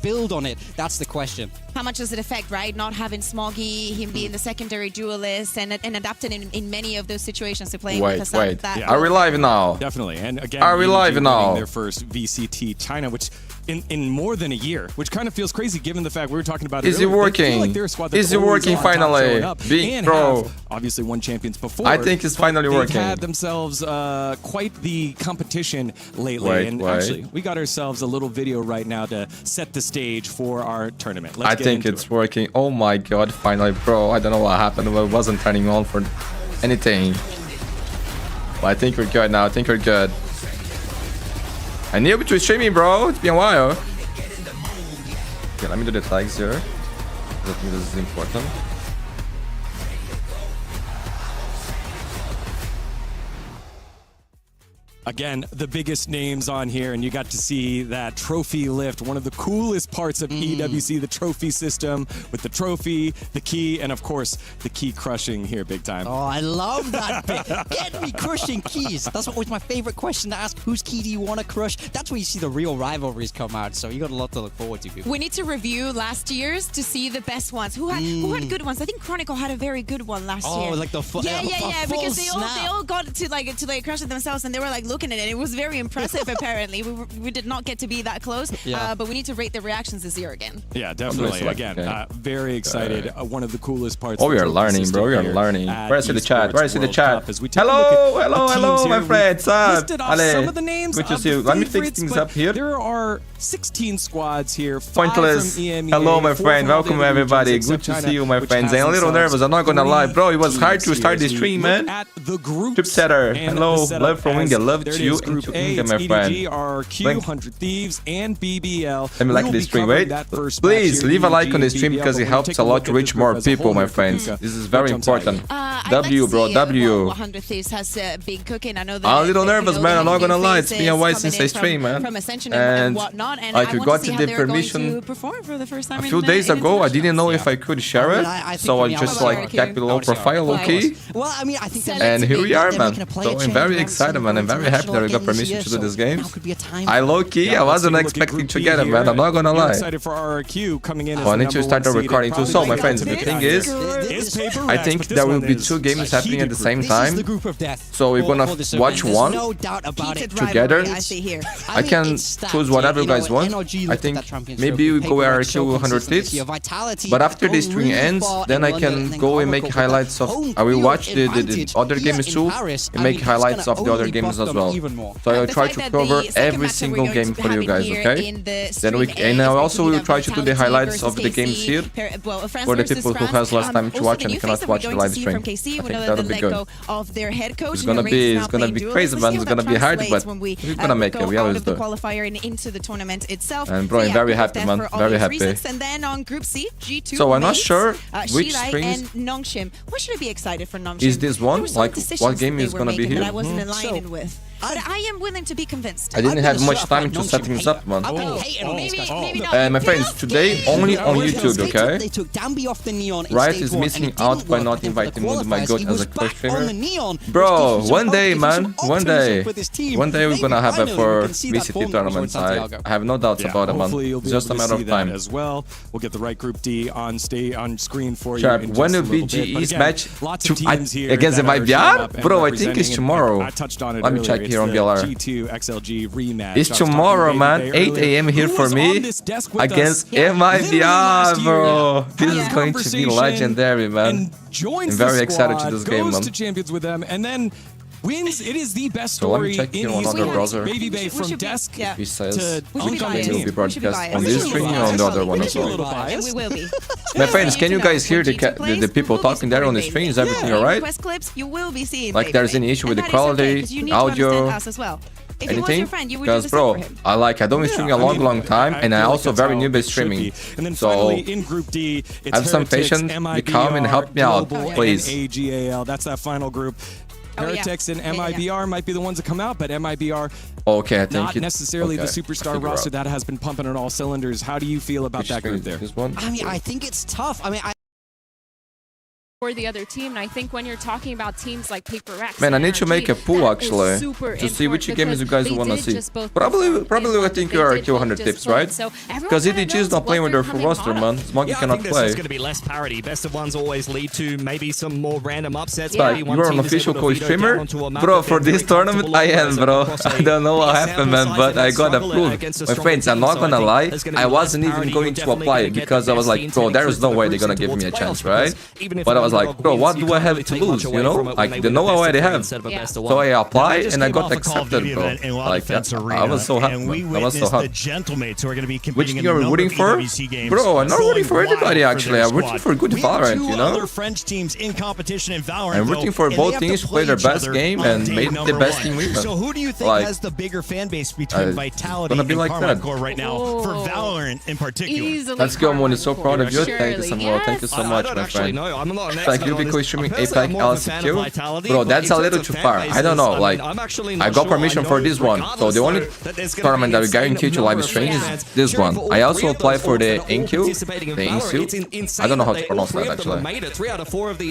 build on it? That's the question. How much does it affect, right? Not having Smoggy, him being the secondary duelist, and adapting in many of those situations to play with Hassan. Are we live now? Definitely. And again, are we live now? Their first VCT China, which in more than a year, which kind of feels crazy given the fact we were talking about it Is it working? Like is it working finally? Big bro. Obviously won champions before. I think it's finally working. They've had themselves quite the competition lately. Actually, we got ourselves a little video right now to set the stage for our tournament. I think it's working. Oh my god, finally, bro. I don't know what happened. It wasn't turning on for anything. But I think we're good now. I think we're good. I knew it was streaming, bro. It's been a while. Okay, let me do the tags here. I think this is important. Again, the biggest names on here, and you got to see that trophy lift, one of the coolest parts of EWC, the trophy system with the trophy, the key, and of course, the key crushing here big time. Oh, I love that bit. Get me crushing keys. That's always my favorite question to ask. Whose key do you want to crush? That's where you see the real rivalries come out, so you got a lot to look forward to, people. We need to review last year's to see the best ones. Who had good ones? I think Chronicle had a very good one last year. Oh, like the yeah, because they all got to crush it themselves, and they were like looking at it. It was very impressive. Apparently, we did not get to be that close. But we need to rate the reactions this year again. Yeah, definitely. Again, very excited. One of the coolest parts. Oh, we are learning, bro. We are learning. Where is the chat? Where is the chat? Hello, my friends. Listed off some of the names. Good to see you. Let me fix things up here. There are 16 squads here. Pointless. Hello, my friend. Welcome, everybody. Good to see you, my friends. I'm a little nervous. I'm not gonna lie, bro. It was hard to start the stream, man. Trip setter. Hello, love from India. Love to you. Group A, it's EDG, RRQ, 100 Thieves, and BBL. Let me like this stream. Wait, please leave a like on the stream because it helps a lot to reach more people, my friends. This is very important. W, bro, W. 100 Thieves has big cooking. I know that. I'm a little nervous, man. I'm not gonna lie. It's been a while since I stream, man. And whatnot. And I got the permission a few days ago. I didn't know if I could share it, so I just like kept it low profile, low key. Well, I mean, I think. And here we are, man. So I'm very excited, man. I'm very happy that we got permission to do this game. I low-key, I wasn't expecting to get it, man. I'm not gonna lie. Excited for RRQ coming in. Oh, I need to start the recording too. So, my friends, the thing is, I think there will be two games happening at the same time. So we're gonna watch one together. I can choose whatever you guys want. I think maybe we go RRQ 100 Thieves. But after the stream ends, then I can go and make highlights of. I will watch the other games too and make highlights of the other games as well. So I'll try to cover every single game for you guys, okay? Then and I also will try to do the highlights of the games here for the people who has less time to watch and cannot watch the live stream. I think that'll be good. It's gonna be crazy, man. It's gonna be hard, but we're gonna make it. We always do. And bro, I'm very happy, man. Very happy. And then on Group C, G2. So I'm not sure which strings. What should I be excited for Nongshim? Is this one? Like what game is gonna be here? I wasn't aligning with. But I am willing to be convinced. I didn't have much time to set things up, man. My friends, today only on YouTube, okay? Riot is missing out by not inviting Mundi, my god, as a co-streamer. Bro, one day, man. One day we're gonna have it for VCT tournaments. I have no doubts about it, man. It's just a matter of time. As well, we'll get the right Group D on screen for you. When will BG East match against the VIT? Bro, I think it's tomorrow. Let me check here on BLR. G2 XLG rematch. It's tomorrow, man. 8 AM here for me against MIBR, bro. This is going to be legendary, man. I'm very excited to this game, man. To champions with them, and then wins. It is the best story in esports. Baby Bay from desk He says to it will be broadcast on this stream or on the other one as well. We will be. My friends, can you guys hear the people talking there on the stream? Is everything alright? Like there's any issue with the quality, audio, anything? Because bro, I don't stream a long time, and I also very new base streaming. So have some patience, be calm and help me out, please. That's that final group. Heretics and MIBR might be the ones that come out, but MIBR not necessarily the superstar roster that has been pumping on all cylinders. How do you feel about that group there? I mean, I think it's tough. I mean, for the other team. And I think when you're talking about teams like PRX, man, I need to make a pool actually to see which games you guys want to see. Probably I think RRQ 100 tips, right? Because EDG is not playing with their full roster, man. Smoggy cannot play. There's going to be less parity. Best of ones always lead to maybe some more random upsets. But you are an official co-streamer? Bro, for this tournament, I am, bro. I don't know what happened, man, but I got approved. My friends, I'm not gonna lie, I wasn't even going to apply because I was like, bro, there is no way they're gonna give me a chance, right? But I was like, bro, what do I have to lose, you know? Like, they know I already have. So I applied and I got accepted, bro. Like, I was so happy, man. I was so happy. Which team are you rooting for? Bro, I'm not rooting for anybody, actually. I'm rooting for good Valorant, you know? I'm rooting for both teams to play their best game and make the best team win. So who do you think has the bigger fan base between Vitality and Hardcore right now for Valorant in particular? Let's go, Mundi. So proud of you. Thank you so much. Thank you so much, my friend. Thank you because streaming APAC LCQ. Bro, that's a little too far. I don't know. Like, I got permission for this one. So the only tournament that we guarantee to live stream is this one. I also applied for the INQ. I don't know how to pronounce that actually.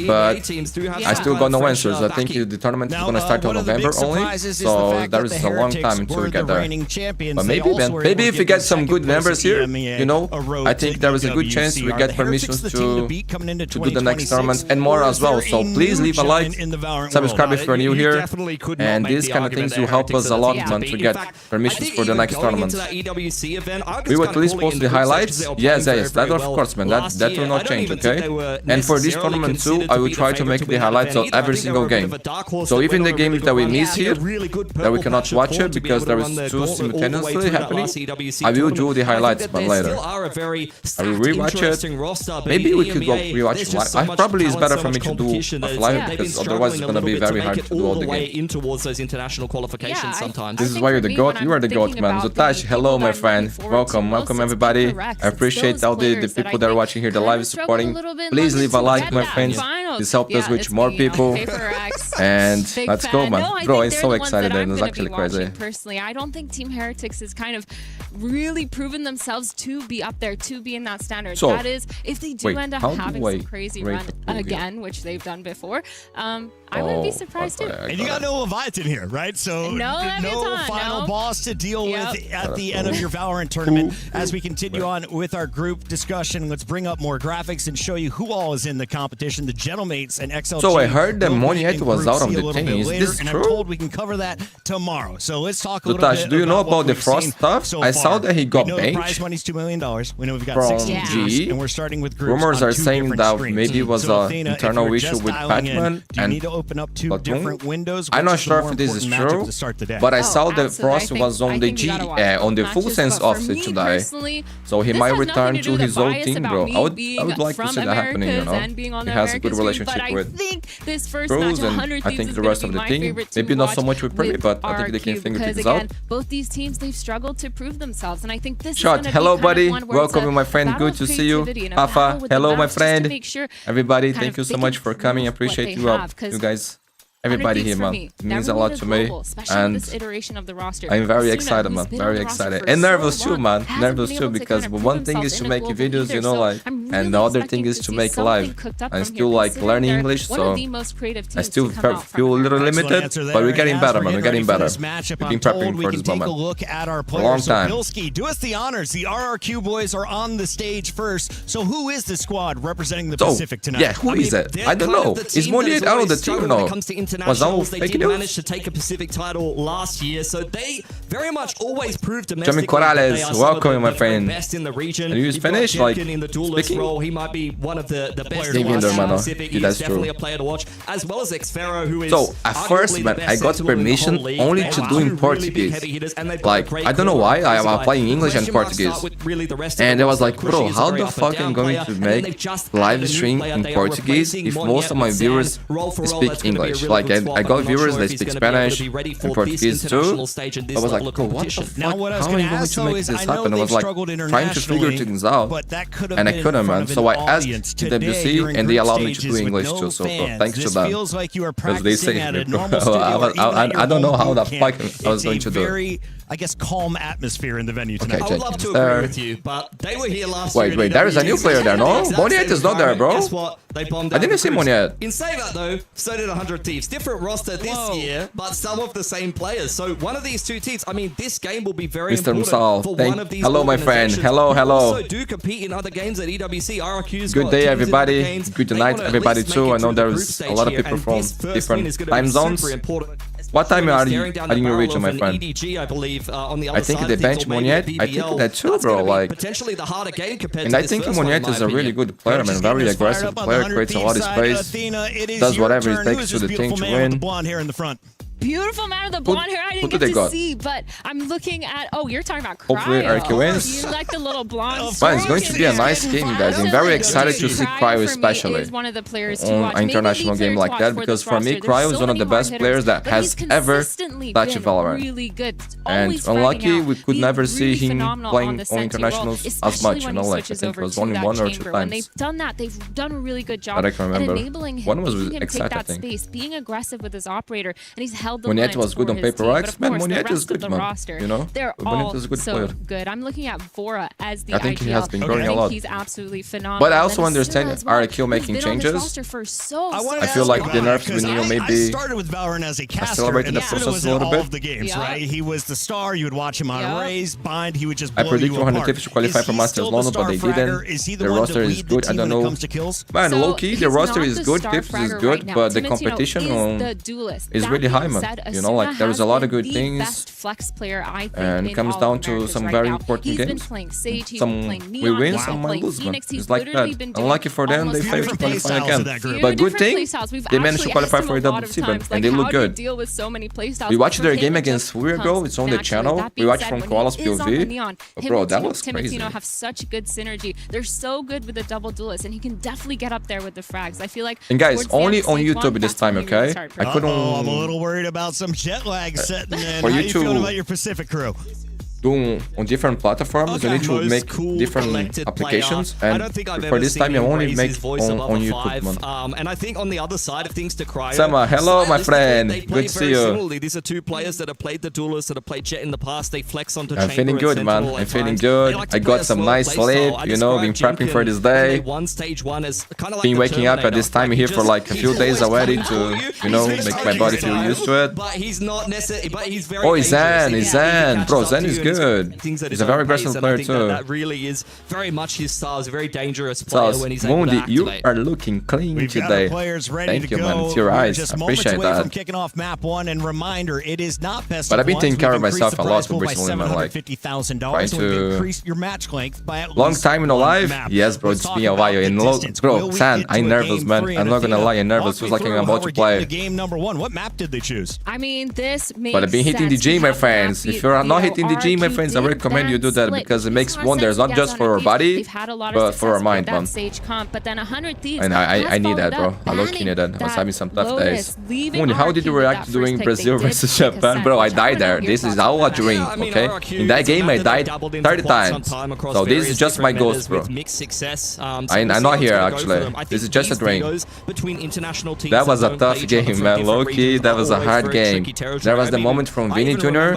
But I still got no answers. I think the tournament is gonna start in November only. So there is a long time until we get there. But maybe, man, maybe if we get some good members here, you know, I think there is a good chance we get permissions to do the next tournament and more as well. So please leave a like, subscribe if you're new here, and these kind of things will help us a lot, man, to get permissions for the next tournament. We will at least post the highlights. Yes, that of course, man, that will not change, okay? And for this tournament too, I will try to make the highlights of every single game. So even the games that we miss here, that we cannot watch it because there is two simultaneously happening, I will do the highlights but later. I will rewatch it. Maybe we could go rewatch live. Probably it's better for me to do live because otherwise it's gonna be very hard to do all the game. This is why you're the GOAT. You are the GOAT, man. Zotash, hello, my friend. Welcome everybody. I appreciate all the people that are watching here, the live supporting. Please leave a like, my friends. This helps us reach more people. And let's go, man. Bro, I'm so excited and it's actually crazy. Personally, I don't think Team Heretics has kind of really proven themselves to be up there, to be in that standard. So, that is, if they do end up having some crazy run again, which they've done before, I wouldn't be surprised too. And you got no Leviathan here, right? So no final boss to deal with at the end of your Valorant tournament. As we continue on with our group discussion, let's bring up more graphics and show you who all is in the competition. The Gentlemates and XLG. So I heard that Moniette was out of the team. Is this true? And I'm told we can cover that tomorrow. So let's talk a little bit. Do you know about the Frost stuff? I saw that he got benched. Prize money's $2 million. We know we've got 16 groups, and we're starting with groups. Rumors are saying that maybe it was an internal issue with Batman and need to open up two different windows. I'm not sure if this is true, but I saw that Frost was on the on the full sense offset today, so he might return to his old team, bro. I would like to see that happening, you know. He has a good relationship with Cruz, and I think the rest of the team. Maybe not so much with Privy, but I think they can figure things out. Both these teams, they've struggled to prove themselves, and I think this Shot, hello buddy, welcome my friend, good to see you. Afa, hello my friend. Everybody, thank you so much for coming, I appreciate you guys. Everybody here, man. It means a lot to me, and I'm very excited, man. Very excited, and nervous too, man. Nervous too, because one thing is to make videos, you know, like, and the other thing is to make live. I'm still like learning English, so I still feel a little limited, but we're getting better, man. We're getting better. We've been prepping for this moment for a long time. Do us the honors. The RRQ boys are on the stage first. So who is the squad representing the Pacific tonight? Yeah, who is it? I don't know. Is Moniette out of the team? No. They did manage to take a Pacific title last year, so they very much always proved domestically Corrales, welcome, my friend. Best in the region. And you finished, like, in the duelist role, he might be one of the best in the Pacific. He's definitely a player to watch, as well as Xfero, who is so at first, man, I got permission only to do in Portuguese. Like, I don't know why I am applying English and Portuguese, and I was like, bro, how the fuck am I going to make live stream in Portuguese if most of my viewers speak English? Like, I got viewers that speak Spanish and Portuguese too. I was like, bro, what the fuck? How am I going to make this happen? I was like trying to figure things out, and I couldn't, time, man. So I asked EWC and they allowed me to do English too. So thanks to them. Because they saved me, bro. I don't know how the fuck I was going to do it. I guess, calm atmosphere in the venue tonight. I would love to agree with you, but they were here last year. Wait, there is a new player there, no? Moniet is not there, bro. Guess what? They bombed I didn't see Moniet. In saying that, though, so did 100 Thieves. Different roster this year, but some of the same players. So one of these two teams, I mean, this game will be very important for one of these Hello, my friend. Hello. Also do compete in other games at EWC. RRQ's good day, everybody. Good night, everybody, too. I know there's a lot of people from different time zones. What time are you in your region, my friend? EDG, I believe, on the other I think they bench Moniet. I think that too, bro. Like, potentially the harder game compared and I think Moniet is a really good player, man. Very aggressive player, creates a lot of space, does whatever it takes to the team to win. Beautiful man with the blonde hair. I didn't get to see, but I'm looking at. Oh, you're talking about Cryo. Hopefully, RRQ wins. You like the little blonde. But it's going to be a nice game, guys. I'm very excited to see Cryo, especially one of the players to watch. An international game like that, because for me, Cryo is one of the best players that has ever touched Valorant. Really good. And unlucky, we could never see him playing on internationals as much. You know, like I think it was only 1 or 2 times. When they've done that, they've done a really good job. But I can remember enabling him, one was exact, I think. Space, being aggressive with his operator, and he's held the Moniet was good on PRX. Man, Moniet is good, man. You know, they're all so good. I'm looking at Vora as the I think he has been growing a lot. He's absolutely phenomenal. But I also understand RRQ making changes. I feel like the nerfs with Neo maybe started with Valorant as a caster, accelerated the process a little bit. Of the games, right? He was the star. You would watch him on Raise, Bind. He would just. I predict 100 tips to qualify for Masters London, but they didn't. The roster is good. I don't know. Man, low key, the roster is good. Tips is good, but the competition is really high, man. You know, like there is a lot of good things. And it comes down to some very important games. Some we win, some might lose, man. It's like that. Unlucky for them, they failed to qualify again. But good thing, they managed to qualify for a EWC, and they look good. We watched their game against Gwear, bro. It's on the channel. We watched from Koala's POV. But bro, that was crazy. Have such good synergy. They're so good with the double duelist, and he can definitely get up there with the frags. I feel like. And guys, only on YouTube this time, okay? I couldn't. I'm a little worried about some jet lag setting in. For How you you feeling about your Pacific crew? Do on different platforms, you need to make different applications, and for this time, you only make on YouTube, man. And I think on the other side of things to Cryo, Sama, hello, my friend. Good to see you. These are two players that have played the duelists, that have played Jet in the past. They flex onto I'm feeling good, man. I'm feeling good. I got some nice sleep, you know, been prepping for this day. Been waking up at this time here for like a few days already to, you know, make my body feel used to it. But he's not necessarily, but he's very. Oh, Zen. Bro, Zen is good. He's a very aggressive player too. That really is very much his style. He's a very dangerous player when he's able to Mundi, activate. you are looking clean today. Thank you, man. It's your eyes. I appreciate that. From kicking off map 1, and reminder, it is not best. But I've been taking care of myself a lot recently, man. Like trying to increase your match length by at long time in a live. Yes, bro. It's been a while. And bro, San, I'm nervous, man. I'm not gonna lie. I'm nervous. Feels like I'm about to play. Game number 1. What map did they choose? I mean, this makes. But I've been hitting the G, my friends. If you're not hitting the G, my friends, I recommend you do that because it makes wonders, not just for our body, but for our mind, man. And I need that, bro. I low-key need that. I was having some tough days. Mundi, how did you react to doing Brazil versus Japan? Bro, I died there. This is all a dream, okay? In that game, I died 30 times. So this is just my ghost, bro. I'm not here, actually. This is just a dream. That was a tough game, man. Low-key, that was a hard game. There was the moment from Vinny Jr.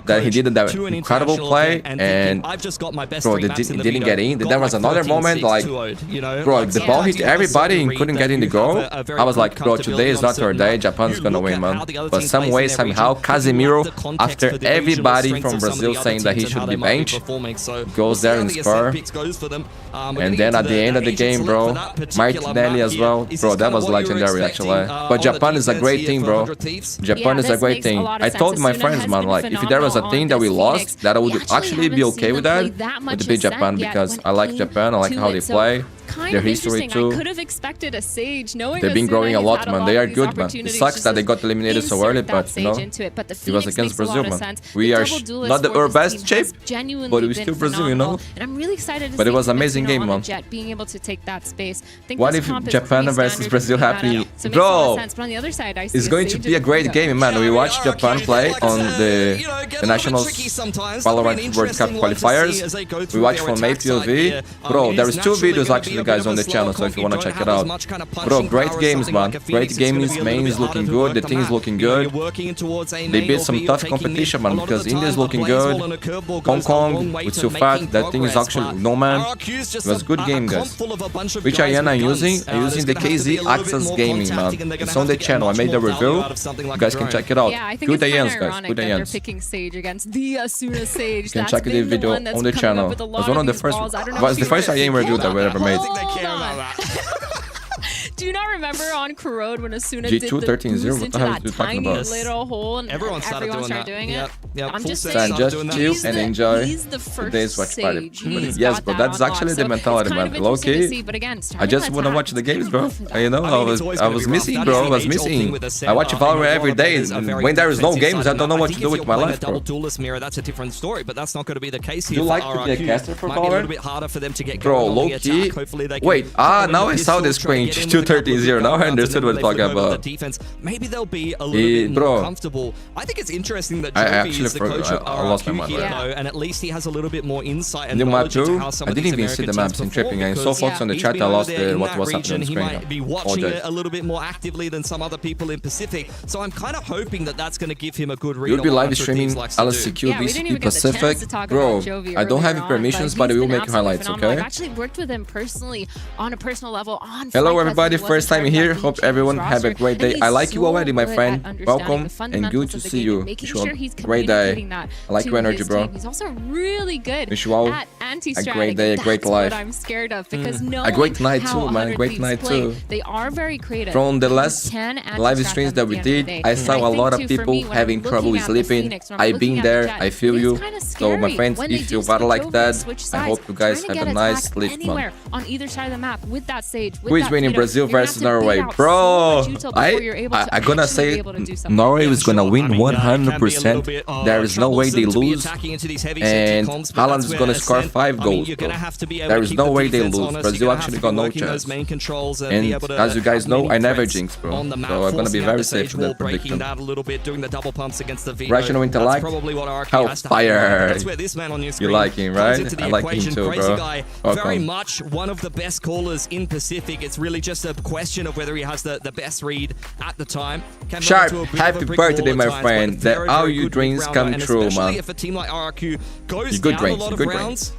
that he did that incredible play, and bro, they didn't get in. There was another moment, like, bro, the ball hit everybody and couldn't get in the goal. I was like, bro, today is not our day. Japan's gonna win, man. But some way, somehow, Casemiro, after everybody from Brazil saying that he should be benched, goes there and score. And then at the end of the game, bro, Martinelli as well. Bro, that was legendary, actually. But Japan is a great team, bro. Japan is a great team. I told my friends, man, like, if there was a thing that we lost, that I would actually be okay with that, would be Japan, because I like Japan, I like how they play. their history too. I could have expected a Sage, knowing they've been growing a lot, man. They are good, man. It sucks that they got eliminated so early, but you know, it was against Brazil, man. We are not our best shape, but we still Brazil, you know. And I'm really excited to but it was an amazing game, man. Jet being able to take that space. What if Japan versus Brazil happen? Bro, it's going to be a great game, man. We watched Japan play on the Nationals Valorant World Cup qualifiers. We watched from POV. Bro, there is 2 videos actually, guys, on the channel, so if you want to check it out. Bro, great games, man. Great games. Main is looking good. The team is looking good. They beat some tough competition, man, because India is looking good. Hong Kong with Sulfat, that thing is actually no man. It was a good game, guys. Which IN I'm using? I'm using the KZ Access Gaming, man. It's on the channel. I made a review. You guys can check it out. Good INs, guys. Good INs. Picking Sage against the Asuna Sage. You can check the video on the channel. It was one of the first. Was the first IN review that we ever made. Do you not remember on Corrode when Asuna G2 did the 13-0? boost What into the hell that are you talking tiny about? little hole and everyone started doing it? Yep. I'm just saying, saying, just chill and enjoy today's watch party. Yes, but that's actually the mentality, man. Low key, I just want to watch the games, bro. You know, I was missing, bro. I was missing. I watch Valorant every day. When there is no games, I don't know what to do with my life, bro. That's a different story, but that's not going to be the case here. Do you like to be a caster for Valorant? Bro, low key. Wait, now I saw the screen. 213-0. Now I understood what I'm talking about. Defense, maybe they'll be a little bit more comfortable. I think it's interesting that Jovi is the coach of RRQ here, though, and at least he has a little bit more insight and knowledge into how some of these American teams perform. I didn't even see the maps in tripping. I saw folks on the chat. I lost what was happening on the screen. He might be watching it a little bit more actively than some other people in Pacific. So I'm kind of hoping that that's going to give him a good read. You'll be live streaming LSCQ VCP Pacific, bro. I don't have permissions, but I will make highlights. Okay. I've actually worked with him personally on a personal level. Hello, everybody. First time here. Hope everyone have a great day. I like you already, my friend. Welcome and good to see you. Wish you a great day. I like your energy, bro. He's also really good Wish you all at anti-strat. a great day, a great life. What I'm scared of because a great night too, man. Great night too. They are very creative. From the last live streams that we did, I saw a lot of people having trouble sleeping. I've been there. I feel you. So, my friends, if you battle like that, I hope you guys have a nice sleep, man. On either side of the map with that Sage. Who is winning, Brazil versus Norway? Bro, I'm gonna say Norway is gonna win 100%. There is no way they lose, and Haaland is gonna score 5 goals, bro. There is no way they lose. Brazil actually got no chance. And as you guys know, I never jinx, bro. So I'm gonna be very safe with that prediction. Rational intellect, Hellfire. You like him, right? I like him too, bro. Very much one of the best callers in Pacific. It's really just a question of whether he has the best read at the time. Sharp, happy birthday, my friend. That all your dreams come true, man. If a team like RRQ goes good down dreams, a lot of good rounds,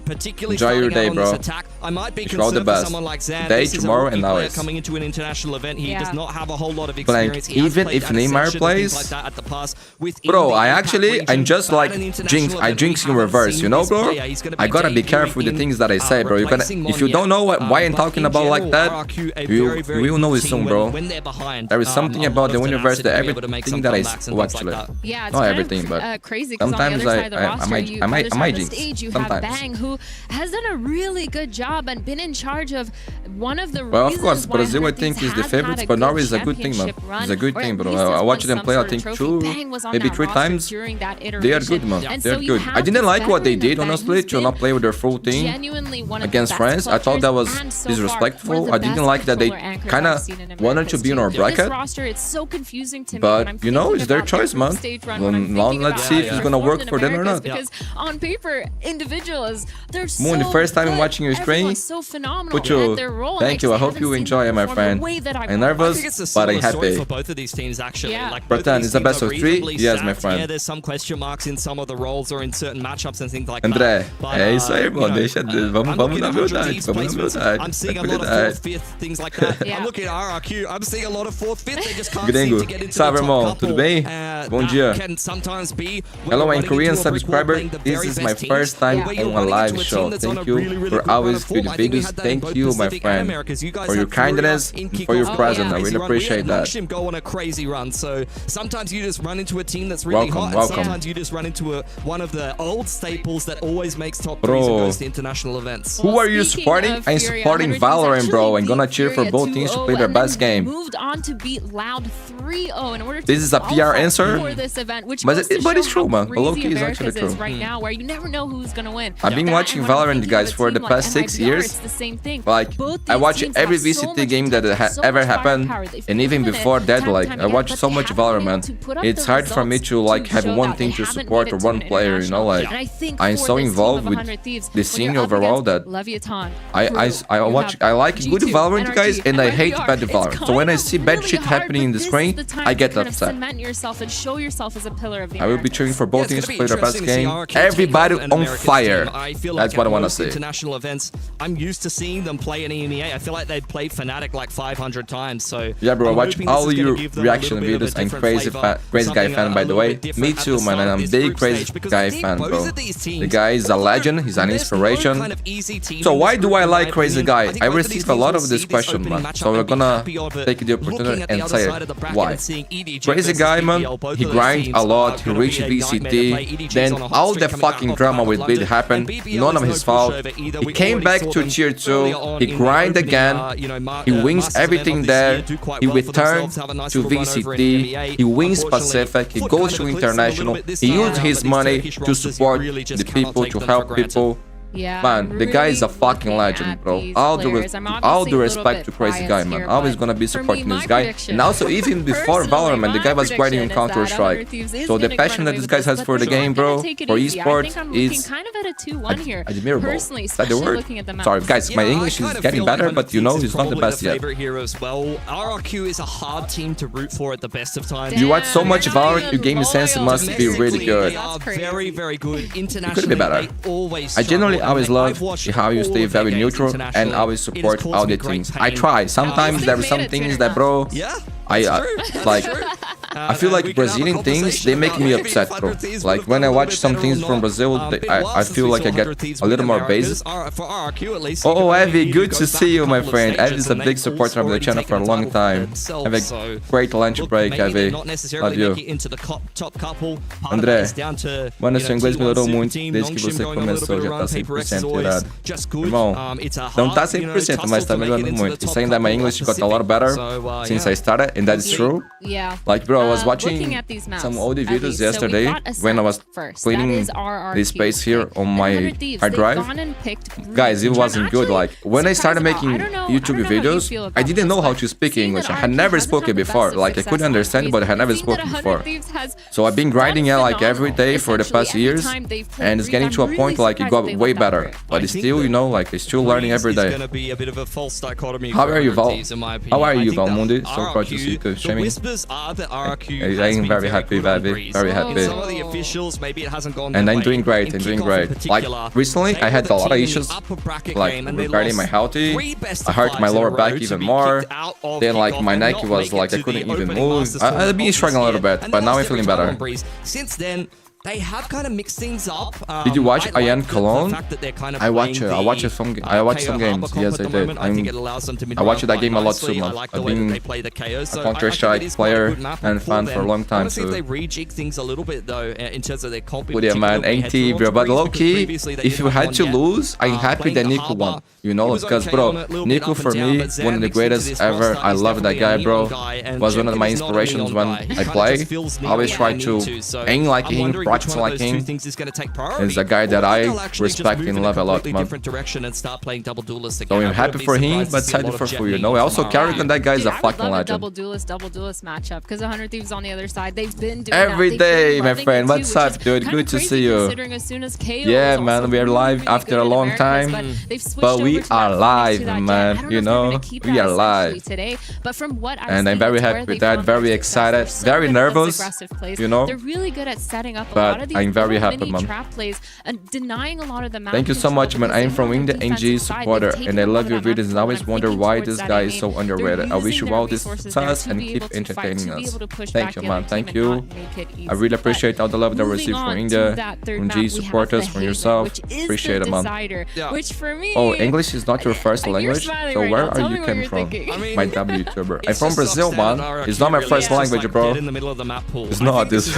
particularly enjoy your day, bro. Attack, I might be all the concerned best. for someone like Zan. Today, tomorrow, and always. Coming into an international event, he does not have a whole lot of experience. Like, even if Neymar plays, bro, I'm just like I jinx in reverse, you know, bro. I gotta be careful with the things that I say, bro. If you don't know why I'm talking about like that, you will know it soon, bro. There is something about the universe that everything that I actually, not everything, but sometimes I might jinx. Sometimes. Who has done a really good job and been in charge of one of the well, of course, Brazil I think is the favorites, but Norway is a good team, man. It's a good team, bro. I watched them play, I think 2, maybe 3 times. They are good, man. They are good. I didn't like what they did, honestly, to not play with their full team against France. I thought that was disrespectful. I didn't like that they kind of wanted to be in our bracket. But, you know, it's their choice, man. Now let's see if it's going to work for them or not. Because on paper, individuals, they're so Moon, the first time I'm watching your screen, thank you. I hope you enjoy it, my friend. I'm nervous, but I'm happy. For both of these teams, actually. Like, Pretend it's the best of 3? Yes, my friend. Yeah, there's some question marks in some of the roles or in certain matchups and things like André, that. é isso aí, irmão. Deixa, vamos na humildade, vamos na humildade. I'm seeing a lot of 4th, 5th, things like that. I'm looking at RRQ, I'm seeing a lot of 4th, 5th, they just can't seem to get into salve, the top irmão. couple. Tudo bem? Bom dia. Can sometimes be Hello, I'm Korean subscriber. This is my first time on a live show. Thank you for always good videos. Thank you, my friend, for your kindness, and for your presence. I really appreciate that. Him go on a crazy run. So sometimes you just run into a team that's really hot, and sometimes you just run into one of the old staples that always makes top 3s and goes to international events. Who are you supporting? I'm supporting Valorant, bro. I'm gonna cheer for both teams to play their best game. Moved on to beat Loud 3-0 in order to this is a PR answer for this event, which but it's true, man. The low key is actually true. Right now, where you never know who's gonna win. I've been watching Valorant, guys, for the past 6 years. Like, I watch every VCT game that ever happened, and even before that, like, I watch so much Valorant. It's hard for me to like have one thing to support or one player, you know. Like, I'm so involved with the scene overall that I like good Valorant, guys, and I hate bad Valorant. So when I see bad shit happening in the screen, I get upset. I will be cheering for both teams to play their best game. Everybody on fire. That's what I want to say. International events, I'm used to seeing them play in EMEA. I feel like they've played Fnatic like 500 times. So yeah, bro, I watch all your reaction videos. I'm crazy guy fan, by the way. Me too, man. And I'm big crazy guy fan, bro. The guy is a legend. He's an inspiration. So why do I like crazy guy? I receive a lot of this question, man. So we're gonna take the opportunity and say why. Crazy guy, man. He grind a lot. He reached VCT. Then all the fucking drama with BBL happened. None of his fault. He came back to tier 2. He grind again. He wins everything there. He returned to VCT. He wins Pacific. He goes to international. He used his money to support the people, to help people. Yeah, man, the guy is a fucking legend, bro. All the respect to crazy guy, man. Always gonna be supporting this guy. And also, even before Valorant, the guy was grinding on Counter-Strike. So the passion that this guy has for the game, bro, for esports, is admirable. Is that the word? Sorry, guys, my English is getting better, but you know, it's not the best yet. RRQ is a hard team to root for at the best of times. You watch so much Valorant, your game sense must be really good. Very, very good. It could be better. I generally always love how you stay very neutral and always support all the teams. I try. Sometimes there are some things that, bro, I feel like Brazilian things, they make me upset, bro. Like when I watch some things from Brazil, I feel like I get a little more basis. Oh, Evie, good to see you, my friend. Evie is a big supporter of the channel for a long time. Have a great lunch break, Evie. Love you. André, mano, seu inglês melhorou muito desde que você começou, já tá 100% virado. Irmão, não tá 100%, mas tá melhorando muito. Saying that my English got a lot better since I started, and that's true. Like, bro, I was watching some old videos yesterday when I was cleaning the space here on my hard drive. Guys, it wasn't good. Like, when I started making YouTube videos, I didn't know how to speak English. I had never spoken before. Like, I couldn't understand, but I had never spoken before. So I've been grinding it like every day for the past years, and it's getting to a point like it got way better. But it's still, you know, like it's still learning every day. How are you, Val? How are you, Valmundi? So proud to see you streaming. I'm very happy, baby. Very happy. And I'm doing great. I'm doing great. Like, recently, I had a lot of issues, like, regarding my health. I hurt my lower back even more. Then, like, my neck was like, I couldn't even move. I've been struggling a little bit, but now I'm feeling better. Since then, they have kind of mixed things up. Did you watch Ian Cologne? I watched some games. Yes, I did. I watched that game a lot too, man. I've been a Counter-Strike player and fan for a long time. So they rejig things a little bit though in terms of their competition. But yeah, man, NT, bro. But low key, if you had to lose, I'm happy that Nico won. You know, because bro, Nico for me, one of the greatest ever. I love that guy, bro. Was one of my inspirations when I play. I always try to aim like him. Practice like him. He's a guy that I respect and love a lot, man. So I'm happy for him, but sad for you know. Also, Carrick on that guy is a fucking legend. Double duelist matchup because 100 Thieves on the other side. They've been doing every day, my friend. What's up, dude? Good to see you. Yeah, man, we are live after a long time, but we are live, man. You know, we are live. And I'm very happy with that. Very excited. Very nervous. You know. They're really good at setting up. But I'm very happy, man. Thank you so much, man. I'm from India, NG supporter, and I love your videos and always wonder why this guy is so underrated. I wish you all this success and keep entertaining us. Thank you, man. Thank you. I really appreciate all the love that I receive from India, from G supporters, from yourself. Appreciate it, man. Which for me, oh, English English is not your first language, so where are you coming from? My WTuber. I'm from Brazil, man. It's not my first language, bro. In the middle of the map pool. It's not. It's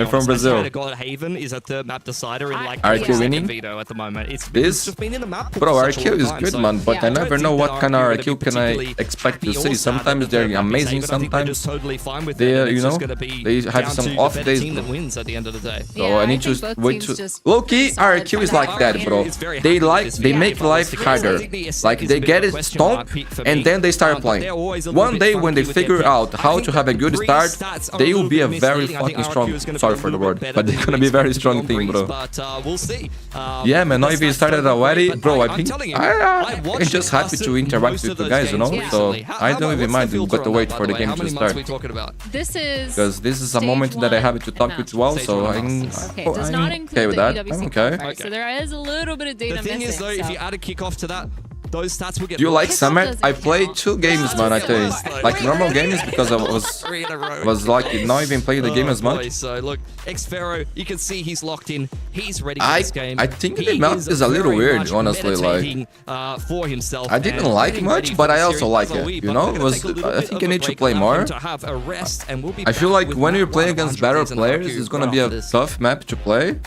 I'm from Brazil. Haven is a third map decider in like RRQ winning? veto at the moment. It's just been in the map pool. Bro, RRQ is good, man, but I never know what kind of RRQ can I expect to see. Sometimes they're amazing, sometimes they, you know, they have some off days. That wins at the end of the day. So I need to wait to. Low-key, RRQ is like that, bro. They make life harder. Like they get it stomped and then they start playing. One day when they figure out how to have a good start, they will be a very fucking strong. Sorry for the word, but they're gonna be a very strong team, bro. Yeah, man. Not even started already, bro. I think I'm just happy to interact with you guys, you know. So I don't even mind. We've got to wait for the game to start. This is because this is a moment that I have to talk with you all, so I'm okay with that. I'm okay. So there is a little bit of data missing. The thing is, though, if you add a kickoff to that, those stats will get. Do you like Summit? I played 2 games, man. I tell you, like normal games, because I was like not even playing the game as much. So look, Xfero, you can see he's locked in. He's ready for this game. I think the map is a little weird, honestly. Like for himself. I didn't like much, but I also like it. You know, I think I need to play more. I feel like when you play against better players, it's gonna be a tough map to play.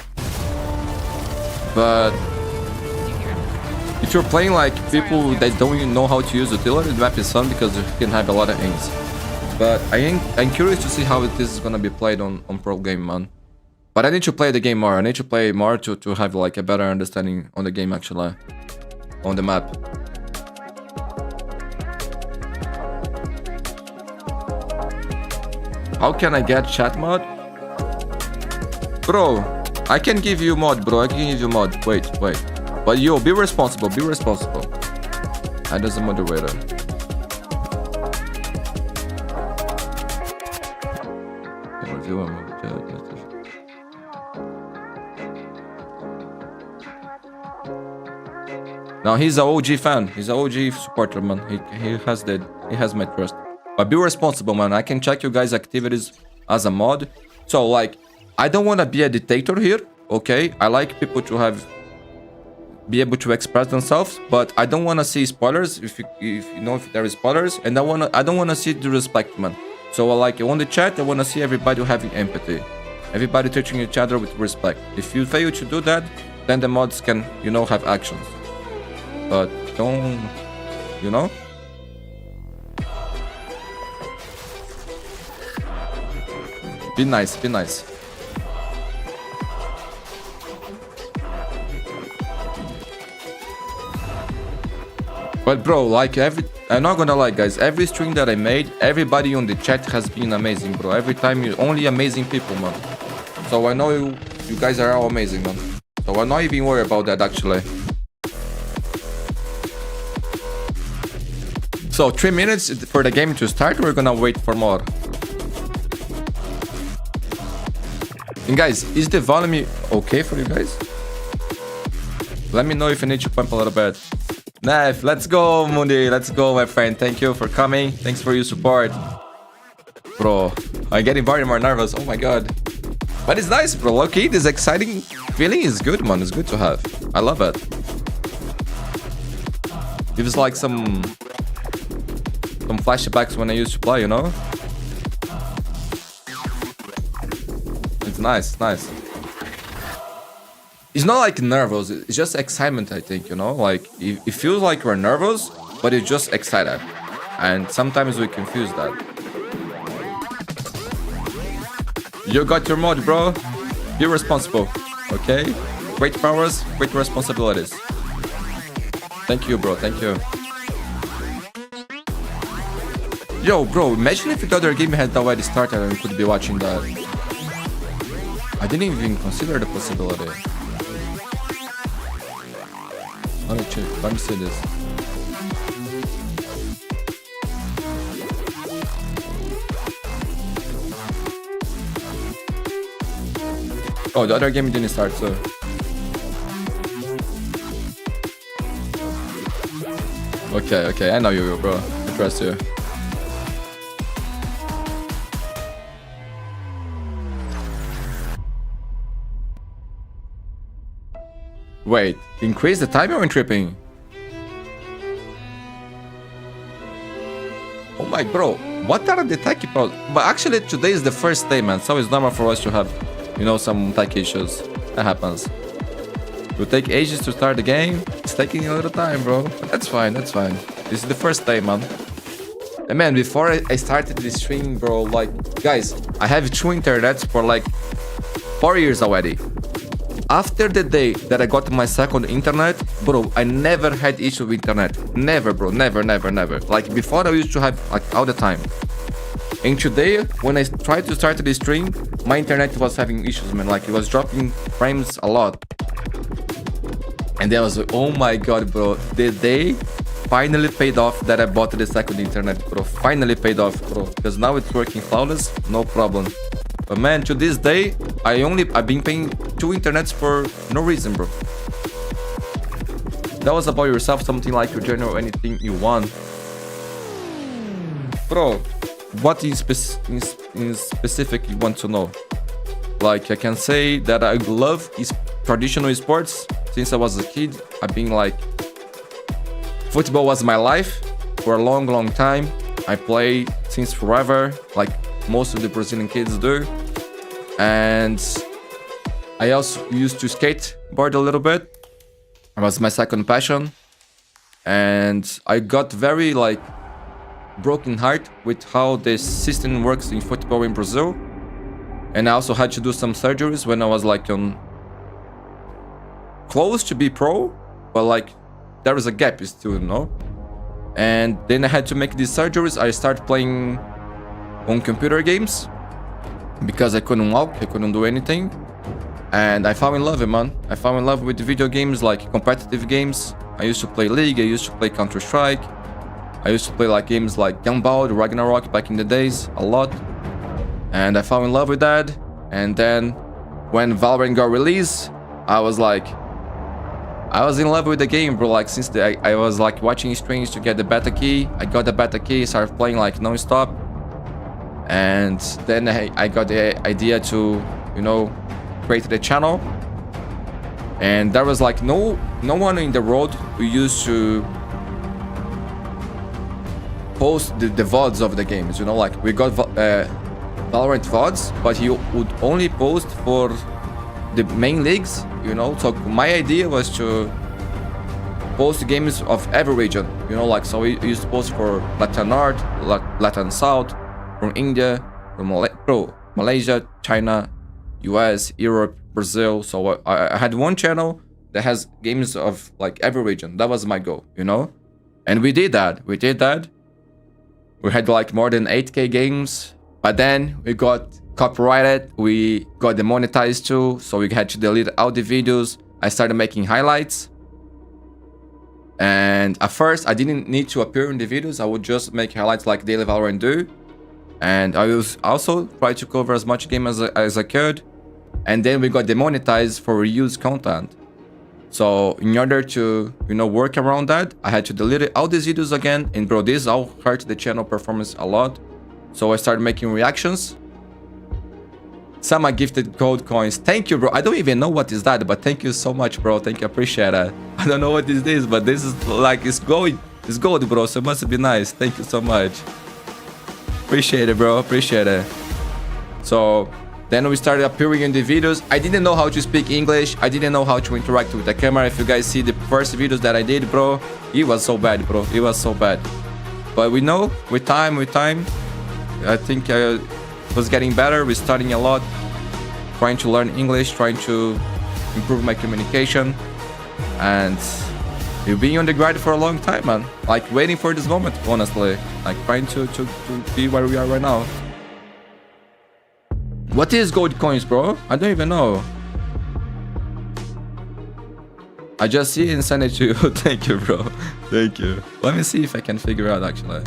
But if you're playing like people that don't even know how to use utility, the map is fun because you can have a lot of aims. But I'm curious to see how this is gonna be played on pro game, man. But I need to play the game more. I need to play more to have like a better understanding on the game, actually, on the map. How can I get chat mod? Bro, I can give you mod, bro. I can give you mod. Wait. But yo, be responsible. Be responsible. I as a moderator. Now he's an OG fan. He's an OG supporter, man. He has my trust. But be responsible, man. I can check you guys' activities as a mod. So like, I don't want to be a dictator here. Okay, I like people to be able to express themselves, but I don't want to see spoilers. If there is spoilers, and I don't want to see disrespect, man. So like on the chat, I want to see everybody having empathy, everybody treating each other with respect. If you fail to do that, then the mods can, you know, have actions. But don't, you know. Be nice. Be nice. But bro, like I'm not gonna lie, guys, every stream that I made, everybody on the chat has been amazing, bro. Every time you only amazing people, man. So I know you guys are all amazing, man. So I'm not even worried about that, actually. So 3 minutes for the game to start. We're gonna wait for more. And guys, is the volume okay for you guys? Let me know if you need to pump a little bit. Nef, let's go, Mundi. Let's go, my friend. Thank you for coming. Thanks for your support. Bro, I'm getting more and more nervous. Oh my god. But it's nice, bro. Okay, this exciting feeling is good, man. It's good to have. I love it. Gives like some flashbacks when I used to play, you know? It's nice, nice. It's not like nervous, it's just excitement, I think, you know? Like, it feels like we're nervous, but it's just excited. And sometimes we confuse that. You got your mod, bro. Be responsible, okay? Great powers, great responsibilities. Thank you, bro, thank you. Yo, bro, imagine if the other game had already started and we could be watching that. I didn't even consider the possibility. Let me check. Let me see this. Oh, the other game didn't start, so. Okay, I know you, bro. I trust you. Wait, increase the timer when tripping? Oh my bro, what are the tech problems? But actually today is the first day, man, so it's normal for us to have, you know, some tech issues. That happens. It will take ages to start the game. It's taking a little time, bro. But that's fine, that's fine. This is the first day, man. And man, before I started this stream, bro, like, guys, I have 2 internets for like 4 years already. After the day that I got my second internet, bro, I never had issue with internet. Never, bro, never. Like before I used to have like all the time. And today, when I tried to start the stream, my internet was having issues, man. Like it was dropping frames a lot. And then I was like, oh my god, bro, the day finally paid off that I bought the second internet, bro. Finally paid off, bro. Because now it's working flawless, no problem. But man, to this day, I've been paying 2 internets for no reason, bro. That was about yourself, something like your journey or anything you want. Bro, what in specific you want to know? Like, I can say that I love traditional esports. Since I was a kid, I've been like, football was my life for a long time. I play since forever, like most of the Brazilian kids do. And I also used to skateboard a little bit. It was my second passion. And I got very like broken heart with how the system works in football in Brazil. And I also had to do some surgeries when I was like on close to be pro, but like there was a gap still, you know. And then I had to make these surgeries. I started playing on computer games because I couldn't walk, I couldn't do anything. And I fell in love, man. I fell in love with video games, like competitive games. I used to play League, I used to play Counter-Strike. I used to play like games like Gumball, Ragnarok back in the days, a lot. And I fell in love with that. And then when Valorant got released, I was in love with the game, bro. Like since I was like watching streams to get the beta key. I got the beta key, started playing like non-stop. And then I got the idea to, you know, create the channel. And there was like no one in the world who used to post the VODs of the games, you know, like we got Valorant VODs, but he would only post for the main leagues, you know. So my idea was to post games of every region, you know, like so we used to post for Latin North, Latin South, from India, from Malaysia, China, US, Europe, Brazil. So I had one channel that has games of like every region. That was my goal, you know. And we did that. We had like more than 8K games, but then we got copyrighted, we got demonetized too, so we had to delete all the videos. I started making highlights. And at first, I didn't need to appear in the videos. I would just make highlights like Daily Valorant do. And I was also try to cover as much game as I could. And then we got demonetized for reused content. So in order to, you know, work around that, I had to delete all these videos again. And bro, this all hurt the channel performance a lot. So I started making reactions. Some are gifted gold coins. Thank you, bro. I don't even know what is that, but thank you so much, bro. Thank you, appreciate it. I don't know what is this, but this is like, it's gold, bro. So it must be nice. Thank you so much. Appreciate it, bro. Appreciate it. So then we started appearing in the videos. I didn't know how to speak English. I didn't know how to interact with the camera. If you guys see the first videos that I did, bro, it was so bad, bro. It was so bad. But we know with time, I think was getting better. We're studying a lot, trying to learn English, trying to improve my communication, and we've been on the grind for a long time, man. Like waiting for this moment, honestly. Like trying to be where we are right now. What is gold coins, bro? I don't even know. I just see it and send it to you. Thank you, bro. Thank you. Let me see if I can figure out actually.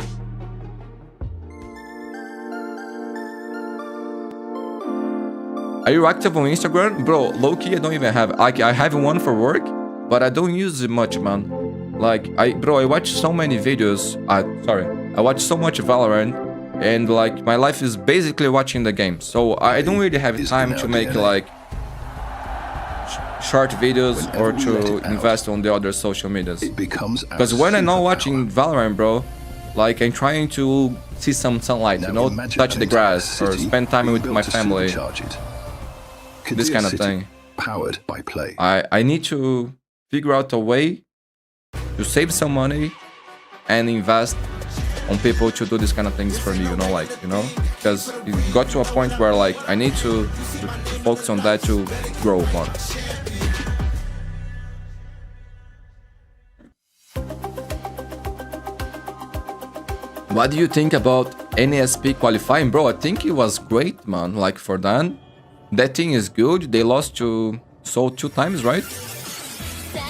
Are you active on Instagram? Bro, low-key, I don't even have. I have one for work, but I don't use it much, man. Like, I watch so many videos. I watch so much Valorant, and like, my life is basically watching the game. So I don't really have time to make like short videos or to invest on the other social medias. Because when I'm not watching Valorant, bro, Like, I'm trying to see some sunlight, you know, touch the grass, or spend time with my family. This kind of thing. Powered by play. I need to figure out a way to save some money and invest on people to do this kind of things for me, you know, like, you know, because it got to a point where, like, I need to focus on that to grow more. What do you think about NSP qualifying? Bro, I think it was great, man. Like, for Dan, that thing is good. They lost to Seoul 2 times, right?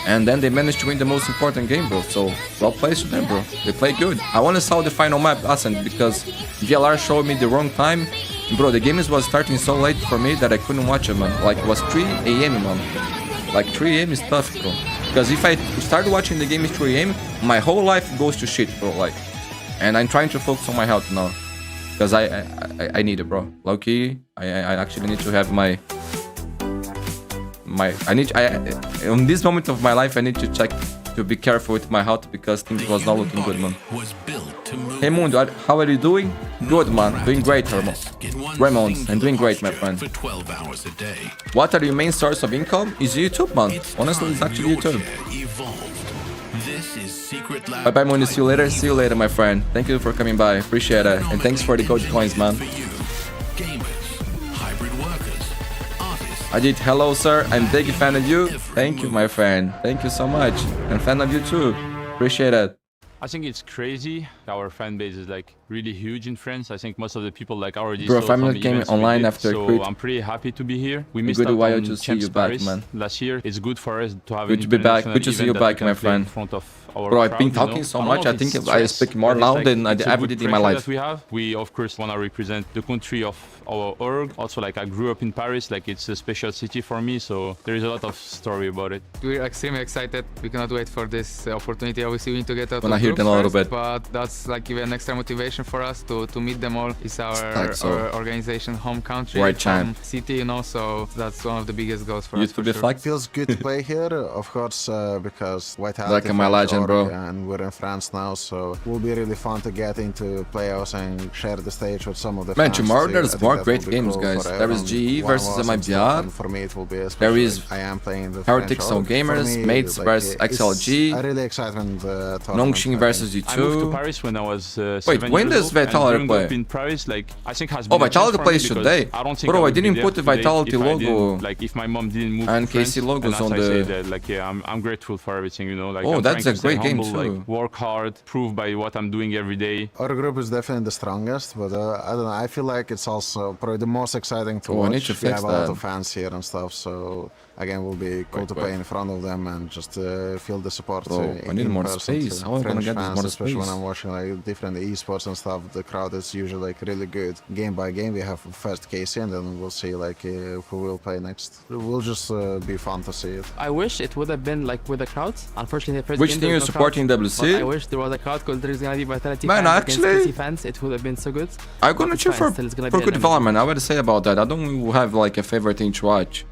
And then they managed to win the most important game, bro. So, well played to them, bro. They play good. I want to saw the final map, Ascent, because VLR showed me the wrong time. Bro, the game was starting so late for me that I couldn't watch it, man. Like, it was 3 AM, man. Like, 3 AM is tough, bro. Because if I start watching the game at 3 AM, my whole life goes to shit, bro. Like, and I'm trying to focus on my health now. Because I need it, bro. Low-key, I actually need to have in this moment of my life, I need to check to be careful with my health because things was not looking good, man. Hey Mundi, how are you doing? Good, man. Doing great, Raymond. I'm doing great, my friend. What are your main source of income? Is YouTube, man. Honestly, it's actually YouTube. Bye bye, Mundi. See you later. See you later, my friend. Thank you for coming by. Appreciate it. And thanks for the gold coins, man. Ajit, hello, sir. I'm a big fan of you. Thank you, my friend. Thank you so much. I'm a fan of you too. Appreciate it. I think it's crazy. Our fan base is like really huge in France. I think most of the people like already Bro, family came online after so I'm pretty happy to be here. We missed out on to see you back, man. Last year. It's good for us to have good to be back. Good to see you back, my friend. Bro, I've been talking so much. I think I speak more loud than I ever did in my life. We of course want to represent the country of our org. Also, like I grew up in Paris. Like it's a special city for me. So there is a lot of story about it. We're extremely excited. We cannot wait for this opportunity. Obviously, we need to get out. When I hear them a little bit, but that's like even extra motivation for us to meet them all. It's our organization home country, home city, you know. So that's one of the biggest goals for us. For sure. It feels good to play here, of course, because White House. Like my legend, bro. And we're in France now, so it will be really fun to get into playoffs and share the stage with some of the fans. Tomorrow there's more great games, cool guys. There is GE versus MIBR. For me, it will be there is I am playing the Heretics on Gamers, Mates versus XLG. I really excited Nongxing versus G2. I moved to Paris when I was Wait, when does Vitality play? In Paris, like, I think has been Vitality plays today. Bro, I didn't put the Vitality logo. Like, if my mom didn't move and KC logos on the. Like, yeah, I'm grateful for everything, you know. Like, oh, that's a great game too. Like, work hard, prove by what I'm doing every day. Our group is definitely the strongest, but I don't know. I feel like it's also probably the most exciting to watch. I need to fix we have a lot of fans here and stuff, so again, will be cool to play in front of them and just feel the support. Bro, I need more space. How am I gonna get this more space? Especially when I'm watching like different esports and stuff, the crowd is usually like really good. Game by game, we have first KC, and then we'll see like who will play next. It will just be fun to see it. I wish it would have been like with the crowds. Unfortunately, the first which team is supporting WC? I wish there was a crowd because there's gonna be Vitality fans against KC fans. It would have been so good. I'm gonna cheer for good development. I would say about that. I don't have like a favorite thing to watch.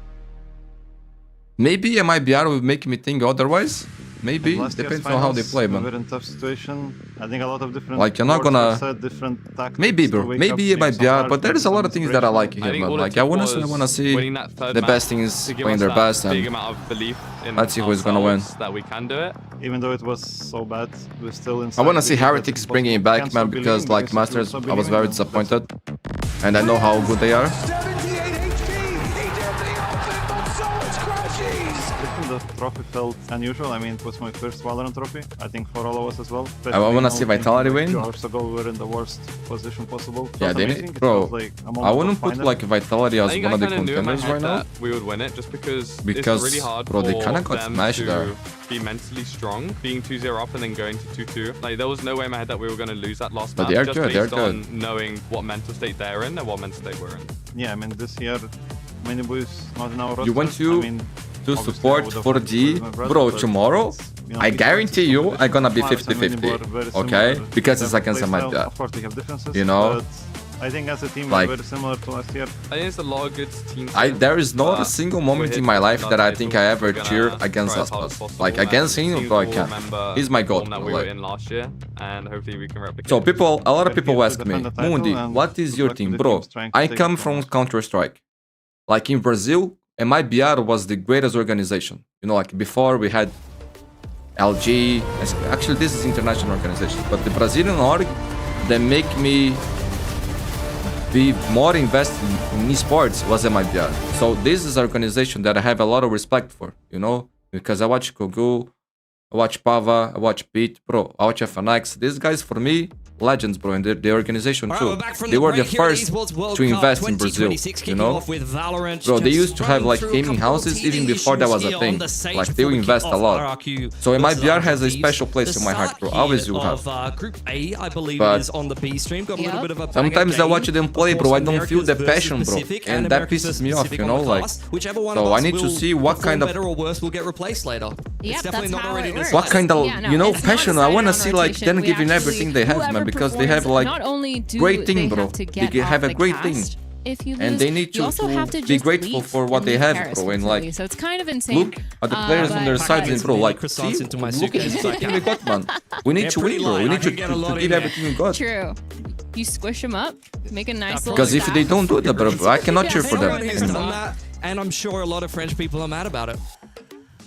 Maybe MIBR will make me think otherwise. Maybe depends on how they play, man. We're in a tough situation. I think a lot of different. Like you're not gonna. Maybe, bro. Maybe MIBR, but there is a lot of things that I like here, man. Like I wanna see the best things playing their best, and let's see who's gonna win. That we can do it. Even though it was so bad, we're still inside. I wanna see Heretics bringing it back, man, because like Masters, I was very disappointed, and I know how good they are. The trophy felt unusual. I mean, it was my first Valorant trophy, I think for all of us as well. I want to see Vitality win. 2 hours ago, we were in the worst position possible. Yeah, bro, like I wouldn't put like Vitality as one of the contenders right now. We would win it just because it's really hard bro, they kind of got smashed there. Be mentally strong, being 2-0 up and then going to 2-2. Like there was no way in my head that we were going to lose that last match. But they're just good, based on knowing what mental state they're in and what mental state we're in. Yeah, I mean this year, many boys not in our roster. You want to support 4G, bro, tomorrow, I guarantee you I'm gonna be 50-50, okay? Because it's against MIBR, you know? I think as a team like, we're very similar to last year. I think it's a lot of good teams. There is not a single moment in my life that I think I ever cheered against Aspas. Like against him, bro, I can't. He's my god. That we were in last year, and hopefully we can replicate. So a lot of people ask me, Mundi, what is your team, bro? I come from Counter-Strike. Like in Brazil, MIBR was the greatest organization. You know, like before we had LG. Actually, this is international organization, but the Brazilian org that make me be more invested in esports was MIBR. So this is an organization that I have a lot of respect for, you know, because I watch Kogu, I watch Pava, I watch Pete, bro, I watch FNX. These guys, for me, legends, bro, and the organization too. They were the first to invest in Brazil, you know? Bro, they used to have like gaming houses even before that was a thing. Like they will invest a lot. So MIBR has a special place in my heart, bro. Always will have. But sometimes I watch them play, bro, I don't feel the passion, bro, and that pisses me off, you know? Like, so I need to see what kind of what kind of, you know, passion. I want to see like them giving everything they have, man, because they have like great team, bro. They have a great team, and they need to be grateful for what they have, bro. And like, so it's kind of insane. Look at the players on their sides, and bro, like, see, look at everything we got, man. We need to win, bro. We need to give everything we got. True. You squish them up, make a nice little. Because if they don't do that, bro, I cannot cheer for them. And I'm sure a lot of French people are mad about it.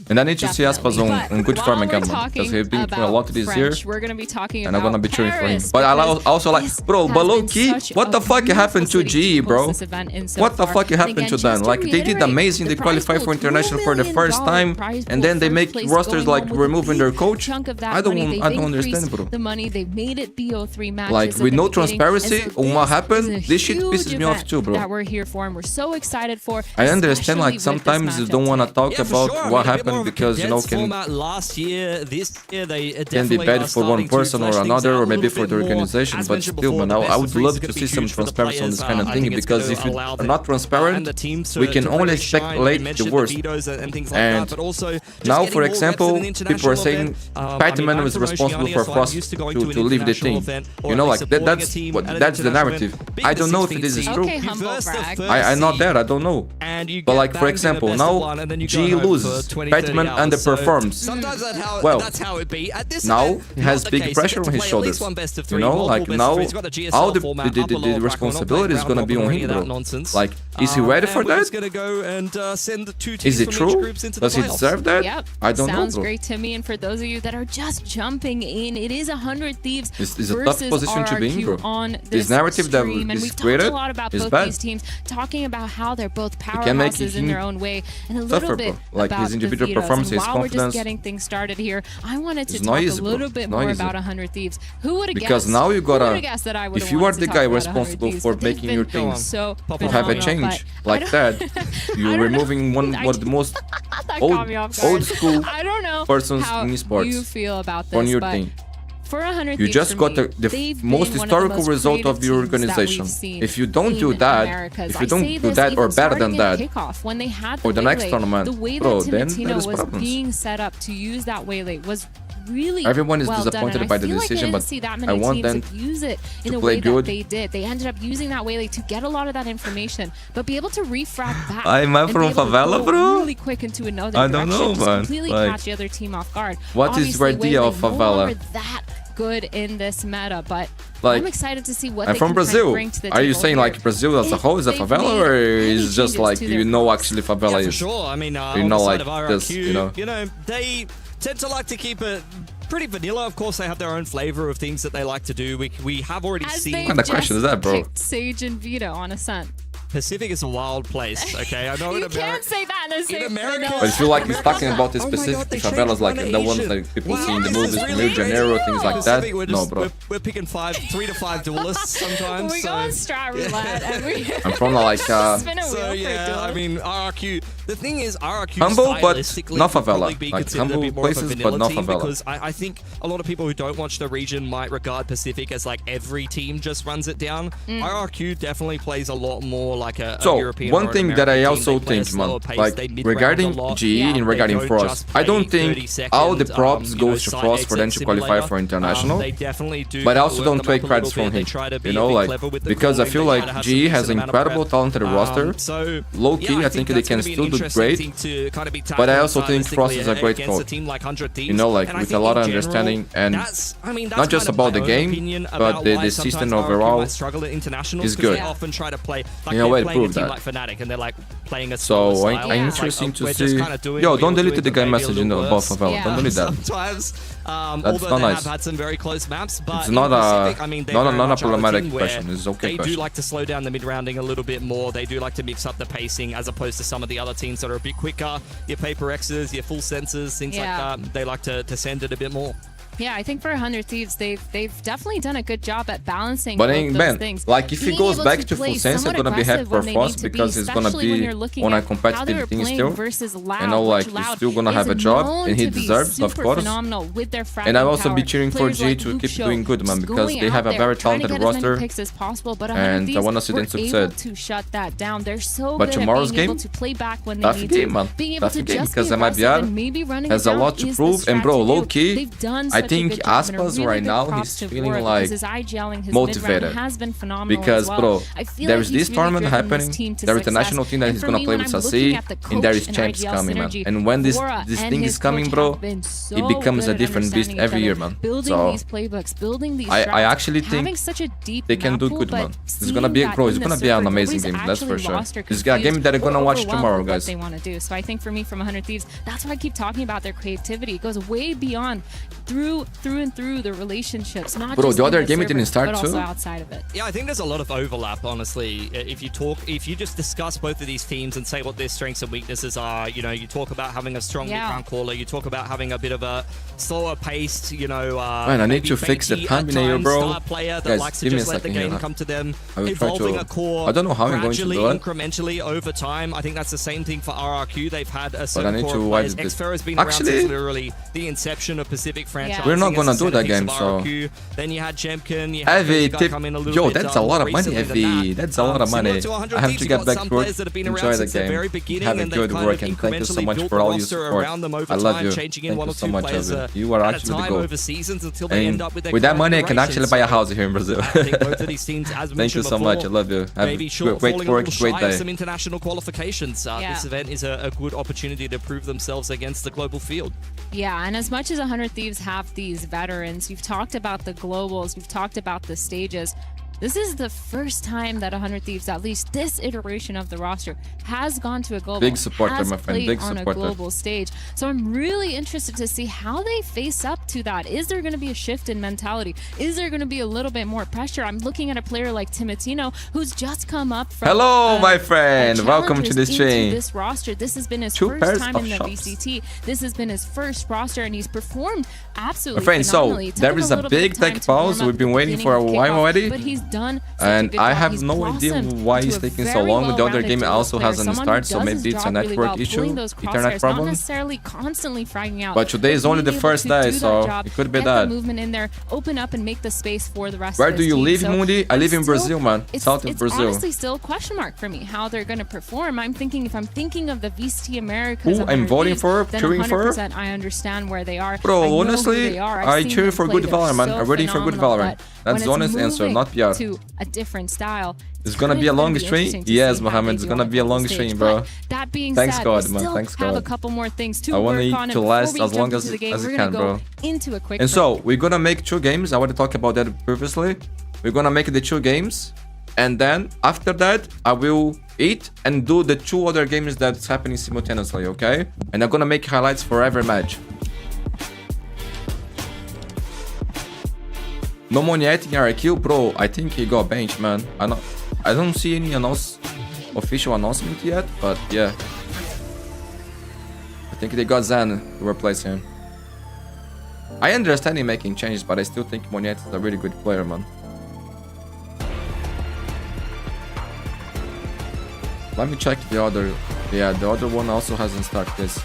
And I need to see Aspas on good form again, man, because he's been through a lot this year, we're gonna be talking and I'm gonna be cheering for him. But I also like, bro, but low key, what the fuck happened to GE, bro? What the fuck happened to them? Like, they did amazing, they qualified for international for the first time, and then they make rosters like removing their coach. I don't understand, bro. The money they made it BO3 matches. Like, with no transparency on what happened, this shit pisses me off too, bro. That we're here for and we're so excited for. I understand, like, sometimes you don't want to talk about what happened, because, you know, can be bad for one person or another, or maybe for the organization, but still, man, I would love to see some transparency on this kind of thing, because if you are not transparent, we can only speculate the worst. And now, for example, people are saying Batman was responsible for Frost to leave the team. You know, like, that's the narrative. I don't know if this is true. I'm not there, I don't know. But like, for example, now G loses, Batman underperforms. Well, now he has big pressure on his shoulders. You know, like, now all the responsibility is gonna be on him, bro. Like, is he ready for that? Is it true? Does he deserve that? Yep. I don't know, bro. Sounds great to me. And for those of you that are just jumping in, it is 100 Thieves it's a tough position to be in, bro. On this narrative that is created a lot about is both bad. These teams, talking about how they're both powerhouses in their own way, and a little bit like about his individual the performance, his while confidence. We're just getting things started here, I wanted to talk a little bit more about 100 Thieves. Who would have guessed? Because now you gotta, that I if you are the guy responsible for making your teams to have a change like that, you're removing one of the most old school persons in esports you feel about this, on your team. For 100 you just got the most historical result of your organization. If you don't do that, if you don't do that or better than that for the next tournament, bro, then there is problems. Being set up to use that waylay was really everyone is disappointed by the decision, but I want them to use it in to the play way good. That they did. They ended up using that waylay to get a lot of that information, but be able to refract back. I'm from favela, bro. Really quick into another I don't know, man. Completely catch the other team off guard. What is your idea of favela? That good in this meta, but like, I'm excited to see what I'm they from can Brazil. Bring to the Are you table saying here. like Brazil as a whole is a favela, or is just like you know actually favela for is? Sure. I mean, you know, like RRQ, this, you know, they tend to like to keep it pretty vanilla. Of course, they have their own flavor of things that they like to do. We have already seen. What kind of question is that, bro? Sage and Vito on Ascent. Pacific is a wild place, okay? I know you can't say that in America. But I feel like he's talking about the specific favelas, like the ones that people see in the movies, Rio de Janeiro, things like that. No, bro. We're picking 3 to 5 duelists sometimes. We go on strat roulette and we I'm from like so yeah, I mean, RRQ. The thing is, RRQ humble, but not favela. Like humble places, but not favela. Because I think a lot of people who don't watch the region might regard Pacific as like every team just runs it down. RRQ definitely plays a lot more like a so European one or thing that I also think, man, like regarding GE and regarding Frost, I don't think all the props goes to Frost for them to qualify for international. But I also don't take credits from him, you know, like, because I feel like GE has an incredible talented roster. Low key, I think they can still do great. But I also think Frost is a great coach, you know, like with a lot of understanding and not just about the game, but the system overall is good. In a way, to prove that. So I'm interesting to see. Yo, don't delete the game message in the above of Don't delete that. That's not nice. It's not a problematic question. It's okay. They do like to slow down the mid rounding a little bit more. They do like to mix up the pacing as opposed to some of the other teams that are a bit quicker. Your PRXs, your full sensors, things like that. They like to send it a bit more. Yeah, I think for 100 Thieves, they've definitely done a good job at balancing but both those things. Like if he goes back to full sense, it's gonna be happy for Frost because it's gonna be on a competitive thing still. You know, like he's still gonna have a job and he deserves, of course. And I'll also be cheering for G to keep doing good, man, because they have a very talented roster. And I wanna see them succeed. But tomorrow's game, tough game, man. Tough game because MIBR has a lot to prove. And bro, low key, I think Aspas right now he's feeling like motivated because bro, there is this tournament happening, there is the national team that he's gonna play with Sassi, and there is champs coming, man. And when this thing is coming, bro, it becomes a different beast every year, man. So I actually think they can do good, man. It's gonna be, bro, it's gonna be an amazing game, that's for sure. It's a game that I'm gonna watch tomorrow, guys. They want to do. So I think for me, from 100 Thieves, that's why I keep talking about their creativity. It goes way beyond through and through the relationships, not bro, just the other game didn't start but too, also outside of it. Yeah, I think there's a lot of overlap, honestly. If you just discuss both of these teams and say what their strengths and weaknesses are, you know, you talk about having a strong mid-round caller, you talk about having a bit of a slower paced, you know, man, I need to fix the thumbnail, bro. Player that likes to just let the game come to them, evolving a core. I don't know how I'm going to do it. Incrementally over time. I think that's the same thing for RRQ. They've had a certain core of players. Xfer has been around since literally the inception of Pacific franchise. We're not gonna do that game, so. Then you had Jemkin, you had yo, that's a lot of money, Heavy. That's a lot of money. I have to get back to work, enjoy the game, have a good work, and thank you so much for all your support. I love you. Thank you so much, Heavy. You are actually the goat. And with that money, I can actually buy a house here in Brazil. Thank you so much. I love you. Have a great work, great day. Some international qualifications. This event is a good opportunity to prove themselves against the global field. Yeah, and as much as 100 Thieves have these veterans, you've talked about the globals, you've talked about the stages. This is the first time that 100 Thieves, at least this iteration of the roster, has gone to a global. Big supporter, my friend. Big supporter. On a global stage. So I'm really interested to see how they face up to that. Is there going to be a shift in mentality? Is there going to be a little bit more pressure? I'm looking at a player like Timotino, who's just come up from. Hello, my friend. Welcome to this stream. This roster. This has been his first time in the VCT. This has been his first roster, and he's performed absolutely phenomenally. So there is a big tech pause. We've been waiting for a while already. But he's done and I have no idea why it's taking so long. The other game also hasn't started, so maybe it's a network issue, internet problem. Not necessarily constantly fragging out, but today is only the first day, so it could be that. Movement in there, open up and make the space for the rest. Where do you live, Mundi? I live in Brazil, man. South of Brazil. It's honestly still a question mark for me how they're going to perform. I'm thinking if I'm thinking of the VCT Americas, who I'm voting for, cheering for. I understand where they are. Bro, honestly, I cheer for good Valorant, man. I'm ready for good Valorant. That's the honest answer, not PR. To a different style. It's gonna be a long stream. Yes, Mohammed, it's gonna be a long stream, bro. That being thanks said, God, we man. still Thanks have God. a couple more things to I want work on it to last as long as it can, bro. Into a quick and so we're gonna make 2 games. I want to talk about that previously. We're gonna make the 2 games, and then after that, I will eat and do the 2 other games that's happening simultaneously. Okay? And I'm gonna make highlights for every match. No money yet in RRQ, bro. I think he got benched, man. I don't see any official announcement yet, but yeah. I think they got Zen to replace him. I understand him making changes, but I still think Moniette is a really good player, man. Let me check the other. Yeah, the other one also hasn't started this.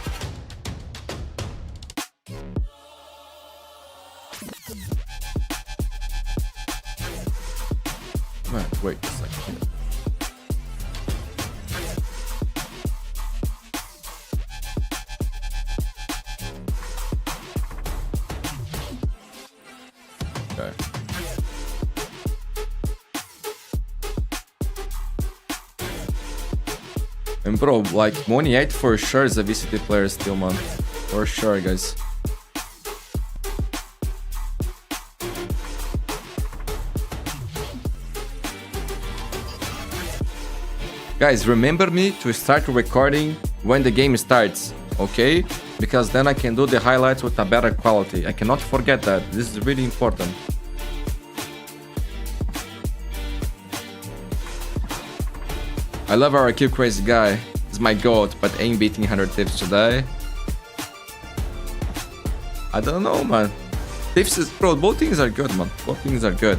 Wait a second. Okay. And bro, like Money 8 for sure is a VCT player still, man. For sure, guys. Guys, remember me to start recording when the game starts, okay? Because then I can do the highlights with a better quality. I cannot forget that. This is really important. I love RRQ crazy guy. He's my goat, but ain't beating 100 Thieves today. I don't know, man. Thieves is, bro, both things are good, man. Both things are good.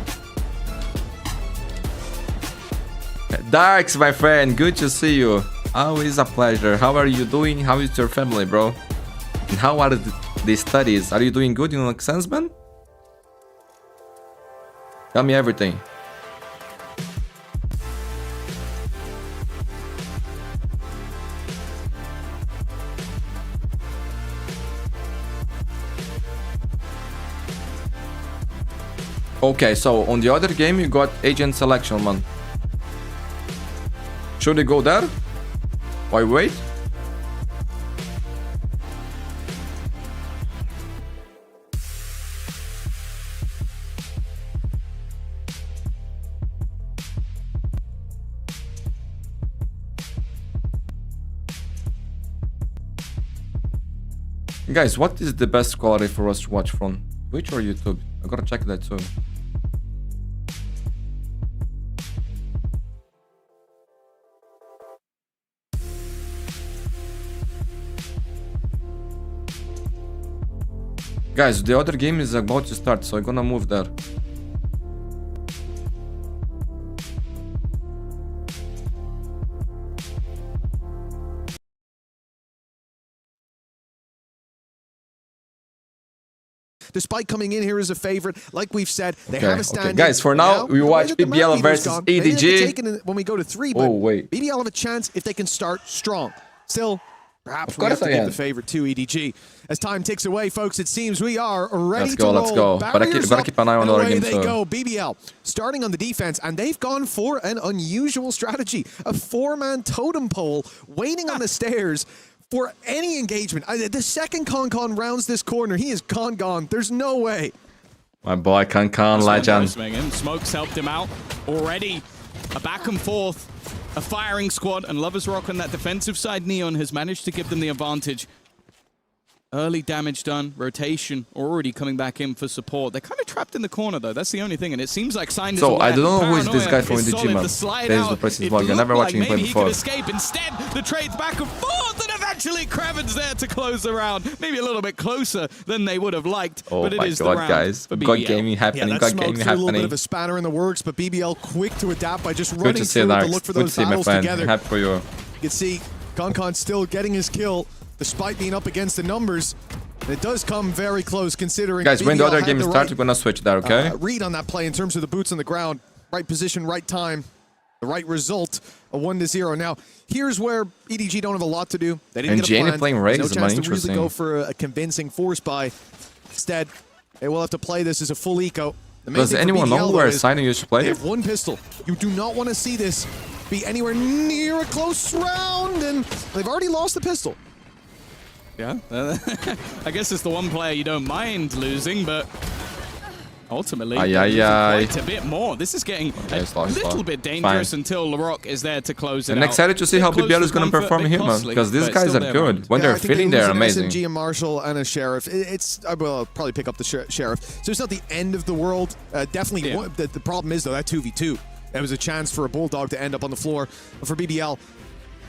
Darks, my friend, good to see you. Always a pleasure. How are you doing? How is your family, bro? And how are the studies? Are you doing good in exams, man? Tell me everything. Okay, so on the other game you got agent selection, man. Should we go there? Why wait? Guys, what is the best quality for us to watch from? Twitch or YouTube? I gotta check that too. Guys, the other game is about to start, so I'm gonna move there. Despite coming in here as a favorite, like we've said, they have a stand. Okay. Guys, for now, we watch BBL versus EDG. When we go to 3, but BBL have a chance if they can start strong. Still, perhaps we have to give the favorite to EDG. As time ticks away, folks, it seems we are ready to roll. Let's go. But I gotta keep an eye on the other game. They go. BBL starting on the defense, and they've gone for an unusual strategy. A 4-man totem pole waiting on the stairs for any engagement. The second Con rounds this corner, he is gone. There's no way. My boy Con, legend. Smokes helped him out already. A back and forth, a firing squad, and Lovers Rock on that defensive side. Neon has managed to give them the advantage. Early damage done, rotation already coming back in for support. They're kind of trapped in the corner though, that's the only thing, and it seems like Signed is So I don't know who is this guy from EDG, man. There's the person's vlog. I never watched him play before. He could escape. Instead, the trades back and forth, and eventually Kraven's there to close the round. Maybe a little bit closer than they would have liked, but it is the round guys. for BBL. God gaming happening, God gaming happening. A little bit of a spanner in the works, but BBL quick to adapt by just running through to look for those battles together. Happy for you. You can see Con still getting his kill, despite being up against the numbers. It does come very close considering. Guys, when the other game starts, we're gonna switch there, okay? Read on that play in terms of the boots on the ground. Right position, right time, the right result. A 1-0. Now, here's where EDG don't have a lot to do. They didn't get a plan. Playing Raze no is chance to interesting. really go for a convincing force buy. Instead, they will have to play this as a full eco. Does anyone know where Signing used to play? They have one pistol. You do not want to see this be anywhere near a close round, and they've already lost the pistol. Yeah, I guess it's the one player you don't mind losing, but ultimately, quite a bit more. This is getting a little bit dangerous until LaRock is there to close it out. I'm excited to see how BBL is going to perform here, man, because these guys are good. When they're feeling, they're amazing. SMG, a Marshall, and a Sheriff. I will probably pick up the Sheriff. So it's not the end of the world. Definitely, the problem is, though, that 2v2. That was a chance for a Bulldog to end up on the floor. But for BBL,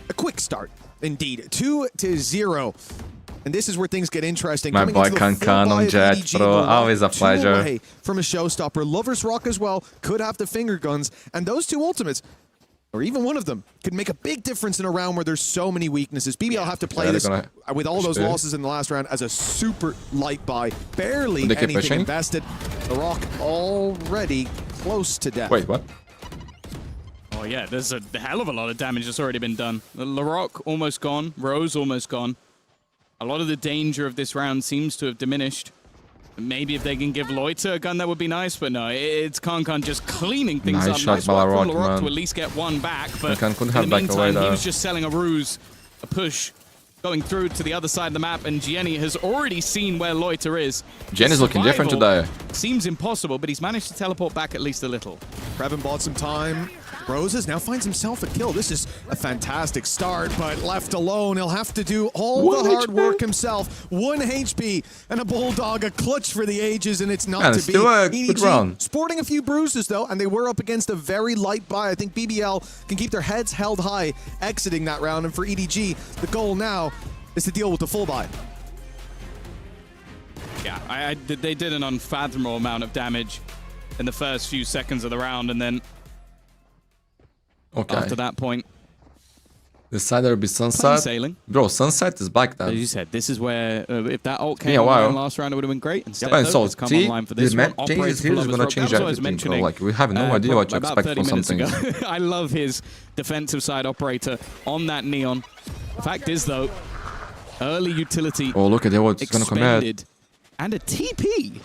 a quick start, indeed. 2-0. And this is where things get interesting. My boy Con on Jet, bro. Always a pleasure. From a showstopper. Lovers Rock as well could have the finger guns. And those two ultimates, or even one of them, could make a big difference in a round where there's so many weaknesses. BBL have to play this with all those losses in the last round as a super light buy. Barely anything invested. The Rock already close to death. Wait, what? Oh yeah, there's a hell of a lot of damage that's already been done. LaRock almost gone. Rose almost gone. A lot of the danger of this round seems to have diminished. Maybe if they can give Loiter a gun, that would be nice, but no, it's Kankan just cleaning things up. Shot, Nice work from Valorant, LaRock to at least get one back, but couldn't in have the back away meantime, he there. was just selling a ruse, a push, going through to the other side of the map, and Gianni has already seen where Loiter is. Gianni's looking different today. Seems impossible, but he's managed to teleport back at least a little. Previn bought some time. Roses now finds himself a kill. This is a fantastic start, but left alone, he'll have to do all the hard work himself. 1 HP and a Bulldog, a clutch for the ages, and it's not to be. Still a good round. Sporting a few bruises, though, and they were up against a very light buy. I think BBL can keep their heads held high exiting that round, and for EDG, the goal now is to deal with the full buy. Yeah, they did an unfathomable amount of damage in the first few seconds of the round, and then after that point, this side there will be Sunset. Sailing. Bro, Sunset is back then. As you said, this is where if that ult came online last round, it would have been great. Instead, it's come online for this one. Changes here is going to change everything, bro. Like, we have no idea what to expect from something. I love his defensive side operator on that Neon. Fact is, though, early utility. Oh, look at that, what's going to come out. And a TP.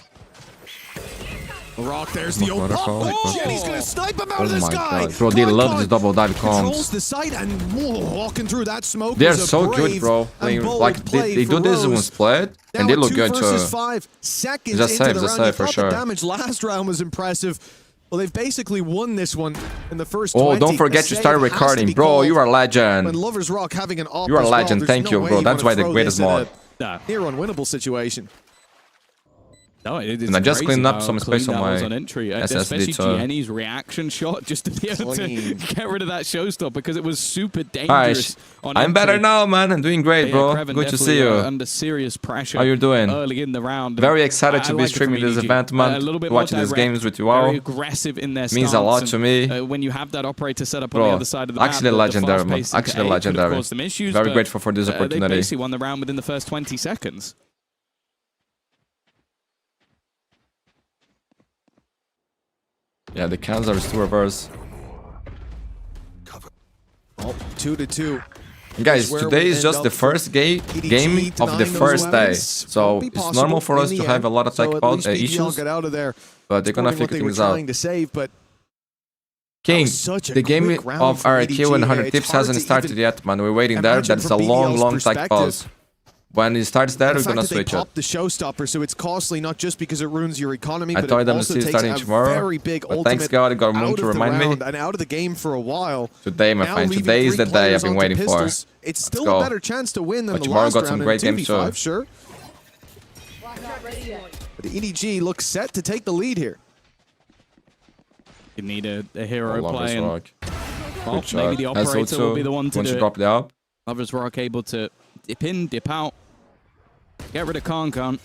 Rock, there's the old pop. Oh, Jenny's gonna snipe him out of the sky. God. Bro, they love this double dive controls the site and walking through that smoke. They're so good, bro. Like they do this on split, and they look good too. 5 seconds into the round. For sure. The damage last round was impressive. Well, they've basically won this one in the first 20. Oh, don't forget to start recording, bro. You are a legend. When Lovers Rock having an op. You are a legend. Thank you, bro. That's why the greatest mod. Near unwinnable situation. No, it's and I just cleaned up some space on my entry, especially Gianni's reaction shot, just to be able to get rid of that showstopper because it was super dangerous. I'm better now, man. I'm doing great, bro. Good to see you. Under serious pressure. How you doing? Early in the round. Very excited to be streaming this event, man. Watching these games with you all. Very aggressive in their means a lot to me. When you have that operator set up on the other side of the map, actually legendary, man. Actually legendary. Very grateful for this opportunity. They basically won the round within the first 20 seconds. Yeah, the cans are still reverse. Oh, 2-2. Guys, today is just the first game of the first day. So it's normal for us to have a lot of tech issues. But they're gonna figure things out. King, the game of RRQ and 100 tips hasn't started yet, man. We're waiting there. That's a long tech pause. When it starts there, we're gonna switch it. They popped the showstopper, so it's costly not just because it ruins your economy, but it also takes starting tomorrow, very big but thanks God, I got Moon to remind me. And out of the game for a while. Today, my friend, today is the day I've been waiting for. It's still a better chance to win than the tomorrow last got some round great games too. Sure. But the EDG looks set to take the lead here. You need a hero play. Well, maybe the operator will be the one to do it. Drop it out. Lovers Rock able to dip in, dip out. Get rid of Kankan.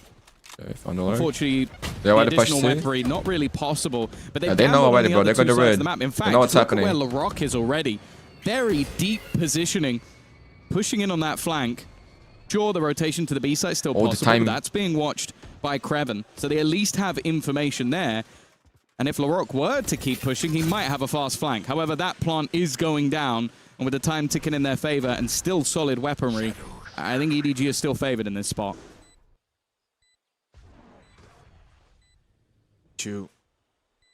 Okay, unfortunately, the additional weaponry not really possible. But they know already, bro. They got the red. In fact, they know what's happening. Where LaRock is already. Very deep positioning, pushing in on that flank. Sure, the rotation to the B side is still possible, but that's being watched by Kreven. So they at least have information there. And if LaRock were to keep pushing, he might have a fast flank. However, that plant is going down, and with the time ticking in their favor and still solid weaponry, I think EDG is still favored in this spot.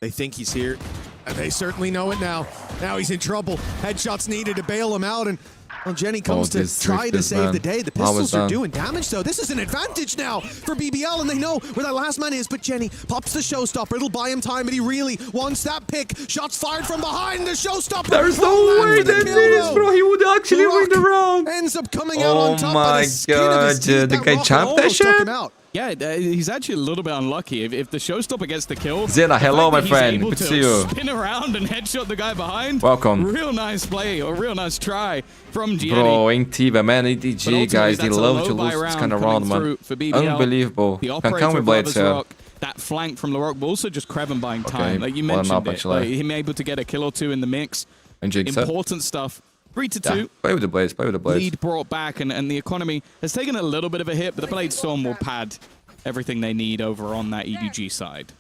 They think he's here, and they certainly know it now. Now he's in trouble. Headshots needed to bail him out, and well, Jenny comes to try to save the day. The pistols are doing damage, though. This is an advantage now for BBL, and they know where that last man is, but Jenny pops the showstopper. It'll buy him time, but he really wants that pick. Shots fired from behind the showstopper. There's no way that is, bro. He would actually win the round. Ends up coming out on top by the skin of his teeth. The guy jumped that shit. Yeah, he's actually a little bit unlucky. If the showstopper gets the kill... Zena, hello, my friend. Good to see you. Spin around and headshot the guy behind. Welcome. Real nice play, or real nice try from Gianni. Bro, Intiva, man, EDG, guys, they love to lose this kind of round, man. Unbelievable. Can we blades here? That flank from LaRock, but also just Kreven buying time. Like you mentioned it. Like, him able to get a kill or two in the mix. Important stuff. 3-2. Yeah, play with the blades, play with the blades. Lead brought back, and the economy has taken a little bit of a hit, but the Blade Storm will pad everything they need over on that EDG side.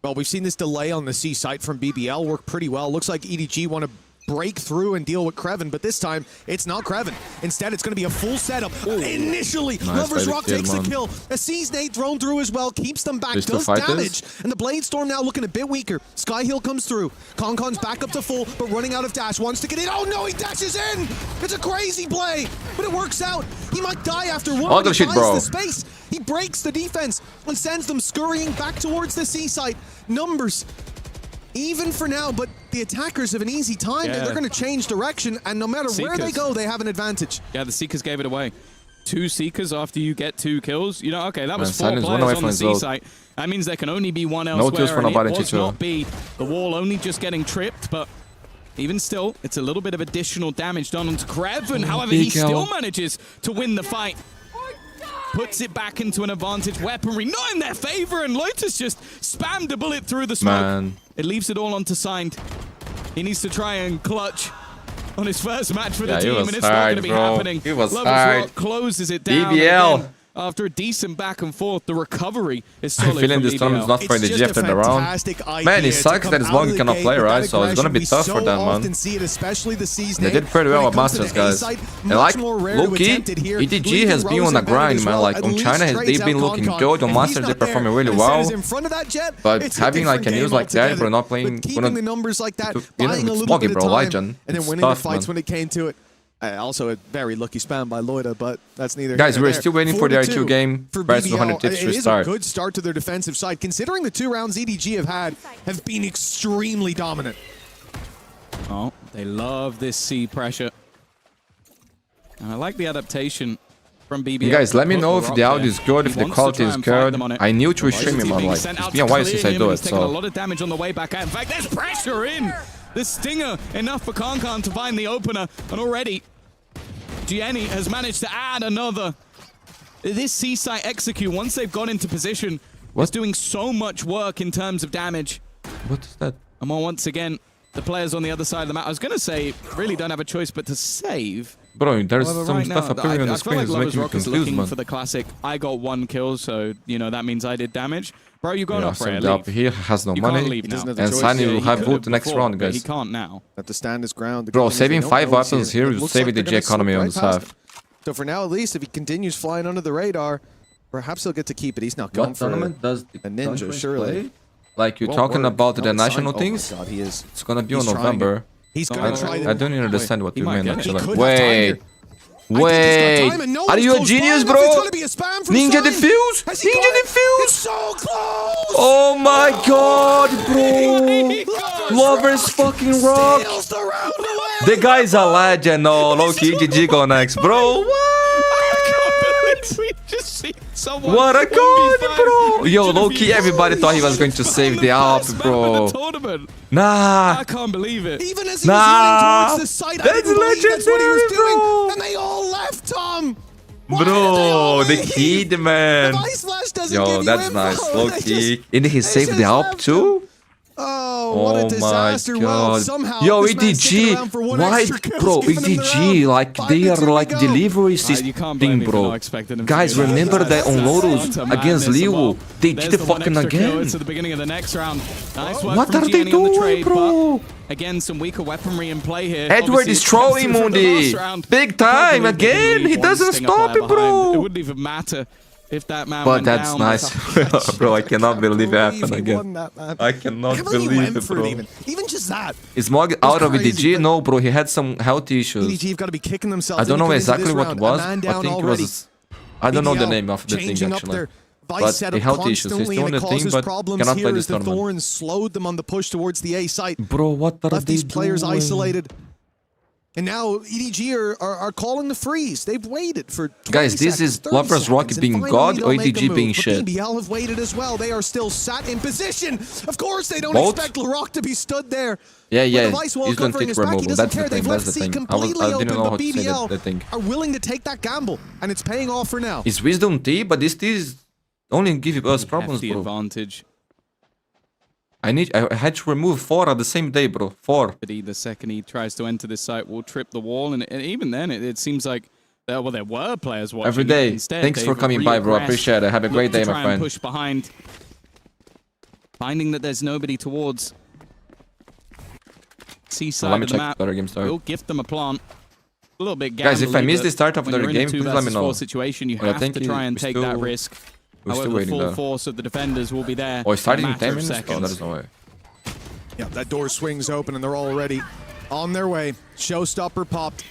Well, we've seen this delay on the C site from BBL work pretty well. Looks like EDG want to break through and deal with Kreven, but this time it's not Kreven. Instead, it's going to be a full setup. Initially, Lovers Rock takes the kill. A Seize nade thrown through as well, keeps them back, does damage. And the Blade Storm now looking a bit weaker. Skyhill comes through. Concon's back up to full, but running out of dash. Wants to get in. Oh no, he dashes in! It's a crazy play, but it works out. He might die after one, but he buys the space. He breaks the defense and sends them scurrying back towards the seaside. Numbers even for now, but the attackers have an easy time. Yeah. They're going to change direction, and no matter where they go, they have an advantage. Yeah, the Seekers gave it away. 2 Seekers after you get 2 kills. You know, okay, that was 4 players on the C site. That means there can only be one elsewhere, and it was not be the wall only just getting tripped, but even still, it's a little bit of additional damage done onto Kreven. However, he still manages to win the fight. Puts it back into an advantage. Weaponry not in their favor, and Lotus just spammed a bullet through the smoke. It leaves it all onto Signed. He needs to try and clutch on his first match for the team, and it's not going to be happening. He was Lovers Rock closes it down. BBL. After a decent back and forth, the recovery is solid. I'm feeling this tournament's not for EDG after the round. Man, it sucks that his long cannot play, right? So it's gonna be tough for them, man. They did pretty well at Masters, guys. And like, low-key, EDG has been on a grind, man. Like, on China, they've been looking good. On Masters, they're performing really well. But having like a news like that, bro, not playing, you know, smoggy, bro, Legend. It's tough, man. Also a very lucky spam by Loida, but that's neither. Guys, we're still waiting for the RRQ game. For BBL, it is a good start to their defensive side, considering the 2 rounds EDG have been extremely dominant. Oh, they love this C pressure. And I like the adaptation from BBL. You guys, let me know if the audio is good, if the quality is good. I knew to stream him on like, it's been a while since I do it, so. A lot of damage on the way back out. In fact, there's pressure in. The Stinger, enough for Concon to find the opener, and already Gianni has managed to add another. This C-site execute, once they've got into position, was doing so much work in terms of damage. What is that? And once again, the players on the other side of the map, I was going to say, really don't have a choice but to save. Bro, there's some stuff appearing on the screen that's making me confused, man. For the classic, I got 1 kill, so, you know, that means I did damage. Bro, you're going off right. He has no money, and Sunny will have ult the next round, guys. He can't now. At the stand his ground. Bro, saving 5 weapons here will save the economy on this half. So for now, at least, if he continues flying under the radar, perhaps he'll get to keep it. He's not going for a ninja, surely. Like, you're talking about the national things? It's gonna be on November. He's gonna try. I don't even understand what you mean, actually. Wait. Wait, are you a genius, bro? Ninja defuse? Ninja defuse? So close! Oh my god, bro! Lovers fucking rock! The guy's a legend. No, low-key, EDG go next, bro. What a god, bro! Yo, low-key, everybody thought he was going to save the Alp, bro. Nah. I can't believe it. Even as he was running towards the site, that's legendary, bro. And they all left, Tom. Bro, the kid, man. Yo, that's nice, low-key. And he saved the Alp too? Oh, what a disaster. My god. Well, somehow yo, EDG, why, bro, EDG, like, they are like delivery system, bro. Guys, remember that on Lotus against Liu, they did it fucking again. It's at the beginning of the next round. Nice what are they doing, bro? Again, some weaker weaponry in play here. Edward is trolling Mundi. Big time, again, he doesn't stop it, bro. It wouldn't even matter. If that man but that's down, nice. Bro, I cannot believe it happened again. I cannot believe it, bro. Even just that. Is Mog out of EDG? No, bro, he had some health issues. EDG have got to be kicking themselves. I don't know exactly what it was. I think it was... I don't know the name of the thing, actually. But the health issues. He's still on the team, but cannot play this tournament. Thorns slowed them on the push towards the A site. Bro, what are they doing? Left these players isolated. And now EDG are calling the freeze. They've waited for 20 guys, this seconds, is Lovers Rock being god or EDG being shit? BBL have waited as well. They are still sat in position. Of course, they don't expect LaRock to be stood there. Yeah, he's going to take removal. That's the thing, that's the thing. I didn't know how to say that thing. Are willing to take that gamble, and it's paying off for now. It's Wisdom T, but this is only giving us problems, bro. Advantage. I had to remove 4 at the same day, bro. 4. The second he tries to enter this site, will trip the wall, and even then, it seems like there were players watching. Every day. Instead, thanks for coming by, bro. Appreciate it. Have a great day, my friend. Push behind, finding that there's nobody towards C side of the map. We'll gift them a plant. A little bit guys, if I miss the start of the game, please let me know. Situation, you have to try and take that risk. However, the full force of the defenders will be there. Oh, it's starting in 10 minutes? Oh, there's no way. Yeah, that door swings open and they're already on their way. Showstopper popped.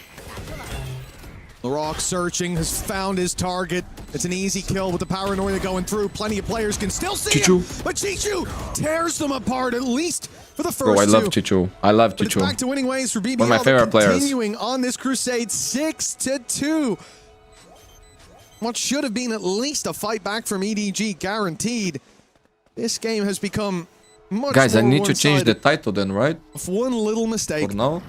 LaRock searching, has found his target. It's an easy kill with the paranoia going through. Plenty of players can still see him, but Chichu tears them apart, at least for the first Bro, I love Chichu. I love Chichu. But it's back to winning ways for BBL. One of my favorite players. Continuing on this crusade, 6-2. What should have been at least a fight back from EDG guaranteed. This game has become much guys, more I need to change the title then, right? Of one little mistake. For now.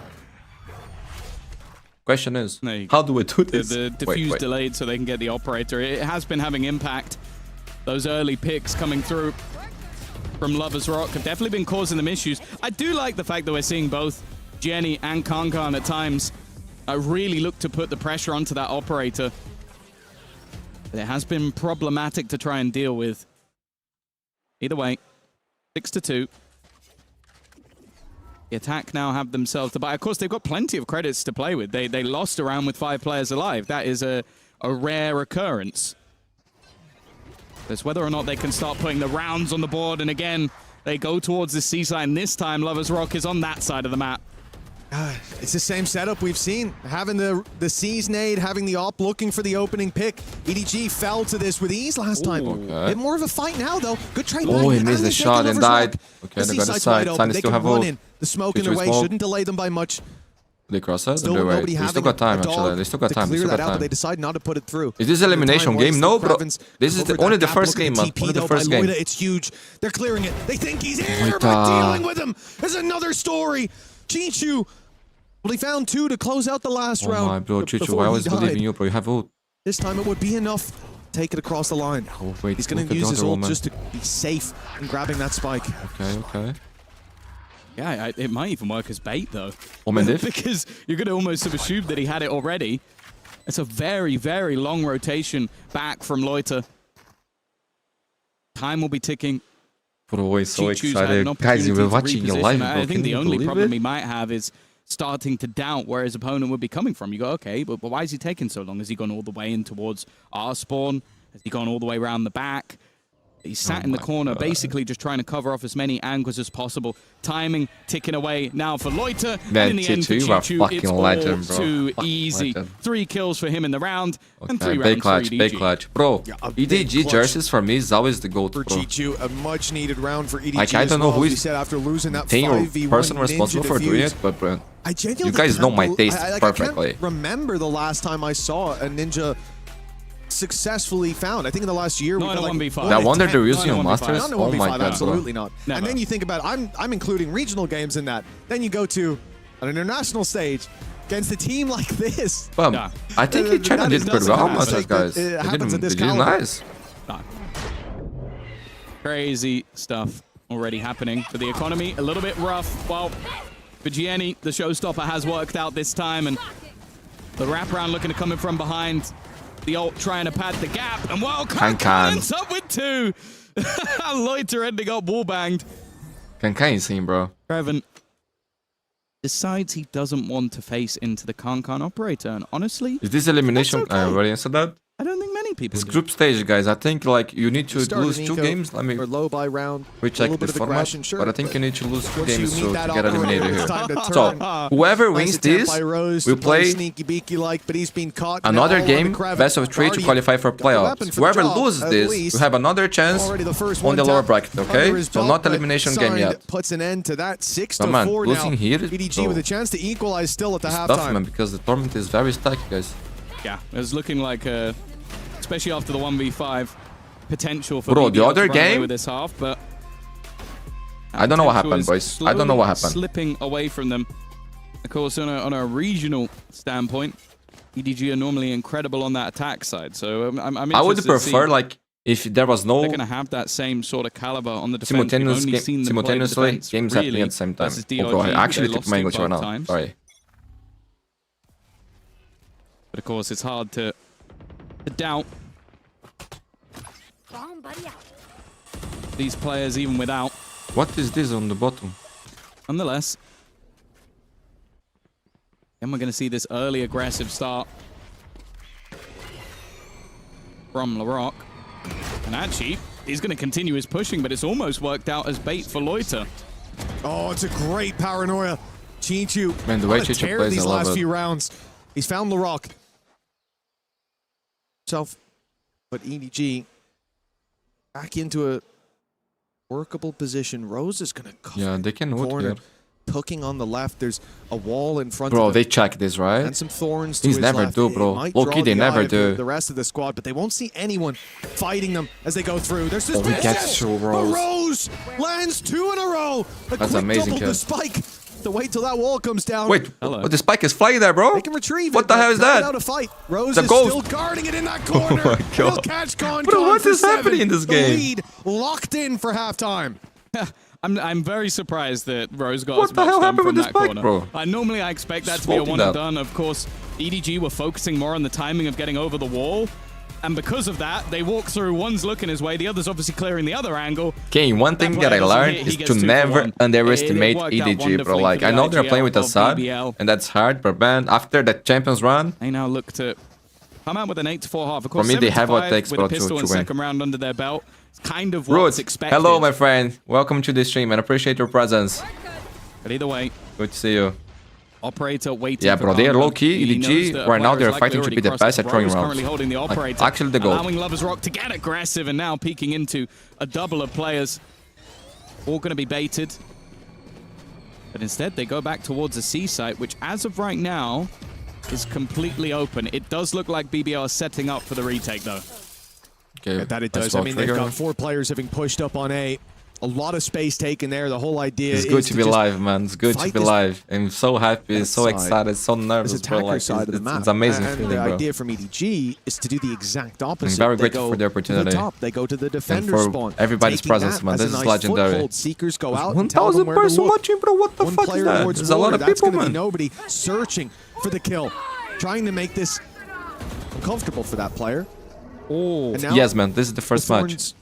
Question is, how do we do this? The diffuse delayed so they can get the operator. It has been having impact. Those early picks coming through from Lovers Rock have definitely been causing them issues. I do like the fact that we're seeing both Jenny and Kankan at times really look to put the pressure onto that operator. But it has been problematic to try and deal with. Either way, 6-2. The attack now have themselves to buy. Of course, they've got plenty of credits to play with. They lost a round with 5 players alive. That is a rare occurrence. It's whether or not they can start putting the rounds on the board. And again, they go towards the C side. And this time, Lovers Rock is on that side of the map. It's the same setup we've seen. Having the C's nade, having the op looking for the opening pick. EDG fell to this with ease last time. Okay. Bit more of a fight now, though. Good trade. Oh, he missed the shot and died. Okay, they got the side. Sign still have ult. The smoke in their way shouldn't delay them by much. They cross us? They still got time, actually. They still got time. Clear that out, but they decide not to put it through. Is this elimination game? No, bro. This is only the first game, man. Only the first game. It's huge. They're clearing it. They think he's here, but dealing with him is another story. Chichu. Well, he found 2 to close out the last round. Oh my, bro, Chichu, I always believe in you, bro. You have ult. This time it would be enough. Take it across the line. Oh, wait, he's going to use his ult just to be safe in grabbing that spike. Okay. Yeah, it might even work as bait, though. Because because you're going to almost have assumed that he had it already. It's a very, very long rotation back from Loiter. Time will be ticking. Bro, he's so excited. Guys, you were watching your live, bro. I think the only problem he might have is starting to doubt where his opponent would be coming from. You go, okay, but why is he taking so long? Has he gone all the way in towards our spawn? Has he gone all the way around the back? He's sat in the corner, basically just trying to cover off as many angles as possible. Timing ticking away now for Loiter. Man, and in the end for Chichu, it's all too easy. 3 kills for him in the round, and 3 rounds for EDG. Big clutch. Bro, EDG jerseys for me is always the GOAT, bro. For Chichu, a much-needed round for EDG. Like, I don't know who is after losing that the person responsible for doing it, but bro, you guys know my taste perfectly. I can't remember the last time I saw a Ninja successfully found. I think in the last year we've like 1v5. That one that they're using on Masters? Not Oh my god, absolutely not. Never. And then you think about I'm including regional games in that. Then you go to an international stage against a team like this. I think China did pretty well on Masters, guys. They did nice. Crazy stuff already happening for the economy. A little bit rough. Well, for Gianni, the showstopper has worked out this time, and the wraparound looking to come in from behind. The ult trying to pad the gap, and well, Kankan ends up with 2. Loiter ending up wallbanged. Kankan is him, bro. Treven decides he doesn't want to face into the Kankan operator, and honestly, is this elimination? Okay. I already answered that. I don't think many people. It's do. group stage, guys. I think like you need to lose 2 games. Let me low by round. We check the format, but I think you need to lose 2 games to get eliminated here. So whoever wins this will play another game, best of 3 to qualify for playoffs. Whoever loses this will have another chance on the lower bracket. Okay, so not elimination game yet. Puts an end to that 6-4 now. Losing here, EDG with a chance to equalize still at the halftime. Tough, man, because the tournament is very stacked, guys. Yeah, it's looking like especially after the 1v5 potential for the other game with this half, but I don't know what happened, boys. I don't know what happened. Slipping away from them. Of course, on a regional standpoint, EDG are normally incredible on that attack side. So I would prefer like if there was no. They're going to have that same sort of caliber on the defense. Simultaneously, games happening at the same time. Oh, I actually took my English right now. Sorry. But of course, it's hard to doubt these players even without. What is this on the bottom? Nonetheless, Then we're going to see this early aggressive start from LaRock. And actually, he's going to continue his pushing, but it's almost worked out as bait for Loiter. Oh, it's a great paranoia. Chinchu, man, the way Chinchu plays, these last few rounds. He's found LaRock. But EDG back into a workable position. Rose is going to cover they can ult here. Hooking on the left. There's a wall in front bro, of they check this, right? And some thorns to These his never left. do, bro. Low-key, they never do. The rest of the squad, but they won't see anyone fighting them as they go through. There's this he gets to Rose. Rose lands 2 in a row. That's amazing, double the spike. To wait till that wall comes down. Wait, but the spike is flying there, bro. They can retrieve what it. The hell is that? Out of fight. Rose the is goal. still guarding it in that corner. Oh my god. Catch Con bro, what is happening in this game? The lead locked in for halftime. I'm very surprised that Rose got what as the much hell done happened from with that the spike, corner. bro? Normally I expect that to be a one and done. Of course, EDG were focusing more on the timing of getting over the wall. And because of that, they walk through. One's looking his way, the other's obviously clearing the other angle. Okay, one thing that I learned is to never underestimate EDG, bro. Like, I know they're playing with Assad, and that's hard, but man, after that Champions run, they now look to come out with an 8-4 half. Of course, for me, they have what it takes, bro, to win. Second round under their belt. It's kind of what's expected. Hello, my friend. Welcome to the stream, and appreciate your presence. But either way, good to see you. Operator waiting. Yeah, bro, they are low-key. EDG, right now they're fighting to be the best at throwing rounds. Currently holding the operator, actually the goal. Allowing Lovers Rock to get aggressive and now peeking into a double of players. All going to be baited. But instead, they go back towards the C site, which as of right now is completely open. It does look like BBL is setting up for the retake, though. Okay, that it does. I mean, they've got 4 players having pushed up on A. A lot of space taken there. The whole idea is good to be live, man. It's good to be live. I'm so happy, so excited, so nervous, bro. Like, side of the map. It's amazing and feeling, the bro. idea from EDG is to do the exact opposite. I'm very grateful for the opportunity. To the top. They go to the defender and for spawn. everybody's presence, man. This is legendary. Foothold. Seekers go out. 1,000 person watching, bro. What the fuck is that? There's a lot of people, man. Nobody searching for the kill, trying to make this uncomfortable for that player. Oh, yes, man. This is the first match.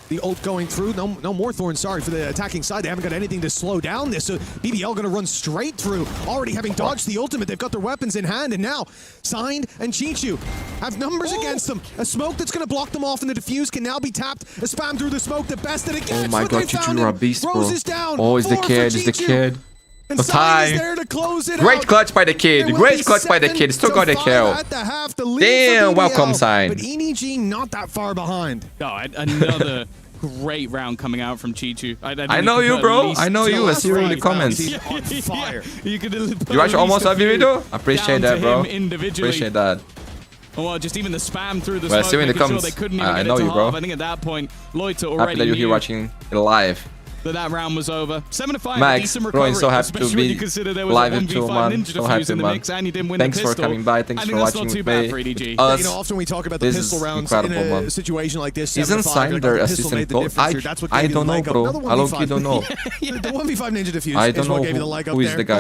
The ult going through. No more thorns, sorry, for the attacking side. They haven't got anything to slow down this. So BBL going to run straight through. Already having dodged the ultimate. They've got their weapons in hand. And now, Signed and Chinchu have numbers against them. A smoke that's going to block them off, and the defuse can now be tapped. A spam through the smoke, the best that it gets. Oh my god, Chinchu, you're a beast, bro. Rose is down. Oh, it's the kid, it's the kid. No time. There to close it Great out. clutch by the kid. Great clutch by the kid. Still got a kill. Damn, welcome, Sign. But EDG not that far behind. Oh, another great round coming out from Chinchu. I know you, bro. I know you. I see you in the comments. On fire. You actually almost have your video? Appreciate that, bro. Appreciate that. Well, just even the spam through the smoke, see you in the comments. Sure they couldn't even I know you, bro. I think at that point, Loiter already happy that you're here watching it live. That round was over. 7-5, Max, decent bro, recovery, I'm so happy to be live in 2 man. So happy, in the man. mix, and you didn't win Thanks the for pistol. coming by. Thanks for watching not too me. bad for EDG. You know, often we talk about the pistol rounds in a situation like this. Isn't Signed their assistant coach? I don't know, bro. I low-key don't know. The 1v5 Ninja Defuse I don't is what know gave you the leg up who is the guy.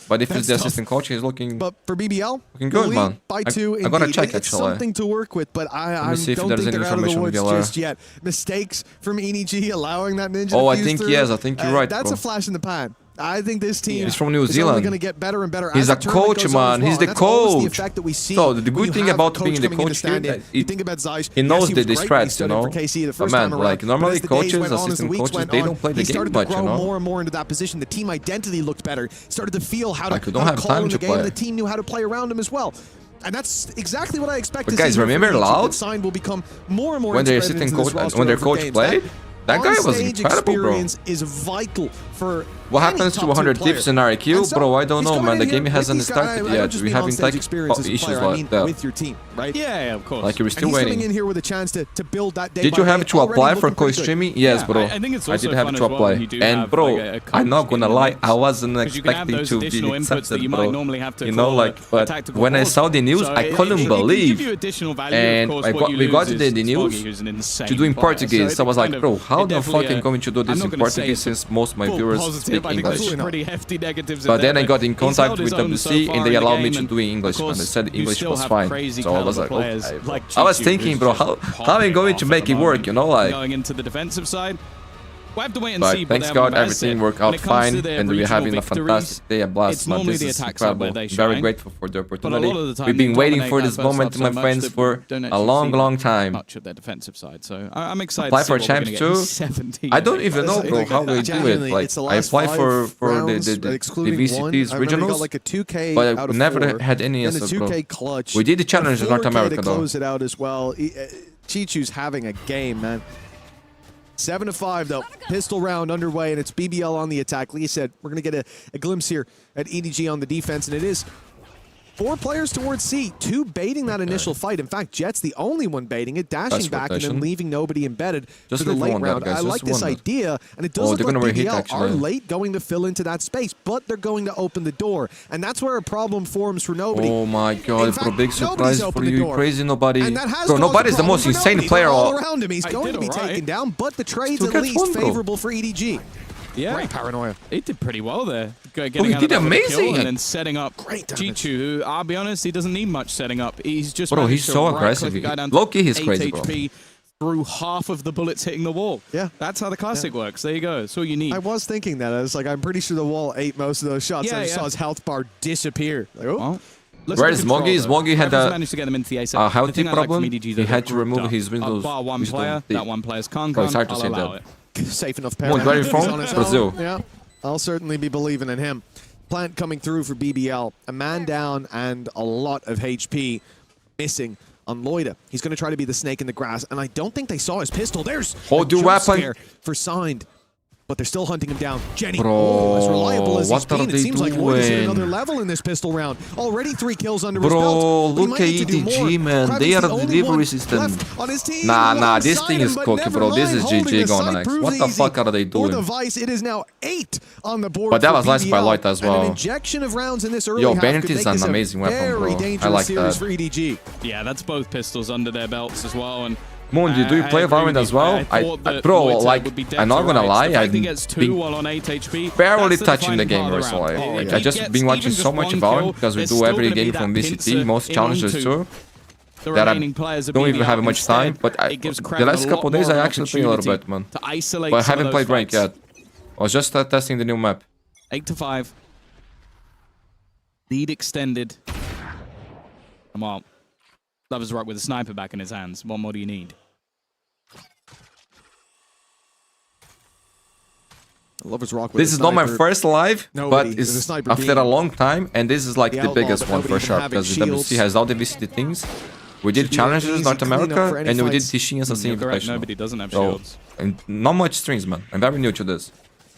But if it's the tough. assistant coach, he's looking. But for BBL, looking good, man. By 2, I gotta check it's actually. something to work with, but I don't think they're out of the woods just yet. Mistakes from EDG allowing that Ninja. Oh, I think yes. I think you're right. That's a flash in the pan. I think this team is from New Zealand. Only going to get better and better. He's a coach, man. He's the coach. So the good thing about being the coach here, he knows the strats, you know. But man, like normally coaches, assistant coaches, they don't play the game much, you know. More and more into that position. The team identity looked better. Started to feel how to call in the game. The team knew how to play around him as well. And that's exactly what I expect. But guys, remember Loud? Sign will become more and more when their assistant coach, when their coach played. That guy was incredible, bro. Is vital for what happens to 100 tips in RRQ? So, bro, I don't know, man. The game hasn't started yet. We having tech issues like that. With your team, right? Yeah, of course. Like you're still waiting. Coming in here with a chance to build that day. Did you have to apply for co-streaming? Yes, bro. I think it's also I did have to apply. And bro, I'm not gonna lie, I wasn't expecting to be accepted, bro. You know, like, but when I saw the news, I couldn't believe. And we got the news to do in Portuguese. So I was like, bro, how the fuck am I going to do this in Portuguese since most of my viewers speak English? But then I got in contact with WC and they allowed me to do in English, and they said English was fine. So I was like, okay. I was thinking, bro, how am I going to make it work, you know, like. Going into the defensive side. we'll have to wait and but see. Thanks God, everything worked out fine, and we're having a fantastic day at Blast. Man, this is incredible. Very grateful for the opportunity. We've been waiting for this moment, my friends, for a long time. Much of their defensive side, so I'm excited. Apply for champs too. I don't even know, bro, how they do it. Like, I applied for the VCT's regionals, but I never had any answers, bro. We did the challenge in North America, though. Close it out as well. Chichu's having a game, man. 7-5 though. Pistol round underway, and it's BBL on the attack. Lee said we're going to get a glimpse here at EDG on the defense, and it is 4 players towards C, 2 baiting that initial fight. In fact, Jet's the only one baiting it, dashing back and then leaving nobody embedded for the late round. I like this idea, and it does look like BBL are late going to fill into that space, but they're going to open the door, and that's where a problem forms for nobody. Oh my God, bro, big surprise for you, crazy nobody. Bro, nobody's the most insane player all around him. He's going to be taken down, but the trade's at least favorable for EDG. Yeah, great paranoia. He did pretty well there. He did amazing. And then setting up Chichu, who, I'll be honest, he doesn't need much setting up. He's just he's so aggressive. Low-key, he's crazy, bro. Through half of the bullets hitting the wall. Yeah. That's how the classic works. There you go. That's all you need. I was thinking that. I was like, I'm pretty sure the wall ate most of those shots. I just saw his health bar disappear. Like, oh. Where is Mogi? Mogi had managed to get them into the a healthy problem. He had to remove his windows. Bar one player. That one player's I'll allow it. Safe enough pair. Brazil. Yeah. I'll certainly be believing in him. Plant coming through for BBL. A man down and a lot of HP missing on Loida. He's going to try to be the snake in the grass, and I don't think they saw his pistol. There's hold your weapon for signed, but they're still hunting him down. Jenny, bro, as reliable as he's been, it seems like Loida's at another doing? level in this pistol round. Already 3 kills under his belt. Bro, look at EDG, man. They are the delivery system. Nah, this thing is cookie, bro. This is GG going next. What the fuck are they doing? For the Vice, it is now 8 on the board. But that was last by Loita as well. An injection of rounds in this early Yo, half Bennett is could an make amazing weapon, very bro. dangerous I like series that. for EDG. Yeah, that's both pistols under their belts as well. And Mundi, do you play Valorant as well? Bro, like, I'm not gonna lie, I've been barely touching the game recently. Like, I just been watching so much Valorant because we do every game from VCT, most challenges too, that I don't even have much time. But the last couple days I actually played a little bit, man. But I haven't played rank yet. I was just testing the new map. 8-5. Lead extended. Come on. Lovers Rock with a sniper back in his hands. What more do you need? Lovers Rock with this is not my first live, but it's after a long time, and this is like the biggest one for sure, because the WC has all the VCT things. We did challenges in North America, and we did Tishin as a same professional. Nobody doesn't have shields. And not much streams, man. I'm very new to this.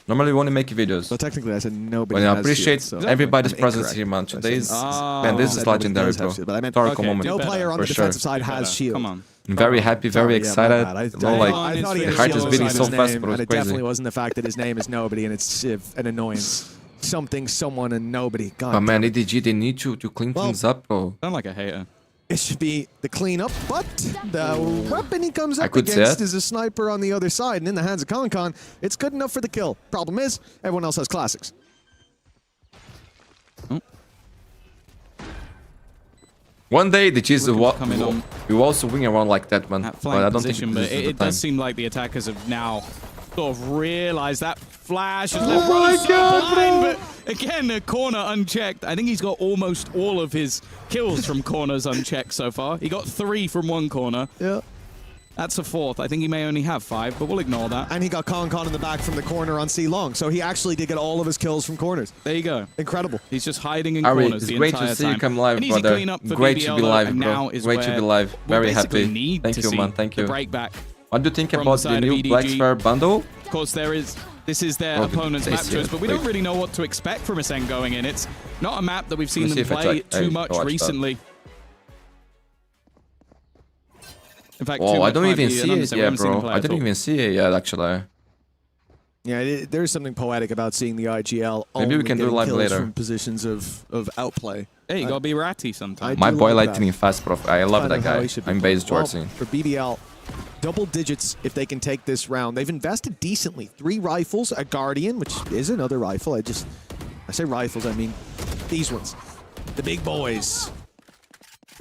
Normally, we only make videos. So technically, I said nobody. But I appreciate everybody's presence here, man. Today's man, this is legendary, bro. Historical moment. No player on the defensive side has shield. Come on. I'm very happy, very excited. The heart is beating so fast, bro. It's crazy. It definitely wasn't the fact that his name is nobody and it's an annoyance. Something, someone, and nobody. God. But man, EDG, they need to clean things up, bro. Sound like a hater. It should be the cleanup, but the weapon he comes up against is a sniper on the other side, and in the hands of Con, it's good enough for the kill. Problem is, everyone else has classics. One day the cheese will also wing around like that, man. But I don't think it does seem like the attackers have now sort of realized that flash is oh my God, behind, but again, a corner unchecked. I think he's got almost all of his kills from corners unchecked so far. He got 3 from one corner. Yeah. That's a 4th. I think he may only have 5, but we'll ignore that. And he got Con in the back from the corner on C long, so he actually did get all of his kills from corners. There you go. Incredible. He's just hiding in corners the entire time. It's great to see you come live, brother. Great to be live, bro. Great to be live. Very happy. Thank you, man. Thank you. Break back. What do you think about the new Black Sphere bundle? Of course, this is their opponent's map choice, but we don't really know what to expect from Ascend going in. It's not a map that we've seen them play too much recently. In fact, I don't even see it yet, bro. I didn't even see it yet, actually. Yeah, there's something poetic about seeing the IGL. Maybe we can do it live later. From positions of outplay. Hey, you gotta be ratty sometimes. My boy Lightning fast, bro. I love that guy. I'm based towards him. For BBL, double digits if they can take this round. They've invested decently. 3 rifles, a Guardian, which is another rifle. I say rifles, I mean these ones. The big boys.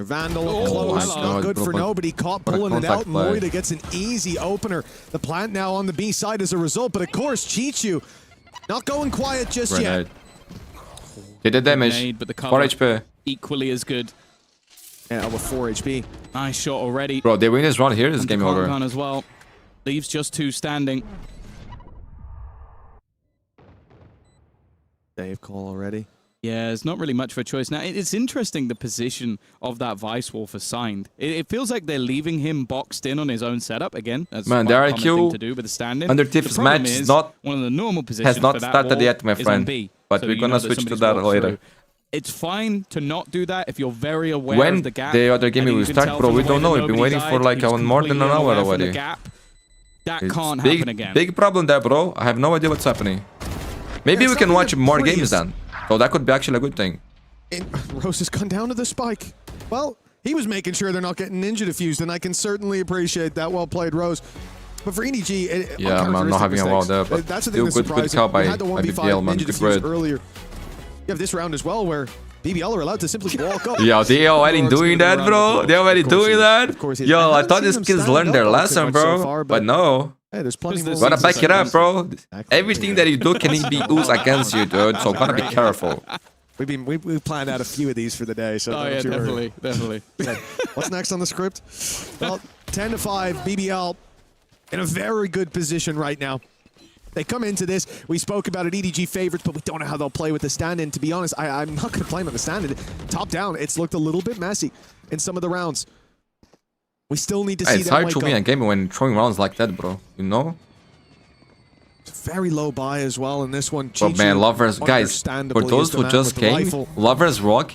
Vandal close, not good for nobody. Caught pulling it out, and Loida gets an easy opener. The plant now on the B side as a result, but of course, Chichu not going quiet just yet. Did the damage. But the 4 HP. Equally as good. Yeah, with 4 HP. Nice shot already. Bro, they win this round here, this game over. As well. Leaves just 2 standing. Dave call already. Yeah, there's not really much of a choice. Now, it's interesting the position of that Vice Wolf assigned. It feels like they're leaving him boxed in on his own setup again. That's man, the RRQ to do with the stand-in. under Tiff's match is not one of the normal positions has not started yet, my friend. But we're gonna switch to that later. It's fine to not do that if you're very aware of the gap. When the other game will start, bro, we don't know. We've been waiting for like more than an hour already. That can't happen again. Big problem there, bro. I have no idea what's happening. Maybe we can watch more games then. So that could be actually a good thing. Rose has gone down to the spike. Well, he was making sure they're not getting ninja diffused, and I can certainly appreciate that. Well played, Rose. But for EDG, yeah, man, not having a wall there, but that's the thing that's surprising. Good call by BBL, man. Good red. Earlier. You have this round as well where BBL are allowed to simply walk up. Yo, they already doing that, bro. They already doing that. Yo, I thought these kids learned their lesson, bro. But no. Hey, there's plenty more. Gotta back it up, bro. Everything that you do can be used against you, dude. So gotta be careful. We've planned out a few of these for the day. So yeah, definitely. What's next on the script? Well, 10-5, BBL in a very good position right now. They come into this. We spoke about it, EDG favorites, but we don't know how they'll play with the stand-in. To be honest, I'm not going to blame on the stand-in. Top down, it's looked a little bit messy in some of the rounds. We still need to see it's hard to win a game when throwing rounds like that, bro. You know? It's very low buy as well in this one. But man, Lovers, guys, for those who just came, Lovers Rock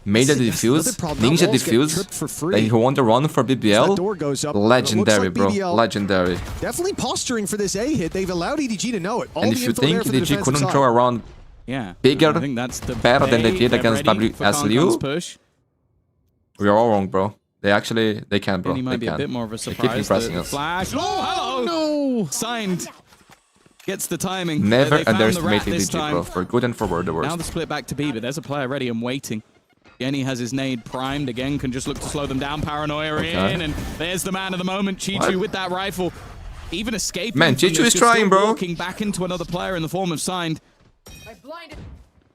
made a defuse, Ninja defuse, who won the run for BBL. Legendary, bro. Legendary. Definitely posturing for this A hit. They've allowed EDG to know it. And if you think EDG couldn't throw around bigger, better than they did against WSLU, we are all wrong, bro. They can, bro. He might be a bit more of a surprise. They keep impressing us. Flash. Oh, no! Signed. Gets the timing. Never underestimate EDG, bro. For good and for the worst. Now the split back to B, but there's a player ready and waiting. Jenny has his nade primed again, can just look to slow them down. Paranoia in, and there's the man of the moment, Chichu with that rifle. Even escaping. Man, Chichu is trying, bro. Walking back into another player in the form of Signed.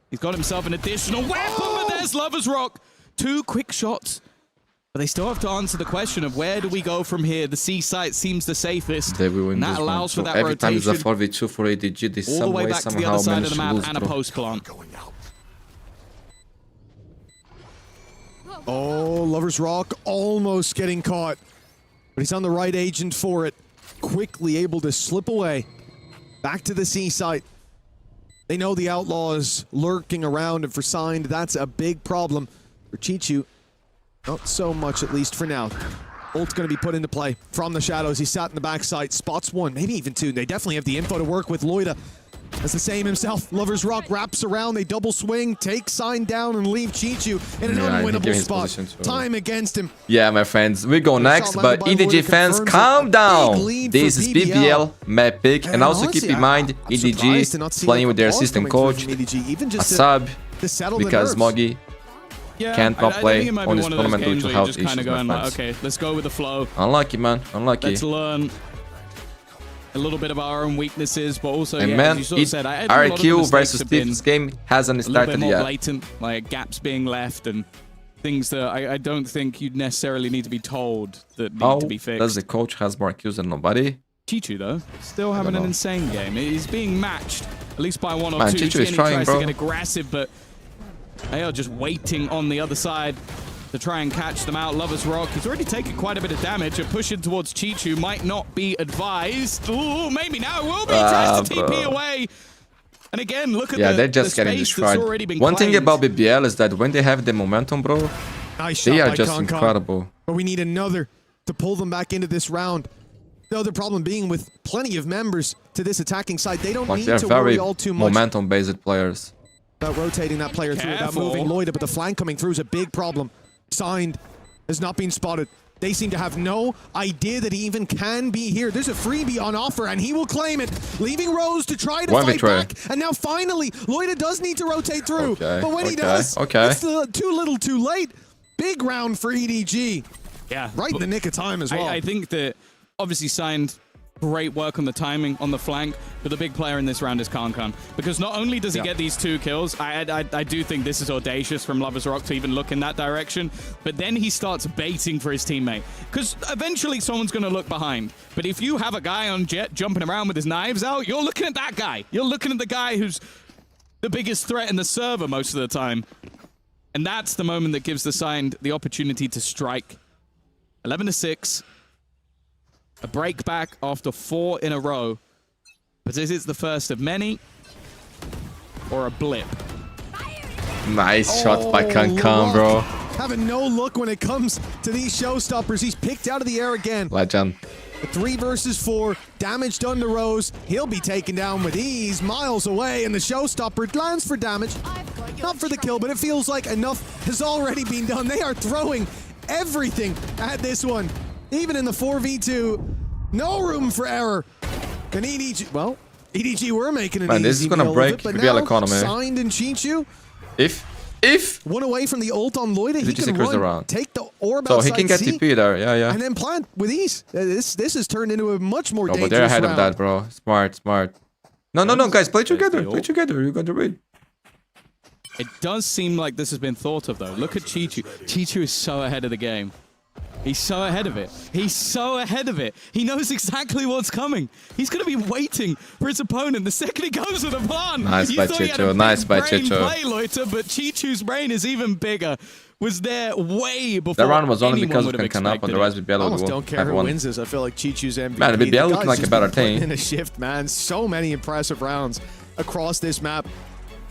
He's got himself an additional weapon, but there's Lovers Rock. 2 quick shots. But they still have to answer the question of where do we go from here? The C site seems the safest. And that allows for that every rotation. Time it's a 4v2 for EDG, they all the way back to the other side of the map lose, and a post plant. Oh, Lovers Rock almost getting caught. But he's on the right agent for it. Quickly able to slip away. Back to the C site. They know the Outlaw is lurking around, and for Signed, that's a big problem. For Chichu, not so much, at least for now. Ult's going to be put into play from the shadows. He sat in the backside, spots 1, maybe even 2. They definitely have the info to work with. Loida has the same himself. Lovers Rock wraps around, they double swing, take Signed down, and leave Chichu in an unwinnable spot. Time against him. Yeah, my friends, we go next, but EDG fans, calm down. This is BBL map pick, and also keep in mind, EDG playing with their assistant coach, a sub, because Moggy can't not play on this tournament due to health issues, okay, let's go with the flow. Unlucky, man. Unlucky. Let's learn a little bit of our own weaknesses, but also, and yeah, man, as you sort of said, RRQ versus Tiff's game hasn't started yet. Blatant, like gaps being left and things that I don't think you'd necessarily need to be told that need to be fixed. Does the coach has more kills than nobody? Chichu, though, still having an insane game. He's being matched, at least by 1 or 2. Chichu is trying, tries to get aggressive, but they are just waiting on the other side to try and catch them out. Lovers Rock, he's already taken quite a bit of damage. A pushing towards Chichu might not be advised. Ooh, maybe now it will be. Tries to TP away. And again, look at they're just getting destroyed. One thing about BBL is that when they have the momentum, bro, they are just incredible. But we need another to pull them back into this round. The other problem being with plenty of members to this attacking side, they don't need to worry all too much. Momentum-based players. About rotating that player through, about moving Loida, but the flank coming through is a big problem. Signed has not been spotted. They seem to have no idea that he even can be here. There's a freebie on offer, and he will claim it, leaving Rose to try to fight back. And now finally, Loida does need to rotate through. But when he does, it's too little too late. Big round for EDG. Yeah. Right in the nick of time as well. I think that obviously signed great work on the timing on the flank, but the big player in this round is Kankan. Because not only does he get these 2 kills, I do think this is audacious from Lovers Rock to even look in that direction, but then he starts baiting for his teammate. Because eventually someone's going to look behind. But if you have a guy on Jet jumping around with his knives out, you're looking at that guy. You're looking at the guy who's the biggest threat in the server most of the time. And that's the moment that gives the Signed the opportunity to strike. 11-6. A break back after 4 in a row. But this is the first of many. Or a blip. Nice shot by Kankan, bro. Having no look when it comes to these showstoppers. He's picked out of the air again. Legend. 3 versus 4. Damage done to Rose. He'll be taken down with ease, miles away, and the showstopper lands for damage. Not for the kill, but it feels like enough has already been done. They are throwing everything at this one. Even in the 4v2, no room for error. Can EDG, well, EDG were making an easy this is gonna break BBL economy. Signed and Chichu. If one away from the ult on Loida, he can run, take the orb so outside he can get C, TP there, yeah. and then plant with ease. This has turned into a much more dangerous but they're ahead round. of that, bro. Smart. No, guys, play together. You got the read. It does seem like this has been thought of, though. Look at Chichu. Chichu is so ahead of the game. He's so ahead of it. He's so ahead of it. He knows exactly what's coming. He's going to be waiting for his opponent the second he goes with a plant. Nice by Chichu. Nice by Chichu. Play, Loiter, but Chichu's brain is even bigger. Was there way before. That round was only because of Kankan up, otherwise BBL I almost don't care who wins this. I feel like Chichu's MVP. Man, BBL looking like a better team. In a shift, man. So many impressive rounds across this map.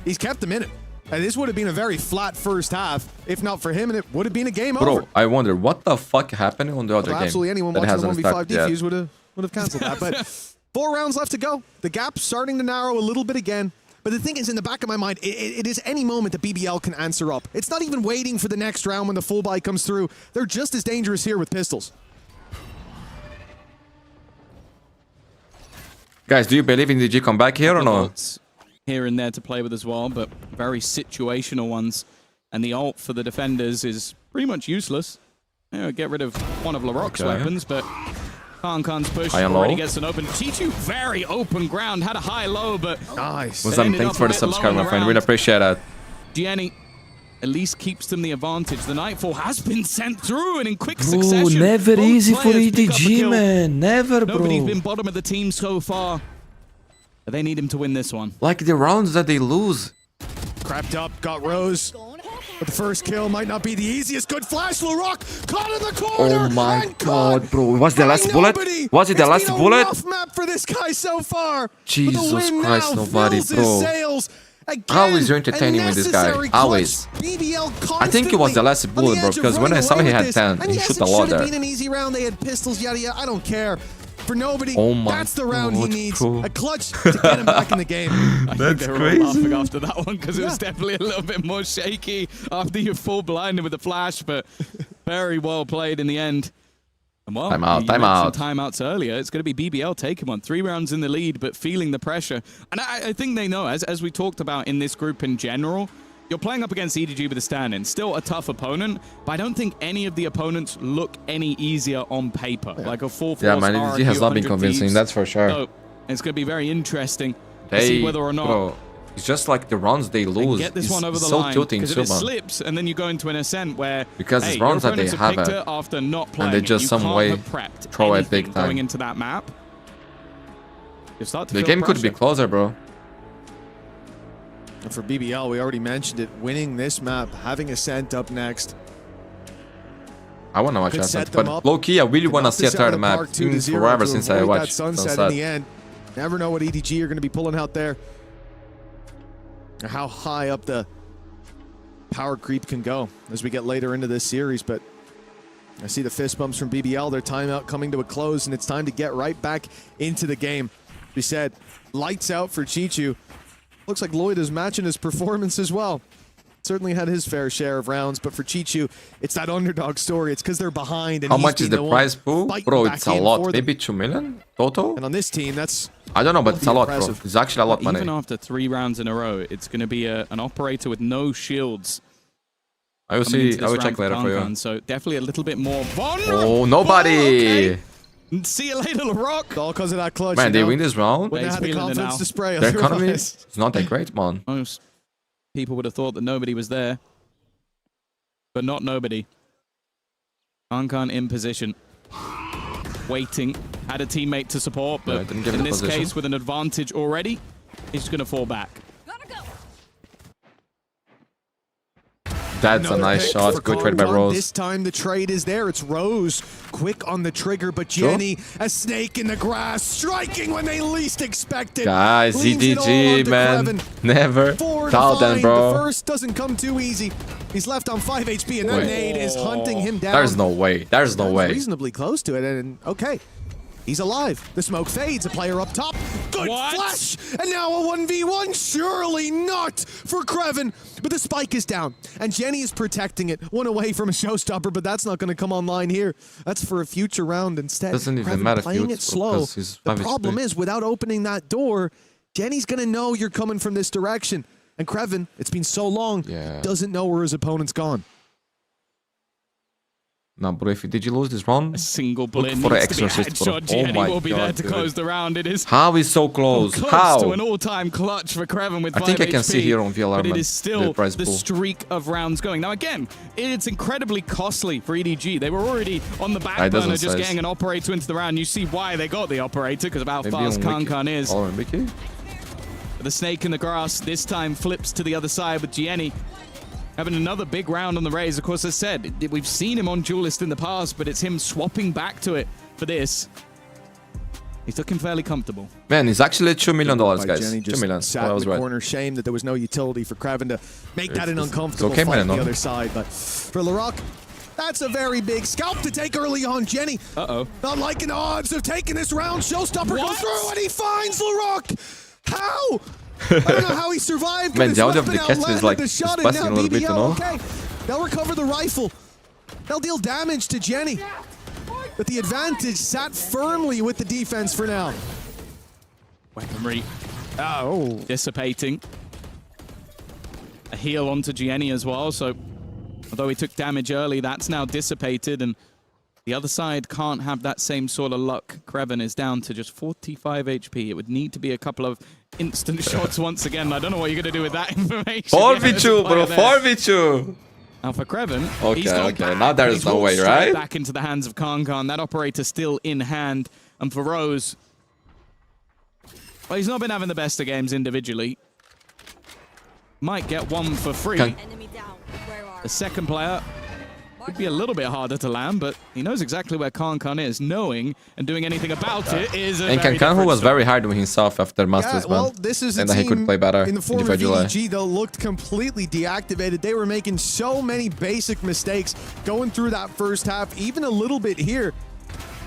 He's kept them in it. And this would have been a very flat first half, if not for him, and it would have been a game over. Bro, I wonder what the fuck happened on the other game. Absolutely anyone watching the 1v5 defuse would have cancelled that. But 4 rounds left to go. The gap's starting to narrow a little bit again. But the thing is, in the back of my mind, it is any moment that BBL can answer up. It's not even waiting for the next round when the full buy comes through. They're just as dangerous here with pistols. Guys, do you believe in EDG come back here or no? Here and there to play with as well, but very situational ones. And the ult for the defenders is pretty much useless. Get rid of one of Larocque's weapons, but Kankan's push already gets an open. Chichu, very open ground, had a high-low, but... Nice. Thanks for the subscribe, my friend. Really appreciate that. Gianni at least keeps them the advantage. The Nightfall has been sent through and in quick succession. Bro, never easy for EDG, man. Never, bro. Nobody's been bottom of the team so far. But they need him to win this one. Like the rounds that they lose. Crept up, got Rose. But the first kill might not be the easiest. Good flash, LaRock caught in the corner. Oh my god, bro. Was the last bullet? Was it the last bullet? It's been a rough map for this guy so far. Jesus Christ, nobody, bro. Always entertaining with this guy. Always. I think it was the last bullet, bro, because when I saw he had 10, he shot a lot there. It should have been an easy round. They had pistols, yada yada. I don't care. For nobody, that's the round he needs. A clutch to get him back in the game. That's they were crazy. All laughing after that one because it was definitely a little bit more shaky after you full blinded with the flash, but very well played in the end. And well, time out. Timeouts earlier. It's going to be BBL taking one. 3 rounds in the lead, but feeling the pressure. And I think they know, as we talked about in this group in general, you're playing up against EDG with a stand-in. Still a tough opponent, but I don't think any of the opponents look any easier on paper. Like a 4-4. Yeah, man, EDG has not been convincing, that's for sure. So it's going to be very interesting to see whether or not... Bro, it's just like the rounds they lose. Get this one over the so line, tilting, because if it slips and then you go into an ascent where because it's rounds that they have it, after not playing, and they just some way throw it big time going into that map. The game could be closer, bro. And for BBL, we already mentioned it, winning this map, having Ascent up next. I want to watch Ascent, but low-key, I really want to see a third map. Forever since I watched Sunset in the end. Never know what EDG are going to be pulling out there. Or how high up the power creep can go as we get later into this series, but I see the fist bumps from BBL, their timeout coming to a close, and it's time to get right back into the game. We said, lights out for Chichu. Looks like Lloyd is matching his performance as well. Certainly had his fair share of rounds, but for Chichu, it's that underdog story. It's because they're behind. And how much is the prize pool? Bro, it's a lot. Maybe 2 million total? And on this team, that's... I don't know, but it's a lot, bro. It's actually a lot of money. Even after 3 rounds in a row, it's going to be an operator with no shields I will see. I will check later for you. So definitely a little bit more vulnerable. Oh, nobody. Okay. See you later, LaRock. All because of that clutch. Man, they win this round. Wouldn't have had the confidence to spray. Their economy is not that great, man. Most people would have thought that nobody was there, but not nobody. Kankan in position, waiting. Had a teammate to support, but in this case, with an advantage already, he's just gonna fall back. That's a nice shot. Good trade by Rose. This time the trade is there. It's Rose quick on the trigger, but Jenny, a snake in the grass, striking when they least expect it. Guys, EDG, man. Never doubt them, bro. The first doesn't come too easy. He's left on 5 HP, and that nade is hunting him down. There's no way. There's no way. Reasonably close to it, and okay. He's alive. The smoke fades. A player up top. Good flash! And now a 1v1. Surely not for Kreven. But the spike is down. And Jenny is protecting it. One away from a showstopper, but that's not going to come online here. That's for a future round instead. Doesn't even Kreven matter playing it slow. The problem is, without opening that door, Jenny's going to know you're coming from this direction. And Kreven, it's been so long, doesn't know where his opponent's gone. No, but if did you lose this round? A single bullet for the needs to be exorcist. headshot. Gianni will be there to close the round. It is how is so close? How to an all-time clutch for Kreven with 5 I think I can see here on VLR, but it is still the streak of rounds going. Now again, it's incredibly costly for EDG. They were already on the back burner just getting an operator into the round. You see why they got the operator, because of how fast Kankan is. The snake in the grass this time flips to the other side with Gianni. Having another big round on the Rays. Of course, as I said, we've seen him on Duelist in the past, but it's him swapping back to it for this. He's looking fairly comfortable. Man, it's actually $2 million, guys. Jenny just 2 million. Sat in the corner. Shame that there was no utility for Kreven to make that an uncomfortable okay, fight on the other side. But for LaRock, that's a very big scalp to take early on. Jenny, not liking the odds of taking this round. Showstopper goes through, and he finds LaRock. How? I don't know how he survived. Man, the audio of the cast is like busting a little bit, you know? Okay, they'll recover the rifle. They'll deal damage to Jenny. But the advantage sat firmly with the defense for now. Weaponry. Dissipating. A heal onto Gianni as well, so although he took damage early, that's now dissipated, and the other side can't have that same sort of luck. Kreven is down to just 45 HP. It would need to be a couple of instant shots once again. I don't know what you're going to do with that information. 4v2, bro. 4v2. Now for Kreven, okay. Now there is no way, right? Back into the hands of Kankan. That operator still in hand. And for Rose, well, he's not been having the best of games individually. Might get one for free. The second player could be a little bit harder to land, but he knows exactly where Kankan is. Knowing and doing anything about it is a very Kankan, who was very hard on himself after Masters, well, this is and he could play better in the form of EDG, though, looked completely deactivated. They were making so many basic mistakes going through that first half, even a little bit here.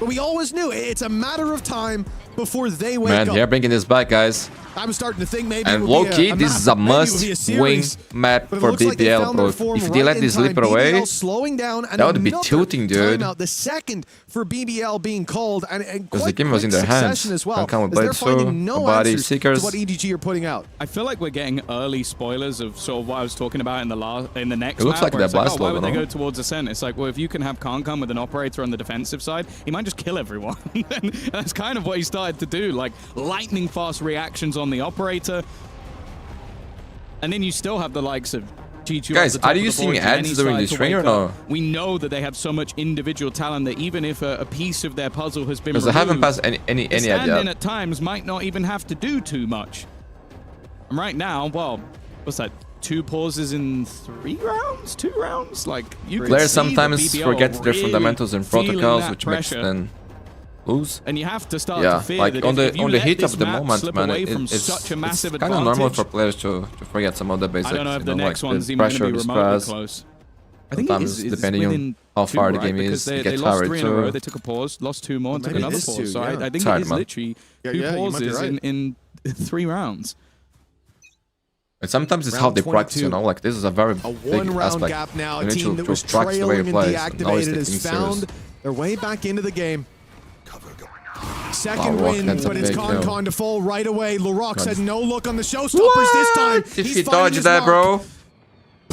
But we always knew it's a matter of time before they wake up. Man, they're bringing this back, guys. I'm starting to think maybe and low-key, this is a must-win map for BBL, bro. If they let this slip away, slowing down, and that would be tilting, dude. The second for BBL being called, and because the game was in their hands. As well, with Blade Body Seekers. To what EDG are putting out. I feel like we're getting early spoilers of sort of what I was talking about in the next. It looks like that blast why would they go towards Ascent? It's like, well, if you can have Kankan with an operator on the defensive side, he might just kill everyone. And that's kind of what he started to do, like lightning fast reactions on the operator. And then you still have the likes of G2. Guys, are you seeing ads during this string or no? We know that they have so much individual talent that even if a piece of their puzzle has been removed, because I haven't passed any idea. Stand-in at times might not even have to do too much. And right now, well, what's that? 2 pauses in 3 rounds? 2 rounds? Like, you players sometimes forget their fundamentals and protocols, which makes them lose. And you have to start to fear like that on the heat of of the moment, man, it's kind of normal for players to forget some of the basics. I don't know if the next like one's even going to be remotely close. I think sometimes depending on how far the game is, you get tired too. They took a pause, lost 2 more, and took another pause. So I think it is literally 2 pauses in 3 rounds. And sometimes it's how they practice, you know, like this is a very big aspect. Gap now. You A need team that to was practice the way you trailing play. and deactivated has found their way back into the game. Second win, but it's Kankan to fall right away. LaRock said no look on the showstoppers this time. If he dodged that, bro.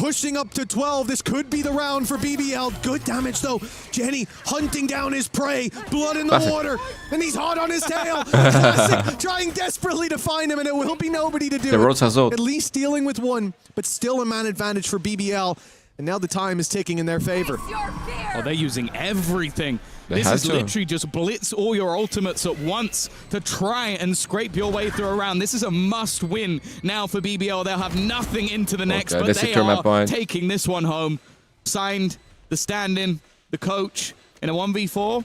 pushing up to 12. This could be the round for BBL. Good damage, though. Jenny hunting down his prey. Blood in the water, and he's hot on his tail. Classic, trying desperately to find him, and it will be nobody to do it. At least dealing with one, but still a man advantage for BBL. And now the time is ticking in their favor. Oh, they're using everything. This is literally just blitz all your ultimates at once to try and scrape your way through a round. This is a must-win now for BBL. They'll have nothing into the next, but they are taking this one home. Signed, the stand-in, the coach in a 1v4,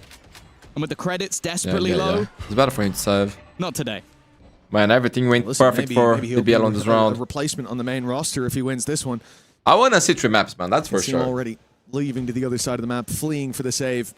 and with the credits desperately low. It's better for him to save. Not today. Man, everything went perfect for BBL on this round. A replacement on the main roster if he wins this one. I want to see 3 maps, man. That's for sure. Already leaving to the other side of the map, fleeing for the save.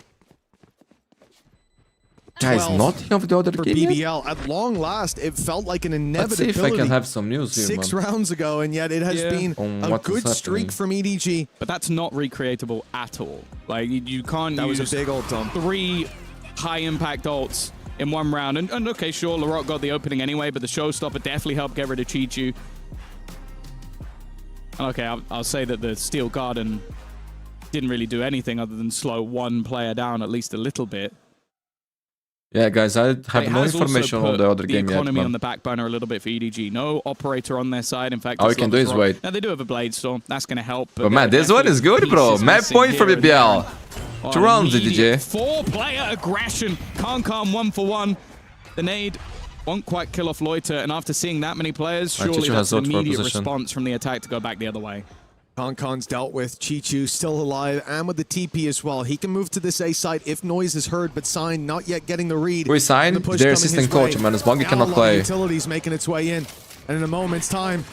Guys, nothing of the other for game BBL. At long last, it felt like an inevitability. Let's see if I can have some news here, 6 rounds ago, and yet it has been a good streak from EDG. But that's not recreatable at all. Like, you can't use was a big ult, Tom. 3 high-impact ults in one round. And okay, sure, Larocque got the opening anyway, but the showstopper definitely helped get rid of Chichu. Okay, I'll say that the Steel Garden didn't really do anything other than slow one player down at least a little bit. Yeah, guys, I have no information on the other game yet. The economy on the back burner a little bit for EDG. No operator on their side. In fact, all you can do is wait. Now, they do have a Blade Storm. That's going to help. But man, this one is good, bro. Map point for BBL. 2 rounds, EDG. 4-player aggression. Kankan 1-for-1. The nade won't quite kill off Loiter, and after seeing that many players, surely that's an immediate response from the attack to go back the other way. Kankan's dealt with. Chichu still alive, and with the TP as well. He can move to this A site if noise is heard, but Sign not yet getting the read. We Sign, their assistant coach, man. As Bongi cannot play. Utilities making its way in, and in a moment's time,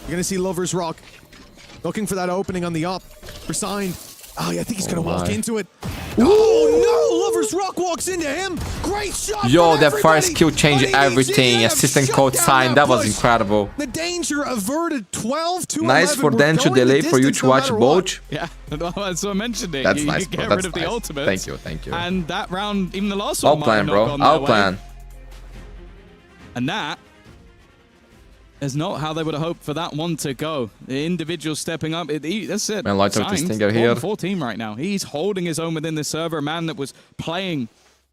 you're going to see Lovers Rock looking for that opening on the up for Sign. Oh, yeah, I think he's going to walk into it. Oh, no! Lovers Rock walks into him. Great shot. Yo, that first kill changed everything. Assistant code Sign. That was incredible. The danger averted. 12 to 11. Nice for them to delay for you to watch both. Yeah, that's what I mentioned. That's nice. You get rid of the ultimate. Thank you, thank you. And that round, even the last one, I'll plan, bro. I'll plan. And that is not how they would have hoped for that one to go. The individual stepping up. That's it. Man, Lighter to Stinger here. 14 right now. He's holding his own within the server. A man that was playing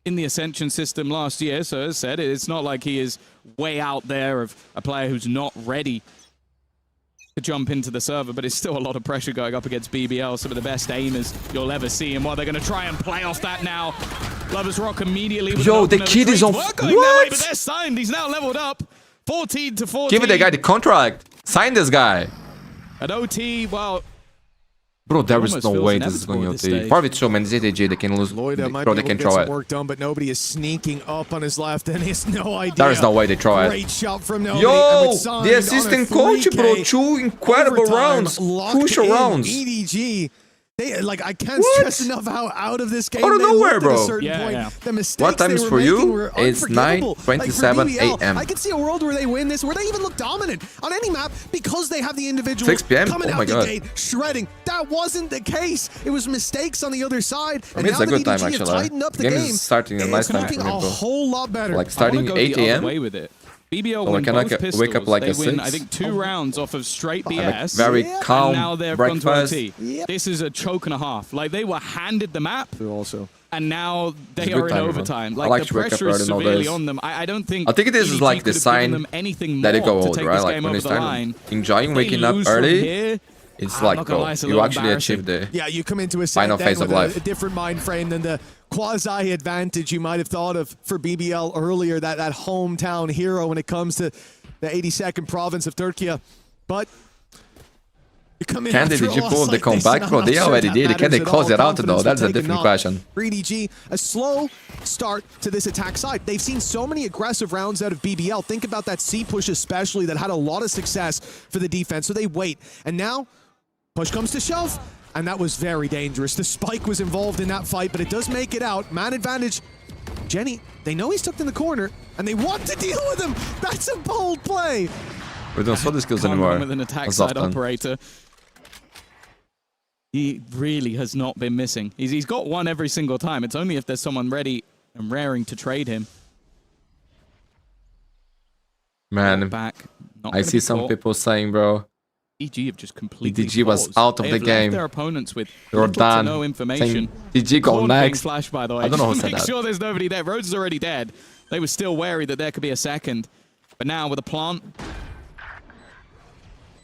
in the Ascension system last year. So as I said, it's not like he is way out there of a player who's not ready to jump into the server, but it's still a lot of pressure going up against BBL, some of the best aimers you'll ever see, and while they're going to try and play off that now, Lovers Rock immediately. Yo, the kid is on. What? But they're signed. He's now leveled up. 14 to 14. Give the guy the contract. Sign this guy. At OT, well... Bro, there is no way this is going to OT. Part of it's so man, this EDG, they can lose. Bro, they can throw it. Work done, but nobody is sneaking up on his left, and he has no idea. There is no way they throw it. Great shot from nobody. Yo, the assistant coach, bro. 2 incredible rounds. Crucial rounds. EDG. I can't stress enough how out of this game out of nowhere, bro. At a certain point. The mistakes what time is for you? It's 9:27 a.m. I could see a world where they win this, where they even look dominant on any map because they have the individual 6 p.m. coming out the gate, shredding. That wasn't the case. It was mistakes on the other side. I mean, it's a good time, actually. The game is starting a nice time for me, bro. A whole lot better. Like starting 8 a.m. BBL so win both pistols. Wake up like they a win, 6. I think, 2 rounds off of straight BS. Very calm and now they've breakfast. gone to OT. This is a choke and a half. Like, they were handed the map. Also. And now they are in overtime. Like the pressure is severely on them. I don't think. I think it is like the sign that they go old, right? Like when they start enjoying waking up early. It's like, bro, you actually achieved the you come into a final phase of life. A different mind frame than the quasi advantage you might have thought of for BBL earlier. That hometown hero when it comes to the 82nd province of Turkey. But you come in. Can they pull the comeback, bro? They already did. Can they close it out though? That's a different question. For EDG, a slow start to this attack side. They've seen so many aggressive rounds out of BBL. Think about that C push especially that had a lot of success for the defense. So they wait. And now, push comes to shove. And that was very dangerous. The spike was involved in that fight, but it does make it out. Man advantage. Jenny, they know he's tucked in the corner, and they want to deal with him. That's a bold play. We don't saw the skills anymore. With an attack side operator. He really has not been missing. He's got one every single time. It's only if there's someone ready and raring to trade him. Man, back. I see some people saying, bro, EDG have just completely EDG was paused. out of the They've game. left their opponents with They were little to done. no information. EDG go next. Flash, by the way. I don't know who said Make that. sure there's nobody there. Rhodes is already dead. They were still wary that there could be a second. But now with a plant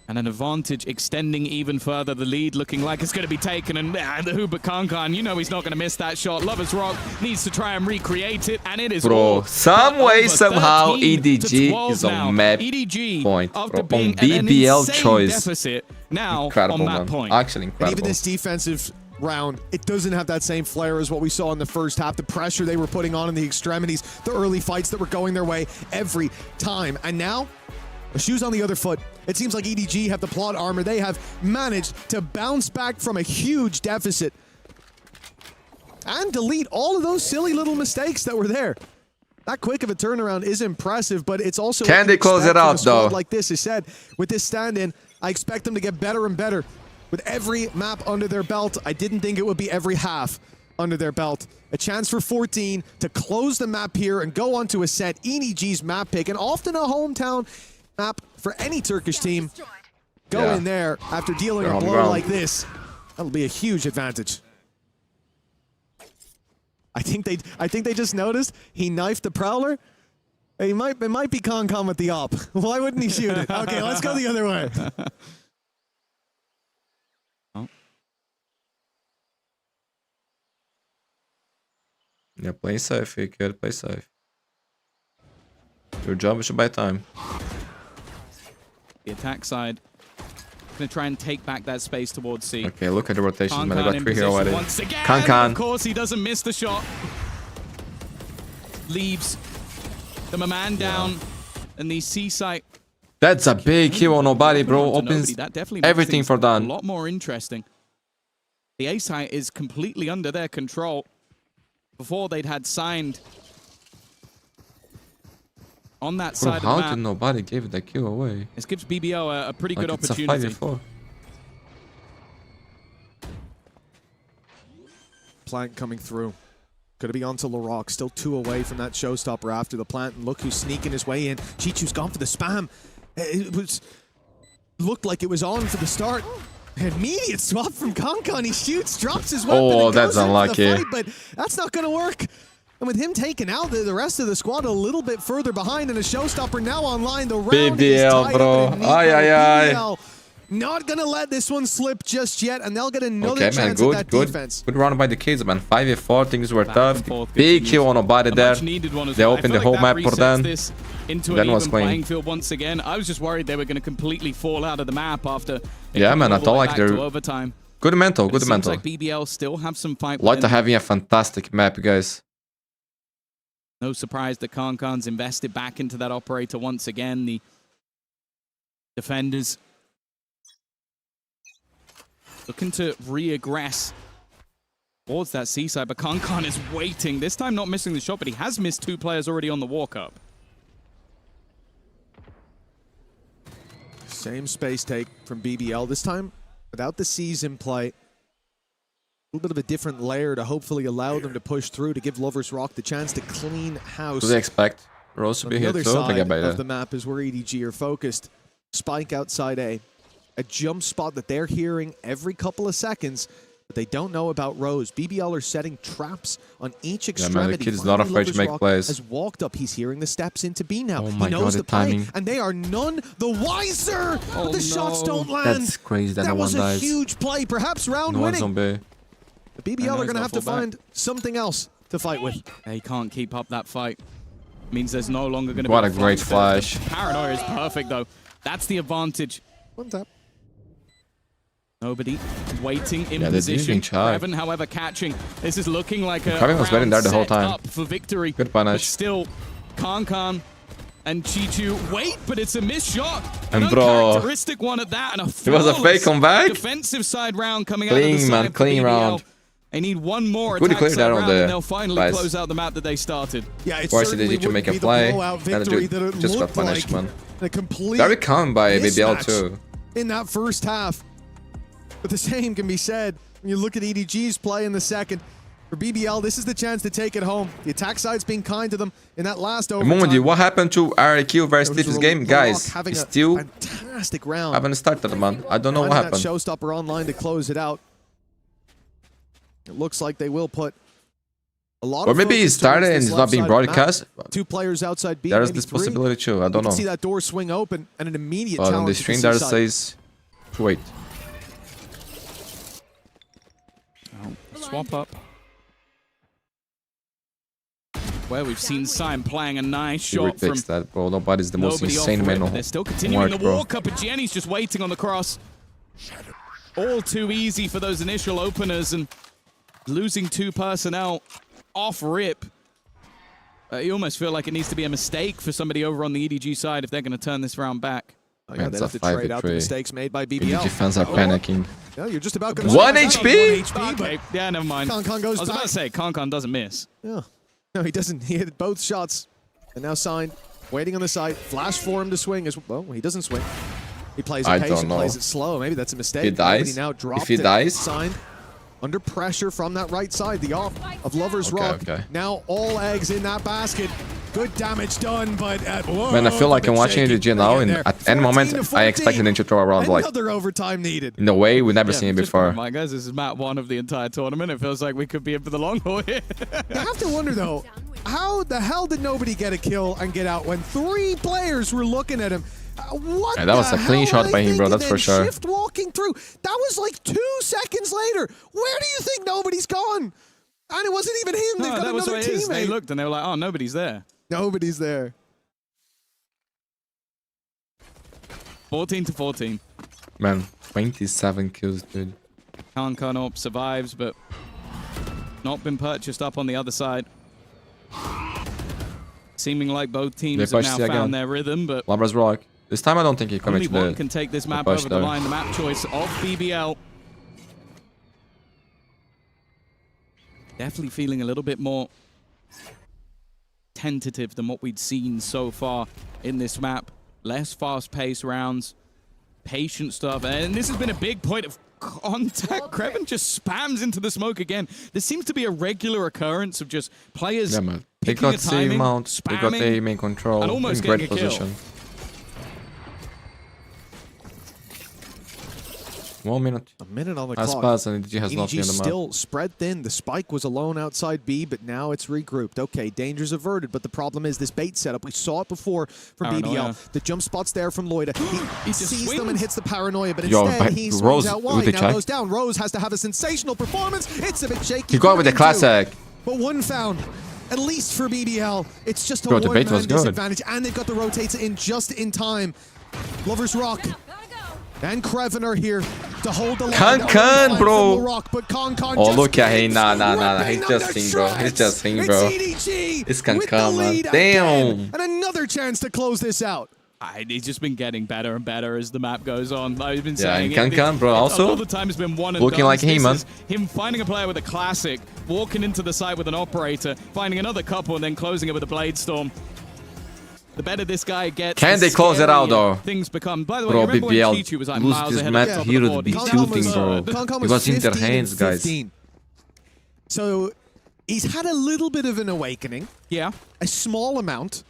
and an advantage extending even further, the lead looking like it's going to be taken. And the Hubert Kankan, you know he's not going to miss that shot. Lovers Rock needs to try and recreate it, and it is Bro, some way, somehow, EDG is on map EDG, point, bro. after On being BBL an choice. deficit, now Incredible, on that man. point. Actually And incredible. even this defensive round, it doesn't have that same flair as what we saw in the first half. The pressure they were putting on in the extremities, the early fights that were going their way every time. And now, the shoe's on the other foot. It seems like EDG have the plot armor. They have managed to bounce back from a huge deficit and delete all of those silly little mistakes that were there. That quick of a turnaround is impressive, but it's also... Can they close it out, though? Like this is said, with this stand-in, I expect them to get better and better with every map under their belt. I didn't think it would be every half under their belt. A chance for 14 to close the map here and go on to a set. EDG's map pick, and often a hometown map for any Turkish team. Go in there after dealing a blow like this. That'll be a huge advantage. I think they just noticed he knifed the Prowler. It might be Concom with the op. Why wouldn't he shoot it? Okay, let's go the other way. Yeah, play safe, you could play safe. Your job is to buy time. The attack side going to try and take back that space towards C. Okay, look at the rotation, man. I Kankan got 3 here already. Once again, Kankan. of course, he doesn't miss the shot. Leaves them a man down, and the C site. That's a big kill on nobody, bro. Opens everything for a done. lot more interesting. The A site is completely under their control. Before they'd had signed on that side Bro, of the how map. did nobody give the kill away? This gives BBL a pretty Like good it's opportunity. A 5v4. Plant coming through. Could it be onto LaRock? Still 2 away from that showstopper after the plant. And look who's sneaking his way in. Chichu's gone for the spam. It looked like it was on for the start. Immediate swap from Kankan. He shoots, drops his weapon. Oh, and that's goes in for the unlucky. fight, but that's not going to work. And with him taken out, the rest of the squad a little bit further behind, and a showstopper now online. The round is BBL, tied bro. up in Nico. Ay, ay, ay. BBL not going to let this one slip just yet, and they'll get another chance at that defense. Good round by the kids, man. 5v4, things were tough. Big kill on nobody there. They opened the whole map for them. Into Then an was even clean. playing field once again. I was just worried they were going to completely fall out of the map after. Yeah, man. I thought like they're they're overtime. good mental. Good It mental. seems like BBL still have some fight. Lotta having a fantastic map, guys. No surprise that Kankan's invested back into that operator once again. The defenders looking to reaggress towards that seaside, but Kankan is waiting. This time not missing the shot, but he has missed 2 players already on the walk-up. Same space take from BBL. This time, without the C's in play. A little bit of a different layer to hopefully allow them to push through to give Lovers Rock the chance to clean house. Do they expect Rose to be here too? too? The other side of the map is where EDG are focused. Spike outside A. A jump spot that they're hearing every couple of seconds, but they don't know about Rose. BBL are setting traps on each extremity. Yeah, man, the kid is not afraid to make plays. Has walked up. He's hearing the steps into B now. Oh my he knows God, the the timing. play, and they are none the wiser. But the shots don't land. That's crazy that no one was a dies. huge play, perhaps round No one's winning. on B. The BBL are going to have to find something else to fight with. They can't keep up that fight. Means there's no longer going to be What a great fight. flash. Paranoia is perfect, though. That's the advantage. One tap. Nobody waiting in Yeah, they're position. using Chai. Revan, however, catching. This is looking like a Kevin was waiting there the whole round set time. up for victory. Good But punish. still, Kankan and Chichu wait, but it's a missed shot. And An bro, uncharacteristic one at that, and a it was a fake flawless comeback. defensive side round coming out of the Clean, side man, for clean BBL. round. They need one more Good attack clear side there on round, the and they'll finally guys. close out the map that they started. Yeah, it Of course, certainly EDG to make a wouldn't be the play. blowout Gotta victory do that it. it Just got looked punished, like. man. A complete Very calm by BBL mismatch too. in that first half. But the same can be said when you look at EDG's play in the second. For BBL, this is the chance to take it home. The attack side's being kind to them in that last overtime. Mundi, what happened to RRQ versus this game? Guys, it's still fantastic round. haven't started, man. I don't know what happened. Showstopper online to close it out. It looks like they will put a lot or of maybe he started and it's not being broadcast. 2 players outside B. There is this possibility too. I don't know. You can see that door swing open and an immediate but challenge. on the stream there says to wait. Swap up. Where we've seen Sion playing a nice shot from that, bro. Nobody's the most insane man. They're still continuing the walk up, and Jenny's just waiting on the cross. All too easy for those initial openers, and losing 2 personnel off rip. You almost feel like it needs to be a mistake for somebody over on the EDG side if they're going to turn this round back. Yeah, they have to trade out the mistakes made by BBL. EDG fans are panicking. Yeah, you're just about going 1 HP? Okay. Yeah, never mind. Concon goes I was about to say, Concon doesn't miss. Yeah. No, he doesn't. He hit both shots. And now Sign, waiting on the side. Flash for him to swing as well. He doesn't swing. He plays it patient, plays it slow. Maybe that's a mistake. He dies. Now If he dies, Sign under pressure from that right side. The off of Lover's Rock. Now all eggs in that basket. Good damage done, but man, I feel like I'm watching EDG now, and at any moment I expected him to throw around like another overtime needed. In a way we've never seen it before. My guys, this is map 1 of the entire tournament. It feels like we could be in for the long haul here. You have to wonder though, how the hell did nobody get a kill and get out when 3 players were looking at him? What that was a clean shot by him, bro. That's for sure. Shift walking through. That was like 2 seconds later. Where do you think nobody's gone? And it wasn't even him. They've got another teammate. They looked and they were like, oh, nobody's there. Nobody's there. 14-14. Man, 27 kills, dude. Concon survives, but not been purchased up on the other side. Seeming like both teams have now found their rhythm, but Lover's Rock. This time I don't think he commits only one can take this map over the line. The map choice of BBL. Definitely feeling a little bit more tentative than what we'd seen so far in this map. Less fast-paced rounds, patient stuff, and this has been a big point of contact. Kreven just spams into the smoke again. There seems to be a regular occurrence of just players they got C mount, they got A main control, and almost in great position. 1 minute. A minute on the clock. Pass and EDG has nothing on the map. Still spread thin. The spike was alone outside B, but now it's regrouped. Okay, danger's averted, but the problem is this bait setup. We saw it before from BBL. The jump spot's there from Loida. He sees them and hits the paranoia, but instead he swings out wide. Now goes down. Rose has to have a sensational performance. It's a bit shaky. He got with the classic. But 1 found. At least for BBL, it's just a one-man disadvantage, and they've got the rotator in just in time. Lover's Rock and Kreven are here to hold the line. Concon, bro. Rock, but Concon look at him. Nah. He's just him, bro. He's just him, bro. It's Concon, man. Damn. And another chance to close this out. He's just been getting better and better as the map goes on. I've been saying and Concon, bro, also all the time has been one and looking like him, man. Him finding a player with a classic, walking into the side with an operator, finding another couple, and then closing it with a blade storm. The better this guy gets, can they close it out though? Things become. By the way, bro, remember BBL when Chichu was like lose miles this ahead map of here the to be board? tilting, bro. He was in their hands, guys. So he's had a little bit of an awakening. Yeah. A small amount.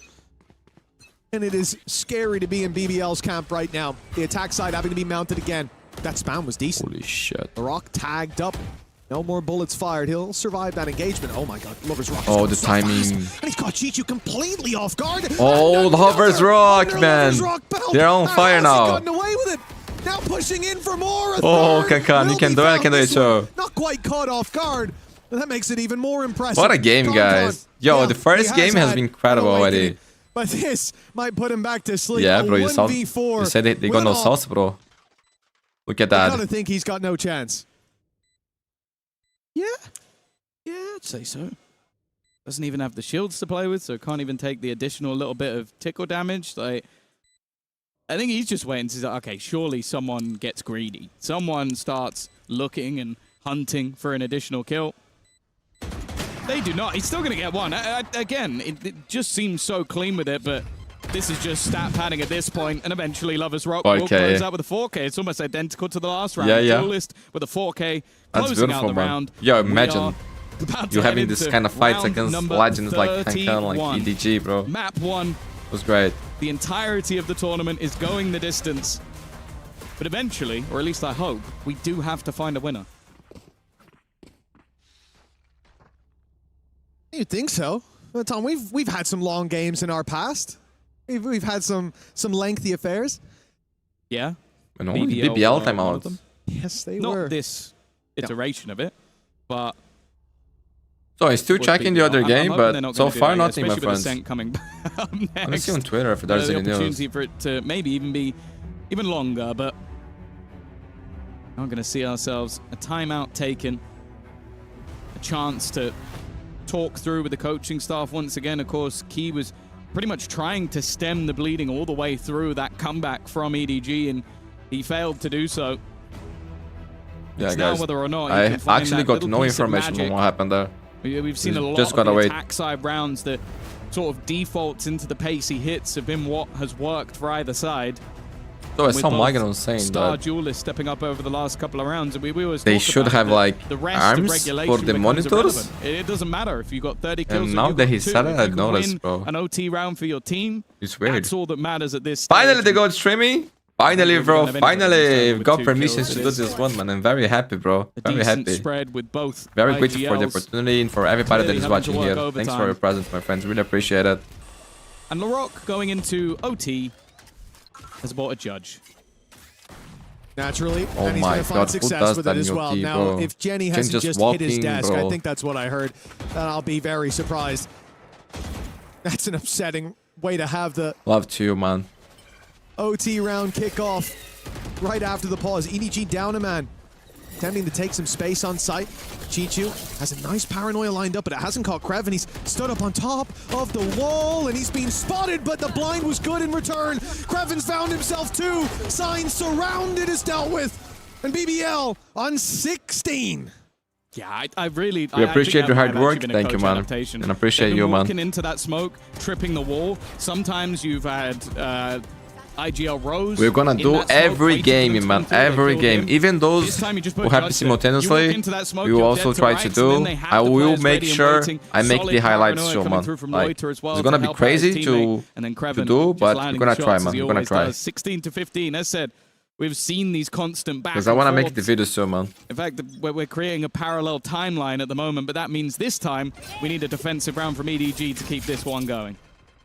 And it is scary to be in BBL's camp right now. The attack side having to be mounted again. That spam was decent. Holy shit. The Rock tagged up. No more bullets fired. He'll survive that engagement. Oh my god. Lover's Rock. Oh, the timing. And he's caught Chichu completely off guard. Oh, Lover's Rock, man. They're on fire now. Gotten away with it. Now pushing in for more. Oh, Concon, you can do it. I can do it too. Not quite caught off guard. But that makes it even more impressive. What a game, guys. Yo, the first game has been incredible already. But this might put him back to sleep. Yeah, bro, you said they got no sauce, bro. Look at that. I gotta think he's got no chance. Yeah, I'd say so. Doesn't even have the shields to play with, so can't even take the additional little bit of tickle damage. Like, I think he's just waiting to say, okay, surely someone gets greedy. Someone starts looking and hunting for an additional kill. They do not. He's still going to get one. Again, it just seems so clean with it, but this is just stat padding at this point, and eventually Lover's Rock will close out with a 4K. It's almost identical to the last round. Yeah. Duelist with a 4K, closing out the round. Yo, imagine. you having this kind of fights against legends like Kankan, like EDG, bro. Map 1. It was great. The entirety of the tournament is going the distance. But eventually, or at least I hope, we do have to find a winner. You think so? Well, Tom, we've had some long games in our past. We've had some lengthy affairs. Yeah. And only BBL timeouts. Yes, they were. Not this iteration of it, but... So I'm still checking the other game, but so far nothing, my friends. Coming Let me see on Twitter if there's any news. Opportunity for it to maybe even be even longer, but we're going to see ourselves a timeout taken, a chance to talk through with the coaching staff once again. Of course, Key was pretty much trying to stem the bleeding all the way through that comeback from EDG, and he failed to do so. Yeah, it's guys, now whether or not I actually got no information on what happened there. We've seen a lot of the attack side rounds, the sort of defaults into the pacey hits have been what has worked for either side. So it's some lagging on saying Star that duelists stepping up over the last couple of rounds. We always they should have like arms for the monitors. It doesn't matter if you got 30 kills. And now that he said it, I noticed, bro. An OT round for your team. It's weird. That's all that matters at this stage. Finally, they got streaming. Finally, bro. Finally, got permissions to do this one, man. I'm very happy, bro. Very happy. Spread with both very grateful for the opportunity and for everybody that is watching here. Thanks for your presence, my friends. Really appreciate it. And LaRock going into OT has bought a judge. Naturally, oh and he's my going to God, find success with it as well. Now, if Jenny hasn't just hit his desk, I think that's what I heard, then I'll be very surprised. That's an upsetting way to have the... Love to you, man. OT round kickoff right after the pause. EDG down a man. Attempting to take some space on site. Chichu has a nice paranoia lined up, but it hasn't caught Krev, and he's stood up on top of the wall, and he's been spotted, but the blind was good in return. Krevin's found himself too. Sign surrounded is dealt with. And BBL on 16. Yeah, I really... We appreciate your hard work. Thank you, man. And appreciate you, man. Walking into that smoke, tripping the wall. Sometimes you've had... IGL Rose. We're gonna do every game, man. Every game. Even those who happen simultaneously, we will also try to do. I will make sure I make the highlights show, man. Like, it's gonna be crazy to do, but we're gonna try, man. We're gonna try. 16 to 15, as said. We've seen these constant back because I want to make the video so, man. In fact, we're creating a parallel timeline at the moment, but that means this time we need a defensive round from EDG to keep this one going.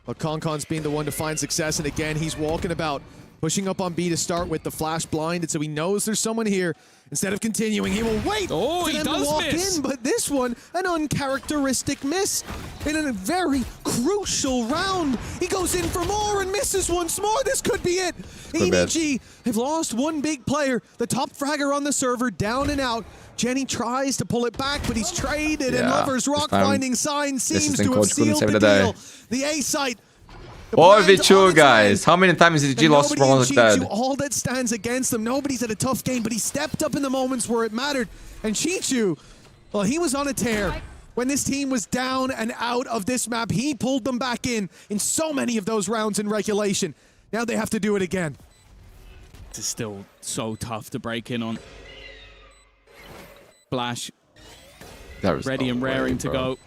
Well, Concon's been the one to find success, and again, he's walking about, pushing up on B to start with the flash blind, and so he knows there's someone here. Instead of continuing, he will wait for them to walk in, but this one, an uncharacteristic miss in a very crucial round. He goes in for more and misses once more. This could be it. EDG have lost one big player, the top fragger on the server, down and out. Jenny tries to pull it back, but he's traded, and Lovers Rock finding signs seems to have sealed the deal. The A site. Or V2, guys. How many times did EDG lost rounds like that? All that stands against them. Nobody's had a tough game, but he stepped up in the moments where it mattered. And Chichu, well, he was on a tear. When this team was down and out of this map, he pulled them back in so many of those rounds in regulation. Now they have to do it again. It's still so tough to break in on. Flash ready and raring to go.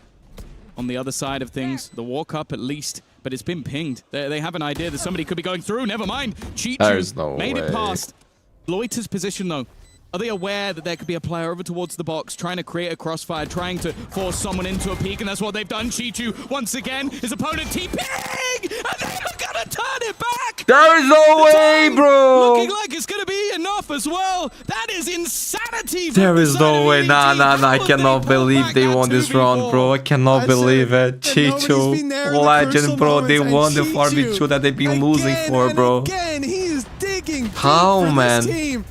On the other side of things, the walk up at least, but it's been pinged. They have an idea that somebody could be going through. Never mind. Chichu made it past. Loiter's position, though. Are they aware that there could be a player over towards the box, trying to create a crossfire, trying to force someone into a peek, and that's what they've done. Chichu, once again, his opponent TPing, and they are gonna turn it back! There is no way, bro! Looking like it's gonna be enough as well. That is insanity! There is no way. Nah, I cannot believe they won this round, bro. I cannot believe it. Chichu, legend, bro. They won the 4v2 that they've been losing for, bro. Again, he is digging how, man?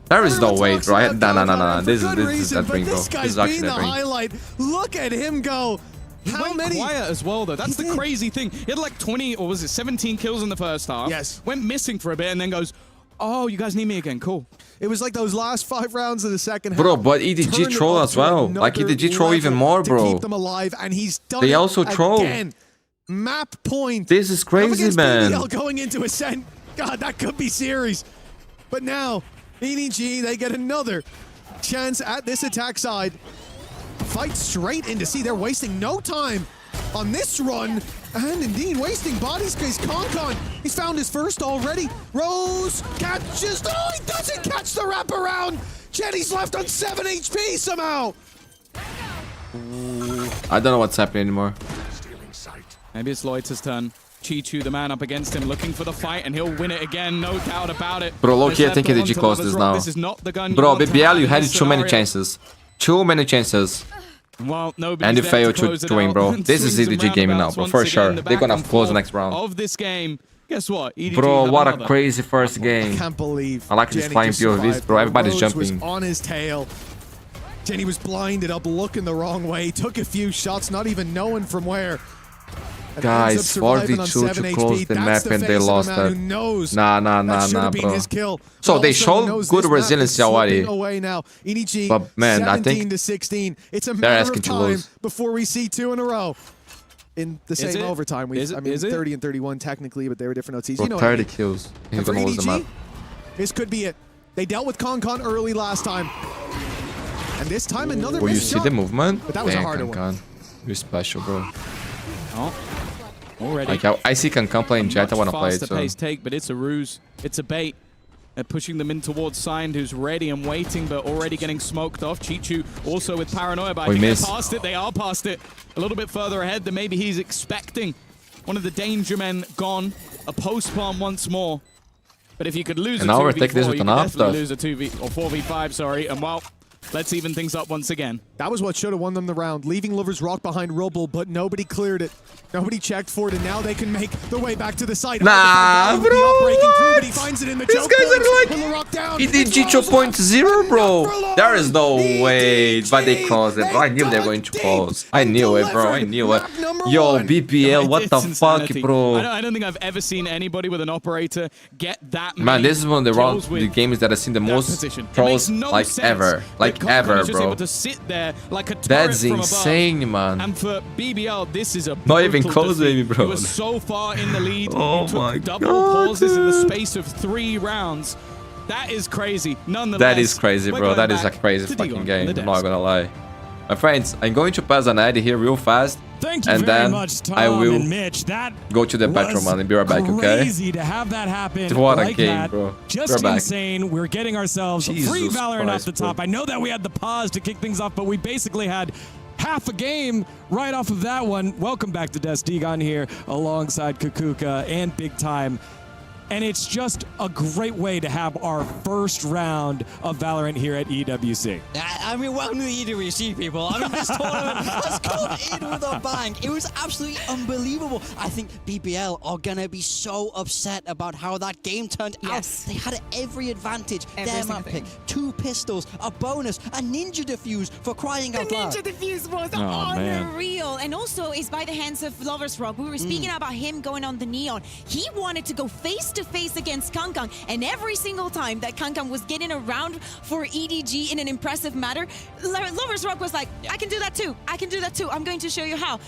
There is no way, bro. Nah. This is that ring, bro. This is actually that ring. Highlight. Look at him go. How many? Quiet as well, though. That's the crazy thing. He had like 20, or was it 17 kills in the first half. Yes. Went missing for a bit and then goes, oh, you guys need me again. Cool. It was like those last 5 rounds of the second half. Bro, but EDG troll as well. Like EDG troll even more, bro. Keep them alive, and he's done they also troll. Again. Map point. This is crazy, man. BBL going into Ascent. God, that could be series. But now, EDG, they get another chance at this attack side. fight straight into C. They're wasting no time on this run. And indeed, wasting bodies because Concon, he's found his first already. Rose catches, oh, he doesn't catch the wraparound. Jenny's left on 7 HP somehow. I don't know what's happening anymore. Maybe it's Loiter's turn. Chichu, the man up against him, looking for the fight, and he'll win it again, no doubt about it. Bro, low-key, I think EDG closed this now. This is not the gun bro, BBL, you had too many chances. Too many chances. Well, and you failed to win, bro. This is EDG gaming now, bro, for sure. They're gonna close the next round. Of this game, guess what? EDG bro, what a crazy first game. I can't believe I like this flying POVs, bro. Everybody's jumping. Was on his tail. Jenny was blinded up, looking the wrong way. Took a few shots, not even knowing from where. Guys, 4v2 to close the map and they lost that. Nah, bro. So they showed good resiliency already. But man, I think they're asking to lose. Before we see 2 in a row. In the same overtime. I mean, 30 and 31 technically, but they were different OTs. Bro, you know 30 kills. He's gonna lose the map. This could be it. They dealt with Concon early last time. And this time another Will you see the movement? But that was a harder one. You're special, bro. Oh, already. Like, I see Concon playing Jet, I want to play it, so. Pace take, but it's a ruse. It's a bait. They're pushing them in towards Signed, who's ready and waiting, but already getting smoked off. Chichu also with Paranoia, but I think they're past it. They are past it. A little bit further ahead than maybe he's expecting. One of the danger men gone. A post plant once more. But if you could lose a 2v4, you could definitely lose a 4v5, sorry. And well, let's even things up once again. That was what should have won them the round. Leaving Lovers Rock behind Rubble, but nobody cleared it. Nobody checked for it, and now they can make their way back to the site. Nah, bro, what? These guys are like EDG 2.0, bro. There is no way, but they closed it, bro. I knew they were going to close. I knew it, bro. I knew it. Yo, BBL, what the fuck, bro? I don't think I've ever seen anybody with an operator get that many. Man, this is one of the games that I've seen the most pros like ever. Like ever, bro. To sit there like a that's insane, man. And for BBL, this is a not even close, baby, bro. He was so far in the lead. Oh he took my double God, pauses in the space of 3 rounds. That is crazy. Nonetheless, that is crazy, bro. That is a crazy fucking game. I'm not gonna lie. My friends, I'm going to pass an ID here real fast. Thank you very much, Tom I will and Mitch. That go to the bathroom and be right back, okay? Crazy to have that happen. What like a game, that. bro. Just insane. We're getting ourselves free Valorant off the top. Bro. I know that we had the pause to kick things off, but we basically had half a game right off of that one. Welcome back to Destigon here alongside Kukuka and Big Time. And it's just a great way to have our first round of Valorant here at EWC. I mean, welcome to the EWC, people. I mean, this tournament has come in with a bang. It was absolutely unbelievable. I think BBL are going to be so upset about how that game turned out. They had every advantage. Their map pick, 2 pistols, a bonus, a ninja defuse for crying out loud. The ninja defuse was unreal. And also, it's by the hands of Lovers Rock. We were speaking about him going on the Neon. He wanted to go face-to-face against Kankan, and every single time that Kankan was getting around for EDG in an impressive manner, Lovers Rock was like, I can do that too. I can do that too. I'm going to show you how.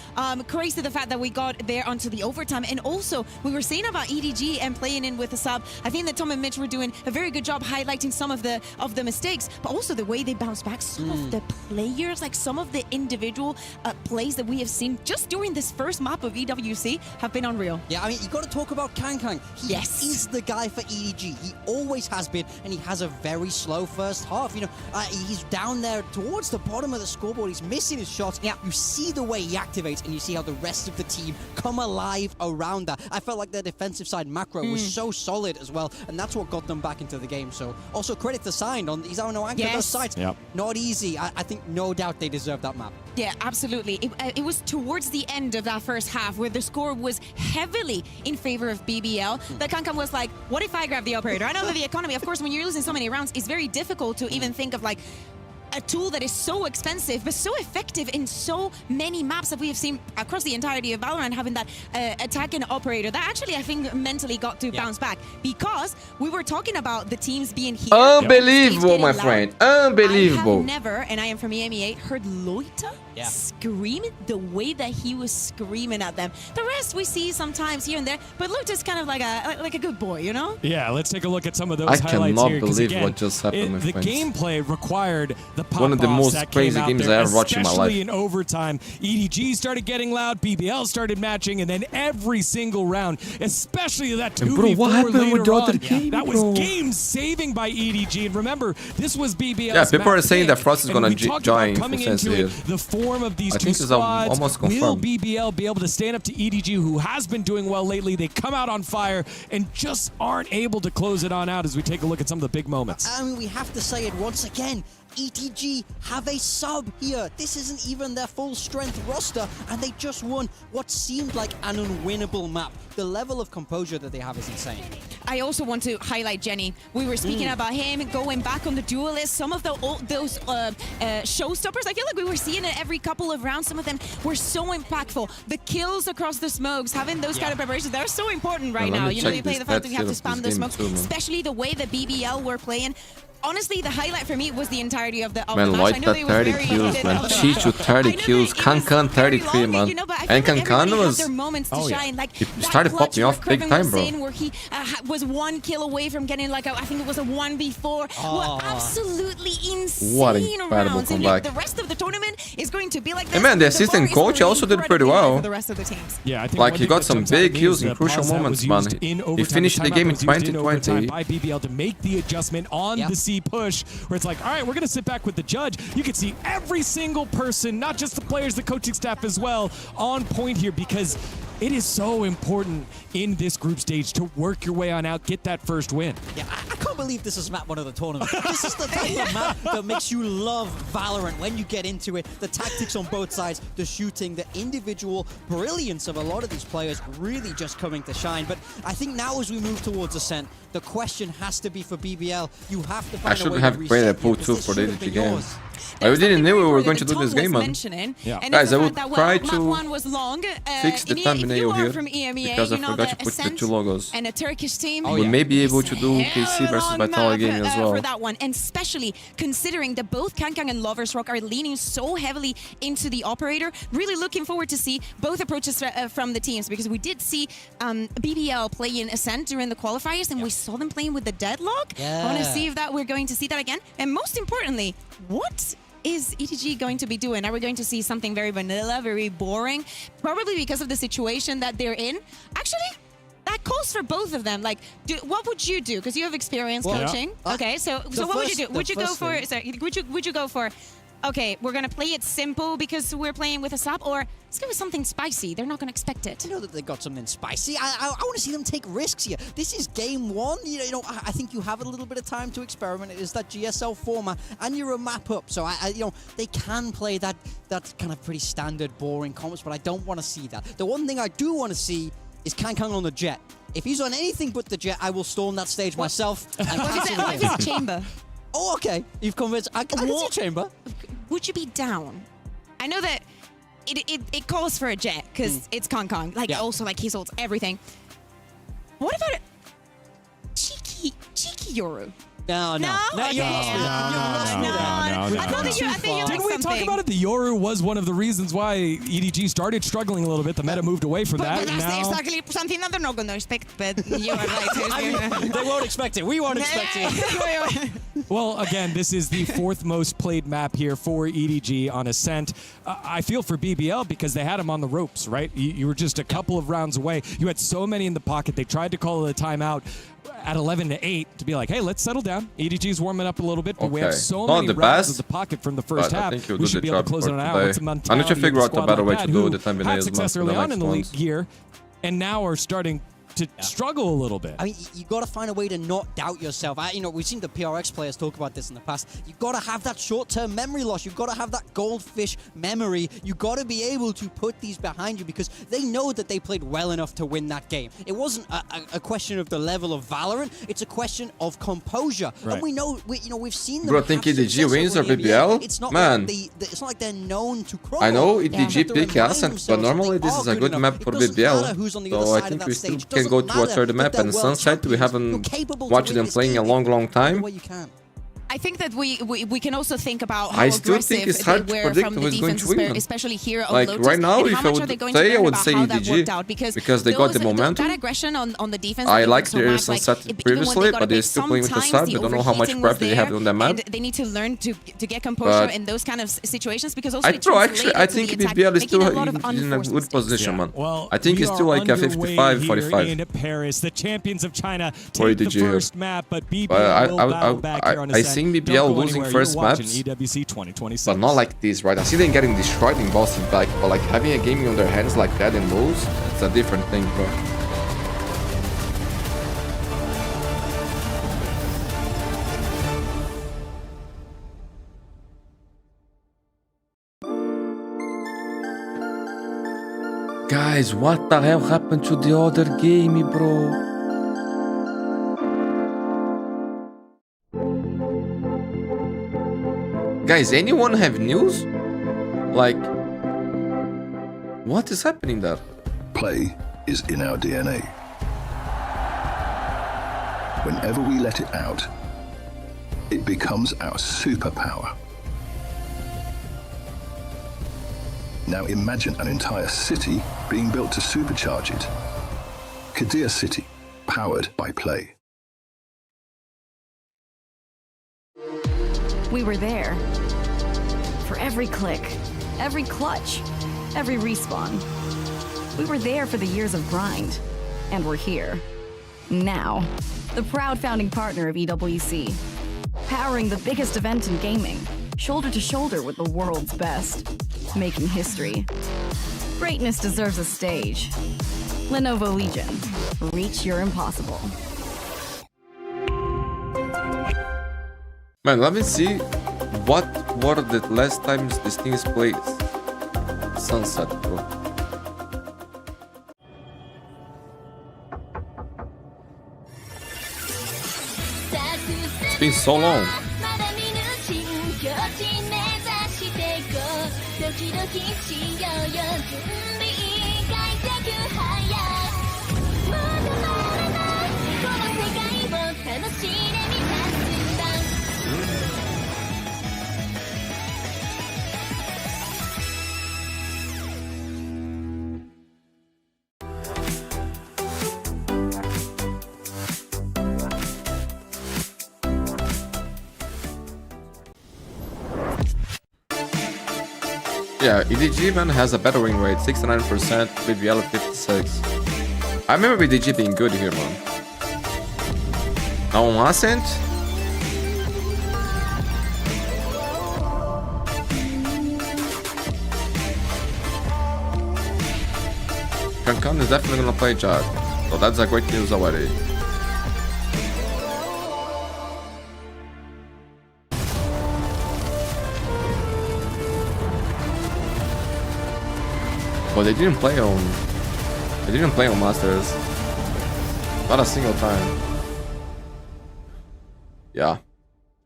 Crazy the fact that we got there onto the overtime. And also, we were saying about EDG and playing in with the sub. I think that Tom and Mitch were doing a very good job highlighting some of the mistakes, but also the way they bounced back. Some of the players, like some of the individual plays that we have seen just during this first map of EWC have been unreal. Yeah, I mean, you got to talk about Kankan. He is the guy for EDG. He always has been, and he has a very slow first half. You know, he's down there towards the bottom of the scoreboard. He's missing his shots. Yeah. You see the way he activates, and you see how the rest of the team come alive around that. I felt like their defensive side macro was so solid as well, and that's what got them back into the game. So also credit to Signed on he's on no anchor those sides. Not easy. I think no doubt they deserve that map. Yeah, absolutely. It was towards the end of that first half where the score was heavily in favor of BBL that Kankan was like, what if I grab the operator? I know that the economy, of course, when you're losing so many rounds, it's very difficult to even think of like a tool that is so expensive but so effective in so many maps that we have seen across the entirety of Valorant, having that attack and operator that actually I think mentally got to bounce back, because we were talking about the teams being here. Unbelievable, my friend. Unbelievable. I have never, and I am from EMEA, heard Loiter scream the way that he was screaming at them. The rest we see sometimes here and there, but Loiter's kind of like a good boy, you know? Yeah, let's take a look at some of those highlights here. I cannot believe what just happened, my friends. The gameplay required the one of the most crazy games I ever watched in my life. Especially in overtime, EDG started getting loud, BBL started matching, and then every single round, especially that 2v4 bro, what happened with the other game, that was game saving by EDG. And remember, this was BBL. Yeah, people are saying that Frost is gonna join coming into it, the form of these two squads. Almost Will confirmed. BBL be able to stand up to EDG, who has been doing well lately? They come out on fire and just aren't able to close it on out as we take a look at some of the big moments. I mean, we have to say it once again. ETG have a sub here. This isn't even their full strength roster, and they just won what seemed like an unwinnable map. The level of composure that they have is insane. I also want to highlight Jenny. We were speaking about him going back on the duelist. Some of those showstoppers, I feel like we were seeing it every couple of rounds. Some of them were so impactful. The kills across the smokes, having those kind of preparations, they're so important right now. You know, you play the fact that you have to spam the smokes, especially the way the BBL were playing. Honestly, the highlight for me was the entirety of the man, match. like that 30 kills, man. Chichu 30 kills, Kankan 33, man. And Kankan was... He started popping off big time, bro. Where he was 1 kill away from getting like I think it was a 1v4. Well, absolutely insane. What incredible comeback. The rest of the tournament is going to be like this. And man, the assistant coach also did pretty well. For the rest of the teams. Yeah, I think like he got some big kills in crucial moments, man. He finished the game in 2020. By BBL to make the adjustment on the C push, where it's like, all right, we're gonna sit back with the judge. You can see every single person, not just the players, the coaching staff as well, on point here, because it is so important in this group stage to work your way on out, get that first win. Yeah, I can't believe this is map 1 of the tournament. This is the type of map that makes you love Valorant when you get into it. The tactics on both sides, the shooting, the individual brilliance of a lot of these players really just coming to shine. But I think now as we move towards Ascent, the question has to be for BBL. You have to find a way to reset. I should have played a pool 2 for the EDG game. I didn't know we were going to do this game, man. Guys, I would try to fix the thumbnail here because I forgot to put the 2 logos. And a Turkish team. We may be able to do KC versus Vital game as well. For that one, and especially considering that both Kankang and Lovers Rock are leaning so heavily into the operator. Really looking forward to see both approaches from the teams, because we did see BBL play in Ascent during the qualifiers, and we saw them playing with the deadlock. I want to see if we're going to see that again. And most importantly, what is EDG going to be doing? Are we going to see something very vanilla, very boring? Probably because of the situation that they're in. Actually, that calls for both of them. Like, what would you do? Because you have experience coaching. Okay, so what would you do? Would you go for? Sorry, would you go for? Okay, we're gonna play it simple because we're playing with a sub, or let's go with something spicy. They're not gonna expect it. I know that they got something spicy. I want to see them take risks here. This is game 1. You know, I think you have a little bit of time to experiment. It is that GSL format, and you're a map up. So you know, they can play that kind of pretty standard, boring comps, but I don't want to see that. The one thing I do want to see is Kankang on the jet. If he's on anything but the jet, I will storm that stage myself. What is it, Chamber? Oh, okay. You've convinced. I can see Chamber. Would you be down? I know that it calls for a jet because it's Kankang. Like also like his ults, everything. What about a cheeky Yoru? No. Didn't we talk about it? The Yoru was one of the reasons why EDG started struggling a little bit. The meta moved away from that. But that's exactly something that they're not going to expect, but you are right. I mean, they won't expect it. We won't expect it. Well, again, this is the 4th most played map here for EDG on Ascent. I feel for BBL because they had him on the ropes, right? You were just a couple of rounds away. You had so many in the pocket. They tried to call it a timeout at 11-8 to be like, hey, let's settle down. EDG's warming up a little bit, but we have so many rounds of the pocket from the first half. We should be able to close it on out. It's a mentality I need to figure out a better way to do the thumbnail had as success early on in the league here, and now are starting to struggle a little bit. I mean, you got to find a way to not doubt yourself. You know, we've seen the PRX players talk about this in the past. You got to have that short-term memory loss. You've got to have that goldfish memory. You got to be able to put these behind you because they know that they played well enough to win that game. It wasn't a question of the level of Valorant. It's a question of composure. Right. And we know, we've seen them. Bro, think EDG wins or BBL? It's not Man, like it's not like they're known to crumble. I know EDG pick Ascent, but normally this is a good map for BBL. So I think we still can go to a third map and Sunset. We haven't watched them playing a long time. I think that we can also think about how I still think it's hard to predict who's going to win. Especially here on like Lotus. Right now, and if I would say EDG because they got the momentum. That aggression on the defense. I like their sunset previously, but they're still playing with the sub. They don't know how much prep they have on their map. They need to learn to get composure in those kind of situations because also I think BBL is still in a good position, man. Well, I think it's still like a 55-45. In Paris, the champions of China take the first map, but BBL will battle back here on I think BBL losing first maps, EWC 2026. but not like this, right? I see them getting destroyed in Boston back, but like having a game on their hands like that and lose, it's a different thing, bro. Guys, what the hell happened to the other game, bro? Guys, anyone have news? Like, what is happening there? Play is in our DNA. Whenever we let it out, it becomes our superpower. Now imagine an entire city being built to supercharge it. Kadir City, powered by Play. We were there. For every click, every clutch, every respawn. We were there for the years of grind. And we're here. Now. The proud founding partner of EWC. Powering the biggest event in gaming. Shoulder to shoulder with the world's best. Making history. Greatness deserves a stage. Lenovo Legion. Reach your impossible. Man, let me see what were the last times this thing is played. Sunset, bro. It's been so long. Yeah, EDG man has a better win rate, 69%, BBL 56. I remember EDG being good here, man. Now on Ascent. Kankan is definitely gonna play Jack, so that's a great news already. But they didn't play on Masters. Not a single time. Yeah.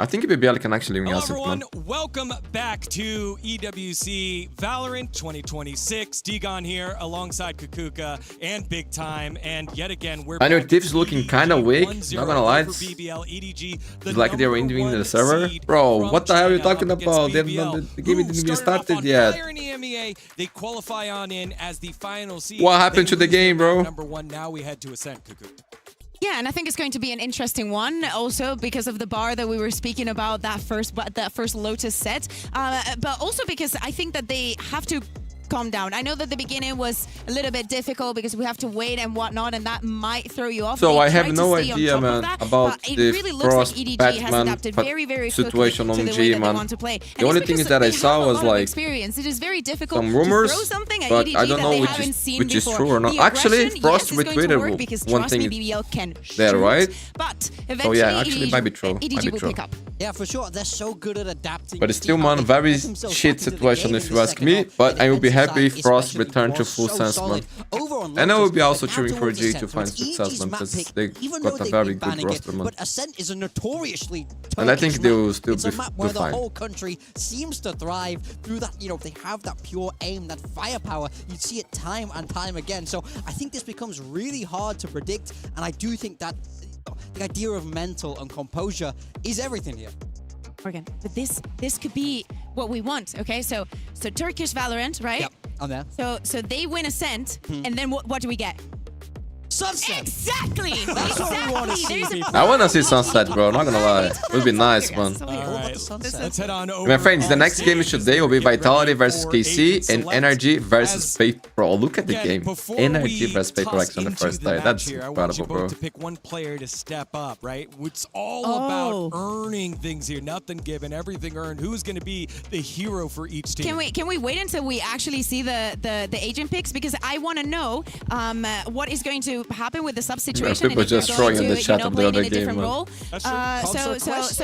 I think BBL can actually win. Hello everyone, welcome back to EWC Valorant 2026. Digon here alongside Kukuka and Big Time, and yet again we're. I know Tiff's looking kind of weak. Not gonna lie, it's like they were ending the server. Bro, what the hell are you talking about? The game didn't even started yet. They qualify on in as the final seed. What happened to the game, bro? Number one. Now we head to Ascent, Kukuka. Yeah, and I think it's going to be an interesting one also because of the bar that we were speaking about that first Lotus set, but also because I think that they have to calm down. I know that the beginning was a little bit difficult because we have to wait and whatnot, and that might throw you off. So I have no idea, man, about the Frost Batman situation on G, man. The only thing is that I saw was like some rumors, but I don't know which is true or not. Actually, Frost retweeted one thing there, right? So yeah, actually it might be true. Yeah, for sure. They're so good at adapting. But it's still, man, very shit situation if you ask me. But I will be happy if Frost returned to full sense, man. And I will be also cheering for G to find success, man, because they got a very good roster, man. But Ascent is a notoriously and I think they will still be map where the fine. whole country seems to thrive through that, they have that pure aim, that firepower. You see it time and time again. So I think this becomes really hard to predict, and I do think that the idea of mental and composure is everything here. Morgan, but this could be what we want. Okay, so Turkish Valorant, right? Yep, I'm there. So they win Ascent, and then what do we get? Sunset. Exactly. That's what we want to see. I want to see Sunset, bro. Not gonna lie. It would be nice, man. All right, let's head on over. My friends, the next game today will be Vitality versus KC and NRG versus Bro. Look at the game. NRG versus PRX on the first day. That's incredible, bro. To pick one player to step up, right? It's all about earning things here. Nothing given, everything earned. Who's going to be the hero for each team? Can we wait until we actually see the agent picks, because I want to know what is going to happen with the sub situation. People just throwing in the chat of the other game. So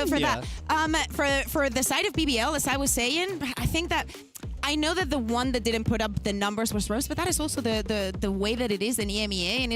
for that, for the side of BBL, as I was saying, I think that I know that the one that didn't put up the numbers was Rose, but that is also the way that it is in EMEA, and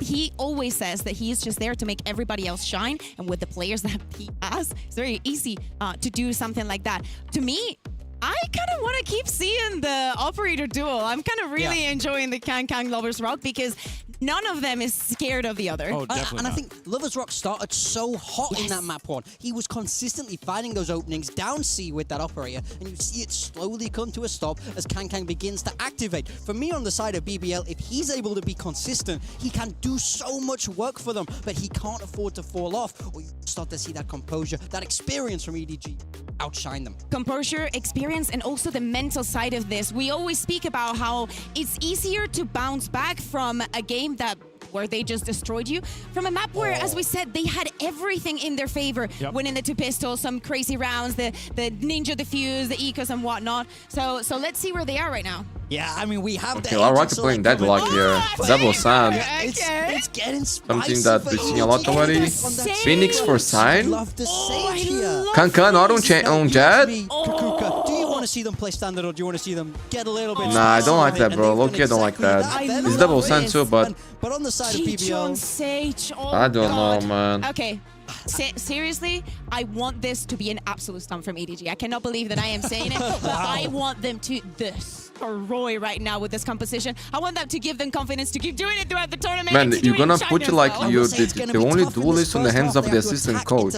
he always says that he is just there to make everybody else shine, and with the players that he has, it's very easy to do something like that. To me, I kind of want to keep seeing the operator duel. I'm kind of really enjoying the Kang Lovers Rock, because none of them is scared of the other. Oh, definitely. And I think Lovers Rock started so hot in that map one. He was consistently finding those openings down C with that operator, and you see it slowly come to a stop as Kang begins to activate. For me, on the side of BBL, if he's able to be consistent, he can do so much work for them, but he can't afford to fall off, or you start to see that composure, that experience from EDG outshine them. Composure, experience, and also the mental side of this. We always speak about how it's easier to bounce back from a game where they just destroyed you, from a map where, as we said, they had everything in their favor. Winning the 2 pistols, some crazy rounds, the ninja defuse, the ecos and whatnot. So let's see where they are right now. Yeah, I mean, we have the RRQ playing Deadlock here. Double Sand. It's getting spicy. Something that we've seen a lot already. Phoenix for Sign. Kankan not on Jet. Do you want to see them play standard, or do you want to see them get a little bit? Nah, I don't like that, bro. Loki, I don't like that. It's Double Sand too, but on the side of BBL, Sage, I don't know, man. Okay. Seriously, I want this to be an absolute stomp from EDG. I cannot believe that I am saying it, but I want them to destroy right now with this composition. I want them to give them confidence to keep doing it throughout the tournament. Man, you're gonna put like you're the only duelist on the hands of the assistant coach.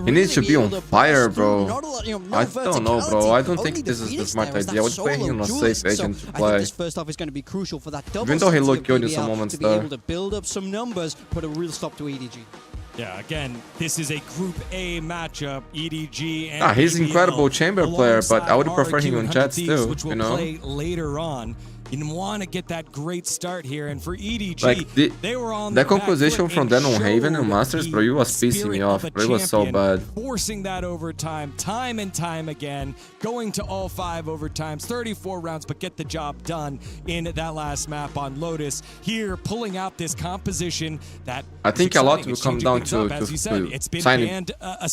He needs to be on fire, bro. I don't know, bro. I don't think this is the smart idea. I would pay him a safe agent to play. This first off is going to be crucial for that double. Even though he looked good in some moments there. To be able to build up some numbers, put a real stop to EDG. Yeah, again, this is a Group A matchup. EDG and he's an incredible chamber player, but I would prefer him on Jets too, which will play later on. You want to get that great start here, and for EDG, like they were on that composition from then on Haven and Masters, bro, you was pissing me off, bro. It was so bad. Forcing that overtime, time and time again, going to all 5 overtimes, 34 rounds, but get the job done in that last map on Lotus. Here, pulling out this composition that I think a lot will come down to signing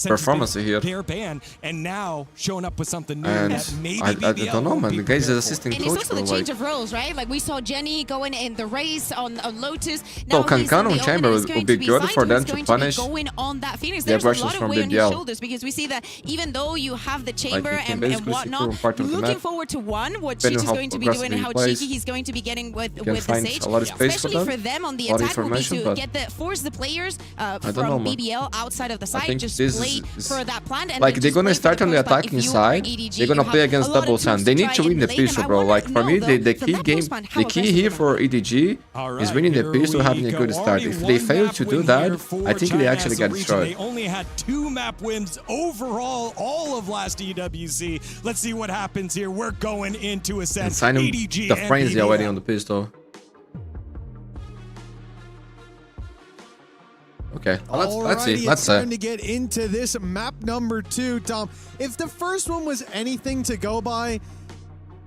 performance here. Their band, and now showing up with something new and that maybe I don't know, man. The guy's an assistant coach. And it's also the change of roles, right? Like we saw Jenny going in the race on Lotus. Now Kankan on Chamber would be good for them to punish the aggressions from BBL. Because we see that even though you have the Chamber and whatnot, looking forward to what Cheek is going to be doing and how cheeky he's going to be getting with the Sage. Especially for them on the attack will be to force the players from BBL outside of the side, just play for that plan. Like they're gonna start on the attacking side, they're gonna play against Double Sand. They need to win the pistol, bro. Like for me, the key here for EDG is winning the pistol, having a good start. If they fail to do that, I think they actually get destroyed. They only had 2 map wins overall, all of last EWC. Let's see what happens here. We're going into Ascent. And signing EDG the frenzy already on the pistol. Okay, let's see. It's time to get into this map number 2, Tom. If the first one was anything to go by,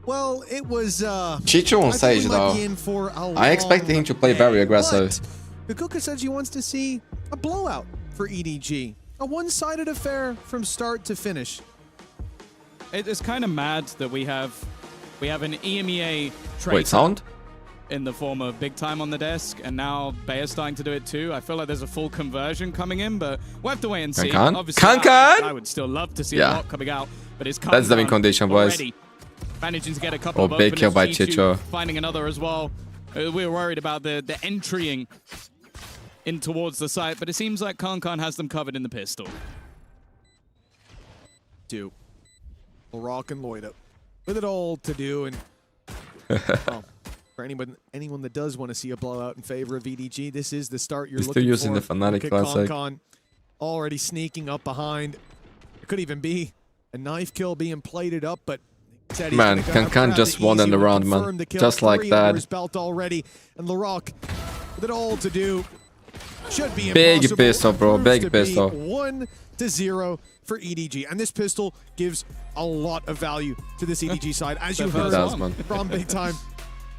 well, it was Chicho on Sage though. I expected him to play very aggressive. Kakuka says he wants to see a blowout for EDG. A one-sided affair from start to finish. It's kind of mad that we have an EMEA Wait, sound? in the form of Big Time on the desk, and now Bayer's starting to do it too. I feel like there's a full conversion coming in, but we'll have to wait and see. Kankan? Obviously, I would still love to see a lot coming out, but it's that's the win condition, boys. Managing to get a couple of big kill by Chicho. Finding another as well. We were worried about the entrying in towards the site, but it seems like Kankan has them covered in the pistol. do. LaRock and Loida with it all to do, and well, for anyone that does want to see a blowout in favor of EDG, this is the start you're looking for. Still using the Fnatic Classic. Already sneaking up behind. It could even be a knife kill being plated up, but man, Kankan just won in the round, man. Just like that. His belt already, and LaRock with it all to do. Should be big pistol, bro. Big pistol. 1-0 for EDG, and this pistol gives a lot of value to this EDG side, as you heard from Big Time.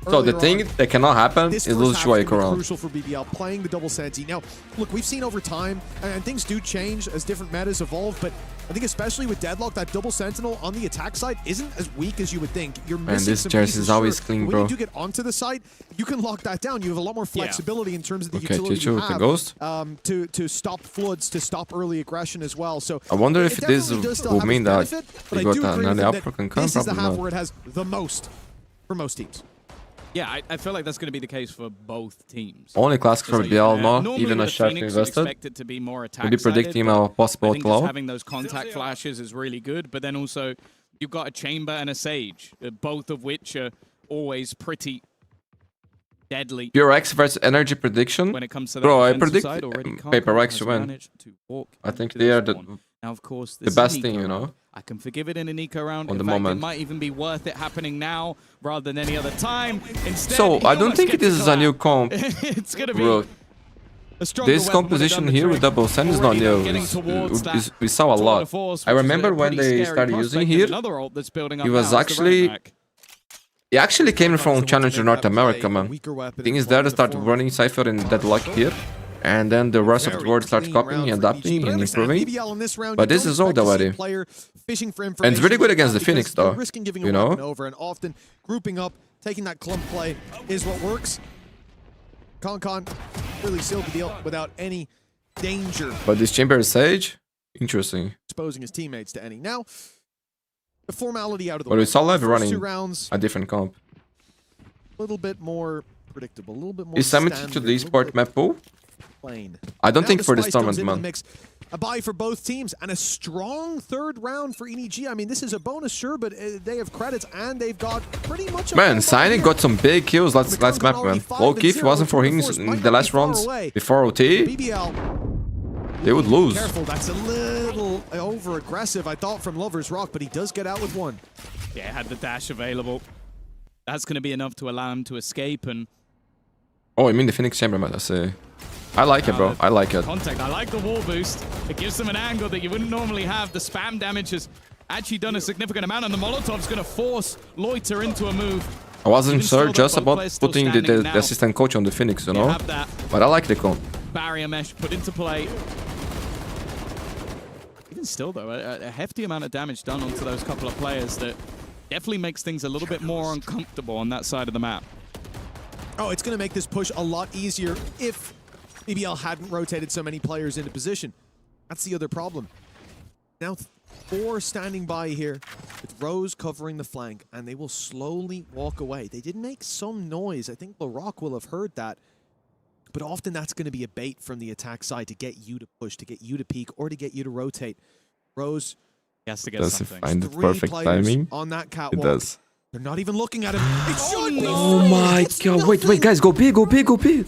So the thing that cannot happen is lose Shuai around. Crucial for BBL playing the double senti. Now, look, we've seen over time, and things do change as different metas evolve, but I think especially with Deadlock, that double sentinel on the attack side isn't as weak as you would think. You're missing this jersey is always clean, bro. When you do get onto the side, you can lock that down. You have a lot more flexibility in terms of the utility Chichu you with the have ghost. To stop floods, to stop early aggression as well. So I wonder if this will mean that we got another upper can come. This is the half where it has the most for most teams. Yeah, I feel like that's going to be the case for both teams. Only classic for BBL, not even a shot invested. It to be more We'll be predicting a possible claw. Having those contact flashes is really good, but then also you've got a chamber and a sage, both of which are always pretty deadly. PRX versus NRG prediction. When it comes to that, bro, I predict PRX to win. I think they are the best thing, you know. I can forgive it in an eco round. On the in fact, moment. It might even be worth it happening now rather than any other time. Instead, so I don't think this is a new comp. It's gonna bro. be a stronger this composition here with double send is not new. We saw a lot. I remember when they started using here. It was actually. It actually came from Challenger North America, man. Thing is, there they started running Cypher in Deadlock here. And then the rest of the world starts copying, adapting, and improving. But this is old already. And it's really good against the Phoenix, though. You know? And often grouping up, taking that clump play is what works. Con really sealed the deal without any danger. But this Chamber Sage, interesting. Exposing his teammates to any. Now, the formality out of the way. But we saw Lev running a different comp. A little bit more predictable, a little bit more. Is summited to the esport map pool? I don't think for this tournament, man. A buy for both teams and a strong third round for EDG. I mean, this is a bonus, sure, but they have credits and they've got pretty much. Man, Signing got some big kills last map, man. Low-key, if it wasn't for him in the last rounds before OT, they would lose. Careful, that's a little over-aggressive, I thought, from Lover's Rock, but he does get out with one. Yeah, had the dash available. That's going to be enough to allow him to escape and. Oh, I mean the Phoenix Chamber, man. I like it, bro. I like it. Contact. I like the wall boost. It gives them an angle that you wouldn't normally have. The spam damage has actually done a significant amount, and the Molotov's going to force Loiter into a move. I wasn't sure just about putting the assistant coach on the Phoenix, you know? But I like the comp. Barrier mesh put into play. Even still, though, a hefty amount of damage done onto those couple of players that definitely makes things a little bit more uncomfortable on that side of the map. Oh, it's going to make this push a lot easier if BBL hadn't rotated so many players into position. That's the other problem. Now, 4 standing by here with Rose covering the flank, and they will slowly walk away. They did make some noise. I think LaRock will have heard that. But often that's going to be a bait from the attack side to get you to push, to get you to peek, or to get you to rotate. Rose has to get does something. Find the perfect timing? On that catwalk. It does. They're not even looking at him. Oh my god. Wait, guys, go big, go big, go big.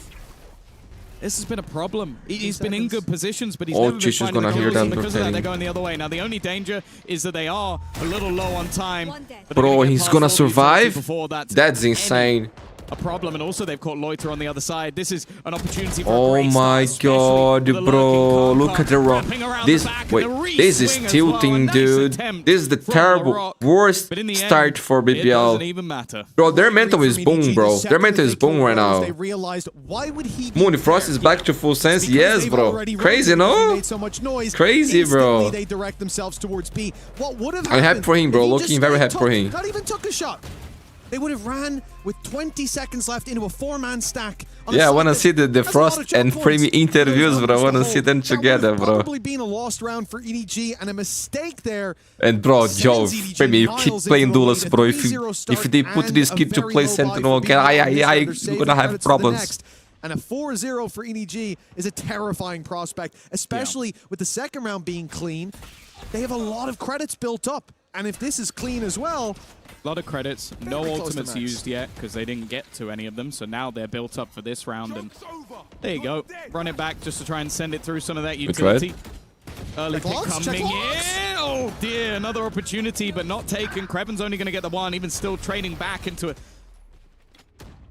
This has been a problem. He's been in good positions, but he's never been finding the kills, and because of that, they're going the other way. Now, the only danger is that they are a little low on time. Bro, he's gonna survive? That's insane. A problem, and also they've caught Loiter on the other side. This is an opportunity for oh my god, bro, look at the rock. This is tilting, dude. This is the terrible, worst start for BBL. Bro, their mental is boom, bro. Their mental is boom right now. Moon Frost is back to full sense. Yes, bro. Crazy, no? Crazy, bro. I'm happy for him, bro. Looking very happy for him. Not even took a shot. They would have ran with 20 seconds left into a 4-man stack. Yeah, I want to see the Frost and Premi interviews, bro. I want to see them together, bro. Probably been a lost round for EDG and a mistake there. And bro, Joe, Premi, keep playing duelist, bro. If they put this kid to play Sentinel, I'm gonna have problems. And a 4-0 for EDG is a terrifying prospect, especially with the second round being clean. they have a lot of credits built up. And if this is clean as well... A lot of credits. No ultimates used yet because they didn't get to any of them. So now they're built up for this round. And there you go. Run it back just to try and send it through some of that utility. Early pick coming in. Oh dear, another opportunity, but not taken. Kreben's only going to get the one, even still trading back into a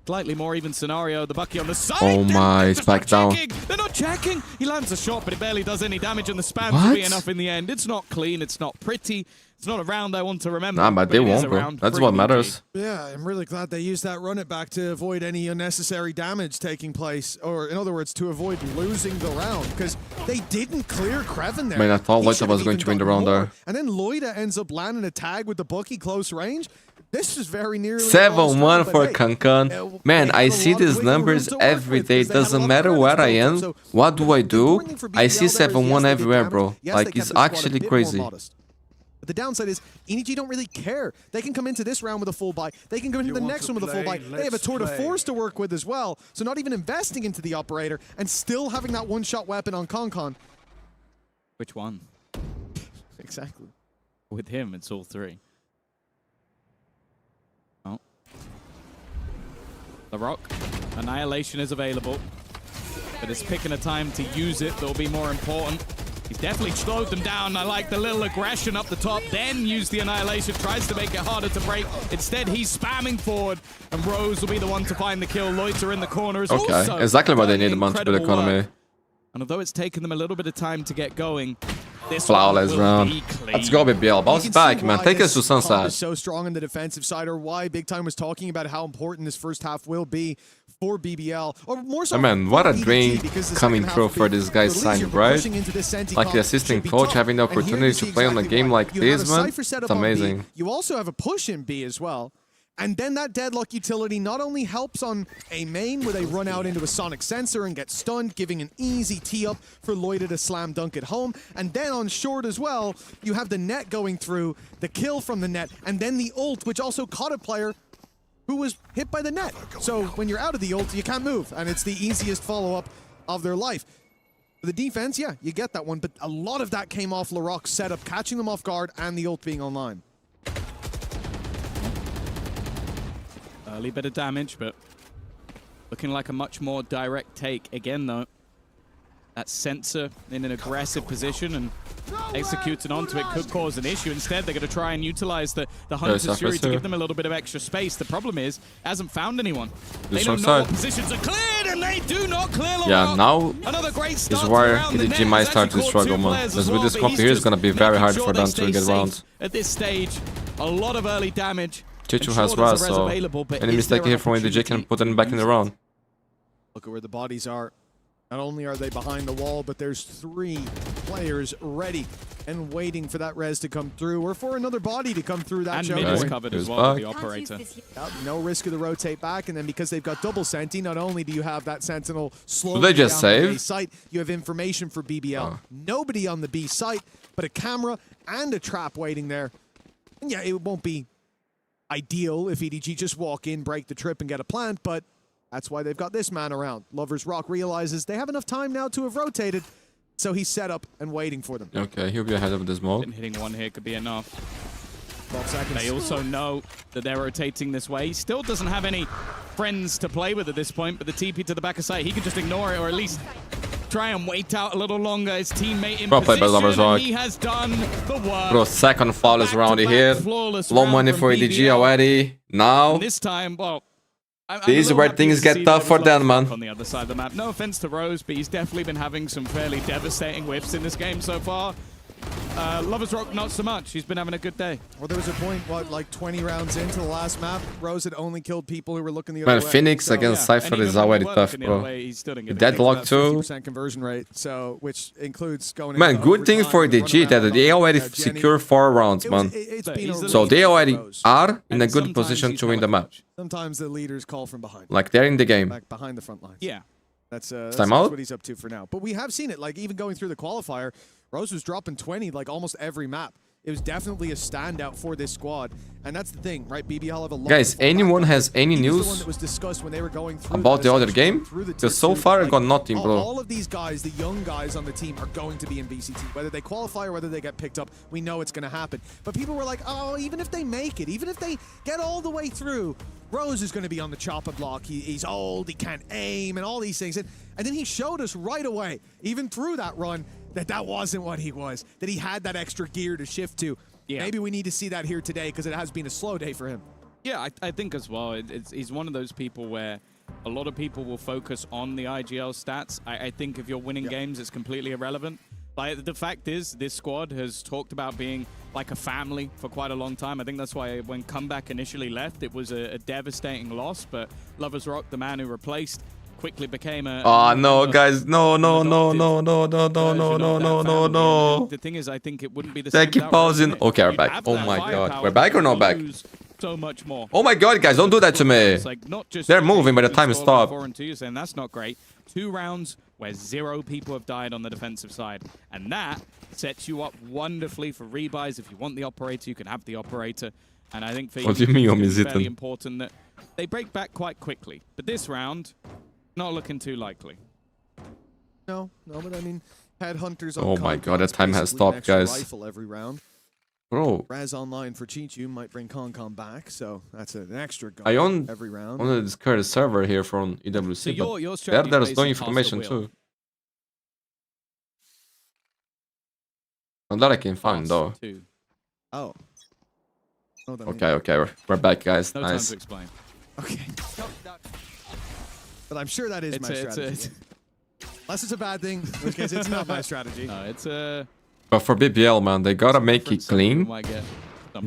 slightly more even scenario. The Bucky on the side. Oh my, it's back down. They're not checking. He lands a shot, but it barely does any damage, and the spam will be enough in the end. It's not clean. It's not pretty. It's not a round I want to remember. Nah, but they won't, bro. That's what matters. Yeah, I'm really glad they used that run it back to avoid any unnecessary damage taking place. Or, in other words, to avoid losing the round. Because they didn't clear Kreven there. I mean, I thought Loita was going to win the round there. And then Loita ends up landing a tag with the Bucky close range. This is very nearly 7-1 for Kankan. Man, I see these numbers every day. It doesn't matter where I am. What do? I see 7-1 everywhere, bro. Like, it's actually crazy. But the downside is EDG don't really care. They can come into this round with a full buy. They can come into the next one with a full buy. They have a tour de force to work with as well. So not even investing into the operator and still having that one-shot weapon on Kankan. Which one? Exactly. With him, it's all three. Oh. The Rock. Annihilation is available. But it's picking a time to use it that will be more important. He's definitely slowed them down. I like the little aggression up the top, then use the Annihilation, tries to make it harder to break. Instead, he's spamming forward, and Rose will be the one to find the kill. Loiter in the corners. Okay, also exactly what they need, man, to build economy. And although it's taken them a little bit of time to get going, this flawless round. Let's go, BBL. Bounce back, man. Take us to Sunset. So strong on the defensive side, or why Big Time was talking about how important this first half will be for BBL, or more so. I mean, what a dream coming through for this guy's signing, right? Like the assistant coach having the opportunity to play on a game like this, man. It's amazing. You also have a push in B as well. And then that Deadlock utility not only helps on a main where they run out into a sonic sensor and get stunned, giving an easy tee up for Loita to slam dunk at home. And then on short as well, you have the net going through, the kill from the net, and then the ult, which also caught a player who was hit by the net. So when you're out of the ult, you can't move, and it's the easiest follow-up of their life. For the defense, yeah, you get that one, but a lot of that came off Larocque's setup, catching them off guard, and the ult being online. Early bit of damage, but looking like a much more direct take. Again, though, that sensor in an aggressive position and executing onto it could cause an issue. Instead, they're going to try and utilize the Hunter's Fury to give them a little bit of extra space. The problem is, hasn't found anyone. They don't know what positions are cleared, and they do not clear. Yeah, now is where EDG might start to struggle, man. Because with this comp here, it's going to be very hard for them to get rounds. At this stage, a lot of early damage. Chichu has Raz, so any mistake here from EDG can put them back in the round. Look at where the bodies are. Not only are they behind the wall, but there's 3 players ready and waiting for that res to come through, or for another body to come through that choke point. And mid is covered as well with the operator. No risk of the rotate back, and then because they've got double senti, not only do you have that sentinel slow they just down save? the A site, you have information for BBL. Nobody on the B site, but a camera and a trap waiting there. And yeah, it won't be ideal if EDG just walk in, break the trip, and get a plant, but that's why they've got this man around. Lovers Rock realizes they have enough time now to have rotated, so he's set up and waiting for them. Okay, he'll be ahead of the smoke. Hitting one here could be enough. 12 seconds. They also know that they're rotating this way. He still doesn't have any friends to play with at this point, but the TP to the back of sight, he can just ignore it, or at least try and wait out a little longer. His teammate in position, and he has done the work. Bro, second flawless round here. Low money for EDG already. Now, and this time, well, this is where things get tough for them, man. On the other side of the map. No offense to Rose, but he's definitely been having some fairly devastating whiffs in this game so far. Lovers Rock, not so much. He's been having a good day. Well, there was a point, what, like 20 rounds into the last map, Rose had only killed people who were looking the other way. Man, Phoenix against Cypher is already tough, bro. Deadlock too. 50% conversion rate, so which includes going. Man, good thing for EDG that they already secured 4 rounds, man. So they already are in a good position to win the match. Sometimes the leaders call from behind. Like they're in the game. Back behind the front lines. Yeah. That's what he's up to for now. But we have seen it, like even going through the qualifier, Rose was dropping 20 like almost every map. It was definitely a standout for this squad. And that's the thing, right? BBL have a lot. Guys, anyone has any news about the other game? Because so far I got nothing, bro. All of these guys, the young guys on the team, are going to be in VCT. Whether they qualify or whether they get picked up, we know it's going to happen. But people were like, oh, even if they make it, even if they get all the way through, Rose is going to be on the chopping block. He's old, he can't aim, and all these things. And then he showed us right away, even through that run, that wasn't what he was, that he had that extra gear to shift to. Yeah. Maybe we need to see that here today because it has been a slow day for him. Yeah, I think as well. He's one of those people where a lot of people will focus on the IGL stats. I think if you're winning games, it's completely irrelevant. Like, the fact is, this squad has talked about being like a family for quite a long time. I think that's why when Comeback initially left, it was a devastating loss. But Lovers Rock, the man who replaced, quickly became a... Oh, no, guys. No. The thing is, I think it wouldn't be the same. They keep pausing. Okay, we're back. Oh, my God. We're back or not back? So much more. Oh, my God, guys. Don't do that to me. They're moving by the time it stopped. 4-2, saying that's not great. 2 rounds where 0 people have died on the defensive side. And that sets you up wonderfully for rebuys. If you want the operator, you can have the operator. And I think for what do you mean, it's very important that they break back quite quickly. But this round... not looking too likely. No, but I mean, Headhunters. Oh my God, that time has stopped, guys. Rifle every round. Bro. Raz online for Chichu might bring Concon back, so that's an extra gun every round. I want to discard a server here from EWC, so but there's no information too. Not that I can find though. Oh. Okay, we're back, guys. No nice. Time to explain. Okay. But I'm sure that is my strategy. Unless it's a bad thing, in which case it's not my strategy. No, it's a... But for BBL, man, they gotta make it clean.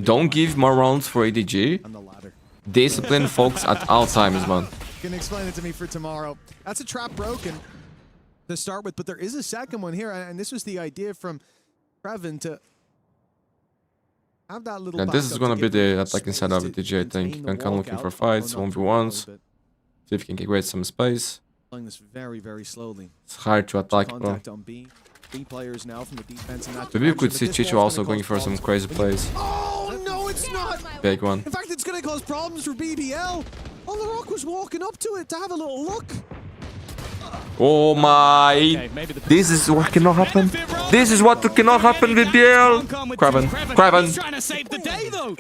Don't give more rounds for EDG. I'm the ladder. Discipline folks at all times, man. You can explain it to me for tomorrow. That's a trap broken to start with, but there is a second one here, and this was the idea from Previn to have that little... Yeah, this is gonna be the attacking side of EDG, I think. Kankan looking for fights, 1v1s. See if you can get some space. Playing this very, very slowly. It's hard to attack, bro. B players now from the defense in that maybe you could see Chichu also going for some crazy plays. Oh, no, it's not! Big one. In fact, it's going to cause problems for BBL. Oh, the Rock was walking up to it to have a little look. Oh my! This is what cannot happen. This is what cannot happen with BBL. Kraven. Trying to save the day, though.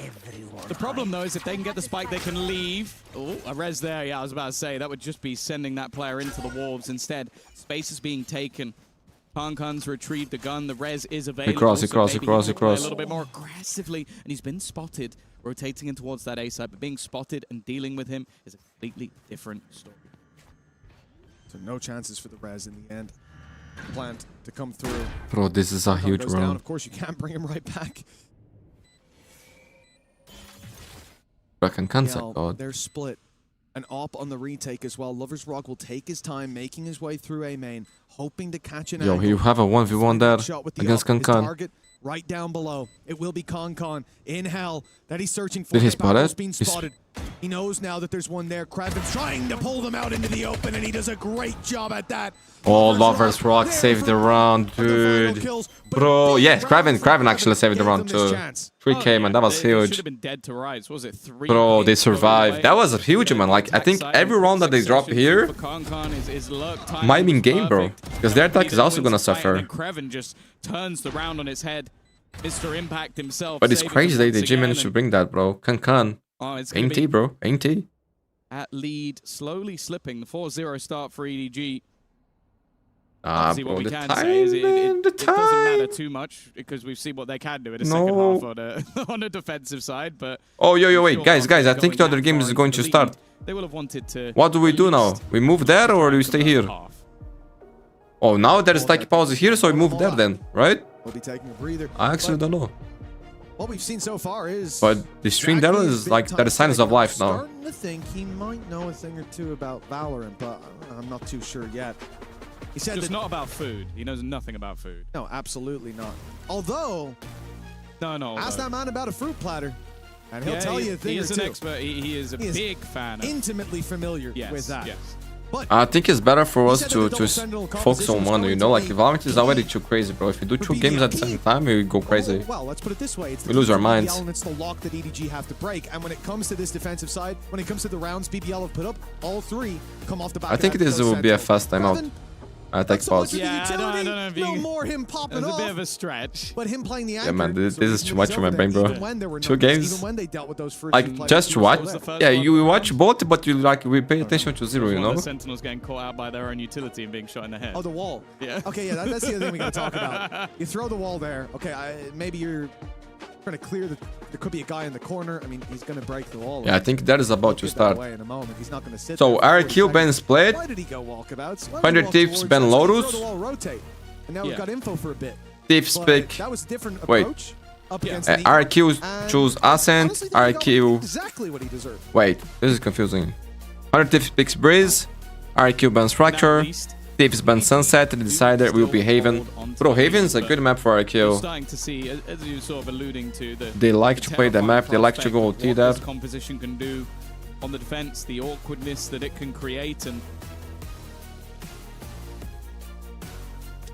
The problem, though, is if they can get the spike, they can leave. Oh, a res there. Yeah, I was about to say, that would just be sending that player into the wolves. Instead, space is being taken. Kankan's retrieved the gun. The res is available. Across. A little bit more aggressively. And he's been spotted, rotating in towards that A side. But being spotted and dealing with him is a completely different story. So no chances for the res in the end. Plant to come through. Bro, this is a huge round. Of course, you can't bring him right back. They're split. An op on the retake as well. Lovers Rock will take his time, making his way through A main, hoping to catch an angle. You have a 1v1 there against Kankan. Target right down below. It will be Concon in hell that he's searching for. Did he spot it? Being spotted. He knows now that there's one there. Kraven's trying to pull them out into the open, and he does a great job at that. Oh, Lovers Rock saved the round, dude. Bro, yes, Kraven actually saved the round too. 3K, man, that was huge. Should have been dead to rights. Was it 3? Bro, they survived. That was a huge, man. Like, I think every round that they drop here might be in game, bro. Because their attack is also gonna suffer. Kraven just turns the round on its head. Mr. Impact himself. But it's crazy that the EDG managed to bring that, bro. Kankan. Ain't he, bro? Ain't he? At lead, slowly slipping. The 4-0 start for EDG. Bro, what we can say is it doesn't matter too much because we've seen what they can do in the second half on the defensive side. But oh, wait, guys, I think the other game is going to start. They will have wanted to. What do we do now? We move there or do we stay here? Oh, now there's like a pause here, so we move there then, right? We'll be taking a breather. I actually don't know. What we've seen so far is... But the stream there is like, there are signs of life now. I'm starting to think he might know a thing or two about Valorant, but I'm not too sure yet. He said it's not about food. He knows nothing about food. No, absolutely not. Although... No. Ask that man about a fruit platter, and he'll tell you a thing or two. He is an expert. He is a big fan. Intimately familiar with that. Yes. I think it's better for us to focus on one, you know, like Valorant is already too crazy, bro. If you do 2 games at the same time, we go crazy. Well, let's put it this way. It's we lose our minds. BBL and it's the lock that EDG have to break. And when it comes to this defensive side, when it comes to the rounds BBL have put up, all 3 come off the back. I think this will be a fast timeout. Attack pause. Yeah, I don't know if no more him popping off. It's a bit of a stretch. But him playing the anchor. Yeah, man, this is too much for my brain, bro. 2 games. Even when they dealt with those first like, just watch. Yeah, you watch both, but you like we pay attention to 0, you know? The Sentinels getting caught out by their own utility and being shot in the head. Oh, the wall. Yeah. Okay, yeah, that's the other thing we gotta talk about. You throw the wall there. Okay, maybe you're trying to clear the. There could be a guy in the corner. I mean, he's gonna break the wall. Yeah, I think that is about to start. In a moment. He's not gonna sit so RRQ been split. Why did he go walkabouts? 100 Thieves Ben Lotus. And now we've got info for a bit. Thieves pick. That was a different approach. Up against RRQ choose Ascent. RRQ. Exactly what he deserved. Wait, this is confusing. 100 Thieves picks Breeze. RRQ bans Fracture. Thieves ban Sunset. The decider will be Haven. Bro, Haven's a good map for RRQ. Starting to see, as you sort of alluding to, they like to play the map. They like to go T that. Composition can do on the defense, the awkwardness that it can create, and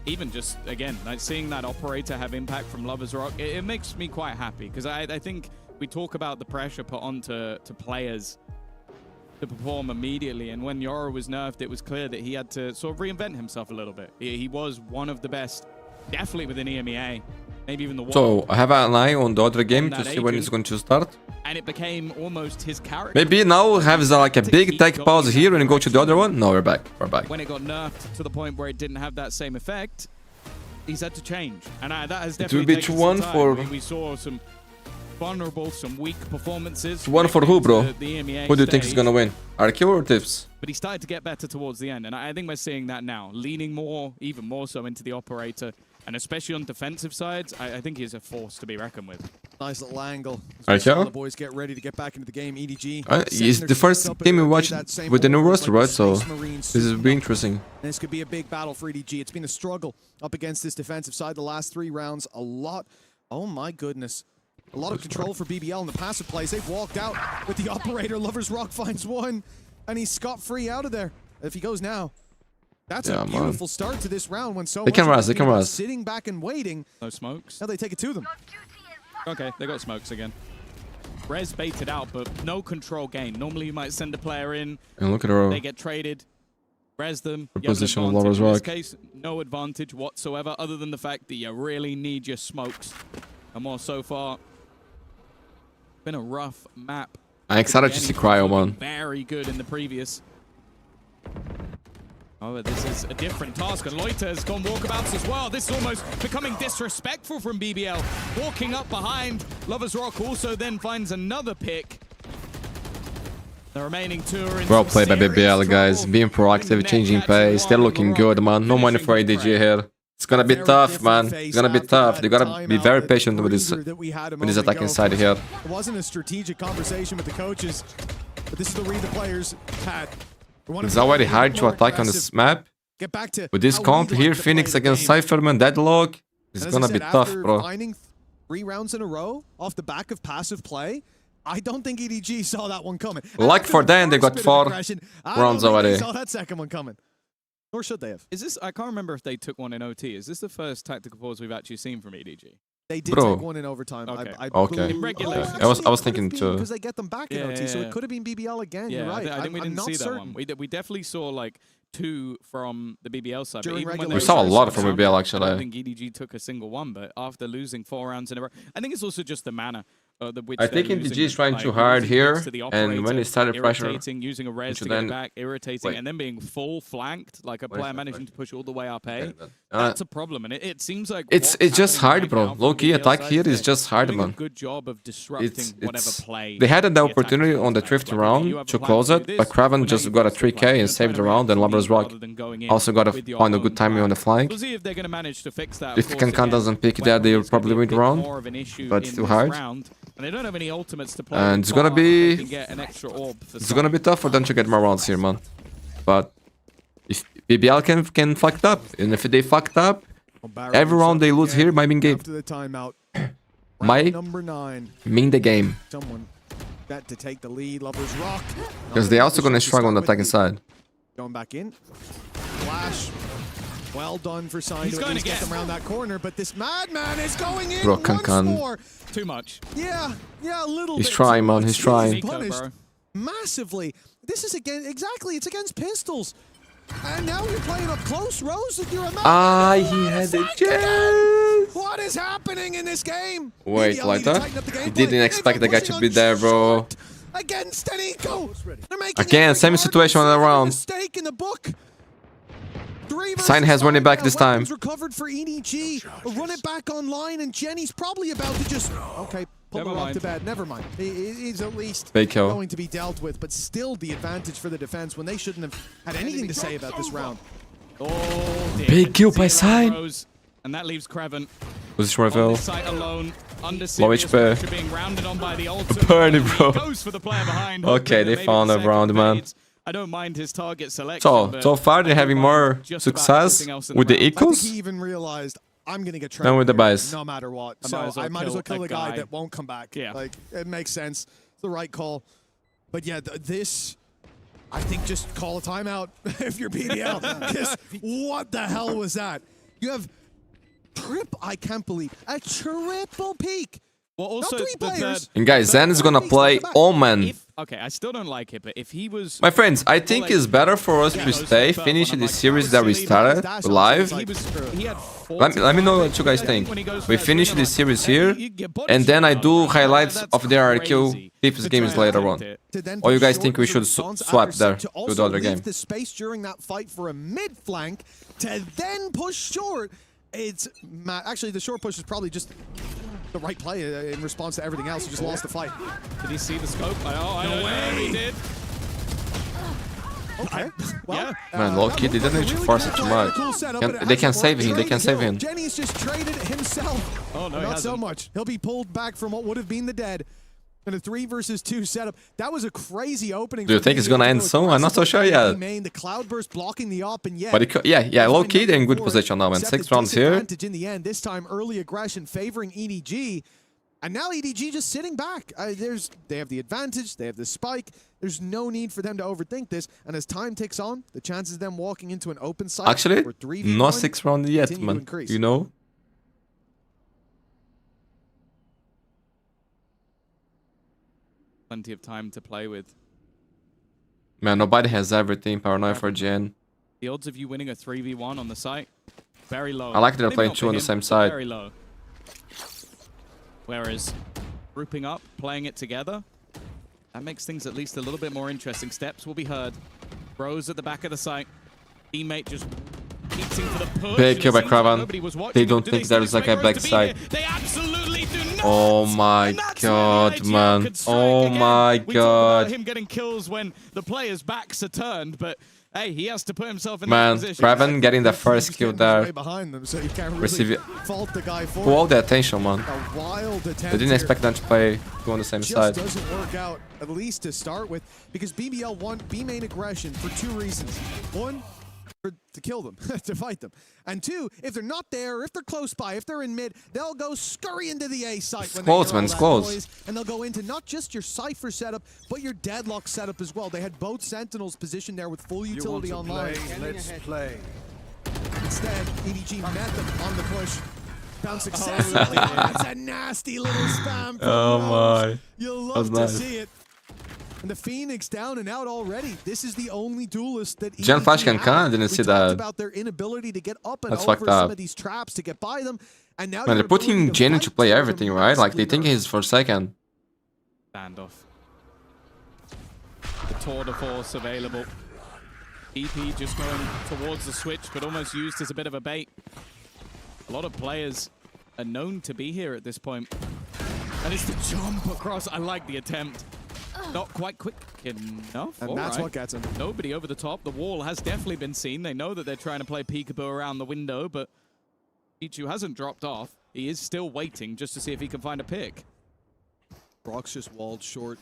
even just again, like seeing that operator have impact from Lovers Rock, it makes me quite happy because I think we talk about the pressure put onto players to perform immediately, and when Yoro was nerfed, it was clear that he had to sort of reinvent himself a little bit. He was one of the best, definitely within EMEA, maybe even the world. So I have an eye on the other game to see when it's going to start. And it became almost his character. Maybe now have like a big tech pause here and go to the other one. No, we're back. We're back. When it got nerfed to the point where it didn't have that same effect, he's had to change, and that has definitely taken some time. It will be 2-1 for. We saw some vulnerable, some weak performances. 1 for who, bro? Who do you think is gonna win? RRQ or Thieves? But he started to get better towards the end, and I think we're seeing that now, leaning more, even more so into the operator, and especially on defensive sides. I think he's a force to be reckoned with. Nice little angle. RRQ? The boys get ready to get back into the game. EDG. It's the first game we watched with the new roster, right? So this is really interesting. And this could be a big battle for EDG. It's been a struggle up against this defensive side the last 3 rounds. A lot. Oh my goodness. A lot of control for BBL in the passive plays. They've walked out with the operator. Lovers Rock finds 1, and he's scot-free out of there. If he goes now, that's a beautiful start to this round when so they can rise. They can rise. Sitting back and waiting. No smokes. Now they take it to them. Okay, they got smokes again. Rez baited out, but no control gain. Normally you might send a player in. And look at her. They get traded. Res them. Position of In Lovers this Rock. case, no advantage whatsoever, other than the fact that you really need your smokes. And more so far. Been a rough map. I'm excited to see Cryo, man. Very good in the previous. Oh, this is a different task, and Loiter has gone walkabouts as well. This is almost becoming disrespectful from BBL. Walking up behind, Lovers Rock also then finds another pick. The remaining 2 are in well played by BBL, guys. Being proactive, changing pace. They're looking good, man. No money for EDG here. It's gonna be tough, man. It's gonna be tough. They gotta be very patient with this attacking side here. It wasn't a strategic conversation with the coaches, but this is the read the players had. It's already hard to attack on this map. With this comp here, Phoenix against Cypherman, Deadlock, it's gonna be tough, bro. Finding 3 rounds in a row off the back of passive play, I don't think EDG saw that one coming. Luck for them, they got 4 rounds already. They saw that second one coming. Nor should they have. Is this? I can't remember if they took one in OT. Is this the first tactical pause we've actually seen from EDG? They did take one in overtime. Okay. Okay. In regulation. I was thinking too. Because they get them back in OT, so it could have been BBL again. Yeah, you're right. I think we didn't see that one. We definitely saw like 2 from the BBL side. We saw a lot from BBL actually. I don't think EDG took a single one, but after losing 4 rounds in a row, I think it's also just the mana. I think EDG is trying too hard here, and when they started pressure, using a res to get back, irritating, and then being full flanked, like a player managing to push all the way up A. That's a problem, and it seems like it's just hard, bro. Low key attack here is just hard, man. Good job of disrupting whatever play. They had the opportunity on the 5th round to close it, but Kraven just got a 3K and saved the round, and Lovers Rock also got to find a good timing on the flank. We'll see if they're going to manage to fix that. If Kankan doesn't pick that, they'll probably win the round, but it's too hard. And they don't have any ultimates to play. And it's gonna be tough for them to get more rounds here, man. But if BBL can fuck it up, and if they fucked up, every round they lose here might mean game. Might mean the game. Someone that to take the lead. Lovers Rock. Because they also gonna struggle on the attacking side. Going back in. Flash. Well done for Sign to at least get them around that corner, but this madman is going in once more. Too much. Yeah, a little bit. He's trying, man. He's trying. Punished massively. This is exactly, it's against pistols. And now you're playing up close, Rose, with your amount. He had a chance. What is happening in this game? Wait, Lighter? He didn't expect the guy to be there, bro. Against an eco. Again, same situation on the round. Mistake in the book. Sign has run it back this time. Recovered for EDG. Run it back online, and Jenny's probably about to just pull her off to bed. Never mind. He's at least going to be dealt with, but still the advantage for the defense when they shouldn't have had anything to say about this round. Oh, big kill by Sign. And that leaves Kraven Position reveal. alone, under Low HP. being rounded on by the ultimate. Burn it, bro. Goes for the player behind. Okay, they found a round, man. I don't mind his target selection. So far they're having more success with the equals. I think he even realized I'm going to get than with the buys. no matter what. So I might as well kill the guy that won't come back. Yeah. Like, it makes sense. It's the right call. But yeah, this, I think just call a timeout if you're BBL. Because what the hell was that? You have I can't believe, a triple peak. Well, also, not 3 players. And guys, Zen is gonna play Omen. Okay, I still don't like it, but if he was... My friends, I think it's better for us to stay, finish this series that we started live. Let me know what you guys think. We finish this series here, and then I do highlights of the RRQ 5th games later on. Or you guys think we should swap there to the other game? The space during that fight for a mid flank to then push short. It's actually the short push is probably just the right play in response to everything else. He just lost the fight. Did he see the scope? I don't know. He did. Okay. Well, man, low-key, they didn't need to force it too much. They can save him. They can save him. Jenny's just traded himself. Oh no, not so much. He'll be pulled back from what would have been the dead. In a 3 versus 2 setup. That was a crazy opening. Do you think it's gonna end soon? I'm not so sure yet. The cloudburst blocking the op, and but yeah, low key they're in good position now, man. 6 rounds here. In the end, this time early aggression favoring EDG, and now EDG just sitting back. They have the advantage. They have the spike. There's no need for them to overthink this. And as time ticks on, the chances of them walking into an open site. Actually, not 6 rounds yet, man. You know. Plenty of time to play with. Man, nobody has everything. Paranoia for Gen. The odds of you winning a 3v1 on the site, very low. I like that they're playing 2 on the same side. Very low. Whereas grouping up, playing it together, that makes things at least a little bit more interesting. Steps will be heard. Bros at the back of the site. Teammate just eating for the push. Big kill by Kraven. They don't think there's like a backside. They absolutely do not. Oh my god, man. Oh my god. We talk about him getting kills when the players' backs are turned, but hey, he has to put himself in that position. Kraven getting the first kill there. Behind them, so you can't really fault the guy for all the attention, man. A wild attempt. They didn't expect them to play on the same side. Just doesn't work out, at least to start with, because BBL want B-main aggression for 2 reasons. 1, to kill them, to fight them. And 2, if they're not there, if they're close by, if they're in mid, they'll go scurry into the A site. It's close, man, it's close. And they'll go into not just your Cypher setup, but your Deadlock setup as well. They had both Sentinels positioned there with full utility online. Let's play. Instead, EDG met them on the push. Found success. That's a nasty little spam. Oh my. You'll love to see it. And the Phoenix down and out already. This is the only duelist that Gen Flash can I didn't see that. About their inability to get up and That's over fucked up. some of these traps to get by them. And now man, they're putting Gen to play everything, right? Like they think he's for second. Standoff. The tour de force available. EP just going towards the switch, but almost used as a bit of a bait. A lot of players are known to be here at this point. And it's the jump across. I like the attempt. Not quite quick enough. And that's what gets him. Nobody over the top. The wall has definitely been seen. They know that they're trying to play peekaboo around the window, but Pichu hasn't dropped off. He is still waiting just to see if he can find a pick. Brock's just walled short.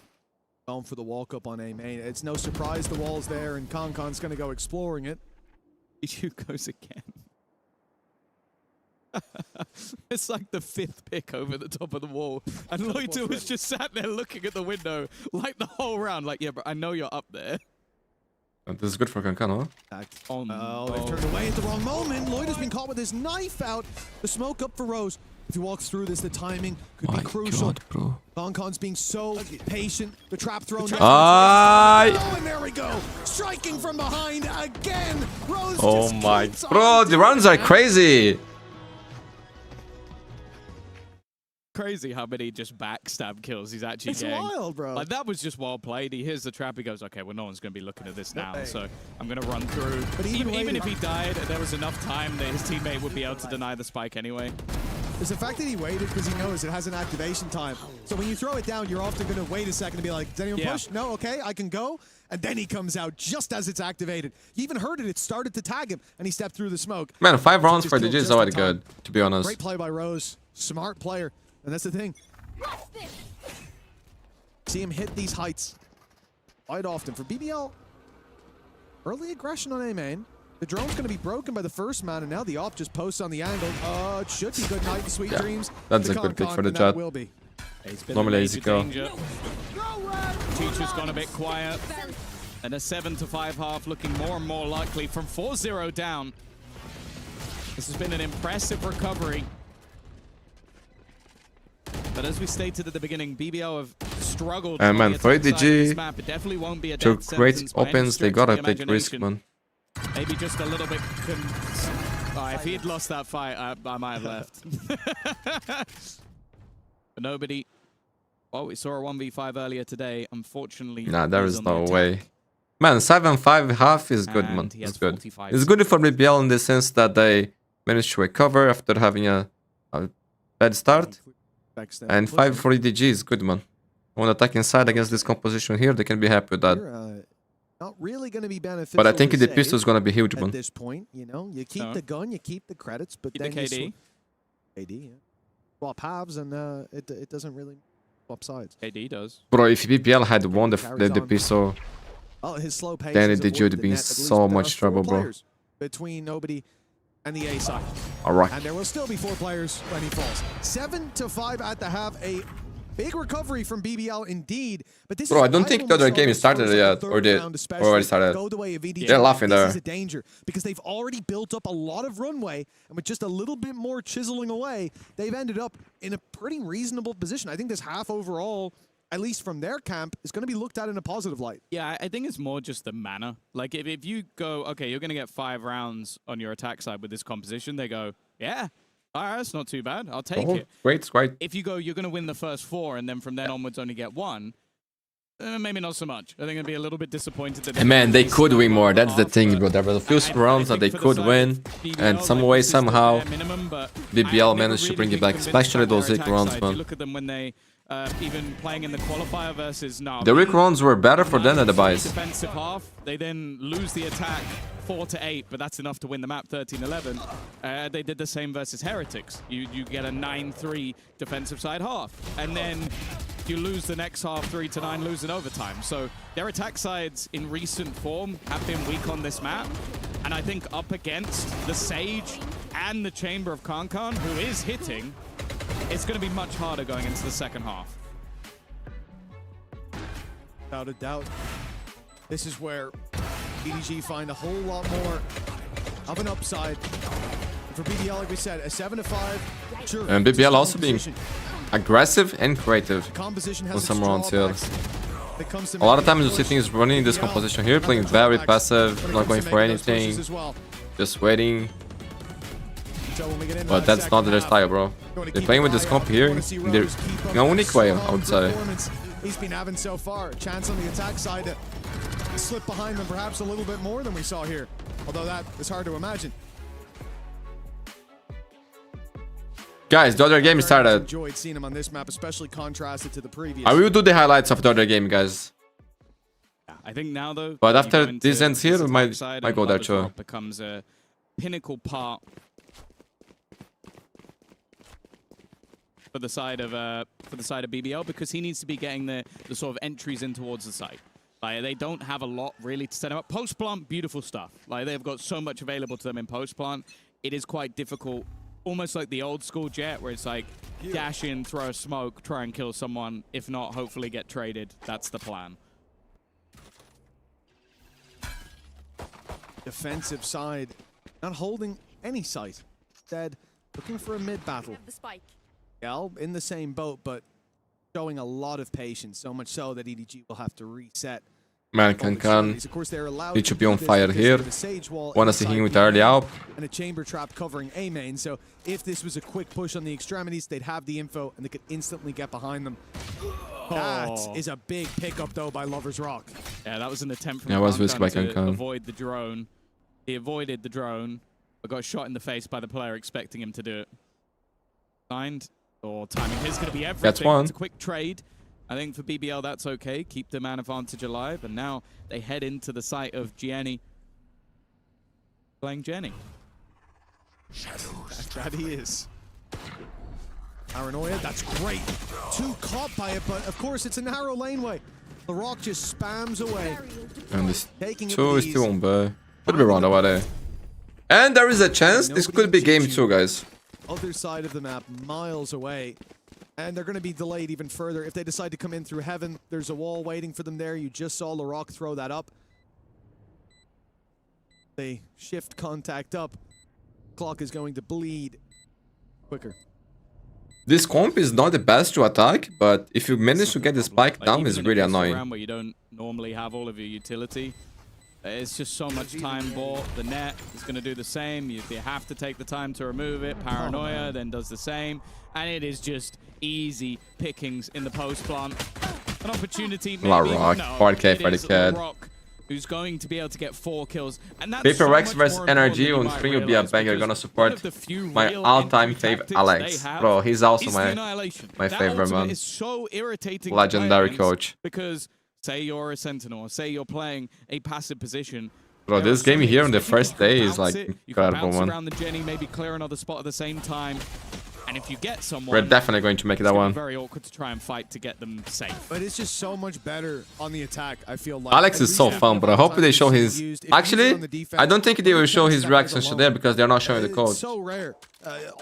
Going for the walk up on A main. It's no surprise the wall's there, and Konkon's going to go exploring it. Pichu goes again. It's like the 5th pick over the top of the wall. And Loiter was just sat there looking at the window like the whole round. Like, yeah, but I know you're up there. This is good for Kankan, huh? Oh, they've turned away at the wrong moment. Lloyd has been caught with his knife out. The smoke up for Rose. If he walks through this, the timing could be crucial. Kankan's being so patient. The trap thrown. Oh, and there we go. Striking from behind again. Rose. Oh my. Bro, the runs are crazy. Crazy how many just backstab kills he's actually getting. It's wild, bro. Like, that was just well played. He hears the trap. He goes, okay, well, no one's going to be looking at this now, so I'm going to run through. But even if he died, there was enough time that his teammate would be able to deny the spike anyway. It's the fact that he waited because he knows it has an activation time. So when you throw it down, you're often going to wait a second to be like, does anyone push? No, okay, I can go. And then he comes out just as it's activated. You even heard it. It started to tag him, and he stepped through the smoke. Man, 5 rounds for DG is already good, to be honest. Great play by Rose. Smart player. And that's the thing. See him hit these heights quite often. For BBL, early aggression on A main. The drone's going to be broken by the first man, and now the op just posts on the angle. It should be good night and sweet dreams. That's a good pick for the chat. Will be. Normally easy go. Teacher's gone a bit quiet. And a 7-5 half looking more and more likely from 4-0 down. This has been an impressive recovery. But as we stated at the beginning, BBL have struggled. And man, for EDG, it definitely won't be a to great opens, they gotta take risk, man. Maybe just a little bit. If he had lost that fight, I might have left. But nobody. Well, we saw a 1v5 earlier today. Unfortunately, nah, there is no way. Man, 7-5 half is good, man. It's good. It's good for BBL in the sense that they managed to recover after having a bad start. And 5 for EDG is good, man. On attacking side against this composition here, they can be happy with that. Not really going to be beneficial. But I think the pistol is going to be huge, man. At this point, you know, you keep the gun, you keep the credits, but then KD. KD, yeah. Swap halves, and it doesn't really swap sides. KD does. Bro, if BBL had won the pistol, his slow pace then EDG would be in so much trouble, bro. Between nobody and the A side. Alright. And there will still be 4 players when he falls. 7-5 at the half. A big recovery from BBL indeed. But this bro, I don't think the other game started yet, or did, or already started. They're laughing there. This is a danger because they've already built up a lot of runway, and with just a little bit more chiseling away, they've ended up in a pretty reasonable position. I think this half overall, at least from their camp, is going to be looked at in a positive light. Yeah, I think it's more just the mana. Like, if you go, okay, you're going to get 5 rounds on your attack side with this composition, they go, yeah, all right, that's not too bad. I'll take it. Great, great. If you go, you're going to win the first 4, and then from then onwards only get 1, maybe not so much. I think I'd be a little bit disappointed. That man, they could win more. That's the thing, bro. There were a few rounds that they could win, and some way, somehow, BBL managed to bring it back, especially those 8 rounds, man. Look at them when they even playing in the qualifier versus now. The weak rounds were better for them at the buys. Defensive half, they then lose the attack 4-8, but that's enough to win the map 13-11. They did the same versus Heretics. You get a 9-3 defensive side half, and then you lose the next half 3-9, lose in overtime. So their attack sides in recent form have been weak on this map, and I think up against the Sage and the Chamber of Kankan, who is hitting, it's going to be much harder going into the second half. Without a doubt. This is where EDG find a whole lot more of an upside. And for BBL, like we said, a 7-5. Sure, and BBL also being aggressive and creative on some rounds here. A lot of times you see things running in this composition here, playing very passive, not going for anything, just waiting. But that's not their style, bro. They're playing with this comp here in their unique way, I would say. He's been having so far. A chance on the attack side to slip behind them perhaps a little bit more than we saw here. Although that is hard to imagine. Guys, the other game started. Enjoyed seeing him on this map, especially contrasted to the previous. I will do the highlights of the other game, guys. Yeah, I think now though. But after this ends here, we might go there too. Becomes a pinnacle part for the side of BBL, because he needs to be getting the sort of entries in towards the site. Like, they don't have a lot really to set him up. Post plant, beautiful stuff. Like, they've got so much available to them in post plant. It is quite difficult, almost like the old school Jet, where it's like dash in, throw a smoke, try and kill someone. If not, hopefully get traded. That's the plan. defensive side, not holding any sight. Instead, looking for a mid battle. BBL in the same boat, but showing a lot of patience, so much so that EDG will have to reset. Man, Kankan need to be on fire here. Wanna see him with early out. And a chamber trap covering A main, so if this was a quick push on the extremities, they'd have the info and they could instantly get behind them. That is a big pickup though by Lovers Rock. Yeah, that was an attempt from Kankan to avoid the drone. He avoided the drone, but got shot in the face by the player expecting him to do it. Signed, or timing is going to be everything. That's one. It's a quick trade. I think for BBL, that's okay. Keep the man advantage alive. And now they head into the site of Jenny. Playing Jenny. That he is. Paranoia, that's great. Too caught by it, but of course it's a narrow laneway. The Rock just spams away. And this 2 is still on B. Could be round away. And there is a chance this could be game 2, guys. Other side of the map, miles away. And they're going to be delayed even further. If they decide to come in through heaven, there's a wall waiting for them there. You just saw LaRock throw that up. They shift contact up. Clock is going to bleed quicker. This comp is not the best to attack, but if you manage to get the spike down, it's really annoying. Where you don't normally have all of your utility. It's just so much time bought. The net is going to do the same. You have to take the time to remove it. Paranoia then does the same. And it is just easy pickings in the post plant. An opportunity. LaRock, 4K for the kid. Who's going to be able to get 4 kills. And that's PRX versus NRG on stream will be a banger. Gonna support my all-time favorite Alex. Bro, he's also my favorite man. Is so irritating. Legendary coach. Because say you're a sentinel, say you're playing a passive position. Bro, this game here on the first day is like incredible, man. Around the Jenny, maybe clear another spot at the same time. And if you get someone, we're definitely going to make that one. Very awkward to try and fight to get them safe. But it's just so much better on the attack, I feel like. Alex is so fun, but I hope they show his... Actually, I don't think they will show his reactions today because they're not showing the code. It's so rare.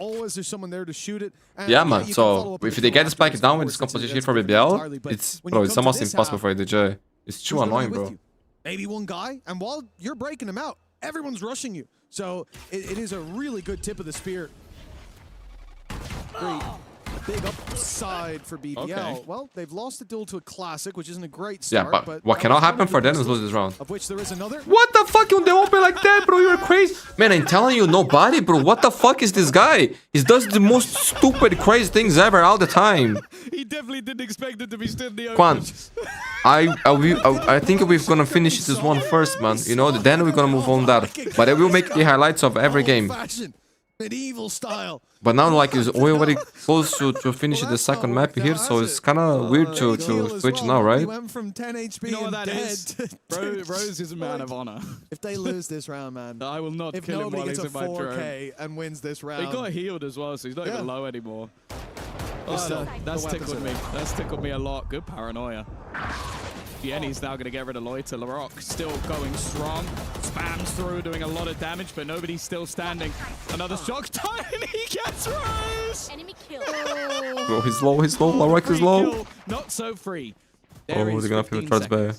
Always there's someone there to shoot it. Yeah, man. So if they get the spike down with this composition for BBL, it's almost impossible for EDG. It's too annoying, bro. Maybe one guy, and while you're breaking him out, everyone's rushing you. So it is a really good tip of the spear. Great. Big upside for BBL. Okay. Well, they've lost the duel to a classic, which isn't a great start. Yeah, but what cannot happen for them is lose this round. Of which there is another. What the fuck on the open like that, bro? You're crazy. Man, I'm telling you, nobody, bro. What the fuck is this guy? He does the most stupid, crazy things ever all the time. He definitely didn't expect it to be still in the open. Quan, I think we're gonna finish this one first, man. You know, then we're gonna move on that. But I will make the highlights of every game. Medieval style. But now, like, we're already close to finish the second map here, so it's kind of weird to switch now, right? Went from 10 HP you know what that is? Rose is a man of honor. If they lose this round, man, I will not kill him while he's in my drone. If nobody gets a 4K and wins this round. He got healed as well, so he's not even low anymore. Oh, that's tickled me. That's tickled me a lot. Good paranoia. Jenny's now going to get rid of Loiter. LaRock still going strong. Spams through, doing a lot of damage, but nobody's still standing. Another shock time, and he gets Rose! Enemy kill. Bro, he's low, LaRock is low. Not so free. They're going to have to charge back.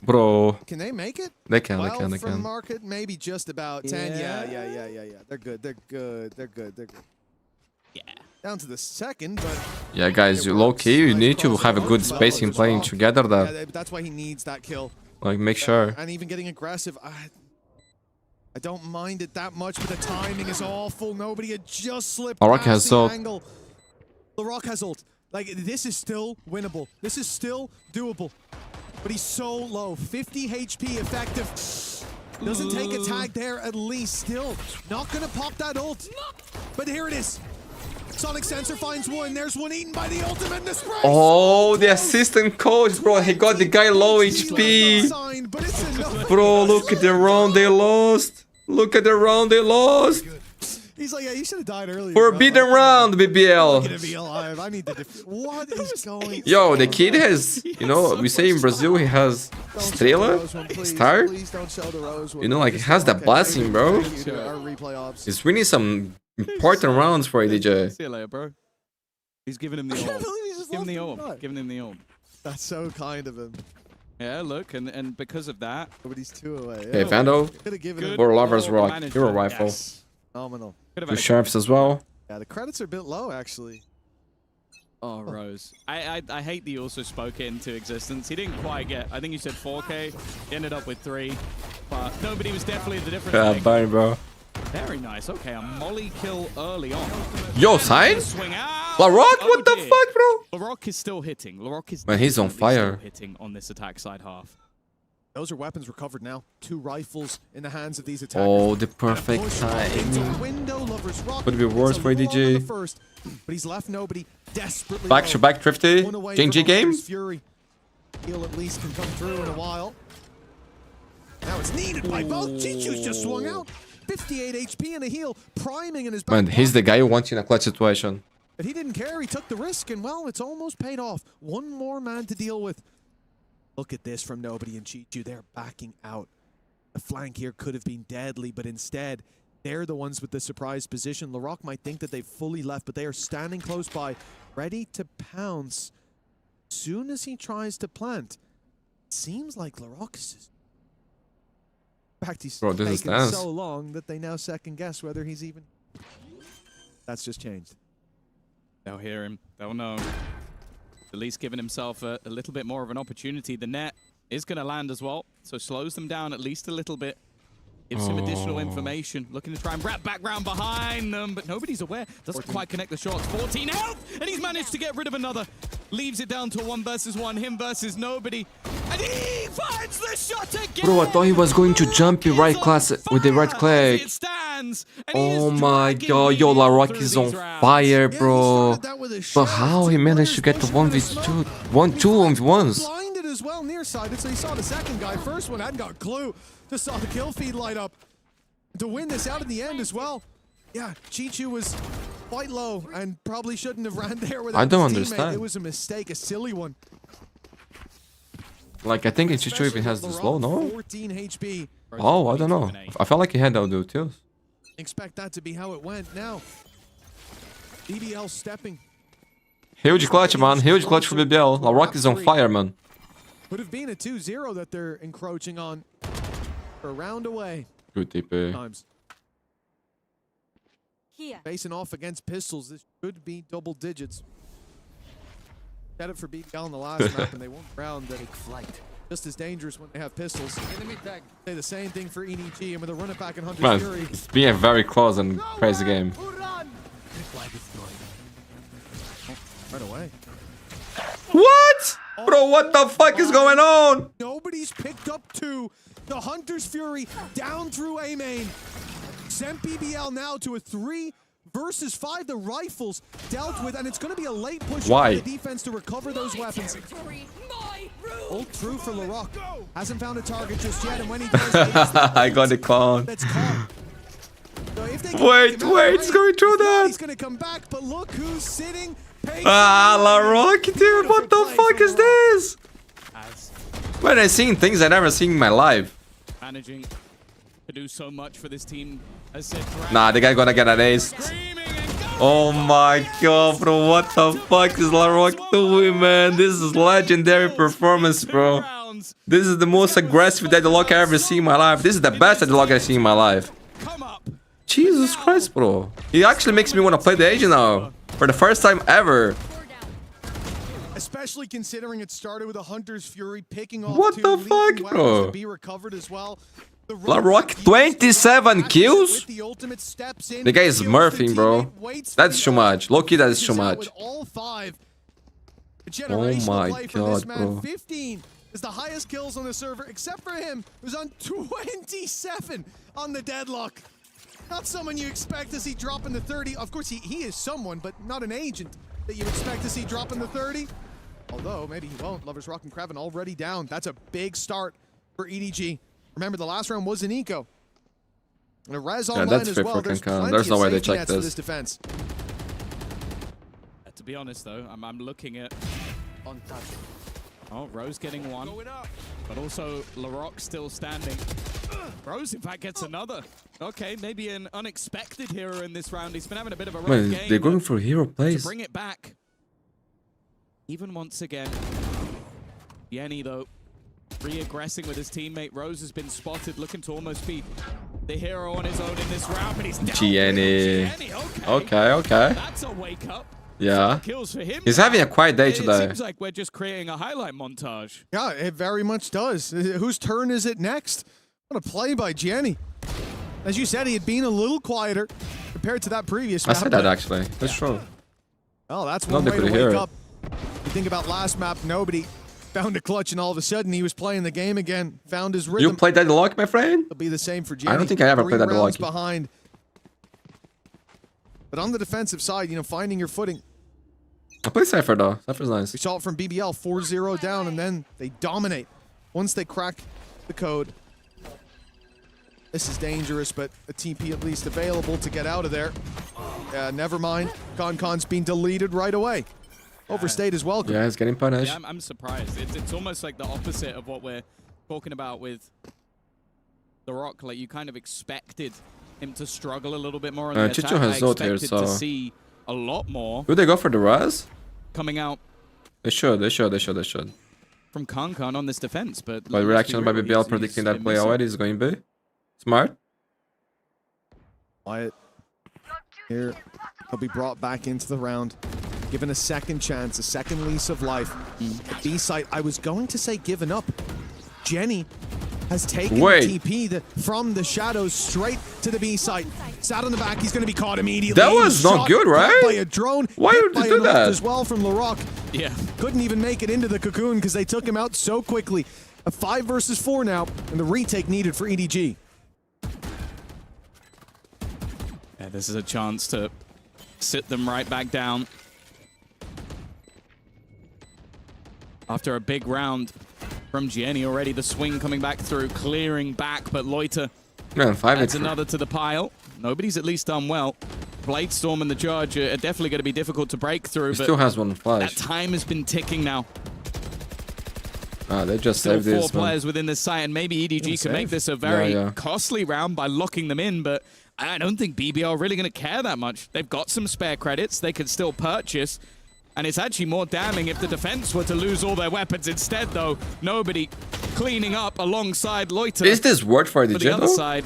Bro. Can they make it? They can, they can. Market, maybe just about 10. Yeah. They're good. Yeah. Down to the second, but yeah, guys, low-key, you need to have a good spacing playing together there. Yeah, that's why he needs that kill. Like, make sure. And even getting aggressive, I don't mind it that much, but the timing is awful. Nobody had just slipped past the angle. LaRock has ult. Like, this is still winnable. This is still doable. But he's so low. 50 HP effective. Doesn't take a tag there at least. Still not going to pop that ult. But here it is. Sonic Sensor finds one. There's one eaten by the ultimate in the spray. Oh, the assistant coach, bro. He got the guy low HP. Bro, look at the round they lost. Look at the round they lost. He's like, yeah, you should have died earlier. Forbidden round, BBL. I need to what is going on? Yo, the kid has, you know, we say in Brazil he has Estrela, Star. You know, like, he has that blessing, bro. He's winning some important rounds for EDG. See you later, bro. He's giving him the orb. Giving him the orb. Giving him the orb. That's so kind of him. Yeah, look, and because of that, nobody's 2 away. Okay, Vandal or Lover's Rock. Hero management. Rifle. Yes. Phenomenal. 2 Sharps as well. Yeah, the credits are a bit low, actually. Oh, Rose. I hate that you also spoke it into existence. He didn't quite get, I think you said 4K. He ended up with 3. But nobody was definitely the difference. Yeah, bye, bro. Very nice. Okay, a molly kill early on. Yo, sign? LaRock? What the fuck, bro? LaRock is still hitting. LaRock is Man, he's on fire. still hitting on this attack side half. Those are weapons recovered now. 2 rifles in the hands of these attackers. Oh, the perfect time. Could be worse for EDG. But he's left nobody desperately. Back to back thrifty. GG game. Fury. He'll at least can come through in a while. Now it's needed by both. Chichu's just swung out. 58 HP and a heal, priming in his back. Man, he's the guy who wants you in a clutch situation. But he didn't care. He took the risk, and well, it's almost paid off. 1 more man to deal with. Look at this from nobody and Chichu. They're backing out. The flank here could have been deadly, but instead, they're the ones with the surprise position. LaRock might think that they've fully left, but they are standing close by, ready to pounce. Soon as he tries to plant, it seems like LaRock is just... In fact, he's taken so long that they now second guess whether he's even... That's just changed. They'll hear him. They'll know. At least giving himself a little bit more of an opportunity. The net is going to land as well, so slows them down at least a little bit. Gives him additional information. Looking to try and wrap back round behind them, but nobody's aware. Doesn't quite connect the shots. 14 health, and he's managed to get rid of another. Leaves it down to 1 versus 1, him versus nobody. And he finds the shot again! Bro, I thought he was going to jump in right class with the right click. Oh my god, yo, LaRock is on fire, bro. But how he managed to get the 1v2, 2-on-1s? Blinded as well, nearsighted, so he saw the second guy. First one hadn't got a clue. Just saw the kill feed light up. To win this out in the end as well. Yeah, Chichu was quite low and probably shouldn't have ran there with I don't his teammate. understand. It was a mistake, a silly one. Like, I think Chichu even has this low, no? 14 HP. Oh, I don't know. I felt like he had that though, too. Expect that to be how it went now. BBL stepping. Huge clutch, man. Huge clutch for BBL. LaRock is on fire, man. Would have been a 2-0 that they're encroaching on. A round away. Good TP. Times. Facing off against pistols, this should be double digits. Had it for BBL in the last map, and they won round that it's just as dangerous when they have pistols. Say the same thing for EDG, and with a run it back in 100 Man, Fury. it's been a very close and crazy game. Right away. What? Bro, what the fuck is going on? Nobody's picked up 2. The Hunter's Fury down through A main. Sent BBL now to a 3 versus 5. The rifles dealt with, and it's going to be a late push Why? for the defense to recover those weapons. Ult through for LaRock. Hasn't found a target just yet, and when he does, I got the clown. that's caught. So Wait, it's going through that. He's going to come back, but look who's sitting. LaRock, dude, what the fuck is this? Man, I've seen things I never seen in my life. Managing to do so much for this team. Nah, the guy gonna get an ace. Oh my god, bro, what the fuck is LaRock doing, man? This is legendary performance, bro. This is the most aggressive deadlock I ever seen in my life. This is the best deadlock I've seen in my life. Jesus Christ, bro. He actually makes me want to play the agent now. For the first time ever. Especially considering it started with a Hunter's Fury picking off What the fuck, bro? to be recovered as well. LaRock, 27 kills? The guy is smurfing, bro. That's too much. Low-key, that is too much. All 5. Oh my god, bro. 15 is the highest kills on the server, except for him, who's on 27 on the deadlock. Not someone you expect to see drop in the 30. Of course, he is someone, but not an agent that you expect to see drop in the 30. Although, maybe he won't. Lovers Rock and Kraven already down. That's a big start for EDG. Remember, the last round was an eco. And a res online that's as fair well. There's no way they check this defense. To be honest, though, I'm looking at... Oh, Rose getting 1. But also, LaRock still standing. Rose, in fact, gets another. Okay, maybe an unexpected hero in this round. He's been having a bit of a rough Man, game. they're going for hero plays. To bring it back. Even once again. Yenny, though. Re-aggressing with his teammate. Rose has been spotted, looking to almost be the hero on his own in this round, but he's down. Gianni. Okay. That's a wake up. Yeah. Kills for him. He's having a quiet day It today. seems like we're just creating a highlight montage. Yeah, it very much does. Whose turn is it next? What a play by Gianni. As you said, he had been a little quieter compared to that previous map. I said that actually. That's true. Oh, that's one way to hear wake it. up. You think about last map, nobody found a clutch, and all of a sudden he was playing the game again, found his rhythm. You played that luck, my friend? It'll be the same for Gianni. I don't think I ever 3 played that rounds luck. behind. But on the defensive side, you know, finding your footing. I play Cypher though. Cypher's nice. We saw it from BBL, 4-0 down, and then they dominate. Once they crack the code, this is dangerous, but a TP at least available to get out of there. Never mind. Concon's being deleted right away. Overstayed as well. Yeah, he's getting punished. Yeah, I'm surprised. It's almost like the opposite of what we're talking about with The Rock. Like, you kind of expected him to struggle a little bit more on the attack. Chicho has Zod here, expected so... to see a lot more. Would they go for the Raz? Coming out. They should. From Concon on this defense, but... By reaction by BBL predicting that play already is going to be smart. Wyatt here. He'll be brought back into the round. Given a second chance, a second lease of life. B site, I was going to say given up. Jenny has taken the TP from the shadows straight to the B site. Sat on the back, he's going to be caught immediately. That was not good, right? By a drone. Why would you do that? As well from LaRock. Yeah. Couldn't even make it into the cocoon because they took him out so quickly. A 5 versus 4 now, and the retake needed for EDG. Yeah, this is a chance to sit them right back down. After a big round from Gianni already, the swing coming back through, clearing back, but Loiter adds another to the pile. Nobody's at least done well. Bladestorm and the Judge are definitely going to be difficult to break through. He still has one flash. That time has been ticking now. They just Still saved this. 4 players within this site, and maybe EDG can make this a very costly round by locking them in, but I don't think BBL are really going to care that much. They've got some spare credits they could still purchase, and it's actually more damning if the defense were to lose all their weapons instead, though. Nobody cleaning up alongside Loiter. Is this worth for EDG, the other though? side.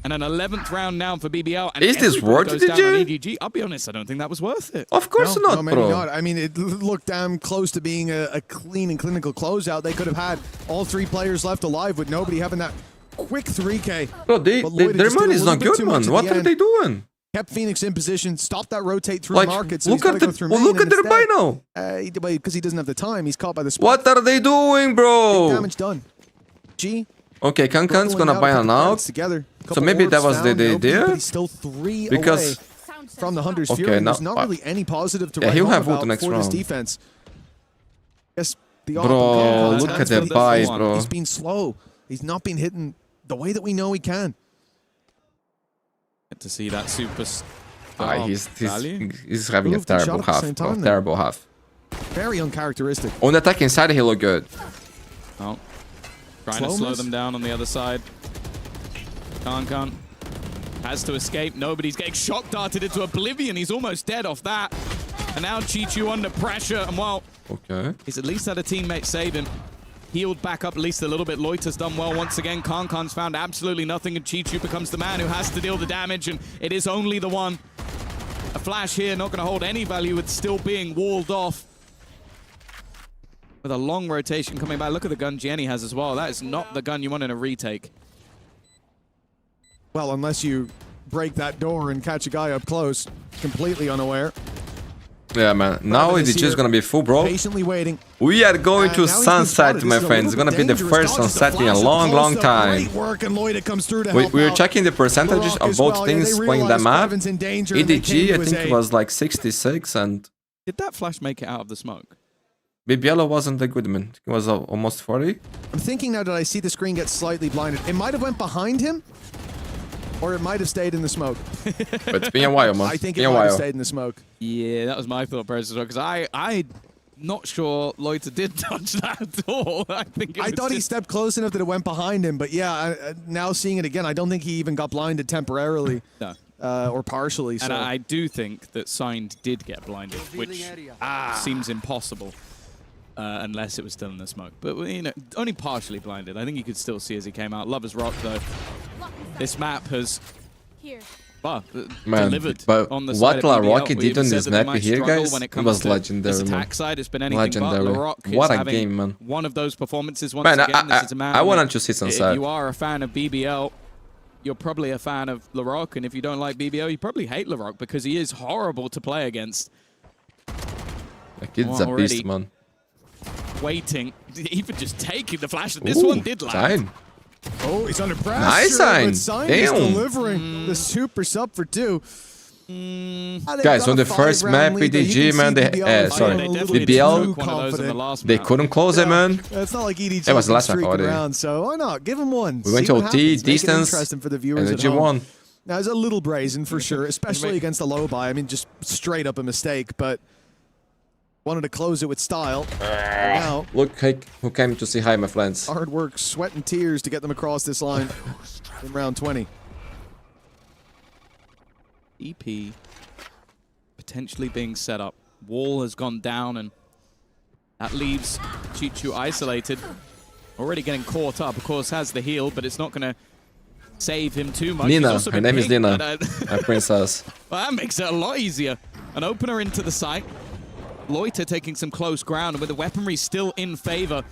And an 11th round now for BBL. And is this worth goes it, down on EDG. I'll be honest, I don't think that was worth it. Of course not, maybe bro. not. I mean, it looked damn close to being a clean and clinical closeout. They could have had all 3 players left alive with nobody having that quick 3K. Bro, their money's not good, man. What are they doing? Kept Phoenix in position, stopped that rotate through markets. So look at their bino. Because he doesn't have the time, he's caught by the spot. What are they doing, bro? Big damage done. G. Okay, Kankan's gonna buy an out. So maybe that was the idea. He's still 3 because away from the Hunter's Fury. There's not really any positive to write he'll home have ult about next for this round. defense. Yes, the Bro, look at the buys, bro. He's been slow. He's not been hitting the way that we know he can. Get to see that super. He's having a terrible half. Terrible half. Very uncharacteristic. On the attacking side, he looked good. Oh. Trying to slow them down on the other side. Kankan has to escape. Nobody's getting shock darted into oblivion. He's almost dead off that. And now Chichu under pressure. And well, he's at least had a teammate save him. Healed back up at least a little bit. Loiter's done well once again. Kankan's found absolutely nothing, and Chichu becomes the man who has to deal the damage, and it is only the one. A flash here, not going to hold any value. It's still being walled off. With a long rotation coming back. Look at the gun Gianni has as well. That is not the gun you want in a retake. Well, unless you break that door and catch a guy up close, completely unaware. Yeah, man. Now EDG is gonna be full, bro. Patiently waiting. We are going to sunset, my friends. It's gonna be the first sunset in a long time. We were checking the percentages of both teams playing that map. EDG, I think it was like 66, and did that flash make it out of the smoke? BBL wasn't a good man. It was almost 40. I'm thinking now that I see the screen get slightly blinded. It might have went behind him, or it might have stayed in the smoke. But it's been a while, man. I think it might have stayed in the smoke. Yeah, that was my thought process as well, because I'm not sure Loiter did touch that at all. I thought he stepped close enough that it went behind him, but yeah, now seeing it again, I don't think he even got blinded temporarily. No. Or partially. And I do think that Signed did get blinded, which seems impossible. unless it was still in the smoke. But, you know, only partially blinded. I think you could still see as he came out. Lovers Rock, though. This map has delivered but on the what side of BBL. LaRocky did on this map here, guys, it was legendary. This attack side has been anything but. LaRock what is a game, man. One of those performances once again. This is a man I wanted to see some if side. you are a fan of BBL, you're probably a fan of LaRock, and if you don't like BBL, you probably hate LaRock because he is horrible to play against. The kid's a beast, man. Waiting, even just taking the flash. This one did land. Oh, he's under pressure. Nice sign. But Sign is delivering the super sub for 2. Guys, on the first map, EDG, man, BBL, they couldn't close it, man. It's not like EDG it was the last map already. Around, so why not? Give him one. We went to OT, distance, for the viewers and EDG won. Now, it's a little brazen for sure, especially against the low buy. I mean, just straight up a mistake, but wanted to close it with style. Now, look who came to say hi, my friends. Hard work, sweat and tears to get them across this line in round 20. EP potentially being set up. Wall has gone down, and that leaves Chichu isolated. Already getting caught up. Of course, has the heal, but it's not going to save him too much. Nina, her name is Nina, a princess. Well, that makes it a lot easier. An opener into the site. Loiter taking some close ground, and with the weaponry still in favor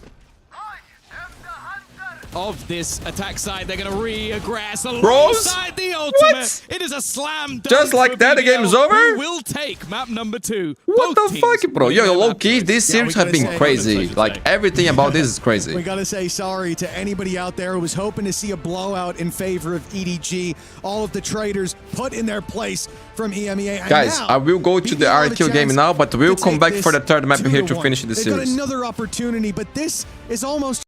of this attack side, they're going to re-aggress alongside the ultimate. What? It is a slam dunk. Just like that, the game is over? Will take map number 2. What the fuck, bro? Yo, low-key, these series have been crazy. Like, everything about this is crazy. We gotta say sorry to anybody out there who was hoping to see a blowout in favor of EDG. All of the traders put in their place from EMEA. Guys, I will go to the RRQ game now, but we'll come back for the third map here to finish the series. They've got another opportunity, but this is almost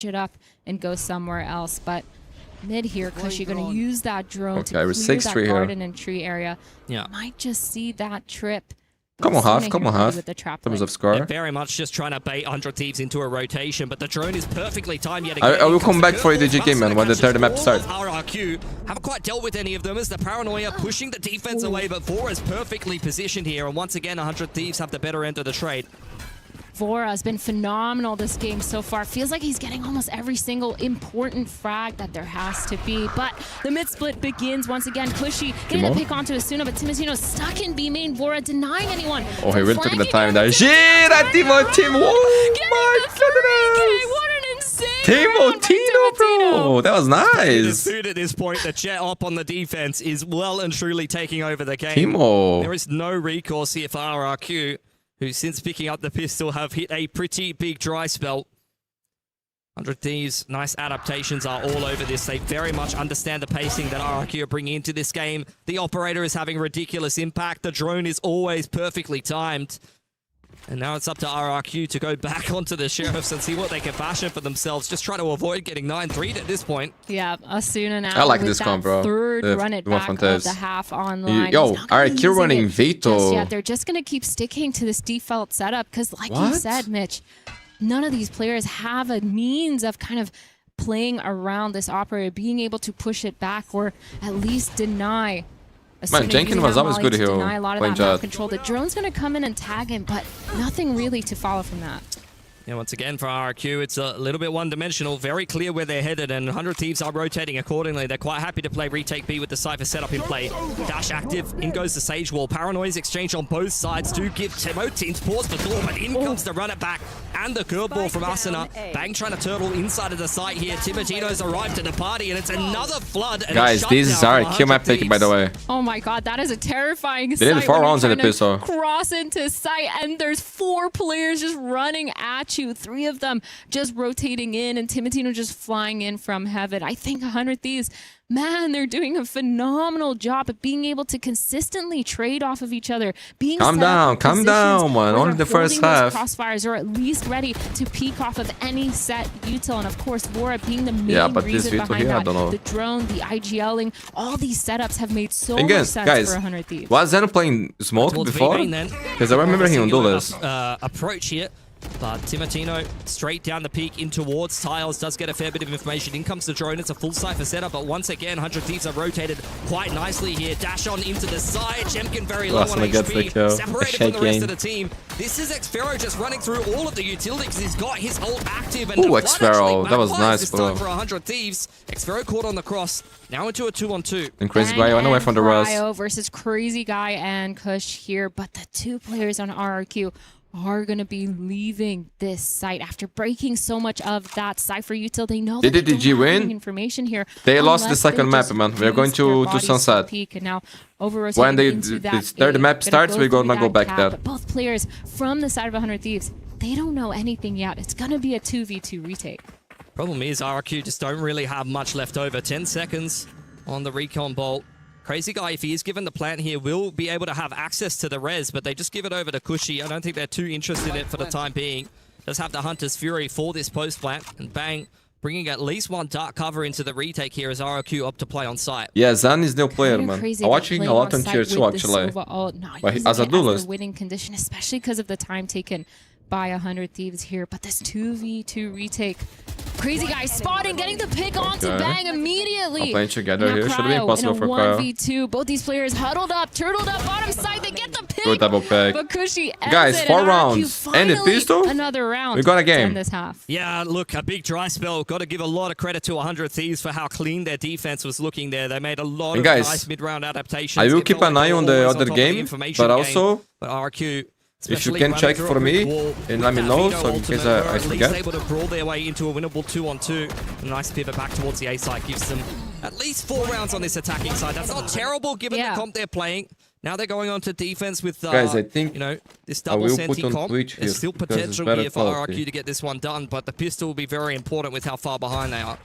it up and go somewhere else, but mid here, Cushy going to use that drone to clear that garden and tree area. Might just see that trip. Come on, half. Terms of score. Very much just trying to bait 100 Thieves into a rotation, but the drone is perfectly timed yet again. I will come back for EDG game, man, when the third map starts. RRQ haven't quite dealt with any of them as the paranoia pushing the defense away, but Vora is perfectly positioned here, and once again, 100 Thieves have the better end of the trade. Vora has been phenomenal this game so far. Feels like he's getting almost every single important frag that there has to be. But the mid split begins once again. Cushy getting a pick onto Asuna, but Timotino stuck in B main. Vora denying anyone. Oh, he really took the time there. Gira, Timotino! Oh my goodness! What an insane Timotino, bro! That was nice. At this point, the jet up on the defense is well and truly taking over the game. Timo. There is no recourse here for RRQ, who since picking up the pistol have hit a pretty big dry spell. 100 Thieves, nice adaptations are all over this. They very much understand the pacing that RRQ are bringing into this game. The operator is having ridiculous impact. The drone is always perfectly timed. And now it's up to RRQ to go back onto the Sheriffs and see what they can fashion for themselves. Just try to avoid getting 9-3'd at this point. Yeah, Asuna now. I like this comp, bro. Third run it back of the half online. Yo, RRQ running Veto. Yeah, they're just going to keep sticking to this default setup because, like you said, Mitch, none of these players have a means of kind of playing around this operator, being able to push it back or at least deny. Man, Jenkins was always good here. Playing Jet. Control. The drone's going to come in and tag him, but nothing really to follow from that. Yeah, once again for RRQ, it's a little bit one-dimensional. Very clear where they're headed, and 100 Thieves are rotating accordingly. They're quite happy to play retake B with the Cypher setup in play. Dash active, in goes the Sage Wall. Paranoia's exchange on both sides do give Timo teams pause for thought, but in comes the run it back and the curveball from Asuna. Bang trying to turtle inside of the site here. Timotino's arrived to the party, and it's another flood. Guys, this is RRQ map pick, by the way. Oh my god, that is a terrifying sight. They did 4 rounds in the pistol. Cross into sight, and there's 4 players just running at you. 3 of them just rotating in, and Timotino just flying in from heaven. I think 100 Thieves, man, they're doing a phenomenal job at being able to consistently trade off of each other. Calm down, man. Only the first half. Crossfires are at least ready to peek off of any set util, and of course, Vora being the main reason behind that. The drone, the IGLing, all these setups have made so much sense for 100 Thieves. Was Zen playing smoke before? Because I remember him on Duelist. Approach here. But Timotino straight down the peak in towards Tiles, does get a fair bit of information. In comes the drone, it's a full Cypher setup, but once again, 100 Thieves are rotated quite nicely here. Dash on into the side, Jemkin very low on HP, separated from the rest of the team. This is Xfero just running through all of the utilities. He's got his ult active, and Xfero, that was nice, bro. For 100 Thieves, Xfero caught on the cross, now into a 2-on-2. And Crazy Guy went away from the Rust. Versus Crazy Guy and Kush here, but the two players on RRQ are going to be leaving this site after breaking so much of that Cypher util. They know did EDG win? Information here. They lost the second map, man. We're going to Sunset. And now over when the map starts, we're going to go back there. But both players from the side of 100 Thieves, they don't know anything yet. It's going to be a 2v2 retake. Problem is, RRQ just don't really have much left over. 10 seconds on the recon bolt. Crazy Guy, if he is given the plant here, will be able to have access to the res, but they just give it over to Cushy. I don't think they're too interested in it for the time being. Does have the Hunter's Fury for this post plant, and bang, bringing at least one dark cover into the retake here as RRQ up to play on site. Yeah, Zan is new player, man. I'm watching a lot on tier 2, actually. But as a duelist. Winning condition, especially because of the time taken by 100 Thieves here, but this 2v2 retake. Crazy Guy spotting, getting the pick onto Bang immediately. I'm playing together here. Should have been possible for Cryo. 1v2, both these players huddled up, turtled up, bottom side. They get the pick. Good double pick. But Cushy guys, 4 rounds. And the pistol? Another round. We got a game. This half. Yeah, look, a big dry spell. Got to give a lot of credit to 100 Thieves for how clean their defense was looking there. They made a lot of nice mid-round adaptations. I will keep an eye on the other game, but also, but RRQ, if you can check for me and let me know, so in case I forget. Able to brawl their way into a winnable 2-on-2. A nice pivot back towards the A side gives them at least 4 rounds on this attacking side. That's not terrible given the comp they're playing. Now they're going on to defense with, guys, I think you know, this double senti comp. There's still potential here for RRQ to get this one done, but the pistol will be very important with how far behind they are.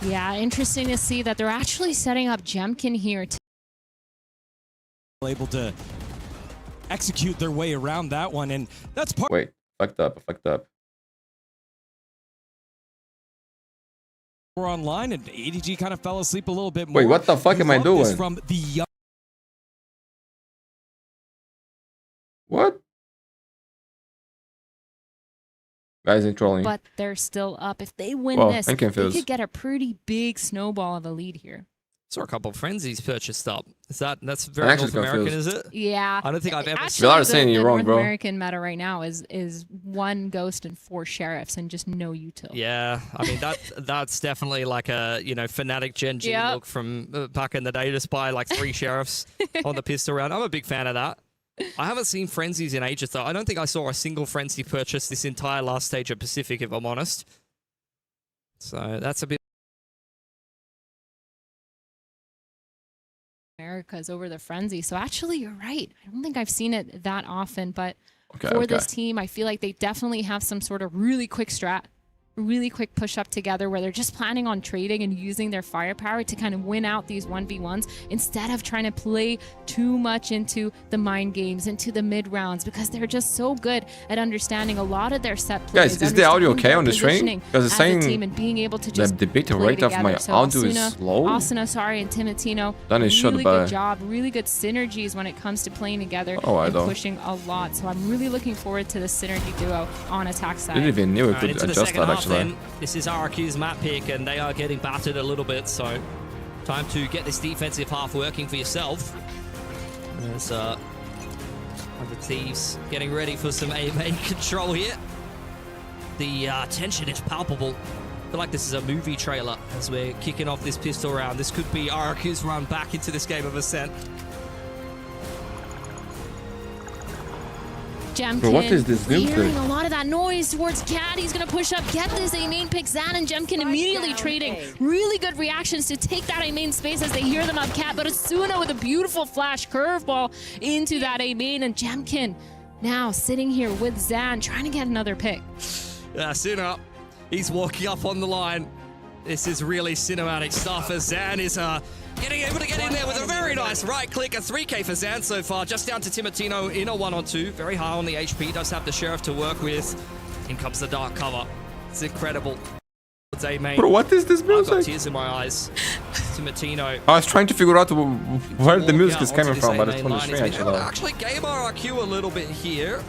Yeah, interesting to see that they're actually setting up Jemkin here. Able to execute their way around that one, and that's part. Wait, fucked up. We're online, and EDG kind of fell asleep a little bit more. Wait, what the fuck am I doing? From the what? Guys ain't trolling. But they're still up. If they win this, they could get a pretty big snowball of a lead here. Saw a couple of frenzies purchased up. That's very North American, is it? Yeah. I don't think I've ever seen. You're saying you're wrong, bro. North American meta right now is 1 ghost and 4 sheriffs and just no util. Yeah, I mean that's definitely like a Fnatic Gen G look from back in the day. Just buy like 3 sheriffs on the pistol round. I'm a big fan of that. I haven't seen frenzies in ages though. I don't think I saw a single frenzy purchase this entire last stage of Pacific, if I'm honest. So that's a bit. America's over the frenzy. So actually, you're right. I don't think I've seen it that often, but for this team, I feel like they definitely have some sort of really quick strat, really quick push up together where they're just planning on trading and using their firepower to kind of win out these 1v1s instead of trying to play too much into the mind games, into the mid rounds, because they're just so good at understanding a lot of their set plays. Guys, is the audio okay on the stream? Because it's saying team and being able to just the bit rate of my audio is low. Asuna, sorry, and Timotino, really good job, really good synergies when it comes to playing together and pushing a lot. So I'm really looking forward to the synergy duo on attack side. I didn't even know we could adjust that actually. This is RRQ's map pick, and they are getting battered a little bit, so time to get this defensive half working for yourself. There's the Thieves getting ready for some AMA control here. The tension is palpable. I feel like this is a movie trailer as we're kicking off this pistol round. This could be RRQ's run back into this game of Ascent. Jemkin, what is this new hearing a lot of that noise towards Cat. He's going to push up, get this A main pick. Zan and Jemkin immediately trading. Really good reactions to take that A main space as they hear them up Cat. But Asuna with a beautiful flash curveball into that A main. And Jemkin now sitting here with Zan trying to get another pick. Asuna, he's walking up on the line. This is really cinematic stuff as Zan is getting able to get in there with a very nice right click. A 3K for Zan so far, just down to Timotino in a 1-on-2. Very high on the HP, does have the Sheriff to work with. In comes the dark cover. It's incredible. Bro, what is this music? I've got tears in my eyes. Timotino. I was trying to figure out where the music is coming from, but it's from the screen actually. Actually gave RRQ a little bit here.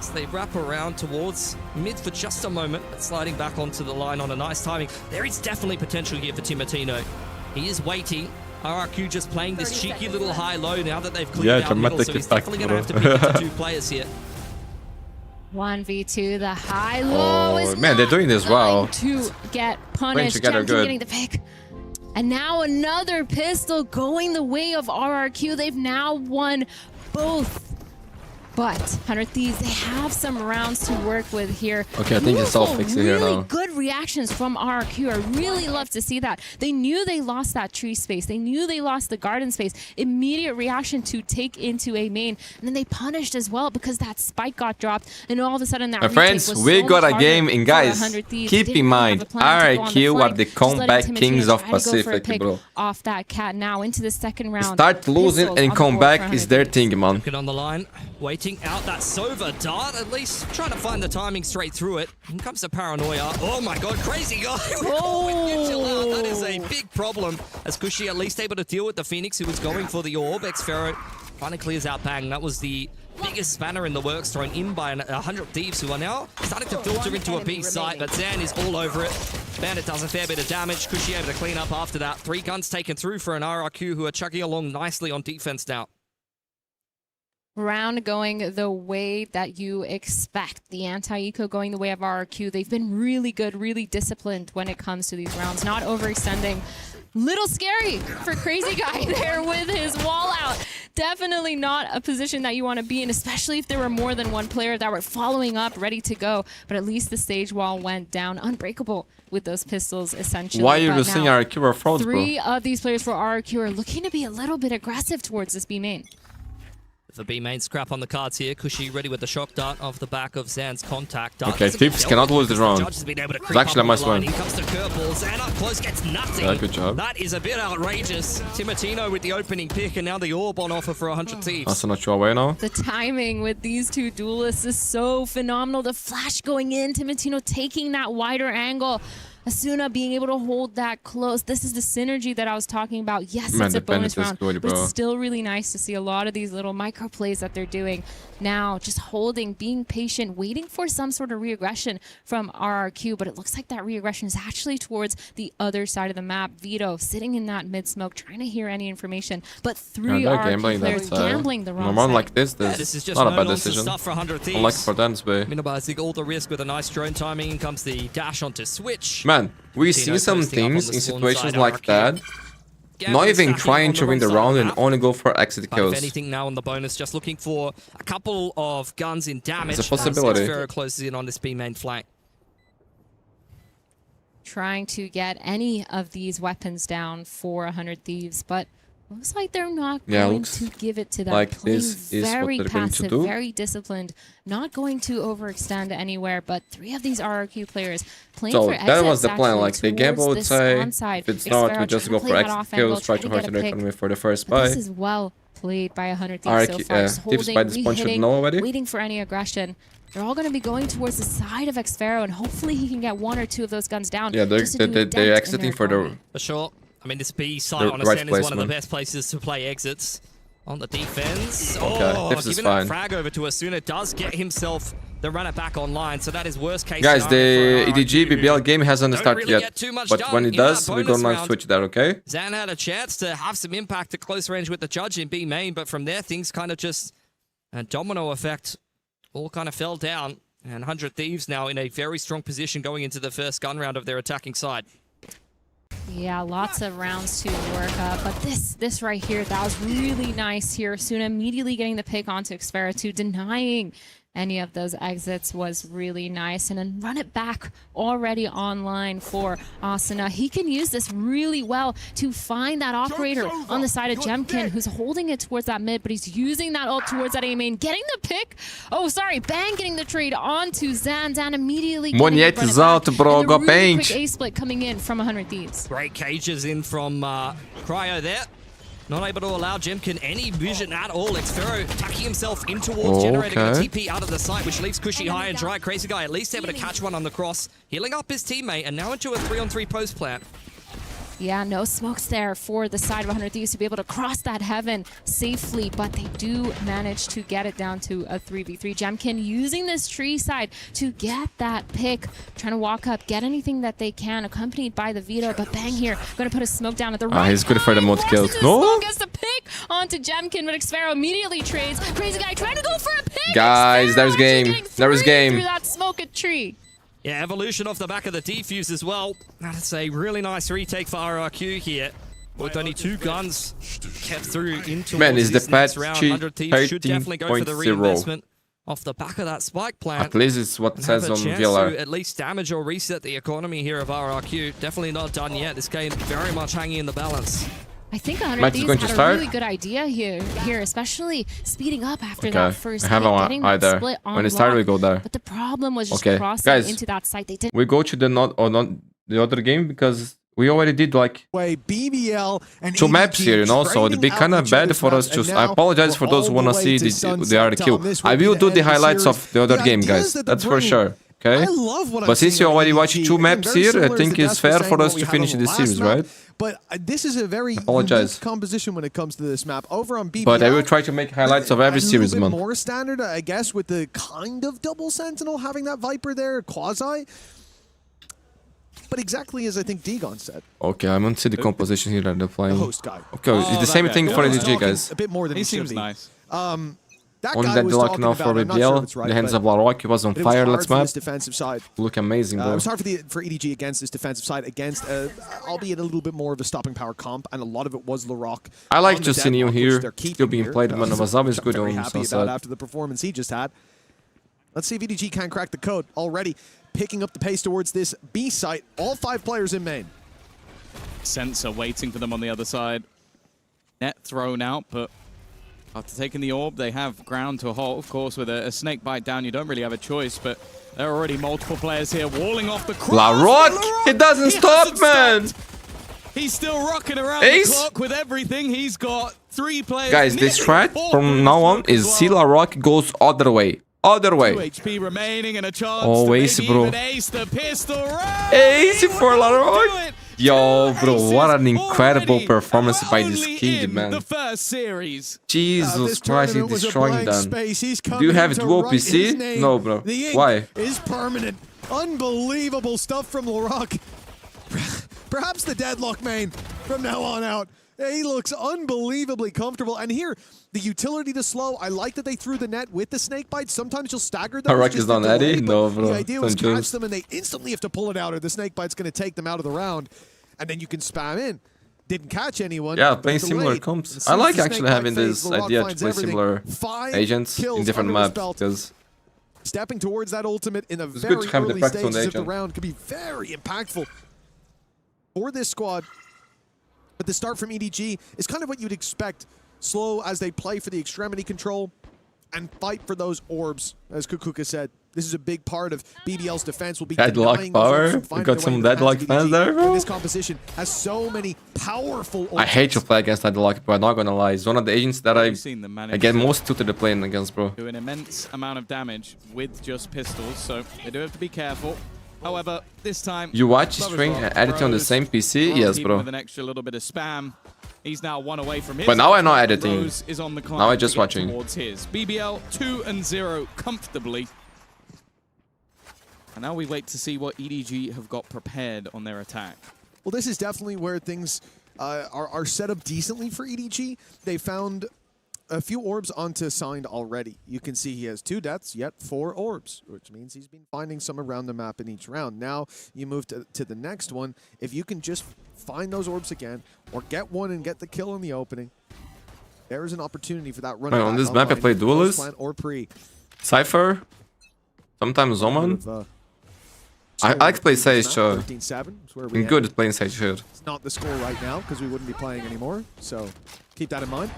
as they wrap around towards mid for just a moment, but sliding back onto the line on a nice timing. There is definitely potential here for Timotino. He is waiting. RRQ just playing this cheeky little high-low now that they've cleared out middle, so he's definitely going to have to pick up 2 players here. 1v2, the high-low is man, they're doing this well. To get punished, Gemkin getting the pick. And now another pistol going the way of RRQ. They've now won both. But 100 Thieves, they have some rounds to work with here. Okay, I think it's all fixed here now. Really good reactions from RRQ. I really love to see that. They knew they lost that tree space. They knew they lost the garden space. Immediate reaction to take into a main. And then they punished as well because that spike got dropped. And all of a sudden that my friends, we got a game. And guys, keep in mind, RRQ are the comeback kings of Pacific, bro. Off that cat now into the second round. Start losing and come back is their thing, man. Get on the line. Waiting out that Sova dart, at least trying to find the timing straight through it. In comes the paranoia. Oh my god, crazy guy! That is a big problem. As Cushy at least able to deal with the Phoenix who was going for the orb. Xfero finally clears out Bang. That was the biggest spanner in the works thrown in by 100 Thieves who are now starting to filter into a B site, but Zan is all over it. Bandit does a fair bit of damage. Cushy able to clean up after that. 3 guns taken through for an RRQ who are chugging along nicely on defense now. Round going the way that you expect. The anti-eco going the way of RRQ. They've been really good, really disciplined when it comes to these rounds. Not overextending. Little scary for Crazy Guy there with his wall out. Definitely not a position that you want to be in, especially if there were more than one player that were following up, ready to go. But at least the stage wall went down. Unbreakable with those pistols, essentially. Why are you losing RRQ or frauds, bro? 3 of these players for RRQ are looking to be a little bit aggressive towards this B main. The B main scrap on the cards here. Cushy ready with the shock dart off the back of Zan's contact. Dart okay, Thieves cannot lose this round. It's actually a must win. Here comes the curveball. Zan up close gets nothing. Yeah, good job. That is a bit outrageous. Timotino with the opening pick and now the orb on offer for 100 Thieves. That's not your way now. The timing with these 2 duelists is so phenomenal. The flash going in, Timotino taking that wider angle. Asuna being able to hold that close. This is the synergy that I was talking about. Yes, man, it's a bonus round, but it's still really nice to see a lot of these little micro plays that they're doing. Now, just holding, being patient, waiting for some sort of re-aggression from RRQ, but it looks like that re-aggression is actually towards the other side of the map. Vito sitting in that mid-smoke, trying to hear any information, but 3 RRQ players gambling the wrong side. Like this is just not a bad decision. Unlike for Dance Bay. Minimizing all the risk with a nice drone timing. In comes the dash onto Switch. Man, we see some things in situations like that. Not even trying to win the round and only go for exit kills. If anything now on the bonus, just looking for a couple of guns in damage. It's a possibility. Xfero closes in on this B main flank. Trying to get any of these weapons down for 100 Thieves, but looks like they're not going to give it to them. Like playing this is very what they're passive, going to do. very disciplined, not going to overextend anywhere. But 3 of these RRQ players playing for exits. That was the plan. Like they gamble would say, onside. if it's not, we just go for exit kills, try to hurt the economy for the first buy. This is well played by 100 Thieves so far. Just holding, by this point should know already. Waiting for any aggression. They're all going to be going towards the side of Xfero, and hopefully he can get 1 or 2 of those guns down. Yeah, they're exiting for the... For sure. I mean, this B site on Ascend is one of the best places to play exits. On the defense. Okay, this is giving fine. That frag over to Asuna does get himself the runner back online, so that is worst case. Guys, the EDG BBL game hasn't started yet, but when it does, we're gonna switch that, okay? Zan had a chance to have some impact at close range with the judge in B main, but from there things kind of just a domino effect, all kind of fell down, and 100 Thieves now in a very strong position going into the first gun round of their attacking side. Yeah, lots of rounds to work up, but this right here, that was really nice here. Asuna immediately getting the pick onto Xfero 2, denying any of those exits was really nice. And then run it back already online for Asuna. He can use this really well to find that operator on the side of Gemkin, who's holding it towards that mid, but he's using that ult towards that A main, getting the pick. Oh, sorry, Bang getting the trade onto Zan. Zan immediately Moniette is out, bro. Got really quick A split coming in from 100 Thieves. Great cages in from Cryo there. Not able to allow Gemkin any vision at all. Xfero tucking himself in towards generating a TP out of the site, which leaves Cushy high and dry. Crazy Guy at least able to catch one on the cross, healing up his teammate, and now into a 3-on-3 post plant. Yeah, no smokes there for the side of 100 Thieves to be able to cross that heaven safely, but they do manage to get it down to a 3v3. Jemkin using this tree side to get that pick, trying to walk up, get anything that they can, accompanied by the veto, but bang here, going to put a smoke down at the right. He's good for the multi-kills. No! Gets the pick onto Jemkin, but Xfero immediately trades. Crazy guy trying to go for a pick. Guys, there's game. There's game. Through that smoke at tree. Yeah, evolution off the back of the defuse as well. That's a really nice retake for RRQ here. With only 2 guns kept through into is the patch round. 100 Thieves should definitely go for the reinvestment off the back of that spike plant. At least it's what it says on VLR. At least damage or reset the economy here of RRQ. Definitely not done yet. This game very much hanging in the balance. I think 100 Thieves had a really good idea here, especially speeding up after that first hit, getting that split on when it started, we go there. But the problem was just crossing into that site. They didn't. We go to the other game because we already did like BBL and 2 maps here, you know, so it'd be kind of bad for us to. I apologize for those who want to see the RRQ. I will do the highlights of the other game, guys. That's for sure. Okay? But since you already watched 2 maps here, I think it's fair for us to finish this series, right? But this is a very unique composition when it comes to this map. Over on BBL, but I will try to make highlights of every series, man. More standard, I guess, with the kind of double sentinel having that Viper there, quasi. But exactly as I think Degon said. Okay, I'm gonna see the composition here that they're playing. The host guy. Okay, it's the same thing for EDG, guys. A bit more than he seems nice. On that luck now for BBL, the hands of RRQ was on fire. Let's map. Defensive side. Look amazing, bro. It was hard for EDG against this defensive side, against albeit a little bit more of a stopping power comp, and a lot of it was LaRock. I like to see Neon here, still being played. One of us is good on Sunset. After the performance he just had. Let's see if EDG can crack the code. Already picking up the pace towards this B site. All 5 players in main. Sensor waiting for them on the other side. Net thrown out, but after taking the orb, they have ground to a halt. Of course, with a snake bite down, you don't really have a choice, but there are already multiple players here walling off the cross. LaRock! It doesn't stop, man! He's still rocking around the clock with everything. He's got 3 players. Guys, this strat from now on is see LaRock goes other way. Other way. 2 HP remaining and a chance ace, bro. Ace the pistol round. Ace for LaRock. Yo, bro, what an incredible performance by this kid, man. The first series. Jesus Christ, he's destroying them. Do you have dual PC? No, bro. Why? Is permanent. Unbelievable stuff from LaRock. Perhaps the deadlock main from now on out. He looks unbelievably comfortable. And here, the utility to slow. I like that they threw the net with the snake bite. Sometimes you'll stagger them. RRQ is on Eddie? No, bro. The idea was catch them and they instantly have to pull it out or the snake bite's going to take them out of the round. And then you can spam in. Didn't catch anyone. Yeah, playing similar comps. I like actually having this idea to play similar agents in different maps. Because stepping towards that ultimate in a very early stages of the round could be very impactful for this squad. But the start from EDG is kind of what you'd expect. Slow as they play for the extremity control and fight for those orbs, as Kukuka said. This is a big part of BBL's defense. Will be deadlock power. We got some deadlock fans there, bro. This composition has so many powerful orbs. I hate to play against deadlock, but I'm not gonna lie. It's one of the agents that I get most suited to playing against, bro. Do an immense amount of damage with just pistols, so they do have to be careful. However, this time you watch string editing on the same PC, yes, bro. With an extra little bit of spam, he's now 1 away from his. But now I'm not editing. Is on the now I'm just watching. Towards his BBL 2-0 comfortably. And now we wait to see what EDG have got prepared on their attack. Well, this is definitely where things are set up decently for EDG. They found a few orbs onto Signed already. You can see he has 2 deaths, yet 4 orbs, which means he's been finding some around the map in each round. Now you move to the next one. If you can just find those orbs again, or get one and get the kill in the opening, there is an opportunity for that run. On this map I play Duelist, or pre. Cypher, sometimes Zoman. I like to play Sage, so I'm good at playing Sage here. It's not the score right now because we wouldn't be playing anymore, so keep that in mind.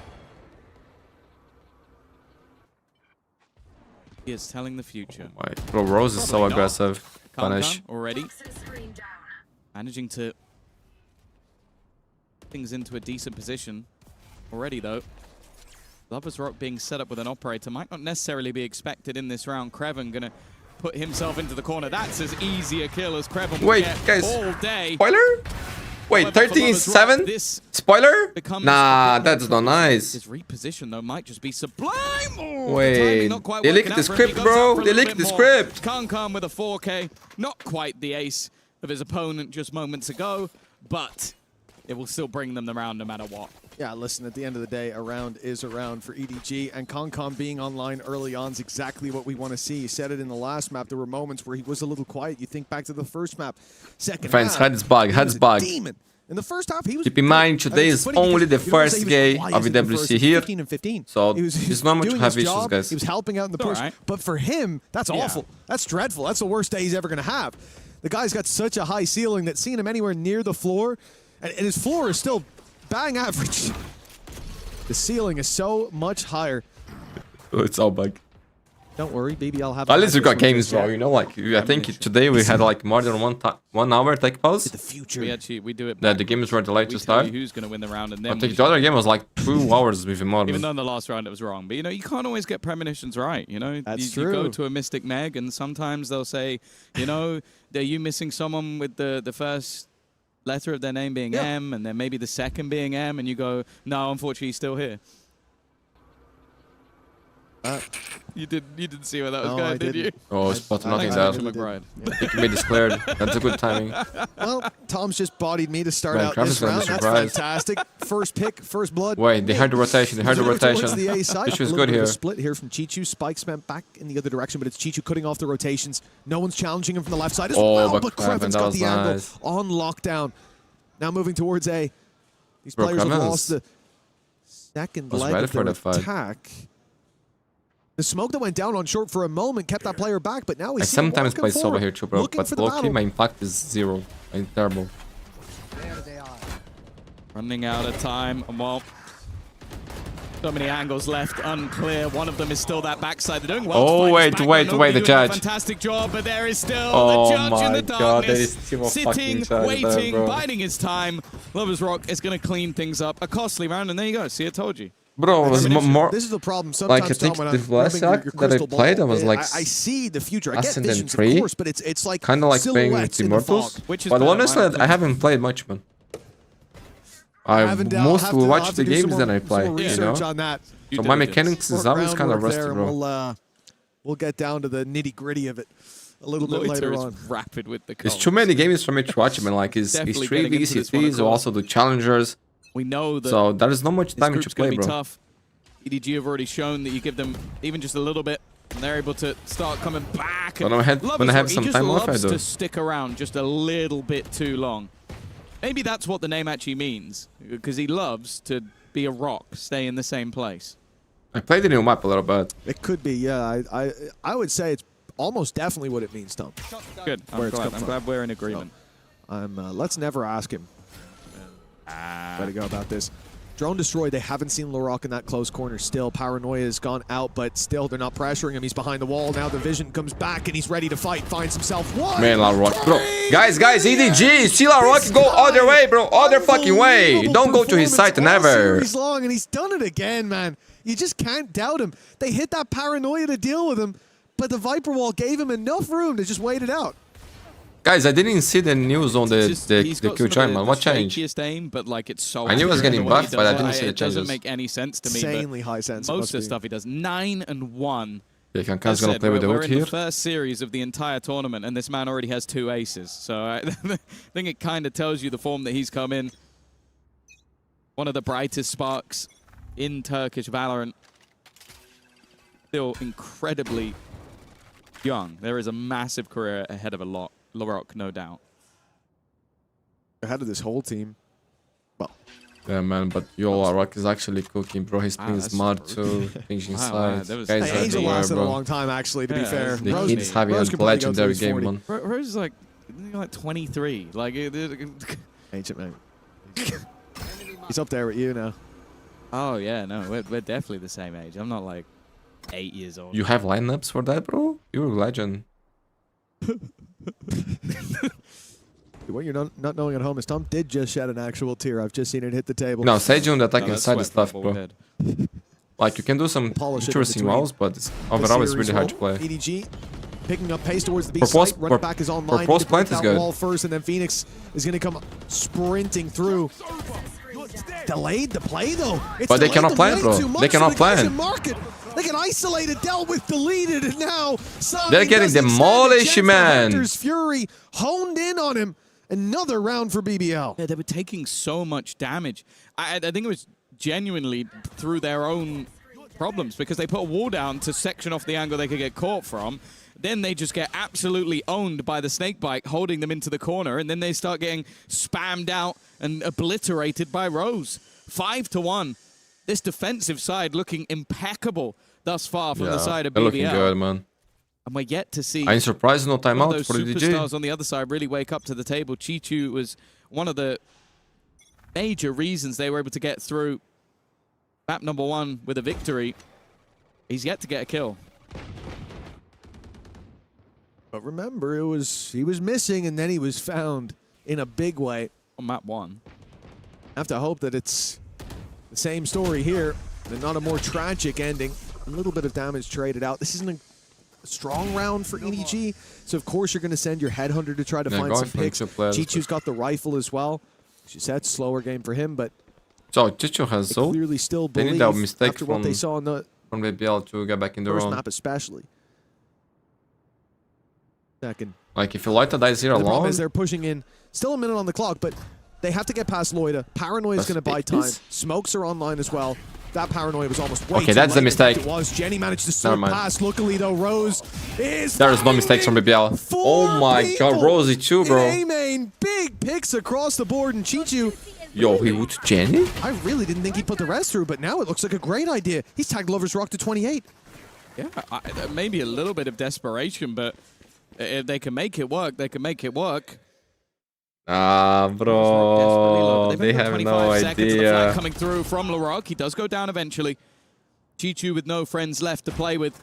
He is telling the future. Right. Bro, Rose is so aggressive. Punish. Already. Managing to put things into a decent position. Already, though. Lovers Rock being set up with an operator might not necessarily be expected in this round. Kreven gonna put himself into the corner. That's as easy a kill as Kreven will get guys. all day. Spoiler? Wait, 13-7? Spoiler? Nah, that's not nice. His reposition though might just be sublime. Oh, wait, they leaked the script, bro. They leaked the script. Kankan with a 4K. Not quite the ace of his opponent just moments ago, but it will still bring them the round no matter what. Yeah, listen, at the end of the day, a round is a round for EDG, and Concom being online early on is exactly what we want to see. You said it in the last map. There were moments where he was a little quiet. You think back to the first map. Second Friends, half, heads bug, heads bug. Demon. In the first half, he was... Keep in mind, today is only the first game of EWC here, 15 and 15. so it's not much to have issues, guys. He was helping out in the push, but for him, that's awful. That's dreadful. That's the worst day he's ever going to have. The guy's got such a high ceiling that seeing him anywhere near the floor, and his floor is still bang average. The ceiling is so much higher. Oh, it's all bug. Don't worry, BBL have. At least we got games, bro. You know, like I think today we had like more than 1 hour tech pause. The future. We do it. The games were delayed to start. Who's going to win the round, and then I think the other game was like 2 hours with more. Even though in the last round it was wrong, but you know you can't always get premonitions right. You know, that's you true. go to a Mystic Meg, and sometimes they'll say, you know, are you missing someone with the first letter of their name being M, and then maybe the second being M, and you go, no, unfortunately, he's still here. You didn't see where that was going, did you? Oh, spot knocking that. He made this cleared. That's a good timing. Well, Tom's just bodied me to start out this round. That's fantastic. First pick, first blood. Wait, they heard the rotation. They heard the rotation. This was good here. Split here from Chichu. Spike spent back in the other direction, but it's Chichu cutting off the rotations. No one's challenging him from the left side as well, but Kreven's got the angle on lockdown. Now moving towards A. These players have lost the second leg of their attack. The smoke that went down on short for a moment kept that player back, but now we see sometimes play solo here too, bro, but low-key my impact is 0. I'm terrible. Running out of time, and well, so many angles left, unclear. One of them is still that backside. They're doing well. Oh, wait, the judge. Fantastic job, but there is still the judge in the darkness. Sitting, waiting, biding his time. Lovers Rock is going to clean things up. A costly round, and there you go. See, I told you. Bro, it was more. This is the problem. Sometimes, like I think the last act that I played, I was like, I see the future. I get visions, of 3, course, but it's like kind of like playing with Immortals. But honestly, I haven't played much, man. I mostly watch the games that I play. You know, so my mechanics is always kind of rusty, bro. We'll get down to the nitty gritty of it a little bit later on. Rapid with the There's too many games for me to watch, man. Like is 3 VCTs, also the challengers. We know that so there is not much time to play, bro. Tough. EDG have already shown that you give them even just a little bit, and they're able to start coming back. When I have some time off, I do. To stick around just a little bit too long. Maybe that's what the name actually means, because he loves to be a rock, stay in the same place. I played the new map a little bit. It could be, yeah. I would say it's almost definitely what it means, Tom. Good. I'm glad we're in agreement. So, let's never ask him. Way to go about this. Drone destroyed. They haven't seen LaRock in that close corner still. Paranoia has gone out, but still they're not pressuring him. He's behind the wall. Now the vision comes back, and he's ready to fight. Finds himself one. Man, LaRock. Bro, guys, EDG. See LaRock go other way, bro. Other fucking way. Don't go to his side never. Series long, and he's done it again, man. You just can't doubt him. They hit that Paranoia to deal with him, but the Viper Wall gave him enough room to just wait it out. Guys, I didn't see the news on the Q giant, man. What changed? Aim, but like it's so I knew he was getting buffed, but I didn't see the changes. It doesn't make any sense to me. Insanely high sense. Most of the stuff he does. 9 and 1. Yeah, Kankan's gonna play with the ult here. We're in the first series of the entire tournament, and this man already has 2 aces. So I think it kind of tells you the form that he's come in. One of the brightest sparks in Turkish Valorant. Still incredibly young. There is a massive career ahead of LaRock, no doubt. Ahead of this whole team. Well. Yeah, man, but LaRock is actually cooking, bro. He's being smart too. Thinking sides. Angel lasted a long time, actually, to be fair. The kid's having a legendary game, man. Rose is like 23. Like, Ancient, man. He's up there with you now. Oh, yeah, no, we're definitely the same age. I'm not like 8 years old. You have lineups for that, bro? You're a legend. What you're not knowing at home is Tom did just shed an actual tear. I've just seen it hit the table. No, Sejun that I can side the stuff, bro. Like you can do some interesting walls, but overall it's really hard to play. EDG picking up pace towards the B site. Running back is online. Propose plant is good. Wall first, and then Phoenix is going to come sprinting through. Delayed the play though. But they cannot plan, bro. They cannot plan. They can isolate it, dealt with, deleted, and now they're getting demolished, man. Hunter's Fury honed in on him. Another round for BBL. Yeah, they were taking so much damage. I think it was genuinely through their own problems because they put a wall down to section off the angle they could get caught from. Then they just get absolutely owned by the snakebite, holding them into the corner, and then they start getting spammed out and obliterated by Rose. 5-1. This defensive side looking impeccable thus far from the side of BBL. They're looking good, man. And we're yet to see. I'm surprised no timeout for those EDG. Superstars on the other side really wake up to the table. Chichu was one of the major reasons they were able to get through map number 1 with a victory. He's yet to get a kill. But remember, he was missing, and then he was found in a big way. On map 1. I have to hope that it's the same story here, and not a more tragic ending. A little bit of damage traded out. This isn't a strong round for EDG, so of course you're going to send your headhunter to try to find some picks. Chichu's got the rifle as well. She said slower game for him, but so Chichu has sold. Clearly still they believe need that mistake after what they saw in the from BBL to get back in the first round. map especially. Second. Like if Loita dies here The alone. problem is they're pushing in. Still a minute on the clock, but they have to get past Loita. Paranoia is going to buy time. Smokes are online as well. That Paranoia was almost way okay, that's the mistake. It was. Jenny managed to slip past. Luckily though, Rose is. There is no mistakes from BBL. Oh my god, Rosie too, bro. A-main, big picks across the board, and Chichu. Yo, he would Jenny? I really didn't think he put the rest through, but now it looks like a great idea. He's tagged Lover's Rock to 28. Yeah, maybe a little bit of desperation, but if they can make it work, they can make it work. Ah, bro, they have no idea. Coming through from LaRock. He does go down eventually. Chichu with no friends left to play with.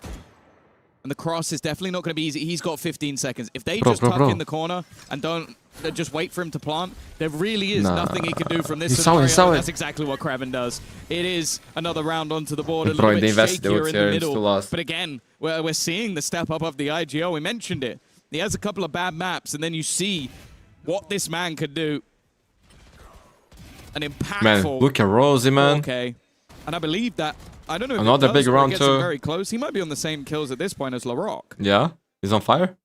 And the cross is definitely not going to be easy. He's got 15 seconds. If they just tuck in the corner and don't just wait for him to plant, there really is nothing he can do from this scenario. That's exactly what Kraven does. It is another round onto the board, a little bit shakier in the middle. But again, we're seeing the step up of the IGO. We mentioned it. He has a couple of bad maps, and then you see what this man could do. An impactful. Man, look at Rosie, man. Okay. And I believe that. I don't know if another big round too. Very close. He might be on the same kills at this point as LaRock. Yeah, he's on fire.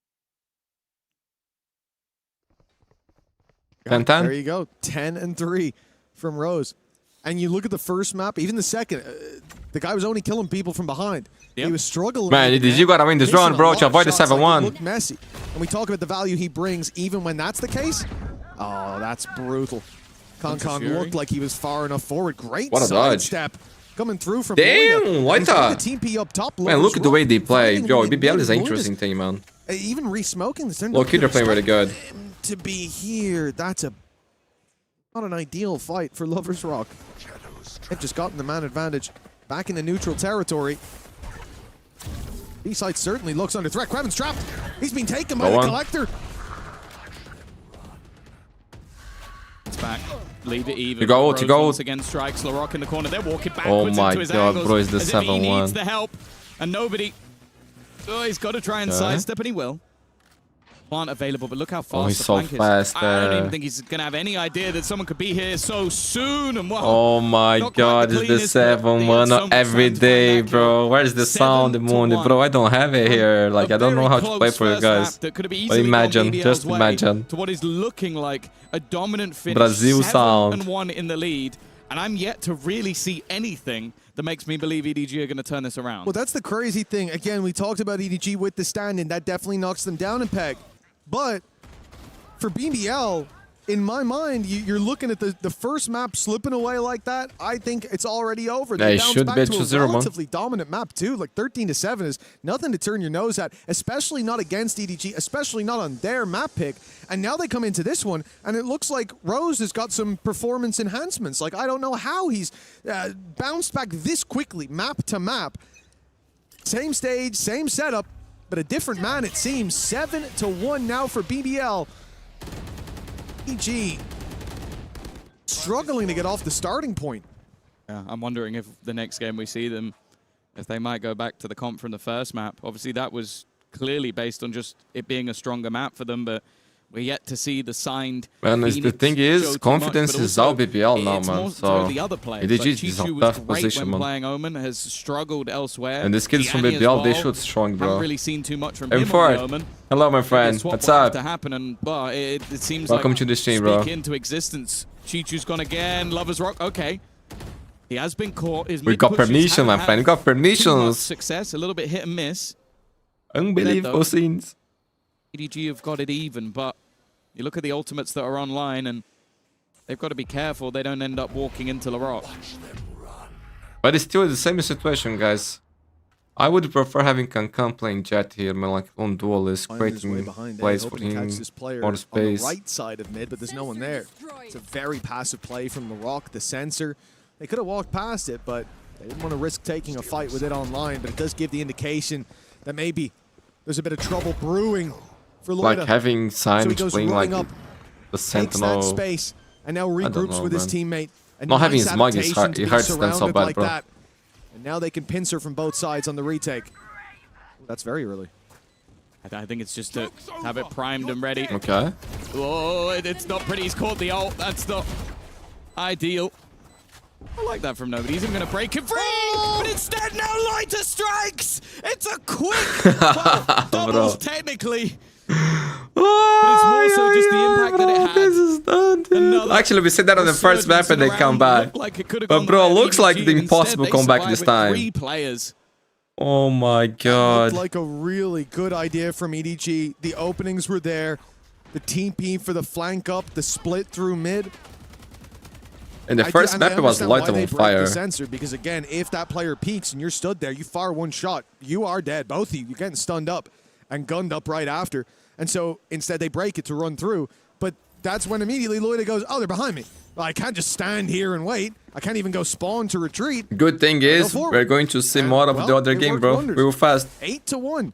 10-10. There you go, 10-3 from Rose. And you look at the first map, even the second. The guy was only killing people from behind. Yep. He was struggling. Man, you gotta win this round, bro, to avoid the 7-1. Look messy. And we talk about the value he brings, even when that's the case. Oh, that's brutal. Kong looked like he was far enough forward. Great sidestep. Coming through from damn, Loita. The team P up top. Man, look at the way they play. Yo, BBL is an interesting team, man. Even re-smoking this. Look, they're playing really good. To be here, that's not an ideal fight for Lover's Rock. They've just gotten the man advantage back in the neutral territory. B-side certainly looks under threat. Kraven's trapped. He's been taken by the Collector. It's back. Leave it even. To go. Once again strikes LaRock in the corner. They're walking backwards into his angles. Bro, is the 7-1. He needs the help, and nobody. Oh, he's got to try and sidestep, and he will. Plant available, but look how fast he's the so flank fast. is. I don't even think he's going to have any idea that someone could be here so soon. And oh my god, it's the 7-1 every day, bro. Where's the sound, Mundi? Bro, I don't have it here. Like, I don't know how to play for you guys. But imagine, just imagine. To what is looking like a dominant finish. Brazil sound. 7-1 in the lead. And I'm yet to really see anything that makes me believe EDG are going to turn this around. Well, that's the crazy thing. Again, we talked about EDG with the stand-in. That definitely knocks them down a peg. But for BBL, in my mind, you're looking at the first map slipping away like that. I think it's already over. They should back bet to a 2-0, relatively dominant map too. Like 13-7 is nothing to turn your nose at, especially not against EDG, especially not on their map pick. And now they come into this one, and it looks like Rose has got some performance enhancements. Like, I don't know how he's bounced back this quickly, map to map. Same stage, same setup, but a different man, it seems. 7-1 now for BBL. EG struggling to get off the starting point. Yeah, I'm wondering if the next game we see them, if they might go back to the comp from the first map. Obviously, that was clearly based on just it being a stronger map for them, but we're yet to see the signed. Man, the thing is, confidence is out BBL now, man. So EDG is a tough position, man. Playing Omen has struggled elsewhere. And these kids from BBL, they shoot strong, bro. Haven't really seen too much from him on Omen. Hello, my friend. What's up? To happen, and it seems welcome like to the stream, bro. Speak into existence. Chichu's gone again. Lovers Rock. Okay. He has been caught. We got permission, my friend. We got permissions. Success, a little bit hit and miss. Unbelievable scenes. EDG have got it even, but you look at the ultimates that are online, and they've got to be careful they don't end up walking into the rock. But it's still the same situation, guys. I would prefer having Kankan playing Jet here, man, like on duelist, creating plays for him, more space. On the right side of mid, but there's no one there. It's a very passive play from the rock, the sensor. They could have walked past it, but they didn't want to risk taking a fight with it online, but it does give the indication that maybe there's a bit of trouble brewing for Loida. Like having Signs so playing like the Sentinel. That space, and now regroups with his teammate. Not having Smug is hard, it hurts them so bad, like bro. That. And now they can pincer from both sides on the retake. Ooh, that's very early. I think it's just to have it primed and ready. Okay. Oh, it's not pretty. He's caught the ult. That's not ideal. I like that from nobody. He's even going to break it free, but instead now Loiter strikes. It's a quick doubles technically. But it's more so just the impact that it had. This is done, actually, we said that on the first map and they come back. But bro, looks like the impossible comeback this time. 3 players. Oh my god. Looked like a really good idea from EDG. The openings were there. The TP for the flank up, the split through mid. And the first map was light on fire. The sensor, because again, if that player peeks and you're stood there, you fire one shot, you are dead. Both of you, you're getting stunned up and gunned up right after. And so instead they break it to run through. But that's when immediately Loida goes, oh, they're behind me. Well, I can't just stand here and wait. I can't even go spawn to retreat. Good thing is, we're going to see more of the other game, bro. We were fast. 8-1.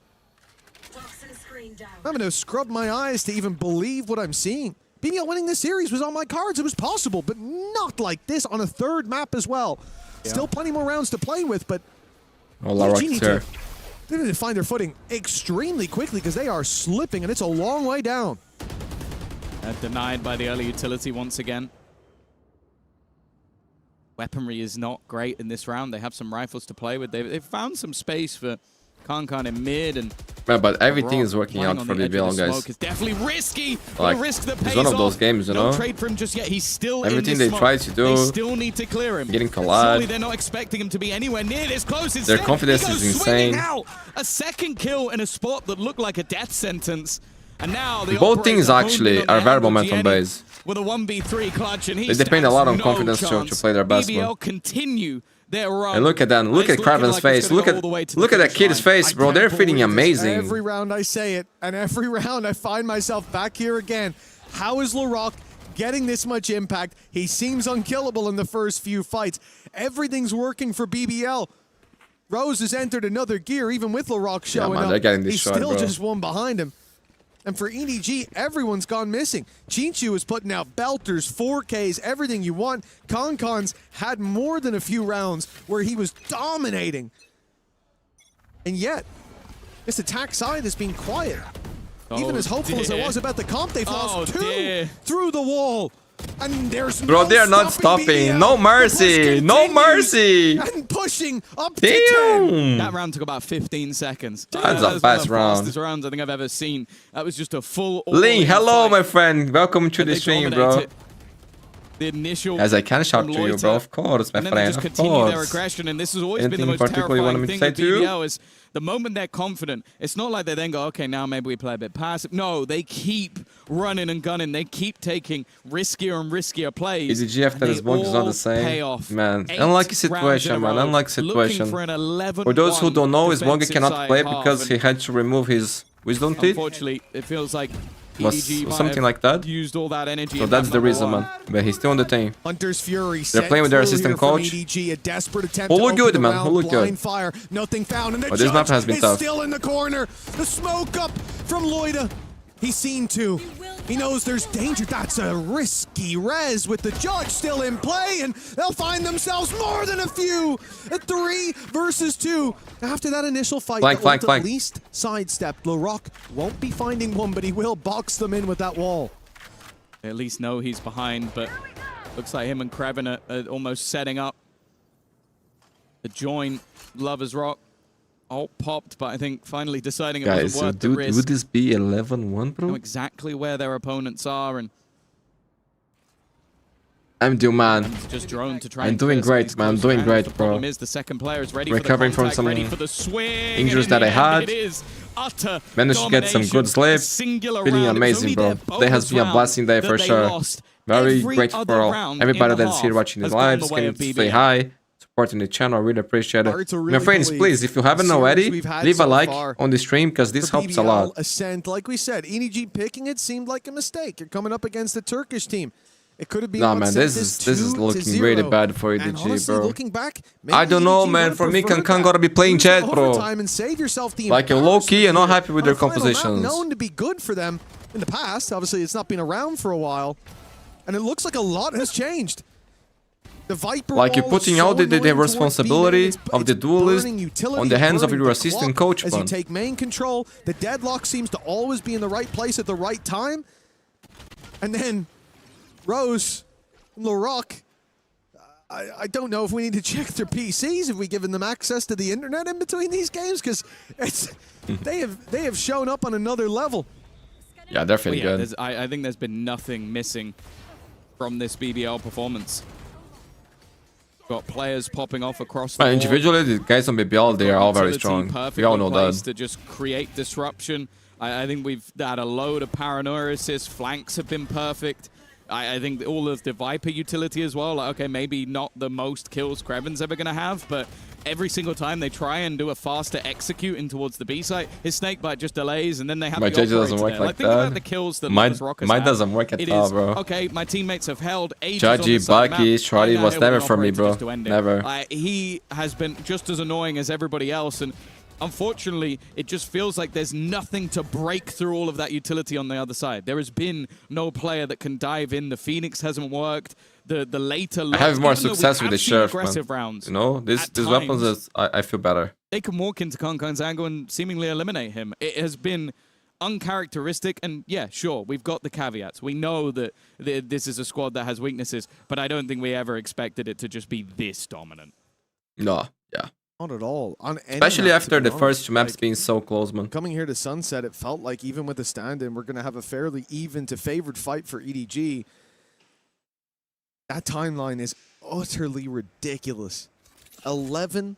I'm going to scrub my eyes to even believe what I'm seeing. BBL winning this series was on my cards. It was possible, but not like this on a third map as well. Yeah. Still plenty more rounds to play with, but they need to find their footing extremely quickly because they are slipping, and it's a long way down. Denied by the early utility once again. Weaponry is not great in this round. They have some rifles to play with. They've found some space for Kankan in mid, and yeah, but everything is working out for BBL, guys. It's definitely risky. Like, risk that it's one of those games, you know. No trade for him just yet. He's still everything they try to do. They still need to clear him. Getting collide. Surely they're not expecting him to be anywhere near this close. Their confidence is insane. Out. A second kill in a spot that looked like a death sentence, and now the both things actually are very momentum based. With a 1v3 clutch, and they depend a lot on confidence to play their best. BBL continue. And look at that. Look at Kraven's face. Look at that kid's face, bro. They're feeling amazing. Every round I say it, and every round I find myself back here again. How is LaRock getting this much impact? He seems unkillable in the first few fights. Everything's working for BBL. Rose has entered another gear, even with LaRock showing up. He's still just one behind him. And for EDG, everyone's gone missing. Chinchu is putting out belters, 4Ks, everything you want. Kankan's had more than a few rounds where he was dominating. And yet, this attack side has been quiet. Even as hopeful as I was about the comp, they've lost 2 through the wall. And there's bro, they're not stopping. No mercy. No mercy. And pushing up to 10. That round took about 15 seconds. That's a fast round. Fastest rounds I think I've ever seen. That was just a full. Lee, hello, my friend. Welcome to the stream, bro. The initial as I can shout to you, bro. Of course, my friend. Just continue their aggression, and this has always been the most terrifying thing with BBL is the moment they're confident. It's not like they then go, okay, now maybe we play a bit passive. No, they keep running and gunning. They keep taking riskier and riskier plays. EDG after this bonk is not the same. Man, unlucky situation, man. Unlucky situation. For those who don't know, Isbonga cannot play because he had to remove his wisdom teeth. Unfortunately, it feels like EDG something like that. Used all that energy. So that's the reason, man. But he's still on the team. Hunter's Fury. They're playing with their assistant coach. EDG, a desperate attempt who look good, man. Who look good. Fire. Nothing found. And the but this map has been tough. Still in the corner. The smoke up from Loida. He's seen 2. He knows there's danger. That's a risky res with the judge still in play, and they'll find themselves more than a few. A 3 versus 2. After that initial fight, flank. at least sidestepped. LaRock won't be finding one, but he will box them in with that wall. They at least know he's behind, but looks like him and Kraven are almost setting up to join Lovers Rock. All popped, but I think finally deciding it wasn't worth the risk. Would this be 11-1, bro? Know exactly where their opponents are, and I'm doing, man. Just drone to try. I'm doing great, man. I'm doing great, the bro. problem is the second player is ready Recovering for the from some ready for the swing, injuries that I had. It is utter managed to get some good sleep. Feeling amazing, bro. Today has been a blessing day for sure. Very grateful for everybody that's here watching the lives. Can you say hi? Supporting the channel, I really appreciate it. My friends, please, if you haven't already, leave a like on the stream because this helps a lot. Ascent, like we said, EDG picking it seemed like a mistake. You're coming up against the Turkish team. It could have been. No, man, this is looking really bad for EDG, honestly, bro. Looking back, I don't know, man. For me, Kankan gotta be playing Jet, bro. Like a low key and not happy with their compositions. Known to be good for them in the past. Obviously, it's not been around for a while, and it looks like a lot has changed. The Viper like you're putting all the responsibility of the duelist on the hands of your assistant coach, as you take main control. The deadlock seems to always be in the right place at the right time. And then Rose and LaRock, I don't know if we need to check their PCs, if we've given them access to the internet in between these games, because they have shown up on another level. Yeah, they're feeling good. I think there's been nothing missing from this BBL performance. Got players popping off across the individually, the guys on BBL, they are all very strong. We all know that. To just create disruption. I think we've had a load of paranoia assists. Flanks have been perfect. I think all of the Viper utility as well. Like, okay, maybe not the most kills Kraven's ever going to have, but every single time they try and do a faster execute in towards the B site, his snakebite just delays, and then they have my JJ doesn't work like think about the kills that mine have. doesn't work at all, bro. Okay, my teammates have held ages Judgy, Bucky, Shreddy was never for me, bro. Never. He has been just as annoying as everybody else, and unfortunately, it just feels like there's nothing to break through all of that utility on the other side. There has been no player that can dive in. The Phoenix hasn't worked. The later... I have more success with the Sheriff, aggressive man. rounds. You know, these weapons, I feel better. They can walk into Kankan's angle and seemingly eliminate him. It has been uncharacteristic, and yeah, sure, we've got the caveats. We know that this is a squad that has weaknesses, but I don't think we ever expected it to just be this dominant. No, yeah. Not at all. Especially after the first two maps being so close, man. Coming here to Sunset, it felt like even with the stand-in, we're going to have a fairly even to favored fight for EDG. That timeline is utterly ridiculous. 11-1.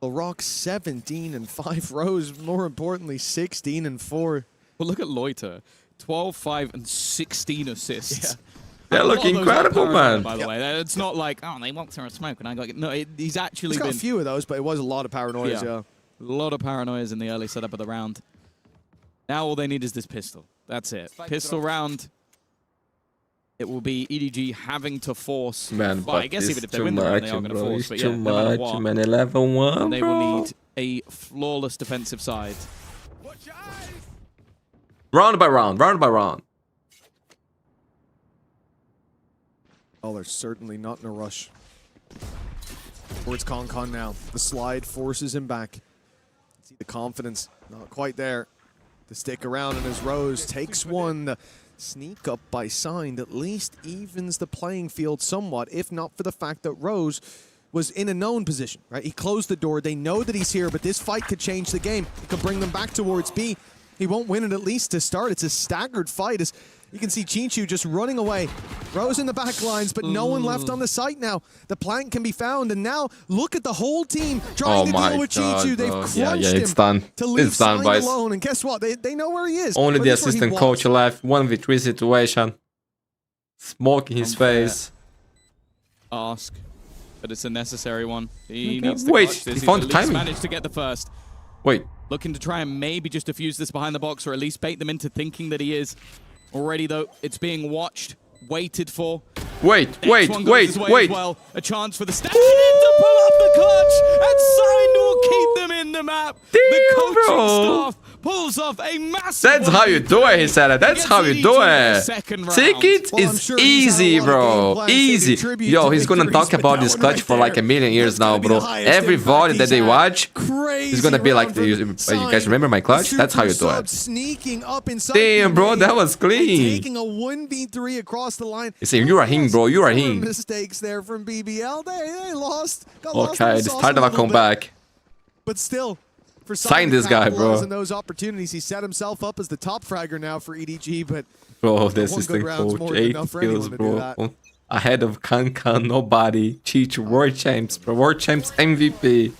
LaRock 17-5. Rose, more importantly, 16-4. Well, look at Loiter. 12, 5, and 16 assists. Yeah. They look incredible, man. By the way, it's not like, oh, they walked through a smoke and I got... No, he's actually He's got a few of those, but it was a lot of paranoias, yeah. A lot of paranoias in the early setup of the round. Now all they need is this pistol. That's it. Pistol round. It will be EDG having to force... Man, well, I guess even if they win the round, they are going to force. But yeah, no matter what, man. 11-1, they will need a flawless defensive side. Round by round, round by round. Oh, they're certainly not in a rush. Towards Kankan now. The slide forces him back. See the confidence, not quite there. To stick around, and as Rose takes one, the sneak up by Signed at least evens the playing field somewhat, if not for the fact that Rose was in a known position, right? He closed the door. They know that he's here, but this fight could change the game. It could bring them back towards B. He won't win it at least to start. It's a staggered fight. As you can see Chinchu just running away. Rose in the back lines, but no one left on the site now. The plank can be found, and now look at the whole team trying to deal with Chinchu. They've crunched it's done. To leave it's done, boys. Alone. And guess what? They know where he is. Only the assistant coach left. 1v3 situation. Smoke in his face. Ask, but it's a necessary one. He needs to wait, clutch this. He found the timing. Managed to get the first. Wait. Looking to try and maybe just defuse this behind the box, or at least bait them into thinking that he is. Already, though, it's being watched, waited for. Wait. Well. A chance for the stand to pull up the clutch, and Signed will keep them in the map. Damn, the coaching staff pulls off a massive. That's how you do it, he said it. That's how you do it. Ticket is easy, bro. Easy. Yo, he's gonna talk about this clutch for like a million years now, bro. Every VOD that they watch, he's gonna be like, you guys remember my clutch? That's how you do it. Sneaking up inside. Damn, bro, that was clean. Taking a 1v3 across the line. You say, you are him, bro. You are him. Mistakes there from BBL. They lost. Okay, this part of a comeback. But still, for sign this guy, bro. In those opportunities, he set himself up as the top fragger now for EDG. But bro, this is the coach. 8 kills, bro. Ahead of Kankan, nobody. Cheech, World Champs, bro. World Champs MVP.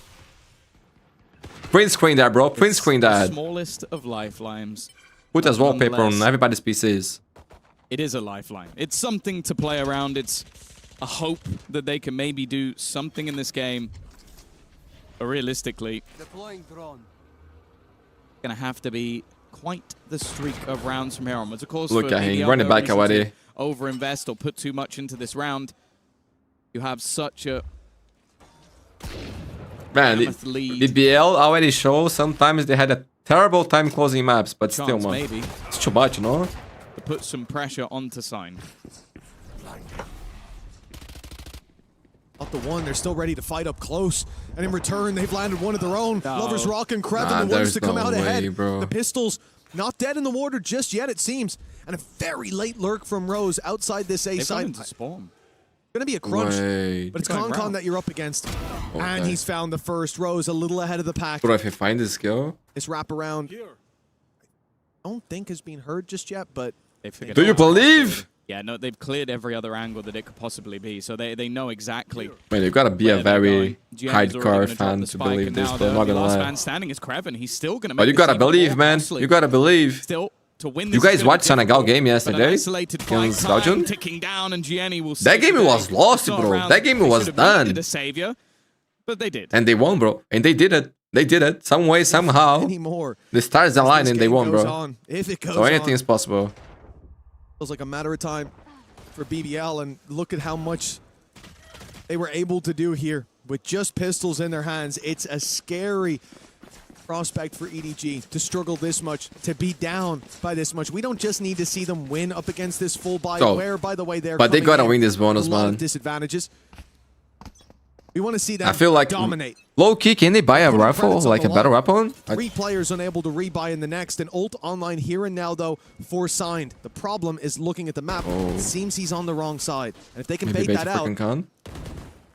Print screen that, bro. Print screen that. Smallest of lifelines. Put as wallpaper on everybody's PCs. It is a lifeline. It's something to play around. It's a hope that they can maybe do something in this game. But realistically, gonna have to be quite the streak of rounds from here onwards. Of course, look at him running back already. Overinvest or put too much into this round. You have such a man. BBL already shows sometimes they had a terrible time closing maps, but still, man, maybe it's too much, no? To put some pressure onto Sign. Up the one, they're still ready to fight up close. And in return, they've landed one of their own. Lovers Rock and Kreven, the ones to come out ahead. Bro. The pistols not dead in the water just yet, it seems. And a very late lurk from Rose outside this A side. Spawn. Gonna be a crunch, but it's Concon that you're up against. Okay. And he's found the first. Rose a little ahead of the pack. But if you find this skill, this wraparound, I don't think has been heard just yet, but do you believe? Yeah, no, they've cleared every other angle that it could possibly be, so they know exactly. Man, you've got to be a very hardcore fan to believe this, but I'm not gonna lie. Last man standing is Kreven. He's still gonna make. But you gotta believe, man. You gotta believe. Still to win. You guys watched Senegal game yesterday against Belgium? Ticking down, and Gianni will. That game was lost, bro. That game was done. The savior, but they did. And they won, bro. And they did it. They did it some way, somehow. The stars aligned and they won, bro. So anything is possible. Feels like a matter of time for BBL, and look at how much they were able to do here with just pistols in their hands. It's a scary prospect for EDG to struggle this much, to be down by this much. We don't just need to see them win up against this full buy. Where, by the way, but they gotta win this bonus, man. Disadvantages. We want to see them I feel like dominate. Low key, can they buy a rifle, like a better weapon? 3 players unable to rebuy in the next. And ult online here and now, though, for Signed. The problem is looking at the map. It seems he's on the wrong side. And if they can bait that out,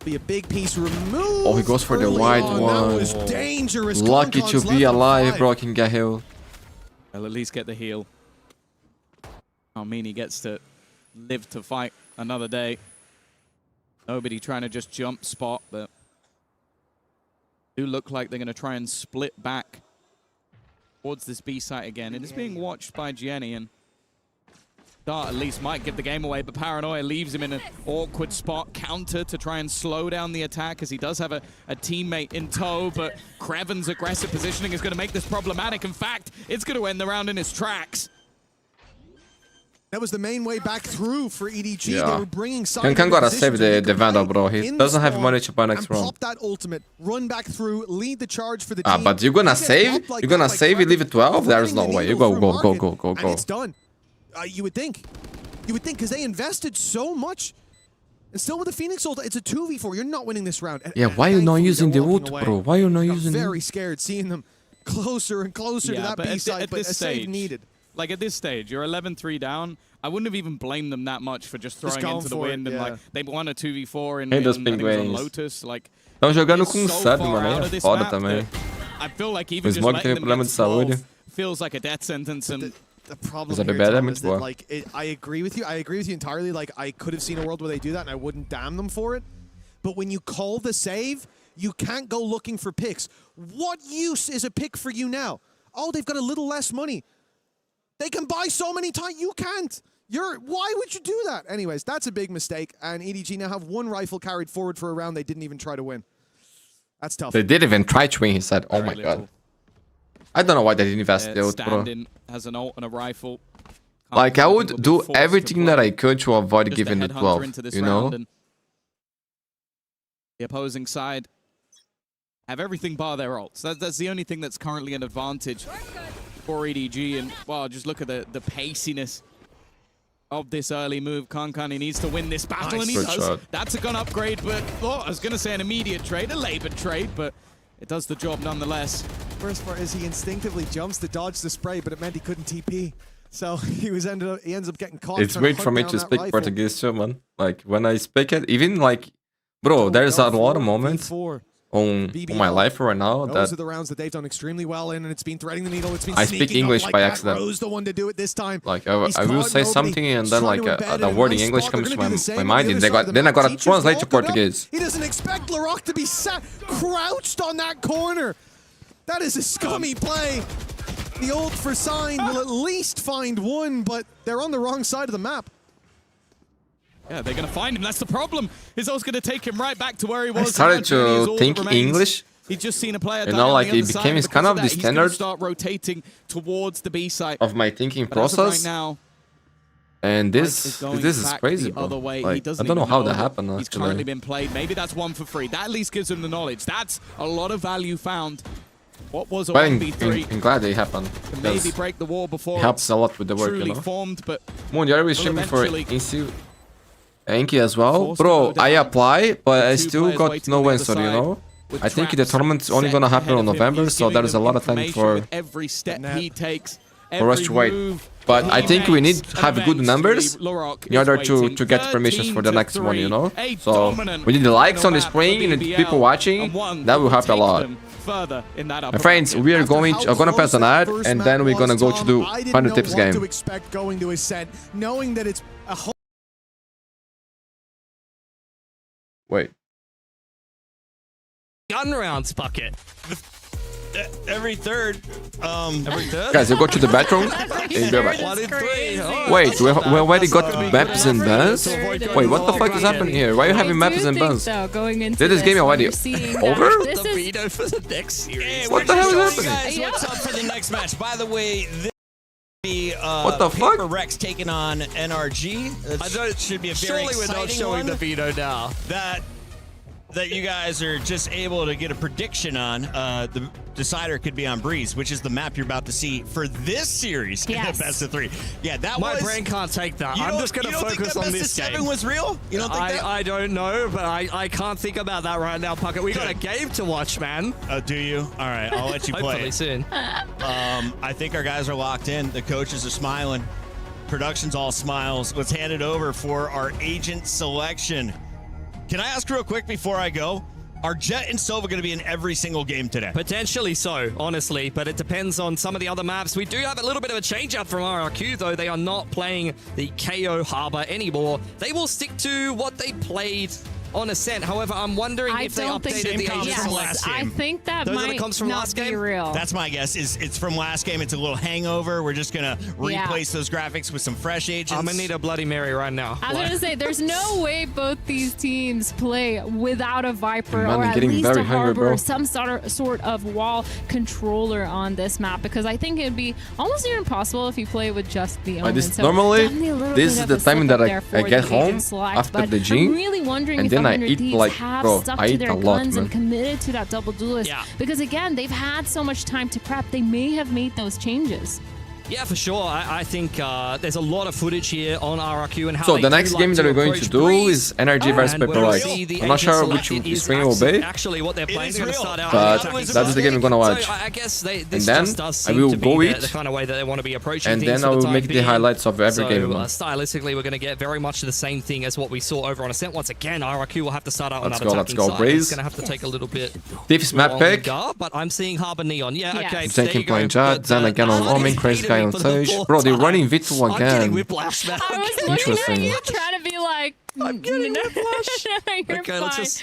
be a big piece removed. Oh, he goes for the white one. That was dangerous. Lucky to be alive, bro. Can get heal. I'll at least get the heal. I mean, he gets to live to fight another day. Nobody trying to just jump spot, but do look like they're going to try and split back towards this B site again. It is being watched by Gianni, and Dart at least might give the game away, but Paranoia leaves him in an awkward spot. Counter to try and slow down the attack, as he does have a teammate in tow, but Kreven's aggressive positioning is going to make this problematic. In fact, it's going to end the round in his tracks. That was the main way back through for EDG. Yeah. They were bringing Kankan gotta save the Vandal, bro. He doesn't have money to buy next round. Pop that ultimate, run back through, lead the charge for the team. But you're gonna save? You're gonna save? You leave it 12? There's no way. You go. And it's done. You would think. You would think, because they invested so much. And still with the Phoenix ult, it's a 2v4. You're not winning this round. Yeah, why are you not using the ult, bro? Why are you not using it? Very scared seeing them closer and closer to that B side, but a save needed. Like at this stage, you're 11-3 down. I wouldn't have even blamed them that much for just throwing into the wind. And like they won a 2v4 in Lotus. Like, estão jogando com sub, mano. É foda também. I feel like even just letting them get saúde feels like a death sentence. And the problem here is that, like, I agree with you. I agree with you entirely. Like, I could have seen a world where they do that, and I wouldn't damn them for it. But when you call the save, you can't go looking for picks. What use is a pick for you now? Oh, they've got a little less money. They can buy so many times. You can't. Why would you do that? Anyways, that's a big mistake. And EDG now have 1 rifle carried forward for a round they didn't even try to win. That's tough. They didn't even try to win, he said. Oh my god. I don't know why they didn't invest the ult, bro. Has an ult and a rifle. Like, I would do everything that I could to avoid giving it 12, you know? The opposing side have everything bar their ults. That's the only thing that's currently an advantage for EDG, and well, just look at the paciness of this early move. Kankan, he needs to win this battle, and he does. Shot. That's a gun upgrade, but I was going to say an immediate trade, a labored trade, but it does the job nonetheless. Worst part is he instinctively jumps to dodge the spray, but it meant he couldn't TP. So he ends up getting caught. It's weird for me to speak Portuguese too, man. Like when I speak it, even like, bro, there's a lot of moments on my life right now those are the rounds that they've done extremely well in, and it's been threading the needle. It's been I speak English by accident. Rose the one to do it this time. Like I will say something and then like the word in English comes to my mind, and then I gotta translate to Portuguese. He doesn't expect Larocque to be sat crouched on that corner. That is a scummy play. The ult for Sign will at least find one, but they're on the wrong side of the map. Yeah, they're going to find him. That's the problem. It's also going to take him right back to where he was. I started to think English. He's just seen a player, you know, like it became kind of the standard start rotating towards the B side of my thinking process. Right now, and this is crazy, bro. Like, I don't know how that happened. He's currently been played. Maybe that's one for free. That at least gives him the knowledge. That's a lot of value found. What was a 1v3? I'm glad it happened. Maybe break the wall before. It helps a lot with the work, you know. Formed, but Mundi, are we streaming for Enki as well? Bro, I apply, but I still got no answer, you know. I think the tournament's only gonna happen in November, so there is a lot of time for every step he takes, us to wait. But I think we need to have good numbers in order to get permissions for the next one, you know. So we need the likes on the screen and people watching. That will help a lot. My friends, we are gonna pass an ad, and then we're gonna go to do 100 tips game. To expect going to Ascent, knowing that it's a whole. Wait. Gun rounds bucket. Every third. Guys, you go to the bathroom and be back. Wait, we already got maps and bans? Wait, what the fuck is happening here? Why are you having maps and bans? Did this game already over? The veto for the next series. What the hell is happening? Guys, what's up for the next match? By the way, this be what the fuck? PRX taking on NRG. It should be a very surely we're not showing the veto now. That you guys are just able to get a prediction on. The decider could be on Breeze, which is the map you're about to see for this series. Yes. The best of 3. Yeah, that my brain can't take that. I'm just going to focus on this game. Best of 7 was real? You don't think that? I don't know, but I can't think about that right now, Puckett. We got a game to watch, man. Do you? All right, I'll let you play. Hopefully soon. I think our guys are locked in. The coaches are smiling. Production's all smiles. Let's hand it over for our agent selection. Can I ask real quick before I go? Are Jet and Sova going to be in every single game today? Potentially so, honestly, but it depends on some of the other maps. We do have a little bit of a change-up from RRQ, though. They are not playing the KO Harbor anymore. They will stick to what they played on Ascent. However, I'm wondering if they updated the comms from last game. I think that Those might are the comms from not last be game? real. That's my guess. It's from last game. It's a little hangover. We're just going to replace those graphics with some fresh agents. I'm going to need a Bloody Mary right now. I was going to say, there's no way both these teams play without a Viper Man, or at least very a Harbor or some sort of wall controller on this map, because I think it'd be almost even impossible if you play with just the Omen. So normally, this is the time that I get home after the gym, I'm really wondering and if then I eat like, have bro, stuck I to eat their a lot, guns man. and committed to that double duelist. Because again, they've had so much time to prep. They may have made those changes. Yeah, for sure. I think there's a lot of footage here on RRQ and how so the next game that we're going to do is NRG versus PRX. I'm not sure which screen will be, actually what they're playing. but that's the game we're gonna watch. So I guess this and then just does I seem will to go be eat, the kind of way that they want to be approaching and things then I will make being. the highlights of every game. Stylistically, we're going to get very much the same thing as what we saw over on Ascent. Once again, RRQ will have to start out on that attacking side. Breeze. It's going to have to take a little bit Thief's map pick. But I'm seeing Harbor Neon. Yeah, okay. Taking playing Jet, then again on Omen, Crazy Guy on Sage. Bro, they're running V2 again. Whiplash, man. I was looking at you trying to be like, I'm getting whiplash. Okay, let's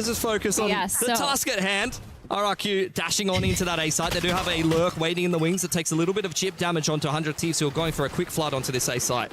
just focus on the task at hand. RRQ dashing on into that A site. They do have a lurk waiting in the wings that takes a little bit of chip damage onto 100 Thieves who are going for a quick flood onto this A site.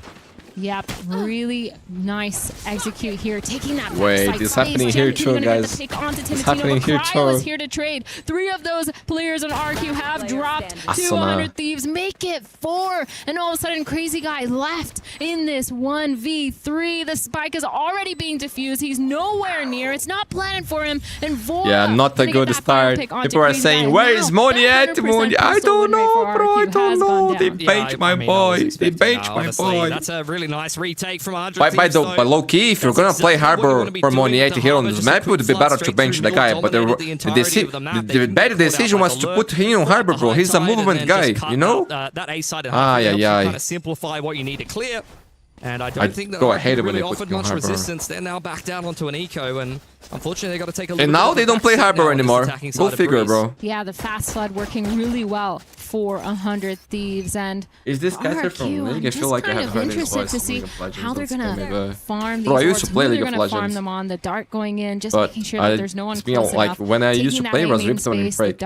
Yep, really nice execute here. Taking that Wait, backside it's space. happening here too, guys. It's happening here Cryo is too. here to trade. 3 of those players on RRQ have dropped. Awesome. 200 Thieves make it 4. And all of a sudden, Crazy Guy left in this 1v3. The spike is already being diffused. He's nowhere near. It's not planning for him. And Vora, Yeah, not a good start. People are saying, where is Mundi at? Mundi, I don't know, bro. I don't know. They benched my boy. They benched my boy. That's a really nice retake from 100 But low key, if you're gonna play Harbor for Moniate here on this map, it would be better to bench the guy. But the better decision was to put him on Harbor, bro. He's a movement guy, you know? That A side and yeah. to simplify what you need to clear. And I don't think that really offered much resistance. They're now back down onto an eco, and unfortunately they got to take a little And now they don't play Harbor anymore. Go figure, bro. Yeah, the fast flood working really well for 100 Thieves. And is this caster from League? I feel like I have heard his voice. To see how they're gonna farm these. Bro, I used to play League of Legends. Farm Legends. them on the dart going in, just making sure that there's no one close like enough. when I used to play, was Taking Ripstone and Break.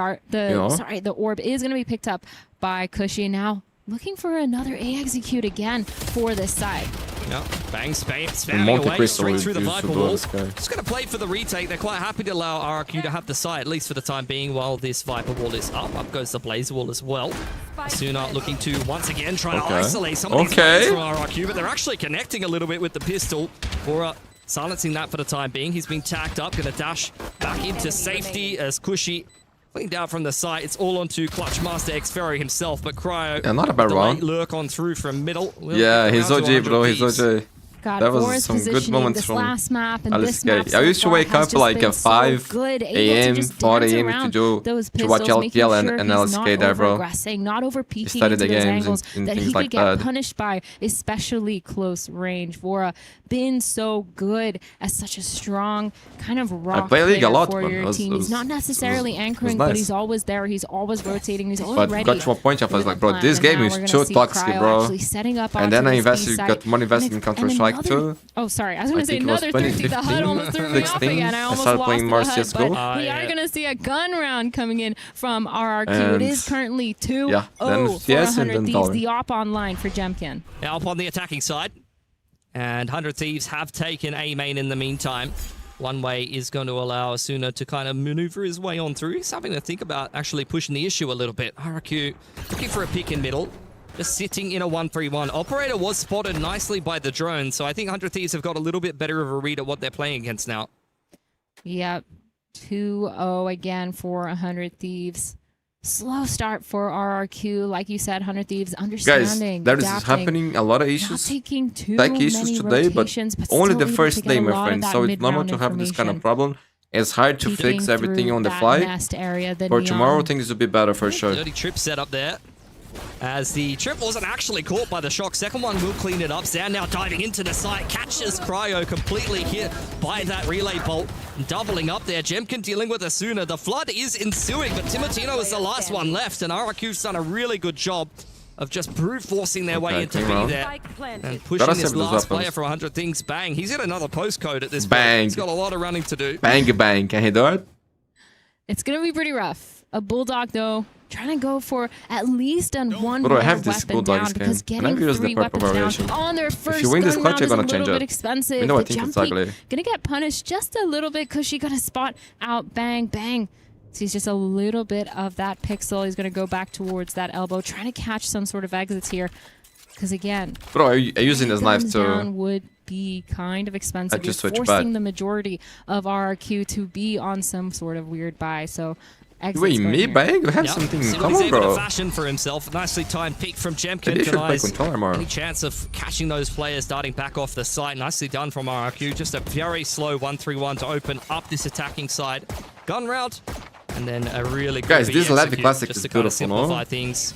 The orb is gonna be picked up by Cushy now. Looking for another A execute again for this side. Yeah, bang, spamming away straight through the Viper wall. Just going to play for the retake. They're quite happy to allow RRQ to have the site, at least for the time being, while this Viper wall is up. Up goes the Blaze wall as well. Asuna looking to, once again, try to isolate some of these players from RRQ, but they're actually connecting a little bit with the pistol. Or silencing that for the time being. He's been tacked up, going to dash back into safety as Cushy cleaned out from the site. It's all onto Clutch Master Xferry himself, but Cryo, not a bad round. Lurk on through from middle. Yeah, he's OG, bro. He's OG. God, that was some good moments from last map and Alice this map I used to wake up like at 5 a.m., 4 a.m. to watch LTL and LSK there, bro. Not over peeking into those games angles and that he things could like get that. punished by, especially close range. Vora been so good as such a strong kind of rock play League a lot, for your team. He's not necessarily anchoring, but he's always there. He's always rotating. He's always ready. But got to a point, I was like, bro, this game is too toxic, bro. And then I invested, got more invested in Counter-Strike too. Oh, sorry. I was going to say another 30. The HUD almost threw me off again. I almost lost the HUD, but we are going to see a gun round coming in from RRQ. It is currently 2-0 for 100 Thieves. The op online for Jemkin. Now up on the attacking side. And 100 Thieves have taken A main in the meantime. One way is going to allow Asuna to kind of maneuver his way on through. He's having to think about actually pushing the issue a little bit. RRQ looking for a pick in middle. Just sitting in a 1-3-1. Operator was spotted nicely by the drone, so I think 100 Thieves have got a little bit better of a read at what they're playing against now. Yep. 2-0 again for 100 Thieves. Slow start for RRQ. Like you said, 100 Thieves understanding. Guys, there is happening a lot of issues. Like issues today, but only the first day, my friend. So it's normal to have this kind of problem. It's hard to fix everything on the fly. For tomorrow, things will be better for sure. Dirty trip set up there. As the trip wasn't actually caught by the shock. Second one will clean it up. Zan now diving into the site. Catches Cryo completely hit by that relay bolt. Doubling up there. Jemkin dealing with Asuna. The flood is ensuing, but Timotino is the last one left. And RRQ's done a really good job of just brute forcing their way into B there. And pushing this last player for 100 Things. Bang. He's in another postcode at this point. He's got a lot of running to do. Bang, bang. Can he do it? It's going to be pretty rough. A Bulldog, though, trying to go for at least one more weapon down because getting 3 weapons down on their first gun round is a little bit expensive. The Jumpy gonna get punished just a little bit because she got a spot out. Bang, bang. Sees just a little bit of that pixel. He's gonna go back towards that elbow, trying to catch some sort of exits here. Because again, bro, are you using this knife to would be kind of expensive. You're forcing the majority of RRQ to be on some sort of weird buy. So. Wait, me bang? You have something in common, bro. To fashion for himself. Nicely timed pick from Jemkin. Denies any chance of catching those players darting back off the site. Nicely done from RRQ. Just a very slow 1-3-1 to open up this attacking side. Gun round. And then a really good guys, this Latin Classic just is to kind of beautiful, simplify things.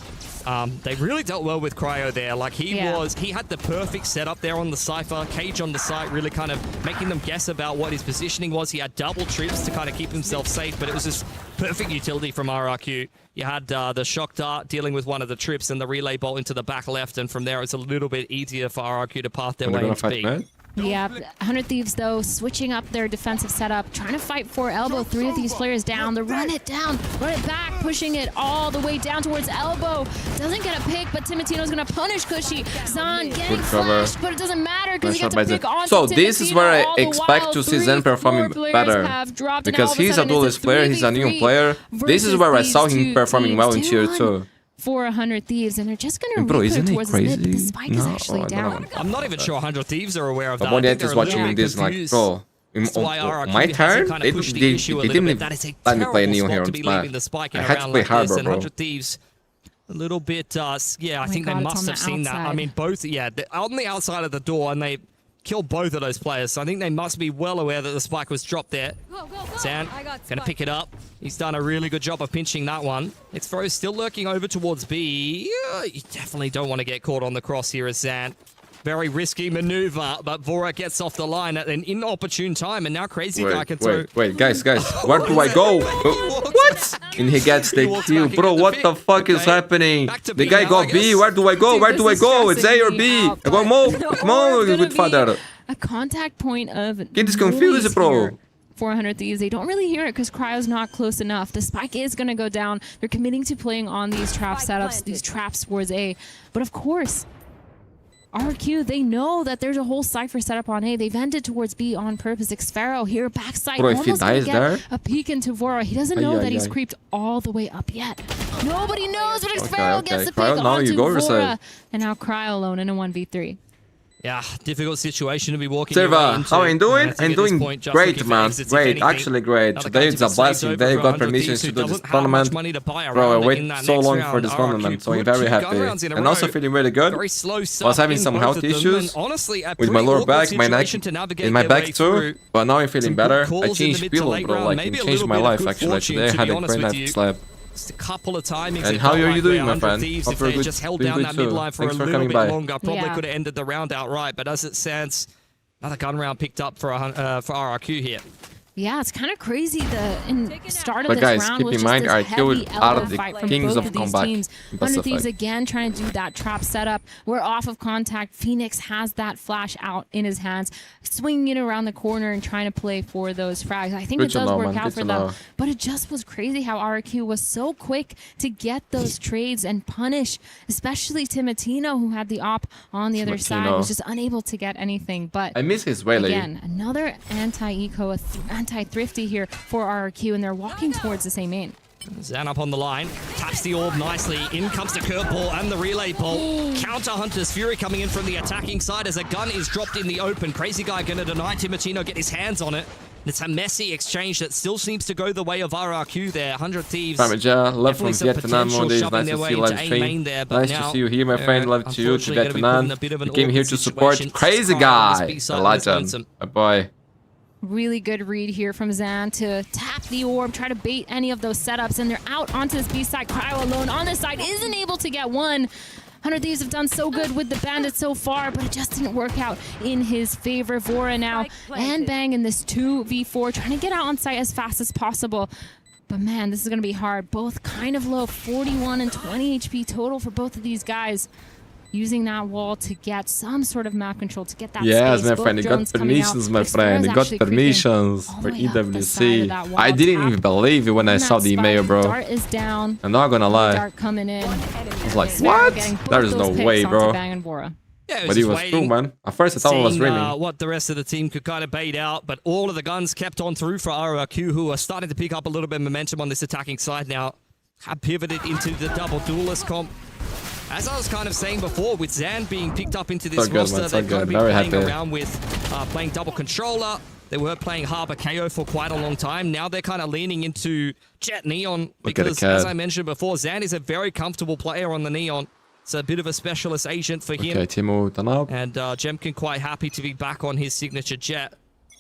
They really dealt well with Cryo there. Like he had the perfect setup there on the Cypher. Cage on the site, really kind of making them guess about what his positioning was. He had double trips to kind of keep himself safe, but it was just perfect utility from RRQ. You had the shock dart dealing with one of the trips and the relay bolt into the back left, and from there it's a little bit easier for RRQ to path their way into B. Yeah, 100 Thieves, though, switching up their defensive setup, trying to fight for elbow. 3 of these players down. They run it down, run it back, pushing it all the way down towards elbow. Doesn't get a pick, but Timatino's going to punish Cushy. Zan getting flashed, but it doesn't matter because he gets a pick on So this is where I expect to see Zan performing better. Because he's a duelist player, he's a new player. This is where I saw him performing well in Tier 2. For 100 Thieves, and they're just going to isn't he towards crazy? the mid, but the spike is actually down. I'm not even sure 100 Thieves are aware of that. But is watching in this like, bro, on my turn, they didn't let me play Neo here on Smash. I had to play Harbor, bro. 100 Thieves, a little bit, yeah, I think they must have seen that. I mean, both, yeah, on the outside of the door, and they killed both of those players. So I think they must be well aware that the spike was dropped there. Zan, gonna pick it up. He's done a really good job of pinching that one. X-Fro still lurking over towards B. You definitely don't want to get caught on the cross here as Zan. Very risky maneuver, but Vora gets off the line at an inopportune time, and now Crazy Guy can throw... Wait, guys, where do I go? What? And he gets the kill. Bro, what the fuck is happening? The guy got B, where do I go? Where do I go? It's A or B. I go move. Come on, good father. A contact point of... Get this confused, bro. 400 Thieves, they don't really hear it because Cryo's not close enough. The spike is going to go down. They're committing to playing on these trap setups, these traps towards A. But of course... RRQ, they know that there's a whole Cypher setup on A. They've ended towards B on purpose. Xfero here, backside, bro, if he dies there, a peek into Vora. He doesn't know that he's creeped all the way up yet. Nobody knows, but Xfero gets the pick onto Vora. And now Cryo alone in a 1v3. Yeah, difficult situation to be walking Serva, how are you doing? I'm doing great, man. Great, actually great. Today it's a blessing. They got permissions to do this tournament. Bro, I waited so long for this tournament, so I'm very happy. And also feeling really good. I was having some health issues with my lower back, my neck, and my back too. But now I'm feeling better. I changed pillow, bro. Like, it changed my life, actually. Today I had a great night sleep. Just a couple of timings. And how are you doing, my friend? If they just held down that midline for a little bit longer, probably could have ended the round outright. But as it stands, another gun round picked up for RRQ here. Yeah, it's kind of crazy. The start of this round was keep in mind, just I this killed heavy out elbow of the fight from kings both of these comeback. teams. 100 Thieves again trying to do that trap setup. We're off of contact. Phoenix has that flash out in his hands, swinging it around the corner and trying to play for those frags. I think it does work out for them, but it just was crazy how RRQ was so quick to get those trades and punish, especially Timatino, who had the op on the other side, was just unable to get anything. But I miss his way. Again, another anti-eco, anti-thrifty here for RRQ, and they're walking towards the same main. Zan up on the line, taps the orb nicely. In comes the curveball and the relay ball. Counter Hunter's Fury coming in from the attacking side as a gun is dropped in the open. Crazy Guy gonna deny Timatino get his hands on it. It's a messy exchange that still seems to go the way of RRQ there. 100 Thieves. Love from Vietnam, Mundi. Nice to see you live stream. Nice to see you here, my friend. Love to you, to Vietnam. You came here to support Crazy Guy. A legend. A boy. Really good read here from Zan to tap the orb, try to bait any of those setups, and they're out onto this B side. Cryo alone on this side isn't able to get one. 100 Thieves have done so good with the bandits so far, but it just didn't work out in his favor. Vora now and Bang in this 2v4, trying to get out on site as fast as possible. But man, this is going to be hard. Both kind of low, 41 and 20 HP total for both of these guys. Using that wall to get some sort of map control, to get that yes, space. My friend, you got permissions, my friend. You got permissions for EWC. I didn't even believe it when I saw the email, bro. Dart is down. I'm not gonna lie. Dart coming in. I was like, what? There is no way, bro. Yeah, but he was true, man. At first, I thought it was raining. What the rest of the team could kind of bait out, but all of the guns kept on through for RRQ, who are starting to pick up a little bit of momentum on this attacking side now. Have pivoted into the double duelist comp. As I was kind of saying before, with Zan being picked up into this roster, they've kind of been playing around with playing double controller. They were playing Harbor KO for quite a long time. Now they're kind of leaning into Jet Neon because, as I mentioned before, Zan is a very comfortable player on the Neon. It's a bit of a specialist agent for him. Okay, Timo, done up. And Jemkin quite happy to be back on his signature Jet.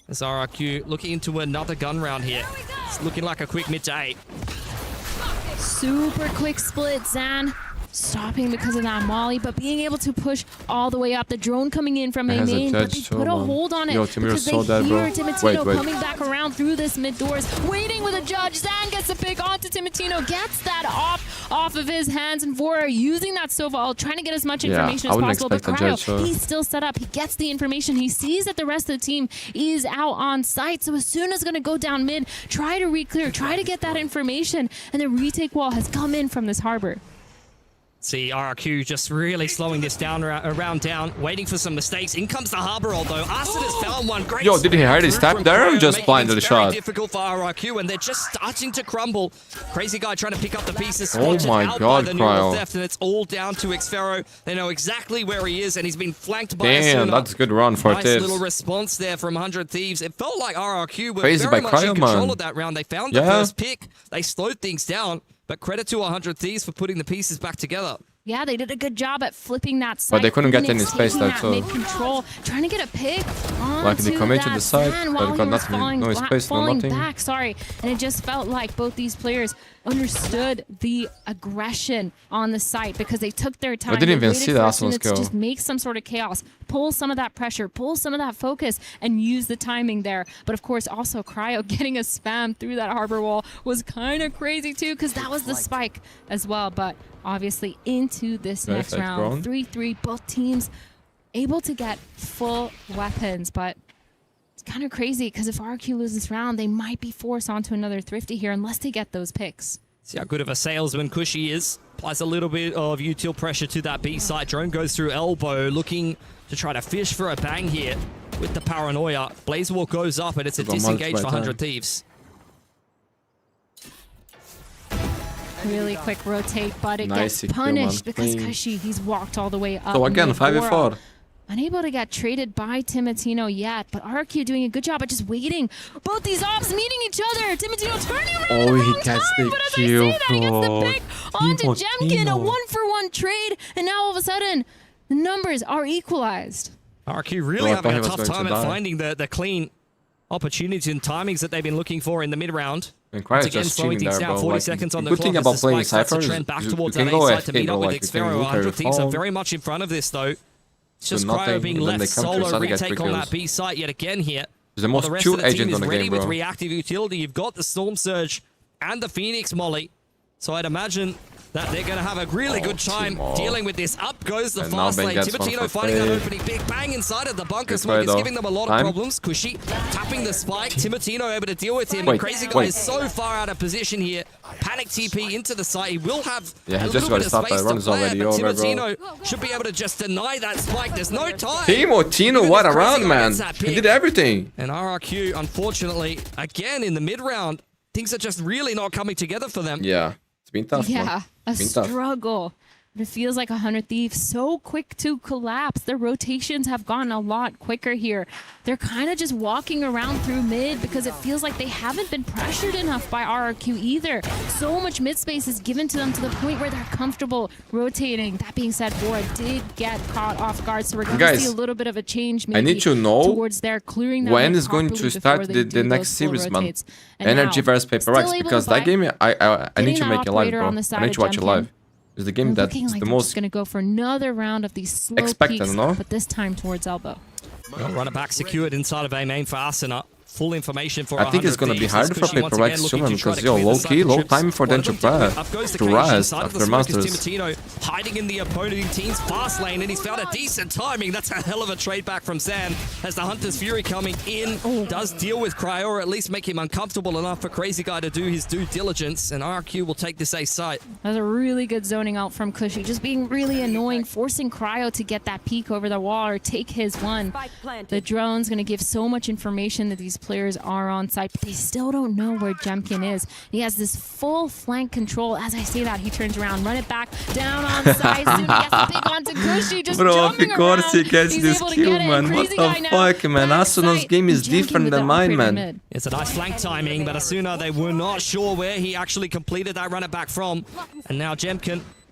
As RRQ looking into another gun round here. It's looking like a quick mid to 8. Super quick split, Zan. stopping because of that molly, but being able to push all the way up. The drone coming in from a main, but they put a hold on it because they hear Timotino coming back around through this mid doors, waiting with a judge. Zan gets a pick onto Timotino, gets that off of his hands, and Vora using that Sova, trying to get as much information as possible. But Cryo, he's still set up. He gets the information. He sees that the rest of the team is out on site. So as soon as going to go down mid, try to re-clear, try to get that information, and the retake wall has come in from this harbor. See RRQ just really slowing this down around down, waiting for some mistakes. In comes the harbor roll though. Arsene has found one. Great. Yo, did he hide his tap there or just blinded the shot? Very difficult for RRQ, and they're just starting to crumble. Crazy guy trying to pick up the pieces. Oh my god, Cryo. And it's all down to Xfero. They know exactly where he is, and he's been flanked by Damn, that's a good run for nice Tibbs. Little response there from 100 Thieves. It felt like RRQ were Crazy very by much Cryo, in control man. of that round. They found the first pick. They slowed things down, but credit to 100 Thieves for putting the pieces back together. Yeah, they did a good job at flipping that side. But they couldn't get any space there, so mid-control, trying to get a pick like they commit to the side, but got nothing, no space, no nothing. Back, sorry, and it just felt like both these players understood the aggression on the site because they took their time. I didn't even see the Arsenal go. Just make some sort of chaos, pull some of that pressure, pull some of that focus, and use the timing there. But of course, also Cryo getting a spam through that harbor wall was kind of crazy too, because that was the spike as well. But obviously into this next round, 3-3, both teams able to get full weapons, but it's kind of crazy because if RRQ loses this round, they might be forced onto another Thrifty here unless they get those picks. See how good of a salesman Cushy is. Applies a little bit of util pressure to that B side. Drone goes through elbow, looking to try to fish for a bang here with the paranoia. Blazewalk goes up, and it's a disengage for 100 Thieves. Really quick rotate, but it gets punished because Cushy, he's walked all the way up. So again, 5v4. Unable to get traded by Timotino yet, but RRQ doing a good job at just waiting. Both these ops meeting each other. Timotino turning around. Oh, he gets the kill, bro. He gets the pick onto Jemkin, a 1-for-1 trade, and now all of a sudden, the numbers are equalized. RRQ really having a tough time at finding the clean opportunities and timings that they've been looking for in the mid-round. And Cryo's just slowing things down, 40 seconds on the clock. Good thing about playing Cypher is you can go ahead, bro, like you can look at your Thieves are very much in front of this, though. It's just Cryo being left solo, retake on that B site yet again here. There's the most two agents on the game, bro. With reactive utility, you've got the Storm Surge and the Phoenix Molly. So I'd imagine that they're going to have a really good time dealing with this. Up goes the fast lane. Timotino finding that opening. Big bang inside of the bunker smoke. It's giving them a lot of problems. Cushy tapping the spike. Timotino able to deal with him. Crazy guy is so far out of position here. Panic TP into the site. He will have a little bit of space to play, but Timotino should be able to just deny that spike. There's no time. Timotino, what a round, man. He did everything. And RRQ, unfortunately, again in the mid-round, things are just really not coming together for them. Yeah. It's been tough. Yeah, a struggle. It feels like 100 Thieves so quick to collapse. Their rotations have gone a lot quicker here. They're kind of just walking around through mid because it feels like they haven't been pressured enough by RRQ either. So much mid space is given to them to the point where they're comfortable rotating. That being said, Bora did get caught off guard, so we're going to see a little bit of a change maybe I need to know towards their clearing when is going to start the next series, man. NRG versus PRX, because that game I need to make it live, bro. I need to watch it live. Is the game that's like the most going to go for another round of these slow peaks, but this time towards elbow. Runner back secured inside of A main for Asuna. Full information for I think it's going to be harder for PRX soon because low time for them to rise after Masters. Timotino hiding in the opposing team's fast lane, and he's found a decent timing. That's a hell of a trade back from Zan as the Hunter's Fury coming in does deal with Cryo, or at least make him uncomfortable enough for Crazy Guy to do his due diligence, and RRQ will take this A site. That was a really good zoning out from Cushy, just being really annoying, forcing Cryo to get that peek over the wall or take his one. The drone's going to give so much information that these players are on site, but they still don't know where Jemkin is. He has this full flank control. As I say that, he turns around, run it back, down on side. Soon he gets the pick onto Cushy, just jumping of course around. he gets this kill, man. What the fuck, man? Asuna's game is different than mine, man. It's a nice flank timing, but Asuna, they were not sure where he actually completed that run it back from. And now Jemkin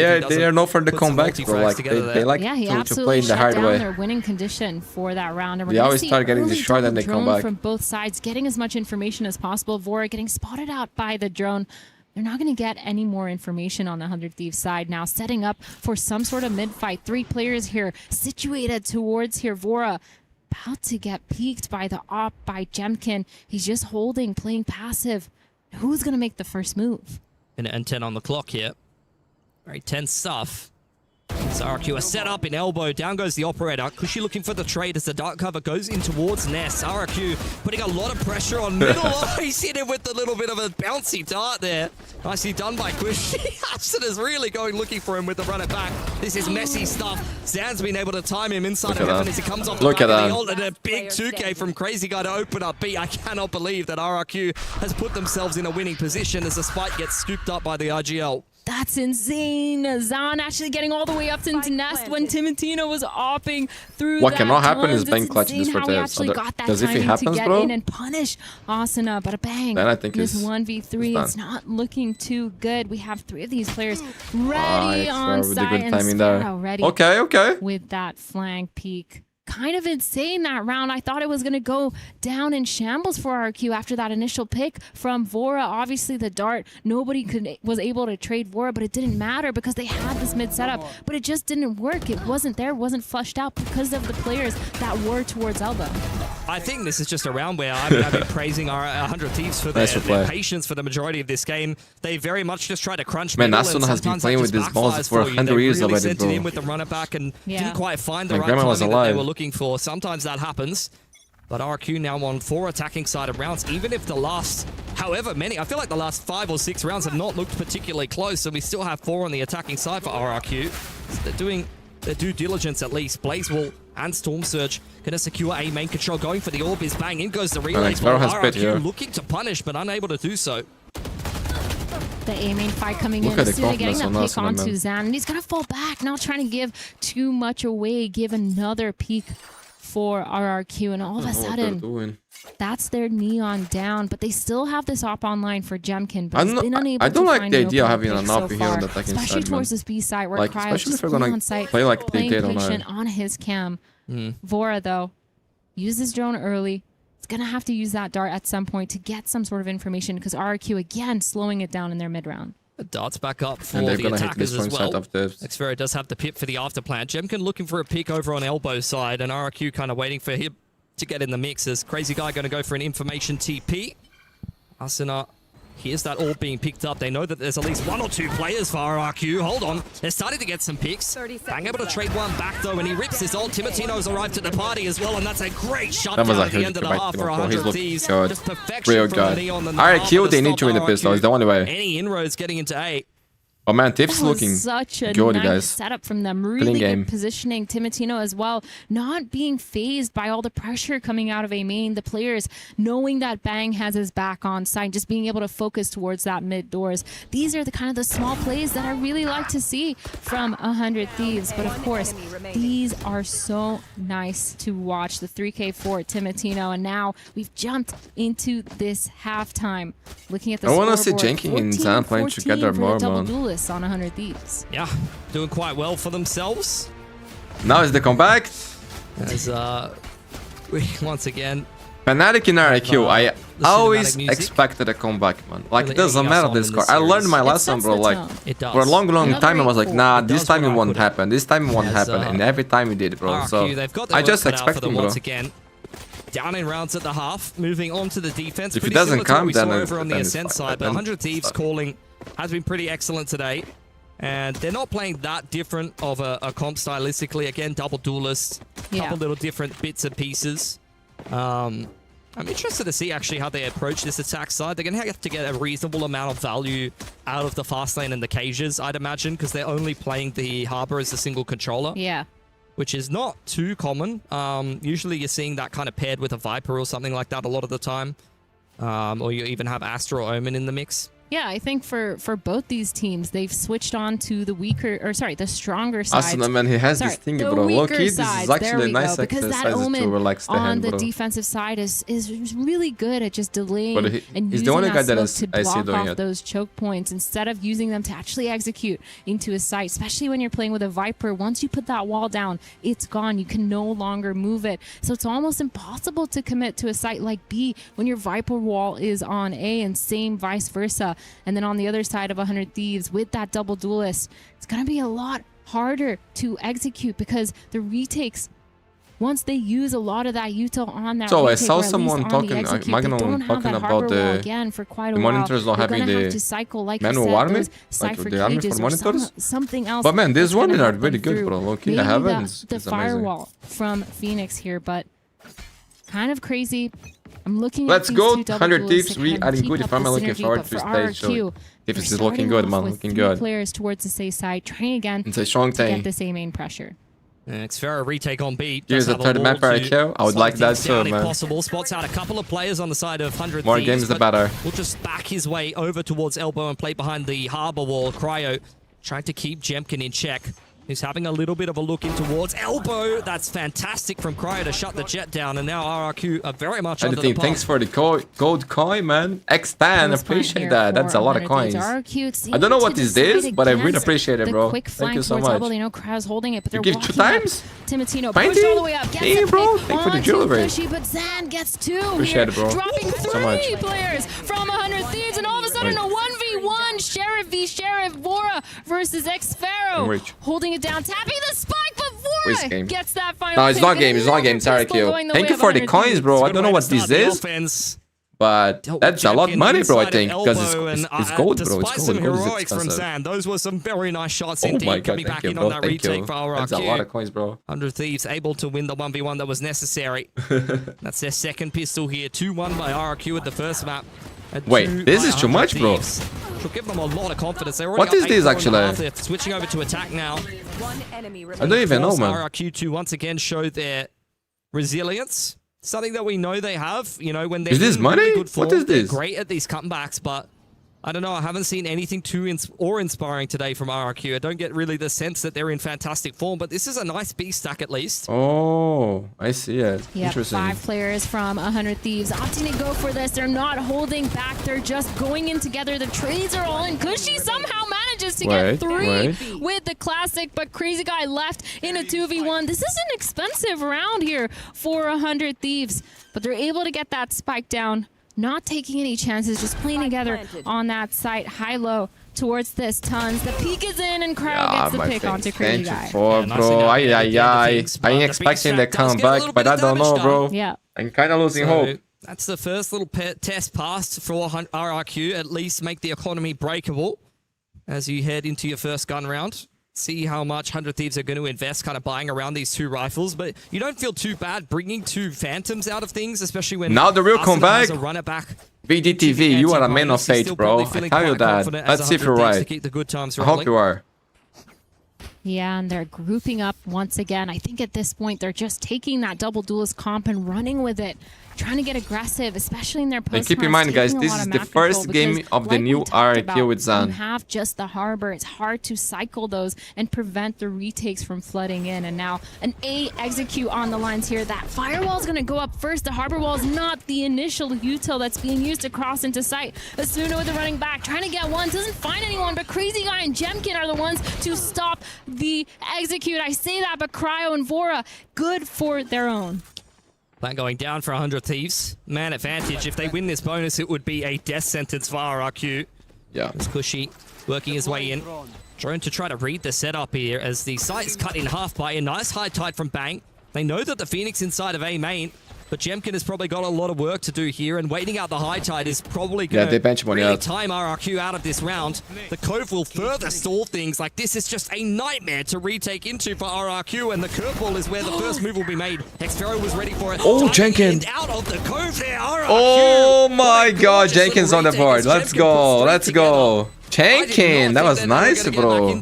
They are known for the comebacks, bro. Like they like to play in the hard way. Their winning condition for that round. And they always start getting destroyed and they come back. From both sides, getting as much information as possible. Vora getting spotted out by the drone. they're not going to get any more information on the 100 Thieves side now, setting up for some sort of mid-fight. 3 players here situated towards here. Vora about to get peeked by the op by Jemkin. He's just holding, playing passive. Who's going to make the first move? And 10 on the clock here. Very tense stuff. So RRQ are set up in elbow. Down goes the operator. Kushi looking for the trade as the dark cover goes in towards Ness. RRQ putting a lot of pressure on middle. Oh, he's hit him with a little bit of a bouncy dart there. Nicely done by Kushi. Hudson is really going looking for him with the run it back. This is messy stuff. Zan's been able to time him inside of heaven as he comes off the back of the ult, and a big 2K from Crazy Guy to open up B. I cannot believe that RRQ has put themselves in a winning position as the spike gets scooped up by the IGL. That's insane. Zan actually getting all the way up into Nest when Timotino was opping through what cannot happen is Bang clutching this for because if it happens, to get in and punish Asuna, but a Bang. Then I think this 1v3 is not looking too good. We have 3 of these players ready on site and Sparrow ready with that flank peek. Kind of insane that round. I thought it was going to go down in shambles for RRQ after that initial pick from Vora. Obviously the dart, nobody was able to trade Vora, but it didn't matter because they had this mid setup, but it just didn't work. It wasn't there, wasn't flushed out because of the players that were towards elbow. I think this is just a round where I've been praising our 100 Thieves for their patience for the majority of this game. They very much just try to crunch. Man, Asuna has been playing with these balls for 100 years already, sent it in with the runner back and didn't quite find the right timing that they were looking for. Sometimes that happens, but RRQ now on 4 attacking side of rounds. Even if the last, however many, I feel like the last 5 or 6 rounds have not looked particularly close, and we still have 4 on the attacking side for RRQ. So they're doing their due diligence at least. Blazewall and Storm Surge going to secure a main control. Going for the orb is Bang. In goes the relay. RRQ looking to punish, but unable to do so. The A main fight coming in. Asuna getting that pick onto Zan, and he's going to fall back. Not trying to give too much away. Give another peek for RRQ, and all of a sudden, that's their Neon down, but they still have this op online for Jemkin, but he's been unable to don't like find the idea of having an op here on the attacking side, especially towards this B side where like, Cryo's just on site, play like playing patient on his cam. Vora, though, uses drone early. It's going to have to use that dart at some point to get some sort of information because RRQ, again, slowing it down in their mid-round. Darts back up for the attackers as well. Xvero does have the pip for the afterplant. Jemkin looking for a pick over on elbow side, and RRQ kind of waiting for him to get in the mix. As Crazy Guy going to go for an information TP. Asuna hears that all being picked up. They know that there's at least 1 or 2 players for RRQ. Hold on. They're starting to get some picks. Bang able to trade one back, though, and he rips his ult. Timotino's arrived at the party as well, and that's a great shutdown at the end of the half for 100 Thieves. Just perfection from the Neon. RRQ, they need to win the pistol. It's the only way. Any inroads getting into A. Oh man, Tiff's looking such a good, nice guys. setup from them. Really good positioning. Timotino as well, not being phased by all the pressure coming out of A main. The players knowing that Bang has his back on site, just being able to focus towards that mid doors. These are the kind of the small plays that I really like to see from 100 Thieves. But of course, these are so nice to watch. The 3K for Timotino, and now we've jumped into this halftime. Looking at the I want to see Jenkin and Zan playing together more, man. On 100 Thieves. Yeah, doing quite well for themselves. Now is the comeback. As once again, Fnatic in RRQ. I always expected a comeback, man. Like, it doesn't matter the score. I learned my lesson, bro. Like, for a long time I was like, nah, this time it won't happen. This time it won't happen, and every time it did, bro. So I just expected, bro. Once again. Down in rounds at the half, moving on to the defense. If it doesn't come, then over on the Ascent side, but 100 Thieves calling has been pretty excellent today, and they're not playing that different of a comp stylistically. Again, double duelist, couple little different bits and pieces. I'm interested to see actually how they approach this attack side. They're going to have to get a reasonable amount of value out of the fast lane and the cages, I'd imagine, because they're only playing the Harbor as a single controller. Yeah. Which is not too common. Usually you're seeing that kind of paired with a Viper or something like that a lot of the time. Or you even have Astra or Omen in the mix. Yeah, I think for both these teams, they've switched on to the the stronger sides. Asuna, man, he has this thing, bro. Low-key, this is actually a nice exercise to relax the hand, bro. On the defensive side is really good at just delaying and he's using the only guy that to block off those choke points instead of using them to actually execute into a site, especially when you're playing with a Viper. Once you put that wall down, it's gone. You can no longer move it. So it's almost impossible to commit to a site like B when your Viper wall is on A, and same vice versa. And then on the other side of 100 Thieves with that double duelist, it's going to be a lot harder to execute because the retakes, once they use a lot of that util on that so retake, I saw someone talking, Magnum talking about the monitors not having the manual warming, like the arming for monitors. Something else. But man, these warming are really good, bro. Okay, I haven't. The firewall from Phoenix here, but kind of crazy. I'm looking Let's at go, these 100 Thieves. We are in good form. I'm looking forward to stage. So Thieves is looking good, man. Looking good. Players towards the safe side, trying again it's a strong to thing. get this A main pressure. Xfero retake on B. Here's a third map RRQ. I would like that too, man. Possible. Spots out a couple of players on the side of 100 More Thieves, games the better. We'll just back his way over towards elbow and play behind the harbor wall. Cryo trying to keep Jemkin in check. He's having a little bit of a look in towards elbow. That's fantastic from Cryo to shut the jet down. And now RRQ are very much under the pump. Thanks for the gold coin, man. X10, appreciate that. That's a lot of coins. I don't know what is this, but I really appreciate it, bro. Thank you so much. They know Cryo's holding it, but they're you give 2 times? Timatino pushed all the way up. Hey, bro. Thanks for the jewelry. But Zan gets 2 appreciate it, bro. Dropping 3 so much. players from 100 Thieves, and all of a sudden a 1v1 Sheriff v Sheriff. Vora versus Xfero. Holding it down, tapping the spike, but Vora gets that final. No, it's not game. It's not game. It's RRQ. Thank you for the coins, bro. I don't know what this is, but that's a lot of money, bro. I think because it's gold, bro. Despite some heroics from Zan, those were some very nice shots indeed. Oh my God, coming back in on that retake for RRQ. That's a lot of coins, bro. 100 Thieves able to win the 1v1 that was necessary. That's their second pistol here. 2-1 by RRQ at the first map. Wait, this is too much, bro. Should give them a lot of confidence. What is this actually? They're switching over to attack now. I don't even know, man. RRQ to once again show their resilience. Something that we know they have. You know, when they're is this money? Really good form, what is this? They're great at these comebacks, but I don't know. I haven't seen anything too inspiring today from RRQ. I don't get really the sense that they're in fantastic form, but this is a nice B stack at least. Oh, I see it. Yep, interesting. 5 players from 100 Thieves opting to go for this. They're not holding back. They're just going in together. The trades are all in. Cushy somehow manages to get 3 with the classic, but Crazy Guy left in a 2v1. This is an expensive round here for 100 Thieves, but they're able to get that spike down. Not taking any chances, just playing together on that site, high-low towards this Tons. The peek is in, and Cryo gets the pick onto Crazy Guy. Bro. I ain't expecting the comeback, but I don't know, bro. Yeah. I'm kind of losing hope. That's the first little test passed for RRQ. At least make the economy breakable as you head into your first gun round. See how much 100 Thieves are going to invest kind of buying around these 2 rifles, but you don't feel too bad bringing 2 Phantoms out of things, especially when now the real comeback. Back. VDTV, you are a man of faith, bro. I tell you that. Let's see if you're right. I hope you are. Yeah, and they're grouping up once again. I think at this point they're just taking that double duelist comp and running with it, trying to get aggressive, especially in their post. And keep in mind, guys, this is the first game of the new RRQ with Zan. You have just the harbor. It's hard to cycle those and prevent the retakes from flooding in. And now an A execute on the lines here. That firewall is going to go up first. The harbor wall is not the initial util that's being used to cross into sight. Asuno with the running back, trying to get one, doesn't find anyone, but Crazy Guy and Jemkin are the ones to stop the execute. I say that, but Cryo and Vora, good for their own. Plan going down for 100 Thieves. Man advantage. If they win this bonus, it would be a death sentence for RRQ. Yeah. It's Cushy working his way in. Drone to try to read the setup here as the site is cut in half by a nice high tide from Bang. They know that the Phoenix inside of A main, but Jemkin has probably got a lot of work to do here, and waiting out the high tide is probably going to really time RRQ out of this round. The Cove will further stall things. Like, this is just a nightmare to retake into for RRQ, and the curveball is where the first move will be made. Xfero was ready for it. Oh, Jenkins. Out of the Cove there, RRQ. Oh my God, Jenkins on the board. Let's go. Let's go. Jenkins, that was nice, bro.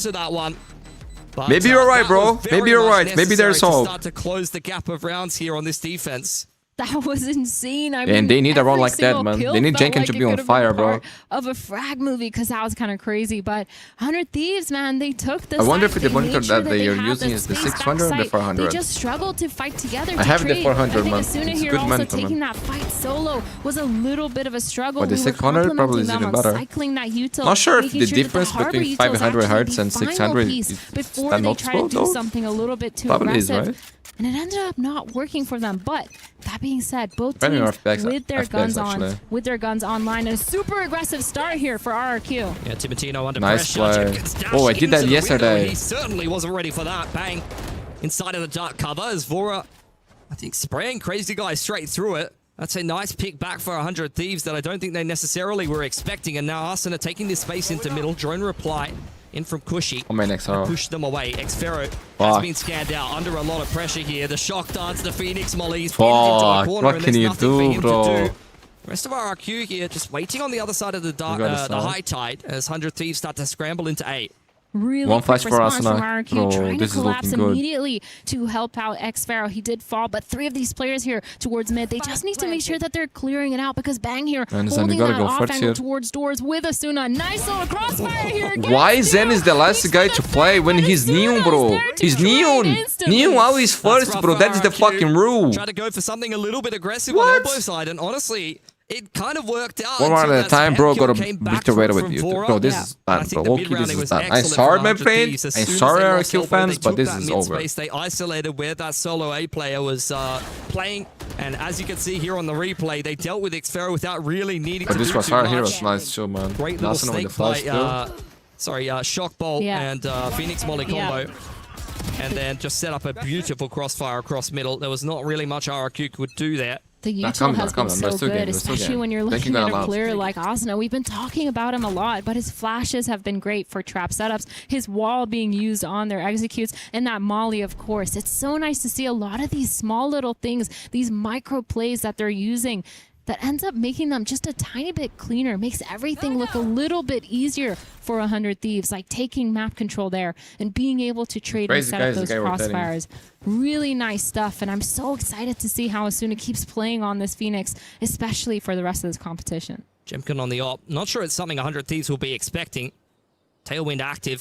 Maybe you're right, bro. Maybe you're right. Maybe there's hope. Start to close the gap of rounds here on this defense. That was insane. I mean, and they need a run like that, man. They need Jenkins to be on fire, bro. Of a frag movie, because that was kind of crazy. But 100 Thieves, man, they took this. I wonder if the monitor that they are using is the 600 or the 400. They just struggled to fight together. I have the 400, man. It's a good monitor, taking that fight solo was a little bit of a struggle. But the 600 probably is even better. Not sure if the difference between 500 Hz and 600 is that noticeable, though? Something a little bit too probably is, right? and it ended up not working for them. But that being said, both teams with their guns online, and a super aggressive start here for RRQ. Yeah, Timotino under pressure. Oh, I did that yesterday. He certainly wasn't ready for that. Bang. Inside of the dark cover as Vora, I think, spraying Crazy Guy straight through it. That's a nice pick back for 100 Thieves that I don't think they necessarily were expecting. And now Arsenal taking this space into middle. Drone reply in from Cushy. Push them away. Xfero has been scanned out under a lot of pressure here. The shock darts, the Phoenix mollies. What can you do, bro? The rest of our RQ here just waiting on the other side of the high tide as 100 Thieves start to scramble into 8. Really one flash quick response for from RRQ, trying to collapse immediately to help out Xfero. He did fall, but 3 of these players here towards mid, they just need to make sure that they're clearing it out because Bang here holding that off angle towards doors with Asuna. Nice little crossfire here. Why Zen is the last guy to play when he's Neon, bro? He's Neon. Neon always first, bro. That's the fucking rule. Try to go for something a little bit aggressive on elbow side, and honestly, it kind of worked out. One round at a time, bro. Got a victory with you. Bro, this is done, bro. Low-key, this is done. I'm sorry, my friend. I'm sorry, RRQ fans, but this is over. They isolated where that solo A player was playing, and as you can see here on the replay, they dealt with Xfero without really needing to do too much. This was hard. Here was nice too, man. Great little snake by, Shock Bolt and Phoenix Molly combo. And then just set up a beautiful crossfire across middle. There was not really much RRQ could do there. The util has been so good, especially when you're looking at a player like Asuna. We've been talking about him a lot, but his flashes have been great for trap setups. His wall being used on their executes, and that molly, of course. It's so nice to see a lot of these small little things, these micro plays that they're using that ends up making them just a tiny bit cleaner, makes everything look a little bit easier for 100 Thieves, like taking map control there and being able to trade and set up those crossfires. Really nice stuff, and I'm so excited to see how Asuna keeps playing on this Phoenix, especially for the rest of this competition. Jemkin on the op. Not sure it's something 100 Thieves will be expecting. Tailwind active.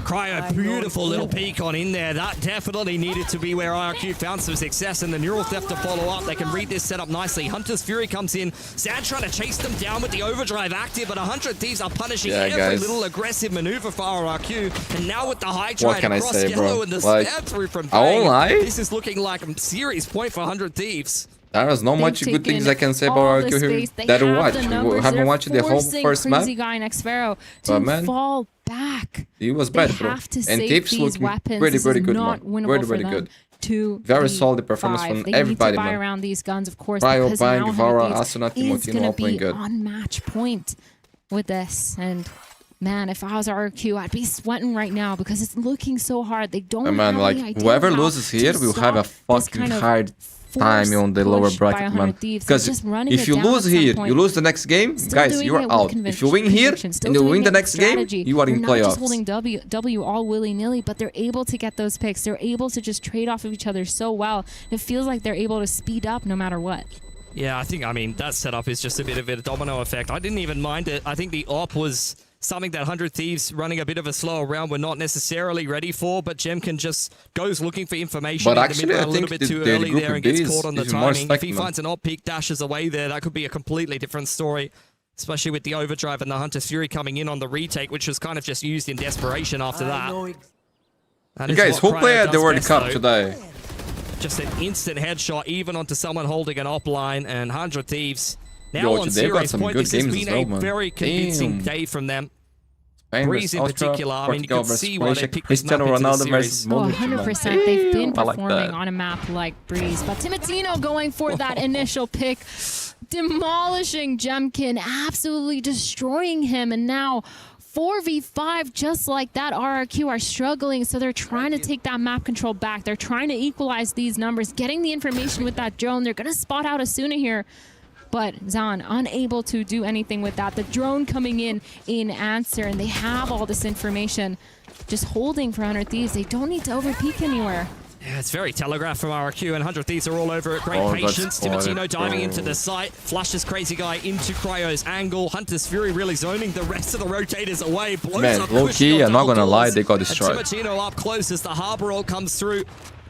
Cryo, beautiful little peek on in there. That definitely needed to be where RRQ found some success, and the neural theft to follow up. They can read this setup nicely. Hunter's Fury comes in. Sad trying to chase them down with the overdrive active, but 100 Thieves are punishing every little aggressive maneuver for RRQ. And now with the high drive across yellow and the stab through from Bang, this is looking like a serious point for 100 Thieves. There is not much good things I can say about RRQ here. That we haven't watched the whole first map. Guy and Xfero to man, fall back. He was bad, bro. And Tips looking very good, man. Very good. Very solid performance from everybody, man. Around these guns, of course, Cryo, because Bang, now Vara, Asuna, Timotino, all playing good. On match point with this, and man, if I was RRQ, I'd be sweating right now because it's looking so hard. They don't have any idea whoever loses here will have a fucking hard time on the lower bracket, man. Because if you lose here, you lose the next game, guys, you are out. If you win here and you win the next game, you are in playoffs. They're not just holding W all willy-nilly, but they're able to get those picks. They're able to just trade off of each other so well. It feels like they're able to speed up no matter what. Yeah, I mean, that setup is just a bit of a domino effect. I didn't even mind it. I think the op was something that 100 Thieves running a bit of a slower round were not necessarily ready for, but Jemkin just goes looking for information. But actually, I think a little bit too early there and gets caught on the timing. If he finds an op peak dashes away there, that could be a completely different story, especially with the overdrive and the Hunter's Fury coming in on the retake, which was kind of just used in desperation after that. You guys, who played at the World Cup today? Just an instant headshot, even onto someone holding an op line, and 100 Thieves now on serious point. This has been a very convincing day from them. Breeze in particular, I mean, you can see why they picked this map into the series. 100%. They've been performing on a map like Breeze. But Timotino going for that initial pick, demolishing Jemkin, absolutely destroying him. And now 4v5 just like that. RRQ are struggling, so they're trying to take that map control back. They're trying to equalize these numbers, getting the information with that drone. They're going to spot out Asuna here. But Zan unable to do anything with that. The drone coming in answer, and they have all this information just holding for 100 Thieves. They don't need to overpeak anywhere. Yeah, it's very telegraphed from RRQ, and 100 Thieves are all over it. Great patience. Timotino diving into the site, flushes Crazy Guy into Cryo's angle. Hunter's Fury really zoning the rest of the rotators away. Blows up low-key, I'm not gonna lie, they got destroyed. Timotino up close as the Harbor Ult comes through.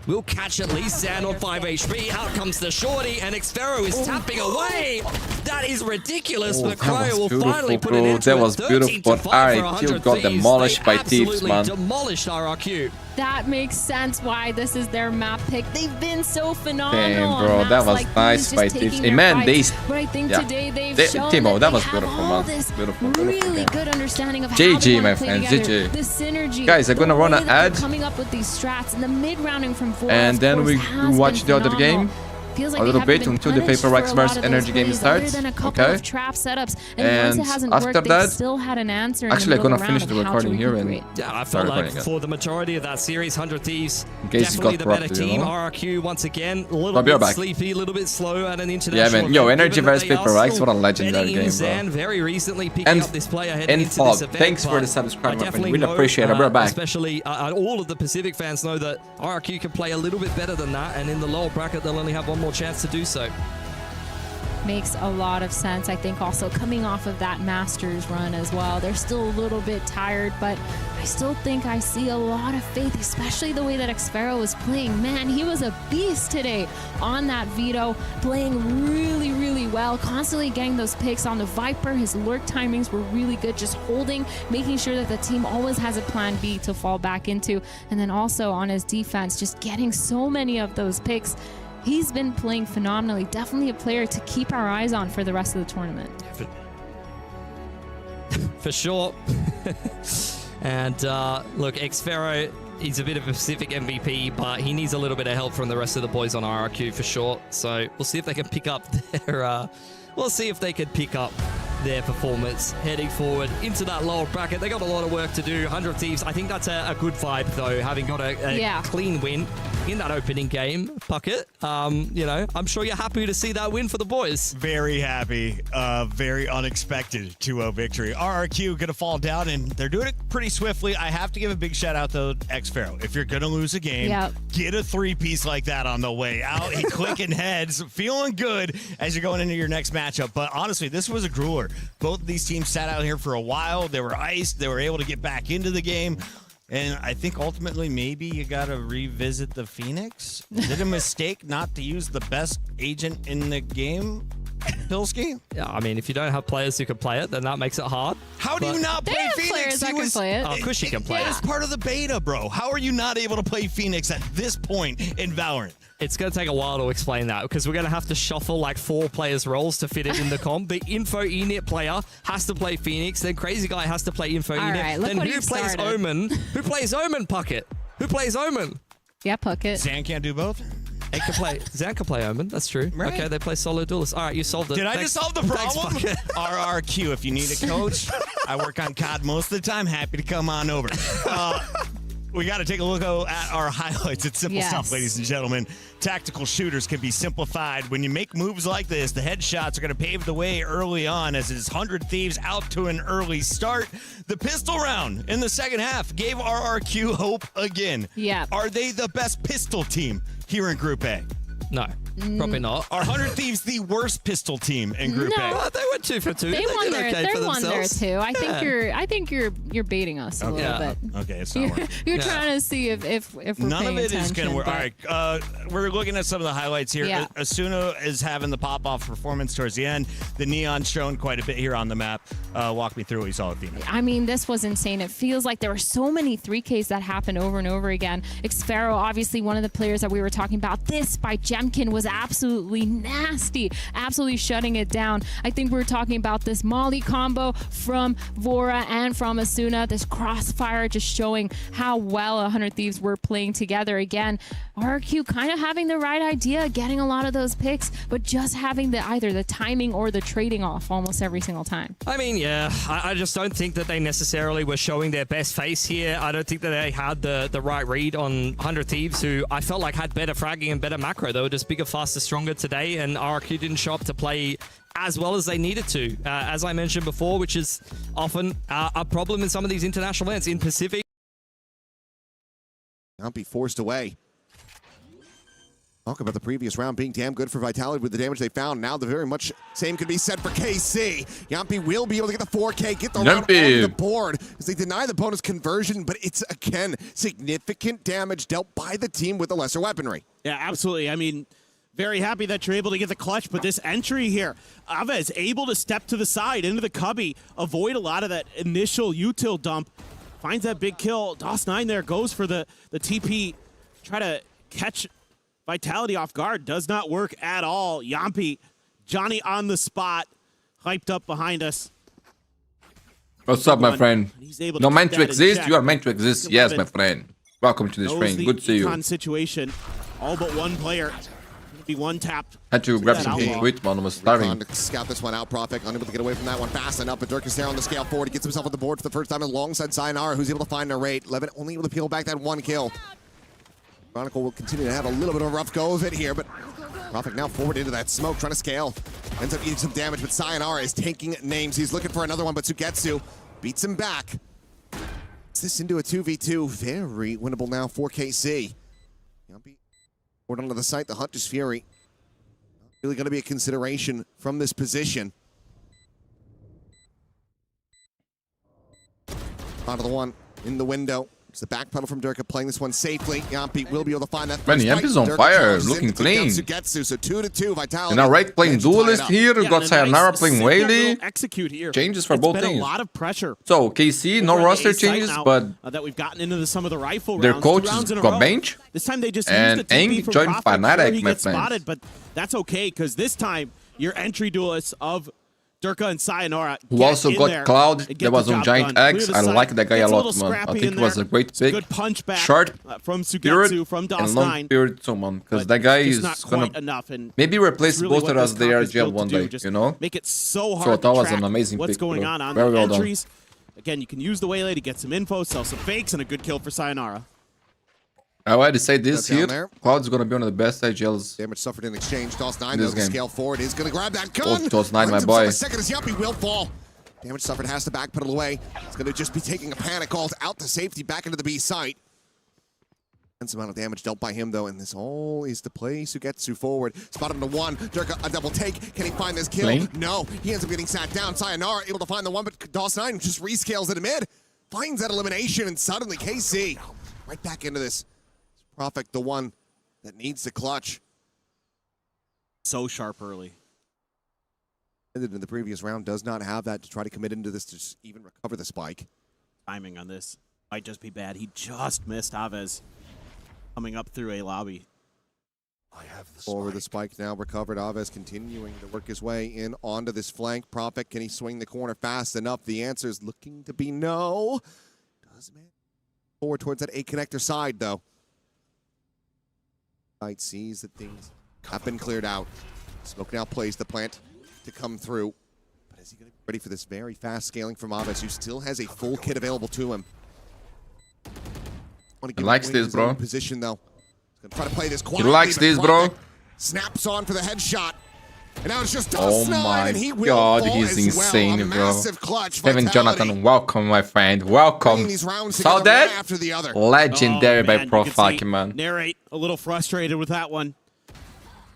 We'll catch at least Zan on 5 HP. Out comes the shorty, and Xfero is tapping away. That is ridiculous, but Cryo will finally put an end to it. That was beautiful, but RRQ got demolished by Thieves, man. Demolished RRQ. that makes sense why this is their map pick. They've been so phenomenal. Damn, bro, that was like nice by Thieves. Hey, man, but I think today they've shown Timo, that was they beautiful, have all man. this Beautiful really good understanding of how GG, they my want to play friends, together. GG. The synergy. Guys, I'm gonna run an ad. Coming up with these strats and the mid-rounding from Vora, And then we watch the other phenomenal. game. Feels like A little bit until the PRX versus NRG game starts. Okay. Of trap setups. And once it hasn't after worked, that, still had an answer actually, I'm in the gonna finish the recording here and yeah, I felt like for the majority of that series, 100 Thieves definitely the better team. RRQ once again, a little bit sleepy, a little bit slow at an international. Yeah, man. Yo, NRG versus PRX, what a legendary game, bro. Very recently picking up this player heading into this event. Thanks for the subscribe, my friend. Really appreciate it. Bro, back. Especially all of the Pacific fans know that RRQ can play a little bit better than that, and in the lower bracket, they'll only have one more chance to do so. Makes a lot of sense. I think also coming off of that Masters run as well, they're still a little bit tired, but I still think I see a lot of faith, especially the way that Xfero was playing. Man, he was a beast today on that Vito, playing really, really well, constantly getting those picks on the Viper. His lurk timings were really good, just holding, making sure that the team always has a plan B to fall back into. And then also on his defense, just getting so many of those picks. He's been playing phenomenally. Definitely a player to keep our eyes on for the rest of the tournament. For sure. And look, Xfero, he's a bit of a Pacific MVP, but he needs a little bit of help from the rest of the boys on RRQ for sure. So we'll see if they can pick up their performance heading forward into that lower bracket. They got a lot of work to do. 100 Thieves, I think that's a good vibe though, having got a clean win in that opening game. Puckett, you know, I'm sure you're happy to see that win for the boys. Very happy. Very unexpected 2-0 victory. RRQ gonna fall down, and they're doing it pretty swiftly. I have to give a big shout out though to Xfero. If you're gonna lose a game, get a 3-piece like that on the way out. He clicking heads, feeling good as you're going into your next matchup. But honestly, this was a grueler. Both of these teams sat out here for a while. They were iced. They were able to get back into the game. And I think ultimately maybe you got to revisit the Phoenix. Is it a mistake not to use the best agent in the game, Pilski? Yeah, I mean, if you don't have players who can play it, then that makes it hard. How do you not play Phoenix? Players that can play it. Oh, of course you can play it. It's part of the beta, bro. How are you not able to play Phoenix at this point in Valorant? It's going to take a while to explain that because we're going to have to shuffle like 4 players' roles to fit it in the comp. The Info Enit player has to play Phoenix. Then Crazy Guy has to play Info Enit. Right, then who plays Omen? Who plays Omen, Puckett? Who plays Omen? Yeah, Puckett. Zan can't do both? Zan can play Omen. That's true. Right. Okay, they play solo duelists. All right, you solved it. Did I just solve the problem? RRQ, if you need a coach, I work on COD most of the time. Happy to come on over. We got to take a look at our highlights. It's simple stuff, ladies and gentlemen. Tactical shooters can be simplified. When you make moves like this, the headshots are going to pave the way early on as it's 100 Thieves out to an early start. The pistol round in the second half gave RRQ hope again. Yeah. Are they the best pistol team here in Group A? No, probably not. Are 100 Thieves the worst pistol team in Group A? Oh, they went 2 for 2. They won did there. okay They for won there themselves. too. I think you're baiting us a little bit. Okay, it's not working. You're trying to see if we're None paying of it is going to attention, work. but- All right, we're looking at some of the highlights here. Yeah. Asuna is having the pop-off performance towards the end. The Neon's shown quite a bit here on the map. Walk me through what you saw with Phoenix. I mean, this was insane. It feels like there were so many 3Ks that happened over and over again. Xfero, obviously one of the players that we were talking about. This by Jemkin was absolutely nasty, absolutely shutting it down. I think we were talking about this Molly combo from Vora and from Asuna. This crossfire just showing how well 100 Thieves were playing together. Again, RRQ kind of having the right idea, getting a lot of those picks, but just having either the timing or the trading off almost every single time. I mean, yeah, I just don't think that they necessarily were showing their best face here. I don't think that they had the right read on 100 Thieves, who I felt like had better fragging and better macro. They were just bigger, faster, stronger today, and RRQ didn't show up to play as well as they needed to, as I mentioned before, which is often a problem in some of these international events. In Pacific, not be forced away. Talk about the previous round being damn good for Vitality with the damage they found. Now the very much same could be said for KC. Yampi will be able to get the 4K, get the round on the board as they deny the bonus conversion, but it's, again, significant damage dealt by the team with the lesser weaponry. Yeah, absolutely. I mean, very happy that you're able to get the clutch, but this entry here, Ava is able to step to the side into the cubby, avoid a lot of that initial util dump. finds that big kill. DOS9 there goes for the TP. Try to catch Vitality off guard. Does not work at all. Yampi, Johnny on the spot. Hyped up behind us. What's up, my friend? Not meant to exist? You are meant to exist. Yes, my friend. Welcome to this ring. Good to see you. Situation. All but one player. Be one tapped. Had to grab some tweet. One was starving. Scout this one out. Prophet unable to get away from that one fast enough. But Dirk is there on the scale forward. He gets himself on the board for the first time alongside Sayonara, who's able to find a rate. Levin only able to peel back that one kill. Chronicle will continue to have a little bit of a rough go of it here, but Prophet now forward into that smoke, trying to scale. Ends up eating some damage, but Sayonara is taking names. He's looking for another one, but Sugetsu beats him back. Gets this into a 2v2. Very winnable now for KC. Forward onto the site, the Hunter's Fury. Not really going to be a consideration from this position. Onto the one in the window. It's the back pedal from Durka playing this one safely. Yampi will be able to find that. Man, Yampi's on fire, looking clean. Sugetsu, so 2-2, Vitality. And now Rake playing Duelist here. We've got Sayonara playing Whaley. Execute here. Changes for both teams. A lot of pressure. So KC, no roster changes, but that we've gotten into some of the rifle their rounds, coach has got bench. This time they just and used the TP from joined Fnatic, he my gets spotted, but that's okay because this time your entry duelists of Durka and Sayonara who also got Cloud that was on Giant X. I like that guy a lot, man. I think it was a great pick. Good punch back short from Sugetsu, from and long period someone, because that guy is gonna maybe replace both of us the RGL one day, you know? Make it so hard that was an amazing what's pick, going on Very the well entries. done. Again, you can use the Waylay to get some info, sell some fakes, and a good kill for Sayonara. I already say this here. Cloud's gonna be one of the best IGLs. Damage suffered in exchange. DOS9 does scale forward. He's gonna grab that gun. Oh, DOS9, my boy. A second as Yampi will fall. Damage suffered has to backpedal away. It's gonna just be taking a panic call out to safety back into the B site. Immense amount of damage dealt by him though, and this all is to play Sugetsu forward. Spot him to one. Durka a double take. Can he find this kill? Lane? No. He ends up getting sat down. Sayonara able to find the one, but DOS9 just rescales it mid. Finds that elimination, and suddenly KC right back into this. Prophet, the one that needs the clutch. So sharp early. In the previous round, does not have that to try to commit into this to just even recover the spike. Timing on this might just be bad. He just missed Aves coming up through a lobby. Over the spike now recovered. Aves continuing to work his way in onto this flank. Prophet, can he swing the corner fast enough? The answer is looking to be no. Does man forward towards that A connector side though. Site sees that things have been cleared out. Smoke now plays the plant to come through. But is he going to be ready for this very fast scaling from Aves, who still has a full kit available to him? He likes this, bro. Position though. He's going to try to play this quietly. He likes this, bro. Snaps on for the headshot. And now it's just oh my god, he's insane, bro. Kevin Jonathan, welcome, my friend. Welcome. Saw that? Legendary by Profile, man. Narrate a little frustrated with that one.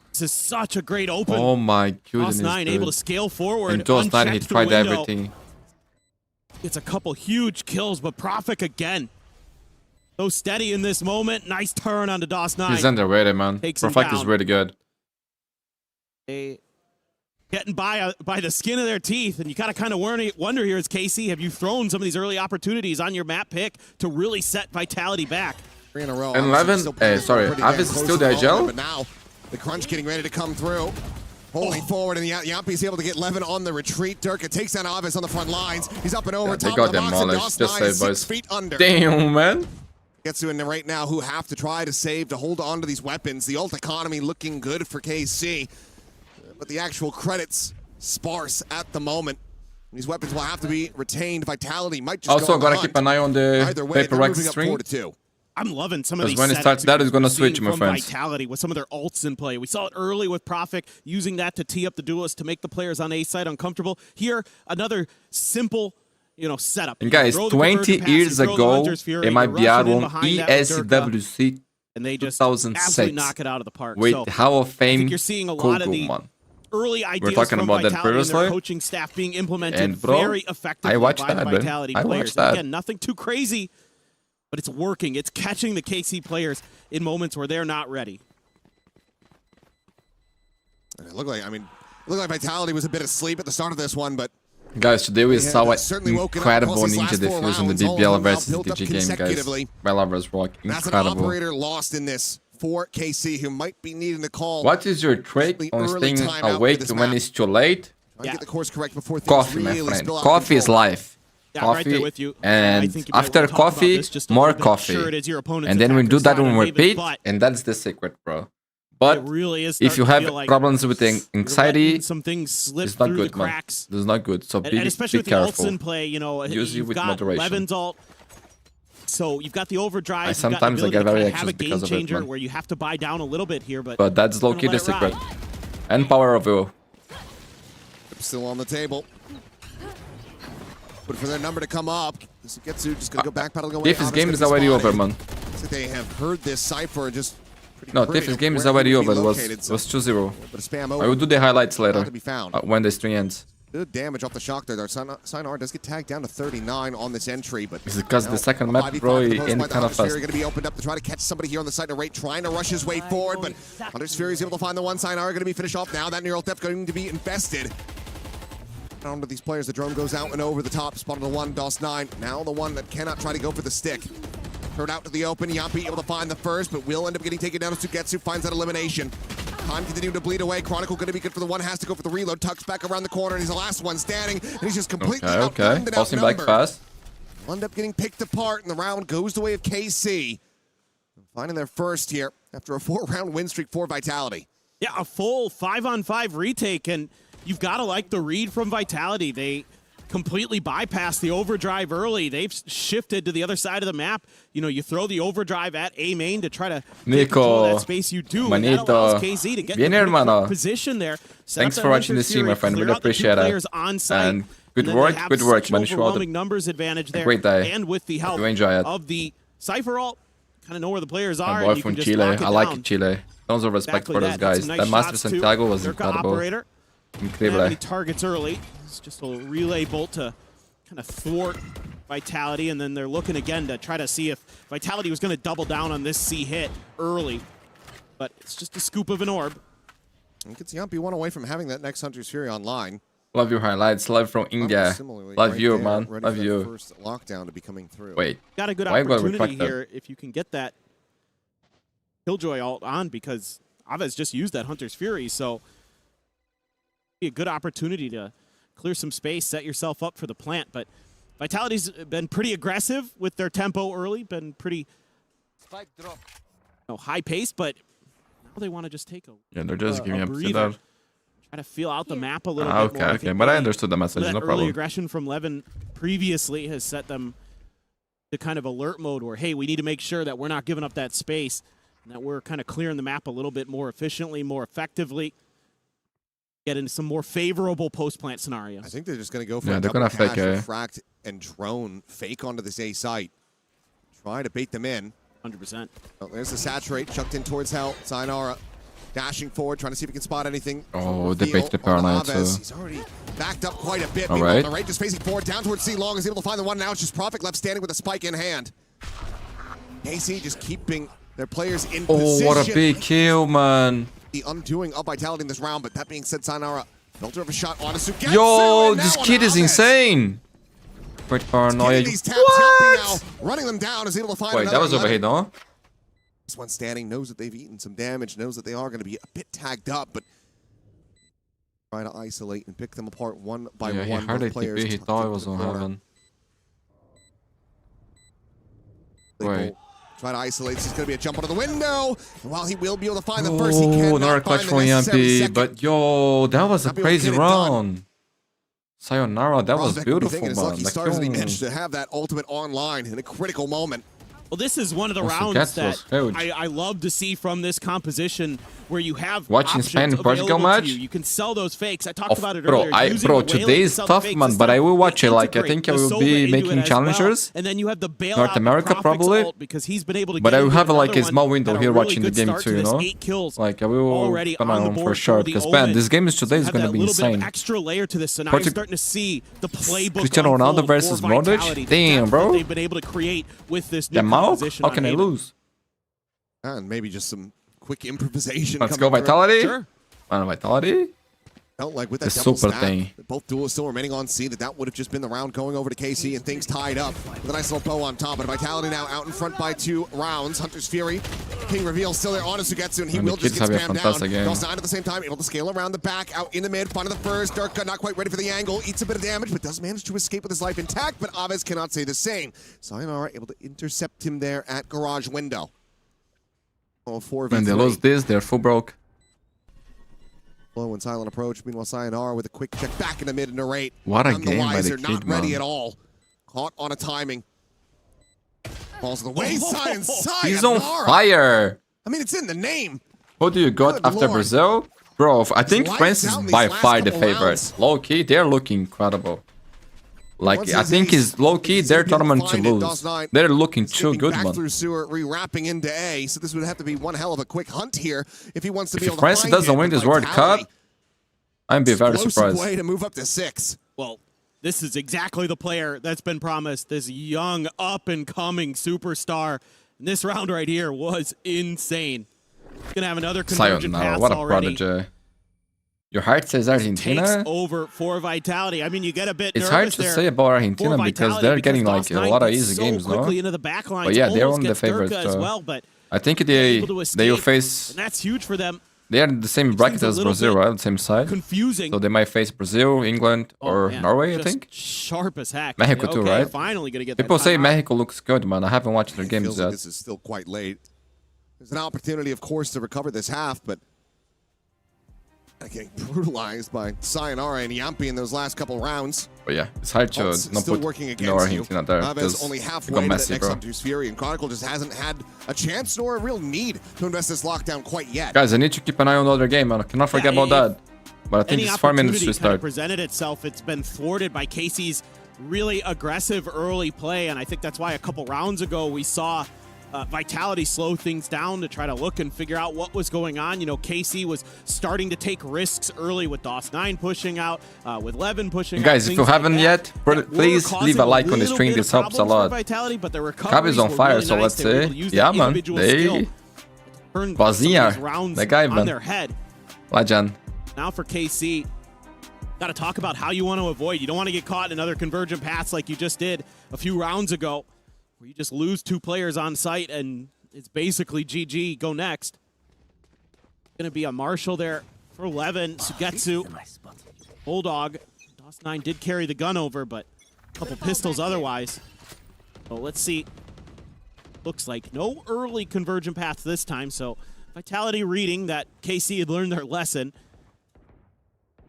This is such a great open. Oh my goodness. DOS9 able to scale forward. And DOS9, he tried everything. It's a couple huge kills, but Prophet again. So steady in this moment. Nice turn onto DOS9. He's underrated, man. Prophet is really good. Getting by the skin of their teeth, and you gotta kind of wonder here as KC, have you thrown some of these early opportunities on your map pick to really set Vitality back? 3 in a row. And 11, sorry, Avis is still the IGL? But now the crunch getting ready to come through. Holding forward, and Yampi's able to get Levin on the retreat. Durka takes down Avis on the front lines. He's up and over top of the box, and DOS9 is 6 feet under. Damn, man. Gets to in right now who have to try to save to hold on to these weapons. The ult economy looking good for KC. But the actual credits sparse at the moment. These weapons will have to be retained. Vitality might just also gotta keep an eye on the PRX string. I'm loving some of these. When it starts, that is gonna switch, my friends. Vitality with some of their ults in play. We saw it early with Prophet using that to tee up the duelists to make the players on A side uncomfortable. Here, another simple, setup. And guys, 20 years ago, it might be out on EWC and they just 2006 absolutely knock it out of the park. With so Hall of Fame. I think you're seeing a lot of the early ideas talking from about that Vitality and their previously. coaching staff being implemented And bro, very effectively I watched by that, the Vitality I players. watched that. Again, nothing too crazy, but it's working. It's catching the KC players in moments where they're not ready. It looked like Vitality was a bit asleep at the start of this one, but Guys, today we saw an incredible Ninja defuse in the BBL versus EDG game, guys. Valor vs Rock, incredible. That's an operator lost in this for KC, who might be needing to call. What is your trick on staying awake when it's too late? Get the course correct before Coffee, my friend. Coffee is life. Coffee, and after coffee, more coffee. And then we do that on repeat, and that's the secret, bro. But if you have problems with anxiety, it's not good, man. This is not good. So be careful. Use it with moderation. So you've got the overdrive. Sometimes I get very anxious because of it, man. Where you have to buy down a little bit here, but that's low-key the secret. And power of will. Still on the table. But for their number to come up, Sugetsu just gonna go back paddling away. Tiff's game is already over, man. So they have heard this cipher and just. No, Tiff's game is already over. It was 2-0. I will do the highlights later when the stream ends. Good damage off the shock there. Sinar does get tagged down to 39 on this entry, but it's because the second map, bro, in kind of fast. Going to be opened up to try to catch somebody here on the side of rate, trying to rush his way forward, but Hunter's Fury is able to find the one. Sinar going to be finished off now. That neural theft going to be infested. Down to these players, the drone goes out and over the top. Spotted the one, DOS9. Now the one that cannot try to go for the stick. Thrown out to the open. Yampi able to find the first, but will end up getting taken down as Sugetsu finds that elimination. Time continuing to bleed away. Chronicle going to be good for the one. Has to go for the reload. Tucks back around the corner, and he's the last one standing. And he's just completely outgunned and Passing back fast. Will end up getting picked apart, and the round goes the way of KC. Finding their first here after a 4-round win streak for Vitality. Yeah, a full 5-on-5 retake, and you've got to like the read from Vitality. They completely bypassed the overdrive early. They've shifted to the other side of the map. You know, you throw the overdrive at A main to try to get control of that space. You do, and that allows KZ to get in the position there. Thanks for watching the stream, my friend. Really appreciate it. And good work, man. Overwhelming numbers advantage there. Great day. And with the help of the Cypher ult, kind of know where the players are. My boy from Chile. I like Chile. Tons of respect for those guys. That Master Santiago was incredible. Incredible. He targets early. It's just a relay bolt to kind of thwart Vitality, and then they're looking again to try to see if Vitality was going to double down on this C hit early. But it's just a scoop of an orb. And gets Yampi one away from having that next Hunter's Fury online. Love your highlights. Love from Inga. Love you, man. Love you. First lockdown to be coming through. Wait. Got a good opportunity here if you can get that Killjoy ult on, because Aves just used that Hunter's Fury, so a good opportunity to clear some space, set yourself up for the plant. But Vitality's been pretty aggressive with their tempo early, been pretty high pace, but now they want to just take a they're just giving up breather. Try to feel out the map a little bit more. Okay, but I understood the message, no problem. Early aggression from Levin previously has set them to kind of alert mode where, hey, we need to make sure that we're not giving up that space and that we're kind of clearing the map a little bit more efficiently, more effectively. Get into some more favorable post-plant scenarios. I think they're just going to go for a double cache, fract, and drone fake onto this A site. Try to bait them in. 100%. Oh, there's the saturate, chucked in towards Hell. Sayonara dashing forward, trying to see if he can spot anything. Oh, they baked the paranoia too. He's already backed up quite a bit. All right. The right just facing forward, down towards C Long, is able to find the one. Now it's just Prophet left standing with a spike in hand. KC just keeping their players in position. Oh, what a big kill, man. The undoing of Vitality in this round, but that being said, Sayonara filter of a shot on a Sugetsu. Yo, this kid is insane. Quite paranoid. What? Running them down, is able to find. Wait, that was overhead, no? This one standing, knows that they've eaten some damage, knows that they are going to be a bit tagged up, but try to isolate and pick them apart one by one. He heard ATP, he thought it was on heaven. Wait. Try to isolate. This is going to be a jump out of the window. And while he will be able to find the first, he cannot another clutch from Yampi. But yo, that was a crazy round. Sayonara, that was beautiful, man. Lucky stars that he managed to have that ultimate online in a critical moment. Well, this is one of the rounds that I love to see from this composition, where you have watching Spain Portugal match. You can sell those fakes. I talked about it earlier. Bro, today is tough, man. But I will watch it. Like, I think I will be making challengers. And then you have the North America probably. Because he's been able to. But I will have like a small window here watching the game too, you know. Like I will come on for sure, because man, this game today is going to be insane. Extra layer to this, so now you're starting to see the playbook. Cristiano Ronaldo versus Modric. Damn, bro. They've been able to create with this new composition. How can I lose? And maybe just some quick improvisation. Let's go Vitality. Sure. Vitality. Felt like with that double stack, both duelists still remaining on scene, that would have just been the round going over to KC and things tied up with a nice little bow on top. But Vitality now out in front by 2 rounds. Hunter's Fury, King reveal still there on a Sugetsu, and he will just get spammed down. Nine at the same time, able to scale around the back, out in the mid, finding the first. Durka not quite ready for the angle, eats a bit of damage, but does manage to escape with his life intact. But Aves cannot say the same. Sayonara able to intercept him there at garage window. Oh, 4v3. When they lose this, they're full broke. Low and silent approach. Meanwhile, Sayonara with a quick check back in the mid and narrate. What a game by the kid, not ready at all. Caught on a timing. Falls to the wayside and Sayonara. He's on fire. I mean, it's in the name. Who do you got after Brazil? Bro, I think France is by far the favorite. Low-key, they're looking incredible. Like, I think it's low-key their tournament to lose. They're looking too good, man. Through sewer, re-wrapping into A, so this would have to be one hell of a quick hunt here if he wants to be able to France doesn't win this World Cup, I'd be very surprised. Way to move up to 6. Well, this is exactly the player that's been promised, this young, up-and-coming superstar. And this round right here was insane. He's going to have another convergent pass what a already. prodigy. Your heart says Argentina? Takes over for Vitality. I mean, you get a bit It's hard to say about Argentina because they're getting like a lot of easy games, no? Into the back line, but yeah, they're on the favorites. Well, but I think they will face... And that's huge for them. They are in the same bracket as Brazil, right? On the same side. Confusing. So they might face Brazil, England, or Norway, I think. Sharp as heck. Mexico too, right? Finally gonna get People say Mexico looks good, man. I haven't watched their games yet. Like this is still quite late. There's an opportunity, of course, to recover this half, but getting brutalized by Sayonara and Yampi in those last couple rounds. But yeah, it's hard to not put Argentina there. Aves only halfway to that next Hunter's Fury, and Chronicle just hasn't had a chance nor a real need to invest this lockdown quite yet. Guys, I need to keep an eye on the other game, man. I cannot forget about that. But I think it's 4 minutes to start. Presented itself, it's been thwarted by Casey's really aggressive early play, and I think that's why a couple rounds ago we saw Vitality slow things down to try to look and figure out what was going on. You know, KC was starting to take risks early with DOS9 pushing out, with Levin pushing out. Guys, if you haven't yet, please leave a like on the stream. This helps a lot. Cab is on fire, so let's say, yeah, man, they... Bazinha, the guy, man. Legend. Now for KC, got to talk about how you want to avoid. You don't want to get caught in another convergent pass like you just did a few rounds ago, where you just lose 2 players on site and it's basically GG, go next. Gonna be a Marshall there for Levin, Sugetsu, Bulldog. DOS9 did carry the gun over, but a couple pistols otherwise. So let's see. Looks like no early convergent paths this time, so Vitality reading that KC had learned their lesson.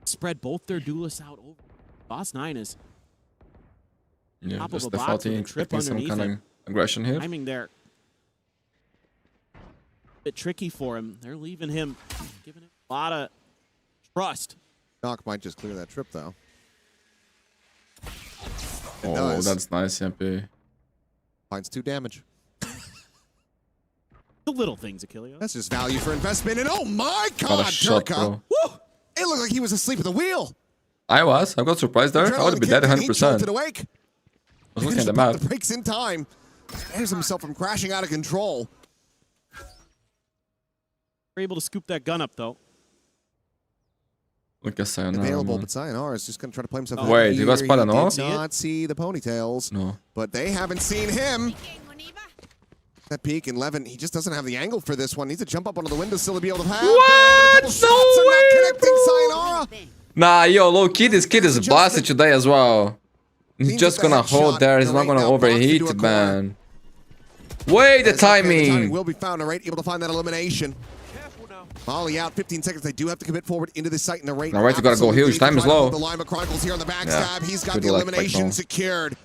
Spread both their duelists out over. DOS9 is top of the box with a trip underneath some kind of aggression here. Timing there. A bit tricky for him. They're leaving him, giving him a lot of trust. Doc might just clear that trip, though. Oh, that's nice, Yampi. Finds 2 damage. The little things, Achilles. That's just value for investment, and oh my God, Durka! Woo! It looked like he was asleep at the wheel. I got surprised there. I would be dead 100%. Awake. I was looking at the map. The breaks in time. Spares himself from crashing out of control. We're able to scoop that gun up, though. Look at Sayonara. Available, but Sayonara is just going to try to play himself. Wait, you got spotted off? Did not see the ponytails. No. But they haven't seen him. That peak, and Levin, he just doesn't have the angle for this one. Needs to jump up onto the windowsill to be able to have. What? No way, Nah, yo, low key, this kid is blasted today as well. He's just gonna hold there. He's not gonna overheat, man. Wait, the timing. Will be found, Narrate, able to find that elimination. Molly out, 15 seconds. They do have to commit forward into the site. Narrate. Narrate, you gotta go huge. Time is low. The Lima Chronicles here on the backstab. He's got the elimination secured.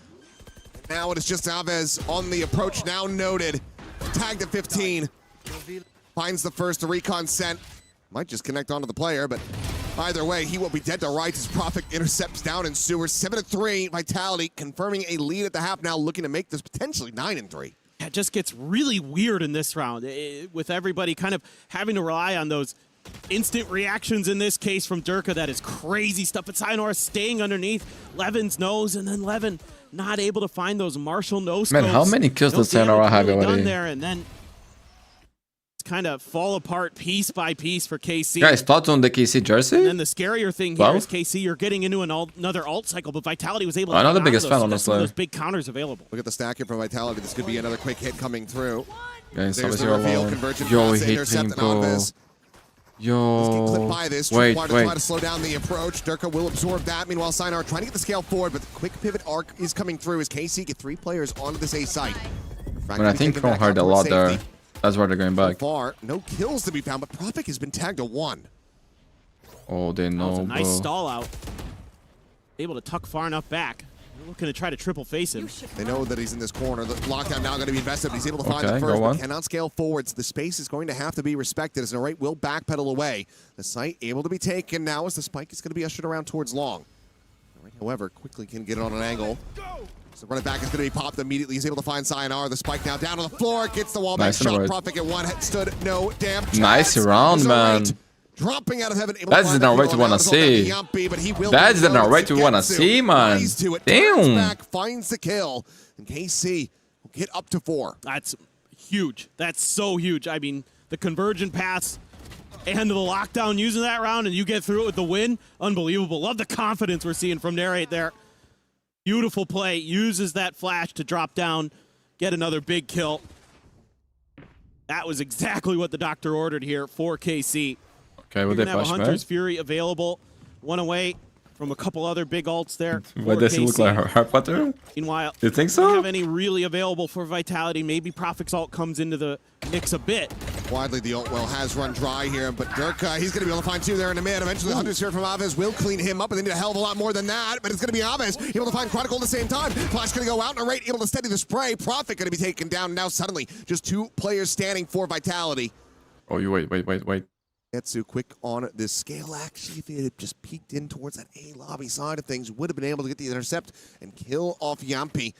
Now it is just Aves on the approach, now noted. Tagged at 15. Finds the first recon sent. Might just connect onto the player, but either way, he will be dead to rights as Prophet intercepts down in sewer. 7-3, Vitality confirming a lead at the half now, looking to make this potentially 9-3. It just gets really weird in this round, with everybody kind of having to rely on those instant reactions in this case from Durka. That is crazy stuff. But Sayonara staying underneath Levin's nose, and then Levin not able to find those Marshall nose. Man, how many kills does Sayonara have already? There, and then kind of fall apart piece by piece for KC. Guys, thoughts on the KC jersey? And then the scarier thing here is KC, you're getting into another alt cycle, but Vitality was able to not the biggest fan, honestly. Those big counters available. Look at the stack here for Vitality. This could be another quick hit coming through. Guys, there's the reveal, convergent pass, intercept, and Alves. Let's get clipped by this. Wait. Try to slow down the approach. Durka will absorb that. Meanwhile, Sinar trying to get the scale forward, but the quick pivot arc is coming through as KC get 3 players onto this A site. But I think Chrome hurt a lot there. That's why they're going back. So far, no kills to be found, but Prophet has been tagged to 1. Oh, they know, that was a nice stall out. Able to tuck far enough back. They're looking to try to triple face him. They know that he's in this corner. The lockdown now going to be invested. He's able to find the first, but cannot scale forwards. The space is going to have to be respected as Narrate will backpedal away. The site able to be taken now as the spike is going to be ushered around towards long. Narrate, however, quickly can get it on an angle. So running back is going to be popped immediately. He's able to find Sayonara. The spike now down on the floor. Gets the wall back. Shot. Prophet at 1. Stood no damn chance. Nice round, man. Dropping out of heaven. That's the Narrate we want to see. That's the Narrate we want to see, man. Damn. Back, finds the kill. And KC will get up to 4. That's huge. That's so huge. I mean, the convergent pass and the lockdown using that round, and you get through it with the win. Unbelievable. Love the confidence we're seeing from Narrate there. Beautiful play. Uses that flash to drop down, get another big kill. That was exactly what the doctor ordered here for KC. Okay, well, they have a Hunter's Fury available. 1 away from a couple other big ults there. Why does he look like Harry Potter? Meanwhile, you think so? Don't have any really available for Vitality. Maybe Prophet's ult comes into the mix a bit. Widely, the ult well has run dry here, but Durka, he's going to be able to find 2 there in the mid. Eventually, the Hunter's Fury from Aves will clean him up, and they need a hell of a lot more than that. But it's going to be Aves able to find Chronicle at the same time. Flash going to go out, and Narrate able to steady the spray. Prophet going to be taken down. Now suddenly, just 2 players standing for Vitality. Oh, you wait. Etsu quick on this scale. Actually, if it had just peeked in towards that A lobby side of things, would have been able to get the intercept and kill off Yampi.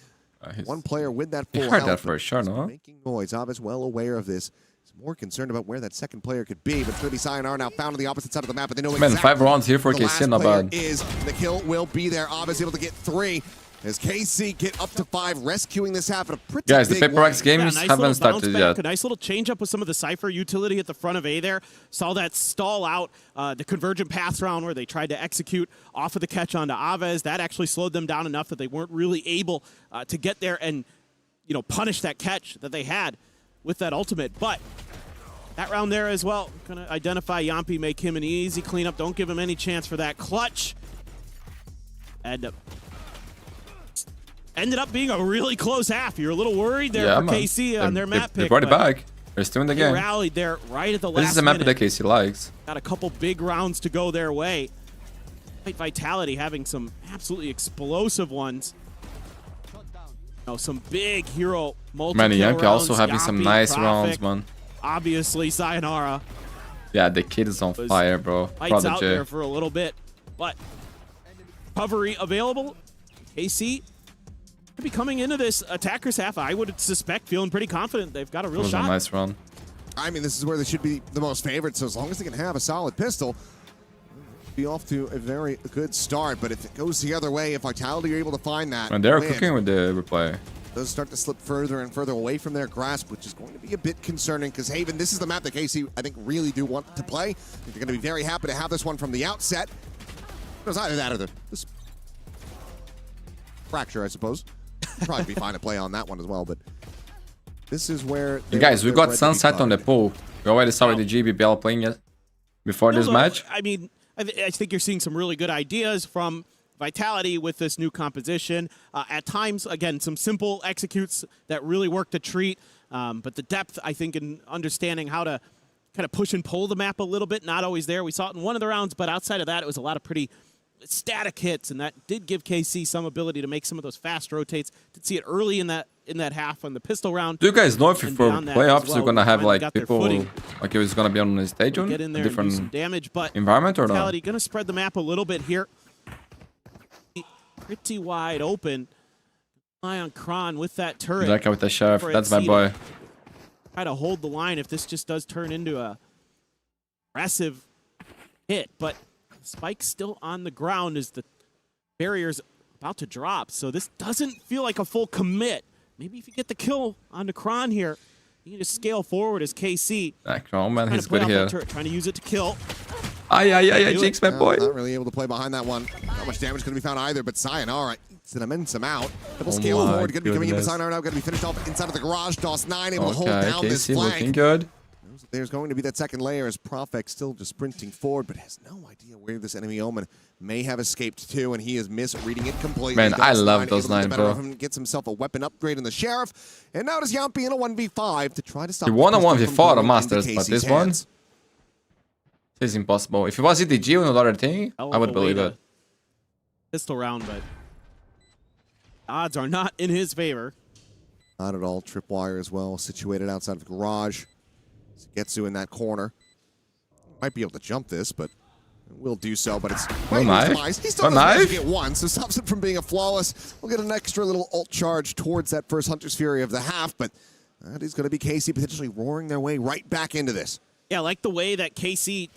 1 player with that full heard health. That for a shot, no? Making noise. Aves well aware of this. He's more concerned about where that second player could be, but it's going to be Sayonara now found on the opposite side of the map, but they know exactly. Man, 5 rounds here for KC, not bad. The kill will be there. Aves able to get 3. As KC get up to 5, rescuing this half at a pretty Guys, the PRX games nice haven't started yet. A nice little change up with some of the Cypher utility at the front of A there. Saw that stall out the convergent pass round where they tried to execute off of the catch onto Aves. That actually slowed them down enough that they weren't really able to get there and punish that catch that they had with that ultimate. But that round there as well, gonna identify Yampi, make him an easy cleanup. Don't give him any chance for that clutch. And ended up being a really close half. You're a little worried there for KC on their map pick. They brought it back. They're still in the game. They rallied there right at the last minute. This is a map that KC likes. Got a couple big rounds to go their way. Vitality having some absolutely explosive ones. Some big hero multi-kill rounds. Man, Yampi also having Yampi, some nice Prophet, rounds, man. Obviously, Sayonara. Yeah, the kid is on fire, bro. Lights out there for a little bit. But recovery available. KC could be coming into this attacker's half, I would suspect, feeling pretty confident. They've got a real shot. A nice run. I mean, this is where they should be the most favored, so as long as they can have a solid pistol, be off to a very good start. But if it goes the other way, if Vitality are able to find that, and they're cooking with the replay. Those start to slip further and further away from their grasp, which is going to be a bit concerning because Haven, this is the map that KC, I think, really do want to play. I think they're going to be very happy to have this one from the outset. It was either that or this fracture, I suppose. Probably be fine to play on that one as well, but this is where... Guys, we got Sunset on the pool. We already saw the GBBL playing it before this match. I mean, I think you're seeing some really good ideas from Vitality with this new composition. At times, again, some simple executes that really work to treat, but the depth, I think, in understanding how to kind of push and pull the map a little bit, not always there. We saw it in one of the rounds, but outside of that, it was a lot of pretty static hits, and that did give KC some ability to make some of those fast rotates. Did see it early in that half on the pistol round. Do you guys know if for playoffs you're gonna have like people like it was gonna be on the stage on get in there different and do some damage, but environment or not? Gonna spread the map a little bit here. Pretty wide open. Eye on Kron with that turret. That guy with the chef. That's my boy. Try to hold the line if this just does turn into a aggressive hit, but Spike's still on the ground as the barrier's about to drop, so this doesn't feel like a full commit. Maybe if you get the kill on the Kron here, You can just scale forward as KC. Oh man, he's good here. Trying to use it to kill. Jinx, my boy. Not really able to play behind that one. Not much damage going to be found either, but Sayonara eats an immense amount. Double scale forward, going to be coming into Sayonara now, going to be finished off inside of the garage. DOS9 able to hold down this flank. Looking good. There's going to be that second layer as Profek still just sprinting forward, but has no idea where this enemy Omen may have escaped to, and he is misreading it completely. Man, I love those lines, bro. Gets himself a weapon upgrade in the Sheriff, and now does Yampi in a 1v5 to try to stop. He won a 1v4 on Masters, but this one is impossible. If it was EDG or another thing, I would believe it. Pistol round, but odds are not in his favor. Not at all. Tripwire as well, situated outside of the garage. Getsu in that corner. Might be able to jump this, but will do so. But it's nice. He still doesn't get one, so stops it from being a flawless. We'll get an extra little ult charge towards that first Hunter's Fury of the half, but that is going to be KC potentially roaring their way right back into this. Yeah, I like the way that KC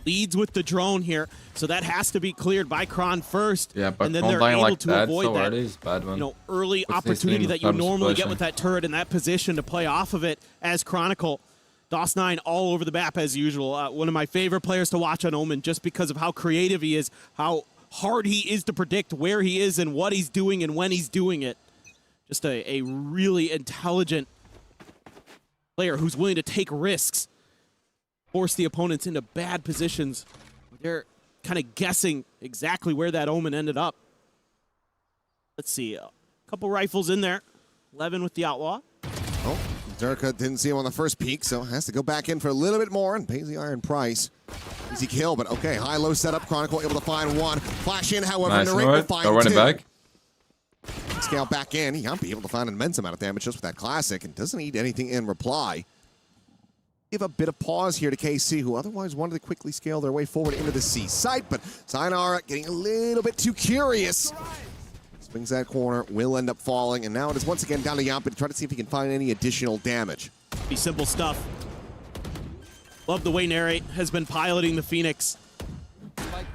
leads with the drone here, so that has to be cleared by Kron first. Yeah, but and then they're able like to avoid that bad one. Early opportunity that you normally get with that turret in that position to play off of it as Chronicle. DOS9 all over the map as usual. One of my favorite players to watch on Omen just because of how creative he is, how hard he is to predict where he is and what he's doing and when he's doing it. Just a really intelligent player who's willing to take risks, force the opponents into bad positions. They're kind of guessing exactly where that Omen ended up. Let's see, a couple rifles in there. 11 with the Outlaw. Oh. Zerka didn't see him on the first peak, so has to go back in for a little bit more and pays the iron price. Easy kill, but okay, high-low setup. Chronicle able to find one. Flash in, however, nice, Narrate will find running two. Back. Scale back in. He might be able to find an immense amount of damage just with that classic and doesn't need anything in reply. Give a bit of pause here to KC, who otherwise wanted to quickly scale their way forward into the C site, but Sayonara getting a little bit too curious. Swings that corner, will end up falling, and now it is once again down to Yampi to try to see if he can find any additional damage. Be simple stuff. Love the way Narrate has been piloting the Phoenix.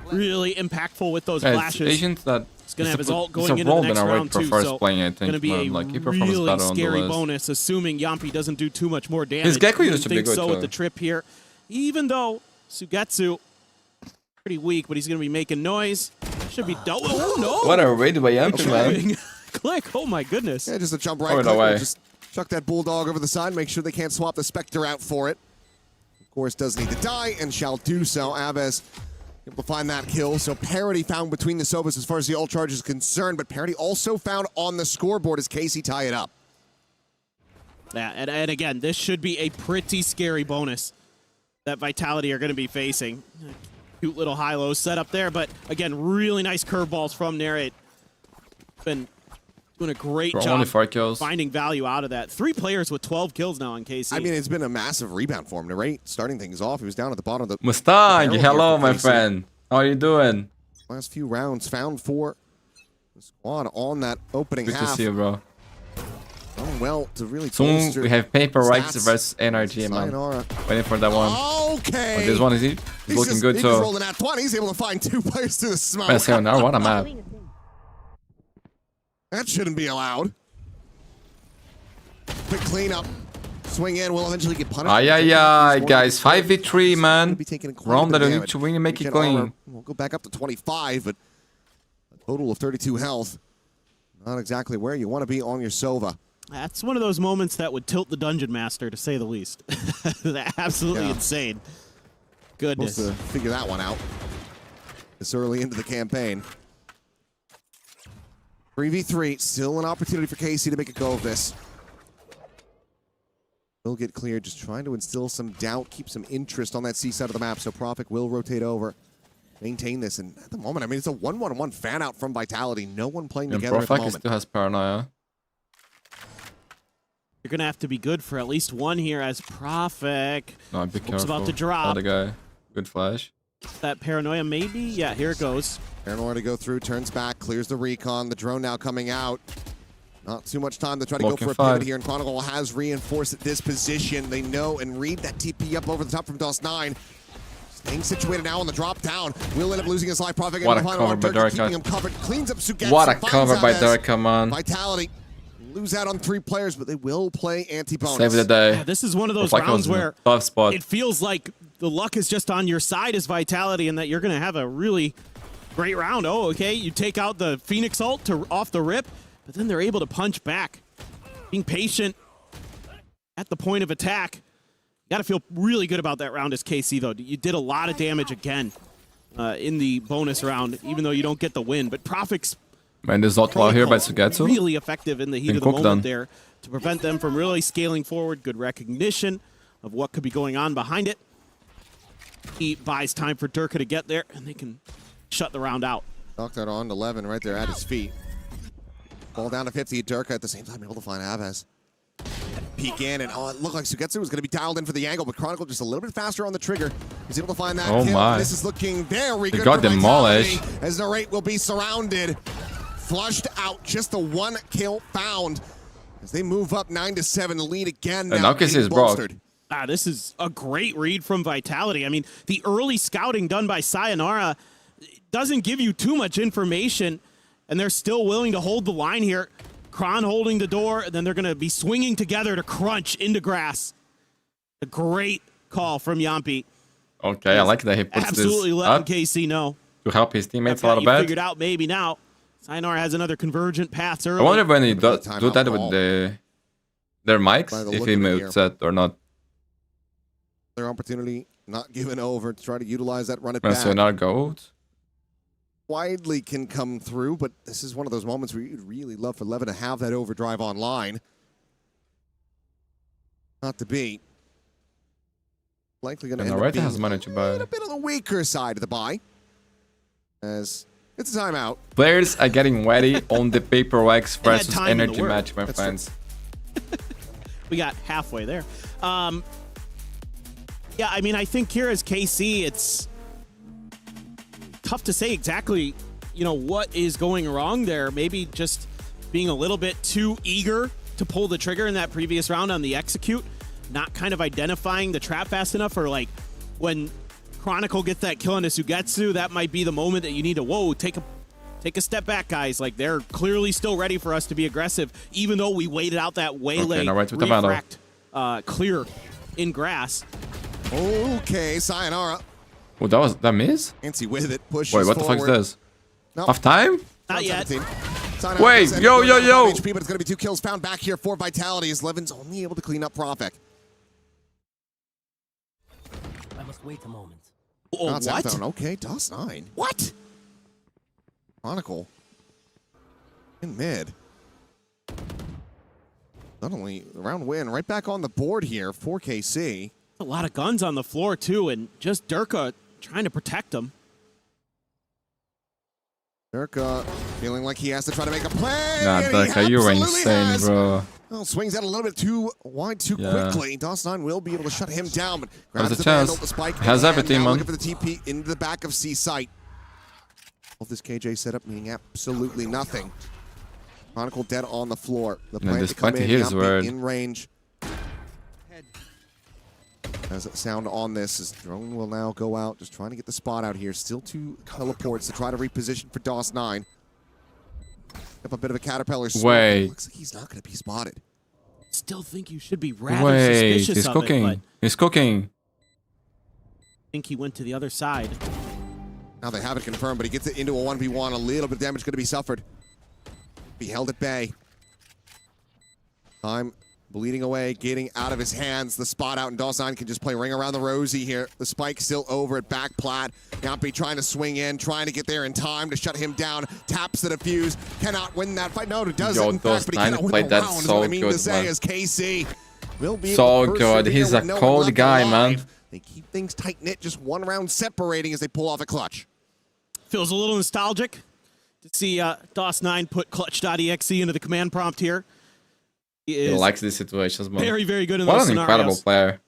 Really impactful with those flashes. Agents that he's going to have his ult going into the next round too, so going to be a really scary bonus, assuming Yampi doesn't do too much more damage. His Gekko used to be good so too. With the trip here, even though Sugetsu pretty weak, but he's going to be making noise. Should be double. Oh no! What a raid by Yampi, man. Click. Oh my goodness. Yeah, just a jump right. Click. Just chuck that Bulldog over the side. Make sure they can't swap the Spectre out for it. Of course, does need to die and shall do so. Aves able to find that kill. So parity found between the Sovas as far as the ult charge is concerned, but parity also found on the scoreboard as Casey tie it up. Yeah, and again, this should be a pretty scary bonus that Vitality are going to be facing. Cute little high-low setup there, but again, really nice curveballs from Narrate. Been doing a great job only 4 kills. Finding value out of that. 3 players with 12 kills now on KC. I mean, it's been a massive rebound for him. Narrate starting things off. He was down at the bottom of the Mustang, hello, my friend. How are you doing? Last few rounds found for the squad on that opening half. Good to see you, bro. Oh, well, to really soon we have PRX versus NRG, man. Waiting for that one. Okay. But this one is it. He's looking good, so. He's rolling at 20. He's able to find 2 players through the smoke. Sayonara, what a map. That shouldn't be allowed. Quick cleanup. Swing in. Will eventually get punished. Guys. 5v3, man. Round that you need to win and make it clean. We'll go back up to 25, but a total of 32 health. Not exactly where you want to be on your Sova. That's one of those moments that would tilt the Dungeon Master, to say the least. Absolutely insane. Goodness. Supposed to figure that one out this early into the campaign. 3v3, still an opportunity for KC to make a go of this. Will get cleared, just trying to instill some doubt, keep some interest on that C side of the map, so Profek will rotate over. Maintain this, and at the moment, I mean, it's a 1-1-1 fan out from Vitality. No one playing together at the moment. Still has paranoia. You're going to have to be good for at least one here as Profek. No, be careful. About to drop. Other guy. Good flash. That paranoia, maybe? Yeah, here it goes. Paranoia to go through, turns back, clears the recon. The drone now coming out. Not too much time to try to go for a pivot here, and Chronicle has reinforced this position. They know and read that TP up over the top from DOS9. Staying situated now on the drop down. Will end up losing his life. Profek what a cover by Darka. Keeping him covered. Cleans up Sugetsu. What a cover by Darka, man. Vitality lose out on 3 players, but they will play anti-bonus. Save the day. Yeah, this is one of those rounds where tough spot. It feels like the luck is just on your side as Vitality and that you're going to have a really great round. Oh, okay, you take out the Phoenix ult off the rip, but then they're able to punch back. Being patient at the point of attack. You got to feel really good about that round as KC, though. You did a lot of damage again in the bonus round, even though you don't get the win. But Profix... Man, there's Ultra here by Sugetsu. Really effective in the heat of the moment there to prevent them from really scaling forward. Good recognition of what could be going on behind it. He buys time for Durka to get there, and they can shut the round out. Knocked out on 11 right there at his feet. Ball down to 50. Durka at the same time able to find Aves. Peek in, and it looked like Sugetsu was going to be dialed in for the angle, but Chronicle just a little bit faster on the trigger. He's able to find that kill. My. This is looking very good. They got demolished. As the rate will be surrounded. Flushed out, just the 1 kill found. As they move up 9-7, the lead again. Now is bolstered. This is a great read from Vitality. I mean, the early scouting done by Sayonara doesn't give you too much information, and they're still willing to hold the line here. Kron holding the door, and then they're going to be swinging together to crunch into grass. A great call from Yampi. Okay, I like that he puts absolutely this letting up KC know to help his teammates a lot of bad. Figured out maybe now. Sayonara has another convergent path early. I wonder when he do that with their mics, if he moves that or not. Their opportunity not given over to try to utilize that run it back. So not gold. Widely can come through, but this is one of those moments where you'd really love for Levin to have that overdrive online. Not to be. Likely going to end up being has managed to buy a bit on the weaker side of the buy. As it's a timeout. Players are getting ready on the PRX versus NRG match, my friends. We got halfway there. Yeah, I mean, I think here as KC, it's tough to say exactly, what is going wrong there. Maybe just being a little bit too eager to pull the trigger in that previous round on the execute, not kind of identifying the trap fast enough, or like when Chronicle gets that kill into Sugetsu, that might be the moment that you need to, take a step back, guys. Like, they're clearly still ready for us to be aggressive, even though we waited out that waylay, refract, clear in grass. Okay, Sayonara. Oh, that miss? Fancy with it, pushes Wait, what the fuck is this? Nope. Half time? Not yet. Wait, yo. HP, but it's going to be 2 kills found back here for Vitality as Levin's only able to clean up Profik. I must wait a moment. Oh, what? Okay, DOS9. What? Chronicle. In mid. Not only round win, right back on the board here for KC. A lot of guns on the floor, too, and just Durka trying to protect them. Durka feeling like he has to try to make a play. Nah, Durka, you were insane, bro. Well, swings out a little bit too wide too quickly. DOS9 will be able to shut him down, but grabs the chance. The spike. Has everything, man. Looking for the TP into the back of C site. All this KJ setup meaning absolutely nothing. Chronicle dead on the floor. The plant to come in range. As a sound on this, his drone will now go out, just trying to get the spot out here. Still 2 teleports to try to reposition for DOS9. Up a bit of a caterpillar swing. Looks like he's not going to be spotted. Still think you should be rather suspicious he's of cooking. It, he's cooking. I think he went to the other side. Now they have it confirmed, but he gets it into a 1v1. A little bit of damage going to be suffered. Be held at bay. Time bleeding away, getting out of his hands. The spot out, and DOS9 can just play ring around the rosy here. The spike still over at back plat. Yampi trying to swing in, trying to get there in time to shut him down. Taps the defuse. Cannot win that fight. No, it doesn't. In fact, but he cannot win the round, is what I mean to say, as KC will be so good. He's a cold guy, man. They keep things tight-knit, just 1 round separating as they pull off a clutch. Feels a little nostalgic to see DOS9 put clutch.exe into the command prompt here. He likes these situations, man. Very, very good in those scenarios. What an incredible player.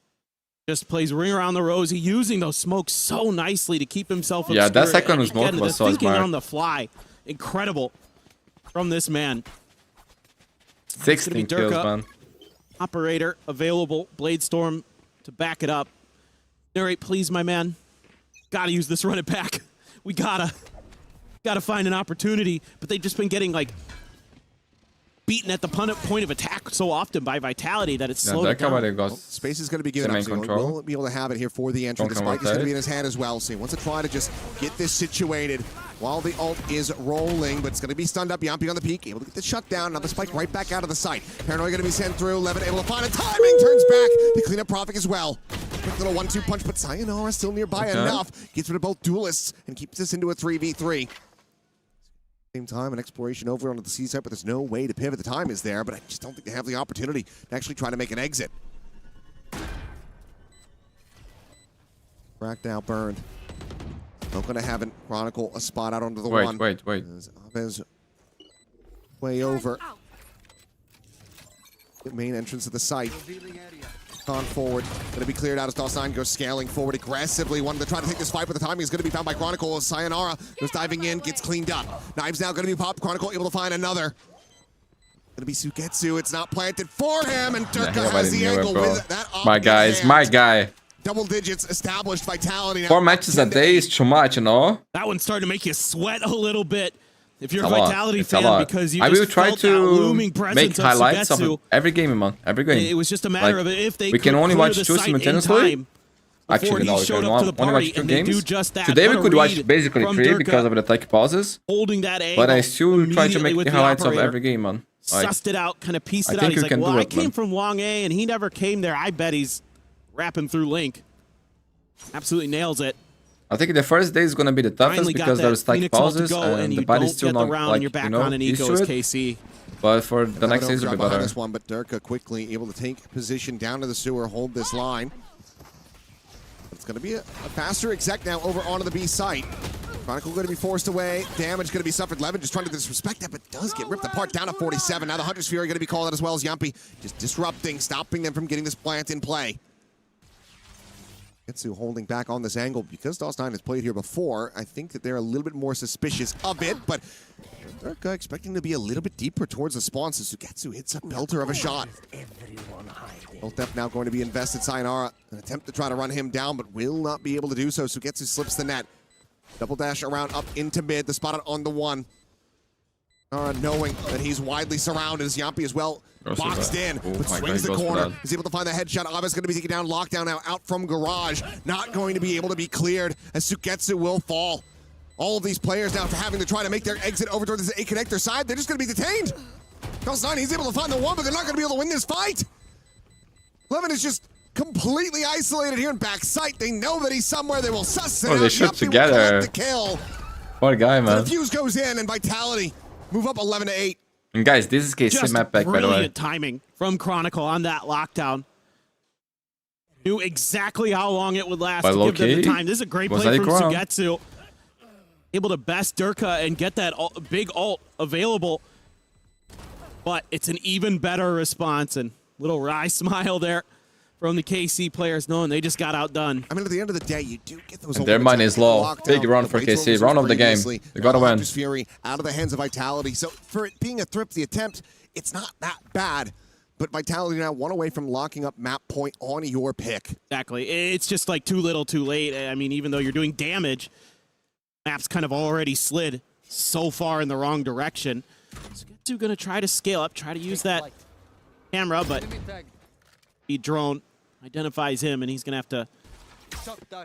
Just plays ring around the rosy, using those smokes so nicely to keep himself obscure. Yeah, that second smoke was so thinking smart. on the fly. Incredible from this man. 16 kills, man. Operator available. Bladestorm to back it up. Narrate, please, my man. Gotta use this run it back. We gotta find an opportunity. But they've just been getting, like, beaten at the point of attack so often by Vitality that it's slowed it down. Well, space is going to be given up, so we'll be able to have it here for the entry. The spike is going to be in his hand as well, so he wants to try to just get this situated while the ult is rolling, but it's going to be stunned up. Yampi on the peak, able to get the shutdown. Now the spike right back out of the site. Paranoia going to be sent through. Levin able to find a timing, turns back to clean up Prophet as well. Quick little 1-2 punch, but Sayonara still nearby enough. Gets rid of both duelists and keeps this into a 3v3. Same time, an exploration over onto the C side, but there's no way to pivot. The time is there, but I just don't think they have the opportunity to actually try to make an exit. Cracked out, burned. Not going to have Chronicle a spot out onto the one. Wait. Aves way over. The main entrance of the site. On forward, going to be cleared out as DOS9 goes scaling forward aggressively. Wanted to try to take this fight, but the timing is going to be found by Chronicle as Sayonara goes diving in, gets cleaned up. Knives now going to be popped. Chronicle able to find another. Going to be Sugetsu. It's not planted for him, and Durka has the angle with that. My guy is my guy. Double digits established. Vitality now. 4 matches a day is too much, you know? That one's starting to make you sweat a little bit. If you're a Vitality fan, because you I just will try felt that looming to presence make highlights of of every game, man. Every game. It was just a matter of if they we can only watch 2 simultaneously. Actually, no, we can only watch 2 games. Today we could watch basically 3 because of the tech pauses. Holding that but I still try to make the highlights of every game, man. Sussed it out, kind of pieced it out. He's like, well, I came from Wang A, and he never came there. I bet he's rapping through Link. Absolutely nails it. I think the first day is going to be the toughest because there's like pauses and the body's still not like, you know, used to it. But for the next days, it'll be better. This one, but Durka quickly able to take position down to the sewer, hold this line. It's going to be a faster exec now over onto the B site. Chronicle going to be forced away. Damage going to be suffered. Levin just trying to disrespect that, but does get ripped apart down to 47. Now the Hunter's Fury going to be called out as well as Yampi. Just disrupting, stopping them from getting this plant in play. Getsu holding back on this angle because DOS9 has played here before. I think that they're a little bit more suspicious of it, but Durka expecting to be a little bit deeper towards the spawn, so Sugetsu hits a belter of a shot. Both Def now going to be invested. Sayonara, an attempt to try to run him down, but will not be able to do so. Sugetsu slips the net. Double dash around up into mid, the spot on the one. Knowing that he's widely surrounded as Yampi as well. Boxed in, but swings the corner. He's able to find the headshot. Aba's going to be taken down. Lockdown now out from Garage. Not going to be able to be cleared as Sugetsu will fall. All of these players now having to try to make their exit over towards this A connector side. They're just going to be detained. DOS9, he's able to find the one, but they're not going to be able to win this fight. Levin is just completely isolated here in back sight. They know that he's somewhere. They will suss it out. They shoot together. The kill. What a guy, man. The fuse goes in, and Vitality move up 11-8. And guys, this is KC map back, by the way. Brilliant timing from Chronicle on that lockdown. Knew exactly how long it would last to give them the time. This is a great play from Sugetsu. Able to best Durka and get that big ult available. But it's an even better response. And little wry smile there from the KC players, knowing they just got outdone. I mean, at the end of the day, you do get those. Their money is low. Big run for KC. Run of the game. They gotta win. Fury out of the hands of Vitality. So for it being a thrifty attempt, it's not that bad. But Vitality now 1 away from locking up map point on your pick. Exactly. It's just like too little, too late. I mean, even though you're doing damage, map's kind of already slid so far in the wrong direction. Sugetsu gonna try to scale up, try to use that camera, but the drone identifies him, and he's going to have to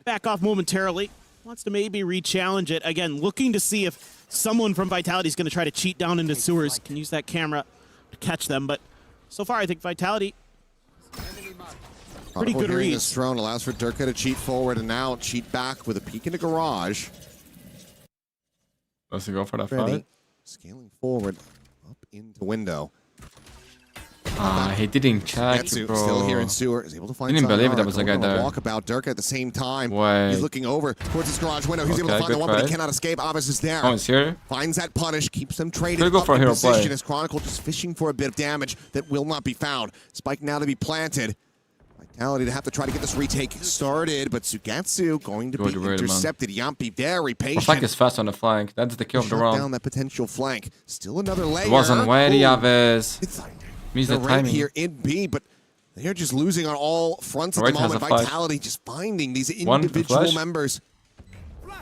back off momentarily. Wants to maybe re-challenge it. Again, looking to see if someone from Vitality is going to try to cheat down into sewers. Can use that camera to catch them. But so far, I think Vitality, pretty good read. This drone allows for Durka to cheat forward and now cheat back with a peek into Garage. Let's go for that fight. Scaling forward up into window. He didn't check, bro. Still here in sewer, is able to find. Didn't believe that was a guy there. Walkabout Durka at the same time. Wait. He's looking over towards his garage window. He's able to find the one, but he cannot escape. Abbas is there. Oh, he's here. Finds that punish, keeps them traded. Could go for a hero play. As Chronicle just fishing for a bit of damage that will not be found. Spike now to be planted. Vitality to have to try to get this retake started, but Sugetsu going to be intercepted. Yampi very patient. Flank is fast on the flank. That's the kill of the round. Down that potential flank. Still another layer. It wasn't ready, Aves. Means the timing here in B, but they're just losing on all fronts at the moment. Vitality just finding these individual members.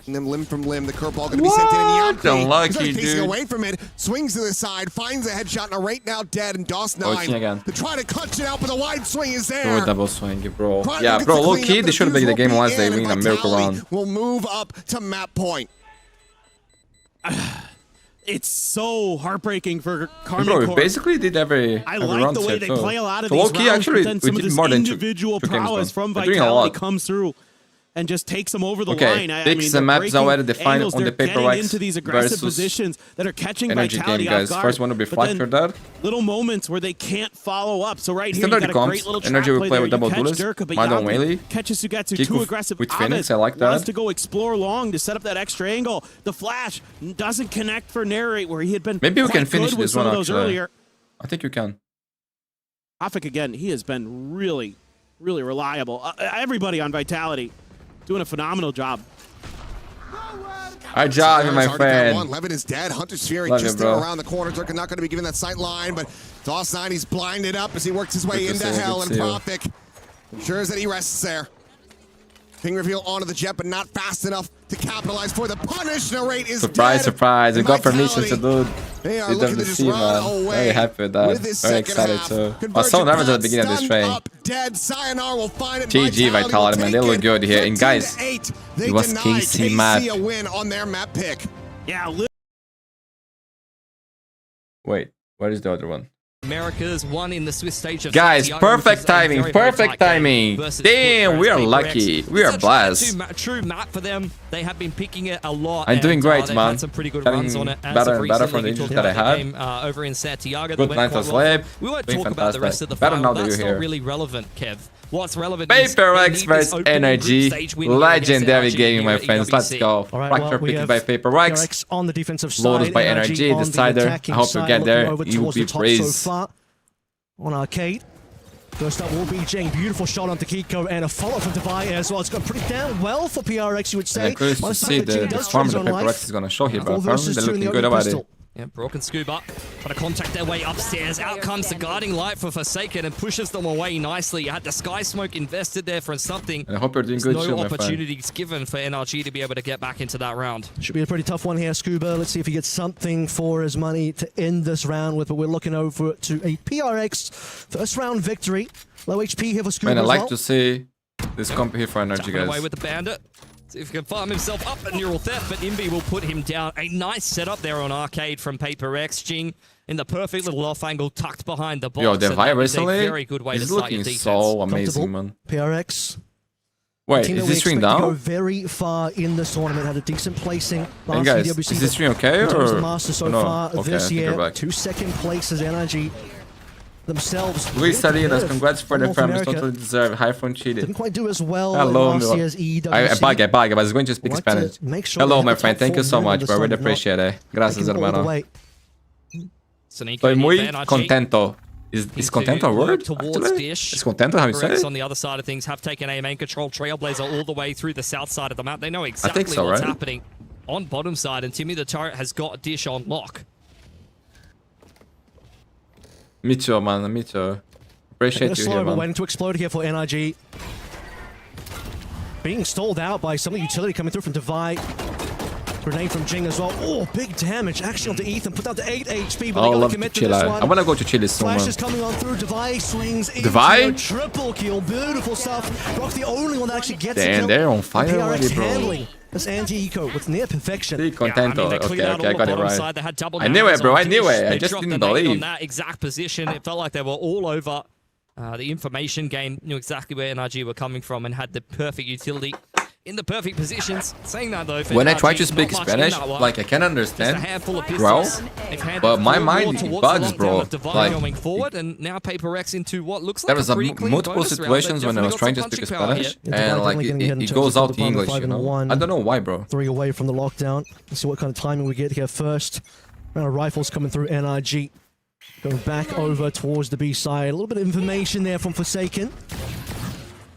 And then limb from limb, the curveball going to be sent in. And Unlucky, facing dude. away from it, swings to the side, finds a headshot, and a right now dead. And DOS9 again. to try to clutch it out, but the wide swing is there. Oh, double swing, bro. Yeah, bro, low key, they should have been the game once they win a miracle round. Will move up to map point. It's so heartbreaking for Karmine Bro, we Corp. basically did every I round like the way they play a lot of these rounds, but then some of this individual prowess from Vitality comes through and just takes them over the line. I mean, the maps already defined on the PRX into these aggressive positions that are catching NRG Vitality game, guys. off guard. First one to be fractured there. NRG will play play with double there. You duelist. catch Durka, but Madon Yaman Whaley. catches Sugetsu too aggressive. With Ahmed Phoenix, I like that. wants to go explore long to set up that extra angle. The flash doesn't connect for Narrate where he had been Maybe we can quite finish good with this some one of those actually. earlier. I think you can. Afik again, he has been really reliable. Everybody on Vitality doing a phenomenal job. Good job, my friend. Levin is dead. Hunter's Fury Love just you, bro. around the corner. Durka not going to be given that sight line, but DOS9, he's blinded up as he works his way into hell, and Profik ensures that he rests there. Ping reveal onto the jet, but not fast enough to capitalize for the punish. Narrate is Surprise, dead. surprise. We got permission to do They are looking to just EWC, run man. away Very happy with that. with this Very second excited half. too. I was so nervous at the beginning of this train. Up, dead. Sayonara will find it. GG Vitality, man. They look good here. And guys, it was KC map. a win on their map pick. Yeah. Wait, where is the other one? America's one in the Swiss stage of Guys, Santiago, perfect timing, perfect timing. Damn, we are lucky. We are blessed. True map for them. They have been picking it a lot. I'm doing great, they've man. had some pretty good Getting runs on it. better and better from the injuries that I had. Over in Santiago. Good night of sleep. We won't Doing talk about the rest of the better final. now that That's you're not here. really relevant, Kev. What's relevant PRX versus NRG. Legendary game, my friends. Let's go. Fracture picked by PRX. On the defensive side. Loaded by NRG. Decider. I hope you get there. You will be praised. On Arcade. First up will be Jane. Beautiful shot onto Kiko and a follow from Divide as well. It's gone pretty damn well for PRX, you would say. And I'm curious to see the farm that PRX is going to show here, but apparently they're looking good about it. Yeah, Brock and Scuba trying to contact their way upstairs. Out comes the guiding light for Forsaken and pushes them away nicely. You had the Sky Smoke invested there for something. And I hope you're doing good too, no my friend. opportunities given for NRG to be able to get back into that round. Should be a pretty tough one here, Scuba. Let's see if he gets something for his money to end this round with, but we're looking over to a PRX first round victory. Low HP here for Scuba. Man, I as like well. to see this comp here for NRG, Away guys. with the Bandit. See if he can farm himself up at neural theft, but Imbi will put him down. A nice setup there on Arcade from PRX. Jing in the perfect little off angle tucked behind the box. Yo, the Vi recently very good way to is start your looking defense. so amazing, man. PRX. Wait, is this stream Go down? very far in this tournament. Had a decent placing. Hey guys, EWC, is this stream okay in terms of or master so no? far Okay, I this think year. we're back. 2 second places, NRG themselves. Luis Salinas, congrats for the North farmers. America. Totally deserve. High from cheated. Didn't quite do as well Hello, last year's EWC. I bug, I was going to speak Like to Spanish. make sure Hello, they my have the friend. top Thank you so four much, this bro. Really time, if not, appreciate it. Gracias, taking all the hermano. way. Estoy muy contento. Is contento a word? Towards Actually? Dish. Is contento how you say PRX it? on the other side of things have taken a main control. Trailblazer all the way through the south side of the map. They know exactly so, what's right? happening on bottom side, and Timmy the Turret has got Dish on lock. Me too, man. Me too. Appreciate you here, man. Waiting to explode here for NRG. Being stalled out by some of the utility coming through from Divide. Grenade from Jing as well. Oh, big damage. Action onto Ethan. Put down to 8 HP, but I they gotta love commit to Chile. this one. I want to go to Chile soon, Flash man. is coming on through. Divide swings into Divide? a triple kill. Beautiful stuff. Brock's the only one that actually gets Damn, a kill. they're on fire PRX already, bro. handling this anti-eco with near perfection. Sí, contento. They Okay, cleared out okay, I all got the it bottom right. side. They had double I knew it, bro. I damage knew on it. I Dish. just They didn't dropped the nade believe. on that exact position. It felt like they were all over. The information game knew exactly where NRG were coming from and had the perfect utility in the perfect positions. Saying that though, for When I NRG, try to speak not much Spanish, in that one. like I can Just a understand, handful of well, pistols. They've handed but my the mind ball it towards bugs, the bro. lockdown of Divide Like going forward, and now PRX into what looks like there was a pretty clean multiple bonus round. situations They've when I was trying definitely to speak got some punching Spanish, power here. and like it goes out in English, you know. I don't know why, bro. 3 away from the lockdown. Let's see what kind of timing we get here first. Round of rifles coming through NRG. Going back over towards the B side. A little bit of information there from Forsaken.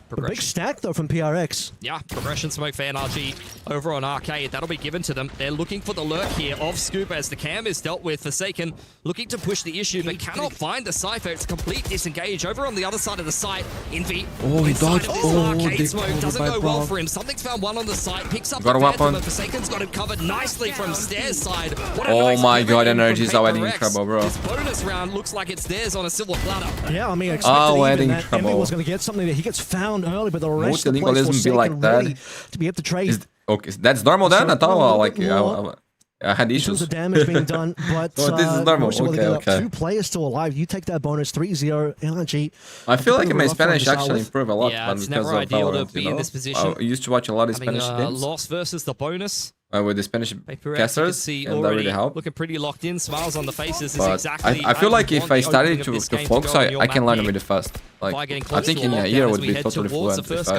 progression. Big stack, though, from PRX. Yeah, progression smoke for NRG over on Arcade. That'll be given to them. They're looking for the lurk here of Scuba as the cam is dealt with. Forsaken looking to push the issue, but cannot find the Cypher. It's a complete disengage over on the other side of the site. Envy. Oh, he dodged. Arcade smoke doesn't go well for him. Something's found one on the site. Picks up got a weapon. But Forsaken's got him covered nicely from Stairs side. Oh my god, NRG's already in trouble, bro. This bonus round looks like it's theirs on a silver platter. Yeah, I mean, expected even that Envy was going to get something that he gets found early, but the rest of the place was be like that. To be able to trade. Okay, that's normal then? I thought like I had issues. The damage being done, but this is normal. Okay. 2 players still alive. You take that bonus 3-0 NRG. I feel like my Spanish actually improved a lot. Yeah, it's because never of ideal Valorant, to be in this position. I used to watch a lot of Spanish games. Loss versus the bonus. With the Spanish casters, and that really helped. Looking pretty locked in, smiles on the faces. But exactly I feel like if I started to focus, I can learn really fast. Like I think in a year would be totally fluent if I put the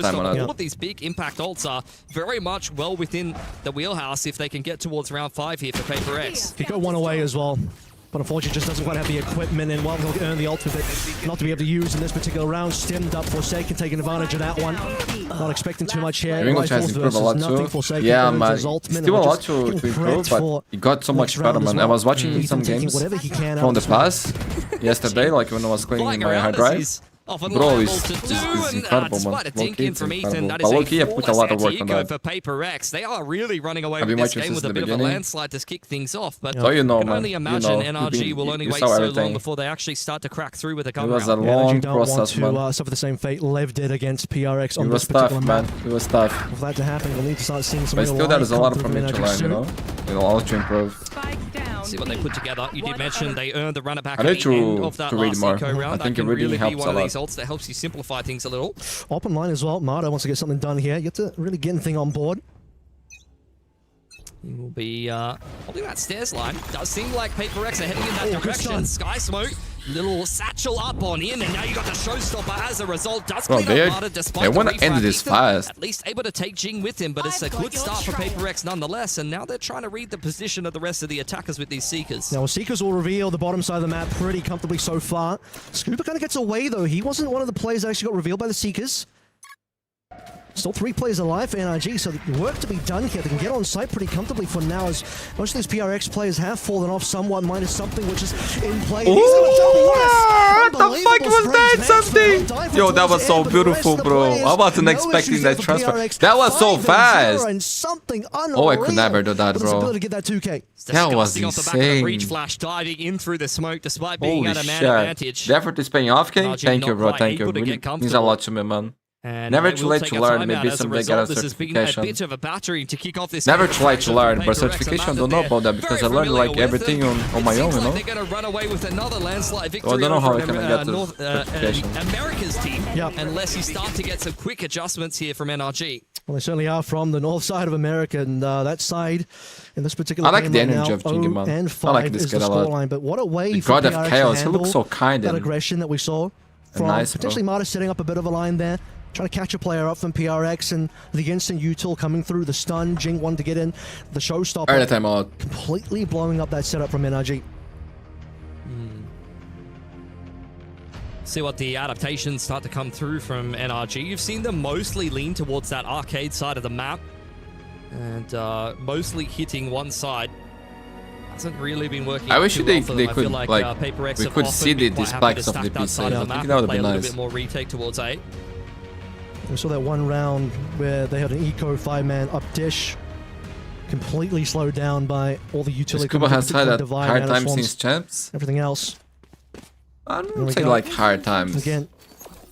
time on it. All of these big impact ults are very much well within the wheelhouse if they can get towards round 5 here for PRX. He got one away as well. But unfortunately, just doesn't quite have the equipment, and while he'll earn the ultimate, not to be able to use in this particular round. Stimmed up Forsaken, taking advantage of that one. Not expecting too much here. English has improved a lot too. Yeah, man. Still a lot to improve, but he got so much better, man. I was watching some games from the past yesterday, like when I was cleaning my hard drive. Bro, it's incredible, man. Low-key, it's incredible. But low-key, I put a lot of work on that. For PRX, they are really running away with this game with a bit of a landslide to kick things off. But so you know, I can man. only imagine NRG will only wait so long before they actually start to crack through with a gun round. It was a long process, man. To suffer the same fate Lev did against PRX on this particular map. It was tough. For that to happen, we'll need to start seeing some But still, there is a lot from me to learn, you know? It'll all to improve. See what they put together. You did mention they earned the run it back at the end of to that read last more. eco round. I think that it can really really helps be one a of lot. these ults that helps you simplify things a little. Open line as well. Marta wants to get something done here. You have to really get anything on board. He will be holding that stairs line. Does seem like PRX are heading in that direction. Sky Smoke, little satchel up on in, and now you got the showstopper as a result. Does clean up Marta despite they want to end this fast. At least able to take Jing with him, but it's a good start for PRX nonetheless, and now they're trying to read the position of the rest of the attackers with these Seekers. Now, Seekers will reveal the bottom side of the map pretty comfortably so far. Scuba kind of gets away, though. He wasn't one of the players that actually got revealed by the Seekers. Still 3 players alive for NRG, so the work to be done here. They can get on site pretty comfortably for now, as most of these PRX players have fallen off somewhat, minus something which is in play. What the fuck was that? Something? Yo, that was so beautiful, bro. I wasn't expecting that transfer. That was so fast. Oh, I could never do that, bro. That was insane. Breach flash diving in through the smoke despite being at a man advantage. The effort is paying off, King. Thank you, bro. Thank you. Really means a lot to me, man. And never too late to learn, maybe someday get a certification. A bit of a battery to kick off this never too late to learn, but certification I don't know about that because I learned like everything on my own, you know? They're going to run away with another landslide victory. So I don't know how I can get the certification. America's team, unless you start to get some quick adjustments here from NRG. Well, they certainly are from the north side of America, and that side in this particular game. I like the right energy now, of Gigabyte. and 5 I like this is the kid a lot. scoreline, but what a way the for God of PRX Chaos, to he looks so kind that and aggression that we saw from nice, potentially Marta setting up a bit of a line there. Trying to catch a player up from PRX, and the instant util coming through, the stun, Jing wanted to get in, the showstopper. Early time out. Completely blowing up that setup from NRG. See what the adaptations start to come through from NRG. You've seen them mostly lean towards that arcade side of the map, and mostly hitting one side. Hasn't really been working. I wish they could like we could see the spikes of the PC. I think that would be nice. A bit more retake towards A. We saw that one round where they had an eco 5-man up dish, completely slowed down by all the utility. Scuba has had a hard time since champs. Everything else. I don't say like hard times. Again,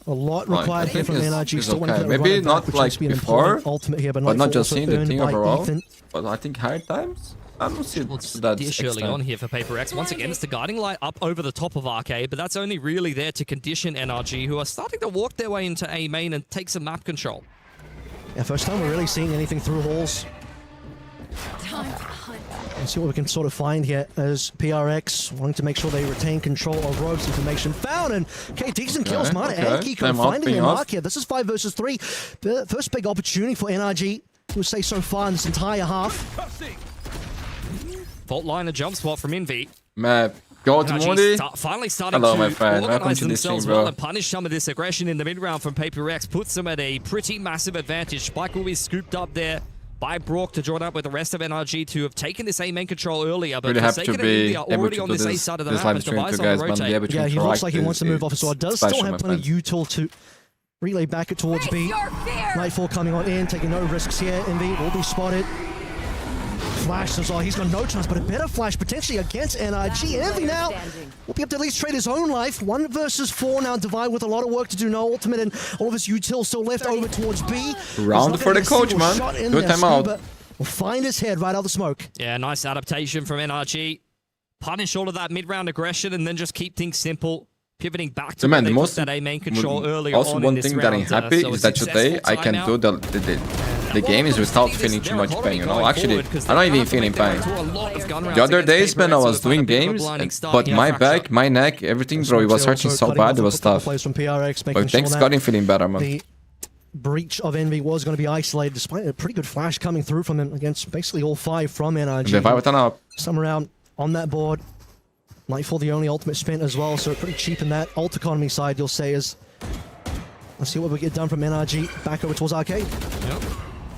a lot required here from NRG. Still okay. Maybe not like before, ultimate here, but not just seeing the thing overall. But I think hard times. I don't see that dish early on here for PRX. Once again, it's the guiding light up over the top of Arcade, but that's only really there to condition NRG, who are starting to walk their way into A main and take some map control. Yeah, first time we're really seeing anything through halls. Let's see what we can sort of find here as PRX wanting to make sure they retain control of ropes. Information found, and okay, decent kills. Marta and Kiko finding their mark here. This is 5 versus 3. The first big opportunity for NRG, we'll say so far in this entire half. Fault line, a jump spot from Envy. Map. Go to Mundi. Finally starting Hello, to my friend. Welcome organize to this themselves stream, well bro. and punish some of this aggression in the mid-round from PRX. Puts them at a pretty massive advantage. Spike will be scooped up there by Brock to join up with the rest of NRG to have taken this A main control earlier. But Really happy to be are able already to on do this A this side of the map live as stream Device to on guys. rotate. Able to Yeah, he looks interact like he wants to move off, so it does special, still have my plenty of friend. util to relay back it towards B. Nightfall coming on in, taking no risks here. Envy will be spotted. Flash as well. He's got no chance, but a better flash potentially against NRG. Envy now will be able to at least trade his own life. 1 versus 4 now. Divide with a lot of work to do. No ultimate, and all of his util still left over towards B. Round for the coach, man. Good time out. Will find his head right out of the smoke. Yeah, nice adaptation from NRG. Punish all of that mid-round aggression and then just keep things simple. Pivoting back to man, the most that A main control earlier also on one in this thing that I'm round, happy so is a that today I can do the game is without feeling too much pain, you know. Actually, I'm not even feeling pain. The other days, man, I was doing games, but my back, my neck, everything, bro, it was hurting so bad, it was tough. But thanks God, I'm feeling better, man. The breach of Envy was going to be isolated, despite a pretty good flash coming through from him against basically all 5 from NRG. The Vive up. Some around on that board. Nightfall the only ultimate spent as well, so pretty cheap in that ult economy side, you'll say, is... Let's see what we get done from NRG. Back over towards Arcade. Yep.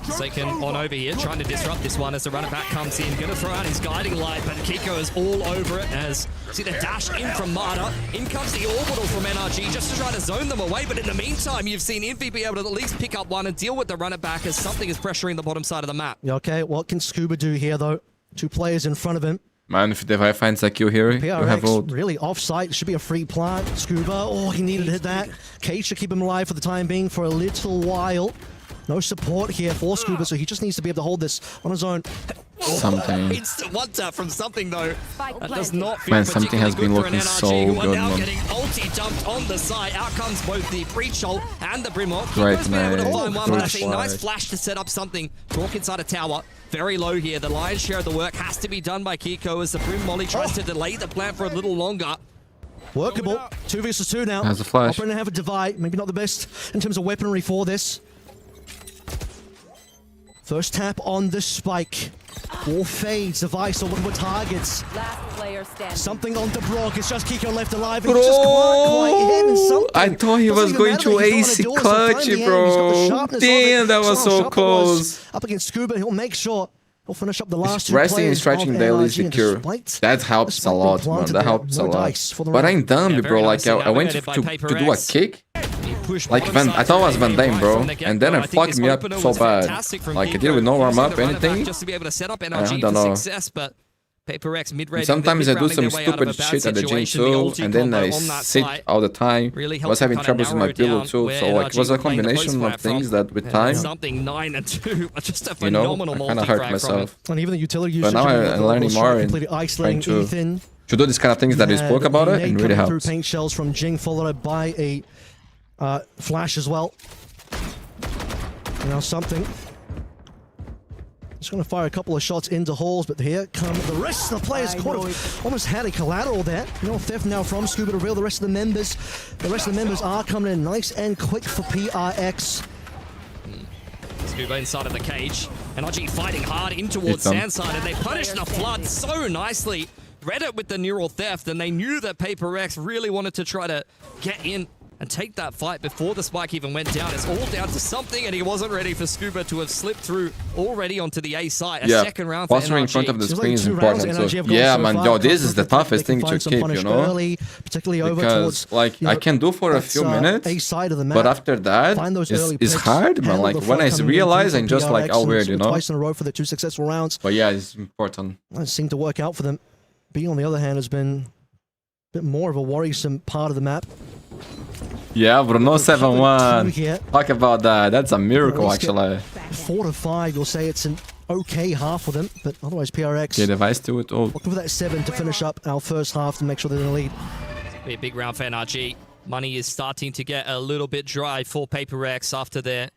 Seiken on over here, trying to disrupt this one as the runner back comes in. Gonna throw out his guiding light, but Kiko is all over it as see the dash in from Marta. In comes the orbital from NRG just to try to zone them away, but in the meantime, you've seen Envy be able to at least pick up one and deal with the runner back as something is pressuring the bottom side of the map. Yeah, okay, what can Scuba do here, though? 2 players in front of him. Man, if the Vive finds a kill here, you have PRX ult. really off-site. Should be a free plant. Scuba, oh, he needed to hit that. Cage should keep him alive for the time being for a little while. No support here for Scuba, so he just needs to be able to hold this on his own. Something. Instant one tap from something though. That does not feel Man, something has been looking so good, now man. getting ulti dumped on the side. Out comes both the breach ult and the Brimlock. Right, Kiko's been able to man. find one, Good but I see nice flash. flash to set up something. Talk inside a tower. Very low here. The lion's share of the work has to be done by Kiko as the Brim Molly tries to delay the plant for a little longer. Workable. 2 versus 2 now. Has a flash. Operating to have a divide. Maybe not the best in terms of weaponry for this. First tap on the spike. Wall fades. Device or looking for targets. Something on the Brock. It's just Kiko left alive. And Bro, he just can't quite hit him. Something. I thought he was Doesn't going even to matter. He's AC not gonna clutch do it, so it, find the end. He's got the bro. sharpness of Damn, it. that was Saw so how sharp it was. close. Up against Scuba, he'll make sure he'll finish up the last 2 Resting and players stretching of daily is NRG, and secure. despite That helps a being lot, man. planted That there, helps a no lot. dice for the But round. I'm dumb, Yeah, bro. very Like, nicely I went to navigated by do a PRX. kick. Push Like, bottom I side thought it was A Van main Damme, bro. from the get-go. And then I it think fucked this me up opener so was bad. fantastic from Like, I Kiko, did with no warm using up, the runner back anything. just to be able to set up I NRG don't for know. success, but PRX mid-range. Sometimes I do some stupid shit at the gym too, and then I sit all the time. I was having troubles with my pillow too, so like it was a combination of things that with time, Something 9 and 2, just a you know, phenomenal I kind of hurt myself. And even the utility But usage. now I'm learning more and completely isolating trying Ethan. to do these kind of things that we spoke about it, and really Through helps. paint shells from Jing, followed up by a flash as well. Now something. Just going to fire a couple of shots into holes, but here come the rest of the players. Almost had a collateral there. No theft now from Scuba to reveal the rest of the members. The rest of the members are coming in nice and quick for PRX. Scuba inside of the cage. NRG fighting hard in towards Sandside, and they punish the flood so nicely. Read it with the neural theft, and they knew that PRX really wanted to try to get in and take that fight before the spike even went down. It's all down to something, and he wasn't ready for Scuba to have slipped through already onto the A side. A second round for NRG. In front of the screen is important. So, yeah, man, yo, this is the toughest thing to keep, you know? Early, particularly over because, like, I can do for a few minutes, but after that, it's hard, man. Like, when I realize, I'm just like, oh, weird, you know? Twice in a row for the 2 successful rounds. But yeah, it's important. It seemed to work out for them. B, on the other hand, has been a bit more of a worrisome part of the map. Yeah, Bruno 7-1. Talk about that. That's a miracle, actually. 4 to 5, you'll say it's an okay half for them, but otherwise PRX. Yeah, Device to it all. Looking for that 7 to finish up our first half to make sure they're in the lead. Be a big round for NRG. Money is starting to get a little bit dry for PRX after their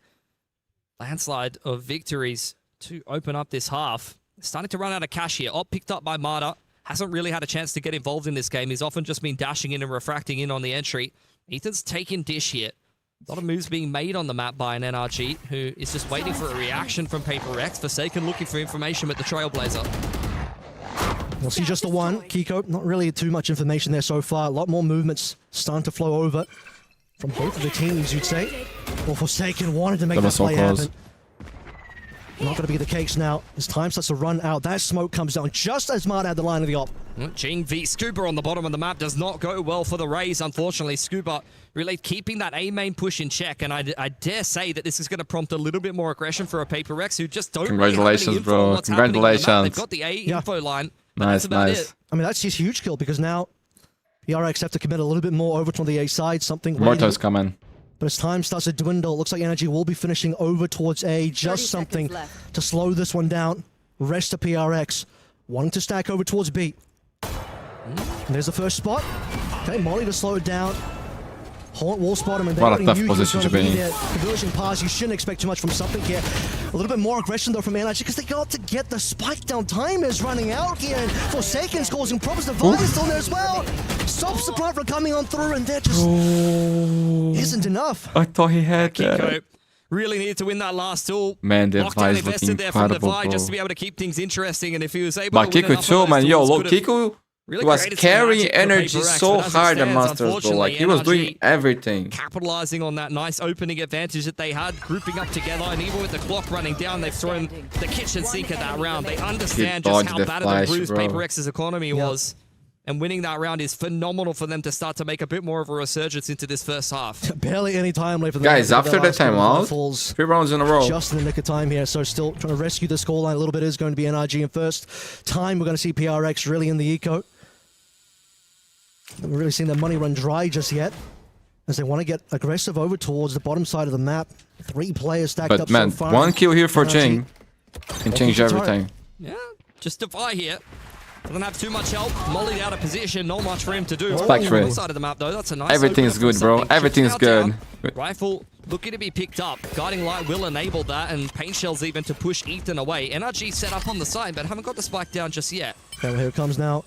landslide of victories to open up this half. Starting to run out of cash here. Op picked up by Marta. Hasn't really had a chance to get involved in this game. He's often just been dashing in and refracting in on the entry. Ethan's taking dish here. A lot of moves being made on the map by an NRG, who is just waiting for a reaction from PRX. Forsaken looking for information with the Trailblazer. We'll see just the one. Kiko, not really too much information there so far. A lot more movements starting to flow over from both of the teams, you'd say. Well, Forsaken wanted to make that play happen. Not going to be the case now. As time starts to run out, that smoke comes down just as Mart had the line of the op. Jing v Scuba on the bottom of the map does not go well for the Rays, unfortunately. Scuba really keeping that A main push in check, and I dare say that this is going to prompt a little bit more aggression for a PRX who just don't Congratulations, really have any info bro. on what's happening on the map. Congratulations. They've got the A info line, but Nice, that's about nice. it. I mean, that's just a huge kill because now PRX have to commit a little bit more over to the A side. Something Morto's coming. But as time starts to dwindle, it looks like NRG will be finishing over towards A. Just something to slow this one down. Rest of PRX wanting to stack over towards B. And there's the first spot. Okay, Molly to slow it down. Haunt wall spot him, and What a tough position to be in. Conversion pass, you shouldn't expect too much from something here. A little bit more aggression though from NRG because they got to get the spike down. Time is running out here, and Forsaken's causing problems. The Vine is still there as well. Stops the front from coming on through, and that just isn't enough. I thought he had Kiko really needed to win that last tool. Man, the Lockdown is invested looking there from the incredible, Vi just to bro. be able to keep things interesting, and if he was able But to win Kiko enough of too, those man. Yo, tools, look, could've Kiko really was created some carrying magic for energy PRX, so but as it hard at stands, Masters, bro. unfortunately, Like, he was doing NRG everything. capitalizing on that nice opening advantage that they had, grouping up together, and even with the clock running down, they've thrown the kitchen sink at that round. They understand just dodged how the battered flash, and bruised bro. PRX's economy was. And winning that round is phenomenal for them to start to make a bit more of a resurgence into this first half. Barely any time left for the Guys, after the last couple of timeout, falls. 3 rounds in a row. Just in the nick of time here, so still trying to rescue the scoreline a little bit. Is going to be NRG in first. Time we're going to see PRX really in the eco. Haven't really seen their money run dry just yet, as they want to get aggressive over towards the bottom side of the map. 3 players stacked up But man, so far. 1 kill here for NRG. Jing can change everything. Yeah, just Defy here. Doesn't have too much help. Molly out of position, not much for him to do. Spike On free. the side of the map though, that's a nice Everything's opener good, from bro. something. Everything's Chipped good. out. Rifle looking to be picked up. Guiding Light will enable that, and Paint Shells even to push Ethan away. NRG set up on the side, but haven't got the spike down just yet. Okay, well, here it comes now.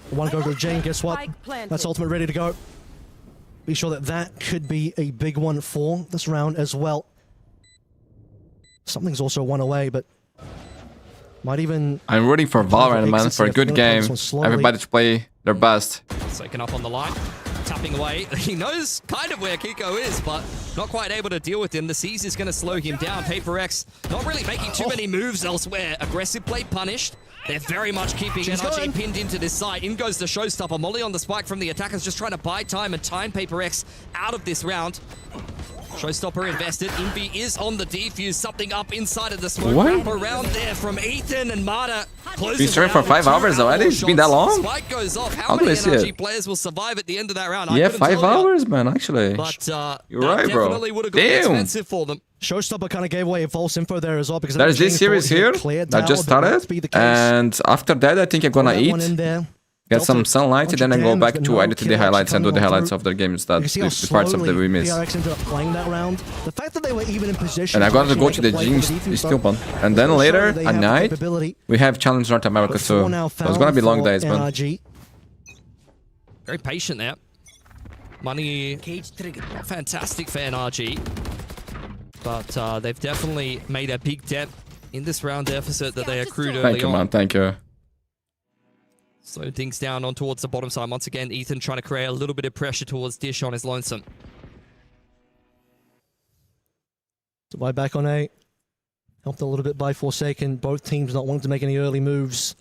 One go to Jane, guess what? That's ultimate ready to go. Be sure that that could be a big one for this round as well. Something's also one away, but might even... I'm rooting for Valorant, man, for a good game. Everybody to play their best. Soaking up on the line, tapping away. He knows kind of where Kiko is, but not quite able to deal with him. The seize is going to slow him down. PRX not really making too many moves elsewhere. Aggressive play punished. They're very much keeping NRG pinned into this site. In goes the showstopper. Molly on the spike from the attackers, just trying to buy time and time PRX out of this round. Showstopper invested. Envy is on the defuse. Something up inside of the smoke. What? Wrap around there from Ethan, and Marta closes Been streaming it for out 5 with 2 hours already? It's been that long? Spike goes off. How How do many I see NRG it? players will survive at the end of that round? Yeah, I couldn't 5 tell you. hours, man, actually. But You're that right, bro. definitely would have got Damn. expensive for them. Showstopper kind of gave away false info there as well, because There's this series here that just started, and after that I think I'm gonna eat, get some sunlight, and then I go back to edit the highlights and do the highlights of the games, that the parts of that we missed. PRX ended up playing that round. The fact that they were even in position, And I gotta go to the gym still one. And then later at night we have Challenge North America too. So it's gonna be long days, man. Very patient there. Money not fantastic for NRG, but they've definitely made a big dent in this round deficit that they accrued early Thank you, on. man. Thank you. Slow things down on towards the bottom side. Once again, Ethan trying to create a little bit of pressure towards Dish on his lonesome. Divide back on A. Helped a little bit by Forsaken. Both teams not wanting to make any early moves.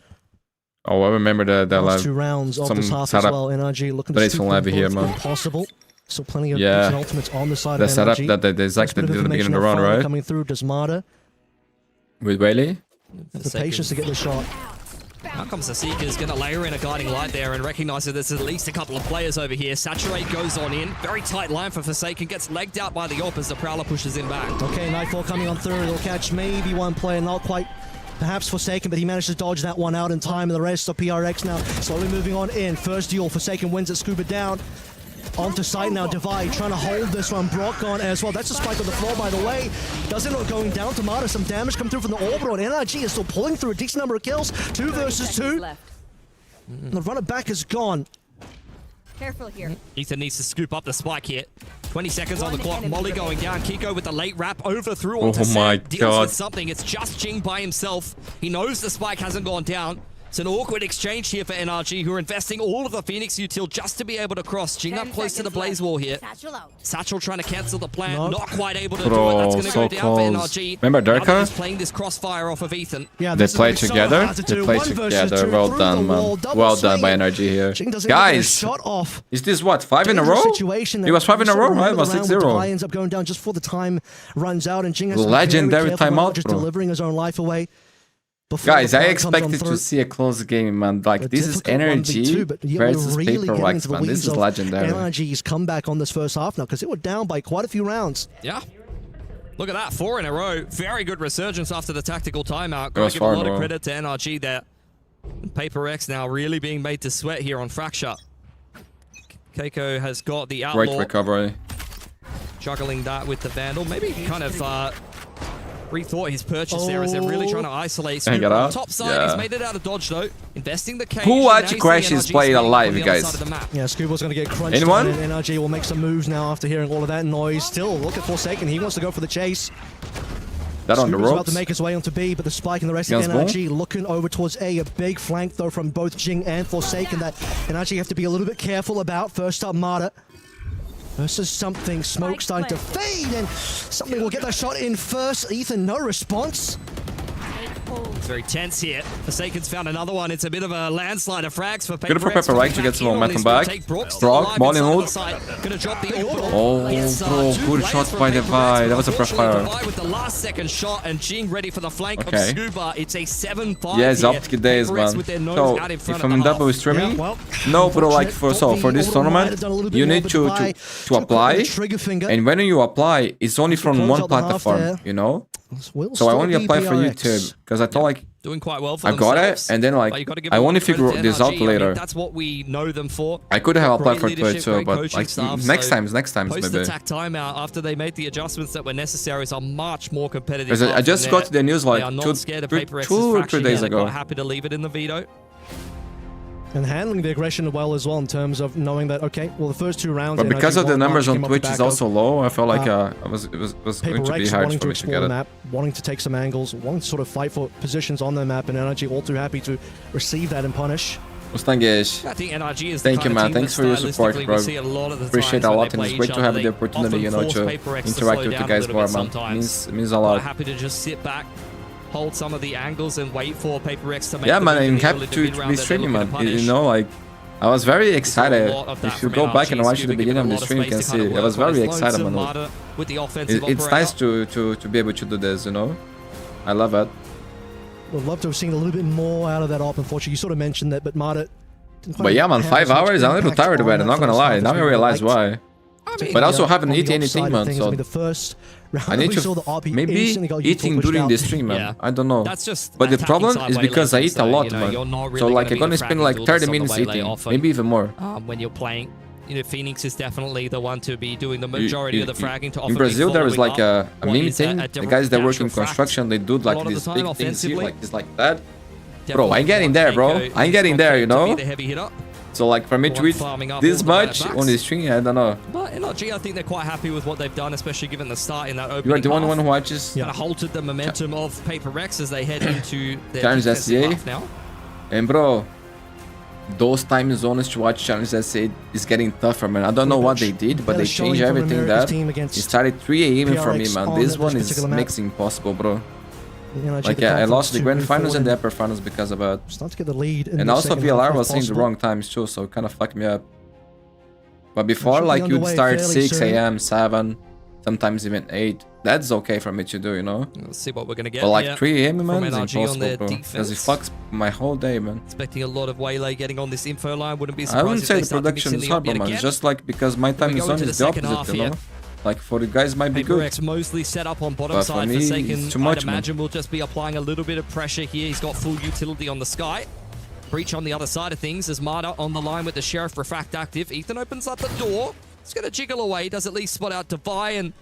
Oh, I remember the last 2 rounds of this half as well. NRG looking to from Levy here, man. Possible. So plenty of Yeah. ultimates on the side The of setup NRG. that they exactly did at the beginning of the round, right? Coming through, Desmata. With Whaley? The patience to get the shot. Now comes the Seekers, going to layer in a guiding light there and recognize that there's at least a couple of players over here. Saturate goes on in. Very tight line for Forsaken. Gets legged out by the op as the Prowler pushes in back. Okay, Nightfall coming on through. They'll catch maybe one player, not quite perhaps Forsaken, but he managed to dodge that one out in time. And the rest of PRX now slowly moving on in. First duel, Forsaken wins it, Scuba down. Onto site now, Divide trying to hold this one. Brock on as well. That's a spike on the floor, by the way. Doesn't look going down. Tomahawk, some damage come through from the orbital, and NRG is still pulling through a decent number of kills. 2 versus 2. The runner back is gone. Careful here. Ethan needs to scoop up the spike here. 20 seconds on the clock. Molly going down. Kiko with the late wrap over through onto Oh my Deals God. with something. It's just Jing by himself. He knows the spike hasn't gone down. It's an awkward exchange here for NRG, who are investing all of the Phoenix util just to be able to cross. Jing up close to the Blaze Wall here. Satchel trying to cancel the plan, not quite able to do it. That's going to go down for NRG. Remember Durka? Playing this crossfire off of Ethan. Yeah, they play together. They play together. Well done, man. Well done by NRG here. Guys, is this what, 5 in a row? It was 5 in a row, right? It was 6-0. Ends up going down just before the time runs out, and Jing has legendary timeout, just bro. delivering his own life away. Guys, I expected to see a close game, man. Like, this is NRG versus PRX, man. This is legendary. NRG's comeback on this first half now, because they were down by quite a few rounds. Yeah. Look at that, 4 in a row. Very good resurgence after the tactical timeout. Gotta give a lot of credit to NRG there. And PRX now really being made to sweat here on Fracture. Keiko has got the Outlaw. Great recovery. Juggling that with the Vandal. Maybe kind of rethought his purchase there as they're really trying to isolate. Can I get out? Top side, he's made it out of dodge though. Investing the cage. Who watch Crashes play alive, guys? Yeah, Scuba's going to get crunched. Anyone? And NRG will make some moves now after hearing all of that noise. Still, look at Forsaken. He wants to go for the chase. That on the ropes. About to make his way onto B, but the spike and the rest of NRG looking over towards A. A big flank though from both Jing and Forsaken that NRG have to be a little bit careful about. First up, Marta versus something. Smoke starting to fade, and something will get that shot in first. Ethan, no response. It's very tense here. Forsaken's found another one. It's a bit of a landslide of frags for PRX. Good for PRX to get some momentum back. Brock, ball in ult. Oh, bro, good shot by Divide. That was a pressfire. With the last second shot, and Jing ready for the flank of Scuba. It's a 7-5. Yeah, it's up to days, man. So, if I'm in double streaming, no, bro, like for this tournament, you need to apply. And when you apply, it's only from one platform, you know? So I only apply for YouTube because I thought like doing quite well for I got it, and then like I only figure this out later. I mean, that's what we know them for. I could have applied for Twitch too, but like next times maybe. Post-attack timeout after they made the adjustments that were necessary is a much more competitive. I just got the news like 2 or 3 days ago. Happy to leave it in the veto. And handling the aggression well as well in terms of knowing that, okay, well, the first 2 rounds... But because of the numbers on Twitch is also low, I felt like it was going to be hard for me to get it. Map, wanting to take some angles, wanting to sort of fight for positions on the map, and NRG all too happy to receive that and punish. I think NRG is Thank you, man. Thanks for your support, bro. Appreciate it a lot, and it's great to have the opportunity, you know, to interact with you guys more, man. It means a lot. Happy to just sit back, hold some of the angles and wait for PRX to make man, I'm happy to be streaming, man. You know, like, I was very excited. If you go back and watch the beginning of the stream, you can see I was very excited, man. It's nice to be able to do this, you know? I love it. Would love to have seen a little bit more out of that op, unfortunately. You sort of mentioned that, but Marta... But yeah, man, 5 hours, I'm a little tired about it, I'm not gonna lie. Now I realize why. But I also haven't eaten anything, man, so... I need to maybe eating during the stream, man. I don't know. But the problem is because I eat a lot, man. So like I'm gonna spend like 30 minutes eating, maybe even more. When you're playing, you know, Phoenix is definitely the one to be doing the majority of the fragging to offer. In Brazil, there is like a meme thing. The guys that work in construction, they do like these big things here, like this, like that. Bro, I'm getting there, bro. I'm getting there, you know. So like for me to eat this much on the stream, I don't know. But NRG, I think they're quite happy with what they've done, especially given the start in that opening. You are the only one who watches. Kind of halted the momentum of PRX as they head into their Challenge SCA now. And bro, those time zones to watch Challenge SCA is getting tougher, man. I don't know what they did, but they changed everything there. It started 3 AM for me, man. This one is makes it impossible, bro. Like yeah, I lost the grand finals and the upper finals because of it. Start to get the lead. And also VLR was saying the wrong times too, so it kind of fucked me up. But before, like you'd start 6 AM, 7, sometimes even 8. That's okay for me to do, you know. Let's see what we're gonna get. But like 3 AM, man, is impossible, bro. Because it fucks my whole day, man. Expecting a lot of waylay getting on this info line. Wouldn't be surprised. I wouldn't say the production is horrible, man. It's just like because my time zone is the opposite, you know. Like for the guys might be good. PRX mostly set up on bottom side. For Forsaken, too much, I'd imagine will just be applying a little bit of pressure here. He's got full utility on the sky. Breach on the other side of things as Marta on the line with the Sheriff Refract active. Ethan opens up the door. He's going to jiggle away. Does at least spot out Devi, and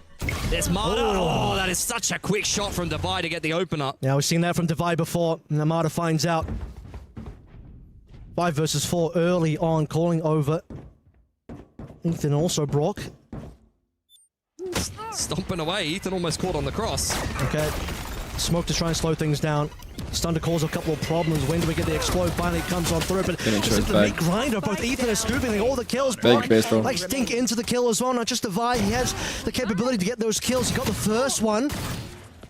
there's Marta. Oh, that is such a quick shot from Devi to get the opener. Yeah, we've seen that from Devi before. And Marta finds out. 5 versus 4 early on, calling over. Ethan also Brock. Stomping away. Ethan almost caught on the cross. Okay. Smoke to try and slow things down. Starting to cause a couple of problems. When do we get the explode? Finally comes on through, but this is the meat grinder. Both Ethan and Scooping, all the kills. Like stink into the kill as well. Not just Divide. He has the capability to get those kills. He got the first one.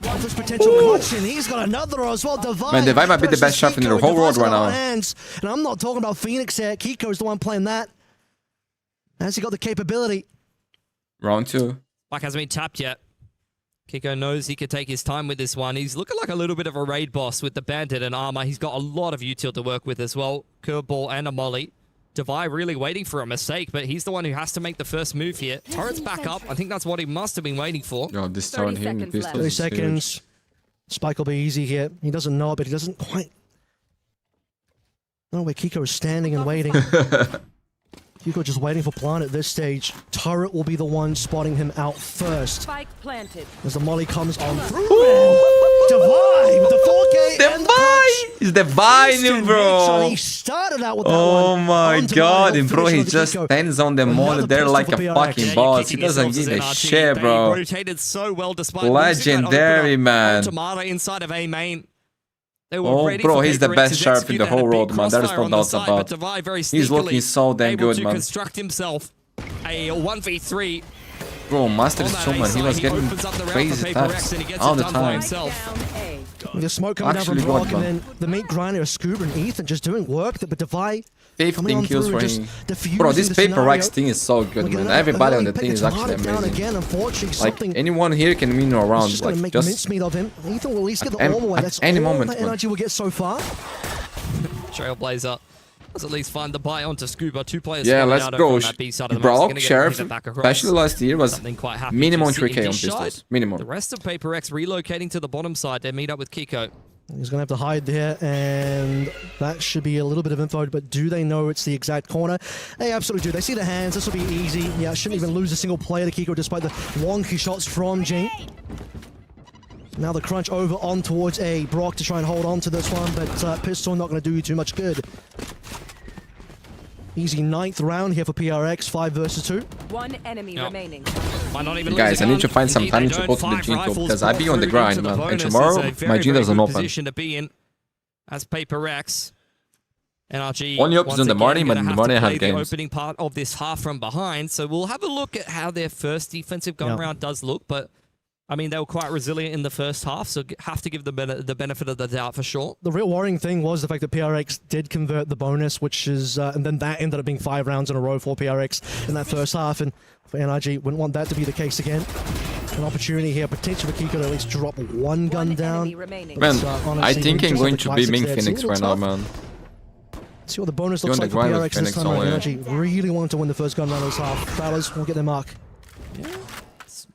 This potential clutch, and he's got another as well. Divide. Man, Divide might be the best shot in the whole world right now. And I'm not talking about Phoenix here. Kiko's the one playing that. Has he got the capability? Round 2. Spike hasn't been tapped yet. Kiko knows he could take his time with this one. He's looking like a little bit of a raid boss with the bandit and armor. He's got a lot of util to work with as well. Curveball and a molly. Divide really waiting for a mistake, but he's the one who has to make the first move here. Turret's back up. I think that's what he must have been waiting for. Yo, this turret here in the pistol 30 seconds. Spike will be easy here. He doesn't know it, but he doesn't quite know where Kiko is standing and waiting. Kiko just waiting for Plant at this stage. Turret will be the one spotting him out first. Spike planted. As the molly comes on through. Divide with the 4K and the clutch. He's dividing, bro. He started out with that oh one. my god, and bro, he just stands on the molly there like a fucking boss. He doesn't give a shit, bro. Rotated so well despite legendary, man. Tomato inside of A main. Oh, bro, he's the best sharp in the whole world, man. There's no doubt about it. He's looking so damn good, man. Construct himself a 1v3. Bro, Master Summon, he was getting crazy taps all the time. The smoke coming down from Rock, and then the meat grinder, Scuba and Ethan just doing work. But Divide 15 kills for him. Bro, this PRX thing is so good, man. Everybody on the team is actually amazing. Like, anyone here can win a round. Just gonna make mincemeat of him. Ethan will at least get the arm away. That's any all moment, that NRG will get so far. Trailblazer does at least find the buy onto Scuba. 2 players. Yeah, let's go. Bro, Sheriff, especially last year, was minimum 3K on pistols. Minimum. The rest of PRX relocating to the bottom side. They meet up with Kiko. He's going to have to hide there, and that should be a little bit of info, but do they know it's the exact corner? They absolutely do. They see the hands. This will be easy. Yeah, shouldn't even lose a single player to Kiko despite the wonky shots from Jing. Now the crunch over on towards A. Brock to try and hold on to this one, but Pistol not going to do you too much good. Easy 9th round here for PRX, 5 versus 2. One enemy remaining. Guys, I need to find some time to go to the gym because I be on the grind, man. And tomorrow, my gym doesn't open. Position to be in as PRX. NRG only opens in the morning, but in the morning I have games. The opening part of this half from behind, so we'll have a look at how their first defensive gun round does look, but I mean, they were quite resilient in the first half, so have to give them the benefit of the doubt for sure. The real worrying thing was the fact that PRX did convert the bonus, which is, and then that ended up being 5 rounds in a row for PRX in that first half, and for NRG, wouldn't want that to be the case again. An opportunity here, potentially for Kiko to at least drop one gun down. Man, I think I'm going to be main Phoenix right now, man. See what the bonus looks like for PRX this time. NRG really wanted to win the first gun round of this half. Ballas will get their mark.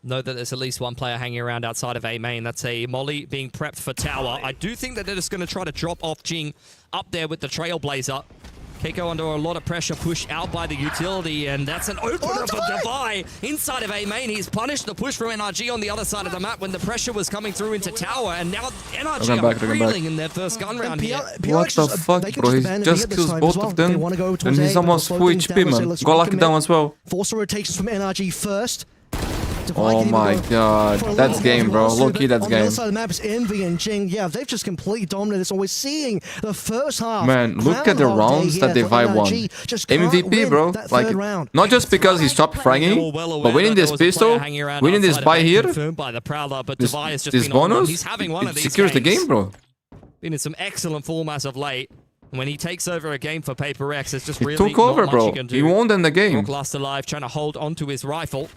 Know that there's at least one player hanging around outside of A main. That's a molly being prepped for tower. I do think that they're just going to try to drop off Jing up there with the Trailblazer. Keiko under a lot of pressure, push out by the utility, and that's an opener for Divide inside of A main. He's punished the push from NRG on the other side of the map when the pressure was coming through into tower, and now NRG are reeling in their first gun round here. What the fuck, bro? He just kills both of them, and he's almost full HP, man. Go lock it down as well. Force rotations from NRG first. Oh my god, that's game, bro. Low-key, that's game. On the other side of the map is Envy and Jing. Yeah, they've just completely dominated this. So we're seeing the first half. Man, look at the rounds that Divide won. MVP, bro. Like, not just because he's top fragging, but winning this pistol, winning this buy here, this bonus, it secures the game, bro. Been in some excellent form as of late. When he takes over a game for PRX, it's just really took over, bro. He won in the game. Rock last alive, trying to hold onto his rifle.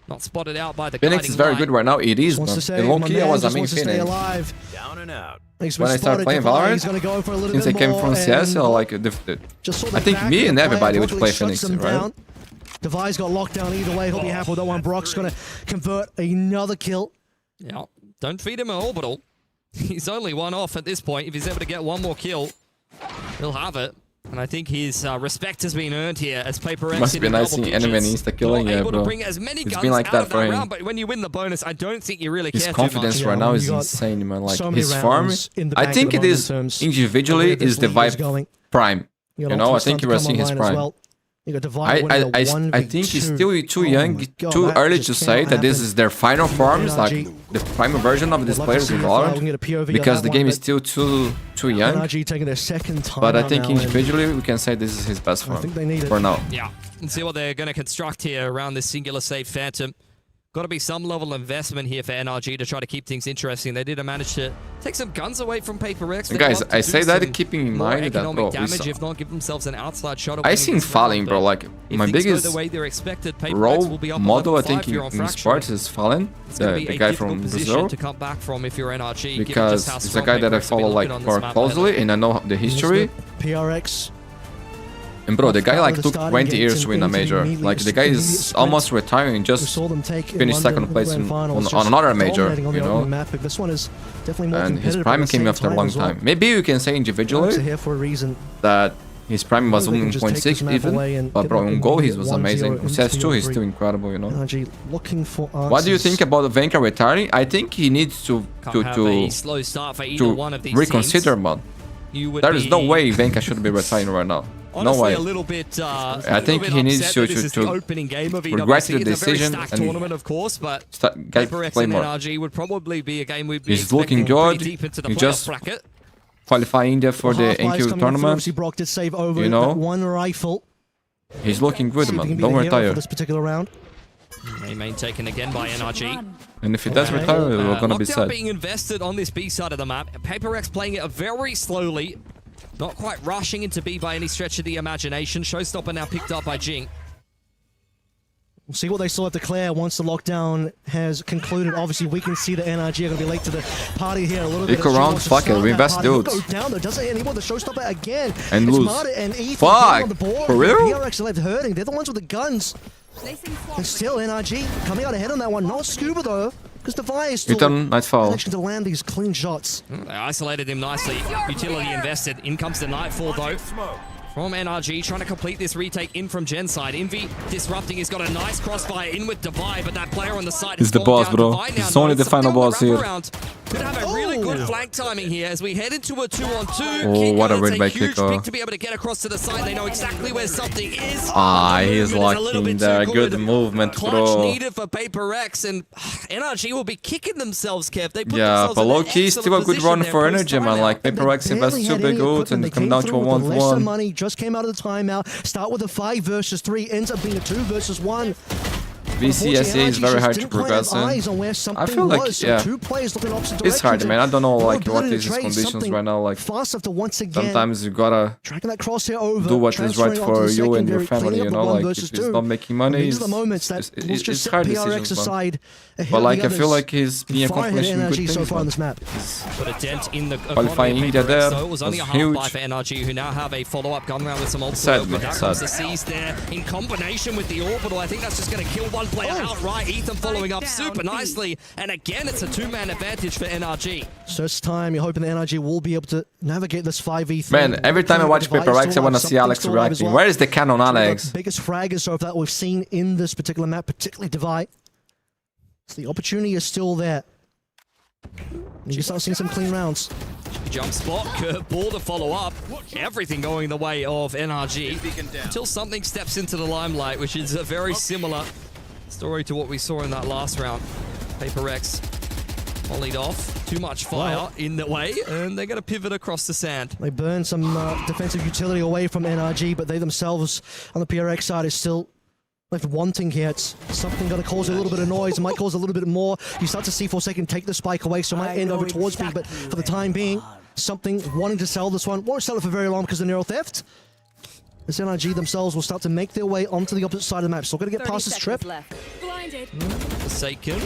Not spotted out by the Phoenix is very good right now. It is, man. In low-key, I was a main Phoenix. Down and out. When I started playing Valorant, since I came from CS, like, I think me and everybody would play Phoenix, right? Divide's got locked down either way. He'll be happy with that one. Brock's going to convert another kill. Yeah, don't feed him an orbital. He's only one off at this point. If he's able to get one more kill, he'll have it. And I think his respect has been earned here as PRX. Must be nice seeing enemy insta-killing, yeah, bro. It's been like that for him. Round, but when you win the bonus, I don't think you really care too much. His confidence right now is insane, man. Like, his farm, I think it is, individually, is the Vibe prime. You know, I think you were seeing his prime. You got Divide I think he's still too young, too early to say that this is their final forms, like the final version of these players in Valorant, because the game is still too young. NRG taking their second time. But I think individually we can say this is his best form for now. Yeah, and see what they're going to construct here around this singular safe Phantom. Got to be some level of investment here for NRG to try to keep things interesting. They did manage to take some guns away from PRX. And guys, I say that keeping in mind that, bro, damage, if not give themselves an outside shot. I seen Fallen, bro. Like my biggest role model, I think, in Esports is Fallen, the guy from Brazil, to come back from if you're NRG, because he's a guy that I follow like more closely, and I know the history. PRX. And bro, the guy like took 20 years to win a major. Like the guy is almost retiring, just finished second place on another major, you know. And his prime came after a long time. Maybe you can say individually that his prime was 1.6 even, but bro, on goal he was amazing. On CS2 he's still incredible, you know. What do you think about Venka retiring? I think he needs to reconsider, man. There is no way Venka should be retiring right now. Honestly, no way. A little bit, I think he needs to regret the decision and tournament, of course, but play more. NRG would probably be a game we'd be He's looking good. He just qualify India for the NQ tournament. You know, one rifle. He's looking good, man. Don't retire. This particular round. Main taken again by NRG. And if he does retire, we're gonna be sad. Being invested on this B side of the map. PRX playing it very slowly. Not quite rushing into B by any stretch of the imagination. Showstopper now picked up by Jing. We'll see what they still have to clear once the lockdown has concluded. Obviously, we can see that NRG are going to be late to the party here a little bit. Eco round, fuck it, we invest dudes. Go down though, doesn't anymore. The Showstopper again. And lose. And Fuck! on the board. For real? PRX are left hurting. They're the ones with the guns. And still NRG coming out ahead on that one. Not Scuba though. Because Devi is still Nightfall to land these clean shots. They isolated him nicely. Utility invested. In comes the Nightfall though. From NRG, trying to complete this retake in from Gen side. Envy disrupting. He's got a nice crossfire in with Devi, but that player on the side is the boss, bro. It's only the final boss here. Could have a really good flank timing here as we head into a 2-on-2. Oh, what a win by Kiko. Pick to be able to get across to the side. They know exactly where something is. Ah, he's lucky in there. Good movement, bro. Clutch needed for PRX, and NRG will be kicking themselves, Kev. They put yeah, but low-key, still a good run for Energy, man. Like, PRX invests 2 big ults and come down to a 1-1. Money just came out of the timeout. Start with a 5 versus 3, ends up being a 2 versus 1. VCSA is very hard to progress in. I feel like, yeah, it's hard, man. I don't know, like, what is his conditions right now. Like, sometimes you gotta do what is right for you and your family, you know. Like, if he's not making money, it's hard decisions, man. But, like, I feel like he's being accomplishing good things, man. Put a dent in the qualifying India there was huge. For NRG, who now have a follow-up gun round with some ultimate. Sad, man. Sad. The C's there in combination with the orbital. I think that's just going to kill one player outright. Ethan following up super nicely. And again, it's a 2-man advantage for NRG. So it's time. You're hoping the NRG will be able to navigate this 5v3. Man, every time I watch PRX, I want to see Alex reacting. Where is the cannon, Alex? Biggest fraggers so that we've seen in this particular map, particularly Divide. So the opportunity is still there. You can start seeing some clean rounds. Jump spot, Kurt Ball to follow up. Everything going the way of NRG until something steps into the limelight, which is a very similar story to what we saw in that last round. PRX volleyed off. Too much fire in the way, and they're going to pivot across the sand. They burn some defensive utility away from NRG, but they themselves on the PRX side is still left wanting here. It's something going to cause a little bit of noise. It might cause a little bit more. You start to see Forsaken take the spike away, so it might end over towards me. But for the time being, something wanting to sell this one. Won't sell it for very long because of Neural Theft. This NRG themselves will start to make their way onto the opposite side of the map. Still going to get past this trip. Forsaken.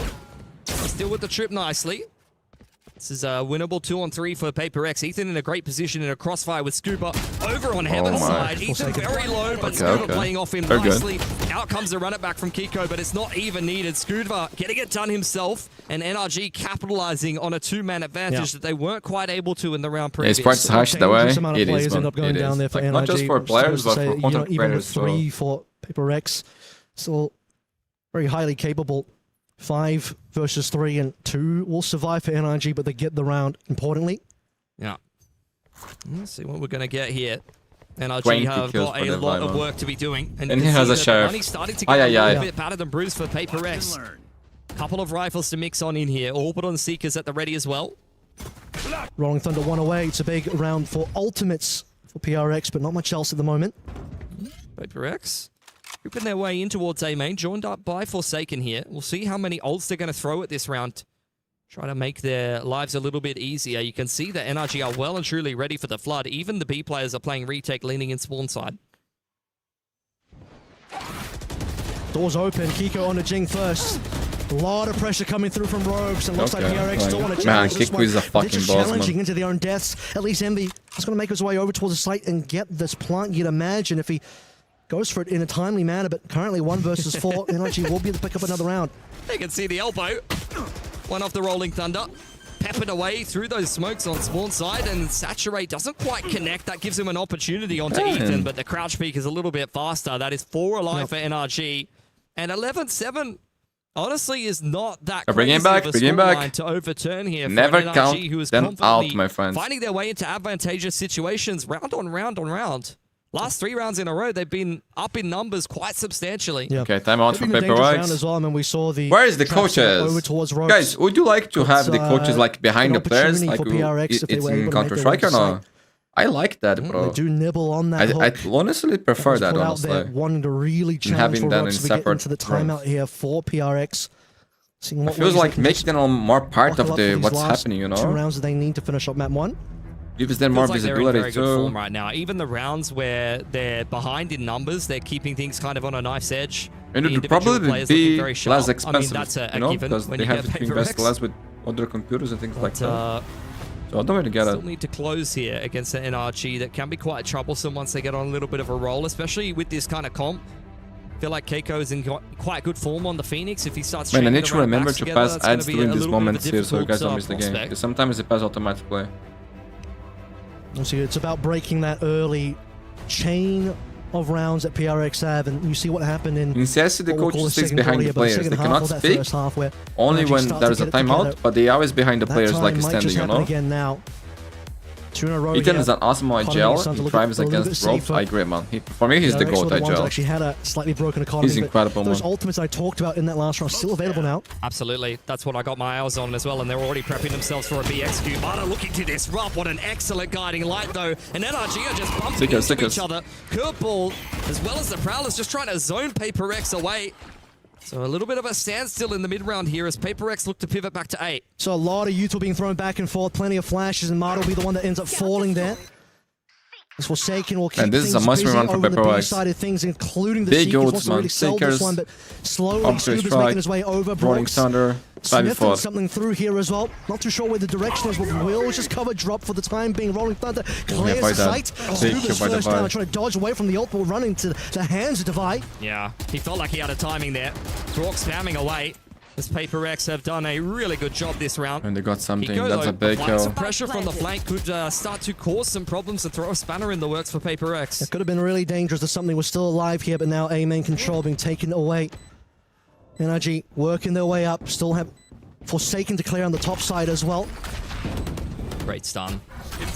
Still with the trip nicely. This is a winnable 2-on-3 for PRX. Ethan in a great position in a crossfire with Scuba over on Heaven's side. Ethan very low, but Scuba playing off him nicely. Out comes the run it back from Kiko, but it's not even needed. Scuba getting it done himself, and NRG capitalizing on a 2-man advantage that they weren't quite able to in the round previous. It's quite harsh that way. It is, man. It is. Like, not just for players, but for content creators. Even with 3 for PRX, still very highly capable. 5 versus 3 and 2 will survive for NRG, but they get the round, importantly. Yeah. Let's see what we're going to get here. NRG have got a lot of work to be doing. And he has a sheriff. Money's starting to get a little bit battered and bruised for PRX. Couple of rifles to mix on in here. Orbital and Seekers at the ready as well. Rolling Thunder one away. It's a big round for ultimates for PRX, but not much else at the moment. PRX grouping their way in towards A main, joined up by Forsaken here. We'll see how many ults they're going to throw at this round. Try to make their lives a little bit easier. You can see that NRG are well and truly ready for the flood. Even the B players are playing retake, leaning in spawn side. Doors open. Kiko on the Jing first. A lot of pressure coming through from Rogues, and looks like PRX still want to challenge this one. Kiko is a fucking boss, challenging man. into their own deaths. At least Envy is going to make his way over towards the site and get this plant. You'd imagine if he goes for it in a timely manner, but currently 1 versus 4, NRG will be able to pick up another round. You can see the elbow. One off the Rolling Thunder. Peppered away through those smokes on spawn side, and Saturate doesn't quite connect. That gives him an opportunity onto Ethan, but the crouch peak is a little bit faster. That is 4 alive for NRG. And 11-7, honestly, is not that crazy of a scoreline to overturn here. Never for NRG, count who is them out, my friends. finding their way into advantageous situations round on round on round. Last 3 rounds in a row, they've been up in numbers quite substantially. Yeah. Okay, time out for PRX. Well. I mean, we saw the where is the coaches? Guys, would you like to have the coaches like behind the players, like it's in Counter-Strike or not? I like that, bro. They do nibble on that I honestly prefer that, honestly. Wanting to really challenge for Rogues to get into the timeout here for PRX. It feels like making them more part of the what's happening, you know? 2 rounds that they need to finish up map 1. Gives them more visibility very good form right now. Even the rounds where they're behind in numbers, they're keeping things kind of on a knife's edge. And it would probably be less expensive, that's a you know, given because they have to invest less with other computers and things like that. So I don't really get it. Still need to close here against the NRG. That can be quite troublesome once they get on a little bit of a roll, especially with this kind of comp. I feel like Keiko is in quite good form on the Phoenix. If he starts I need to remember to pass ads during these moments here so you guys don't miss the game. Because sometimes it passes automatically. So it's about breaking that early chain of rounds that PRX have, and you see what happened in CS, the coach sits behind the players. They cannot speak only when there's a timeout, but they always behind the players like standing, you know? Again now. 2 in a row Ethan here. is an awesome IGL. He thrives against ropes. I agree, man. For me, he's the GOAT IGL. Actually had a slightly broken economy. He's incredible, those man. ultimates I talked about in that last round are still available now. Absolutely. That's what I got my eyes on as well, and they're already prepping themselves for a BXQ. Mana looking to disrupt. What an excellent guiding light, though. And NRG are just bumping into each other. Curveball, as well as the Prowlers, just trying to zone PRX away. So a little bit of a standstill in the mid-round here as PRX look to pivot back to 8. So a lot of youth being thrown back and forth, plenty of flashes, and Mata will be the one that ends up falling there. As Forsaken will keep this is a things busy run for over the B PRX. side of things, including the Big Seekers. ults, Wants to man. really sell this one, but slowly Scuba's making his way over. Rolling Thunder, sniffing something through here as well. Not too sure where the direction is, but will just cover drop for the time being. Rolling Thunder clears the sight. Scuba's first down, trying to dodge away from the ult, but running to the hands of Divide. Yeah, he felt like he had a timing there. Rock spamming away. As PRX have done a really good job this round. And they got something. That's a big kill. Some pressure from the flank could start to cause some problems and throw a spanner in the works for PRX. It could have been really dangerous if something was still alive here, but now A-main control being taken away. NRG working their way up, still have Forsaken to clear on the top side as well. Great stun.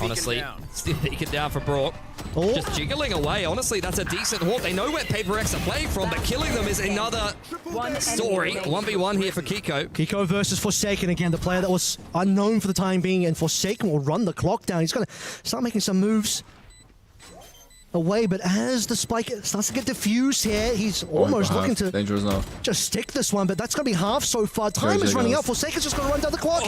Honestly, still beacon down for Brock. Just jiggling away. Honestly, that's a decent haunt. They know where PRX are playing from, but killing them is another story. 1v1 here for Kiko. Kiko versus Forsaken again, the player that was unknown for the time being, and Forsaken will run the clock down. He's going to start making some moves away, but as the spike starts to get diffused here, he's almost looking to just stick this one, but that's going to be half so far. Time is running out. Forsaken's just going to run down the clock.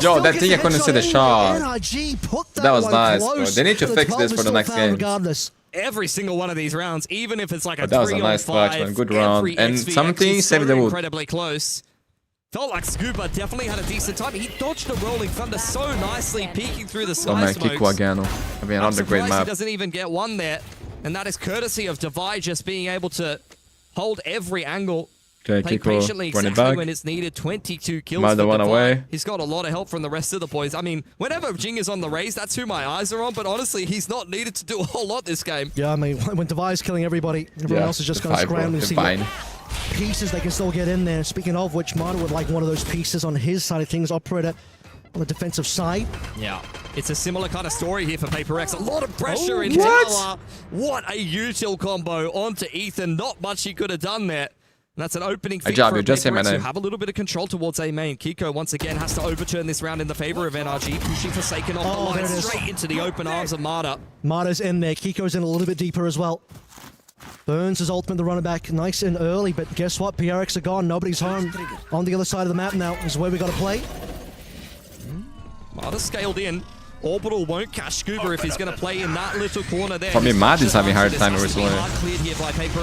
Yo, that thing I couldn't see the shot. NRG put that was nice, bro. They need to fix this for the next game. Regardless. Every single one of these rounds, even if it's like a 3-on-5, that was a nice clutch, man. Good round. And something saved the wood. Incredibly close. Felt like Scuba definitely had a decent time. He dodged a Rolling Thunder so nicely, peeking through the sky smokes. I mean, on the great map. He doesn't even get one there. And that is courtesy of Divide just being able to hold every angle. Okay, play Kiko patiently exactly when it's needed. 22 kills for one Divide. away. He's got a lot of help from the rest of the boys. I mean, whenever Jing is on the raise, that's who my eyes are on. But honestly, he's not needed to do a whole lot this game. Yeah, I mean, when Divide's killing everybody, everyone else is just going to scramble and see what pieces they can still get in there. Speaking of which, Mata would like one of those pieces on his side of things, Operator on the defensive side. Yeah. It's a similar kind of story here for PRX. A lot of pressure in tower. What a util combo onto Ethan. Not much he could have done there. And that's an opening feat for PRX who have a little bit of control towards A main. Kiko once again has to overturn this round in the favor of NRG, pushing Forsaken off the line straight into the open arms of Marta. Marta's in there. Kiko's in a little bit deeper as well. Burns his ultimate, the runner back nice and early, but guess what? PRX are gone. Nobody's home. On the other side of the map now is where we got to play. Marta scaled in. Orbital won't catch Scuba if he's going to play in that little corner there. Probably Mad is having a hard time recently.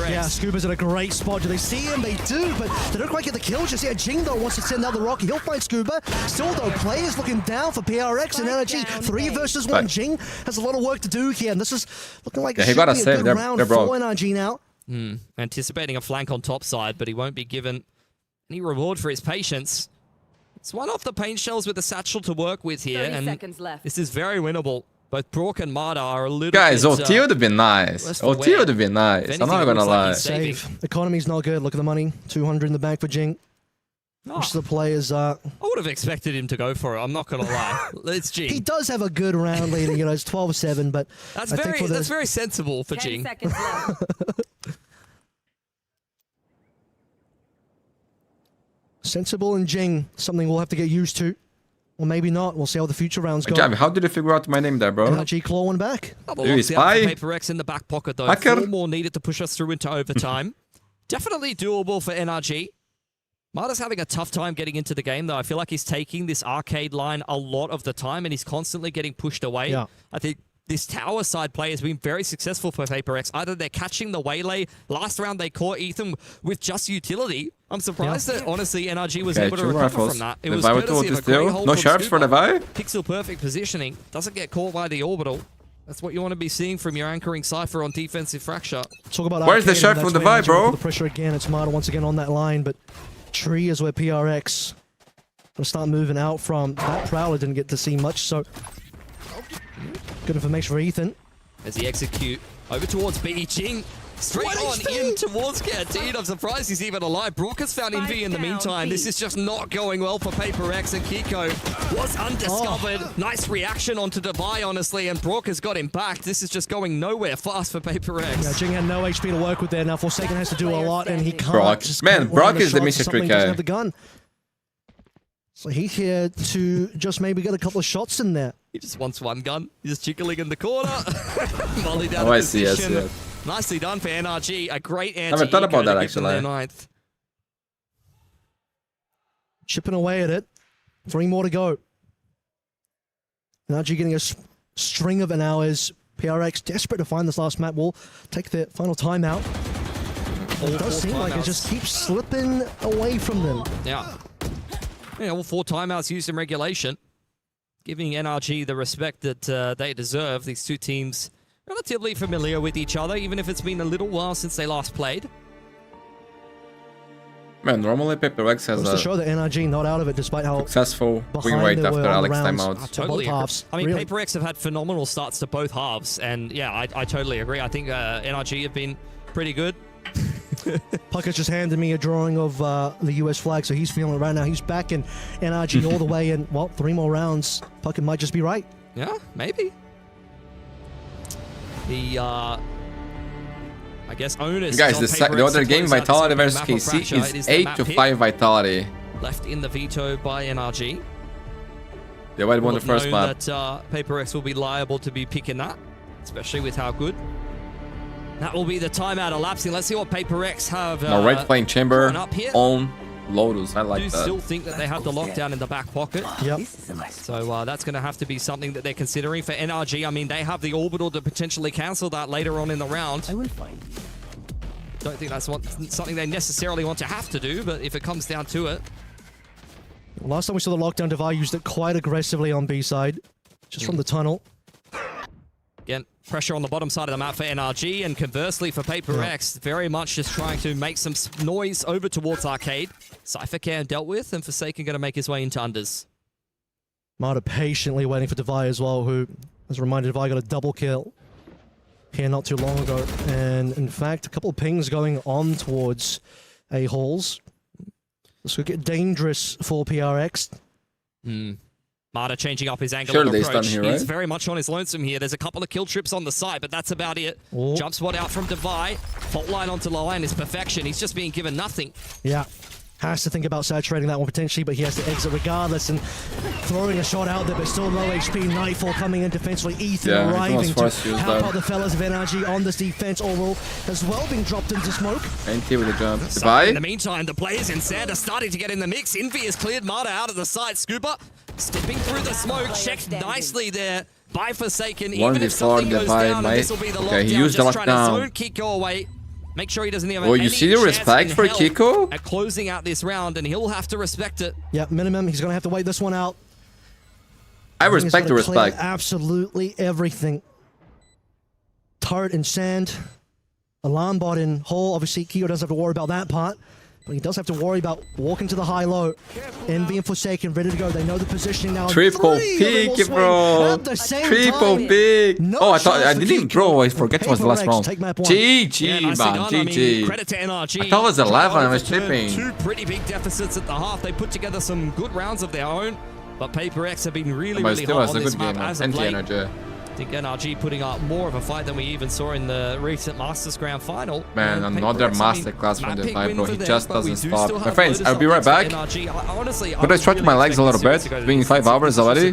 Yeah, Scuba's in a great spot. Do they see him? They do, but they don't quite get the kill just yet. Jing, though, wants to send out the rocket. He'll find Scuba. Still, though, players looking down for PRX and NRG. 3 versus 1. Jing has a lot of work to do here, and this is looking like he got a save. Good round for NRG now. Anticipating a flank on top side, but he won't be given any reward for his patience. It's one off the paint shells with the satchel to work with here, and this is very winnable. Both Brook and Marta are a little Guys, bit... OT would have been nice. OT would have been nice. I'm not gonna lie. Save. Economy's not good. Look at the money. 200 in the bank for Jing. Which the players I would have expected him to go for it. I'm not gonna lie. It's Jing. He does have a good round leading. You know, it's 12-7, but that's very sensible for Jing. 10 seconds left. Sensible and Jing, something we'll have to get used to. Or maybe not. We'll see how the future rounds go. Javi, how did you figure out my name there, bro? NRG clawing back. Spy? PRX in the back pocket, though. 4 more needed to push us through into overtime. Definitely doable for NRG. Marta's having a tough time getting into the game, though. I feel like he's taking this arcade line a lot of the time, and he's constantly getting pushed away. Yeah. I think this tower side play has been very successful for PRX. Either they're catching the waylay. Last round, they caught Ethan with just utility. I'm surprised that, honestly, NRG was able to recover from that. It was courtesy of a great hold no from sharps for the Vi? Pixel perfect positioning. Doesn't get caught by the orbital. That's what you want to be seeing from your anchoring Cypher on defensive fracture. Talk about where's the sharp from the Vi, bro? The pressure again. It's Marta once again on that line, but Tree is where PRX will start moving out from. That Prowler didn't get to see much, so good information for Ethan. As he execute over towards B. Jing straight on in towards Canteen. I'm surprised he's even alive. Brook has found Envy in the meantime. This is just not going well for PRX, and Kiko was undiscovered. Nice reaction onto Devi, honestly, and Brook has got him back. This is just going nowhere fast for PRX. Yeah, Jing had no HP to work with there. Now Forsaken has to do a lot, and he can't. Brock is the mystery guy. Doesn't have the gun. So he's here to just maybe get a couple of shots in there. He just wants one gun. He's just jiggling in the corner. Molly down I see, position. Nicely done for NRG. A great anti. I never thought about that, actually. Chipping away at it. 3 more to go. NRG getting a string of an hours. PRX desperate to find this last map. Will take their final timeout. It does seem like it just keeps slipping away from them. Yeah. Yeah, all 4 timeouts used in regulation, giving NRG the respect that they deserve. These 2 teams relatively familiar with each other, even if it's been a little while since they last played. Man, normally PRX has to show that NRG not out of it, despite how successful win rate after Alex timeout. I totally agree. I mean, PRX have had phenomenal starts to both halves, and yeah, I totally agree. I think NRG have been pretty good. Puckett's just handed me a drawing of the US flag, so he's feeling it right now. He's back in NRG all the way, and well, 3 more rounds. Puckett might just be right. Yeah, maybe. The I guess owners. Guys, the other game, Vitality versus KC, is 8-5 Vitality. Left in the veto by NRG. They might have won the first map. That PRX will be liable to be picking that, especially with how good. That will be the timeout elapsing. Let's see what PRX have. Now, Red playing Chamber on Lotus. I like that. I do still think that they have the lockdown in the back pocket. Yep. So that's going to have to be something that they're considering for NRG. I mean, they have the orbital to potentially cancel that later on in the round. I will find you. Don't think that's something they necessarily want to have to do, but if it comes down to it. Last time we saw the lockdown, Devi used it quite aggressively on B side, just from the tunnel. Again, pressure on the bottom side of the map for NRG, and conversely for PRX, very much just trying to make some noise over towards Arcade. Cypher Cam dealt with, and Forsaken going to make his way into unders. Marta patiently waiting for Devi as well, who, as a reminder, Devi got a double kill here not too long ago. And in fact, a couple of pings going on towards A-holes. This could get dangerous for PRX. Marta changing up his angle Surely of they approach. stun here, right? He's very much on his lonesome here. There's a couple of kill trips on the side, but that's about it. Jump spot out from Devi. Fault line onto low line is perfection. He's just being given nothing. Yeah. Has to think about saturating that one potentially, but he has to exit regardless and throwing a shot out there, but still low HP. Nightfall coming in defensively. Ethan arriving to help out the fellas of NRG on this defense. Oral as well being dropped into smoke. NT with a jump. So in the meantime, the players in Sand are starting to get in the mix. Envy has cleared Marta out of the side. Scooper stepping through the smoke. Checked nicely there by Forsaken. Even if something goes down, this will be the lockdown. He used the just trying to lockdown. zone Kiko away. Make sure he doesn't even Oh, you see the respect for Kiko? At closing out this round, and he'll have to respect it. Yeah, minimum. He's going to have to wait this one out. I respect the respect. Absolutely everything. Turret in Sand. Alarm bot in Hall. Obviously, Kiko doesn't have to worry about that part. But he does have to worry about walking to the high-low. Envy and Forsaken ready to go. They know the positioning now. Triple peak, bro. Triple peak. Oh, I thought I didn't, bro. I forget it was the last round. GG, man. GG. Credit to NRG. I thought it was 11. I was tripping. Two pretty big deficits at the half. They put together some good rounds of their own. But PRX have been really hot on this map as of late. I think NRG putting up more of a fight than we even saw in the recent Masters Grand Final. Man, another masterclass from the fight, bro. He just doesn't stop. My friends, I'll be right back. Could I stretch my legs a little bit? It's been 5 hours already.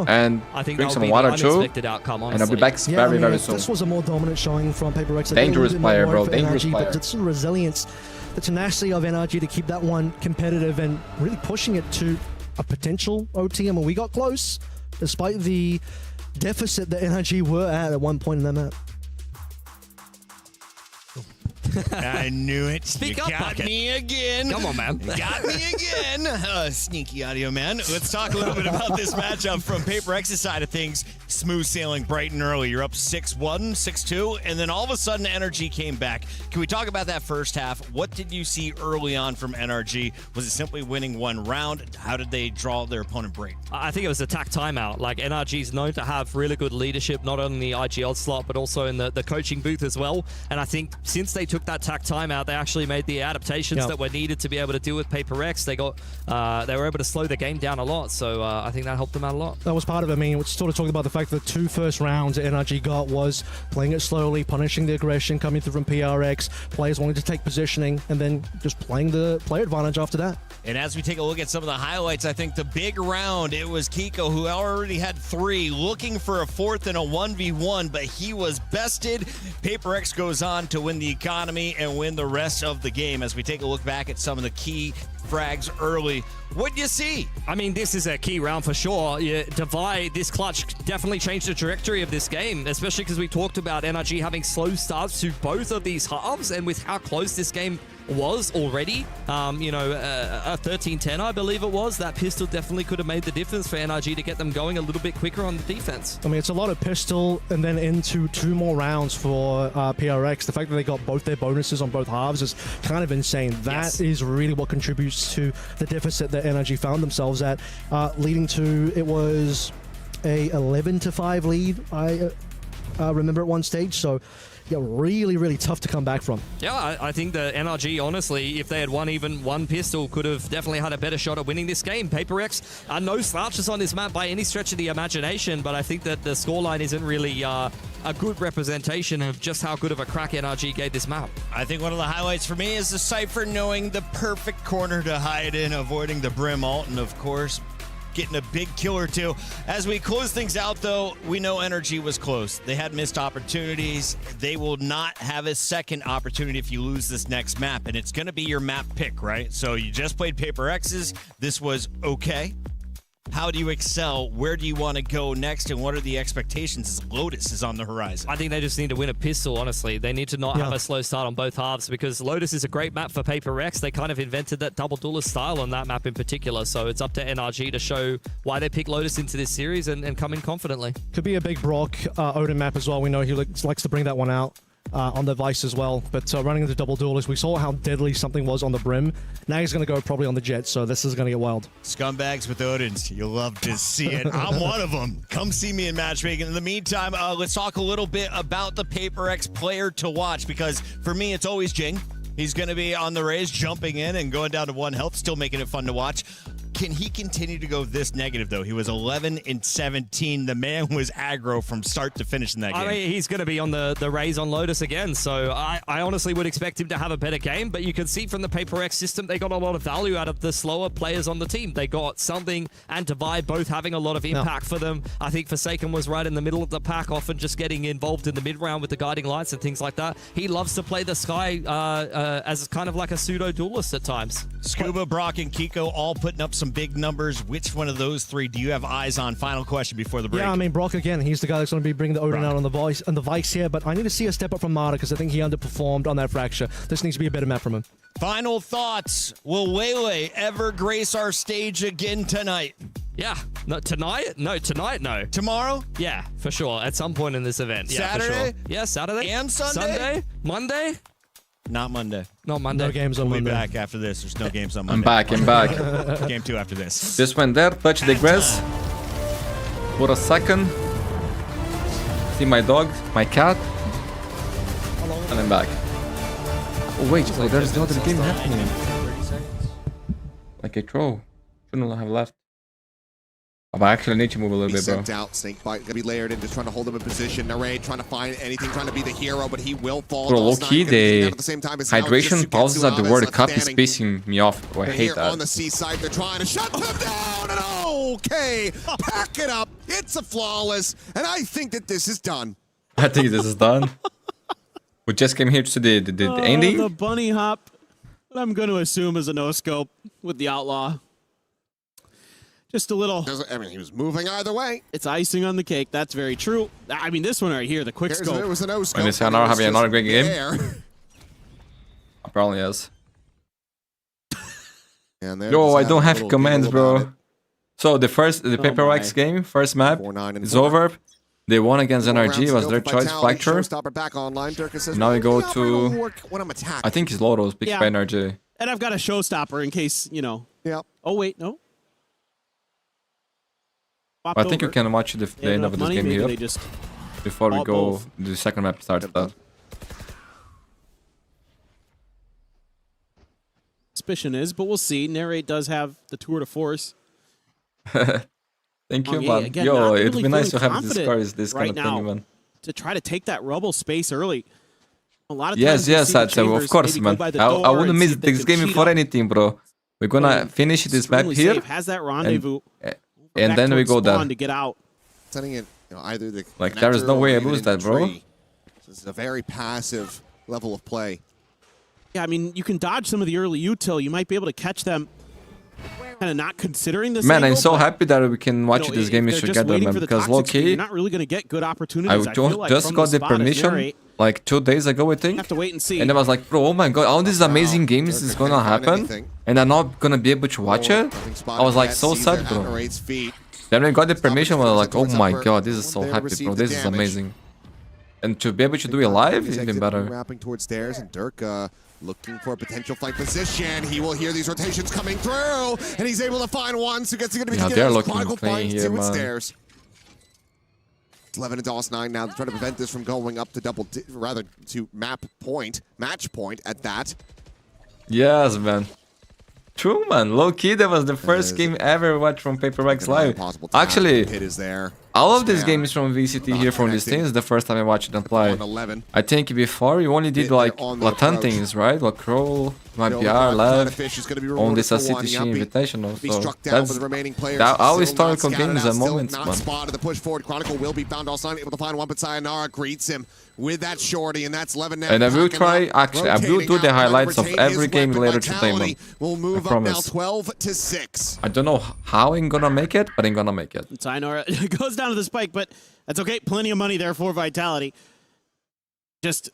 And drink some water too. And I'll be back very, very soon. This was a more dominant showing from PRX. Dangerous player, bro. Dangerous player. But it's the resilience, the tenacity of NRG to keep that one competitive and really pushing it to a potential OT. And when we got close, despite the deficit that NRG were at one point in that map. I knew it. Speak you up, got Bucket. me again. Come on, man. Got me again. Sneaky audio, man. Let's talk a little bit about this matchup from PRX's side of things. Smooth sailing bright and early. You're up 6-1, 6-2, and then all of a sudden NRG came back. Can we talk about that first half? What did you see early on from NRG? Was it simply winning one round? How did they draw their opponent break? I think it was a tack timeout. Like, NRG's known to have really good leadership, not only in the IGL slot, but also in the coaching booth as well. And I think since they took that tack timeout, they actually made the adaptations that were needed to be able to deal with PRX. They were able to slow the game down a lot. So I think that helped them out a lot. That was part of it. I mean, we're sort of talking about the fact that the 2 first rounds that NRG got was playing it slowly, punishing the aggression coming through from PRX, players wanting to take positioning, and then just playing the player advantage after that. And as we take a look at some of the highlights, I think the big round, it was Kiko, who already had 3, looking for a 4th and a 1v1, but he was bested. PRX goes on to win the economy and win the rest of the game. As we take a look back at some of the key frags early, what'd you see? I mean, this is a key round for sure. Yeah, Divide, this clutch definitely changed the trajectory of this game, especially because we talked about NRG having slow starts to both of these halves, and with how close this game was already, a 13-10, I believe it was. That pistol definitely could have made the difference for NRG to get them going a little bit quicker on the defense. I mean, it's a lot of pistol and then into 2 more rounds for PRX. The fact that they got both their bonuses on both halves is kind of insane. That is really what contributes to the deficit that NRG found themselves at, leading to, it was a 11-5 lead, I remember at one stage. So yeah, really, really tough to come back from. Yeah, I think the NRG, honestly, if they had won even one pistol, could have definitely had a better shot at winning this game. PRX are no slouches on this map by any stretch of the imagination, but I think that the scoreline isn't really a good representation of just how good of a crack NRG gave this map. I think one of the highlights for me is the Cypher knowing the perfect corner to hide in, avoiding the Brim ult, and of course, getting a big kill or 2. As we close things out, though, we know NRG was close. They had missed opportunities. They will not have a second opportunity if you lose this next map, and it's going to be your map pick, right? So you just played PRX's. This was okay. How do you excel? Where do you want to go next? And what are the expectations as Lotus is on the horizon? I think they just need to win a pistol, honestly. They need to not have a slow start on both halves, because Lotus is a great map for PRX. They kind of invented that double duelist style on that map in particular. So it's up to NRG to show why they pick Lotus into this series and come in confidently. Could be a big Brock Odin map as well. We know he likes to bring that one out. On the Vice as well, but running into double duelist, we saw how deadly something was on the Brim. Now he's going to go probably on the Jet, so this is going to get wild. Scumbags with Odins, you'll love to see it. I'm one of them. Come see me in matchmaking. In the meantime, let's talk a little bit about the PRX player to watch, because for me, it's always Jing. He's going to be on the Rays, jumping in and going down to 1 health, still making it fun to watch. Can he continue to go this negative, though? He was 11-17. The man was aggro from start to finish in that game. I mean, he's going to be on the raise on Lotus again, so I honestly would expect him to have a better game, but you can see from the PRX system, they got a lot of value out of the slower players on the team. They got Something and Divide both having a lot of impact for them. I think Forsaken was right in the middle of the pack, often just getting involved in the mid-round with the guiding lights and things like that. He loves to play the Sky as kind of like a pseudo-duelist at times. Scuba, Brock, and Kiko all putting up some big numbers. Which one of those three do you have eyes on? Final question before the break. Yeah, I mean, Brock, again, he's the guy that's going to be bringing the Odin out on the Vice here, but I need to see a step up from Mata because I think he underperformed on that fracture. This needs to be a better map from him. Final thoughts. Will Waylay ever grace our stage again tonight? Yeah. No, tonight? No, tonight, no. Tomorrow? Yeah, for sure. At some point in this event. Yeah, Saturday? for sure. Yeah, Saturday. And Sunday? Sunday? Monday? Not Monday. Not Monday. No games on Monday. We'll be back after this. There's no games on Monday. I'm back. Game 2 after this. Just went there, touch the grass for a second. See my dog, my cat, and I'm back. Oh wait, so there's no other game happening. Like a troll. Shouldn't have left. Oh, I actually need to move a little bit, bro. Sent out. Snakebite gonna be layered in, just trying to hold him in position. Narrate trying to find anything, trying to be the hero, but he will fall. Bro, low key, the hydration pauses at the World Cup is pissing me off. Oh, I hate that. On the seaside, they're trying to shut them down, and okay, pack it up. It's a flawless, and I think that this is done. I think this is done. We just came here to the ending. The bunny hop, what I'm going to assume is a no-scope with the Outlaw. Just a little. I mean, he was moving either way. It's icing on the cake. That's very true. I mean, this one right here, the quick scope. There was a no-scope. And is Hanar having another great game? Apparently, yes. Yo, I don't have commands, bro. So the PRX game, first map, is over. They won against NRG, was their choice, Fracture. Now we go to, I think it's Lotos, picked by NRG. And I've got a showstopper in case, you know. Yep. Oh, wait, no. I think you can watch the end of this game here before we go. The second map starts. Suspicion is, but we'll see. Narrate does have the tour de force. Thank you, man. Again, yo, really it'd be nice to have these cars, this right kind of thing, man. To try to take that rubble space early. A lot of yes, of course, man. I wouldn't miss this game for anything, bro. We're gonna finish this map here. Has that rendezvous. And then we go there. To get out. Sending it, either the like there is no way I lose that, bro. This is a very passive level of play. Yeah, I mean, you can dodge some of the early util. You might be able to catch them. Kind of not considering this. Man, angle, I'm so happy that we can watch this game together, man. Because low key, you're not really going to get good opportunities. I just got the permission like 2 days ago, I think. Have to wait and see. And I was like, bro, oh my god, all these amazing games is gonna happen, and I'm not gonna be able to watch it. I was like so sad, bro. Then we got the permission, I was like, oh my god, this is so happy, bro. This is amazing. And to be able to do it live is even better. Wrapping towards stairs, and Dirk looking for a potential flank position. He will hear these rotations coming through, and he's able to find one. So gets going to be they're looking clean here, man. Stairs. It's 11 and DOS9 now to try to prevent this from going up to to match point at that. Yes, man. True, man. Low key, that was the first game ever watched from PRX live. Actually, all of these games from VCT here from these things, the first time I watched them play. I think before you only did like Latent things, right? Like Crow, MyPR, Lev, on this City Invitational. So that's all historical games and moments, man. Spotted the push forward. Chronicle will be found also able to find one, but Sayonara greets him with that shorty, and that's 11 now. And I will try, actually, I will do the highlights of every game later today, man. We'll move up now 12 to 6. I don't know how I'm gonna make it, but I'm gonna make it. Sayonara goes down to the spike, but that's okay. Plenty of money there for Vitality. Just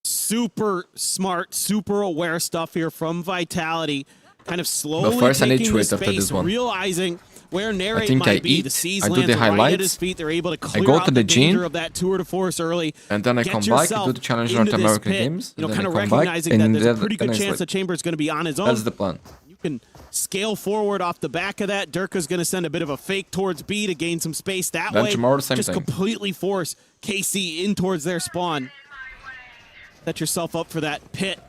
super smart, super aware stuff here from Vitality. Kind of slowly taking the space, realizing where Narrate might be. The Seas lands right at his feet. They're able to clear out the danger of that tour de force early. And then I come back and do the Challenge North American games. You know, kind of recognizing that there's a pretty good chance the Chamber is going to be on his own. That's the plan. You can scale forward off the back of that. Dirka's going to send a bit of a fake towards B to gain some space that way. Tomorrow, same just thing. Completely force KC in towards their spawn. Set yourself up for that pit.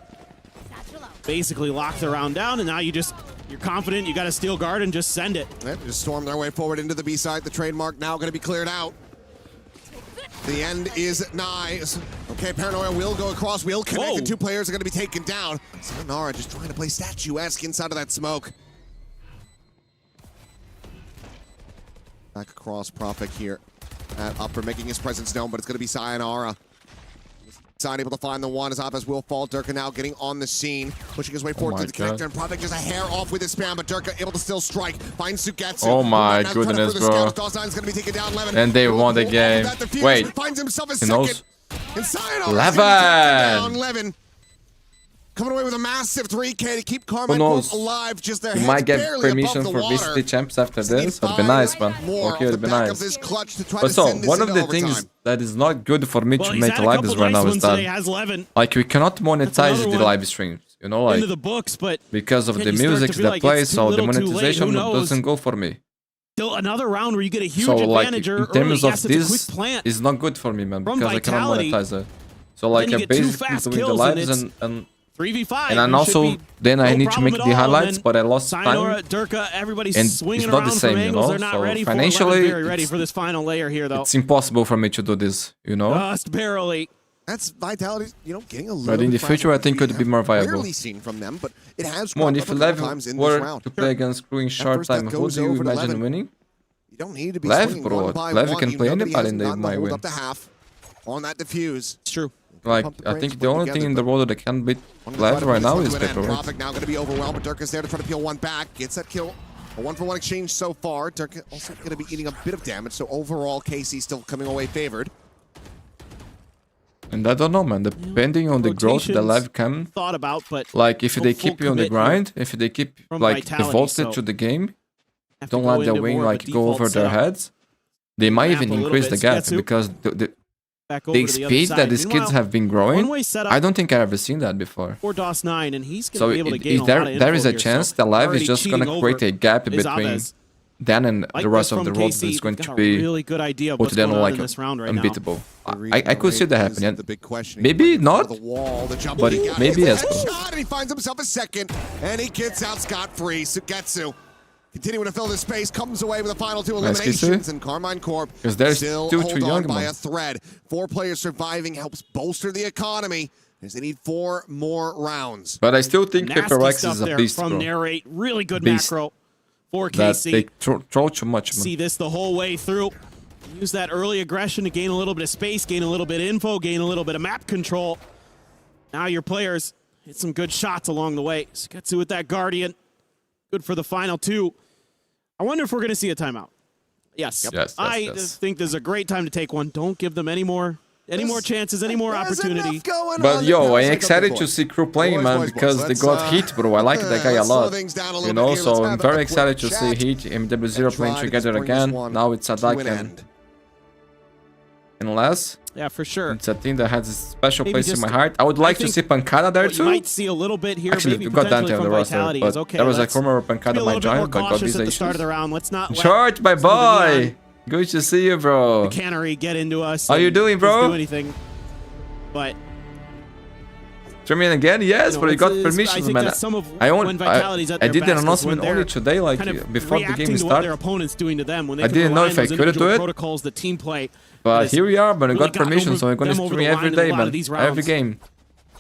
Basically lock the round down, and now you just You're confident, you got a steel guard, and just send it. Yep, just storm their way forward into the B side. The trademark now going to be cleared out. The end is nigh. Okay, Paranoia will go across. Will connect. Whoa. The two players are going to be taken down. Sayonara just trying to play statuesque inside of that smoke. Back across Prophet here at upper, making his presence known, but it's going to be Sayonara. Sign able to find the one as Apes will fall. Durka now getting on the scene, pushing his way forward to the connector, and Prophet just a hair off with his spam, but Durka able to still strike. Finds Sugetsu. Oh my goodness, bro. And they won the game. Wait, finds himself a he second. knows. And Sayonara Levin. Coming away with a massive 3K to keep Carmine alive. Just their he might get permission for VIT champs after this. It'd be nice, man. Okay, it'd be nice. But so, one of the things that is not good for me to make live is right now is that, like, we cannot monetize the live streams. You know, like, the books, but because of the music that plays, so the monetization doesn't go for me. Still another round where you get a huge so, like, advantage in terms of this, is not good for me, man, because I cannot monetize it. So, like, I'm basically doing the lives and 3v5, and also then I need to make the highlights, but I lost time. Durka, everybody's and swinging it's not around the same, from you angles know. they're not so ready financially, for. Ready for this final layer here, though. It's impossible for me to do this, you know. Just barely. That's Vitality, you know, getting a little. But in the future, I think it could be more viable. Rarely seen from them, but it has. Come on, if Lev were to play against Screw in short time, who do you imagine winning? You don't need to be Lev, bro. Lev can play anybody and they might win. Up to half on that defuse. It's true. Like, I think the only thing in the world that can beat Lev right now is Peripherals. Now going to be overwhelmed, but Durka's there to try to peel one back. Gets that kill. A 1-for-1 exchange so far. Durka also going to be eating a bit of damage, so overall, KC still coming away favored. And I don't know, man. Depending on the growth that Lev can, thought about, but like, if they keep you on the grind, if they keep like the voltage to the game, don't let their wing like go over their heads, they might even increase the gap because the speed that these kids have been growing, I don't think I've ever seen that before. For DOS9, and he's going So to be able to gain a lot of there is a info chance here, that so Lev is just going to already create a gap cheating between over Dan and Like the rest this of the from world KC, that's going got to a be really good idea of put what's down going on like in this round right now. unbeatable. I could see that happening. Maybe not, but maybe yes. And he finds himself a second, and he gets out scot-free. Sugetsu continuing to fill this space, comes away with the final two eliminations, and Carmine Corp still hold on by a thread. 4 players surviving helps bolster the economy, as they need 4 more rounds. But I still think PRX is a beast, from bro. Narrate. Really good Beast. macro for That KC. they throw too much, man. See this the whole way through. Use that early aggression to gain a little bit of space, gain a little bit of info, gain a little bit of map control. Now your players hit some good shots along the way. Sugetsu with that Guardian. Good for the final 2. I wonder if we're going to see a timeout. Yes. I think this is a great time to take one. Don't give them any more chances, any more opportunity. But yo, I'm excited to see Crew playing, man, because they got Heat, bro. I like that guy a lot. You know, so I'm very excited to see Heat, MW0 playing together again. Now it's Sadak and Les. Yeah, for sure. It's a team that has a special place in my heart. I would like to see Pancada there too. You might see a little bit here. Actually, we got Dante on the roster, but okay, there was a corner where Pancada might join, but got these at the issues. start of the round. Let's not George, my boy! Good to see you, bro. The cannery get into us. How you doing, bro? Do anything, but streaming again? Yes, but I got permission, man. I did an announcement only today, like before the game started. Their opponents doing to them when they I didn't know if I could do it. Protocols that team play. But here we are, but I got permission, so I'm gonna stream every day, man. Every game.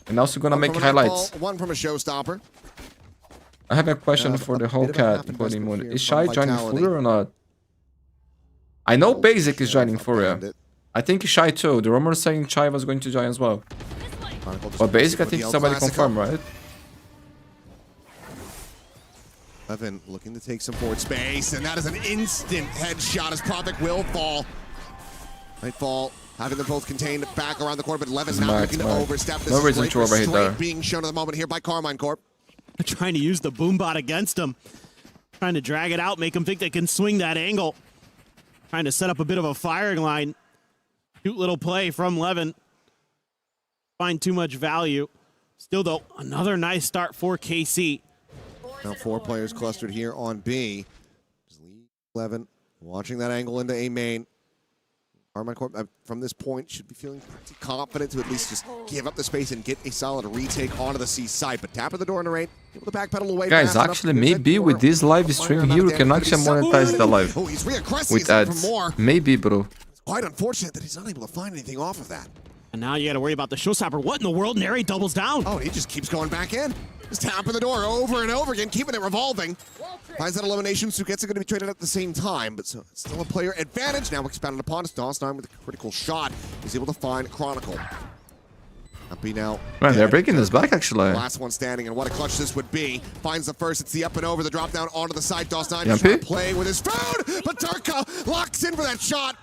And also gonna make highlights. One from a showstopper. I have a question for the whole cat, including Mundi. Is Shy joining Furia or not? I know Basic is joining Furia. I think Shy too. The rumor saying Shy was going to join as well. But Basic, I think somebody confirmed, right? Levin looking to take some forward space, and that is an instant headshot as Prophet will fall. Nightfall having them both contained back around the corner, but Levin not looking to overstep. This no reason to overhit there. Being shown at the moment here by Carmine Corp. Trying to use the boombot against him. Trying to drag it out, make him think they can swing that angle. Trying to set up a bit of a firing line. Cute little play from Levin. Find too much value. Still, though, another nice start for KC. Now 4 players clustered here on B. Just leave Levin watching that angle into A main. Carmine Corp, from this point, should be feeling pretty confident to at least just give up the space and get a solid retake onto the C side. But tap at the door in the rain, able to backpedal away. Guys, actually, maybe with this live stream here, we can actually monetize the live. Oh, he's reaggressive With ads. Maybe, bro. It's quite unfortunate that he's not able to find anything off of that. And now you got to worry about the showstopper. What in the world? Neri doubles down. Oh, he just keeps going back in. Just tapping the door over and over again, keeping it revolving. Finds that elimination. Suketsu going to be traded at the same time, but so it's still a player advantage. Now expanded upon us. Dawson with a critical shot is able to find Chronicle. Happy now. Man, they're breaking this back actually. Last one standing, and what a clutch this would be. Finds the first. It's the up and over. The drop down onto the side. Dawson Yumpy? trying to play with his phone, but Turka locks in for that shot.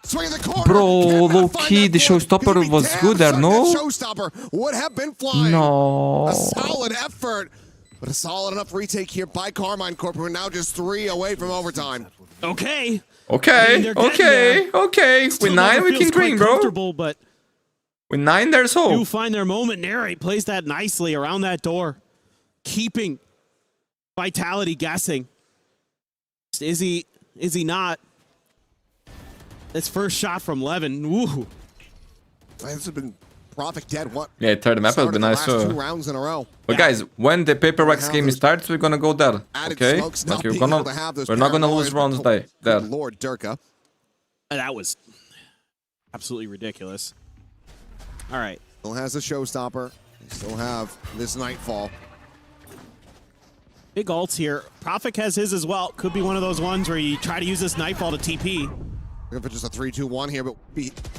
Swing in the corner. Bro, low-key, the showstopper was good there, no? Showstopper would have been flying. No. A solid effort, but a solid enough retake here by Carmine Corp. We're now just 3 away from overtime. Okay. Okay, okay. With 9, we can green, bro. But with 9, there's hope. You find their moment. Neri plays that nicely around that door, keeping Vitality guessing. Is he not? His first shot from Levin. Woo. This has been Profit dead. What? Yeah, third map has been nice. 2 rounds in a row. But guys, when the PRX game starts, we're gonna go there. Okay? Like we're not gonna lose rounds there. Lord Durka. That was absolutely ridiculous. All right. Still has a showstopper. They still have this Nightfall. Big ults here. Profit has his as well. Could be one of those ones where you try to use this Nightfall to TP. Looking for just a 3-2-1 here, but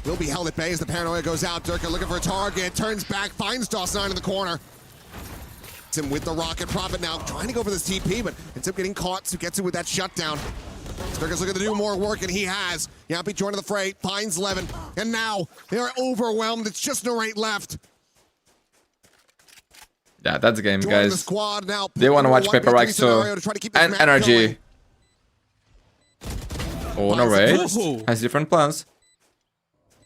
will be held at bay as the paranoia goes out. Durka looking for a target, turns back, finds Dawson in the corner. It's him with the rocket. Profit now trying to go for this TP, but ends up getting caught. So gets it with that shutdown. Durka's looking to do more work, and he has. Yappy joining the fray, finds Levin, and now they're overwhelmed. It's just Narrate left. Yeah, that's the game, guys. The squad now. They want to watch PRX too. And NRG. Oh, Narrate has different plans.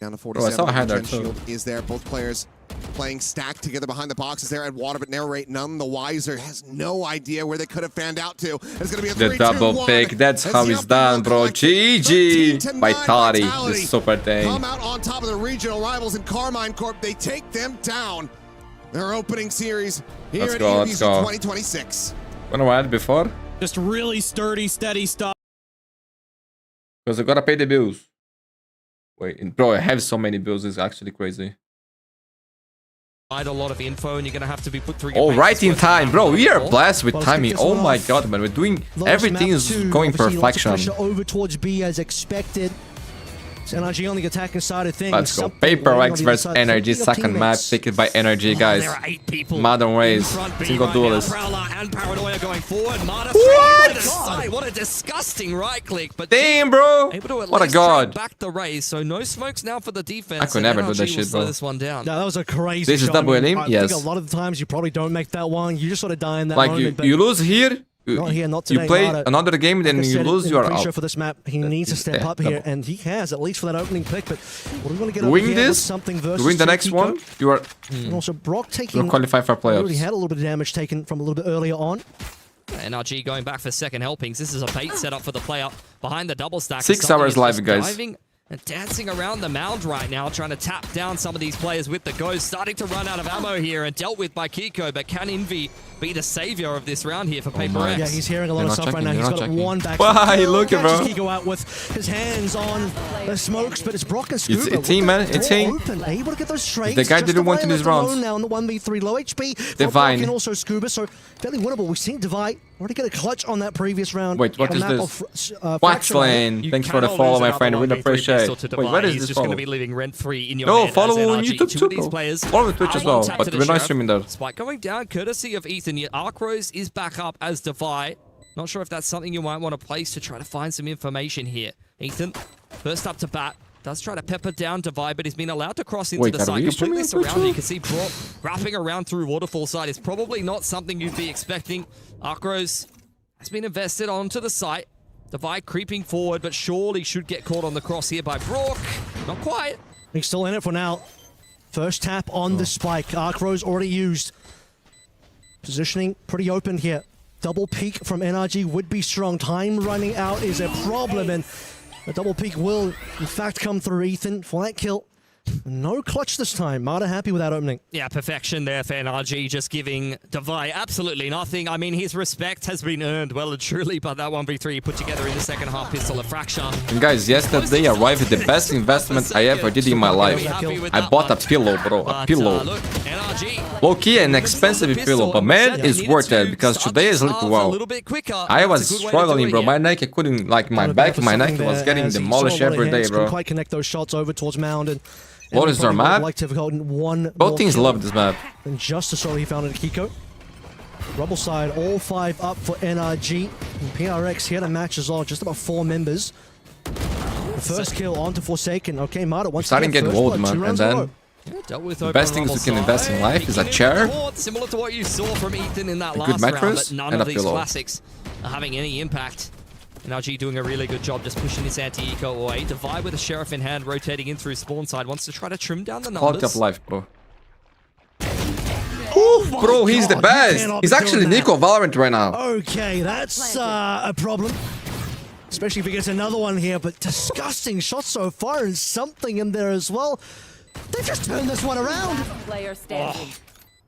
Down to 47. I saw a hand there too. Shield is there. Both players playing stacked together behind the boxes there at water, but Narrate none the wiser. Has no idea where they could have fanned out to. It's going to be a 3-2-1. The double pick. That's how it's done, bro. GG. Vitality. The super thing. Come out on top of the regional rivals in Carmine Corp. They take them down. Their opening series here at EWC 2026. Wanna add before? Just really sturdy, steady stuff. Because I gotta pay the bills. Wait, bro, I have so many bills. It's actually crazy. A lot of info, and you're gonna have to be put through. Oh, right in time, bro. We are blessed with timing. Oh my god, man, we're doing everything is going perfection. Over towards B as expected. NRG on the attacking side of things. Let's go. PRX versus NRG, second map, picked by NRG, guys. There are 8 people. Modern Ways, single duelist. And Paranoia going forward. What a disgusting right click. But damn, bro. What a god. Back the raise, so no smokes now for the defense. I could never do that shit, bro. This one down. No, that was a crazy This is double aim? Yes. I think a lot of the times you probably don't make that one. You just sort of die in that like moment. You lose here. Not here, not today, you play another game, then you lose, you are out. For this map, he needs to step up here, and he has, at least for that opening pick. But what do we want to get win over this, something versus win the next one, you are. And also Brock taking. Qualify for playoffs. Already had a little bit of damage taken from a little bit earlier on. NRG going back for second helpings. This is a bait setup for the player behind the double stack. 6 hours live, guys. Diving and dancing around the mound right now, trying to tap down some of these players with the ghost. Starting to run out of ammo here and dealt with by Kiko, but can Envy be the savior of this round here for PRX? Yeah, he's hearing a lot of stuff right now. He's got one back. Why? Look at bro. Kiko out with his hands on the smokes, but it's Brock and Scuba. It's a team, man. It's team. Able to get those straights. The guy didn't want in his rounds. Now on the 1v3 low HP. Divine. And also Scuba, so fairly winnable. We've seen Divine already get a clutch on that previous round. Wait, what is this? Wax Lane. Thanks for the follow, my friend. We appreciate it. Wait, what is this just follow? Going to be living rent-free in your no, head follow on NRG. YouTube too. Follow on Twitch as well. But we're not streaming there. Spike going down, courtesy of Ethan. Yet Arkrose is back up as Devi. Not sure if that's something you might want to place to try to find some information here. Ethan, first up to bat. Does try to pepper down Devi, but he's been allowed to cross into the site. Completely surrounded. You can see Brock wrapping around through Waterfall side. It's probably not something you'd be expecting. Arkrose has been invested onto the site. Devi creeping forward, but surely should get caught on the cross here by Brock. Not quite. He's still in it for now. First tap on the spike. Arkrose already used. Positioning pretty open here. Double peek from NRG would be strong. Time running out is a problem, and A double peek will, in fact, come through Ethan for that kill. No clutch this time. Marta happy with that opening. Yeah, perfection there for NRG, just giving Devi absolutely nothing. I mean, his respect has been earned well and truly by that 1v3 he put together in the second half, pistol of Fracture. And guys, yesterday arrived the best investment I ever did in my life. I bought a pillow, bro. A pillow. Low-key an expensive pillow, but man, it's worth it because today I slept well. I was struggling, bro. My neck, I couldn't, like my back, my neck was getting demolished every day, bro. Quite connect those shots over towards Mound. What is our map? Both teams love this map. And just as he found it at Kiko. Rebel side, all 5 up for NRG. And PRX here to match as well, just about 4 members. The first kill onto Forsaken. Okay, Marta once starting to get gold, man. And then the best things we can invest in life is a chair, similar to what you saw from Ethan in that a good mattress, round, but none and of a these pillow. classics are having any impact. NRG doing a really good job just pushing this anti-eco away. Devi with a Sheriff in hand, rotating in through spawn side, wants to try to trim down the numbers. Quality of life, bro. Ooh, bro, he's the best. He's actually Nico Valorant right now. Okay, that's a problem. Especially if he gets another one here, but disgusting shots so far and something in there as well. They just turned this one around. Player standing.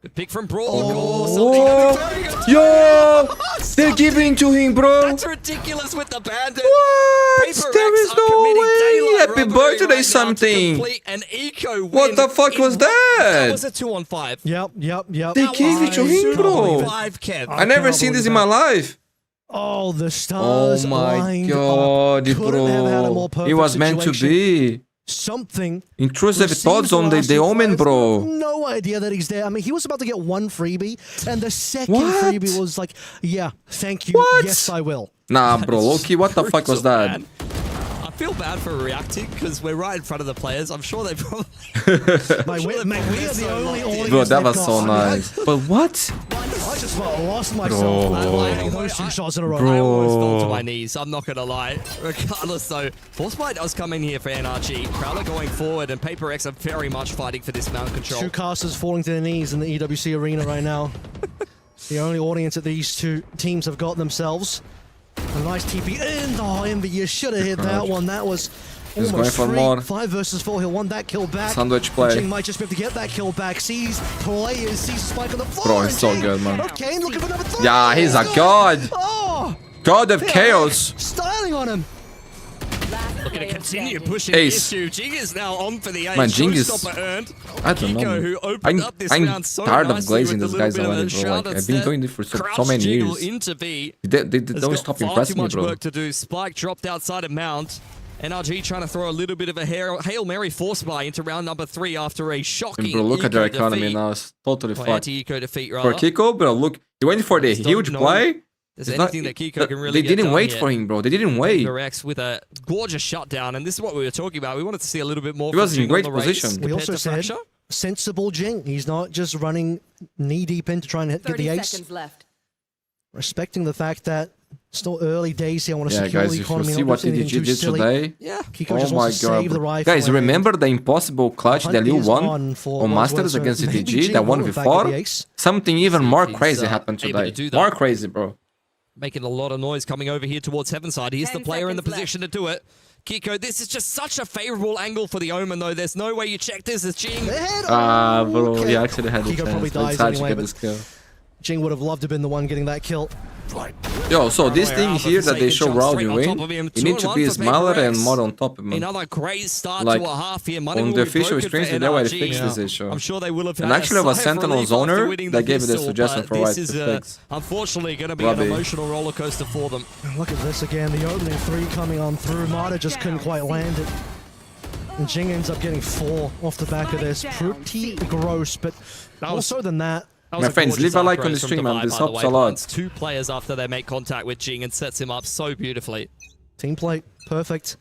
Good pick from Brawl. Oh, yo! They're giving to him, bro. That's ridiculous with the bandit. What? There is no way. Happy birthday, right something. An eco What the fuck was that? That was a 2-on-5. Yep. They gave it to him, bro. I never seen this in my life. Oh, the stars. Oh my god, bro. It was meant to be. Something intrusive thoughts on the omen, bro. No idea that he's there. I mean, he was about to get one freebie, and the second freebie was like, yeah, thank you. What? Yes, I will. Nah, bro, Loki, what the fuck was that? I feel bad for reacting because we're right in front of the players. I'm sure they probably. We are the only audience. Bro, that was so nice. But what? I just lost myself landing those 2 shots in a row. I almost fell to my knees. I'm not gonna lie. Regardless, though, Forcebyte does come in here for NRG. Prowler going forward, and PRX are very much fighting for this mount control. 2 casters falling to their knees in the EWC arena right now. The only audience that these 2 teams have got themselves. A nice TP in. Oh, Envy, you should have hit that one. That was He's almost going for free. more. 5 versus 4. He'll want that kill back. Sandwich play. Jing might just be able to get that kill back. Sees players, sees Spike on the floor. Bro, he's so good, man. Okay, looking for number 3. Yeah, he's a god. Oh, God of chaos. styling on him. Looking to continue pushing Ace. the issue. Jing is now on for the ace. Man, Jing is... earned. I don't know. Who opened up this round so tired of nicely glazing with these a guys little bit already, of a bro. Like, shout I've been doing this for so many years. Into V. They don't stop impressing me, much bro. work to do. Spike dropped outside of Mount. NRG trying to throw a little bit of a Hail Mary force buy into round number 3 after a shocking And bro, look at their economy defeat. now. It's totally fucked. Anti-eco defeat, rather. For Kiko, bro, look. He went for the huge play. There's anything that Kiko can really They didn't wait for him, bro. They didn't wait. PRX with a gorgeous shutdown, and this is what we were talking about. We wanted to see a little bit more. He was in great position. We also said sensible Jing. He's not just running knee deep in to try and get the ace. Seconds left. Respecting the fact that still early days here. I want to Yeah, secure guys, the if you economy. see what EDG did today, Kiko oh just my wants to save the god. rifle. Guys, remember the impossible clutch that Liu won on Masters against EDG, that 1v4? Something even more crazy happened today. More crazy, bro. Making a lot of noise coming over here towards Heavenside. He's the player in the position to do it. Kiko, this is just such a favorable angle for the Omen, though. There's no way you check this as Jing. Bro, he actually had the Kiko probably chance. dies Let's anyway, get but this kill. Jing would have loved to have been the one getting that kill. Yo, so this thing here that they show round you win, you need to be smaller and more on top of him. Another great start Like, to a half here. on the official streams, they already fixed this issue. I'm sure they will have. And actually, it was Sentinel's owner that gave me the suggestion for what to This is fix. unfortunately going to be an emotional roller coaster for them. Look at this again. The opening 3 coming on through. Mata just couldn't quite land it. And Jing ends up getting 4 off the back of this. Pretty gross, but also than that. My friends, leave a like on the stream, man. This helps a lot. 2 players after they make contact with Jing and sets him up so beautifully. Team play, perfect.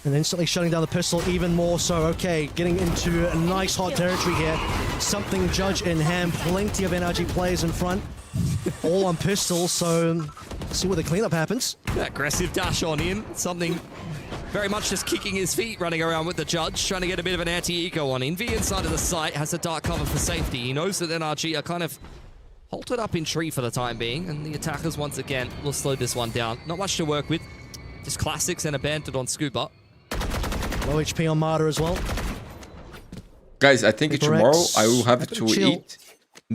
And instantly shutting down the pistol even more so. Okay, getting into a nice hot territory here. Something judge in hand. Plenty of NRG players in front. All on pistol, so let's see where the cleanup happens. Aggressive dash on in. Something very much just kicking his feet, running around with the judge, trying to get a bit of an anti-eco on. Envy inside of the site has a dark cover for safety. He knows that NRG are kind of halted up in tree for the time being, and the attackers once again will slow this one down. Not much to work with. Just classics and abandoned on Scuba. Low HP on Martyr as well. Guys, I think tomorrow I will have to eat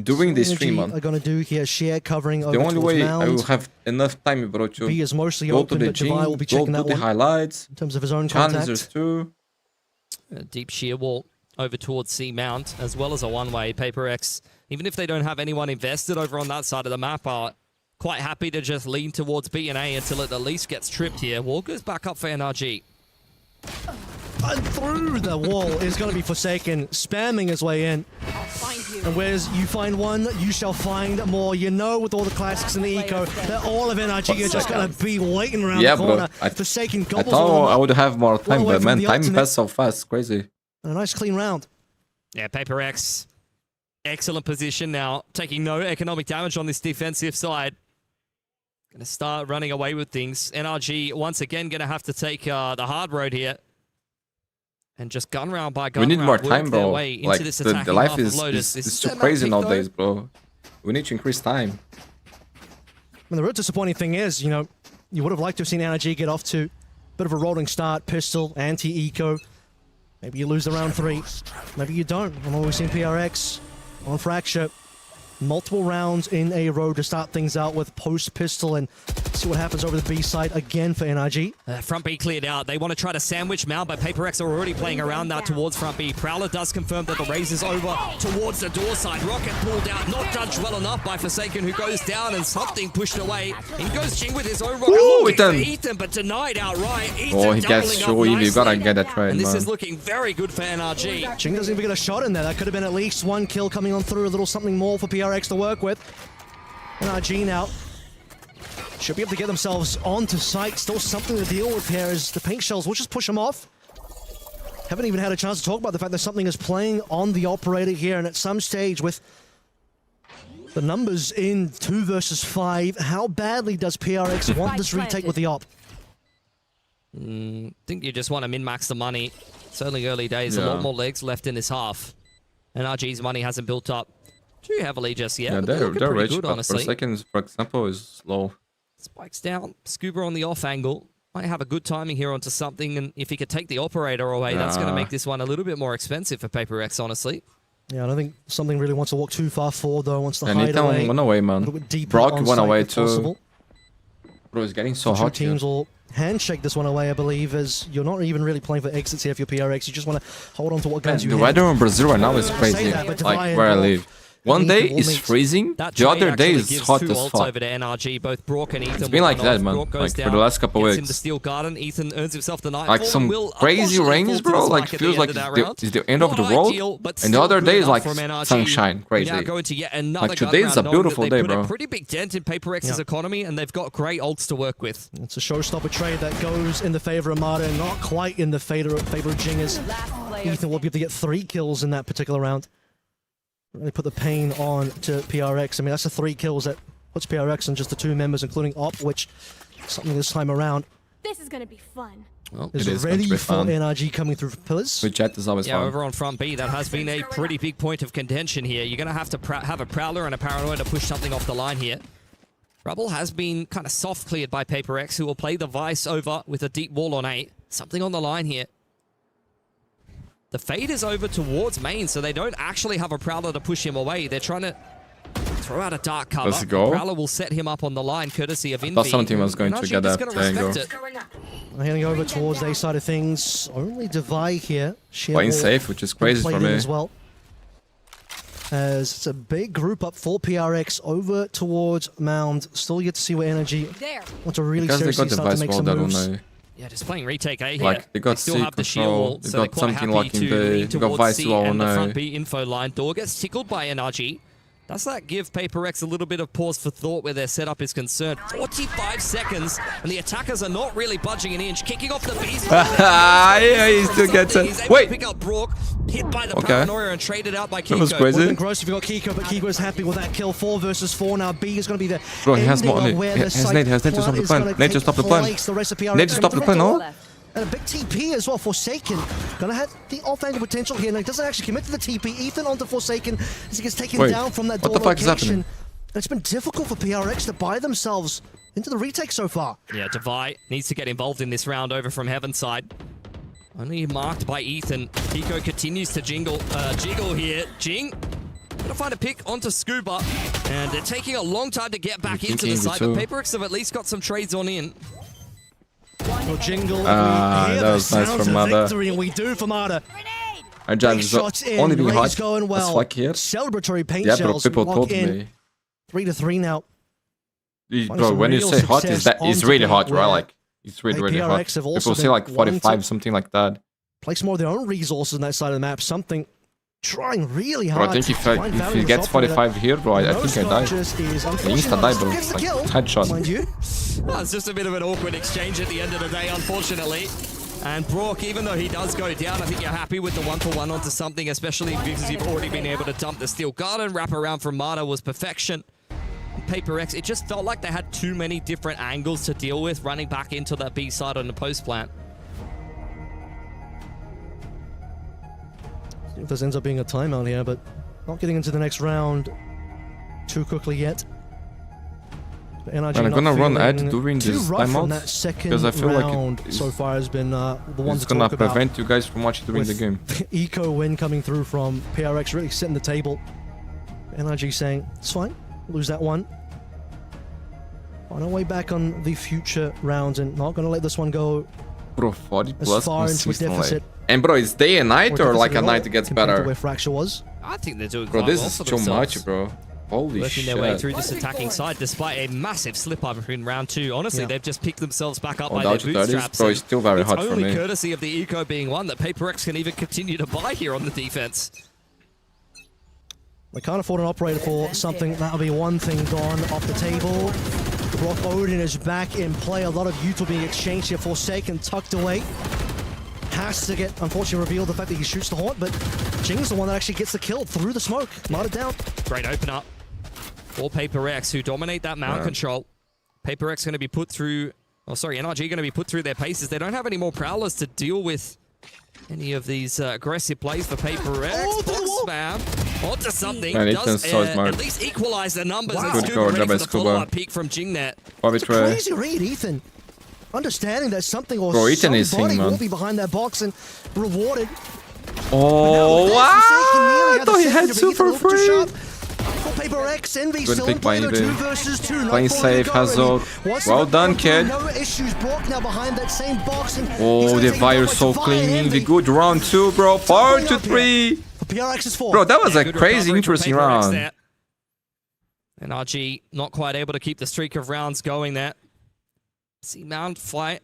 during this stream, man. I'm gonna do here share covering over the only way Mound. I will have enough time, bro, to B is mostly go open, to the but gym, Javai will be go checking to that the one highlights. in terms of his own contact. Challengers too. A deep sheer wall over towards C Mount, as well as a one-way. PRX, even if they don't have anyone invested over on that side of the map, are quite happy to just lean towards B and A until it at least gets tripped here. Wall goes back up for NRG. And through the wall is going to be Forsaken, spamming his way in. And whereas you find one, you shall find more. You know, with all the classics in the eco, that all of NRG are just going to be waiting around the corner. Bro, Forsaken I gobbles thought I would have more time, away but from man, the time ultimate. passed so fast. Crazy. And a nice clean round. Yeah, PRX, excellent position now, taking no economic damage on this defensive side. Going to start running away with things. NRG, once again, going to have to take the hard road here. And just gun round by gun round. We need more time, bro. Like, this the life is too crazy nowadays, bro. We need to increase time. And the real disappointing thing is, you know, you would have liked to have seen NRG get off to a bit of a rolling start, pistol, anti-eco. Maybe you lose the round 3. Maybe you don't. I'm always seeing PRX on Fracture. Multiple rounds in a row to start things out with post-pistol and see what happens over the B side again for NRG. Front B cleared out. They want to try to sandwich Meow, but PRX are already playing around that towards front B. Prowler does confirm that the raise is over towards the door side. Rocket pulled out, not judged well enough by Forsaken, who goes down and something pushed away. In goes Jing with his own rocket. Looking for Ethan, but denied outright. Ethan he gets so easy. You gotta get that trade, and this man. is looking very good for NRG. Jing doesn't even get a shot in there. That could have been at least one kill coming on through, a little something more for PRX to work with. NRG now should be able to get themselves onto site. Still something to deal with here as the pink shells will just push them off. Haven't even had a chance to talk about the fact that something is playing on the operator here, and at some stage with the numbers in 2 versus 5, how badly does PRX want this retake with the op? Think you just want to min-max the money. Certainly early days, a lot more legs left in this half. NRG's money hasn't built up too heavily just yet. Yeah, they're rich, good, but honestly. Forsaken, for example, is low. Spikes down, Scuba on the off angle. Might have a good timing here onto something, and if he could take the operator away, that's going to make this one a little bit more expensive for PRX, honestly. Yeah, I don't think something really wants to walk too far forward, though. Wants to hide Nathan away. went away, man. Brock went away too. Bro, it's getting so hot teams will handshake this one away, I believe, as you're not even really playing for exits here for your PRX. You just want to hold on to what guns you have. The weather in Brazil right now is crazy. Like where I live. One day is freezing, the other day is hot as fuck. Over to NRG, both Brock and Ethan. It's been like that, man. Like for the last couple weeks. In the steel garden, Ethan earns himself the night. Like some crazy rains, bro. Like feels like it's the end of the world. And the other day is like sunshine, crazy. Like today is a beautiful day, bro. A pretty big dent in PRX's economy, and they've got great ults to work with. It's a showstopper trade that goes in the favor of Marta, and not quite in the favor of Jingers. Ethan will be able to get 3 kills in that particular round. Really put the pain on to PRX. I mean, that's the 3 kills that puts PRX on just the 2 members, including Op, which something this time around. This is gonna be fun. Well, is ready for NRG coming through pillars. With Jet is always fun. Over on front B, that has been a pretty big point of contention here. You're going to have to have a Prowler and a Paranoid to push something off the line here. Rubble has been kind of soft cleared by PRX, who will play the Vice over with a deep wall on 8. Something on the line here. The fade is over towards main, so they don't actually have a Prowler to push him away. They're trying to throw out a dark cover. Let's go. Prowler will set him up on the line, courtesy of Envy. Thought something was going to get that angle. Heading over towards the A side of things. Only Devi here. Playing safe, which is crazy for me. As well. As it's a big group up for PRX over towards Mound. Still yet to see what NRG want to really seriously start to make some moves. Yeah, just playing retake A here. Like, they got still have the shield wall, they so got something locking B, they got Vice wall and the on front B info line. Door gets tickled by NRG. Does that give PRX a little bit of pause for thought where their setup is concerned? 45 seconds, and the attackers are not really budging an inch. Kicking off the beast. Yeah, he still gets it. Wait. Pick up Brook, hit by the Paranoia and traded out by Kiko. That was crazy. Would have been gross if you got Kiko, but Kiko is happy with that kill. 4 versus 4 now. B is going to be the Bro, he has more on it. He has Nate to stop the plan. Nate to stop the plan. Nate to stop the plan, no? And a big TP as well. Forsaken gonna have the off-angle potential here. Now he doesn't actually commit to the TP. Ethan onto Forsaken as he gets taken down from that door location. And it's been difficult for PRX to buy themselves into the retake so far. Yeah, Devi needs to get involved in this round over from Heaven's side. Only marked by Ethan. Kiko continues to jiggle here. Jing, gonna find a pick onto Scuba. And they're taking a long time to get back into the side, but PRX have at least got some trades on in. Well, Jingle, that was nice from Mother. Victory, and we do for Mother. Our job is only being hot. Going well. Like here. Celebratory paint Yeah, bro, shells. people told in. me. 3-3 now. Bro, when you say hot, it's really hot, right? Like, it's really hot. People say like 45, something like that. Place more of their own resources on that side of the map. Something trying really hard. Bro, I think if he gets 45 here, bro, I think I die. I insta-die, bro. Like, headshot. Well, it's just a bit of an awkward exchange at the end of the day, unfortunately. And Brock, even though he does go down, I think you're happy with the 1-for-1 onto something, especially because you've already been able to dump the Steel Garden. Wrap around from Mata was perfection. PRX, it just felt like they had too many different angles to deal with running back into that B side on the post plant. See if this ends up being a timeout here, but not getting into the next round too quickly yet. NRG I'm gonna run ad during this timeout because I feel like it so far has been the one it's to gonna talk prevent about. you guys from watching during the game. Eco win coming through from PRX, really setting the table. NRG saying it's fine, lose that one. On our way back on the future rounds and not gonna let this one go. Bro, 40 plus consistently. And bro, it's day and night or like a night it gets better? Where Fracture was. I think they're doing bro, quite this well is for too themselves. much, bro. Holy Working shit. their way through this attacking side despite a massive slip-up in round 2. Honestly, they've just picked themselves back up by their bootstraps. Bro, it's still very hot for me. It's only courtesy of the Eco being one that PRX can even continue to buy here on the defense. They can't afford an operator for something. That'll be one thing gone off the table. Brock Odin is back in play. A lot of youth will be exchanged here. Forsaken tucked away. Has to get, unfortunately, revealed the fact that he shoots the Haunt, but Jing's the one that actually gets the kill through the smoke. Martyred down. Great open up for PRX, who dominate that mount control. PRX going to be put through, NRG going to be put through their paces. They don't have any more Prowlers to deal with any of these aggressive plays for PRX. Box spam onto something. Man, does at least equalize the numbers. Wow. And Scuba ready for the follow-up peek from Jingnet. It's a crazy read, Ethan. Understanding that something or somebody will be behind that box and rewarded. Oh, wow! I thought he had super free. PRX, Envy Good still pick in play, by 2 versus 2. Playing safe, Hazard. Well done, kid. No issues. Brock now behind that same box. And oh, the Fire so clean. The good round 2, bro. 4-3. PRX is 4. Bro, that was a crazy, interesting round. There. NRG not quite able to keep the streak of rounds going there. See Mount fight.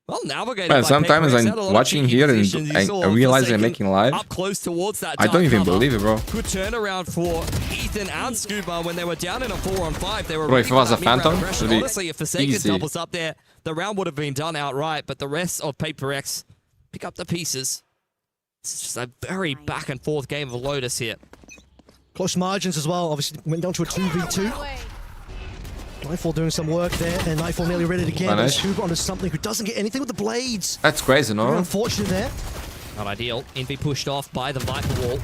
Well, navigated. Man, sometimes I'm watching here and I realize I'm making live. Up close towards that. I don't even believe it, bro. Good turnaround for Ethan and Scuba when they were down in a 4-on-5. They were. Bro, if it was a Phantom, it would be honestly, if Forsaken easy. doubles up there, the round would have been done outright. But the rest of PRX pick up the pieces. It's just a very back and forth game of Lotus here. Close margins as well. Obviously went down to a 2v2. Nightfall doing some work there, and Nightfall nearly ready to get and Scuba onto something who doesn't get anything with the blades. That's crazy, no? Very unfortunate there. Not ideal. Envy pushed off by the Viper wall.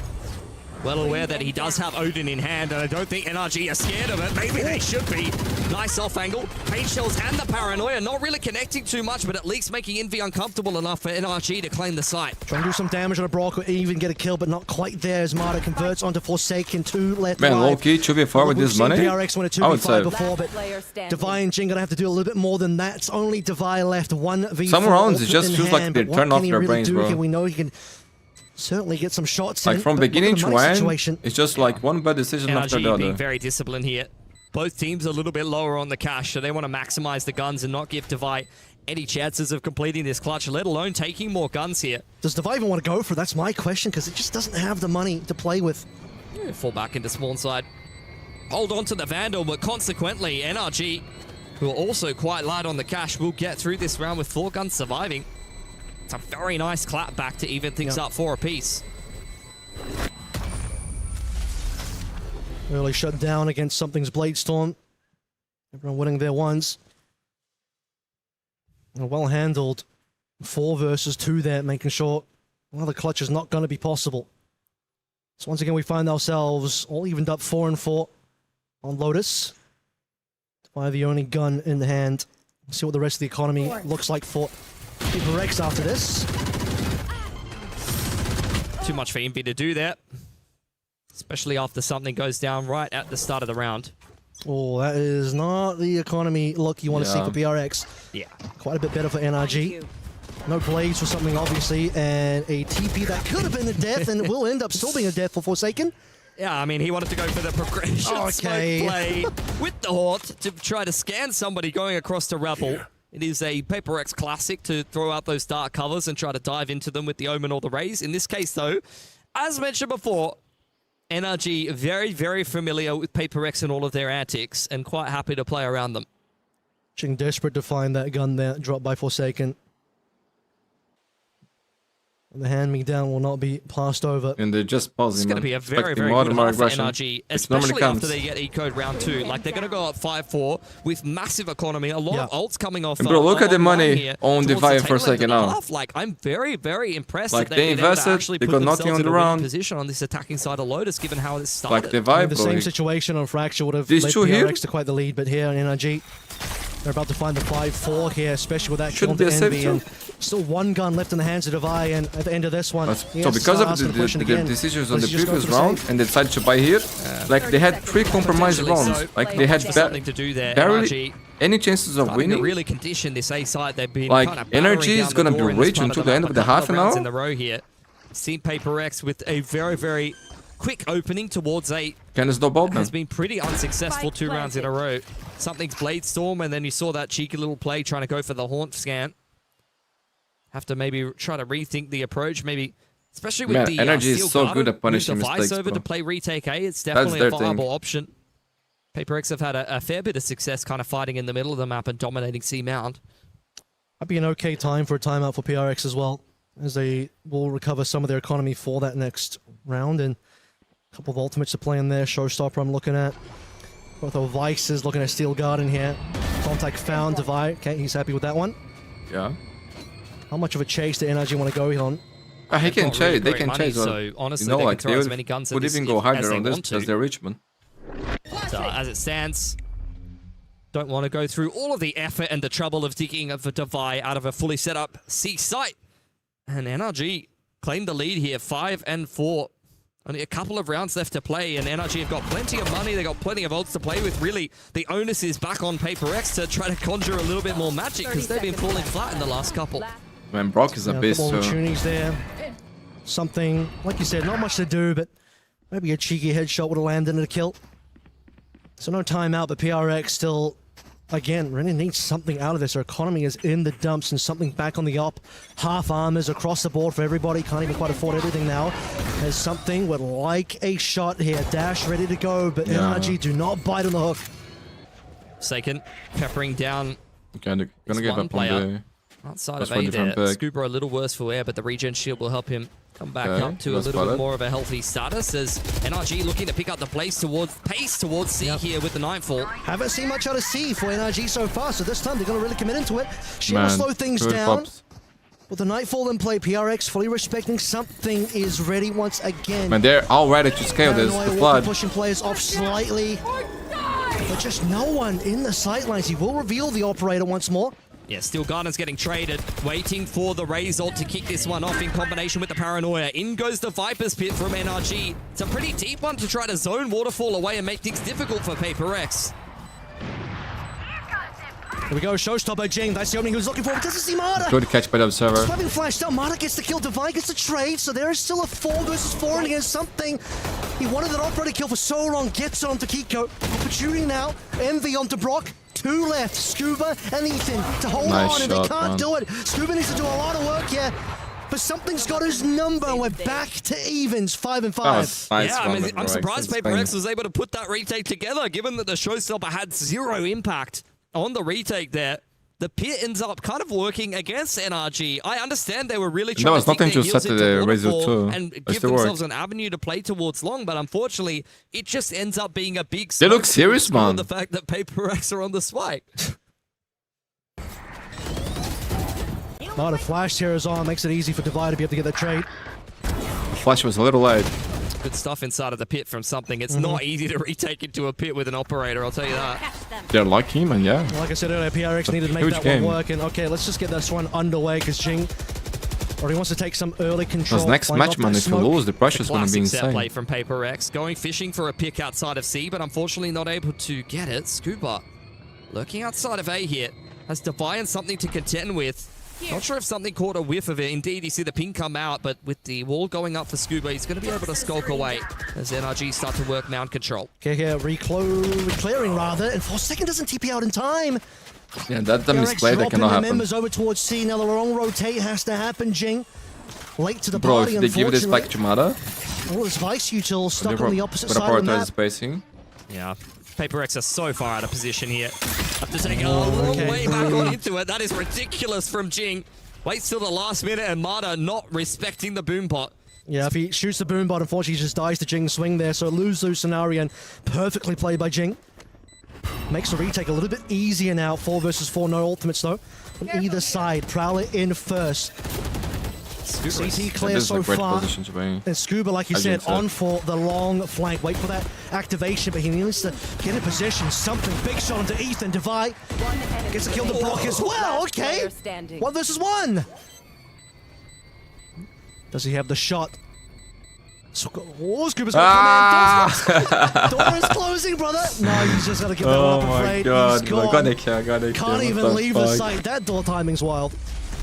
Well aware that he does have Odin in hand, and I don't think NRG are scared of it. Maybe they should be. Nice off angle. Pain shells and the paranoia not really connecting too much, but at least making Envy uncomfortable enough for NRG to claim the site. Trying to do some damage on a Brock or even get a kill, but not quite there as Marta converts onto Forsaken. 2 left. Man, low-key, 2v4 with this money? PRX won a 2v5 before, but Devi and Jing gonna have to do a little bit more than that. It's only Devi left, 1v4. Some rounds, it just feels like they turn off their brains, bro. We know he can certainly get some shots like in, from beginning to end, situation. it's just like one bad decision after the other. being very disciplined here. Both teams a little bit lower on the cash, so they want to maximize the guns and not give Devi any chances of completing this clutch, let alone taking more guns here. Does Devi even want to go for it? That's my question, because it just doesn't have the money to play with. Fall back into spawn side. Hold on to the Vandal, but consequently, NRG, who are also quite light on the cash, will get through this round with 4 guns surviving. It's a very nice clap back to even things up 4 apiece. Early shut down against something's Blade Storm. Everyone winning their ones. And well handled. 4 versus 2 there, making sure the clutch is not going to be possible. So once again, we find ourselves all evened up 4-4 on Lotus. By the only gun in the hand. See what the rest of the economy looks like for PRX after this. Too much for Envy to do that. Especially after something goes down right at the start of the round. Oh, that is not the economy look you want to see for PRX. Yeah. Quite a bit better for NRG. No plays for something, obviously, and a TP that could have been a death and will end up still being a death for Forsaken. Yeah, I mean, he wanted to go for the progression smoke play with the Hort to try to scan somebody going across to Rebel. It is a PRX classic to throw out those dark covers and try to dive into them with the Omen or the Raze. In this case, though, as mentioned before, NRG very, very familiar with PRX and all of their antics and quite happy to play around them. Being desperate to find that gun there, dropped by Forsaken. The hand-me-down will not be passed over. And they're just pausing. It's going to be a very, very good half for NRG, especially after they get ecoed round 2. Like, they're going to go up 5-4 with massive economy. A lot of ults coming off. And bro, look at the money on the VIT for a second now. Like, I'm very, very impressed like that they invested, they got nothing on the round. Position on this attacking side of Lotus, given how it started. Like the vibe, the same situation on Fracture would have led PRX to quite the lead, but here on NRG, they're about to find the 5-4 here, especially with that kill on Envy. And still one gun left in the hands of Devi, and at the end of this one, so because of the decisions on the previous round, and they decided to buy here, like they had 3 compromised rounds. Like they had barely any chances of winning. Really condition this A side. They've been like NRG is gonna be rich until the end of the half an hour. In the row here, seen PRX with a very, very quick opening towards A. Has been pretty unsuccessful 2 rounds in a row. Something's Blade Storm, and then you saw that cheeky little play trying to go for the Haunt scan. Have to maybe try to rethink the approach, maybe, especially with the NRG is so good at punishing mistakes. Over to play retake A, it's definitely a viable option. PRX have had a fair bit of success kind of fighting in the middle of the map and dominating C Mound. That'd be an okay time for a timeout for PRX as well, as they will recover some of their economy for that next round. And a couple of ultimates to play in there. Showstopper I'm looking at. Both of Vices looking at Steel Garden here. Contact found Devi. Okay, he's happy with that one. Yeah. How much of a chase do NRG want to go on? He can chase. They can chase. So honestly, you know, they like can throw as many guns at would this even go harder as they on this want to. because they're Richmond. So as it stands, don't want to go through all of the effort and the trouble of digging of a Devi out of a fully set up C site. And NRG claimed the lead here, 5-4. Only a couple of rounds left to play, and NRG have got plenty of money, they've got plenty of ults to play with. Really, the onus is back on PRX to try to conjure a little bit more magic, because they've been falling flat in the last couple. Man, Brock is a beast. A couple of opportunities there. Something, like you said, not much to do, but maybe a cheeky headshot would have landed in a kill. So no timeout, but PRX still, again, really needs something out of this. Their economy is in the dumps and something back on the up. Half armors across the board for everybody. Can't even quite afford everything now. There's something would like a shot here. Dash ready to go, but NRG do not bite on the hook. Forsaken peppering down. Gonna give up on the outside of A there. Scuba a little worse for air, but the regen shield will help him come back up to a little bit more of a healthy status as NRG looking to pick up the pace towards C here with the Nightfall. Haven't seen much out of C for NRG so far, so this time they're going to really commit into it. She will slow things down. With the Nightfall in play, PRX fully respecting something is ready once again. Man, they're all ready to scale this. The flood. Pushing players off slightly. But just no one in the sightlines. He will reveal the operator once more. Yeah, Steel Garden's getting traded, waiting for the Raze ult to kick this one off in combination with the Paranoia. In goes the Viper's Pit from NRG. It's a pretty deep one to try to zone Waterfall away and make things difficult for PRX. Here we go, Showstopper Jing. That's the opening he was looking for. Doesn't see Marta. Good catch by the Observer. Having flashed out, Marta gets the kill. Devi gets the trade, so there is still a 4 versus 4 and against something. He wanted that operator kill for so long. Gets on to Kiko. Opportunity now. Envy onto Brock. 2 left. Scuba and Ethan to hold on, and they can't do it. Scuba needs to do a lot of work here. But something's got his number. We're back to evens, 5-5. Yeah, I mean, I'm surprised PRX was able to put that retake together, given that the Showstopper had 0 impact on the retake there. The pit ends up kind of working against NRG. I understand they were really trying to nothing to set the Razor 2 and give themselves an avenue to play towards long, but unfortunately, it just ends up being a big they look serious, man. The fact that PRX are on the spike. Marta flash here is on, makes it easy for Devi to be able to get the trade. Flash was a little late. Good stuff inside of the pit from something. It's not easy to retake into a pit with an operator, I'll tell you that. They're lucky, man, yeah. Like I said earlier, PRX needed to make that one work. And okay, let's just get this one underway because Jing already wants to take some early control. Because next match, man, if you lose, the pressure's going to be insane. Set play from PRX, going fishing for a pick outside of C, but unfortunately not able to get it. Scuba lurking outside of A here. Has Defiant something to contend with. Not sure if something caught a whiff of it. Indeed, you see the ping come out, but with the wall going up for Scuba, he's going to be able to skulk away as NRG start to work mount control. Okay, here, reclearing rather, and Forsaken doesn't TP out in time. Yeah, that's the misplay that cannot happen. Members over towards C, now the long rotate has to happen, Jing. Late to the Bro, party, if they give this back to Mada. Oh, this Vice Util stuck on the opposite side of the map. Spacing. Yeah. PRX are so far out of position here. Have to take a long way back on into it. That is ridiculous from Jing. Waits till the last minute and Mada not respecting the boom bot. Yeah, if he shoots the boom bot, unfortunately he just dies to Jing's swing there. So lose-lose scenario and perfectly played by Jing. Makes the retake a little bit easier now. 4 versus 4, no ultimates though. On either side, Prowler in first. CT clear so far. And Scuba, like you said, on for the long flank. Wait for that activation, but he needs to get in position. Something big shot onto Ethan. Divide gets a kill to Brock as well. Okay. 1 versus 1. Does he have the shot? Oh, Scuba's got door is closing, brother. No, he's just got to give that one up, I'm afraid. God, I got it. Can't even leave the site. That door timing's wild.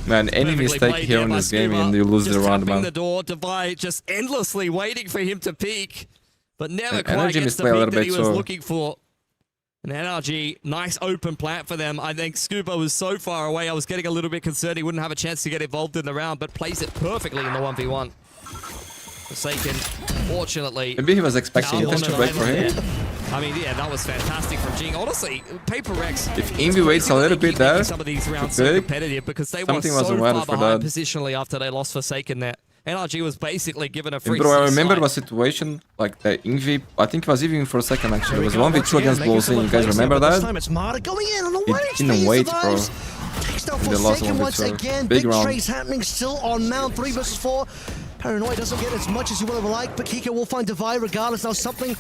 Man, any mistake here in this game and you lose the round, man. The door, Divide just endlessly waiting for him to peek, but never quite NRG gets the peek that he was looking for. And NRG, nice open plant for them. I think Scuba was so far away, I was getting a little bit concerned he wouldn't have a chance to get involved in the round, but plays it perfectly in the 1v1. Forsaken, fortunately. Maybe he was expecting this to wait for him. I mean, yeah, that was fantastic from Jing. Honestly, PRX. If Envy waits a little bit there, some of these rounds so competitive because they were so far behind positionally after they lost Forsaken there. NRG was basically given a free. Bro, I remember the situation like the Envy. I think it was even for a second actually. It was 1v2 against Blowsing. You guys remember that? It didn't wait, bro. Takes down Forsaken once again. Big trades happening still on Mount 3 versus 4. Paranoid doesn't get as much as you would have liked, but Kika will find Divide regardless. Now something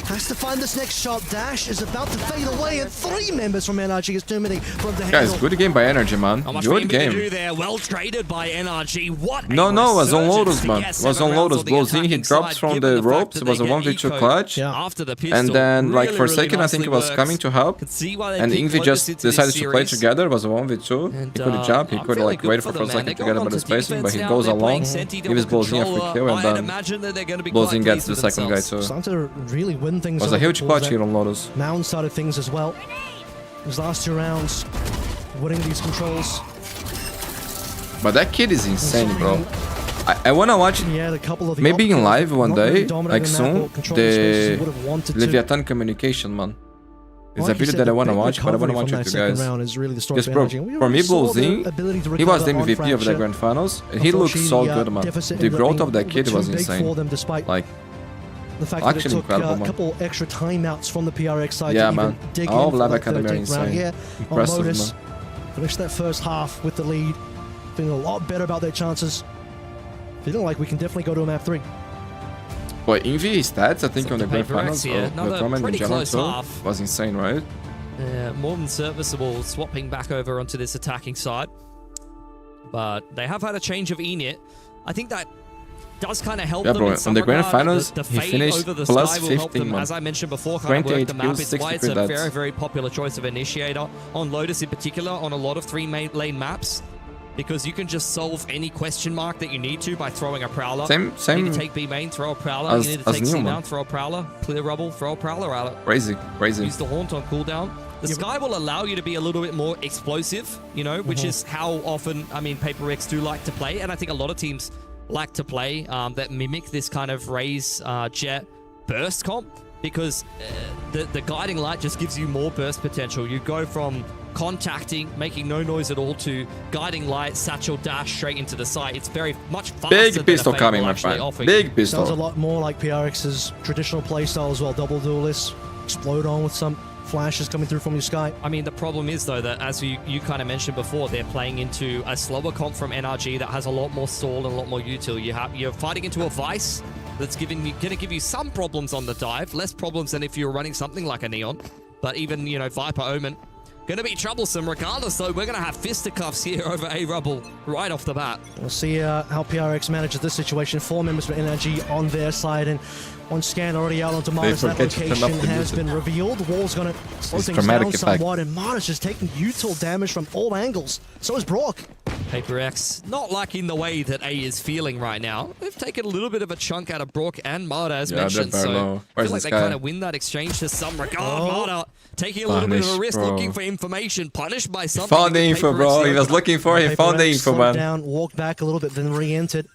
has to find this next shot. Dash is about to fade away, and 3 members from NRG is too many from the handle. Guys, good game by NRG, man. Good game. There. Well traded by NRG. What? No, it was on Lotus, man. It was on Lotus. Blowsing, he drops from the ropes. It was a 1v2 clutch. After the pistol, and then, like, for a second, I think it was coming to help. And Envy just decided to play together. It was a 1v2. He could jump. He could, like, wait for a second to get him by the spacing, but he goes along. Gives Blowsing a free kill. And then Blowsing gets the second guy too. Starting to really win things. Was a huge clutch here on Lotus. Mound side of things as well. These last 2 rounds, winning these controls. But that kid is insane, bro. I wanna watch maybe in live one day, like soon, the Leviathan communication, man. It's a video that I want to watch, but I want to watch it with you guys. Because for me, Blowsing, he was the MVP of the Grand Finals, and he looked so good, man. The growth of that kid was insane. Like, the fact that it took a couple extra timeouts from the PRX side yeah, to man. even dig All in Lab for Academy are insane. Here impressive, Modus. man. Finished that first half with the lead, feeling a lot better about their chances. Feeling like we can definitely go to a map 3. But Envy stats, I think, on the Grand Finals, the tournament in general too, was insane, right? Yeah, more than serviceable, swapping back over onto this attacking side. But they have had a change of init. I think that does kind of help them in some on the Grand regard. Finals, the he finished over the plus sky will 15, help them, man. as I mentioned before, kind of work the map. It's why it's a that's very popular choice of initiator on Lotus in particular, on a lot of 3-lane maps. Because you can just solve any question mark that you need to by throwing a Prowler. Same. You need to take B main, throw a Prowler. You need to take C mount, throw a Prowler. Clear rubble, throw a Prowler at it. Crazy. Use the Haunt on cooldown. The Sky will allow you to be a little bit more explosive, you know, which is how often, I mean, PRX do like to play. And I think a lot of teams like to play that mimic this kind of Raze Jet burst comp. Because the Guiding Light just gives you more burst potential. You go from contacting, making no noise at all, to Guiding Light, Satchel Dash straight into the site. It's very much faster. Big pistol coming, my friend. Big pistol. Sounds a lot more like PRX's traditional playstyle as well. Double duelist, explode on with some flashes coming through from your Sky. I mean, the problem is, though, that as you kind of mentioned before, they're playing into a slower comp from NRG that has a lot more stall and a lot more util. You're fighting into a Vice that's going to give you some problems on the dive, less problems than if you were running something like a Neon. But even, you know, Viper Omen, going to be troublesome regardless, though. We're going to have fisticuffs here over A-Rubble right off the bat. We'll see how PRX manages this situation. 4 members from NRG on their side, and one scan already out onto Mars. That location has been revealed. Wall's going to slow things down somewhat, and Mars just taking util damage from all angles. So is Brock. PRX not liking the way that A is feeling right now. They've taken a little bit of a chunk out of Brock and Marta, as mentioned, so I feel like they kind of win that exchange to some regard. Marta taking a little bit of a risk, looking for information, punished by something. Found the info, bro. He was looking for it. He found the info, man. Down, walked back a little bit, then re-entered.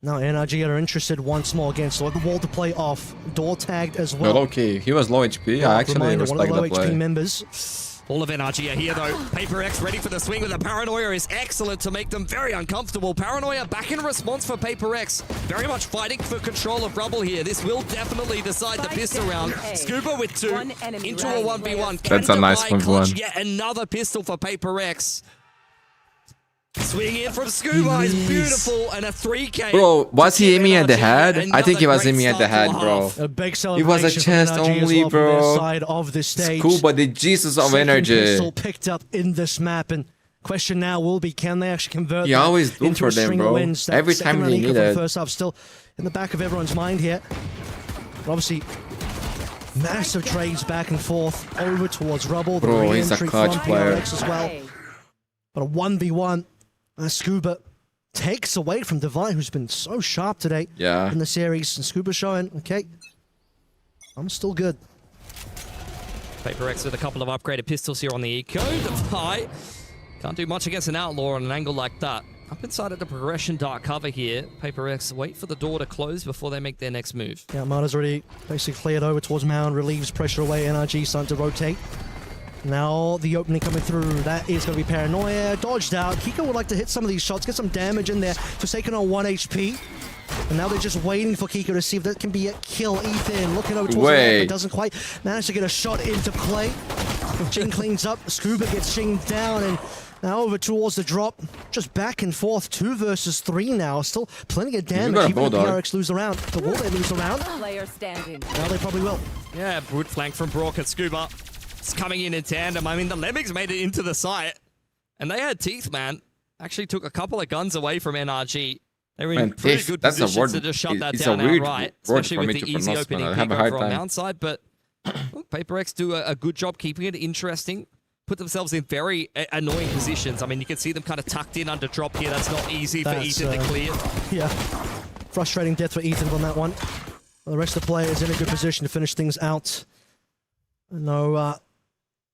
Now NRG are interested once more again, so the wall to play off. Door tagged as well. But okay, he was low HP. I actually respect one of the that low play. HP members. All of NRG are here, though. PRX ready for the swing with the Paranoia is excellent to make them very uncomfortable. Paranoia back in response for PRX. Very much fighting for control of Rubble here. This will definitely decide the pistol round. Scuba with 2 into a 1v1. That's a nice 1v1. Yet another pistol for PRX. Swing in from Scuba is beautiful, and a 3K. Bro, was he aiming at the head? I think he was aiming at the head, bro. A big It was a chest only, bro. Side of the stage. Scuba, the Jesus of energy. Pistol picked up in this map, and question now will be, can they actually convert He always look for them, bro. Every time they need it. First half still in the back of everyone's mind here. But obviously, massive trades back and forth over towards Rubble. Bro, he's a clutch player. As well. But a 1v1. Scuba takes away from Divine, who's been so sharp today in the series. And Scuba showing, okay, I'm still good. PRX with a couple of upgraded pistols here on the eco. Divine can't do much against an outlaw on an angle like that. Up inside of the progression dark cover here. PRX wait for the door to close before they make their next move. Yeah, Marta's already basically cleared over towards Mound, relieves pressure away. NRG starting to rotate. Now the opening coming through, that is going to be Paranoia, dodged out. Kiko would like to hit some of these shots, get some damage in there. Forsaken on 1 HP. And now they're just waiting for Kiko to see if that can be a kill. Ethan looking over towards the left, but doesn't quite manage to get a shot into play. Jing cleans up, Scuba gets Jing down, and now over towards the drop. Just back and forth, 2 versus 3 now. Still plenty of damage, even if PRX lose the round. But will they lose the round? Player standing. Now they probably will. Yeah, brute flank from Brock and Scuba. It's coming in tandem. I mean, the Lemmings made it into the site, and they had teeth, man. Actually took a couple of guns away from NRG. They were in pretty good position to just shut that down outright, especially with the easy opening pick over on Mount side. But look, PRX do a good job keeping it interesting. Put themselves in very annoying positions. I mean, you can see them kind of tucked in under drop here. That's not easy for Ethan to clear. Yeah, frustrating death for Ethan on that one. Well, the rest of the players in a good position to finish things out. No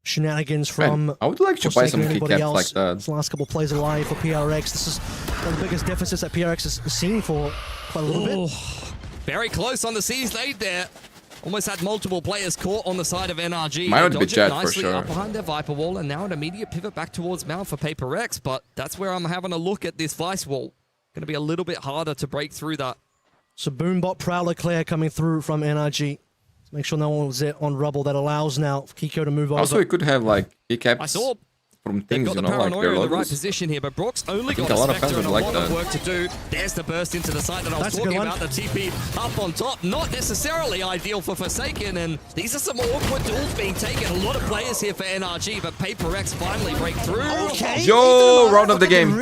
shenanigans from I would like to buy some keycaps like that. This last couple plays alive for PRX. This is one of the biggest deficits that PRX has seen for quite a little bit. Very close on the C's lead there. Almost had multiple players caught on the side of NRG. Mine would be Jet nicely for sure. Up behind their Viper wall, and now an immediate pivot back towards Meow for PRX. But that's where I'm having a look at this Vice wall. Going to be a little bit harder to break through that. So Boombot Prowler Claire coming through from NRG. Make sure no one was there on Rubble. That allows now Kiko to move over. Also, he could have like keycaps from things, you know, like their in the right position here, but Brock's only got a Spectre and a lot of work to do. There's the burst into the site that I was talking about. The TP up on top, not necessarily ideal for Forsaken, and these are some awkward duels being taken. A lot of players here for NRG, but PRX finally break through. Okay. Yo, round of the game.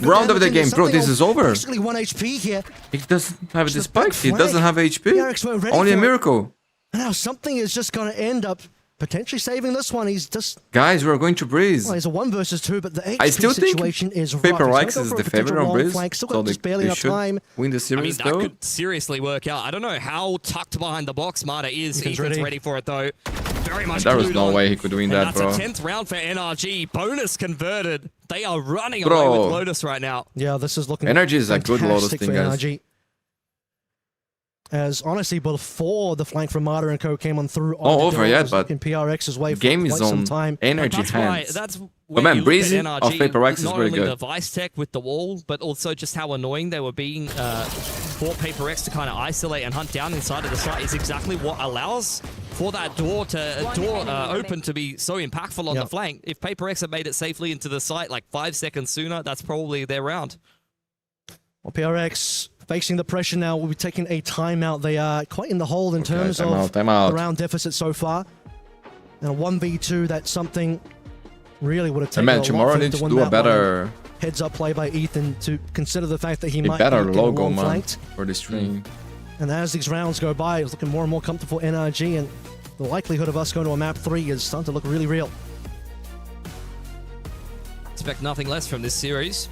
Round of the game, bro. This is over. Basically 1 HP here. He doesn't have the spike. He doesn't have HP. Only a miracle. Now something is just going to end up potentially saving this one. He's just... Guys, we're going to Breeze. Well, he's a 1 versus 2, but the HP I still situation think is rough. PRX is the favorite on Breeze, Still got just barely enough time. Win the series, I mean, that could seriously work out. I don't know how tucked behind the box Marta is. Ethan's ready for it, though. Very much there was no way he could win that, bro. That's a 10th round for NRG. Bonus converted. They are running away with Lotus right now. Yeah, this is looking NRG is a good Lotus thing, guys. NRG. As honestly, before the flank from Marta and Co came on through, over yet, but in PRX's way for game is quite some on time. NRG hands. That's but man, Breezy of PRX is very good. Not only the Vice tech with the wall, but also just how annoying they were being for PRX to kind of isolate and hunt down inside of the site is exactly what allows for that door to open to be so impactful on the flank. If PRX had made it safely into the site like 5 seconds sooner, that's probably their round. Well, PRX facing the pressure now, will be taking a timeout. They are quite in the hole in terms of the round deficit so far. And a 1v2, that's something really would have taken a lot tomorrow for needs to to win do a that better... one. Heads up play by Ethan to consider the fact that he might better be logo, man, flanked. for this stream. And as these rounds go by, it's looking more and more comfortable for NRG, and the likelihood of us going to a map 3 is starting to look really real. Expect nothing less from this series.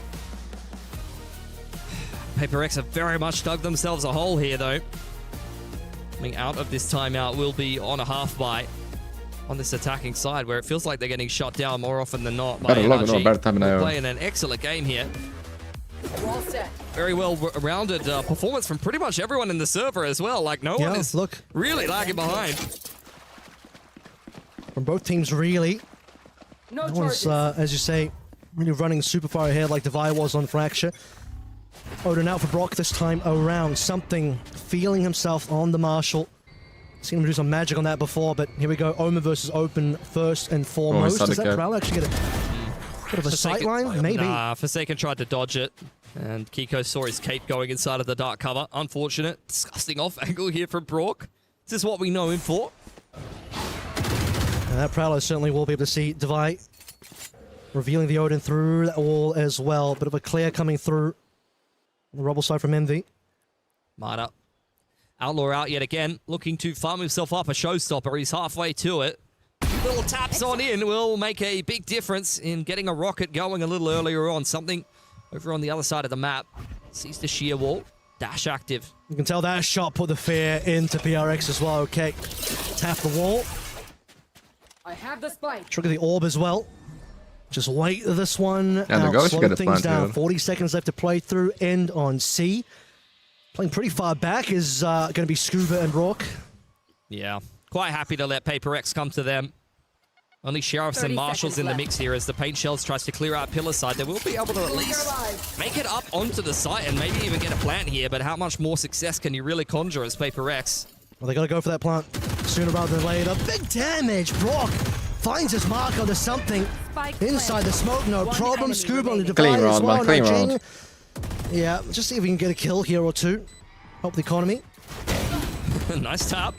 PRX have very much dug themselves a hole here, though. Coming out of this timeout will be on a half buy on this attacking side, where it feels like they're getting shot down more often than not by NRG. They're playing an excellent game here. Very well-rounded performance from pretty much everyone in the server as well. Like, no one is really lagging behind. From both teams, really. No one's, as you say, really running super far ahead like Devi was on Fracture. Odin out for Brock this time around. Something feeling himself on the Marshall. Seen him do some magic on that before, but here we go. Omen versus Open first and foremost. Does that Prowl actually get a bit of a sightline? Maybe. Nah, Forsaken tried to dodge it, and Kiko saw his cape going inside of the dark cover. Unfortunate. Disgusting off angle here from Brock. This is what we know him for. And that Prowler certainly will be able to see Devi revealing the Odin through that wall as well. Bit of a clear coming through. The rubble side from MV. Marta. Outlaw out yet again, looking to farm himself up a showstopper. He's halfway to it. Little taps on in will make a big difference in getting a rocket going a little earlier on. Something over on the other side of the map. Sees the sheer wall. Dash active. You can tell that shot put the fear into PRX as well. Okay. Tap the wall. I have the spike. Trigger the orb as well. Just wait this one Yeah, out, slow things down. Here. 40 seconds left to play through. End on C. Playing pretty far back is going to be Scuba and Rourke. Yeah, quite happy to let PRX come to them. Only Sheriffs and Marshals in the mix here as the Paint Shells tries to clear out Pillar side. They will be able to at least make it up onto the site and maybe even get a plant here, but how much more success can you really conjure as PRX? Well, they got to go for that plant sooner rather than later. Big damage. Brock finds his mark onto something inside the smoke. No problem. Scuba on the Divine as well. Clean round. Yeah, just see if we can get a kill here or two. Help the economy. Nice tap.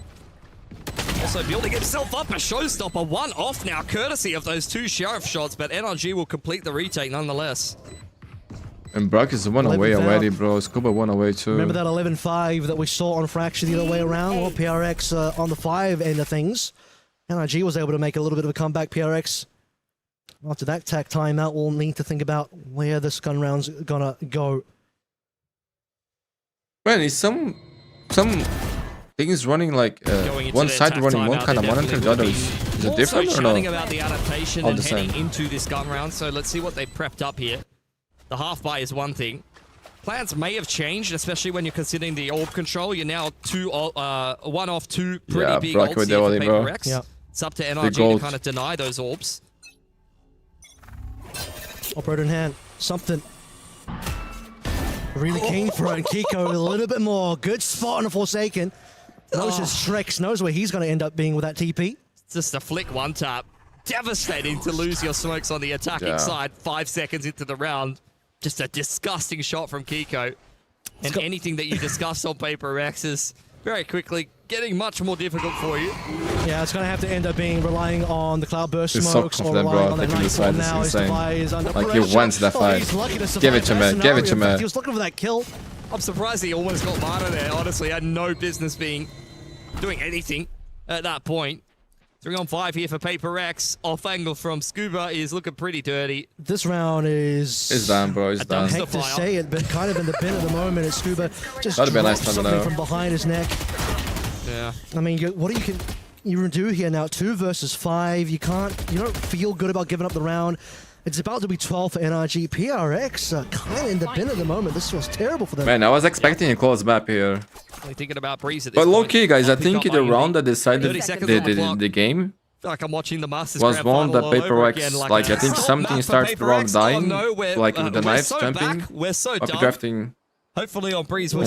Also building himself up a showstopper. One off now, courtesy of those two Sheriff shots, but NRG will complete the retake nonetheless. And Brock is one away already, bro. Scuba one away too. Remember that 11-5 that we saw on Fracture the other way around? Well, PRX on the 5 end of things. NRG was able to make a little bit of a comeback. PRX, after that tack timeout, we'll need to think about where this gun round's gonna go. Man, is some things running like one side running one kind of monitor, the other is it different or no? Also about the adaptation and heading into this gun round, so let's see what they've prepped up here. The half buy is one thing. Plans may have changed, especially when you're considering the orb control. You're now one off two pretty big ults here for PRX. Yeah. It's up to NRG to kind of deny those orbs. Operator in hand. Something really keen for it. And Kiko a little bit more. Good spot on the Forsaken. Knows his tricks. Knows where he's going to end up being with that TP. It's just a flick one tap. Devastating to lose your smokes on the attacking side 5 seconds into the round. Just a disgusting shot from Kiko. And anything that you discussed on PRX is very quickly getting much more difficult for you. Yeah, it's going to have to end up being relying on the Cloudburst smokes or relying on the Nightfall now as Devi is under pressure. Like he wants that fight. Give it to me, give it to me. He was looking for that kill. I'm surprised he almost got Marta there. Honestly, had no business doing anything at that point. 3-on-5 here for PRX. Off angle from Scuba is looking pretty dirty. This round is... It's done, bro. It's done. I hate to say it, but kind of in the bin at the moment. It's Scuba just That'd be drops nice something from behind his neck. Yeah. I mean, what can you do here now? 2 versus 5. You don't feel good about giving up the round. It's about to be 12 for NRG. PRX kind of in the bin at the moment. This was terrible for them. Man, I was expecting a close map here. Only thinking about Breeze at this But low point. key, guys, I think the round that decided the game like I'm watching the Masters was one that PRX, like I think something started around dying, like with the knives jumping, we're so of dumb. drafting. Hopefully on Breeze, we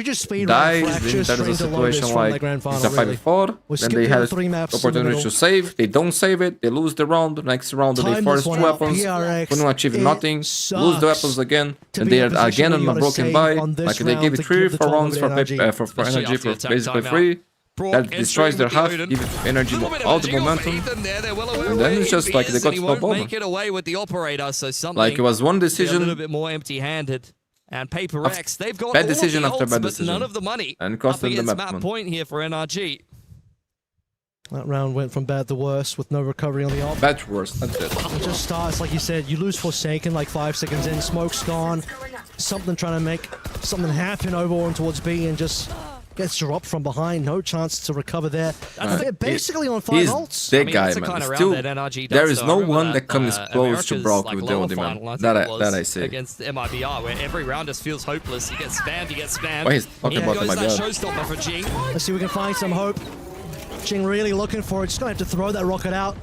just speed dies, then there's a situation like it's a 5v4, then they have opportunity to save, they don't save it, they lose the round, next round they force 2 weapons, couldn't achieve nothing, lose the weapons again, and they are again on a broken buy, like they gave it 3 or 4 rounds for NRG for basically free. That destroys their half, give energy all the momentum, and then it's just like they got snowballed. Make it away with the operator, so something like it was one decision, a little bit more empty-handed. And PRX, they've got bad all decision of the after ults, bad but decision, none of the money. And cost them the map point here for NRG. That round went from bad to worse with no recovery on the ult. Bad to worse, that's it. It just starts, like you said, you lose Forsaken like 5 seconds in, smoke's gone, something trying to make something happen over and towards B and just gets dropped from behind, no chance to recover there. They're basically on 5 ults. Big guy, man. Still, there is no one that comes close to Brock with the ulti, man. That I say. Against MIBR, where every round just feels hopeless. You get spammed, you get spammed. Why he's talking about MIBR? Showstopper for Jing. Let's see if we can find some hope. Jing really looking for it. Just gonna have to throw that rocket out.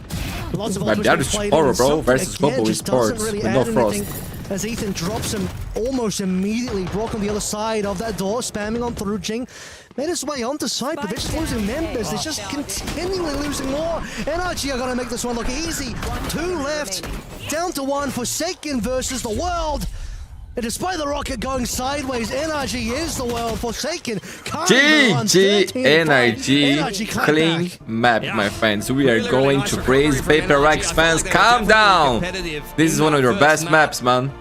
Lots of that is horror, bro. Versus Global Esports really with no frost. As Ethan drops him almost immediately. Brock on the other side of that door, spamming on through Jing. Made his way onto site, but they're just losing members. They're just continually losing more. NRG are gonna make this one look easy. 2 left, down to 1. Forsaken versus the world. And despite the rocket going sideways, NRG is the world. Forsaken. GG NRG. Clean map, my friends. We are going to praise PRX fans. Calm down. This is one of your best maps, man.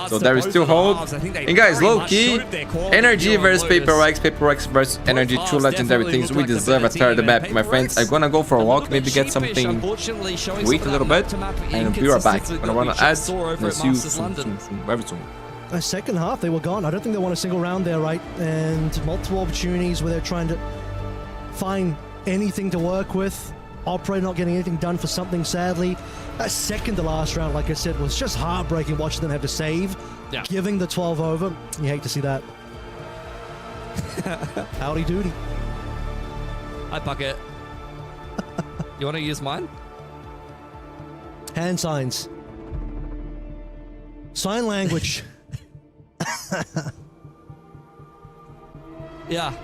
So there is still hope. And guys, low key, NRG versus PRX versus NRG, 2 legendary things. We deserve a third map, my friends. I'm gonna go for a walk, maybe get something, wait a little bit, and we are back. I'm gonna run an ad. And see you soon, very soon. Second half, they were gone. I don't think they won a single round there, right? And multiple opportunities where they're trying to find anything to work with. Operator not getting anything done for something, sadly. That second to last round, like I said, was just heartbreaking watching them have to save. Yeah. Giving the 12 over. You hate to see that. Howdy doody. Hi, Bucket. You want to use mine? Hand signs. Sign language. Yeah.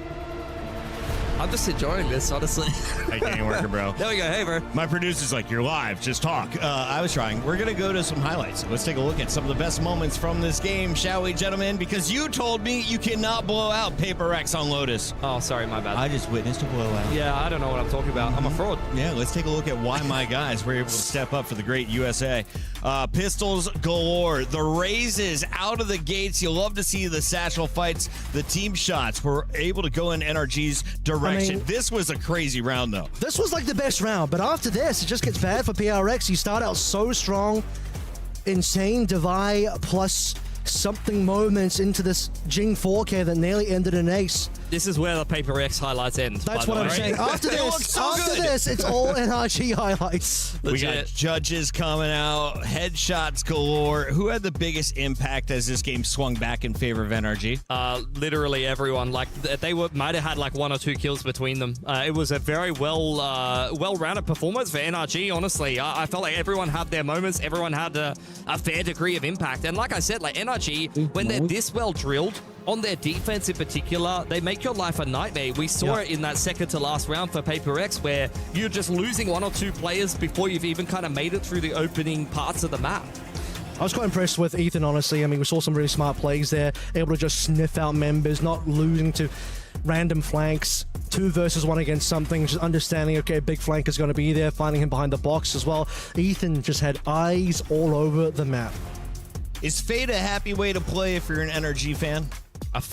I'm just enjoying this, honestly. Hey, game worker, bro. There we go. Hey, bro. My producer's like, you're live. Just talk. I was trying. We're going to go to some highlights. Let's take a look at some of the best moments from this game, shall we, gentlemen? Because you told me you cannot blow out PRX on Lotus. Oh, sorry. My bad. I just witnessed a blowout. Yeah, I don't know what I'm talking about. I'm a fraud. Yeah, let's take a look at why my guys were able to step up for the great USA. Pistols galore. The raises out of the gates. You'll love to see the satchel fights. The team shots were able to go in NRG's direction. I mean, this was a crazy round, though. This was like the best round, but after this, it just gets bad for PRX. You start out so strong. Insane divide plus something moments into this Jing 4K that nearly ended an ace. This is where the PRX highlights end. That's what I'm saying. After this, it's all NRG highlights. We got judges coming out, headshots galore. Who had the biggest impact as this game swung back in favor of NRG? Literally everyone. Like they might have had like 1 or 2 kills between them. It was a very well-rounded performance for NRG. Honestly, I felt like everyone had their moments. Everyone had a fair degree of impact. And like I said, like NRG, when they're this well drilled, on their defense in particular, they make your life a nightmare. We saw it in that second to last round for PRX, where you're just losing 1 or 2 players before you've even kind of made it through the opening parts of the map. I was quite impressed with Ethan, honestly. I mean, we saw some really smart plays there, able to just sniff out members, not losing to random flanks. 2 versus 1 against something, just understanding, okay, big flank is going to be there, finding him behind the box as well. Ethan just had eyes all over the map. Is Fade a happy way to play if you're an NRG fan?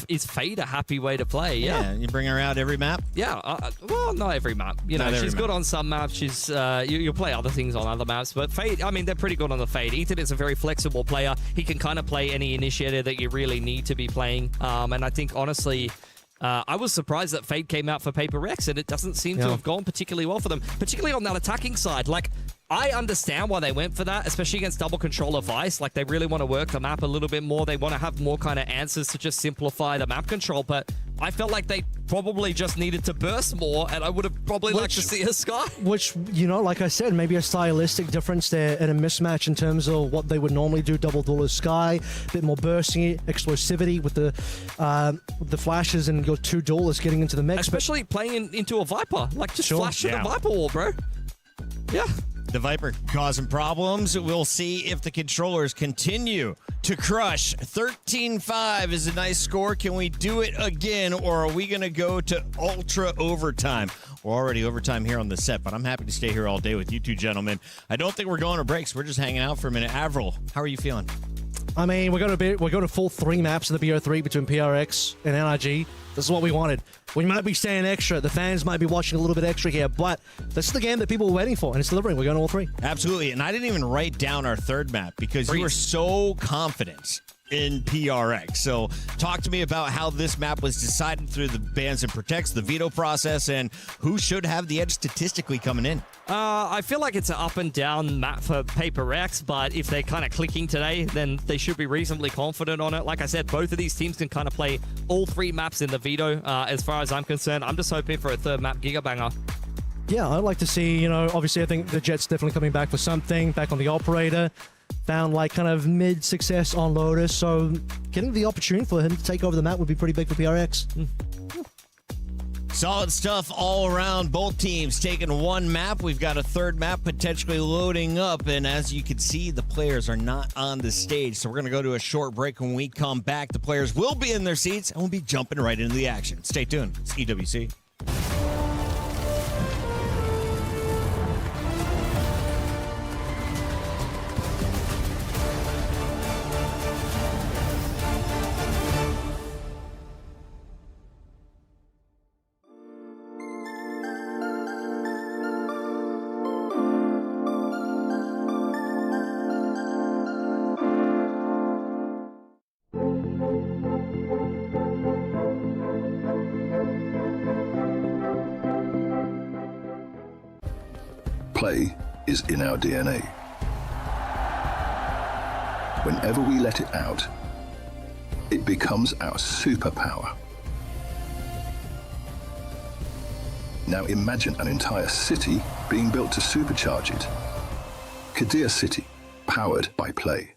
Is Fade a happy way to play? Yeah. You bring her out every map? Yeah. Well, not every map. You know, she's good on some maps. She's you'll play other things on other maps. But Fade, I mean, they're pretty good on the Fade. Ethan is a very flexible player. He can kind of play any initiator that you really need to be playing. And I think, honestly, I was surprised that Fade came out for PRX, and it doesn't seem to have gone particularly well for them, particularly on that attacking side. Like, I understand why they went for that, especially against double controller Vice. Like, they really want to work the map a little bit more. They want to have more kind of answers to just simplify the map control. But I felt like they probably just needed to burst more, and I would have probably liked to see a Sky. Which, you know, like I said, maybe a stylistic difference there and a mismatch in terms of what they would normally do. Double duelist Sky, a bit more bursting, explosivity with the flashes and your two duelists getting into the mix. Especially playing into a Viper. Like, just flash to the Viper wall, bro. Yeah. The Viper causing problems. We'll see if the controllers continue to crush. 13-5 is a nice score. Can we do it again, or are we going to go to ultra overtime? We're already overtime here on the set, but I'm happy to stay here all day with you two gentlemen. I don't think we're going to breaks. We're just hanging out for a minute. Avril, how are you feeling? I mean, we're going to full 3 maps of the BO3 between PRX and NRG. This is what we wanted. We might be staying extra. The fans might be watching a little bit extra here, but this is the game that people were waiting for, and it's delivering. We're going to all 3. Absolutely, and I didn't even write down our third map because you were so confident in PRX. So talk to me about how this map was decided through the bans and protects, the veto process, and who should have the edge statistically coming in. I feel like it's an up and down map for PRX, but if they're kind of clicking today, then they should be reasonably confident on it. Like I said, both of these teams can kind of play all 3 maps in the veto. As far as I'm concerned, I'm just hoping for a third map Gigabanger. Yeah, I'd like to see, you know, obviously I think the Jet's definitely coming back for something, back on the operator. Found like kind of mid-success on Lotus, so getting the opportunity for him to take over the map would be pretty big for PRX. Solid stuff all around. Both teams taking 1 map. We've got a third map potentially loading up, and as you can see, the players are not on the stage, so we're going to go to a short break. When we come back, the players will be in their seats, and we'll be jumping right into the action. Stay tuned. It's EWC. Play is in our DNA. Whenever we let it out, it becomes our superpower. Now imagine an entire city being built to supercharge it. Kadir City, powered by play.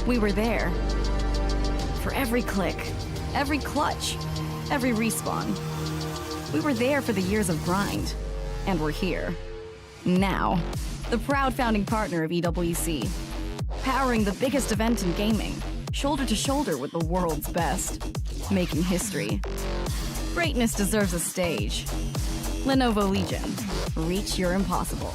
We were there. For every click, every clutch, every respawn. We were there for the years of grind. And we're here. Now. The proud founding partner of EWC. Powering the biggest event in gaming. Shoulder to shoulder with the world's best. Making history. Greatness deserves a stage. Lenovo Legion. Reach your impossible.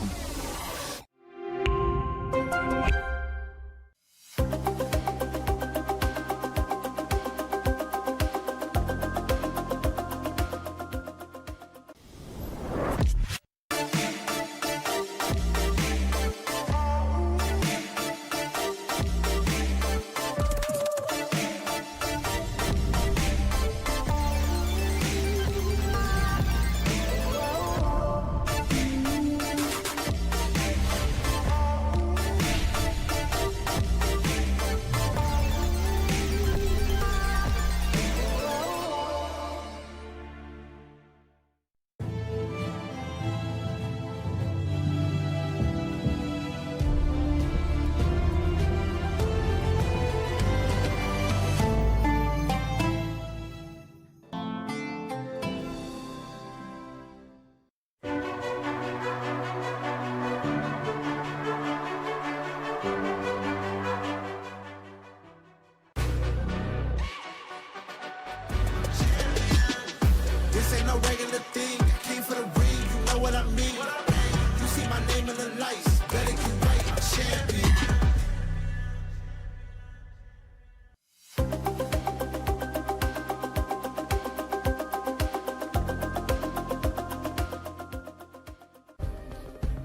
This ain't no regular thing. I came for the ring, you know what I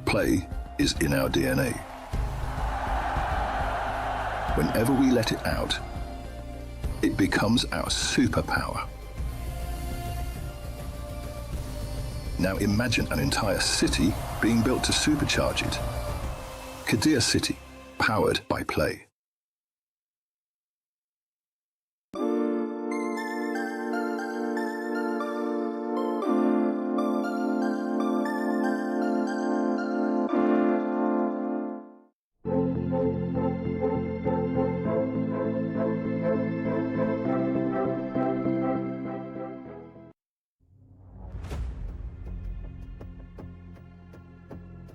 Play is in our DNA. Whenever we let it out, it becomes our superpower. Now imagine an entire city being built to supercharge it. Gwear City, powered by play.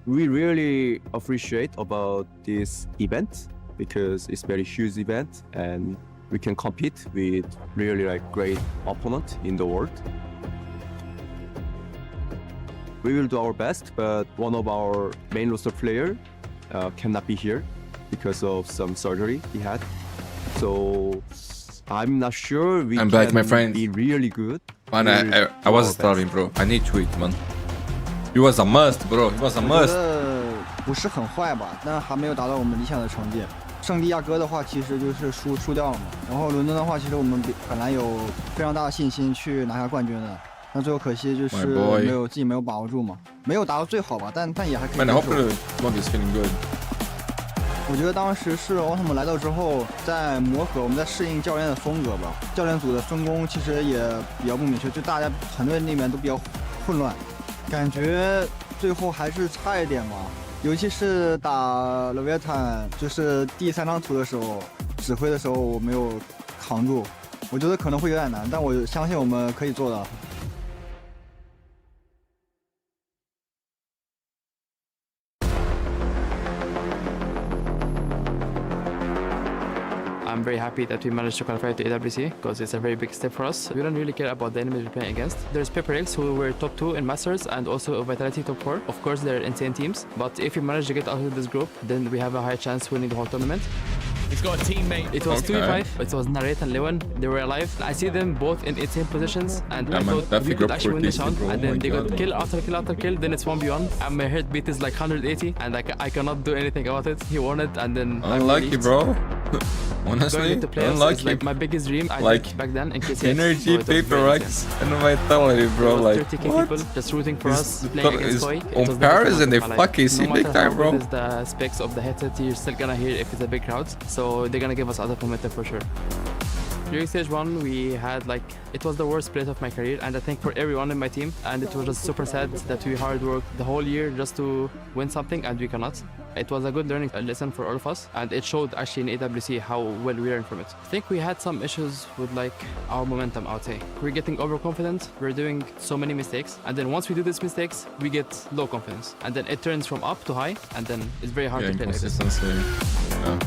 We really appreciate about this event because it's very huge event and we can compete with really like great opponent in the world. We will do our best, but one of our main roster player cannot be here because of some surgery he had. So I'm not sure we I'm can back, my friend. be really good. Man, I was starving, bro. I need to eat, man. It was a must, bro. It was a must. 不是很坏吧，但还没有达到我们理想的成绩。圣地亚哥的话，其实就是输掉了嘛。然后伦敦的话，其实我们本来有非常大的信心去拿下冠军的，那最后可惜就是自己没有把握住嘛，没有达到最好吧，但也还可以。Man, I hope Mundi's feeling good. 我觉得当时是奥特曼来到之后，在磨合，我们在适应教练的风格吧。教练组的分工其实也比较不明确，就大家团队里面都比较混乱。 感觉最后还是差一点吧，尤其是打勒维坦，就是第3张图的时候，指挥的时候我没有扛住，我觉得可能会有点难，但我相信我们可以做到。 I'm very happy that we managed to qualify to EWC because it's a very big step for us. We don't really care about the enemies we're playing against. There's PRX who were top 2 in Masters and also Vitality top 4. Of course, they're insane teams, but if we manage to get out of this group, then we have a high chance winning the whole tournament. He's got a teammate. It was 2v5. It was Narrate and Lewan. They were alive. I see them both in insane positions, and I thought we could actually win this round. And then they got kill after kill after kill. Then it's 1v1. And my heartbeat is like 180, and I cannot do anything about it. He won it, and then unlucky, bro. Honestly, unlucky. Like my biggest dream, I like back then in case NRG, PRX, and Vitality, bro. Like 30K what? people just rooting for us, playing against Koi. On Paris and they fucking see big time, bro. The specs of the headset, you're still gonna hear if it's a big crowd, so they're gonna give us other momentum for sure. During stage 1, we had like, it was the worst split of my career, and I think for everyone in my team, and it was just super sad that we hard worked the whole year just to win something and we cannot. It was a good learning lesson for all of us, and it showed actually in EWC how well we learned from it. I think we had some issues with like our momentum, I would say. We're getting overconfident, we're doing so many mistakes, and then once we do these mistakes, we get low confidence, and then it turns from up to high, and then it's very hard to play like this. Yeah.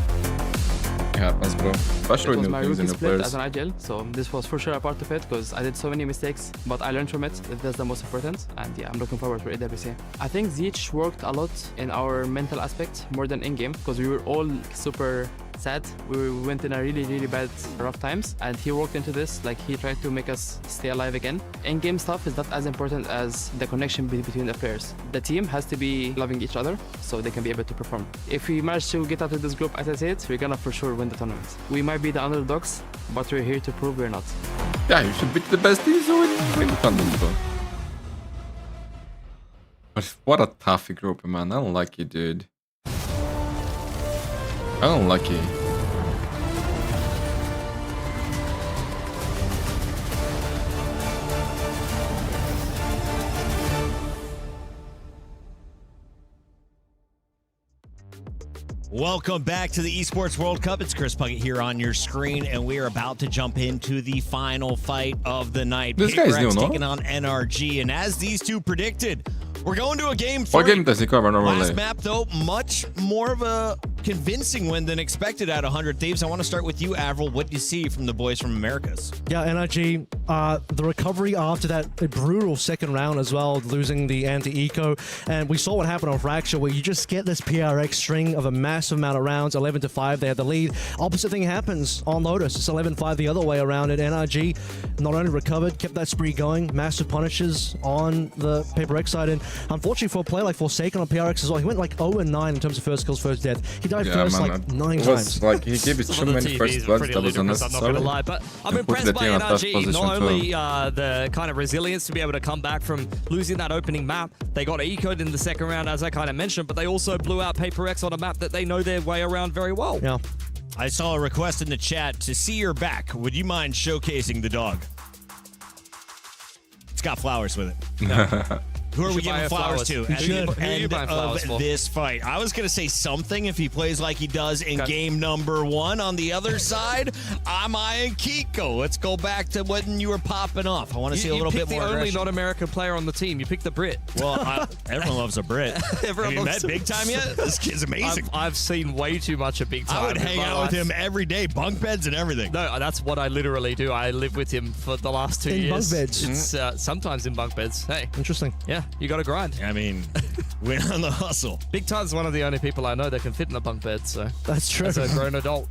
It happens, bro. Especially with new things in the split players. as an IGL, so this was for sure a part of it because I did so many mistakes, but I learned from it. That's the most important, and yeah, I'm looking forward for EWC. I think Zeech worked a lot in our mental aspect more than in-game because we were all super sad. We went in a really bad rough times, and he worked into this, like he tried to make us stay alive again. In-game stuff is not as important as the connection between the players. The team has to be loving each other so they can be able to perform. If we manage to get out of this group, as I said, we're gonna for sure win the tournament. We might be the underdogs, but we're here to prove we're not. Yeah, you should beat the best teams to win the tournament, bro. But what a tough group, man. I don't like it, dude. I don't like it. Welcome back to the Esports World Cup. It's Chris Puckett here on your screen, and we are about to jump into the final fight of the night. This guy's PRX new, no? taking on NRG, and as these two predicted, we're going to a game 3. What game does he cover normally? Last map, though, much more of a convincing win than expected at 100 Thieves. I want to start with you, Avril. What do you see from the boys from Americas? Yeah, NRG, the recovery after that brutal second round as well, losing the anti-eco. And we saw what happened on Fracture, where you just get this PRX string of a massive amount of rounds, 11-5, they had the lead. Opposite thing happens on Lotus. It's 11-5 the other way around, and NRG not only recovered, kept that spree going, massive punishes on the PaperX side, and unfortunately for a player like Forsaken on PRX as well, he went like 0-9 in terms of first kills, first death. He died first like 9 times. Like, he gave us too many first bloods, that was unnecessary. I'm not gonna lie, but I'm impressed by NRG. Not only the kind of resilience to be able to come back from losing that opening map, they got eco'd in the second round, as I kind of mentioned, but they also blew out PaperX on a map that they know their way around very well. Yeah. I saw a request in the chat to see your back. Would you mind showcasing the dog? It's got flowers with it. No. Who are we giving flowers to at the end of this fight? I was going to say something if he plays like he does in game number 1. On the other side, I'm eyeing Kiko. Let's go back to when you were popping off. I want to see a little bit more aggression. You picked the only non-American player on the team. You picked the Brit. Well, everyone loves a Brit. Everyone Have you met Big Time yet? This kid's amazing. I've seen way too much of Big Time. I would hang out with him every day, bunk beds and everything. No, that's what I literally do. I live with him for the last 2 years. In bunk beds? It's sometimes in bunk beds. Hey. Interesting. Yeah, you got to grind. I mean, we're on the hustle. Big Time's one of the only people I know that can fit in a bunk bed, so. That's true. As a grown adult.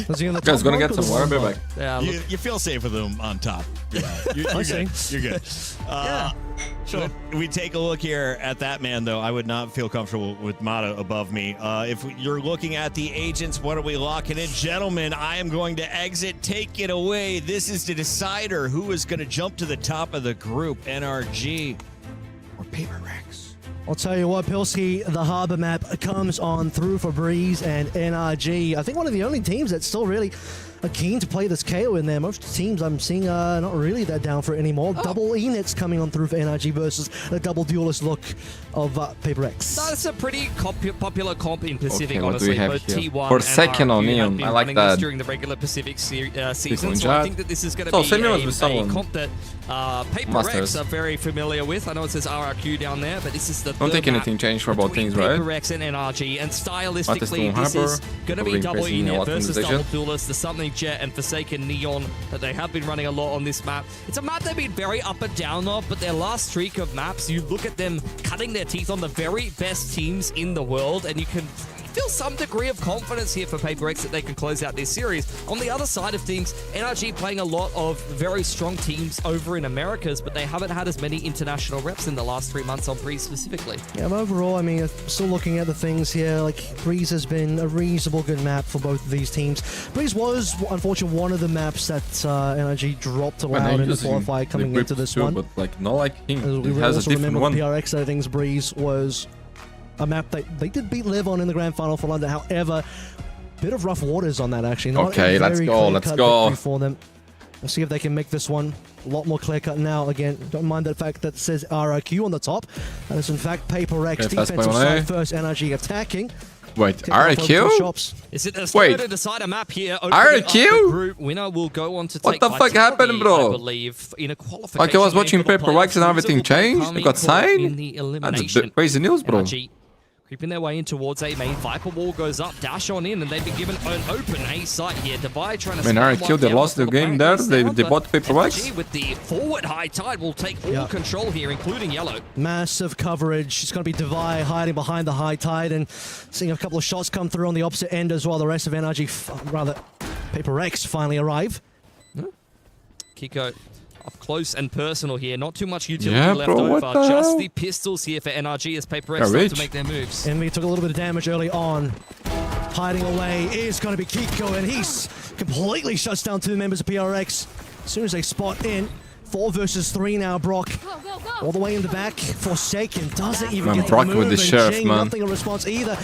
Was he on the Guys, gonna get some water, back. Yeah, you feel safe with him on top. Yeah, you're good. You're good. Yeah, sure. We take a look here at that man, though. I would not feel comfortable with Mata above me. If you're looking at the agents, what are we locking in? Gentlemen, I am going to exit. Take it away. This is the decider. Who is going to jump to the top of the group? NRG or PaperX? I'll tell you what, Pilsky, the Harbor map comes on through for Breeze and NRG. I think one of the only teams that's still really keen to play this KO in there. Most teams I'm seeing are not really that down for it anymore. Double Enets coming on through for NRG versus the double duelist look of PaperX. That's a pretty popular comp in Pacific, okay, honestly. Both T1 Forsaken on Neon. I like that. During the regular Pacific season, so I think that this is going to be a comp that PaperX are very familiar with. I know it says RRQ down there, but this is the don't think anything changed for both teams, right? PaperX and NRG, and stylistically, this is going to be double Enet versus double duelist. There's something Jet and Forsaken Neon that they have been running a lot on this map. It's a map they've been very up and down of, but their last streak of maps, you look at them cutting their teeth on the very best teams in the world, and you can feel some degree of confidence here for PaperX that they can close out this series. On the other side of things, NRG playing a lot of very strong teams over in Americas, but they haven't had as many international reps in the last 3 months on Breeze specifically. Yeah, but overall, I mean, still looking at the things here, like Breeze has been a reasonable good map for both of these teams. Breeze was, unfortunately, one of the maps that NRG dropped around in the qualifier coming into this one. But like, not like him. We has a different one. The PRX side of things, Breeze was a map that they did beat Liv on in the grand final for London. However, bit of rough waters on that, actually. Not okay, let's go. For them. We'll see if they can make this one a lot more clear-cut now. Again, don't mind the fact that it says RRQ on the top. That is, in fact, PaperX defensive side first, NRG attacking. Wait, RRQ? Is it a to decide a map here? RRQ? Group winner will go on to take what the fuck happened, bro? I believe, in a qualification. Like, I was watching PaperX and everything changed. It got signed. That's crazy news, bro. Creeping their way in towards A main. Viper wall goes up, dash on in, and they've been given an open A site here. Divide trying to RRQ, they lost the game there. They bought PaperX. With the forward high tide will take all control here, including Yellow. Massive coverage. It's going to be Divide hiding behind the high tide and seeing a couple of shots come through on the opposite end as well. The rest of NRG, rather, PaperX finally arrive. Kiko up close and personal here. Not too much utility left over. Just the pistols here for NRG as PaperX start to make their moves. And we took a little bit of damage early on. Hiding away is going to be Kiko, and he's completely shuts down 2 members of PRX. As soon as they spot in, 4 versus 3 now, Brock. All the way in the back. Forsaken doesn't even get Brock the move. with the sheriff, Jing, man. Nothing a response either.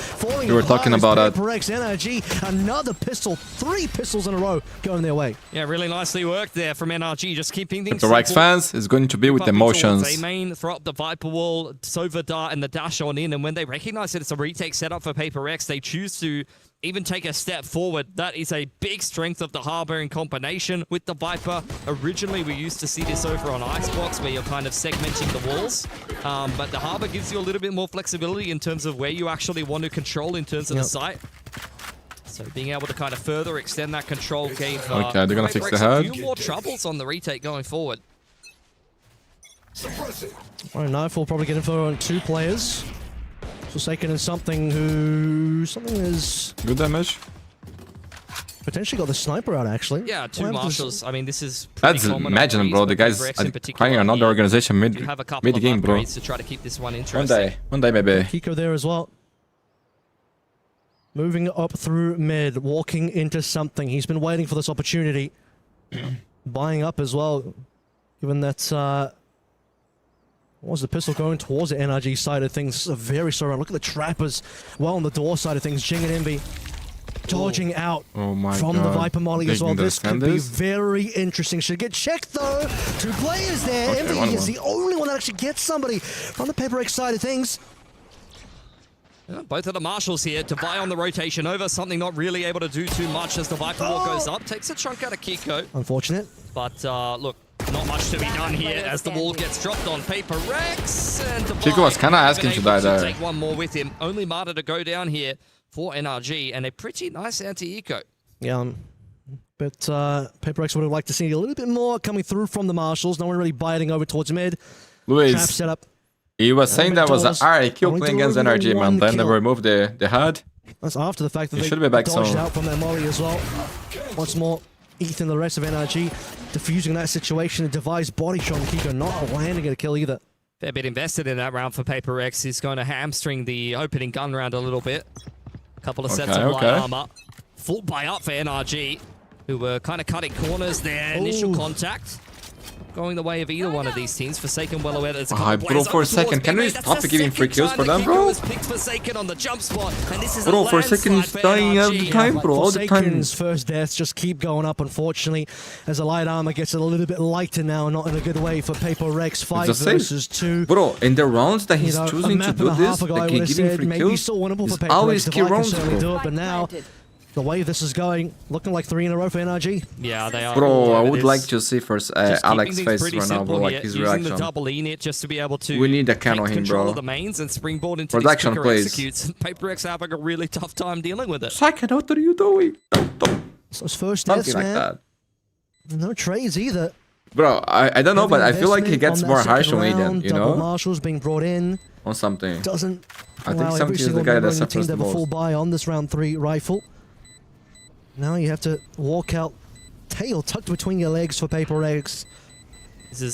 You were talking about that. PRX, NRG, another pistol. 3 pistols in a row going their way. Yeah, really nicely worked there from NRG. Just keeping things simple. PaperX fans is going to be with emotions. They main, throw up the Viper wall, Sova dart, and the dash on in. And when they recognize that it's a retake setup for PaperX, they choose to even take a step forward. That is a big strength of the Harbor in combination with the Viper. Originally, we used to see this over on Icebox, where you're kind of segmenting the walls. But the Harbor gives you a little bit more flexibility in terms of where you actually want to control in terms of the site. So being able to kind of further extend that control gave okay, they're gonna fix the head. A few more troubles on the retake going forward. Well, Knife will probably get info on 2 players. Forsaken is something is good damage. Potentially got the sniper out, actually. Yeah, 2 marshals. I mean, this is that's imagine, bro. The guys trying another organization mid game, bro. To try to keep this one interesting. One day, maybe. Kiko there as well. Moving up through mid, walking into something. He's been waiting for this opportunity. Buying up as well, given that. What was the pistol going towards the NRG side of things? A very slow round. Look at the trappers. Well, on the door side of things, Jing and Envy dodging out from the Viper molly as well. This could be very interesting. Should get checked though. 2 players there. Okay, Envy is the only one that actually gets somebody from the PRX side of things. Yeah, both of the marshals here to buy on the rotation over. Something not really able to do too much as the Viper wall goes up. Takes a chunk out of Kiko. Unfortunate. But look, not much to be done here as the wall gets dropped on PRX. And Kiko was kind of asking to die there. Take one more with him. Only Martyr to go down here for NRG, and a pretty nice anti-eco. Yeah, but PRX would have liked to see a little bit more coming through from the marshals. No one really biting over towards mid. Luis, trap setup. He was saying that was an RRQ playing against NRG, man. Then they removed the HUD. That's after the fact that they should be back dodged soon. out from their molly as well. Once more, Ethan, the rest of NRG, diffusing that situation. A device body shot on Kiko, not landing a kill either. Fair bit invested in that round for PRX. He's going to hamstring the opening gun round a little bit. A couple of sets of light armor. Full buy up for NRG, who were kind of cutting corners there. Initial contact going the way of either one of these teams. Forsaken well aware there's a couple bro, for a second, can we stop giving free kills for them, bro? Forsaken on the jump spot, and this is bro, for a second, he's dying all the time, bro. All the time. Forsaken's first deaths just keep going up, unfortunately, as the light armor gets a little bit lighter now, not in a good way for PRX. 5 versus 2. Bro, in the rounds that he's choosing to do this, like giving free kills, it's always key rounds, bro. But now, the way this is going, looking like 3 in a row for NRG. Yeah, they are. Bro, I would like to see first Alex's face right now, bro, like his reaction. The double init just to be able to we need a can on him, bro. Of the mains and springboard into production, these please. Executes. PRX having a really tough time dealing with it. Second, what are you doing? So his first deaths, like man. that. No trades either. Bro, I don't know, but I feel like he gets more harsh on Eden, you know? Marshals being brought in. On something. Doesn't I think something is the guy that suffers the most. Full buy on this round 3 rifle. Now you have to walk out, tail tucked between your legs for PRX.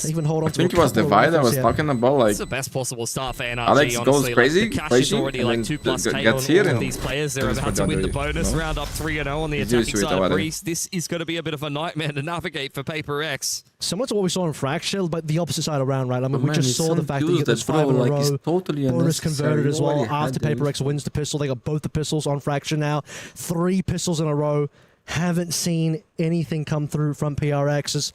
Even hold on to I think it was the VIT that was talking about, like, it's the best possible start for NRG. Alex honestly. goes crazy, like, the cash is already and like then 2+ K gets on here all and of these players. They're about to win the bonus round up 3-0 on the attacking side of Breeze. This is going to be a bit of a nightmare to navigate for PRX. Similar to what we saw in Fracture, but the opposite side around, right? I mean, we just saw the fact that you get those 5 in a row. Totally bonus converted as well. After PRX wins the pistol, they got both the pistols on Fracture now. 3 pistols in a row. Haven't seen anything come through from PRX's.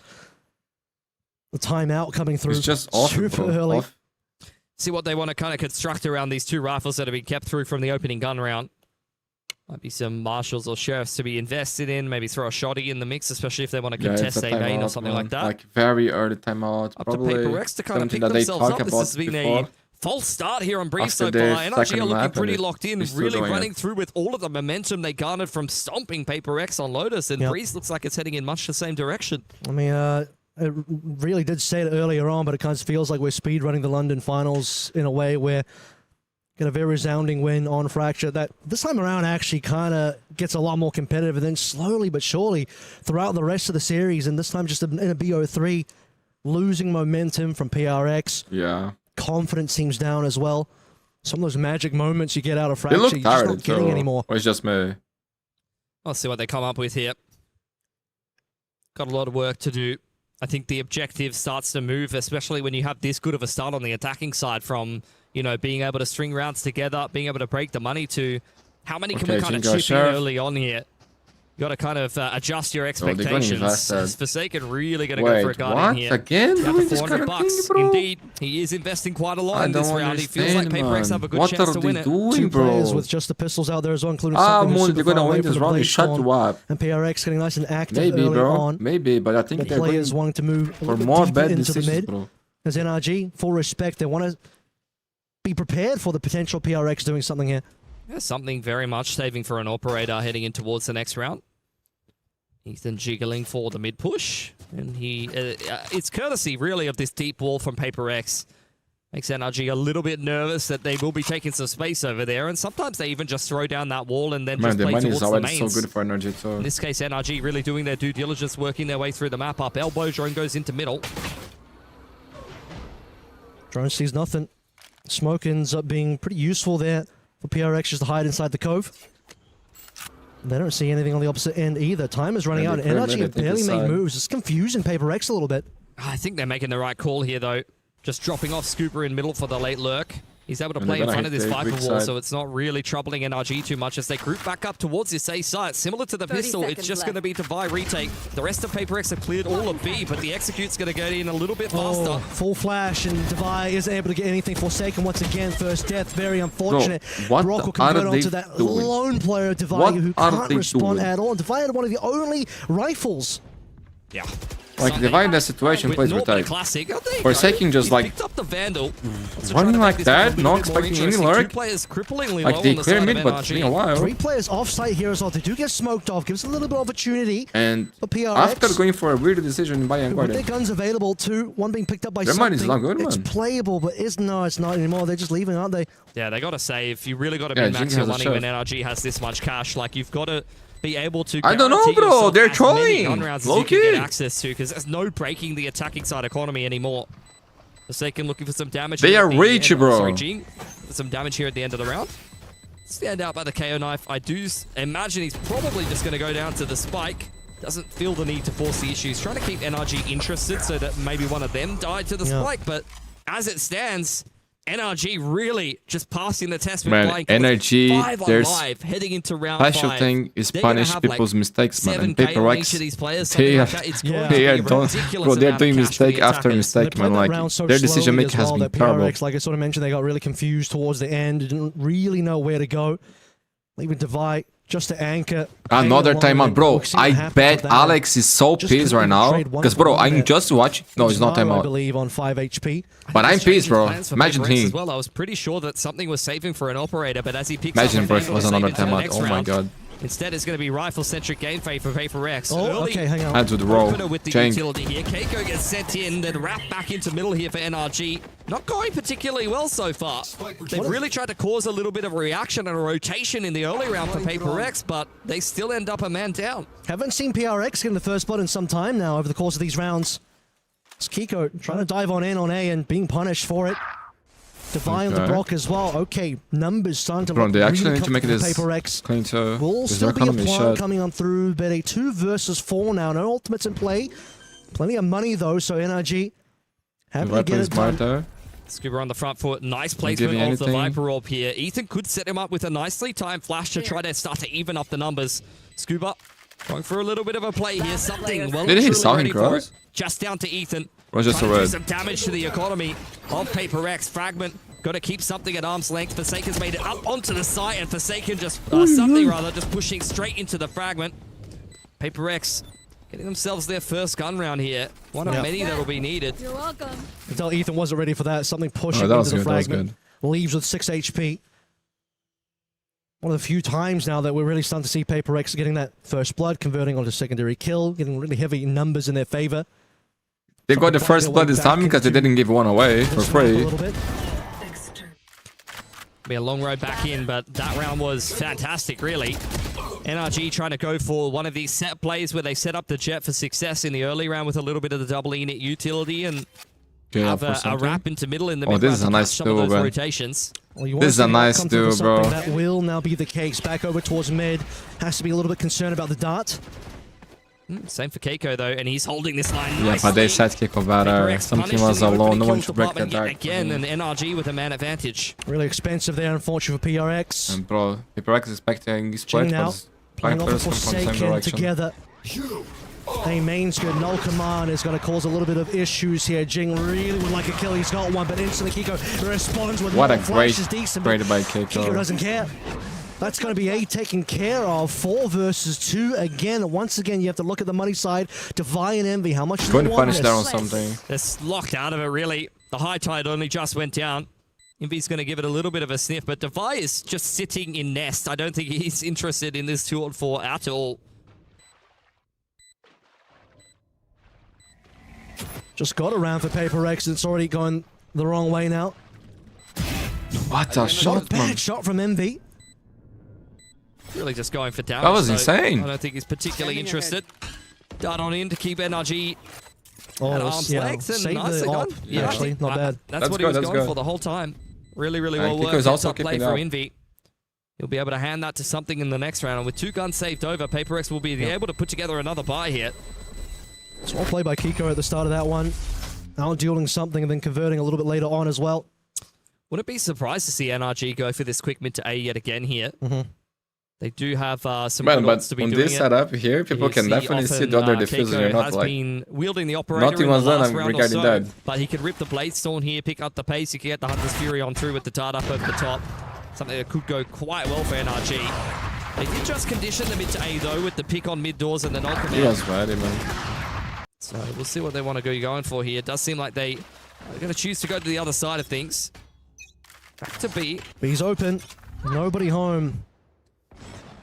The timeout coming through. It's just off, super early. See what they want to kind of construct around these 2 rifles that have been kept through from the opening gun round. Might be some marshals or sheriffs to be invested in. Maybe throw a shotty in the mix, especially if they want to contest a main or something like that. Like very early timeout. Up to PRX to kind of pick themselves up. This has been a false start here on Breeze so far. NRG are looking pretty locked in, really running through with all of the momentum they garnered from stomping PRX on Lotus, and Breeze looks like it's heading in much the same direction. I mean, it really did say it earlier on, but it kind of feels like we're speedrunning the London finals in a way where get a very resounding win on Fracture that this time around actually kind of gets a lot more competitive, and then slowly but surely throughout the rest of the series, and this time just in a BO3, losing momentum from PRX. Yeah. Confidence seems down as well. Some of those magic moments you get out of Fracture, they look you're tired, just not getting anymore. Or it's just me. I'll see what they come up with here. Got a lot of work to do. I think the objective starts to move, especially when you have this good of a start on the attacking side from, you know, being able to string rounds together, being able to break the money to how many can we kind of chip in early on here. got to kind of adjust your expectations. Forsaken really going to go for a guard what? in here. Again? Down to $400. Indeed, he is investing quite a lot in this round. He feels like PRX have a good chance to win it. Two players with just the pistols out there as well, including Mundi, they're gonna win this round. Shut you up. And PRX getting nice and active maybe, early bro. on. Maybe, but I think the players wanting to move for more bad into the decisions, mid. bro. As NRG, full respect, they want to be prepared for the potential PRX doing something here. Yeah, something very much saving for an operator heading in towards the next round. Ethan jiggling for the mid push, and it's courtesy really of this deep wall from PRX. Makes NRG a little bit nervous that they will be taking some space over there, and sometimes they even just throw down that wall and then just play towards the mains. So good for NRG too. In this case, NRG really doing their due diligence, working their way through the map. Up elbow, drone goes into middle. Drone sees nothing. Smoke ends up being pretty useful there for PRX just to hide inside the cove. They don't see anything on the opposite end either. Time is running out. NRG have barely made moves. It's confusing PRX a little bit. I think they're making the right call here, though. Just dropping off Scooper in middle for the late lurk. He's able to play in front of this Viper wall, so it's not really troubling NRG too much as they group back up towards this A site. Similar to the pistol, it's just going to be Devi retake. The rest of PRX have cleared all of B, but the Execute's going to get in a little bit faster. Full flash, and Devi isn't able to get anything. Forsaken once again. First death, very unfortunate. What Brock will convert onto that lone player, Devi, who can't respond at all. Devi had one of the only rifles. Yeah. Like, divide the situation, plays with tight. Forsaking just like picked up the Vandal. running like that, not expecting any lurk. Like they clear mid, but it's been a while. 3 players off-site here as well. They do get smoked off, gives a little bit of opportunity. And for PRX, after going for a weird decision by with their guns available too, one being picked up by their something. money's not good, it's man. playable, but it's not anymore. They're just leaving, aren't they? Yeah, they got to save. You really got to min-max your money when NRG has this much cash. Like, you've got to be able to I don't know, bro. They're trolling. Low-key. Get access to, because there's no breaking the attacking side economy anymore. Forsaken looking for some damage. They are rich, bro. Sorry, Gene. Some damage here at the end of the round. Stand out by the KO knife. I do imagine he's probably just going to go down to the spike. Doesn't feel the need to force the issue. He's trying to keep NRG interested so that maybe one of them died to the spike. But as it stands, NRG really just passing the test with flying NRG, there's heading into round 5. special thing is punish people's mistakes, man. And PRX, they're doing mistake after mistake, man. Like, their decision making has been terrible. Like I sort of mentioned, they got really confused towards the end. Didn't really know where to go. Leaving Devi just to anchor. Another timeout, bro. I bet Alex is so pissed right now. Because, bro, I'm just watching. No, it's not timeout. I believe on 5 HP. But I'm pissed, bro. Imagine him. Well, I was pretty sure that something was saving for an operator, but as he picks Imagine up, bro, if it was another timeout. Oh my god. Instead, it's going to be rifle-centric gameplay for PRX. Oh, okay, hang on. Hands with the roll. With the utility here. Keiko gets sent in, then wrapped back into middle here for NRG. Not going particularly well so far. They've really tried to cause a little bit of a reaction and a rotation in the early round for PRX, but they still end up a man down. Haven't seen PRX get in the first spot in some time now over the course of these rounds. It's Keiko trying to dive on in on A and being punished for it. Devi on the block as well. Okay, numbers starting to look they really actually need to make this PRX. clean to Will still be a plant coming on through, but a 2 versus 4 now. No ultimates in play. Plenty of money though, so NRG having to get it done. Scuba on the front foot. Nice placement of the Viper Orb here. Ethan could set him up with a nicely timed flash to try to start to even up the numbers. Scuba going for a little bit of a play here. Something well Did he saw him cross? Just down to Ethan. Just do some damage to the economy of PRX. Fragment got to keep something at arm's length. Forsaken's made it up onto the site, and Forsaken just just pushing straight into the fragment. PRX getting themselves their first gun round here. One of many that'll be needed. You're welcome. Until Ethan wasn't ready for that. Something pushing into the fragment. Leaves with 6 HP. One of the few times now that we're really starting to see PRX getting that first blood, converting onto secondary kill, getting really heavy numbers in their favor. They got the first blood this time because they didn't give one away for free. Be a long road back in, but that round was fantastic, really. NRG trying to go for one of these set plays where they set up the jet for success in the early round with a little bit of the double unit utility and have a wrap into middle in the mid. This is a nice duo, bro. Rotations. This is a nice duo, bro. That will now be the case. Back over towards mid. Has to be a little bit concerned about the dart. Same for Keiko though, and he's holding this line nicely. Yeah, but they said Keiko better. Something was alone, no one to break that dark. Again, an NRG with a man advantage. Really expensive there, unfortunately for PRX. And bro, PRX is expecting split, but Playing off of Forsaken together. A mains good. Null Command is going to cause a little bit of issues here. Jing really would like a kill. He's got one, but instantly Kiko responds with what a flashes. Decent, great by Kiko. Kiko doesn't care. That's going to be A taken care of. 4 versus 2 again. Once again, you have to look at the money side. Defy and Envy. How much do going you to want punish this? there on something. It's locked out of it, really. The high tide only just went down. Envy's going to give it a little bit of a sniff, but Defy is just sitting in nest. I don't think he's interested in this 2-on-4 at all. Just got around for PRX. It's already gone the wrong way now. What a shot, man. Bad shot from Envy. Really just going for damage. That was insane. I don't think he's particularly interested. Dart on in to keep NRG at arm's length. And nicely done. Yeah, actually, not bad. That's what he was going for the whole time. Really, really well worked. Also play from Envy. He'll be able to hand that to something in the next round. And with 2 guns saved over, PRX will be able to put together another buy here. It's well played by Kiko at the start of that one. Out-dueling something and then converting a little bit later on as well. Wouldn't be surprised to see NRG go for this quick mid to A yet again here. They do have some but to be on doing this setup here, people can definitely see the other diffusers. You're not like been wielding the operator nothing was done regarding that. But he could rip the Blade Storm here, pick up the pace. He can get the Hunter's Fury on through with the dart up over the top. Something that could go quite well for NRG. They did just condition the mid to A though with the pick on mid doors and the knock. He was ready, man. So we'll see what they want to go going for here. It does seem like they're going to choose to go to the other side of things. Back to B. B's open. Nobody home.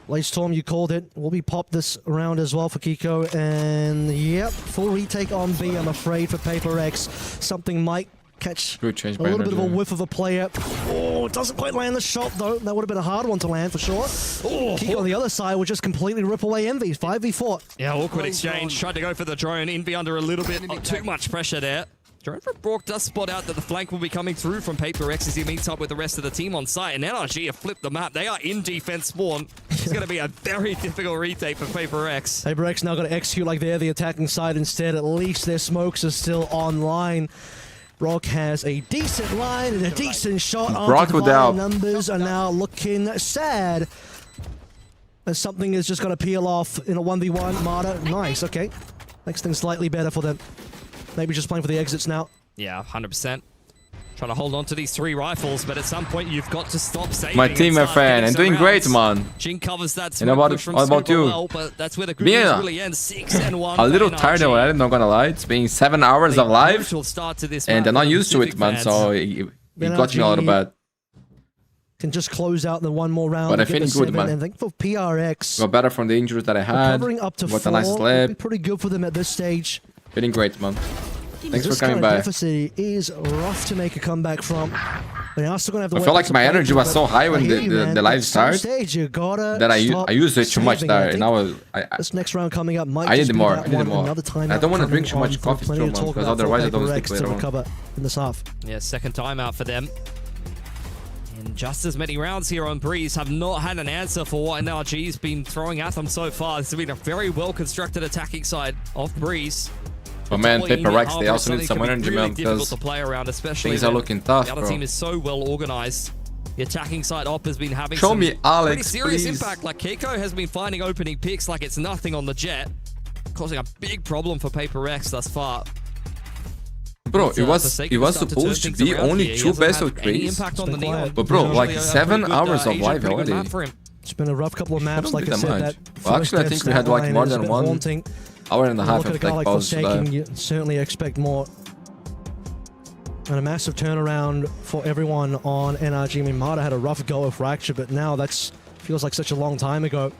Late Storm, you called it. Will be popped this round as well for Kiko. And yep, full retake on B, I'm afraid, for PRX. Something might catch a little bit of a whiff of a player. Oh, it doesn't quite land the shot, though. That would have been a hard one to land for sure. Kiko on the other side would just completely rip away Envy. 5v4. Yeah, awkward exchange. Tried to go for the drone. Envy under a little bit. Too much pressure there. Drone from Brock does spot out that the flank will be coming through from PRX as he meets up with the rest of the team on site. And NRG have flipped the map. They are in defense spawn. It's going to be a very difficult retake for PRX. PRX now got to execute like they're the attacking side instead. At least their smokes are still online. Brock has a decent line and a decent shot. Brock without. Numbers are now looking sad. As something is just going to peel off in a 1v1. Marta, nice, okay. Makes things slightly better for them. Maybe just playing for the exits now. Yeah, 100%. Trying to hold on to these 3 rifles, but at some point you've got to stop saving. My team, my friend, and doing great, man. Jing covers that. And what about you? Well, but that's where the group really ends. 6-1. A little tired already, not gonna lie. It's been 7 hours of live, and I'm not used to it, man. So it got me a little bit. Can just close out the one more round. But I feel good, man. And I think for PRX, got better from the injuries that I had. Recovering up to 4, a nice slip. Be pretty good for them at this stage. Feeling great, man. Thanks for coming by. by. Deficit is rough to make a comeback from. They are still gonna have to I feel like my energy was so high when the live started that I used it too much there. And now this next round coming up might I need just more. Be I need more. I don't want to drink too much coffee, man, because otherwise I don't sleep later on. Recover in this half. Yeah, second timeout for them. And just as many rounds here on Breeze have not had an answer for what NRG's been throwing at them so far. This has been a very well-constructed attacking side of Breeze. But man, PRX, they also need some energy, man, because to play around, especially things are looking tough, the other team is so well organized. The attacking side op has been having some pretty serious impact. Like Keiko has been finding opening picks like it's nothing on the jet, causing a big problem for PRX thus far. Bro, it was supposed to be only 2 best of 3s, but bro, like 7 hours of live already. It's been a rough couple of maps, like I said. Well, actually, I think we had like more than 1 hour and a half of like pause. You certainly expect more. And a massive turnaround for everyone on NRG. I mean, Marta had a rough go of Fracture, but now that's feels like such a long time ago.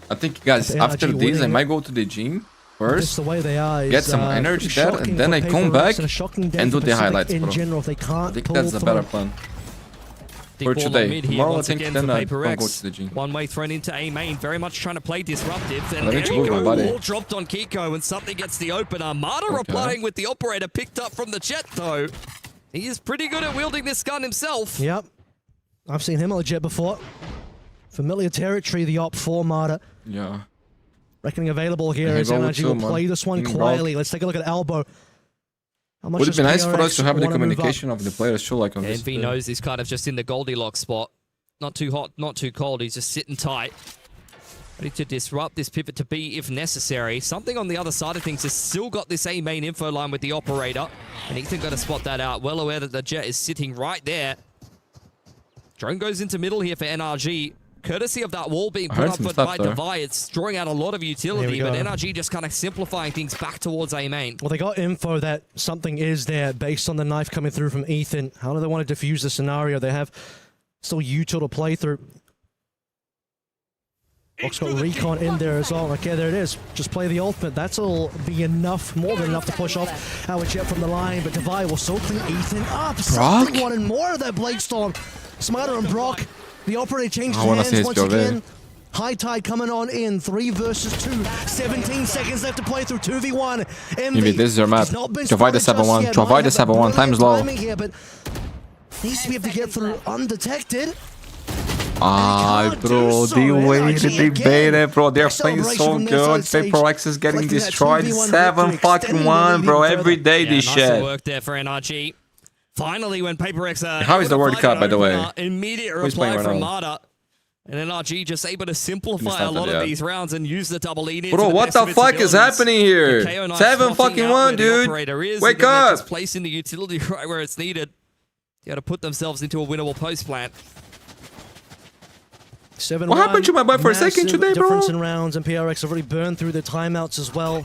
I think, guys, after this, I might go to the gym first, the way they are get some energy there, and then I come back and do the highlights, bro. In general, if they can't I think that's the better plan. For today. Tomorrow, I think then I don't go to the gym. One way thrown into A main, very much trying to play disruptive. And there you go, all dropped on Kiko, and something gets the opener. Marta replying with the operator picked up from the jet, though. He is pretty good at wielding this gun himself. Yep. I've seen him on a jet before. Familiar territory, the op for Marta. Yeah. Reckoning available here as NRG will play this one quietly. Let's take a look at Elbow. Would it be nice for us to have the communication of the players too, like on this? Envy knows he's kind of just in the Goldilocks spot. Not too hot, not too cold. He's just sitting tight. Ready to disrupt this pivot to B if necessary. Something on the other side of things has still got this A main info line with the operator. And Ethan got to spot that out. Well aware that the Jet is sitting right there. Drone goes into middle here for NRG. Courtesy of that wall being put up by Devi, it's drawing out a lot of utility, but NRG just kind of simplifying things back towards A main. Well, they got info that something is there based on the knife coming through from Ethan. How do they want to defuse the scenario? They have still util to play through. Box got recon in there as well. Okay, there it is. Just play the ultimate. That'll be enough, more than enough to push off our Jet from the line, but Devi will still clean Ethan up. Something wanted more of that Blade Storm. Smarter and Brock. The operator changes hands once again. High Tide coming on in. 3 versus 2. 17 seconds left to play through 2v1. Maybe this is your map. Divide the 7-1. Divide the 7-1. Time's low. Here, but needs to be able to get through undetected. Ah, bro, they waited, they baited, bro. They're playing so good. PRX is getting destroyed. 7-1, bro. Every day this shit. Nice work there for NRG. Finally, when PRX... How is the World Cup, by the way? Immediate reply from Mada. And NRG just able to simplify a lot of these rounds and use the double lead. Bro, what the fuck is happening here? 7-1, dude. Wake up. Just placing the utility right where it's needed. You got to put themselves into a winnable post plant. What happened to my boy for a second today, bro? Difference in rounds, and PRX have already burned through their timeouts as well.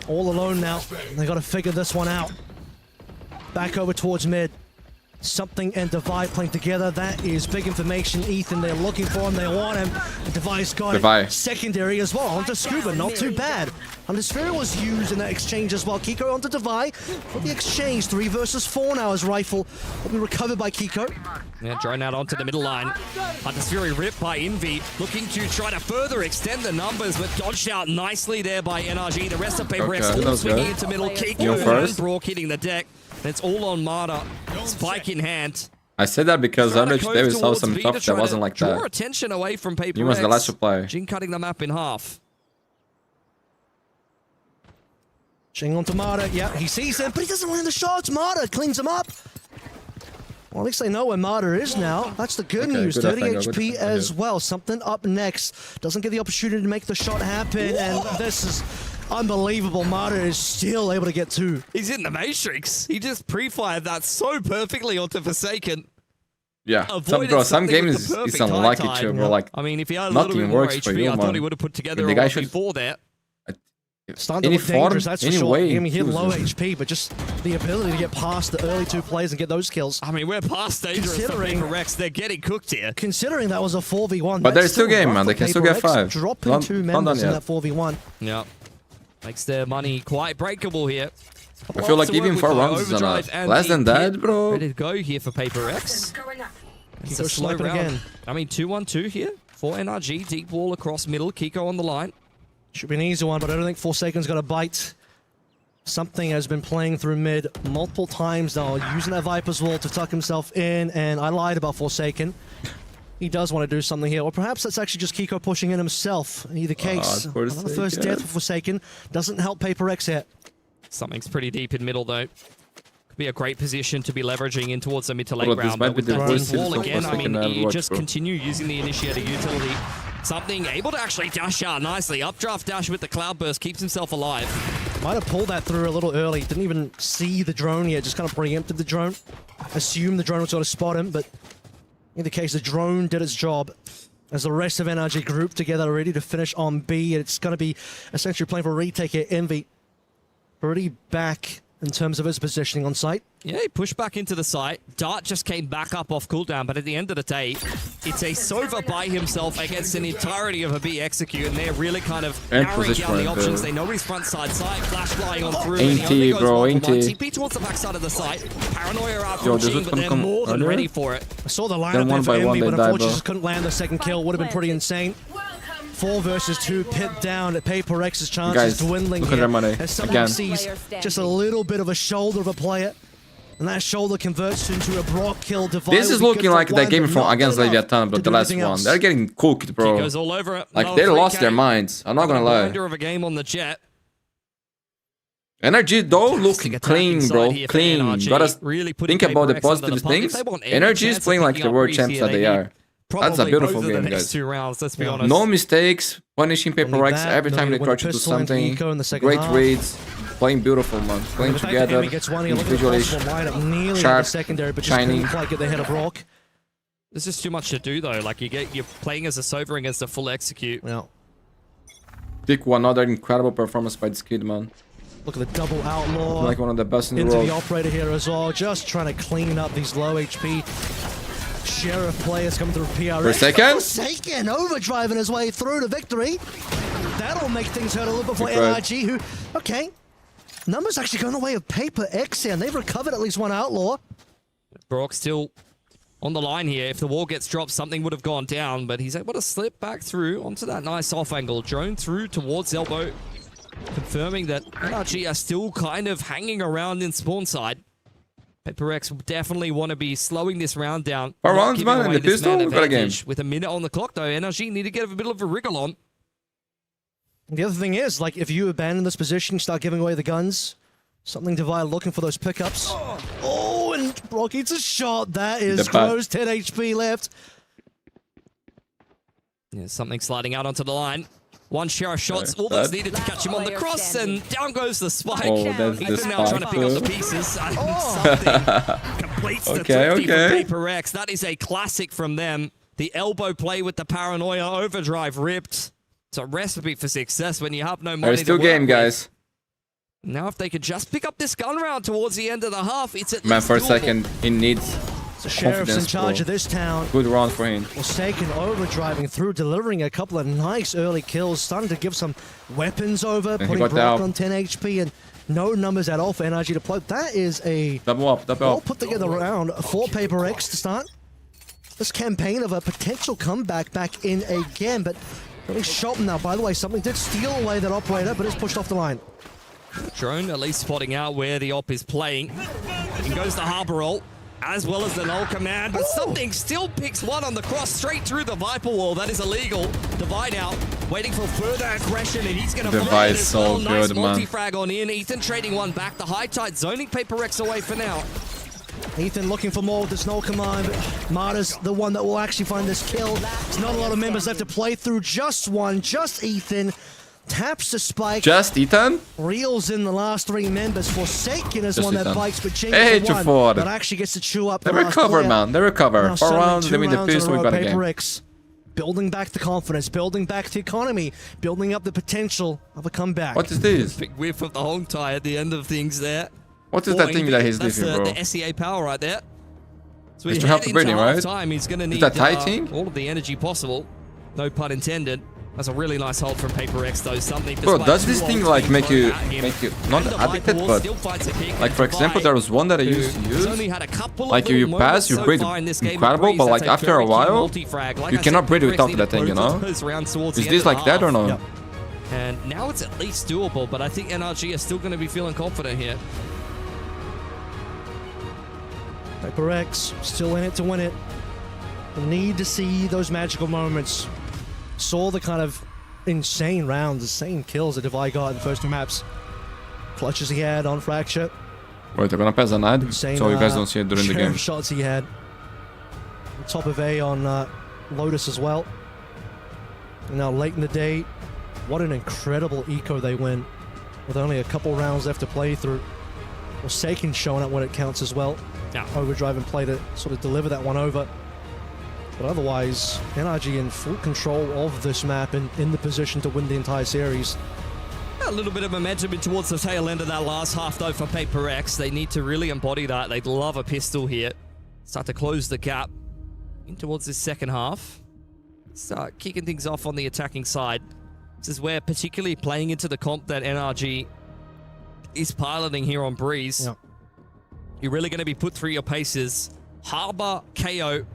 All alone now. They got to figure this one out. Back over towards mid. Something and Devi playing together. That is big information. Ethan, they're looking for him. They want him. Devi's got it. Secondary as well. Onto Scuba. Not too bad. And the Sphere was used in that exchange as well. Kiko onto Devi for the exchange. 3 versus 4 now. His rifle will be recovered by Kiko. Yeah, drone out onto the middle line. Fury ripped by Envy, looking to try to further extend the numbers, but dodged out nicely there by NRG. The rest of PRX all swinging into middle. Kiko and Brock hitting the deck. It's all on Mada. Spike in hand. I said that because RRQ today we saw some stuff that wasn't like that. Draw attention away from PRX. He was the last to play. Jing cutting the map in half. Jing onto Mada. Yeah, he sees him, but he doesn't land the shots. Mada cleans him up. Well, at least they know where Mada is now. That's the good news. 30 HP as well. Something up next. Doesn't get the opportunity to make the shot happen, and this is unbelievable. Mada is still able to get 2. He's in the Matrix. He just pre-fired that so perfectly onto Forsaken. Yeah, some games is unlucky too, bro. Like, I mean, if he had a little bit more HP, I thought he would have put together a lot before that. Starting to look dangerous, that's for sure. I mean, he had low HP, but just the ability to get past the early 2 plays and get those kills. I mean, we're past dangerous for PRX. They're getting cooked here. Considering that was a 4v1. But there's 2 games, man. They can still get 5. Dropping 2 members in that 4v1. Yeah. Makes their money quite breakable here. I feel like even 4 rounds is enough. Less than that, bro. Ready to go here for PRX. It's a slow round. Again. I mean, 2-1-2 here for NRG. Deep wall across middle. Kiko on the line. Should be an easy one, but I don't think Forsaken's got a bite. Something has been playing through mid multiple times now, using that Viper's wall to tuck himself in, and I lied about Forsaken. He does want to do something here, or perhaps that's actually just Kiko pushing in himself. In either case, another first death for Forsaken doesn't help PRX yet. Something's pretty deep in middle, though. Could be a great position to be leveraging in towards the mid to late round. But with that deep wall again, I mean, you just continue using the initiator utility. Something able to actually dash out nicely. Updraft dash with the Cloudburst keeps himself alive. Might have pulled that through a little early. Didn't even see the drone yet. Just kind of preempted the drone. Assumed the drone was going to spot him, but in the case, the drone did its job. As the rest of NRG group together, ready to finish on B. It's going to be essentially playing for a retake here. Envy already back in terms of his positioning on site. Yeah, he pushed back into the site. Dart just came back up off cooldown, but at the end of the day, it's a Sova by himself against an entirety of a B execute, and they're really kind of narrowing down the options. They know he's front side site, flash flying on through. Ain't bro, ain't TP towards the back side of the site. Paranoia out from Jing, but they're more than ready for it. I saw the lineup there for Envy, but unfortunately just couldn't land the second kill. Would have been pretty insane. 4 versus 2, pit down at PRX's chances dwindling look at their money. As someone sees just a little bit of a shoulder of a player, and that shoulder converts into a Brock kill. This is looking like that game from against Leviathan, but the last one. They're getting cooked, bro. All over it. Like, they lost their minds. I'm not gonna lie. Of a game on the Jet. NRG though look clean, bro. Clean. Gotta really think about the positive things. NRG is playing like the world champs that they are. That's a beautiful game, guys. 2 rounds, let's be honest. No mistakes, punishing PRX every time they try to do something. Great reads, playing beautiful, man. Playing together, individually sharp, shiny. There's just too much to do though. Like you're playing as a Sober against a full execute. Yeah. Pick one other incredible performance by this kid, man. Look at the double outlaw. Like one of the best in the into world. The operator here as well, just trying to clean up these low HP Sheriff players coming through PRX. Forsaken overdriving his way through to victory. That'll make things hurt a little bit for NRG, who, okay, numbers actually going the way of PRX here, and they've recovered at least one outlaw. Brock still on the line here. If the wall gets dropped, something would have gone down, but he's able to slip back through onto that nice off angle. Drone through towards elbow, confirming that NRG are still kind of hanging around in spawn side. PRX will definitely want to be slowing this round down. 4 rounds, man, and the pistol, we've got a game. With a minute on the clock, though, NRG need to get a bit of a wriggle on. The other thing is, like, if you abandon this position, start giving away the guns, something Divide looking for those pickups. Oh, and Brock eats a shot. That is close. 10 HP left. Yeah, something sliding out onto the line. One share of shots, all that's needed to catch him on the cross, and down goes the spike. Oh, that's Ethan the now trying to pick up the pieces. Something completes the 50 for PRX. That is a classic from them. The elbow play with the paranoia, overdrive ripped. It's a recipe for success when you have no money. There's still game, guys. Now if they could just pick up this gun round towards the end of the half, it's at Man, least for a doable. second, he needs The Sheriff's in charge of this town. Good round for him. Forsaken overdriving through, delivering a couple of nice early kills, starting to give some weapons over, And putting Brock on 10 HP, and no numbers at all for NRG to play. That is a double up. Put together round for PRX to start this campaign of a potential comeback back in again, but really shot now. By the way, something did steal away that operator, but it's pushed off the line. Drone at least spotting out where the op is playing. In goes the harbor roll, as well as the null command, but something still picks one on the cross straight through the Viper wall. That is illegal. Divide out, waiting for further aggression, and he's going to Divide so nice good, man. multi-frag on in. Ethan trading one back. The high tide zoning PRX away for now. Ethan looking for more with this null command, but Marta's the one that will actually find this kill. There's not a lot of members left to play through. Just one, just Ethan. Taps the spike. Just Ethan? Reels in the last 3 members. Forsaken is one that bikes, but Hey, changes to one that actually gets to chew up. They recover, man. They recover. 4 rounds, they win the rounds pistol, we got a game. PRX building back the confidence, building back the economy, building up the potential of a comeback. What is this? Big whiff of the Hong tie at the end of things there. What is that thing that he's leaving, bro? The SEA power right there. So It's to help the Brittany, right? Time, he's going to need Is that Thai team? all of the energy possible. No pun intended. That's a really nice hold from PRX though. Something. Bro, does this thing like make you not addicted, but like for example, there was one that I used to use. Like you pass, you breathe incredible, but like after a while, you cannot breathe without that thing, you know? Is this like that or no? And now it's at least doable, but I think NRG are still going to be feeling confident here. PRX still in it to win it. We need to see those magical moments. Saw the kind of insane rounds, insane kills that Divide got in the first 2 maps. Clutches he had on Fracture. Wait, they're gonna pass a nade, Insane, so you guys don't see it during the game. Shots he had. Top of A on Lotus as well. And now late in the day, what an incredible eco they win. With only a couple rounds left to play through. Forsaken showing up when it counts as well. Overdrive and play to sort of deliver that one over. But otherwise, NRG in full control of this map and in the position to win the entire series. A little bit of momentum in towards the tail end of that last half, though, for PRX. They need to really embody that. They'd love a pistol here. Start to close the gap in towards this second half. Start kicking things off on the attacking side. This is where, particularly playing into the comp that NRG is piloting here on Breeze, you're really going to be put through your paces. Harbor, KO,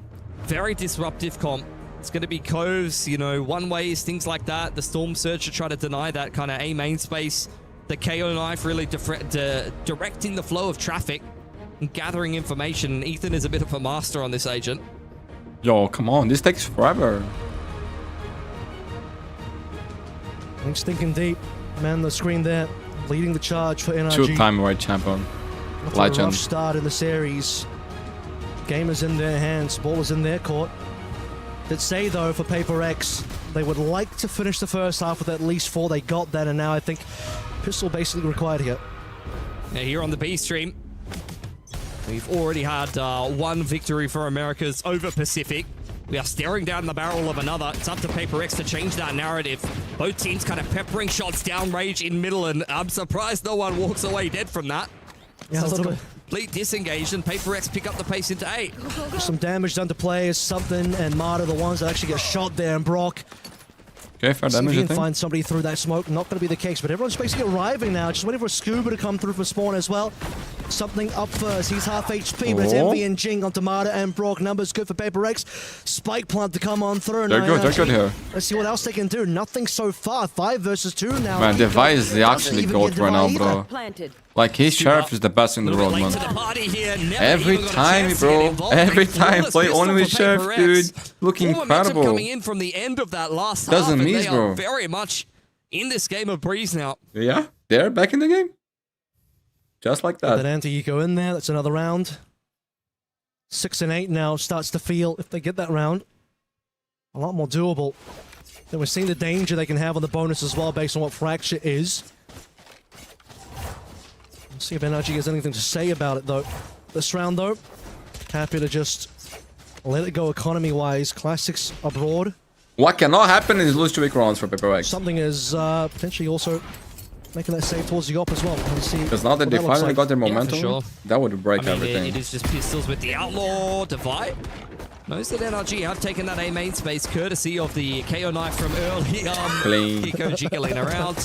very disruptive comp. It's going to be coves, you know, one-ways, things like that. The Storm Surge to try to deny that kind of A main space. The KO knife really directing the flow of traffic and gathering information. Ethan is a bit of a master on this agent. Yo, come on, this takes forever. He's thinking deep. Man, the screen there, leading the charge for NRG. 2-time world champion. After a rough start in the series. Game is in their hands, ball is in their court. Did say, though, for PRX, they would like to finish the first half with at least 4. They got that, and now I think pistol basically required here. Now here on the B stream, we've already had one victory for Americas over Pacific. We are staring down the barrel of another. It's up to PRX to change that narrative. Both teams kind of peppering shots downrange in middle, and I'm surprised no one walks away dead from that. Yeah, so a little bit. Complete disengaged, and PRX pick up the pace into 8. Some damage done to players, something, and Marta the ones that actually get shot there, and Brock. Okay, fair See if damage, you I can think. find somebody through that smoke. Not going to be the case, but everyone's basically arriving now. Just waiting for Scuba to come through for spawn as well. Something up first. He's half HP, but it's Envy and Jing onto Marta and Brock. Numbers good for PRX. Spike plant to come on through. They're good here. Let's see what else they can do. Nothing so far. 5 versus 2 now. Man, Devi is the actually goat right now, bro. Like, his Sheriff is the best in the world, man. Every time, bro. Every time. Play only with Sheriff, dude. Looking incredible. Coming in from the end of that last Doesn't half, miss, and they are bro. very much in this game of Breeze now. Yeah, they're back in the game. Just like that. That anti-eco in there. That's another round. 6 and 8 now. Starts to feel, if they get that round, a lot more doable. Then we're seeing the danger they can have on the bonus as well based on what Fracture is. Let's see if NRG has anything to say about it, though. This round, though, happy to just let it go economy-wise. Classics abroad. What cannot happen is lose 2 weak rounds for PRX. Something is potentially also making that save towards the op as well. Because now that they finally got their momentum, sure. that would break I mean, everything. it is just pistols with the Outlaw Divide. Knows that NRG have taken that A main space courtesy of the KO knife from early Clean. Kiko jiggling around.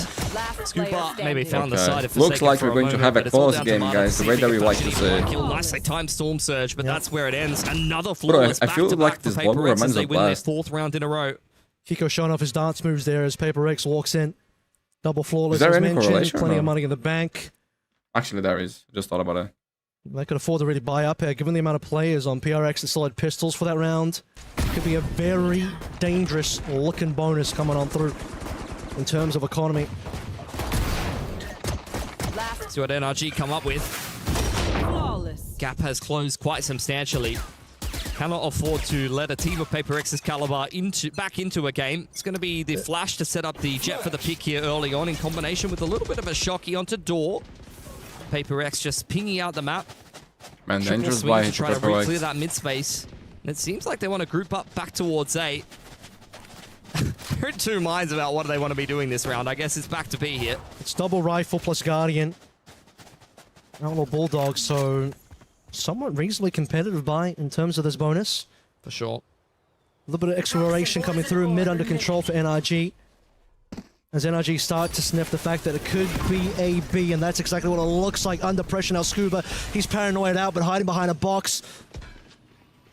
Scuba maybe found the side. Looks like we're going to have a close game, guys, the way that we like to say. Nicely timed Storm Surge, but that's where it ends. Another Bro, flawless I feel like this lobby PRX as reminds they of win their Blast. 4th round in a row. Kiko showing off his dance moves there as PRX walks in. Double flawless, Is there as any mentioned. correlation or Plenty no? of money in the bank. Actually, there is. Just thought about it. They could afford to really buy up here, given the amount of players on PRX that still had pistols for that round. Could be a very dangerous looking bonus coming on through in terms of economy. See what NRG come up with. Gap has closed quite substantially. Cannot afford to let a team of PRX's caliber back into a game. It's going to be the flash to set up the jet for the pick here early on in combination with a little bit of a shocky onto door. PRX just pinging out the map. Man, Triple dangerous swing buy to for try to re-clear PRX. that mid space. And it seems like they want to group up back towards A. They're in 2 minds about what they want to be doing this round. I guess it's back to B here. It's double rifle plus Guardian. Outlaw Bulldog, so somewhat reasonably competitive buy in terms of this bonus. For sure. A little bit of exploration coming through, mid under control for NRG. As NRG start to sniff the fact that it could be a B, and that's exactly what it looks like under pressure now. Scuba, he's paranoid out, but hiding behind a box.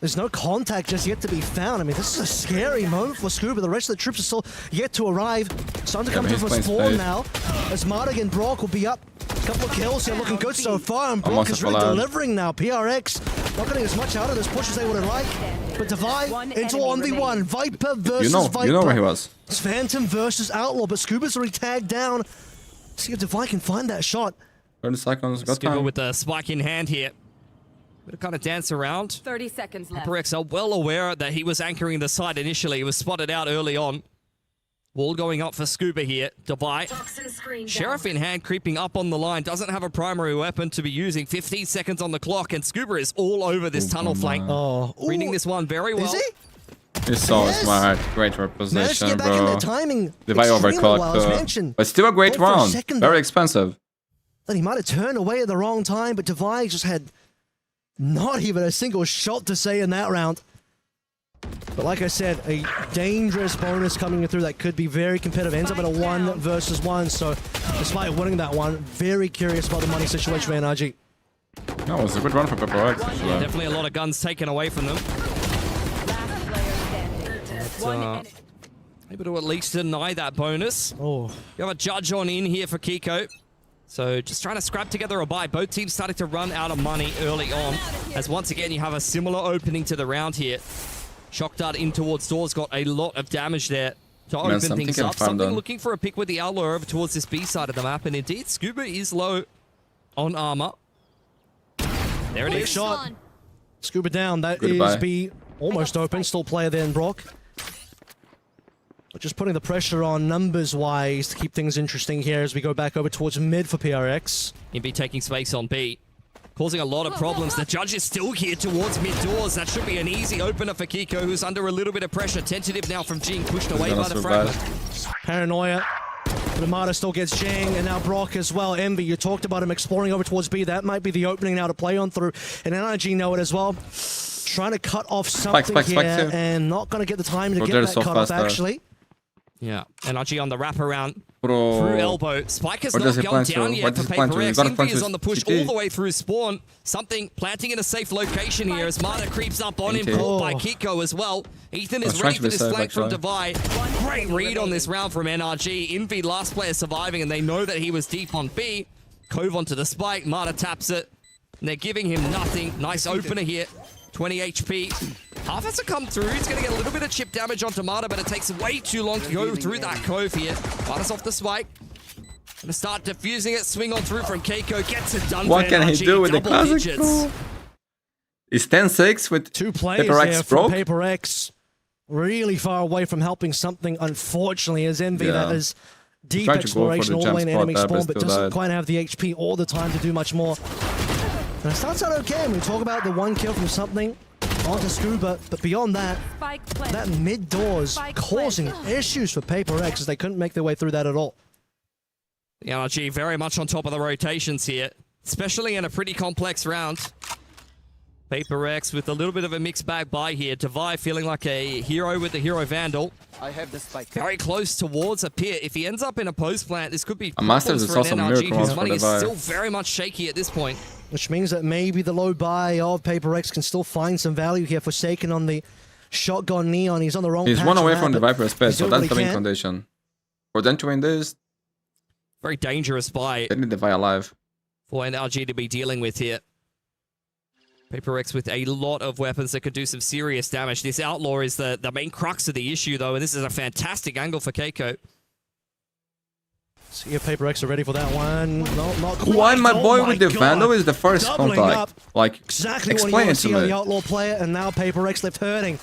There's no contact just yet to be found. I mean, this is a scary moment for Scuba. The rest of the troops are still yet to arrive. Starting to come through for spawn now. As Mardig and Brock will be up. A couple of kills here, looking good so far, and Brock is really delivering now. PRX not getting as much out of this push as they would have liked. But Divide into 1v1. Viper versus Viper. You know where he was. It's Phantom versus Outlaw, but Scuba's already tagged down. See if Divide can find that shot. 30 seconds, got Scuba time. with the spike in hand here. Gonna kind of dance around. 30 seconds left. PRX are well aware that he was anchoring the site initially. He was spotted out early on. Wall going up for Scuba here. Divide. Sheriff in hand, creeping up on the line. Doesn't have a primary weapon to be using. 15 seconds on the clock, and Scuba is all over this tunnel flank. Reading this one very well. Is he? He's so smart. Great Managed to reposition, get back in bro. their timing. Divide extremely well, as overclocked, mentioned. but still a great Thought for a round. second Very there expensive. that he might have turned away at the wrong time, but Divide just had not even a single shot to say in that round. But like I said, a dangerous bonus coming through that could be very competitive. Ends up in a 1 versus 1, so despite winning that one, very curious about the money situation for NRG. No, it was a good run for PRX. Yeah, definitely a lot of guns taken away from them. But, able to at least deny that bonus. Oh. You have a judge on in here for Kiko. So just trying to scrap together a buy. Both teams starting to run out of money early on. As once again, you have a similar opening to the round here. Shock dart in towards doors, got a lot of damage there to open things up. Something looking for a pick with the Outlaw over towards this B side of the map. And indeed, Scuba is low on armor. There it is. Shot. Scuba down. That is B almost open. Still player there in Brock. Just putting the pressure on numbers-wise to keep things interesting here as we go back over towards mid for PRX. He'd be taking space on B, causing a lot of problems. The judge is still here towards mid doors. That should be an easy opener for Kiko, who's under a little bit of pressure. Tentative now from Jing, pushed away by the fragment. Paranoia. But Amada still gets Jing, and now Brock as well. Envy, you talked about him exploring over towards B. That might be the opening now to play on through. And NRG know it as well. Trying to cut off something here, and not going to get the time to get that cut off, actually. Yeah, NRG on the wraparound through elbow. Spike has not gone down yet for PRX. Envy is on the push all the way through spawn. Something planting in a safe location here as Mata creeps up on him, pulled by Kiko as well. Ethan is ready for this flank from Divide. Great read on this round from NRG. Envy last player surviving, and they know that he was deep on B. Cove onto the spike. Mata taps it, and they're giving him nothing. Nice opener here. 20 HP. Half has to come through. He's going to get a little bit of chip damage on Mata, but it takes way too long to go through that cove here. Mata's off the spike. Going to start defusing it. Swing on through from Keiko. Gets it done. What can he do with the classic, bro? It's 10-6 with 2 players PRX from PRX. Really far away from helping something, unfortunately, as Envy that is deep exploration all the way in enemy spawn, but doesn't quite have the HP all the time to do much more. And it starts out okay. We talk about the 1 kill from something onto Scuba, but beyond that, that mid doors causing issues for PRX as they couldn't make their way through that at all. The NRG very much on top of the rotations here, especially in a pretty complex round. PRX with a little bit of a mixed bag by here. Divide feeling like a hero with the hero Vandal. I have the spike. Very close towards a pit. If he ends up in a post plant, this could be a Masters is also NRG whose money is still very much shaky at this point. Which means that maybe the low buy of PRX can still find some value here. Forsaken on the shotgun Neon. He's on the wrong He's patch 1 away map, from the Viper space, so that's really the win condition. For them to win this, very dangerous buy. They need the Vi alive. For NRG to be dealing with here. PRX with a lot of weapons that could do some serious damage. This Outlaw is the main crux of the issue, though, and this is a fantastic angle for Keiko. See if PRX are ready for that one. No, not quite. Why my boy with the Vandal is the first Doubling contact? Like, exactly explain what you it see to on me. the Outlaw player, and now PRX left hurting.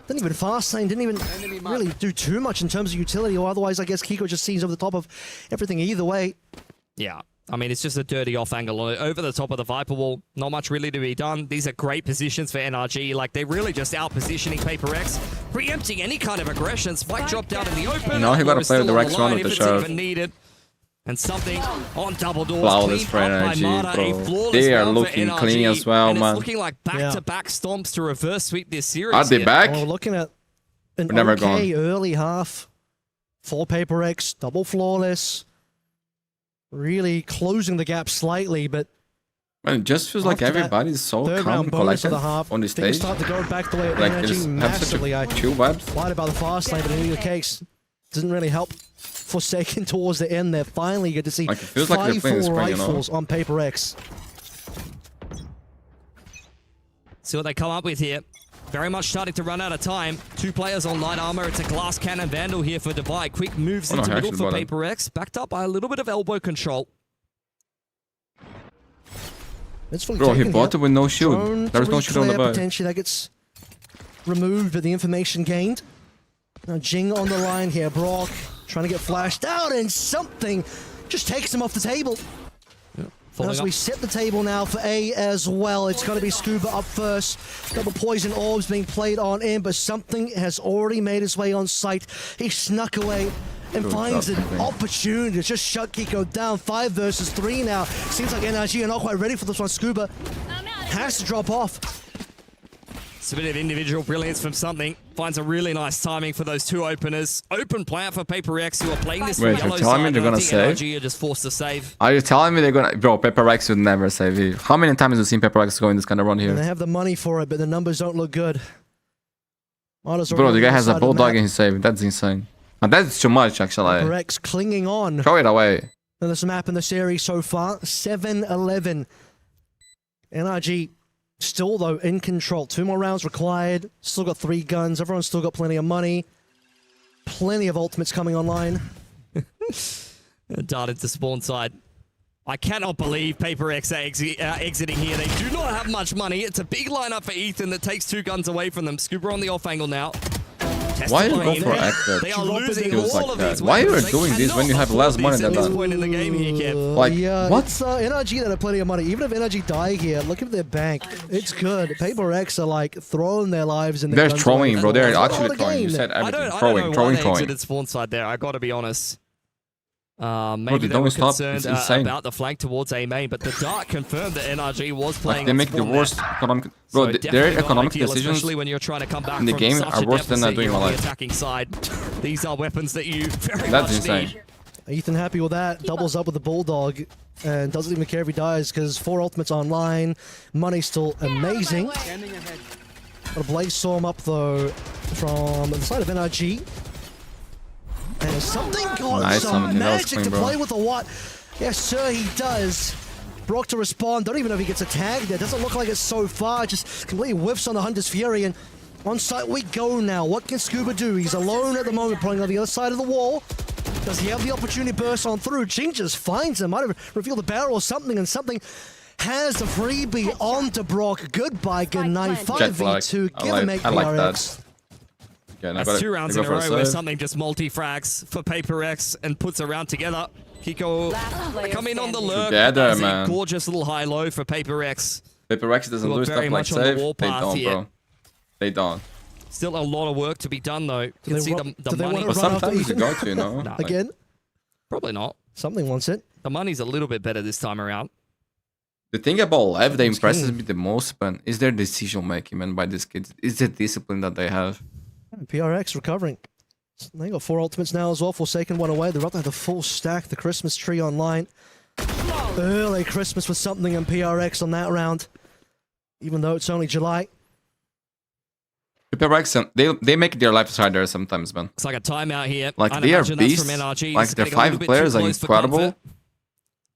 Didn't even fast lane, didn't even really do too much in terms of utility, or otherwise I guess Kiko just sees over the top of everything either way. Yeah. I mean, it's just a dirty off angle over the top of the Viper wall. Not much really to be done. These are great positions for NRG. Like, they're really just out-positioning PRX, preempting any kind of aggression. Spike dropped out in the open. No, he got to play with the Rex one with the shove. Even needed. And something on double doors. Flawless for NRG, bro. They are looking clean as well, man. It's looking like back-to-back stomps to reverse sweep this series. Are they back? Well, we're looking at an never okay early half for PRX, double flawless. Really closing the gap slightly, but man, it just feels like everybody's so calm and collected on the stage. Start to go back the way of like NRG massively. Have such a chill vibes. Lied about the fast lane, but in either case, doesn't really help. Forsaken towards the end there. Finally, you get to see like, it feels like they're playing 5-4 spring, rifles you know? on PRX. See what they come up with here. Very much starting to run out of time. 2 players on light armor. It's a glass cannon Vandal here for Divide. Quick moves into middle for PRX. Backed up by a little bit of elbow control. Bro, he bought it with no shield. There was no shield on the buy. Potentially that gets removed, but the information gained. Now Jing on the line here. Brock trying to get flashed out, and something just takes him off the table. As we set the table now for A as well. It's going to be Scuba up first. Double poison orbs being played on in, but something has already made its way on site. He snuck away and finds an opportunity to just shut Kiko down. 5 versus 3 now. Seems like NRG are not quite ready for this one. Scuba has to drop off. It's a bit of individual brilliance from something. Finds a really nice timing for those 2 openers. Open plant for PRX who are playing this Wait, from yellow you're telling side. me they're gonna save? NRG are just forced to save. Are you telling me they're gonna... Bro, PRX would never save. How many times have you seen PRX go in this kind of run here? And they have the money for it, but the numbers don't look good. Bro, the guy has a bulldog in his save. That's insane. And that's too much, actually. PRX clinging on. Throw it away. And this map in the series so far, 7-11. NRG still, though, in control. 2 more rounds required. Still got 3 guns. Everyone's still got plenty of money. Plenty of ultimates coming online. Darted to spawn side. I cannot believe PRX are exiting here. They do not have much money. It's a big lineup for Ethan that takes 2 guns away from them. Scuba on the off angle now. Why you go for exit? They are losing Feels all like of that. these Why are you weapons. doing this when you have less money than that? Point in the game here, Kev. Like, yeah, what? It's NRG that have plenty of money. Even if NRG die here, look at their bank. It's good. PRX are like throwing their lives in. They're throwing, bro. They're actually throwing. You said everything. I don't know why they exited spawn side there. I got to be honest. Maybe they were concerned about the flank towards A main, but the Dart confirmed that NRG was playing. Like, they make the worst economic. Bro, their economic decisions especially when you're trying to come back in the game are worse than I do in my life. Attacking side, these are weapons that you very That's much insane. need. Ethan happy with that. Doubles up with the Bulldog and doesn't even care if he dies because 4 ultimates online. Money's still amazing. Got a Blaze Storm up though from the side of NRG. And something got some magic to play with the what? Yes, sir, he does. Brock to respond. Don't even know if he gets a tag there. Doesn't look like it so far. Just completely whiffs on the Hunter's Fury. And on site we go now. What can Scuba do? He's alone at the moment, playing on the other side of the wall. Does he have the opportunity to burst on through? Jing just finds him. Might have revealed the barrel or something, and something has the freebie onto Brock. Goodbye, good night. 5v2. Give him 8 PRX. Yeah, That's 2 rounds in a row where something just multi-frags for PRX and puts a round together. Kiko come in on the lurk. Together, man. Gorgeous little high-low for PRX. PRX doesn't do stuff like save. They don't, bro. They don't. Still a lot of work to be done, though. You can see the money. But sometimes you got to, you know? Nah, Again? Probably not. Something wants it. The money's a little bit better this time around. The thing about Live that impresses me the most, man, is their decision making, man, by these kids. Is the discipline that they have. PRX recovering. They got 4 ultimates now as well. Forsaken one away. They're up there the full stack. The Christmas tree online. Early Christmas with something in PRX on that round. Even though it's only July. The PRX, they make their lives harder sometimes, man. It's like a timeout here. Like, they are beasts. Like, their 5 players are incredible.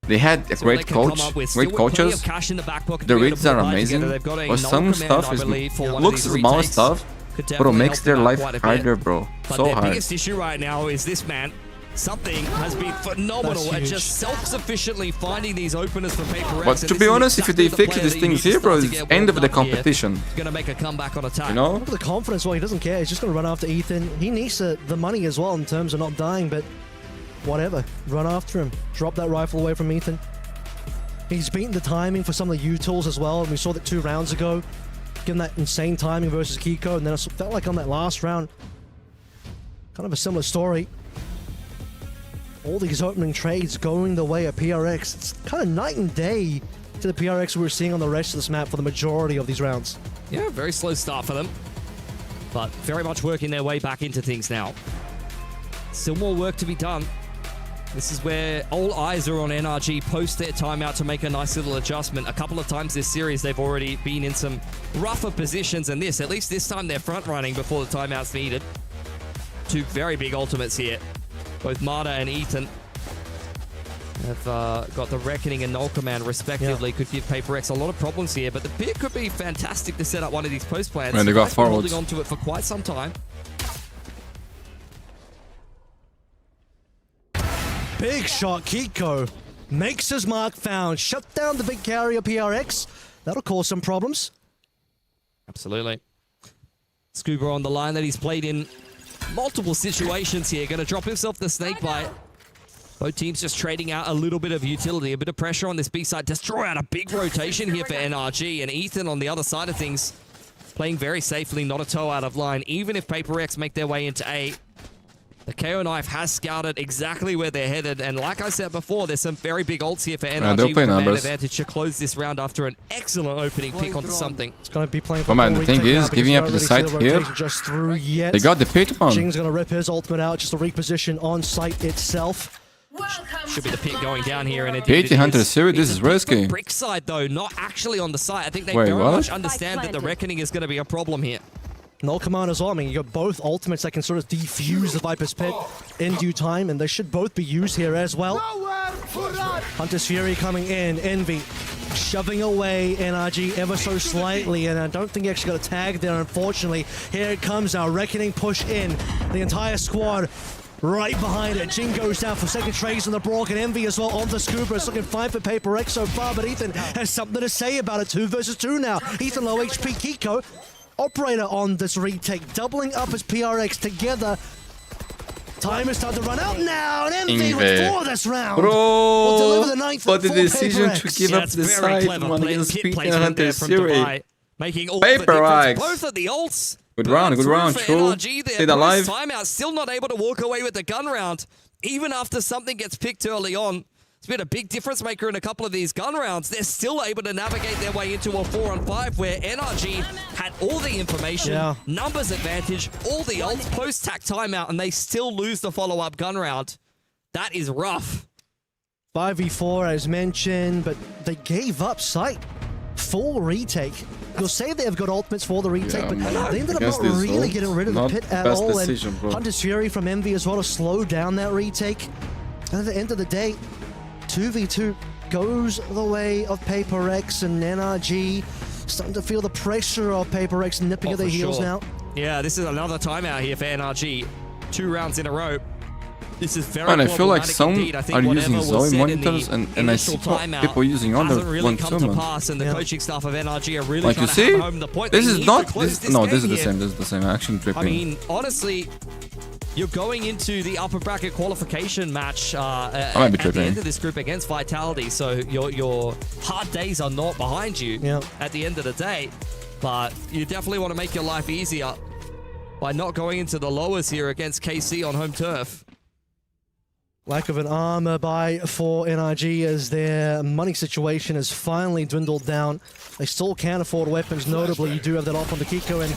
They had a great coach, great coaches. The reads are amazing. But some stuff looks small stuff, but it makes their life harder, bro. But So their hard. biggest issue right now is this man. Something has been phenomenal at just self-sufficiently finding these openers for PRX. But to be honest, if they fix these things here, bro, it's end of the competition. He's gonna make a comeback on attack. You know? Look at the confidence. Well, he doesn't care. He's just going to run after Ethan. He needs the money as well in terms of not dying, but whatever. Run after him. Drop that rifle away from Ethan. He's beaten the timing for some of the U-tools as well. And we saw that 2 rounds ago. Given that insane timing versus Kiko. And then it felt like on that last round, kind of a similar story. All these opening trades going the way of PRX. It's kind of night and day to the PRX we were seeing on the rest of this map for the majority of these rounds. Yeah, very slow start for them. But very much working their way back into things now. Still more work to be done. This is where all eyes are on NRG post their timeout to make a nice little adjustment. A couple of times this series, they've already been in some rougher positions, and at least this time they're front running before the timeout's needed. 2 very big ultimates here. Both Marta and Ethan have got the Reckoning and Null Command respectively. Could give PRX a lot of problems here, but the pick could be fantastic to set up one of these post plans. And they got forwards. Holding on to it for quite some time. Big shot, Kiko. Makes his mark found. Shut down the big carrier PRX. That'll cause some problems. Absolutely. Scuba on the line that he's played in multiple situations here. Going to drop himself the snake bite. Both teams just trading out a little bit of utility, a bit of pressure on this B side. Destroy out a big rotation here for NRG. And Ethan on the other side of things, playing very safely, not a toe out of line. Even if PRX make their way into A, the KO knife has scouted exactly where they're headed. And like I said before, there's some very big ults here for NRG they'll play with an numbers. advantage to close this round after an excellent opening pick onto something. It's going to be playing for Oh man, the thing is, giving up the site here, just through yet. they got the pit on. Jing's going to rip his ultimate out just to reposition on site itself. Should be the pick going down here. And PAT Hunter series, this is risky. Brick side though, not actually on the site. I think they Wait, very what? much understand that the Reckoning is going to be a problem here. Null Command as well. I mean, you got both ultimates that can sort of defuse the Viper's Pit in due time, and they should both be used here as well. Hunter's Fury coming in. Envy shoving away NRG ever so slightly, and I don't think he actually got a tag there, unfortunately. Here it comes now. Reckoning push in. The entire squad right behind it. Jing goes down for second trades on the Brock, and Envy as well on the Scuba. It's looking fine for PRX so far, but Ethan has something to say about it. 2 versus 2 now. Ethan low HP. Kiko operator on this retake, doubling up as PRX together. Time is starting to run out now, and MV with 4 this round. Will deliver the 9th but the decision PRX. to give up the side one against Speed and Hunter Siri. Making all the difference, both at the ults. Good round, true. Stayed alive. Timeout, still not able to walk away with the gun round, even after something gets picked early on. It's been a big difference maker in a couple of these gun rounds. They're still able to navigate their way into a 4-on-5 where NRG had all the information, numbers advantage, all the ults, post-tack timeout, and they still lose the follow-up gun round. That is rough. 5v4 as mentioned, but they gave up sight. Full retake. You'll say they've got ultimates for the retake, but they ended up not really getting rid of the pit at all. Decision, and Hunter's Fury from MV as well to slow down that retake. And at the end of the day, 2v2 goes the way of PRX and NRG. Starting to feel the pressure of PRX nipping at their heels now. Yeah, this is another timeout here for NRG. 2 rounds in a row. This is very and I feel like some are using Zoe monitors and I see people using other one too, man. And the coaching staff of NRG are really like you see, this is not this is the same. This is the same. Actually, dripping. I mean, honestly, you're going into the upper bracket qualification match at the end of this group against Vitality, so your hard days are not behind you at the end of the day. But you definitely want to make your life easier by not going into the lowers here against KC on home turf. Lack of an armor buy for NRG as their money situation has finally dwindled down. They still can't afford weapons. Notably, you do have that off on the Kiko and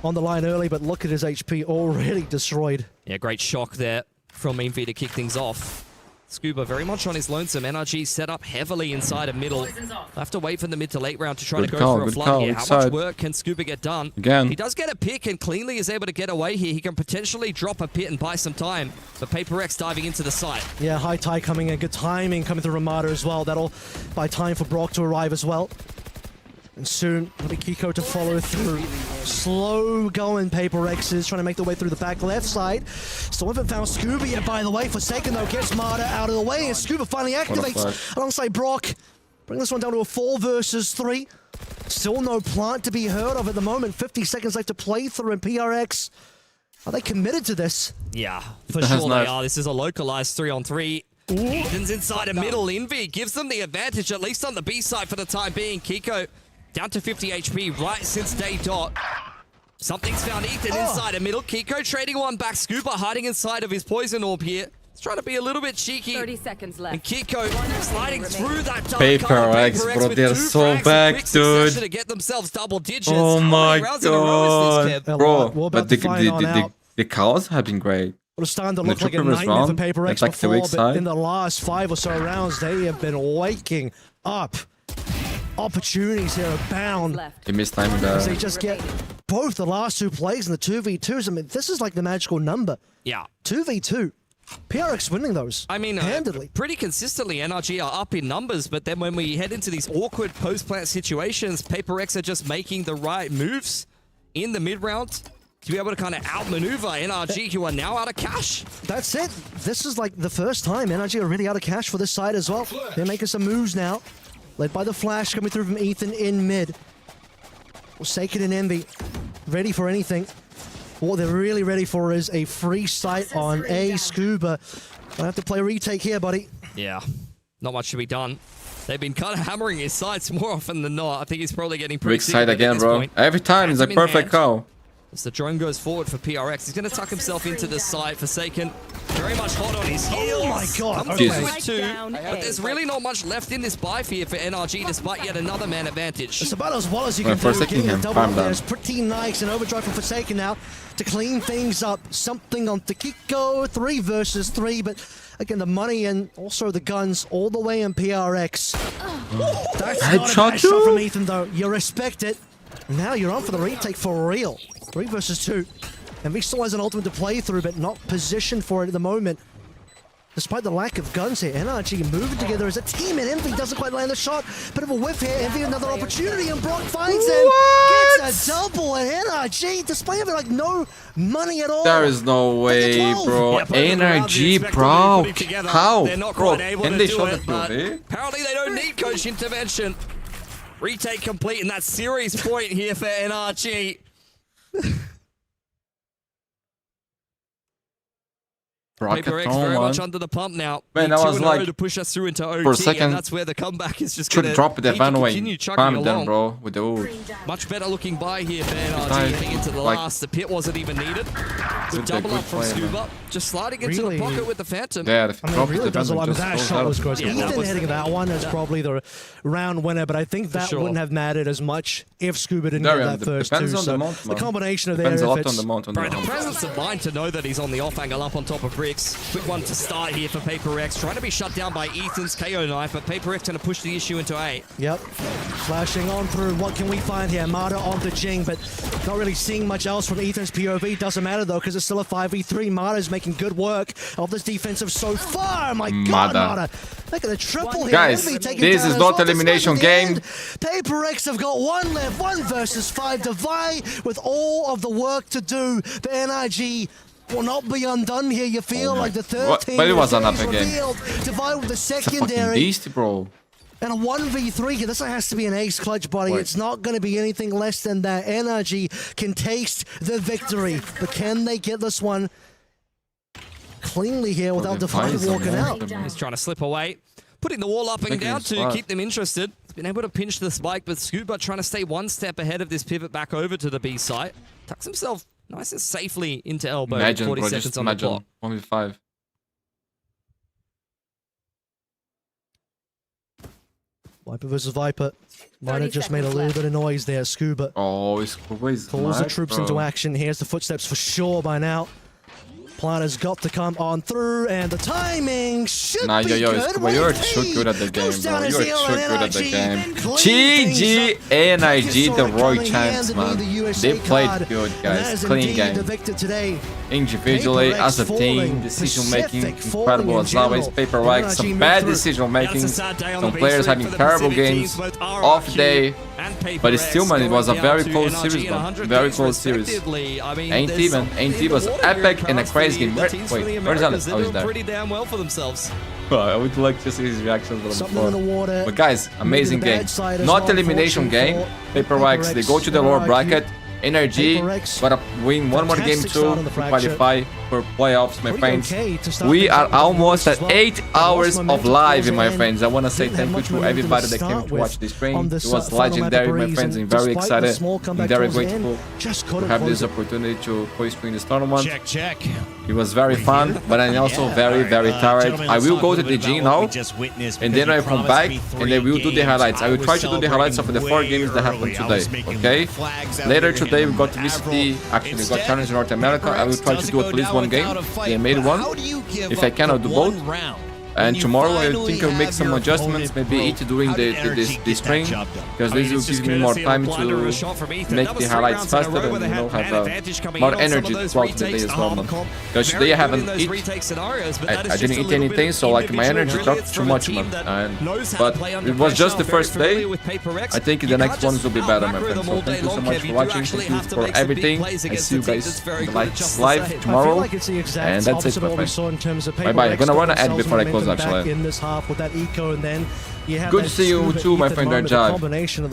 on the line early, but look at his HP already destroyed. Yeah, great shock there from Envy to kick things off. Scuba very much on his lonesome. NRG set up heavily inside of middle. They'll have to wait for the mid to late round to try to go for a flood here. How much work can Scuba get done? Again. He does get a pick and cleanly is able to get away here. He can potentially drop a pit and buy some time. But PRX diving into the site. Yeah, high tie coming in. Good timing coming through Ramada as well. That'll buy time for Brock to arrive as well. And soon, it'll be Kiko to follow through. Slow going PRX is trying to make their way through the back left side. Still haven't found Scuba yet, by the way. Forsaken, though, gets Marta out of the way, and Scuba finally activates alongside Brock. Bring this one down to a 4 versus 3. Still no plant to be heard of at the moment. 50 seconds left to play through, and PRX, are they committed to this? Yeah, for sure they are. This is a localized 3-on-3. Ethan's inside a middle. Envy gives them the advantage, at least on the B side for the time being. Kiko down to 50 HP right since day dot. Something's found Ethan inside a middle. Kiko trading one back. Scuba hiding inside of his poison orb here. He's trying to be a little bit cheeky. 30 seconds left. And Kiko sliding through that dark PRX, bro, they're so back, dude. To get themselves double digits. Oh my god, bro. But the cows have been great. Well, it's starting to look like a nightmare for PRX before, but in the last 5 or so rounds, they have been waking up. Opportunities here abound. He missed time there. They just get both the last 2 plays and the 2v2s. I mean, this is like the magical number. Yeah. 2v2. PRX winning those. I mean, handedly. Pretty consistently, NRG are up in numbers, but then when we head into these awkward post-plant situations, PRX are just making the right moves in the mid-round to be able to kind of outmaneuver NRG, who are now out of cash. That's it. This is like the first time NRG are really out of cash for this side as well. They're making some moves now. Led by the flash coming through from Ethan in mid. Forsaken and Envy ready for anything. What they're really ready for is a free sight on a Scuba. Gonna have to play a retake here, buddy. Yeah, not much to be done. They've been kind of hammering his sights more often than not. I think he's probably getting pretty sick side again, bro. Point. Every time it's a perfect call. As the drone goes forward for PRX, he's going to tuck himself into the site. Forsaken, very much hot on his heels. Oh my god. With 2, but there's really not much left in this buy here for NRG, despite yet another man advantage. It's about as well as you can do. Getting a double there is pretty nice. And overdrive from Forsaken now to clean things up. Something on Kiko, 3 versus 3, but again, the money and also the guns all the way in PRX. That's not a bad shot from Ethan, though. You respect it. Now you're on for the retake for real. 3 versus 2. And he still has an ultimate to play through, but not positioned for it at the moment. Despite the lack of guns here, NRG moving together as a team, and Envy doesn't quite land the shot. Bit of a whiff here, Envy another opportunity, and Brock finds him. Gets a double, and NRG, despite having like no money at all. There is no way, bro. NRG, bro. How? Bro, and they shot the Apparently they don't need coach intervention. Retake complete, and that series point here for NRG. PRX very much under the pump now. Man, I was like, to push us through into OT, for a second, and that's where the comeback is just should going to drop it anyway. Calm down, along. bro, with the ult. Much better looking buy here for NRG heading into the last. The pit wasn't even needed. Good double up from Scuba. Just sliding into the pocket with the Phantom. Yeah, if I mean, really does a lot of that shot was gross. Ethan hitting that one is probably the round winner, but I think that wouldn't have mattered as much if Scuba didn't get that first two. So the combination of depends their a lot efforts. on the mount. The presence of mind to know that he's on the off angle up on top of Bricks. Quick one to start here for PRX. Trying to be shut down by Ethan's KO knife, but PRX going to push the issue into A. Yep. Flashing on through. What can we find here? Mata on the Jing, but not really seeing much else from Ethan's POV. Doesn't matter though, because it's still a 5v3. Mata's making good work of this defensive so far. My God, Mata. Look at the triple here. Guys, this is not elimination game. PRX have got one left, 1 versus 5. Divide with all of the work to do. The NRG will not be undone here. You feel like the third team but it was another game. Divide with the It's a fucking secondary. beast, bro. And a 1v3 here. This has to be an ace clutch, buddy. It's not going to be anything less than that. NRG can taste the victory. But can they get this one cleanly here without Divide walking out? He's trying to slip away. Putting the wall up and down to keep them interested. He's been able to pinch the spike, but Scuba trying to stay one step ahead of this pivot back over to the B site. Tucks himself nice and safely into elbow. Imagine, 40 bro, seconds just on the clock. 1v5. Viper versus Viper. Might have just made a little bit of noise there. Scuba it's always calls the troops into action. Here's the footsteps for sure by now. Planner's got to come on through, and the timing should be good. You're too good at the game, bro. You're too good at the game. GG NRG, the Roy champs, man. They played good, guys. Clean game. Individually, as a team, decision making incredible as always. PRX, some bad decision making. Some players having terrible games, off day. But still, man, it was a very close series, man. Very close series. Ain't even. Ain't was epic and a crazy game. Wait, where's Alex? Oh, he's there. Pretty damn well for themselves. I would like to see his reactions on the floor. But guys, amazing game. Not elimination game. PRX, they go to the lower bracket. NRG gotta win one more game too to qualify for playoffs, my friends. We are almost at 8 hours of live, my friends. I want to say thank you to everybody that came to watch this stream. It was legendary, my friends, and very excited and very grateful to have this opportunity to co-stream this tournament. It was very fun, but I'm also very tired. I will go to the gym now, and then I come back, and then we'll do the highlights. I will try to do the highlights of the 4 games that happened today, okay? Later today, we got to VCT, actually we got Challenge North America. I will try to do at least 1 game. I made 1. If I can, I'll do both. And tomorrow I think I'll make some adjustments, maybe eat during the stream, because this will give me more time to make the highlights faster and, you know, have more energy throughout the day as well, man. Because today I haven't eaten, I didn't eat anything, so like my energy dropped too much, man. But it was just the first day. I think the next ones will be better, my friends. So thank you so much for watching, thank you for everything. I see you guys in the live tomorrow, and that's it, my friends. Bye bye. I'm gonna run an ad before I close. Actually, in this half with that eco, and then good to see you too, my friend Rajab.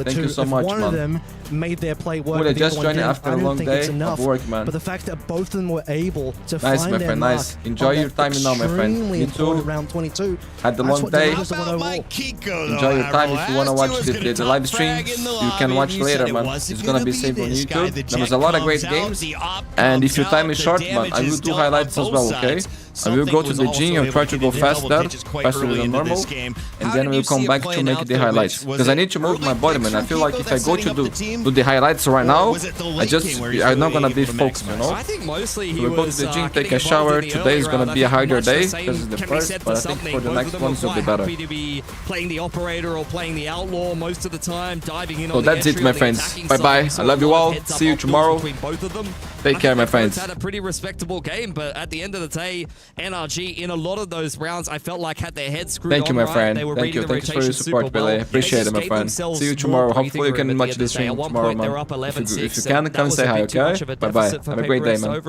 Thank you so much, one of them made their play work. Would I just joined after a long day of work, man. But the fact that both of them were able to nice, find my their friend, nice. Enjoy your time now, my friend. Me too. Round 22. Had the long day. Enjoy your time. If you want to watch the live stream, you can watch later, man. It's gonna be saved on YouTube. There was a lot of great games, and if your time is short, man, I will do highlights as well, okay? I will go to the gym and try to go faster than normal, and then we'll come back to make the highlights. Because I need to move my body, man. I feel like if I go to do the highlights right now, I'm not gonna be focused, you know? So we'll go to the gym, take a shower. Today is gonna be a harder day because it's the first, but I think for the next ones will be better. Playing the operator or playing the outlaw most of the time, diving in. So that's it, my friends. Bye bye. I love you all. See you tomorrow. Take care, my friends. Had a pretty respectable game, but at the end of the day, NRG in a lot of those rounds, I felt like had their heads screwed on. Thank you, my friend. Thank you. Thanks for your support, Billy. Appreciate it, my friend. See you tomorrow. Hopefully you can watch this stream tomorrow, man. If you can, come say hi, okay? Bye bye. Have a great day, man.